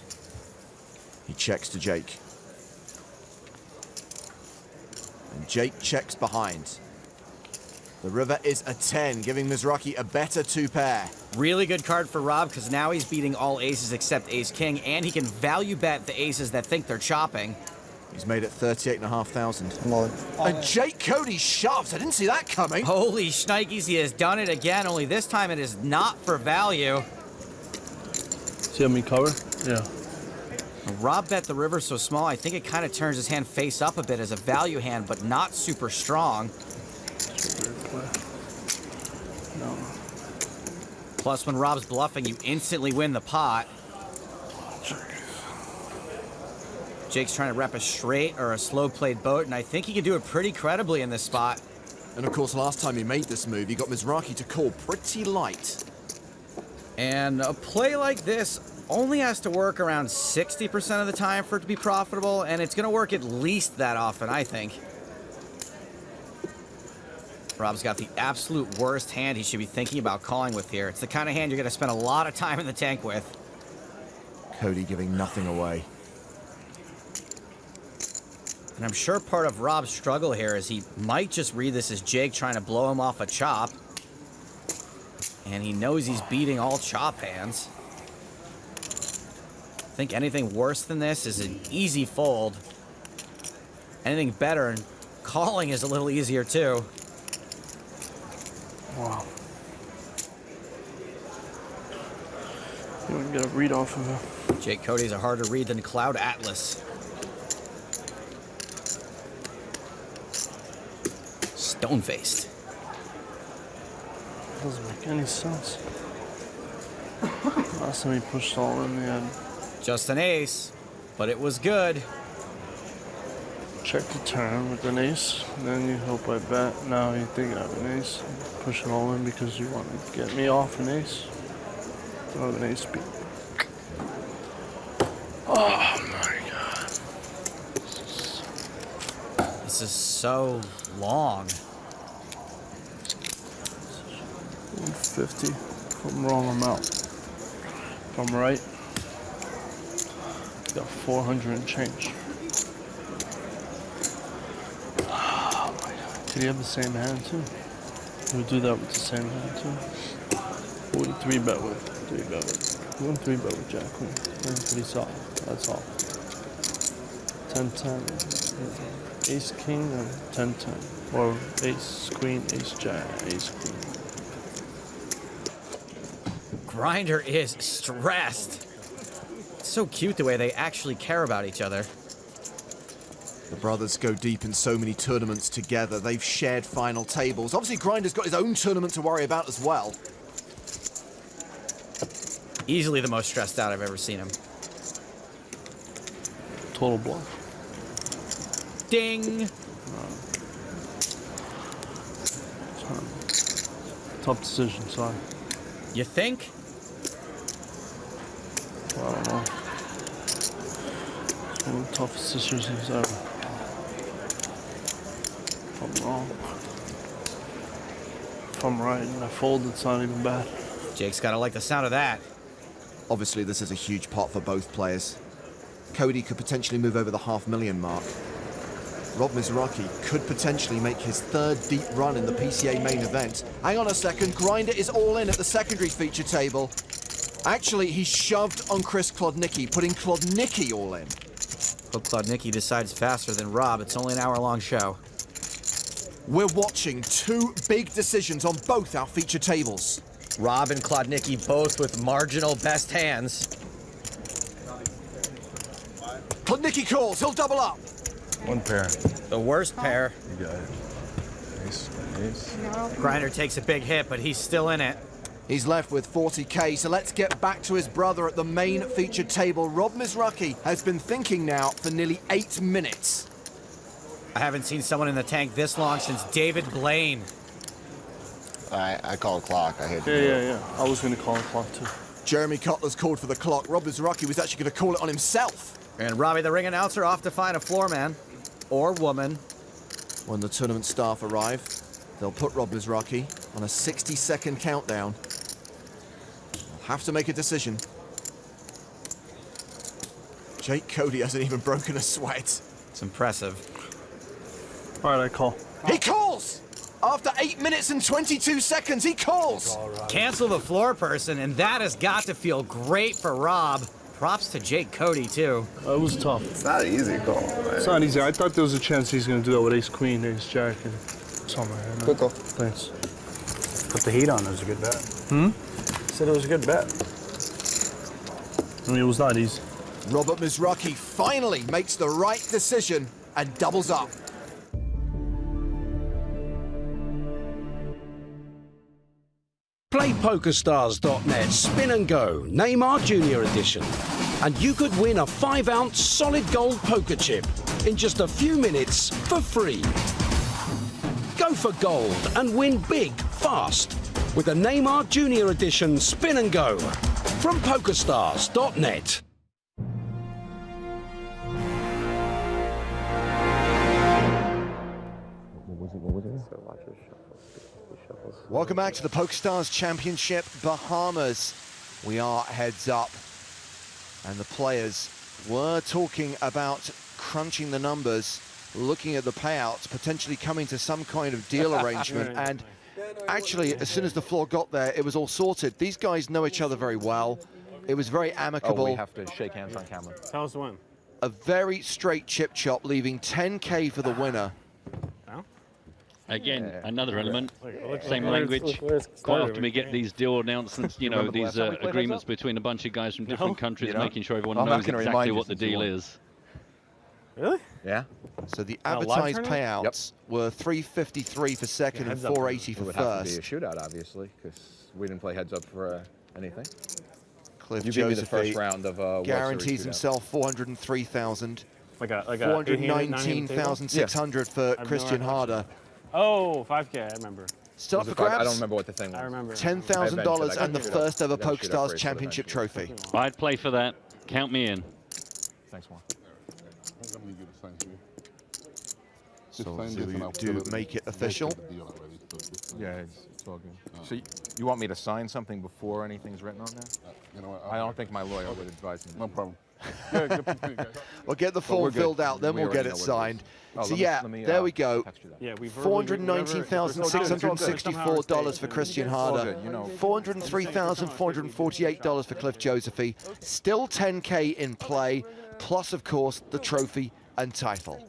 He checks to Jake. And Jake checks behind. The river is a 10, giving Mizrachi a better 2-pair. Really good card for Rob, because now he's beating all aces except ace-king, and he can value bet the aces that think they're chopping. He's made it 38,500. And Jake Cody shoves. I didn't see that coming. Holy shnikes, he has done it again, only this time it is not for value. See how me cover? Yeah. Rob bet the river so small, I think it kind of turns his hand face up a bit as a value hand, but not super strong. No. Plus, when Rob's bluffing, you instantly win the pot. Jake's trying to rep a straight or a slow-played boat, and I think he can do it pretty credibly in this spot. And of course, last time he made this move, he got Mizrachi to call pretty light. And a play like this only has to work around 60% of the time for it to be profitable, and it's going to work at least that often, I think. Rob's got the absolute worst hand he should be thinking about calling with here. It's the kind of hand you're going to spend a lot of time in the tank with. Cody giving nothing away. And I'm sure part of Rob's struggle here is he might just read this as Jake trying to blow him off a chop. And he knows he's beating all chop hands. I think anything worse than this is an easy fold. Anything better, and calling is a little easier too. Wow. You want to get a read off of him. Jake Cody's a harder read than Cloud Atlas. Stone-faced. Doesn't make any sense. Last time he pushed all in, he had... Just an ace, but it was good. Check the turn with an ace, and then you hope I bet. Now you think I have an ace. Push it all in because you want to get me off an ace. I have an ace beat. Oh my god. This is so long. 150. If I'm wrong, I'm out. If I'm right, got 400 and change. Oh my god. Did he have the same hand too? He would do that with the same hand too. Who would he 3-bet with? 3-bet with. He wouldn't 3-bet with Jack Queen. That's what he saw. That's all. 10-10. Ace King and 10-10. Or Ace Queen, Ace Jack, Ace Queen. Grinder is stressed. It's so cute the way they actually care about each other. The brothers go deep in so many tournaments together. They've shared final tables. Obviously, Grinder's got his own tournament to worry about as well. Easily the most stressed out I've ever seen him. Total bluff. Ding! Tough decision, sorry. You think? I don't know. It's one of the toughest decisions ever. If I'm wrong. If I'm right and I fold, it's not even bad. Jake's gotta like the sound of that. Obviously, this is a huge pot for both players. Cody could potentially move over the $500,000 mark. Rob Mizrachi could potentially make his third deep run in the PCA main event. Hang on a second, Grinder is all in at the secondary feature table. Actually, he shoved on Chris Klodnicki, putting Klodnicki all in. Hope Klodnicki decides faster than Rob. It's only an hour-long show. We're watching two big decisions on both our feature tables. Rob and Klodnicki both with marginal best hands. Klodnicki calls, he'll double up. One pair. The worst pair. You got it. Ace, ace. Grinder takes a big hit, but he's still in it. He's left with 40K, so let's get back to his brother at the main featured table. Rob Mizrachi has been thinking now for nearly 8 minutes. I haven't seen someone in the tank this long since David Blaine. I call a clock. I hate to do it. Yeah. I was going to call a clock too. Jeremy Cutler's called for the clock. Rob Mizrachi was actually going to call it on himself. And Robbie, the ring announcer, off to find a floor man or woman. When the tournament staff arrive, they'll put Rob Mizrachi on a 60-second countdown. They'll have to make a decision. Jake Cody hasn't even broken a sweat. It's impressive. All right, I call. He calls! After 8 minutes and 22 seconds, he calls! Cancel the floor person, and that has got to feel great for Rob. Props to Jake Cody, too. It was tough. It's not an easy call. Right? It's not easy. I thought there was a chance he's going to do that with ace-queen, ace-jack, and something. Good call. Thanks. Put the heat on. It was a good bet. Said it was a good bet. I mean, it was not easy. Robert Mizrachi finally makes the right decision and doubles up. Play PokerStars.net Spin and Go Neymar Jr. Edition, and you could win a 5-ounce solid gold poker chip in just a few minutes for free. Go for gold and win big fast with the Neymar Jr. Edition Spin and Go from PokerStars.net. Welcome back to the PokerStars Championship Bahamas. We are heads up, and the players were talking about crunching the numbers, looking at the payouts, potentially coming to some kind of deal arrangement. And actually, as soon as the floor got there, it was all sorted. These guys know each other very well. It was very amicable. Oh, we have to shake hands on camera. Tell us when. A very straight chip chop, leaving 10K for the winner. Again, another element, same language. Quite often we get these deal announcements, you know, these agreements between a bunch of guys from different countries, making sure everyone knows exactly what the deal is. Really? Yeah. So the advertised payouts were $353 for second and $480 for It would first. have to be a shootout, obviously, because we didn't play heads up for anything. Cliff You gave me the Josephy first round of World guarantees Series himself 403,000. Like a 419,600 for Christian Harder. Oh, 5K, I remember. Still up for grabs? I don't remember what the thing was. I remember. $10,000 and the first ever PokerStars Championship trophy. I'd play for that. Count me in. Thanks, Juan. So do make it official. Yeah, it's all good. So you want me to sign something before anything's written on there? You know what? I don't think my lawyer would advise me. No problem. We'll get the form filled out, then we'll get it signed. So yeah, there we go. $419,664 for Christian Harder. $403,448 for Cliff Josephy. Still 10K in play, plus of course the trophy and title.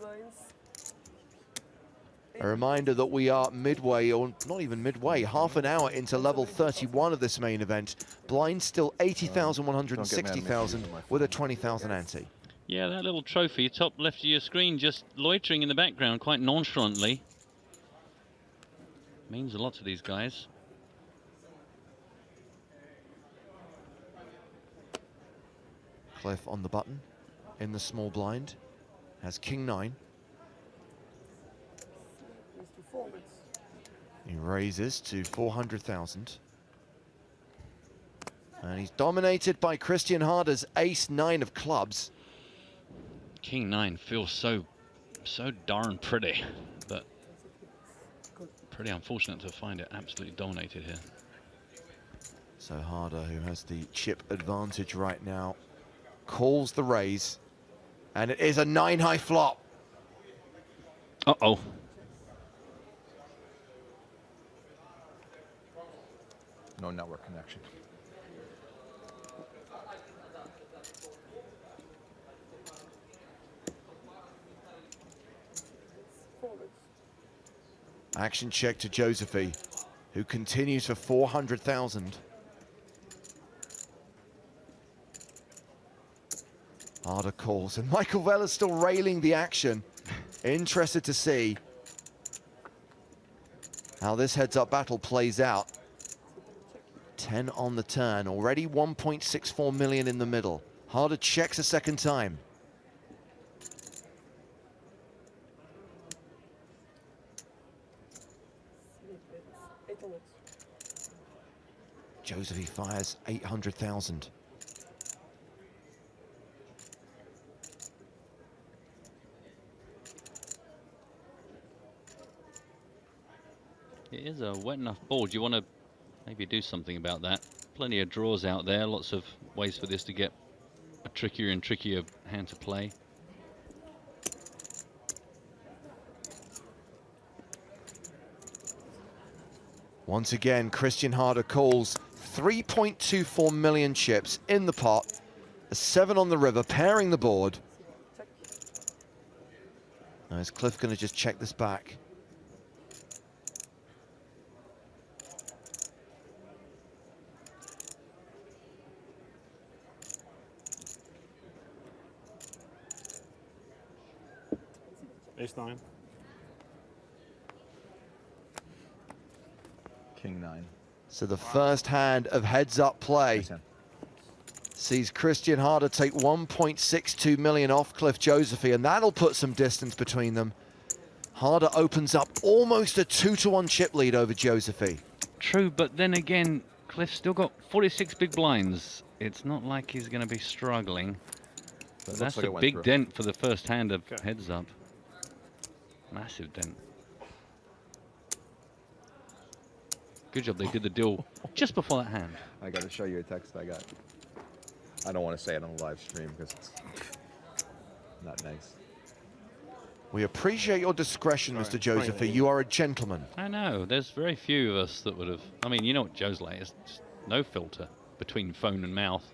A reminder that we are midway, or not even midway, half an hour into level 31 of this main event. Blind still 80,000, 160,000 with a 20,000 ante. Yeah, that little trophy, top left of your screen, just loitering in the background quite nonchalantly. Means a lot to these guys. Cliff on the button in the small blind, has King 9. He raises to 400,000. And he's dominated by Christian Harder's ace-9 of clubs. King 9 feels so darn pretty, but pretty unfortunate to find it absolutely dominated here. So Harder, who has the chip advantage right now, calls the raise, and it is a 9-high flop. Uh-oh. No network connection. Action check to Josephy, who continues for 400,000. Harder calls, and Michael Vella's still railing the action. Interested to see how this heads-up battle plays out. 10 on the turn, already 1.64 million in the middle. Harder checks a second time. Josephy fires 800,000. It is a wet enough ball. Do you want to maybe do something about that? Plenty of draws out there. Lots of ways for this to get a trickier and trickier hand to play. Once again, Christian Harder calls 3.24 million chips in the pot. A 7 on the river, pairing the board. Now is Cliff going to just check this back? Ace-9. King-9. So the first hand of heads-up play sees Christian Harder take 1.62 million off Cliff Josephy, and that'll put some distance between them. Harder opens up almost a 2-to-1 chip lead over Josephy. True, but then again, Cliff's still got 46 big blinds. It's not like he's going to be struggling. But that's a big dent for the first hand of heads-up. Massive dent. Good job they did the deal just before that hand. I got to show you a text I got. I don't want to say it on a live stream because it's not nice. We appreciate your discretion, Mr. Josephy. You are a gentleman. I know. There's very few of us that would have... I mean, you know what Joe's like. It's just no filter between phone and mouth.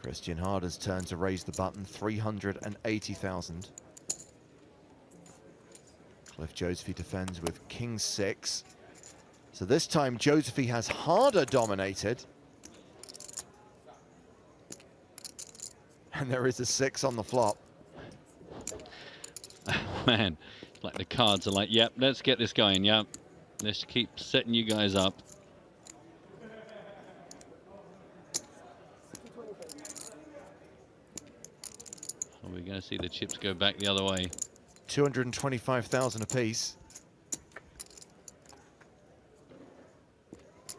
Christian Harder's turn to raise the button, 380,000. Cliff Josephy defends with King-6. So this time Josephy has Harder dominated. And there is a 6 on the flop. Man, like the cards are like, yep, let's get this going, yep. Let's keep setting you guys up. We're going to see the chips go back the other way. 225,000 apiece.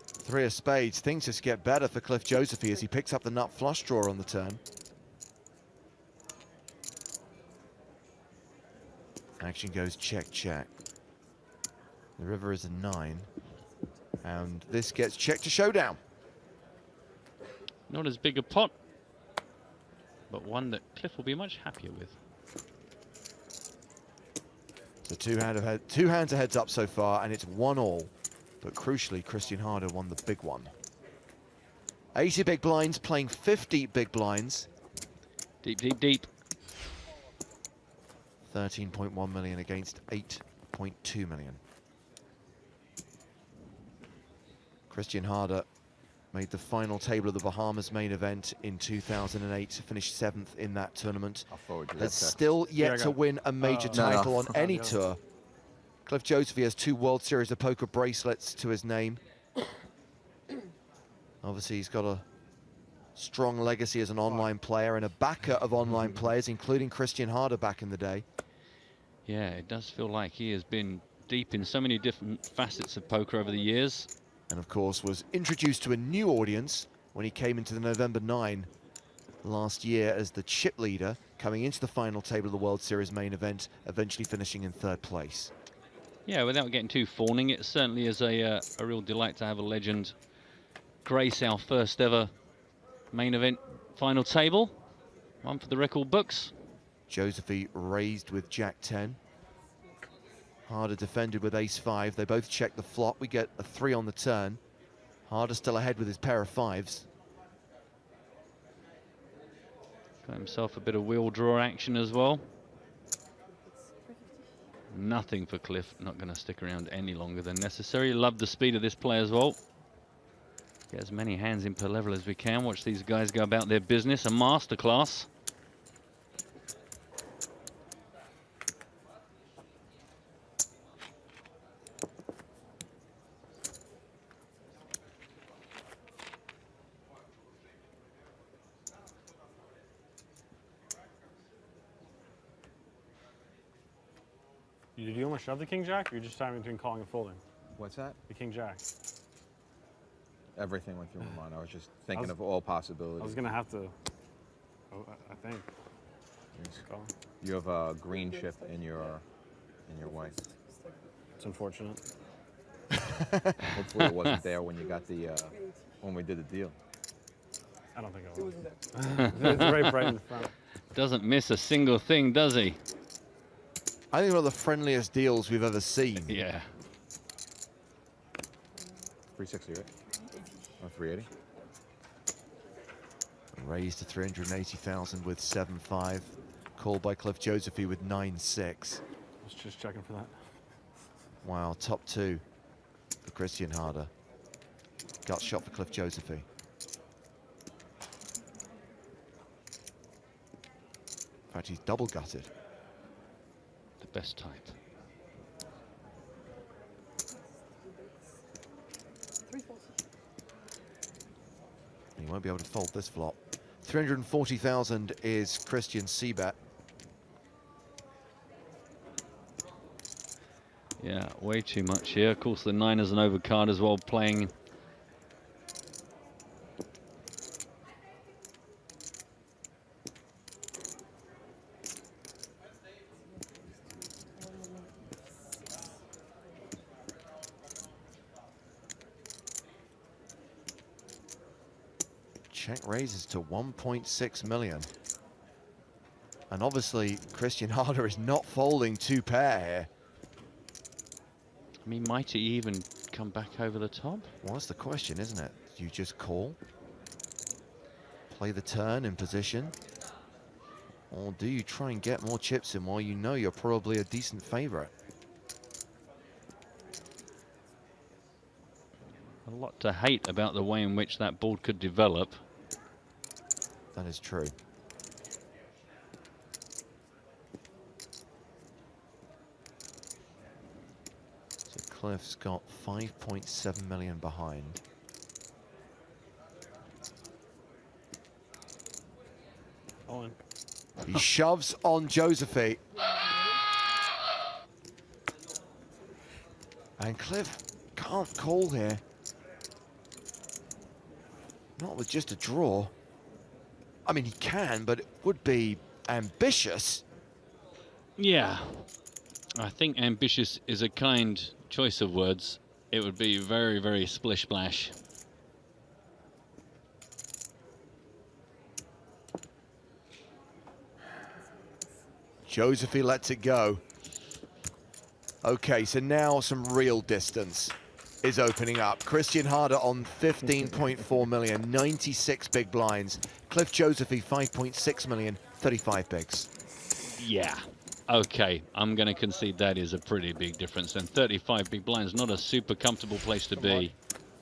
3 of spades. Things just get better for Cliff Josephy as he picks up the nut flush draw on the turn. Action goes check, check. The river is a 9. And this gets checked to showdown. Not as big a pot, but one that Cliff will be much happier with. So two hands of heads up so far, and it's 1-all. But crucially, Christian Harder won the big one. 80 big blinds playing 50 big blinds. Deep, deep, deep. 13.1 million against 8.2 million. Christian Harder made the final table of the Bahamas main event in 2008, finished 7th in that tournament. Has still yet to win a major title on any tour. Cliff Josephy has 2 World Series of Poker bracelets to his name. Obviously, he's got a strong legacy as an online player and a backer of online players, including Christian Harder back in the day. Yeah, it does feel like he has been deep in so many different facets of poker over the years. And of course was introduced to a new audience when he came into the November 9 last year as the chip leader, coming into the final table of the World Series main event, eventually finishing in 3rd place. Yeah, without getting too fawning, it certainly is a real delight to have a legend grace our first ever main event final table. One for the record books. Josephy raised with Jack-10. Harder defended with Ace-5. They both check the flop. We get a 3 on the turn. Harder still ahead with his pair of 5s. Got himself a bit of wheel draw action as well. Nothing for Cliff. Not going to stick around any longer than necessary. Love the speed of this play as well. Get as many hands in per level as we can. Watch these guys go about their business. A masterclass. Did you almost shove the king jack, or you're just timing between calling and folding? What's that? The king jack. Everything went through my mind. I was just thinking of all possibilities. I was gonna have to. I think. You have a green chip in your white. It's unfortunate. Hopefully it wasn't there when you got the when we did the deal. I don't think it was. It's very bright in the front. Doesn't miss a single thing, does he? I think one of the friendliest deals we've ever seen. Yeah. 360, right? Or 380? Raised to 380,000 with 7.5. Called by Cliff Josephy with 9.6. I was just checking for that. Wow, top two for Christian Harder. Gut shot for Cliff Josephy. In fact, he's double gutted. The best type. He won't be able to fold this flop. 340,000 is Christian C-bet. Yeah, way too much here. Of course, the 9 is an overcard as well, playing. Check raises to 1.6 million. And obviously, Christian Harder is not folding two pair here. I mean, might he even come back over the top? Well, that's the question, isn't it? You just call, play the turn in position, or do you try and get more chips in while you know you're probably a decent favorite? A lot to hate about the way in which that board could develop. That is true. Cliff's got 5.7 million behind. On. He shoves on Josephy. And Cliff can't call here. Not with just a draw. I mean, he can, but it would be ambitious. Yeah. I think ambitious is a kind choice of words. It would be very, very splish-splash. Josephy lets it go. Okay, so now some real distance is opening up. Christian Harder on 15.4 million, 96 big blinds. Cliff Josephy, 5.6 million, 35 bigs. Yeah. Okay, I'm going to concede that is a pretty big difference. And 35 big blinds, not a super comfortable place to be.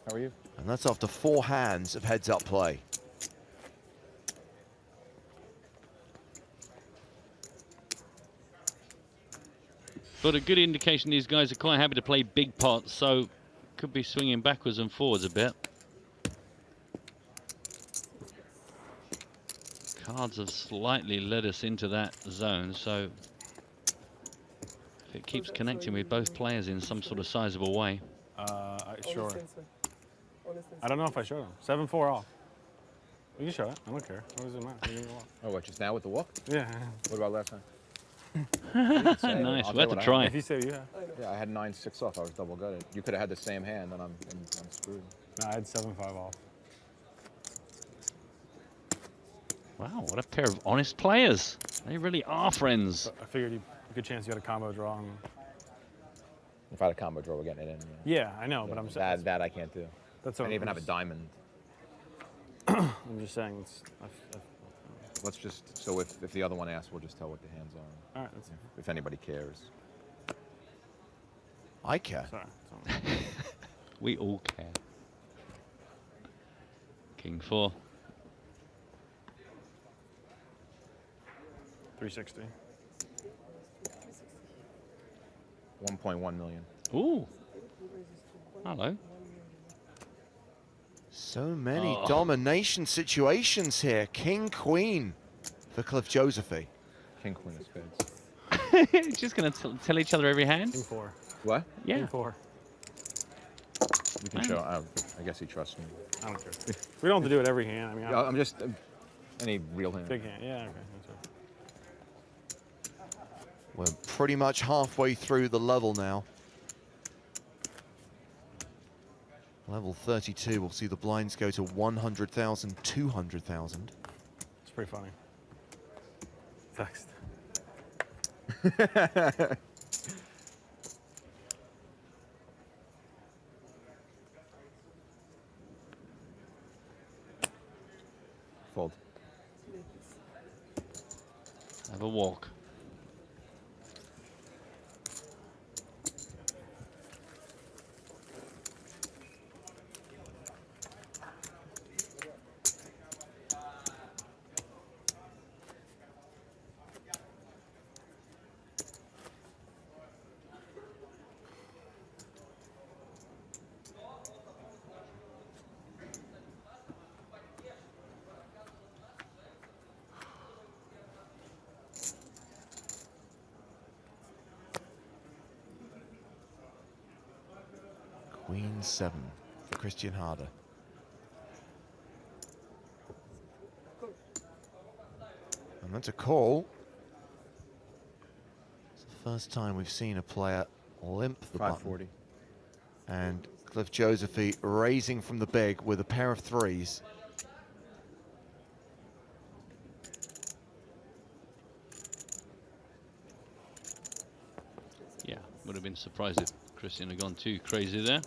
How are you? And that's after 4 hands of heads-up play. But a good indication these guys are quite happy to play big pots, so could be swinging backwards and forwards a bit. Cards have slightly led us into that zone, so if it keeps connecting with both players in some sort of sizable way. Sure. I don't know if I showed him. 7-4 off. You can show it. I don't care. What does it matter? Oh, what, just now with the walk? Yeah. What about last time? Nice, we had to try. If you say you have. Yeah, I had 9-6 off. I was double gutted. You could have had the same hand, and I'm screwed. No, I had 7-5 off. Wow, what a pair of honest players. They really are friends. I figured a good chance you had a combo draw. And... If I had a combo draw, we're getting it in. Yeah, I know, but I'm saying that I can't do. That's I what didn't even have a diamond. I'm just saying. let's just, so if the other one asks, we'll just tell what the hands are. All right, that's if anybody cares. I care. Sorry. We all care. King 4. 360. 1.1 million. Ooh. Hello. So many domination situations here. King, queen for Cliff Josephy. King, queen of spades. Just going to tell each other every hand? King 4. What? Yeah. King 4. You can show. I guess he trusts me. I don't care. We don't have to do it every hand. I mean, I'm just any real hand. Big hand. Yeah. Okay. That's right. We're pretty much halfway through the level now. Level 32, we'll see the blinds go to 100,000, 200,000. It's pretty funny. Text. Fold. Have a walk. Queen 7 for Christian Harder. And that's a call. It's the first time we've seen a player limp the 540. button. And Cliff Josephy raising from the big with a pair of threes. Yeah, would have been surprised if Christian had gone too crazy there.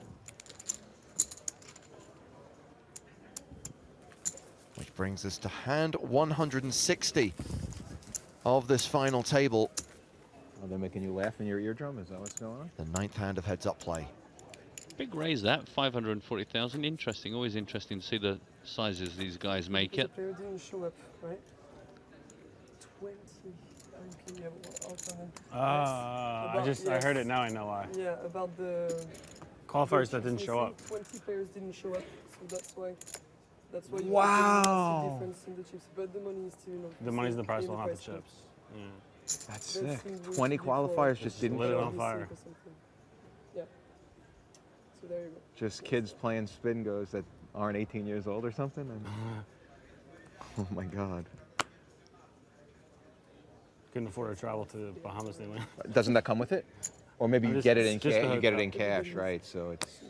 Which brings us to hand 160 of this final table. Oh, they're making you laugh in your eardrum? Is that what's going on? The 9th hand of heads-up play. Big raise that, 540,000. Interesting, always interesting to see the sizes these guys make it. The player didn't show up, right? 20 IPM alternate. I heard it now. I know why. Yeah, about the qualifiers that didn't show up. 20 players didn't show up, so that's why. That's why you Wow. see the difference in the chips, but the money is still not. The money's in the price, not the chips. Yeah. That's sick. 20 qualifiers just didn't lit it show on up. fire. Yeah. So there you go. Just kids playing spin goes that aren't 18 years old or something? And oh my God. Couldn't afford to travel to the Bahamas. They went. Doesn't that come with it? Or maybe you get it in just cash. the You get it in hookup. cash, right? So it's.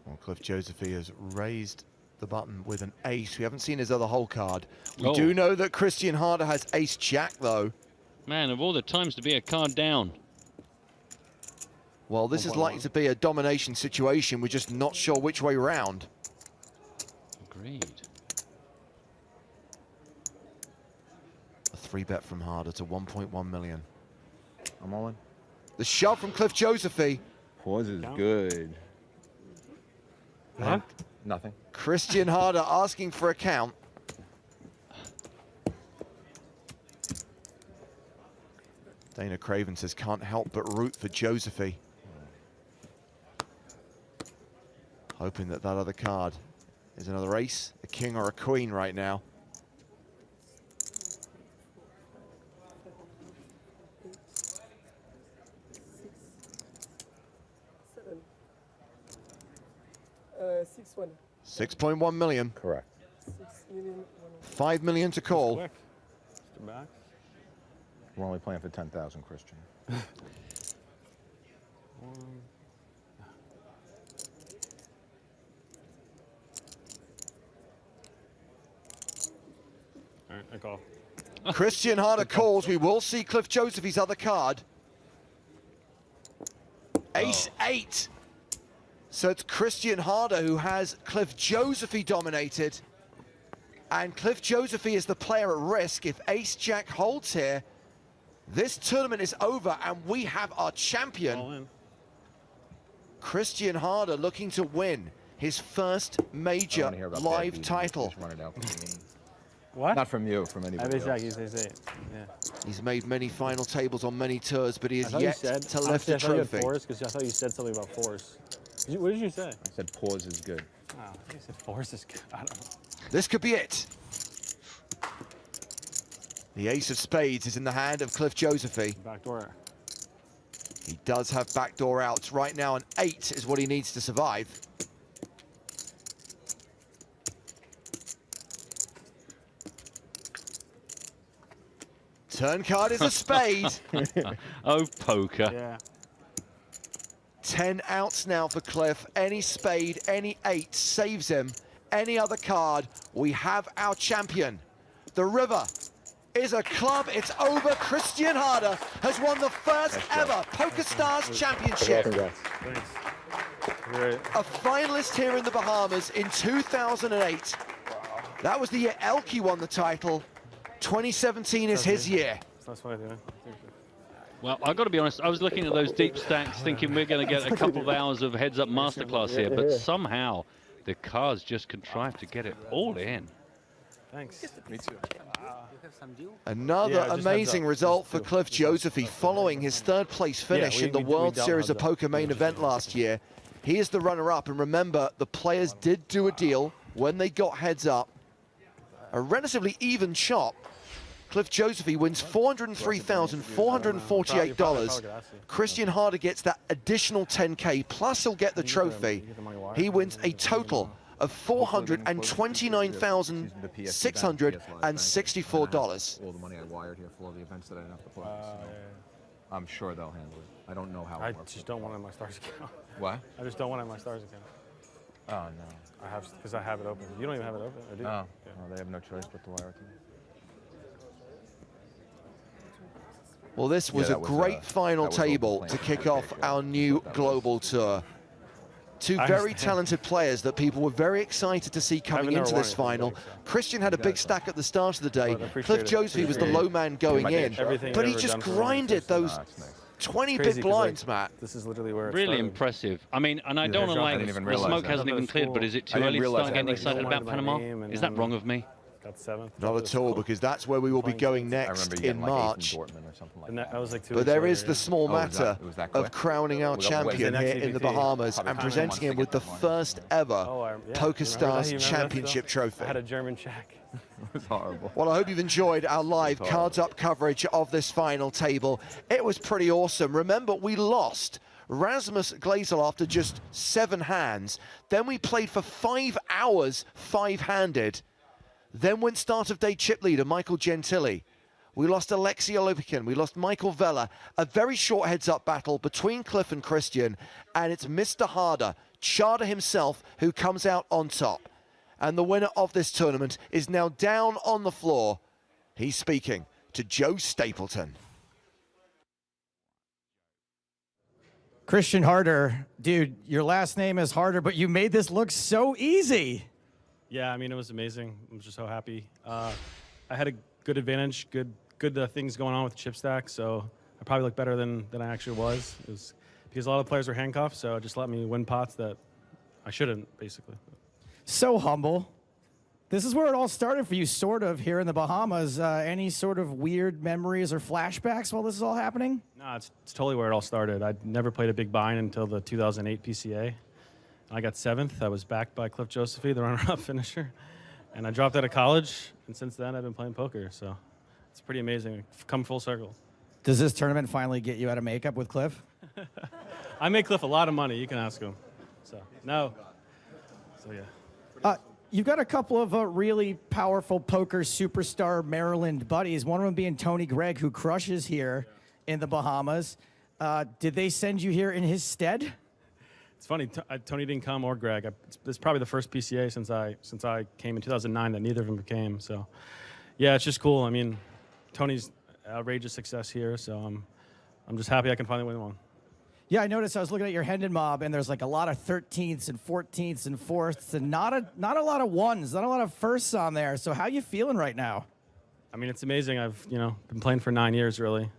Well, Cliff Josephy has raised the button with an ace. We haven't seen his other hole card. We Oh. do know that Christian Harder has ace-jack, though. Man, of all the times to be a card down. Well, this is likely to be a domination situation. We're just not sure which way round. Agreed. A 3-bet from Harder to 1.1 million. I'm all in. The shove from Cliff Josephy. Pause is good. Huh? Nothing. Christian Harder asking for a count. Dana Craven says can't help but root for Josephy. Hoping that that other card is another ace, a king or a queen right now. Seven. 6-1. 6.1 million. Correct. 6 million. 5 million to call. Quick. Mr. Back. We're only playing for 10,000, Christian. All right, I call. Christian Harder calls. We will see Cliff Josephy's other card. Ace-8. So it's Christian Harder who has Cliff Josephy dominated. And Cliff Josephy is the player at risk. If Ace-Jack holds here, this tournament is over and we have our champion. Christian Harder looking to win his first major live title. What? Not from you, from anybody else. Yeah. He's made many final tables on many tours, but he is I yet to lift the trophy. Because I thought you said something about force. What did you say? I said pause is good. Oh, you said force is good. I don't know. This could be it. The ace of spades is in the hand of Cliff Josephy. Backdoor. He does have backdoor outs. Right now, an 8 is what he needs to survive. Turn card is a spade. Oh, poker. Yeah. 10 outs now for Cliff. Any spade, any 8 saves him. Any other card, we have our champion. The river is a club. It's over. Christian Harder has won the first ever PokerStars Championship. Thanks. A finalist here in the Bahamas in 2008. That was the year Elke won the title. 2017 is his year. That's what I do. Well, I've got to be honest, I was looking at those deep stacks thinking we're going to get a couple of hours of heads-up masterclass here, but somehow the cards just contrived to get it all in. Thanks. Me too. Another amazing result for Cliff Josephy following his third-place finish in the World Series of Poker main event last year. He is the runner-up, and remember, the players did do a deal when they got heads up. A relatively even chop. Cliff Josephy wins $403,448. Christian Harder gets that additional 10K, plus he'll get the trophy. He wins a total of $429,664. All the money I wired here for all the events that I didn't have to play. I'm sure they'll handle it. I don't know how I it works. just don't want it in my Stars account. What? I just don't want it in my Stars account. Oh, no. I have, because I have it open. You don't even have it open, or do you? Oh, Yeah. well, they have no choice but to wire it to me. Well, this was a great final table to kick off our new global tour. Two very talented players that people were very excited to see coming into this final. Christian had a big stack at the start of the day. Cliff Josephy was the low man going in, but he just grinded those 20 big blinds, Matt. This is literally where Really impressive. I mean, and I don't want to like, the smoke hasn't even cleared, but is it too early to start getting excited about Panama? Is that wrong of me? Got 7th. Not at all, because that's where we will be going next in March. But there is the small matter of crowning our champion here in the Bahamas and presenting him with the first ever PokerStars Championship trophy. I had a German check. It was horrible. Well, I hope you've enjoyed our live Cards Up coverage of this final table. It was pretty awesome. Remember, we lost Rasmus Glazel after just 7 hands. Then we played for 5 hours, 5-handed. Then went start of day chip leader Michael Gentili. We lost Alexei Olopikin. We lost Michael Vella. A very short heads-up battle between Cliff and Christian. And it's Mr. Harder, Charter himself, who comes out on top. And the winner of this tournament is now down on the floor. He's speaking to Joe Stapleton. Christian Harder, dude, your last name is Harder, but you made this look so easy. Yeah, I mean, it was amazing. I'm just so happy. I had a good advantage, good things going on with the chip stack, so I probably looked better than I actually was. It was because a lot of players were handcuffed, so it just let me win pots that I shouldn't, basically. So humble. This is where it all started for you, sort of, here in the Bahamas. Any sort of weird memories or flashbacks while this is all happening? No, it's totally where it all started. I'd never played a big bind until the 2008 PCA. I got 7th. I was backed by Cliff Josephy, the runner-up finisher. And I dropped out of college, and since then I've been playing poker. So it's pretty amazing. Come full circle. Does this tournament finally get you out of makeup with Cliff? I made Cliff a lot of money. You can ask him. So, no. So, yeah. You've got a couple of really powerful poker superstar Maryland buddies, one of them being Tony Gregg, who crushes here in the Bahamas. Did they send you here in his stead? It's funny, Tony didn't come, or Greg. This is probably the first PCA since I came in 2009 that neither of them came. So, yeah, it's just cool. I mean, Tony's outrageous success here, so I'm just happy I can finally win one. Yeah, I noticed. I was looking at your Hendon mob, and there's like a lot of 13ths and 14ths and 4ths, and not a lot of ones, not a lot of firsts on there. So how you feeling right now? I mean, it's amazing. I've been playing for 9 years, really.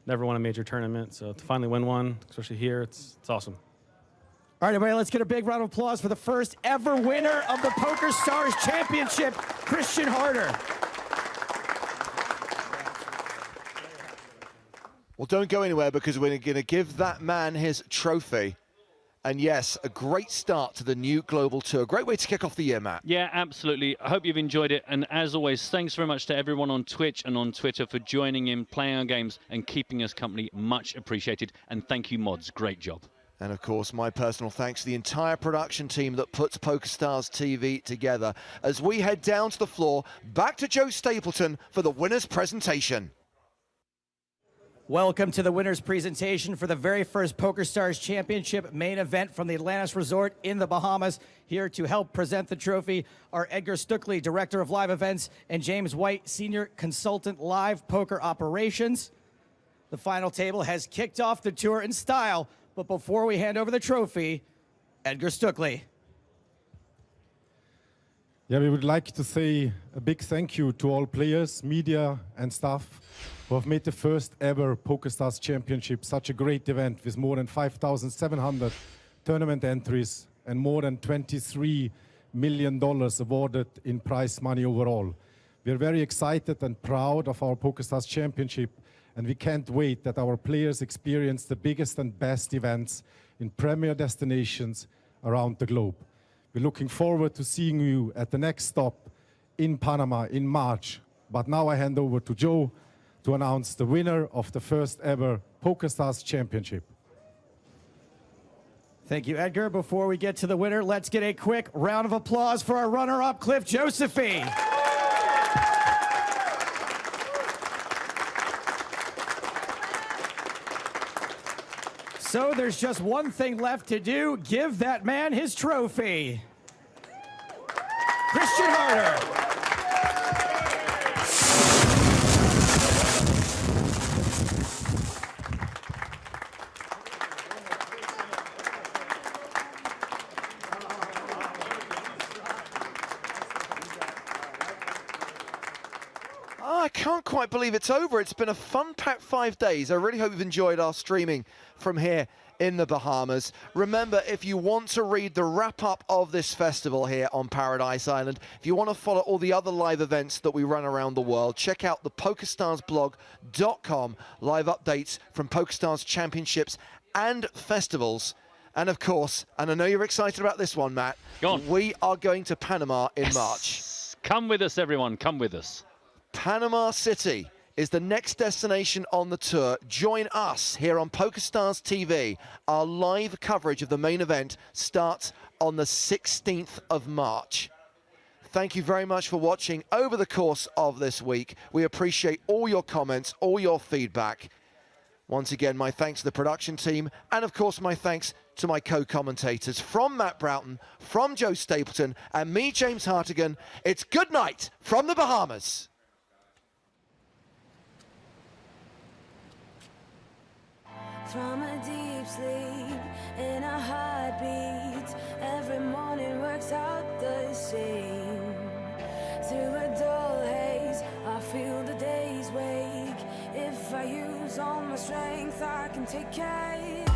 Never won a major tournament, so to finally win one, especially here, it's awesome. All right, everybody, let's get a big round of applause for the first ever winner of the PokerStars Championship, Christian Harder. Well, don't go anywhere because we're going to give that man his trophy. And yes, a great start to the new Global Tour. Great way to kick off the year, Matt. Yeah, absolutely. I hope you've enjoyed it. And as always, thanks very much to everyone on Twitch and on Twitter for joining in, playing our games, and keeping us company. Much appreciated. And thank you, mods. Great job. And of course, my personal thanks to the entire production team that puts PokerStars TV together. As we head down to the floor, back to Joe Stapleton for the winner's presentation. Welcome to the winner's presentation for the very first PokerStars Championship main event from the Atlantis Resort in the Bahamas. Here to help present the trophy are Edgar Stuckley, Director of Live Events, and James White, Senior Consultant Live Poker Operations. The final table has kicked off the tour in style, but before we hand over the trophy, Edgar Stuckley. Yeah, we would like to say a big thank you to all players, media, and staff who have made the first ever PokerStars Championship such a great event with more than 5,700 tournament entries and more than $23 million awarded in prize money overall. We are very excited and proud of our PokerStars Championship, and we can't wait that our players experience the biggest and best events in premier destinations around the globe. We're looking forward to seeing you at the next stop in Panama in March. But now I hand over to Joe to announce the winner of the first ever PokerStars Championship. Thank you, Edgar. Before we get to the winner, let's get a quick round of applause for our runner-up, Cliff Josephy. So there's just one thing left to do. Give that man his trophy. Christian Harder. I can't quite believe it's over. It's been a fun-packed 5 days. I really hope you've enjoyed our streaming from here in the Bahamas. Remember, if you want to read the wrap-up of this festival here on Paradise Island, if you want to follow all the other live events that we run around the world, check out the PokerStarsblog.com. Live updates from PokerStars Championships and festivals. And of course, and I know you're excited about this one, Matt, we are going to Panama in March. Come with us, everyone. Come with us. Panama City is the next destination on the tour. Join us here on PokerStars TV. Our live coverage of the main event starts on the 16th of March. Thank you very much for watching over the course of this week. We appreciate all your comments, all your feedback. Once again, my thanks to the production team, and of course my thanks to my co-commentators. From Matt Broughton, from Joe Stapleton, and me, James Hartigan, it's good night from the Bahamas. From a deep sleep in a heartbeat, every morning works out the same. Through a dull haze, I feel the days wake. If I use all my strength, I can take it.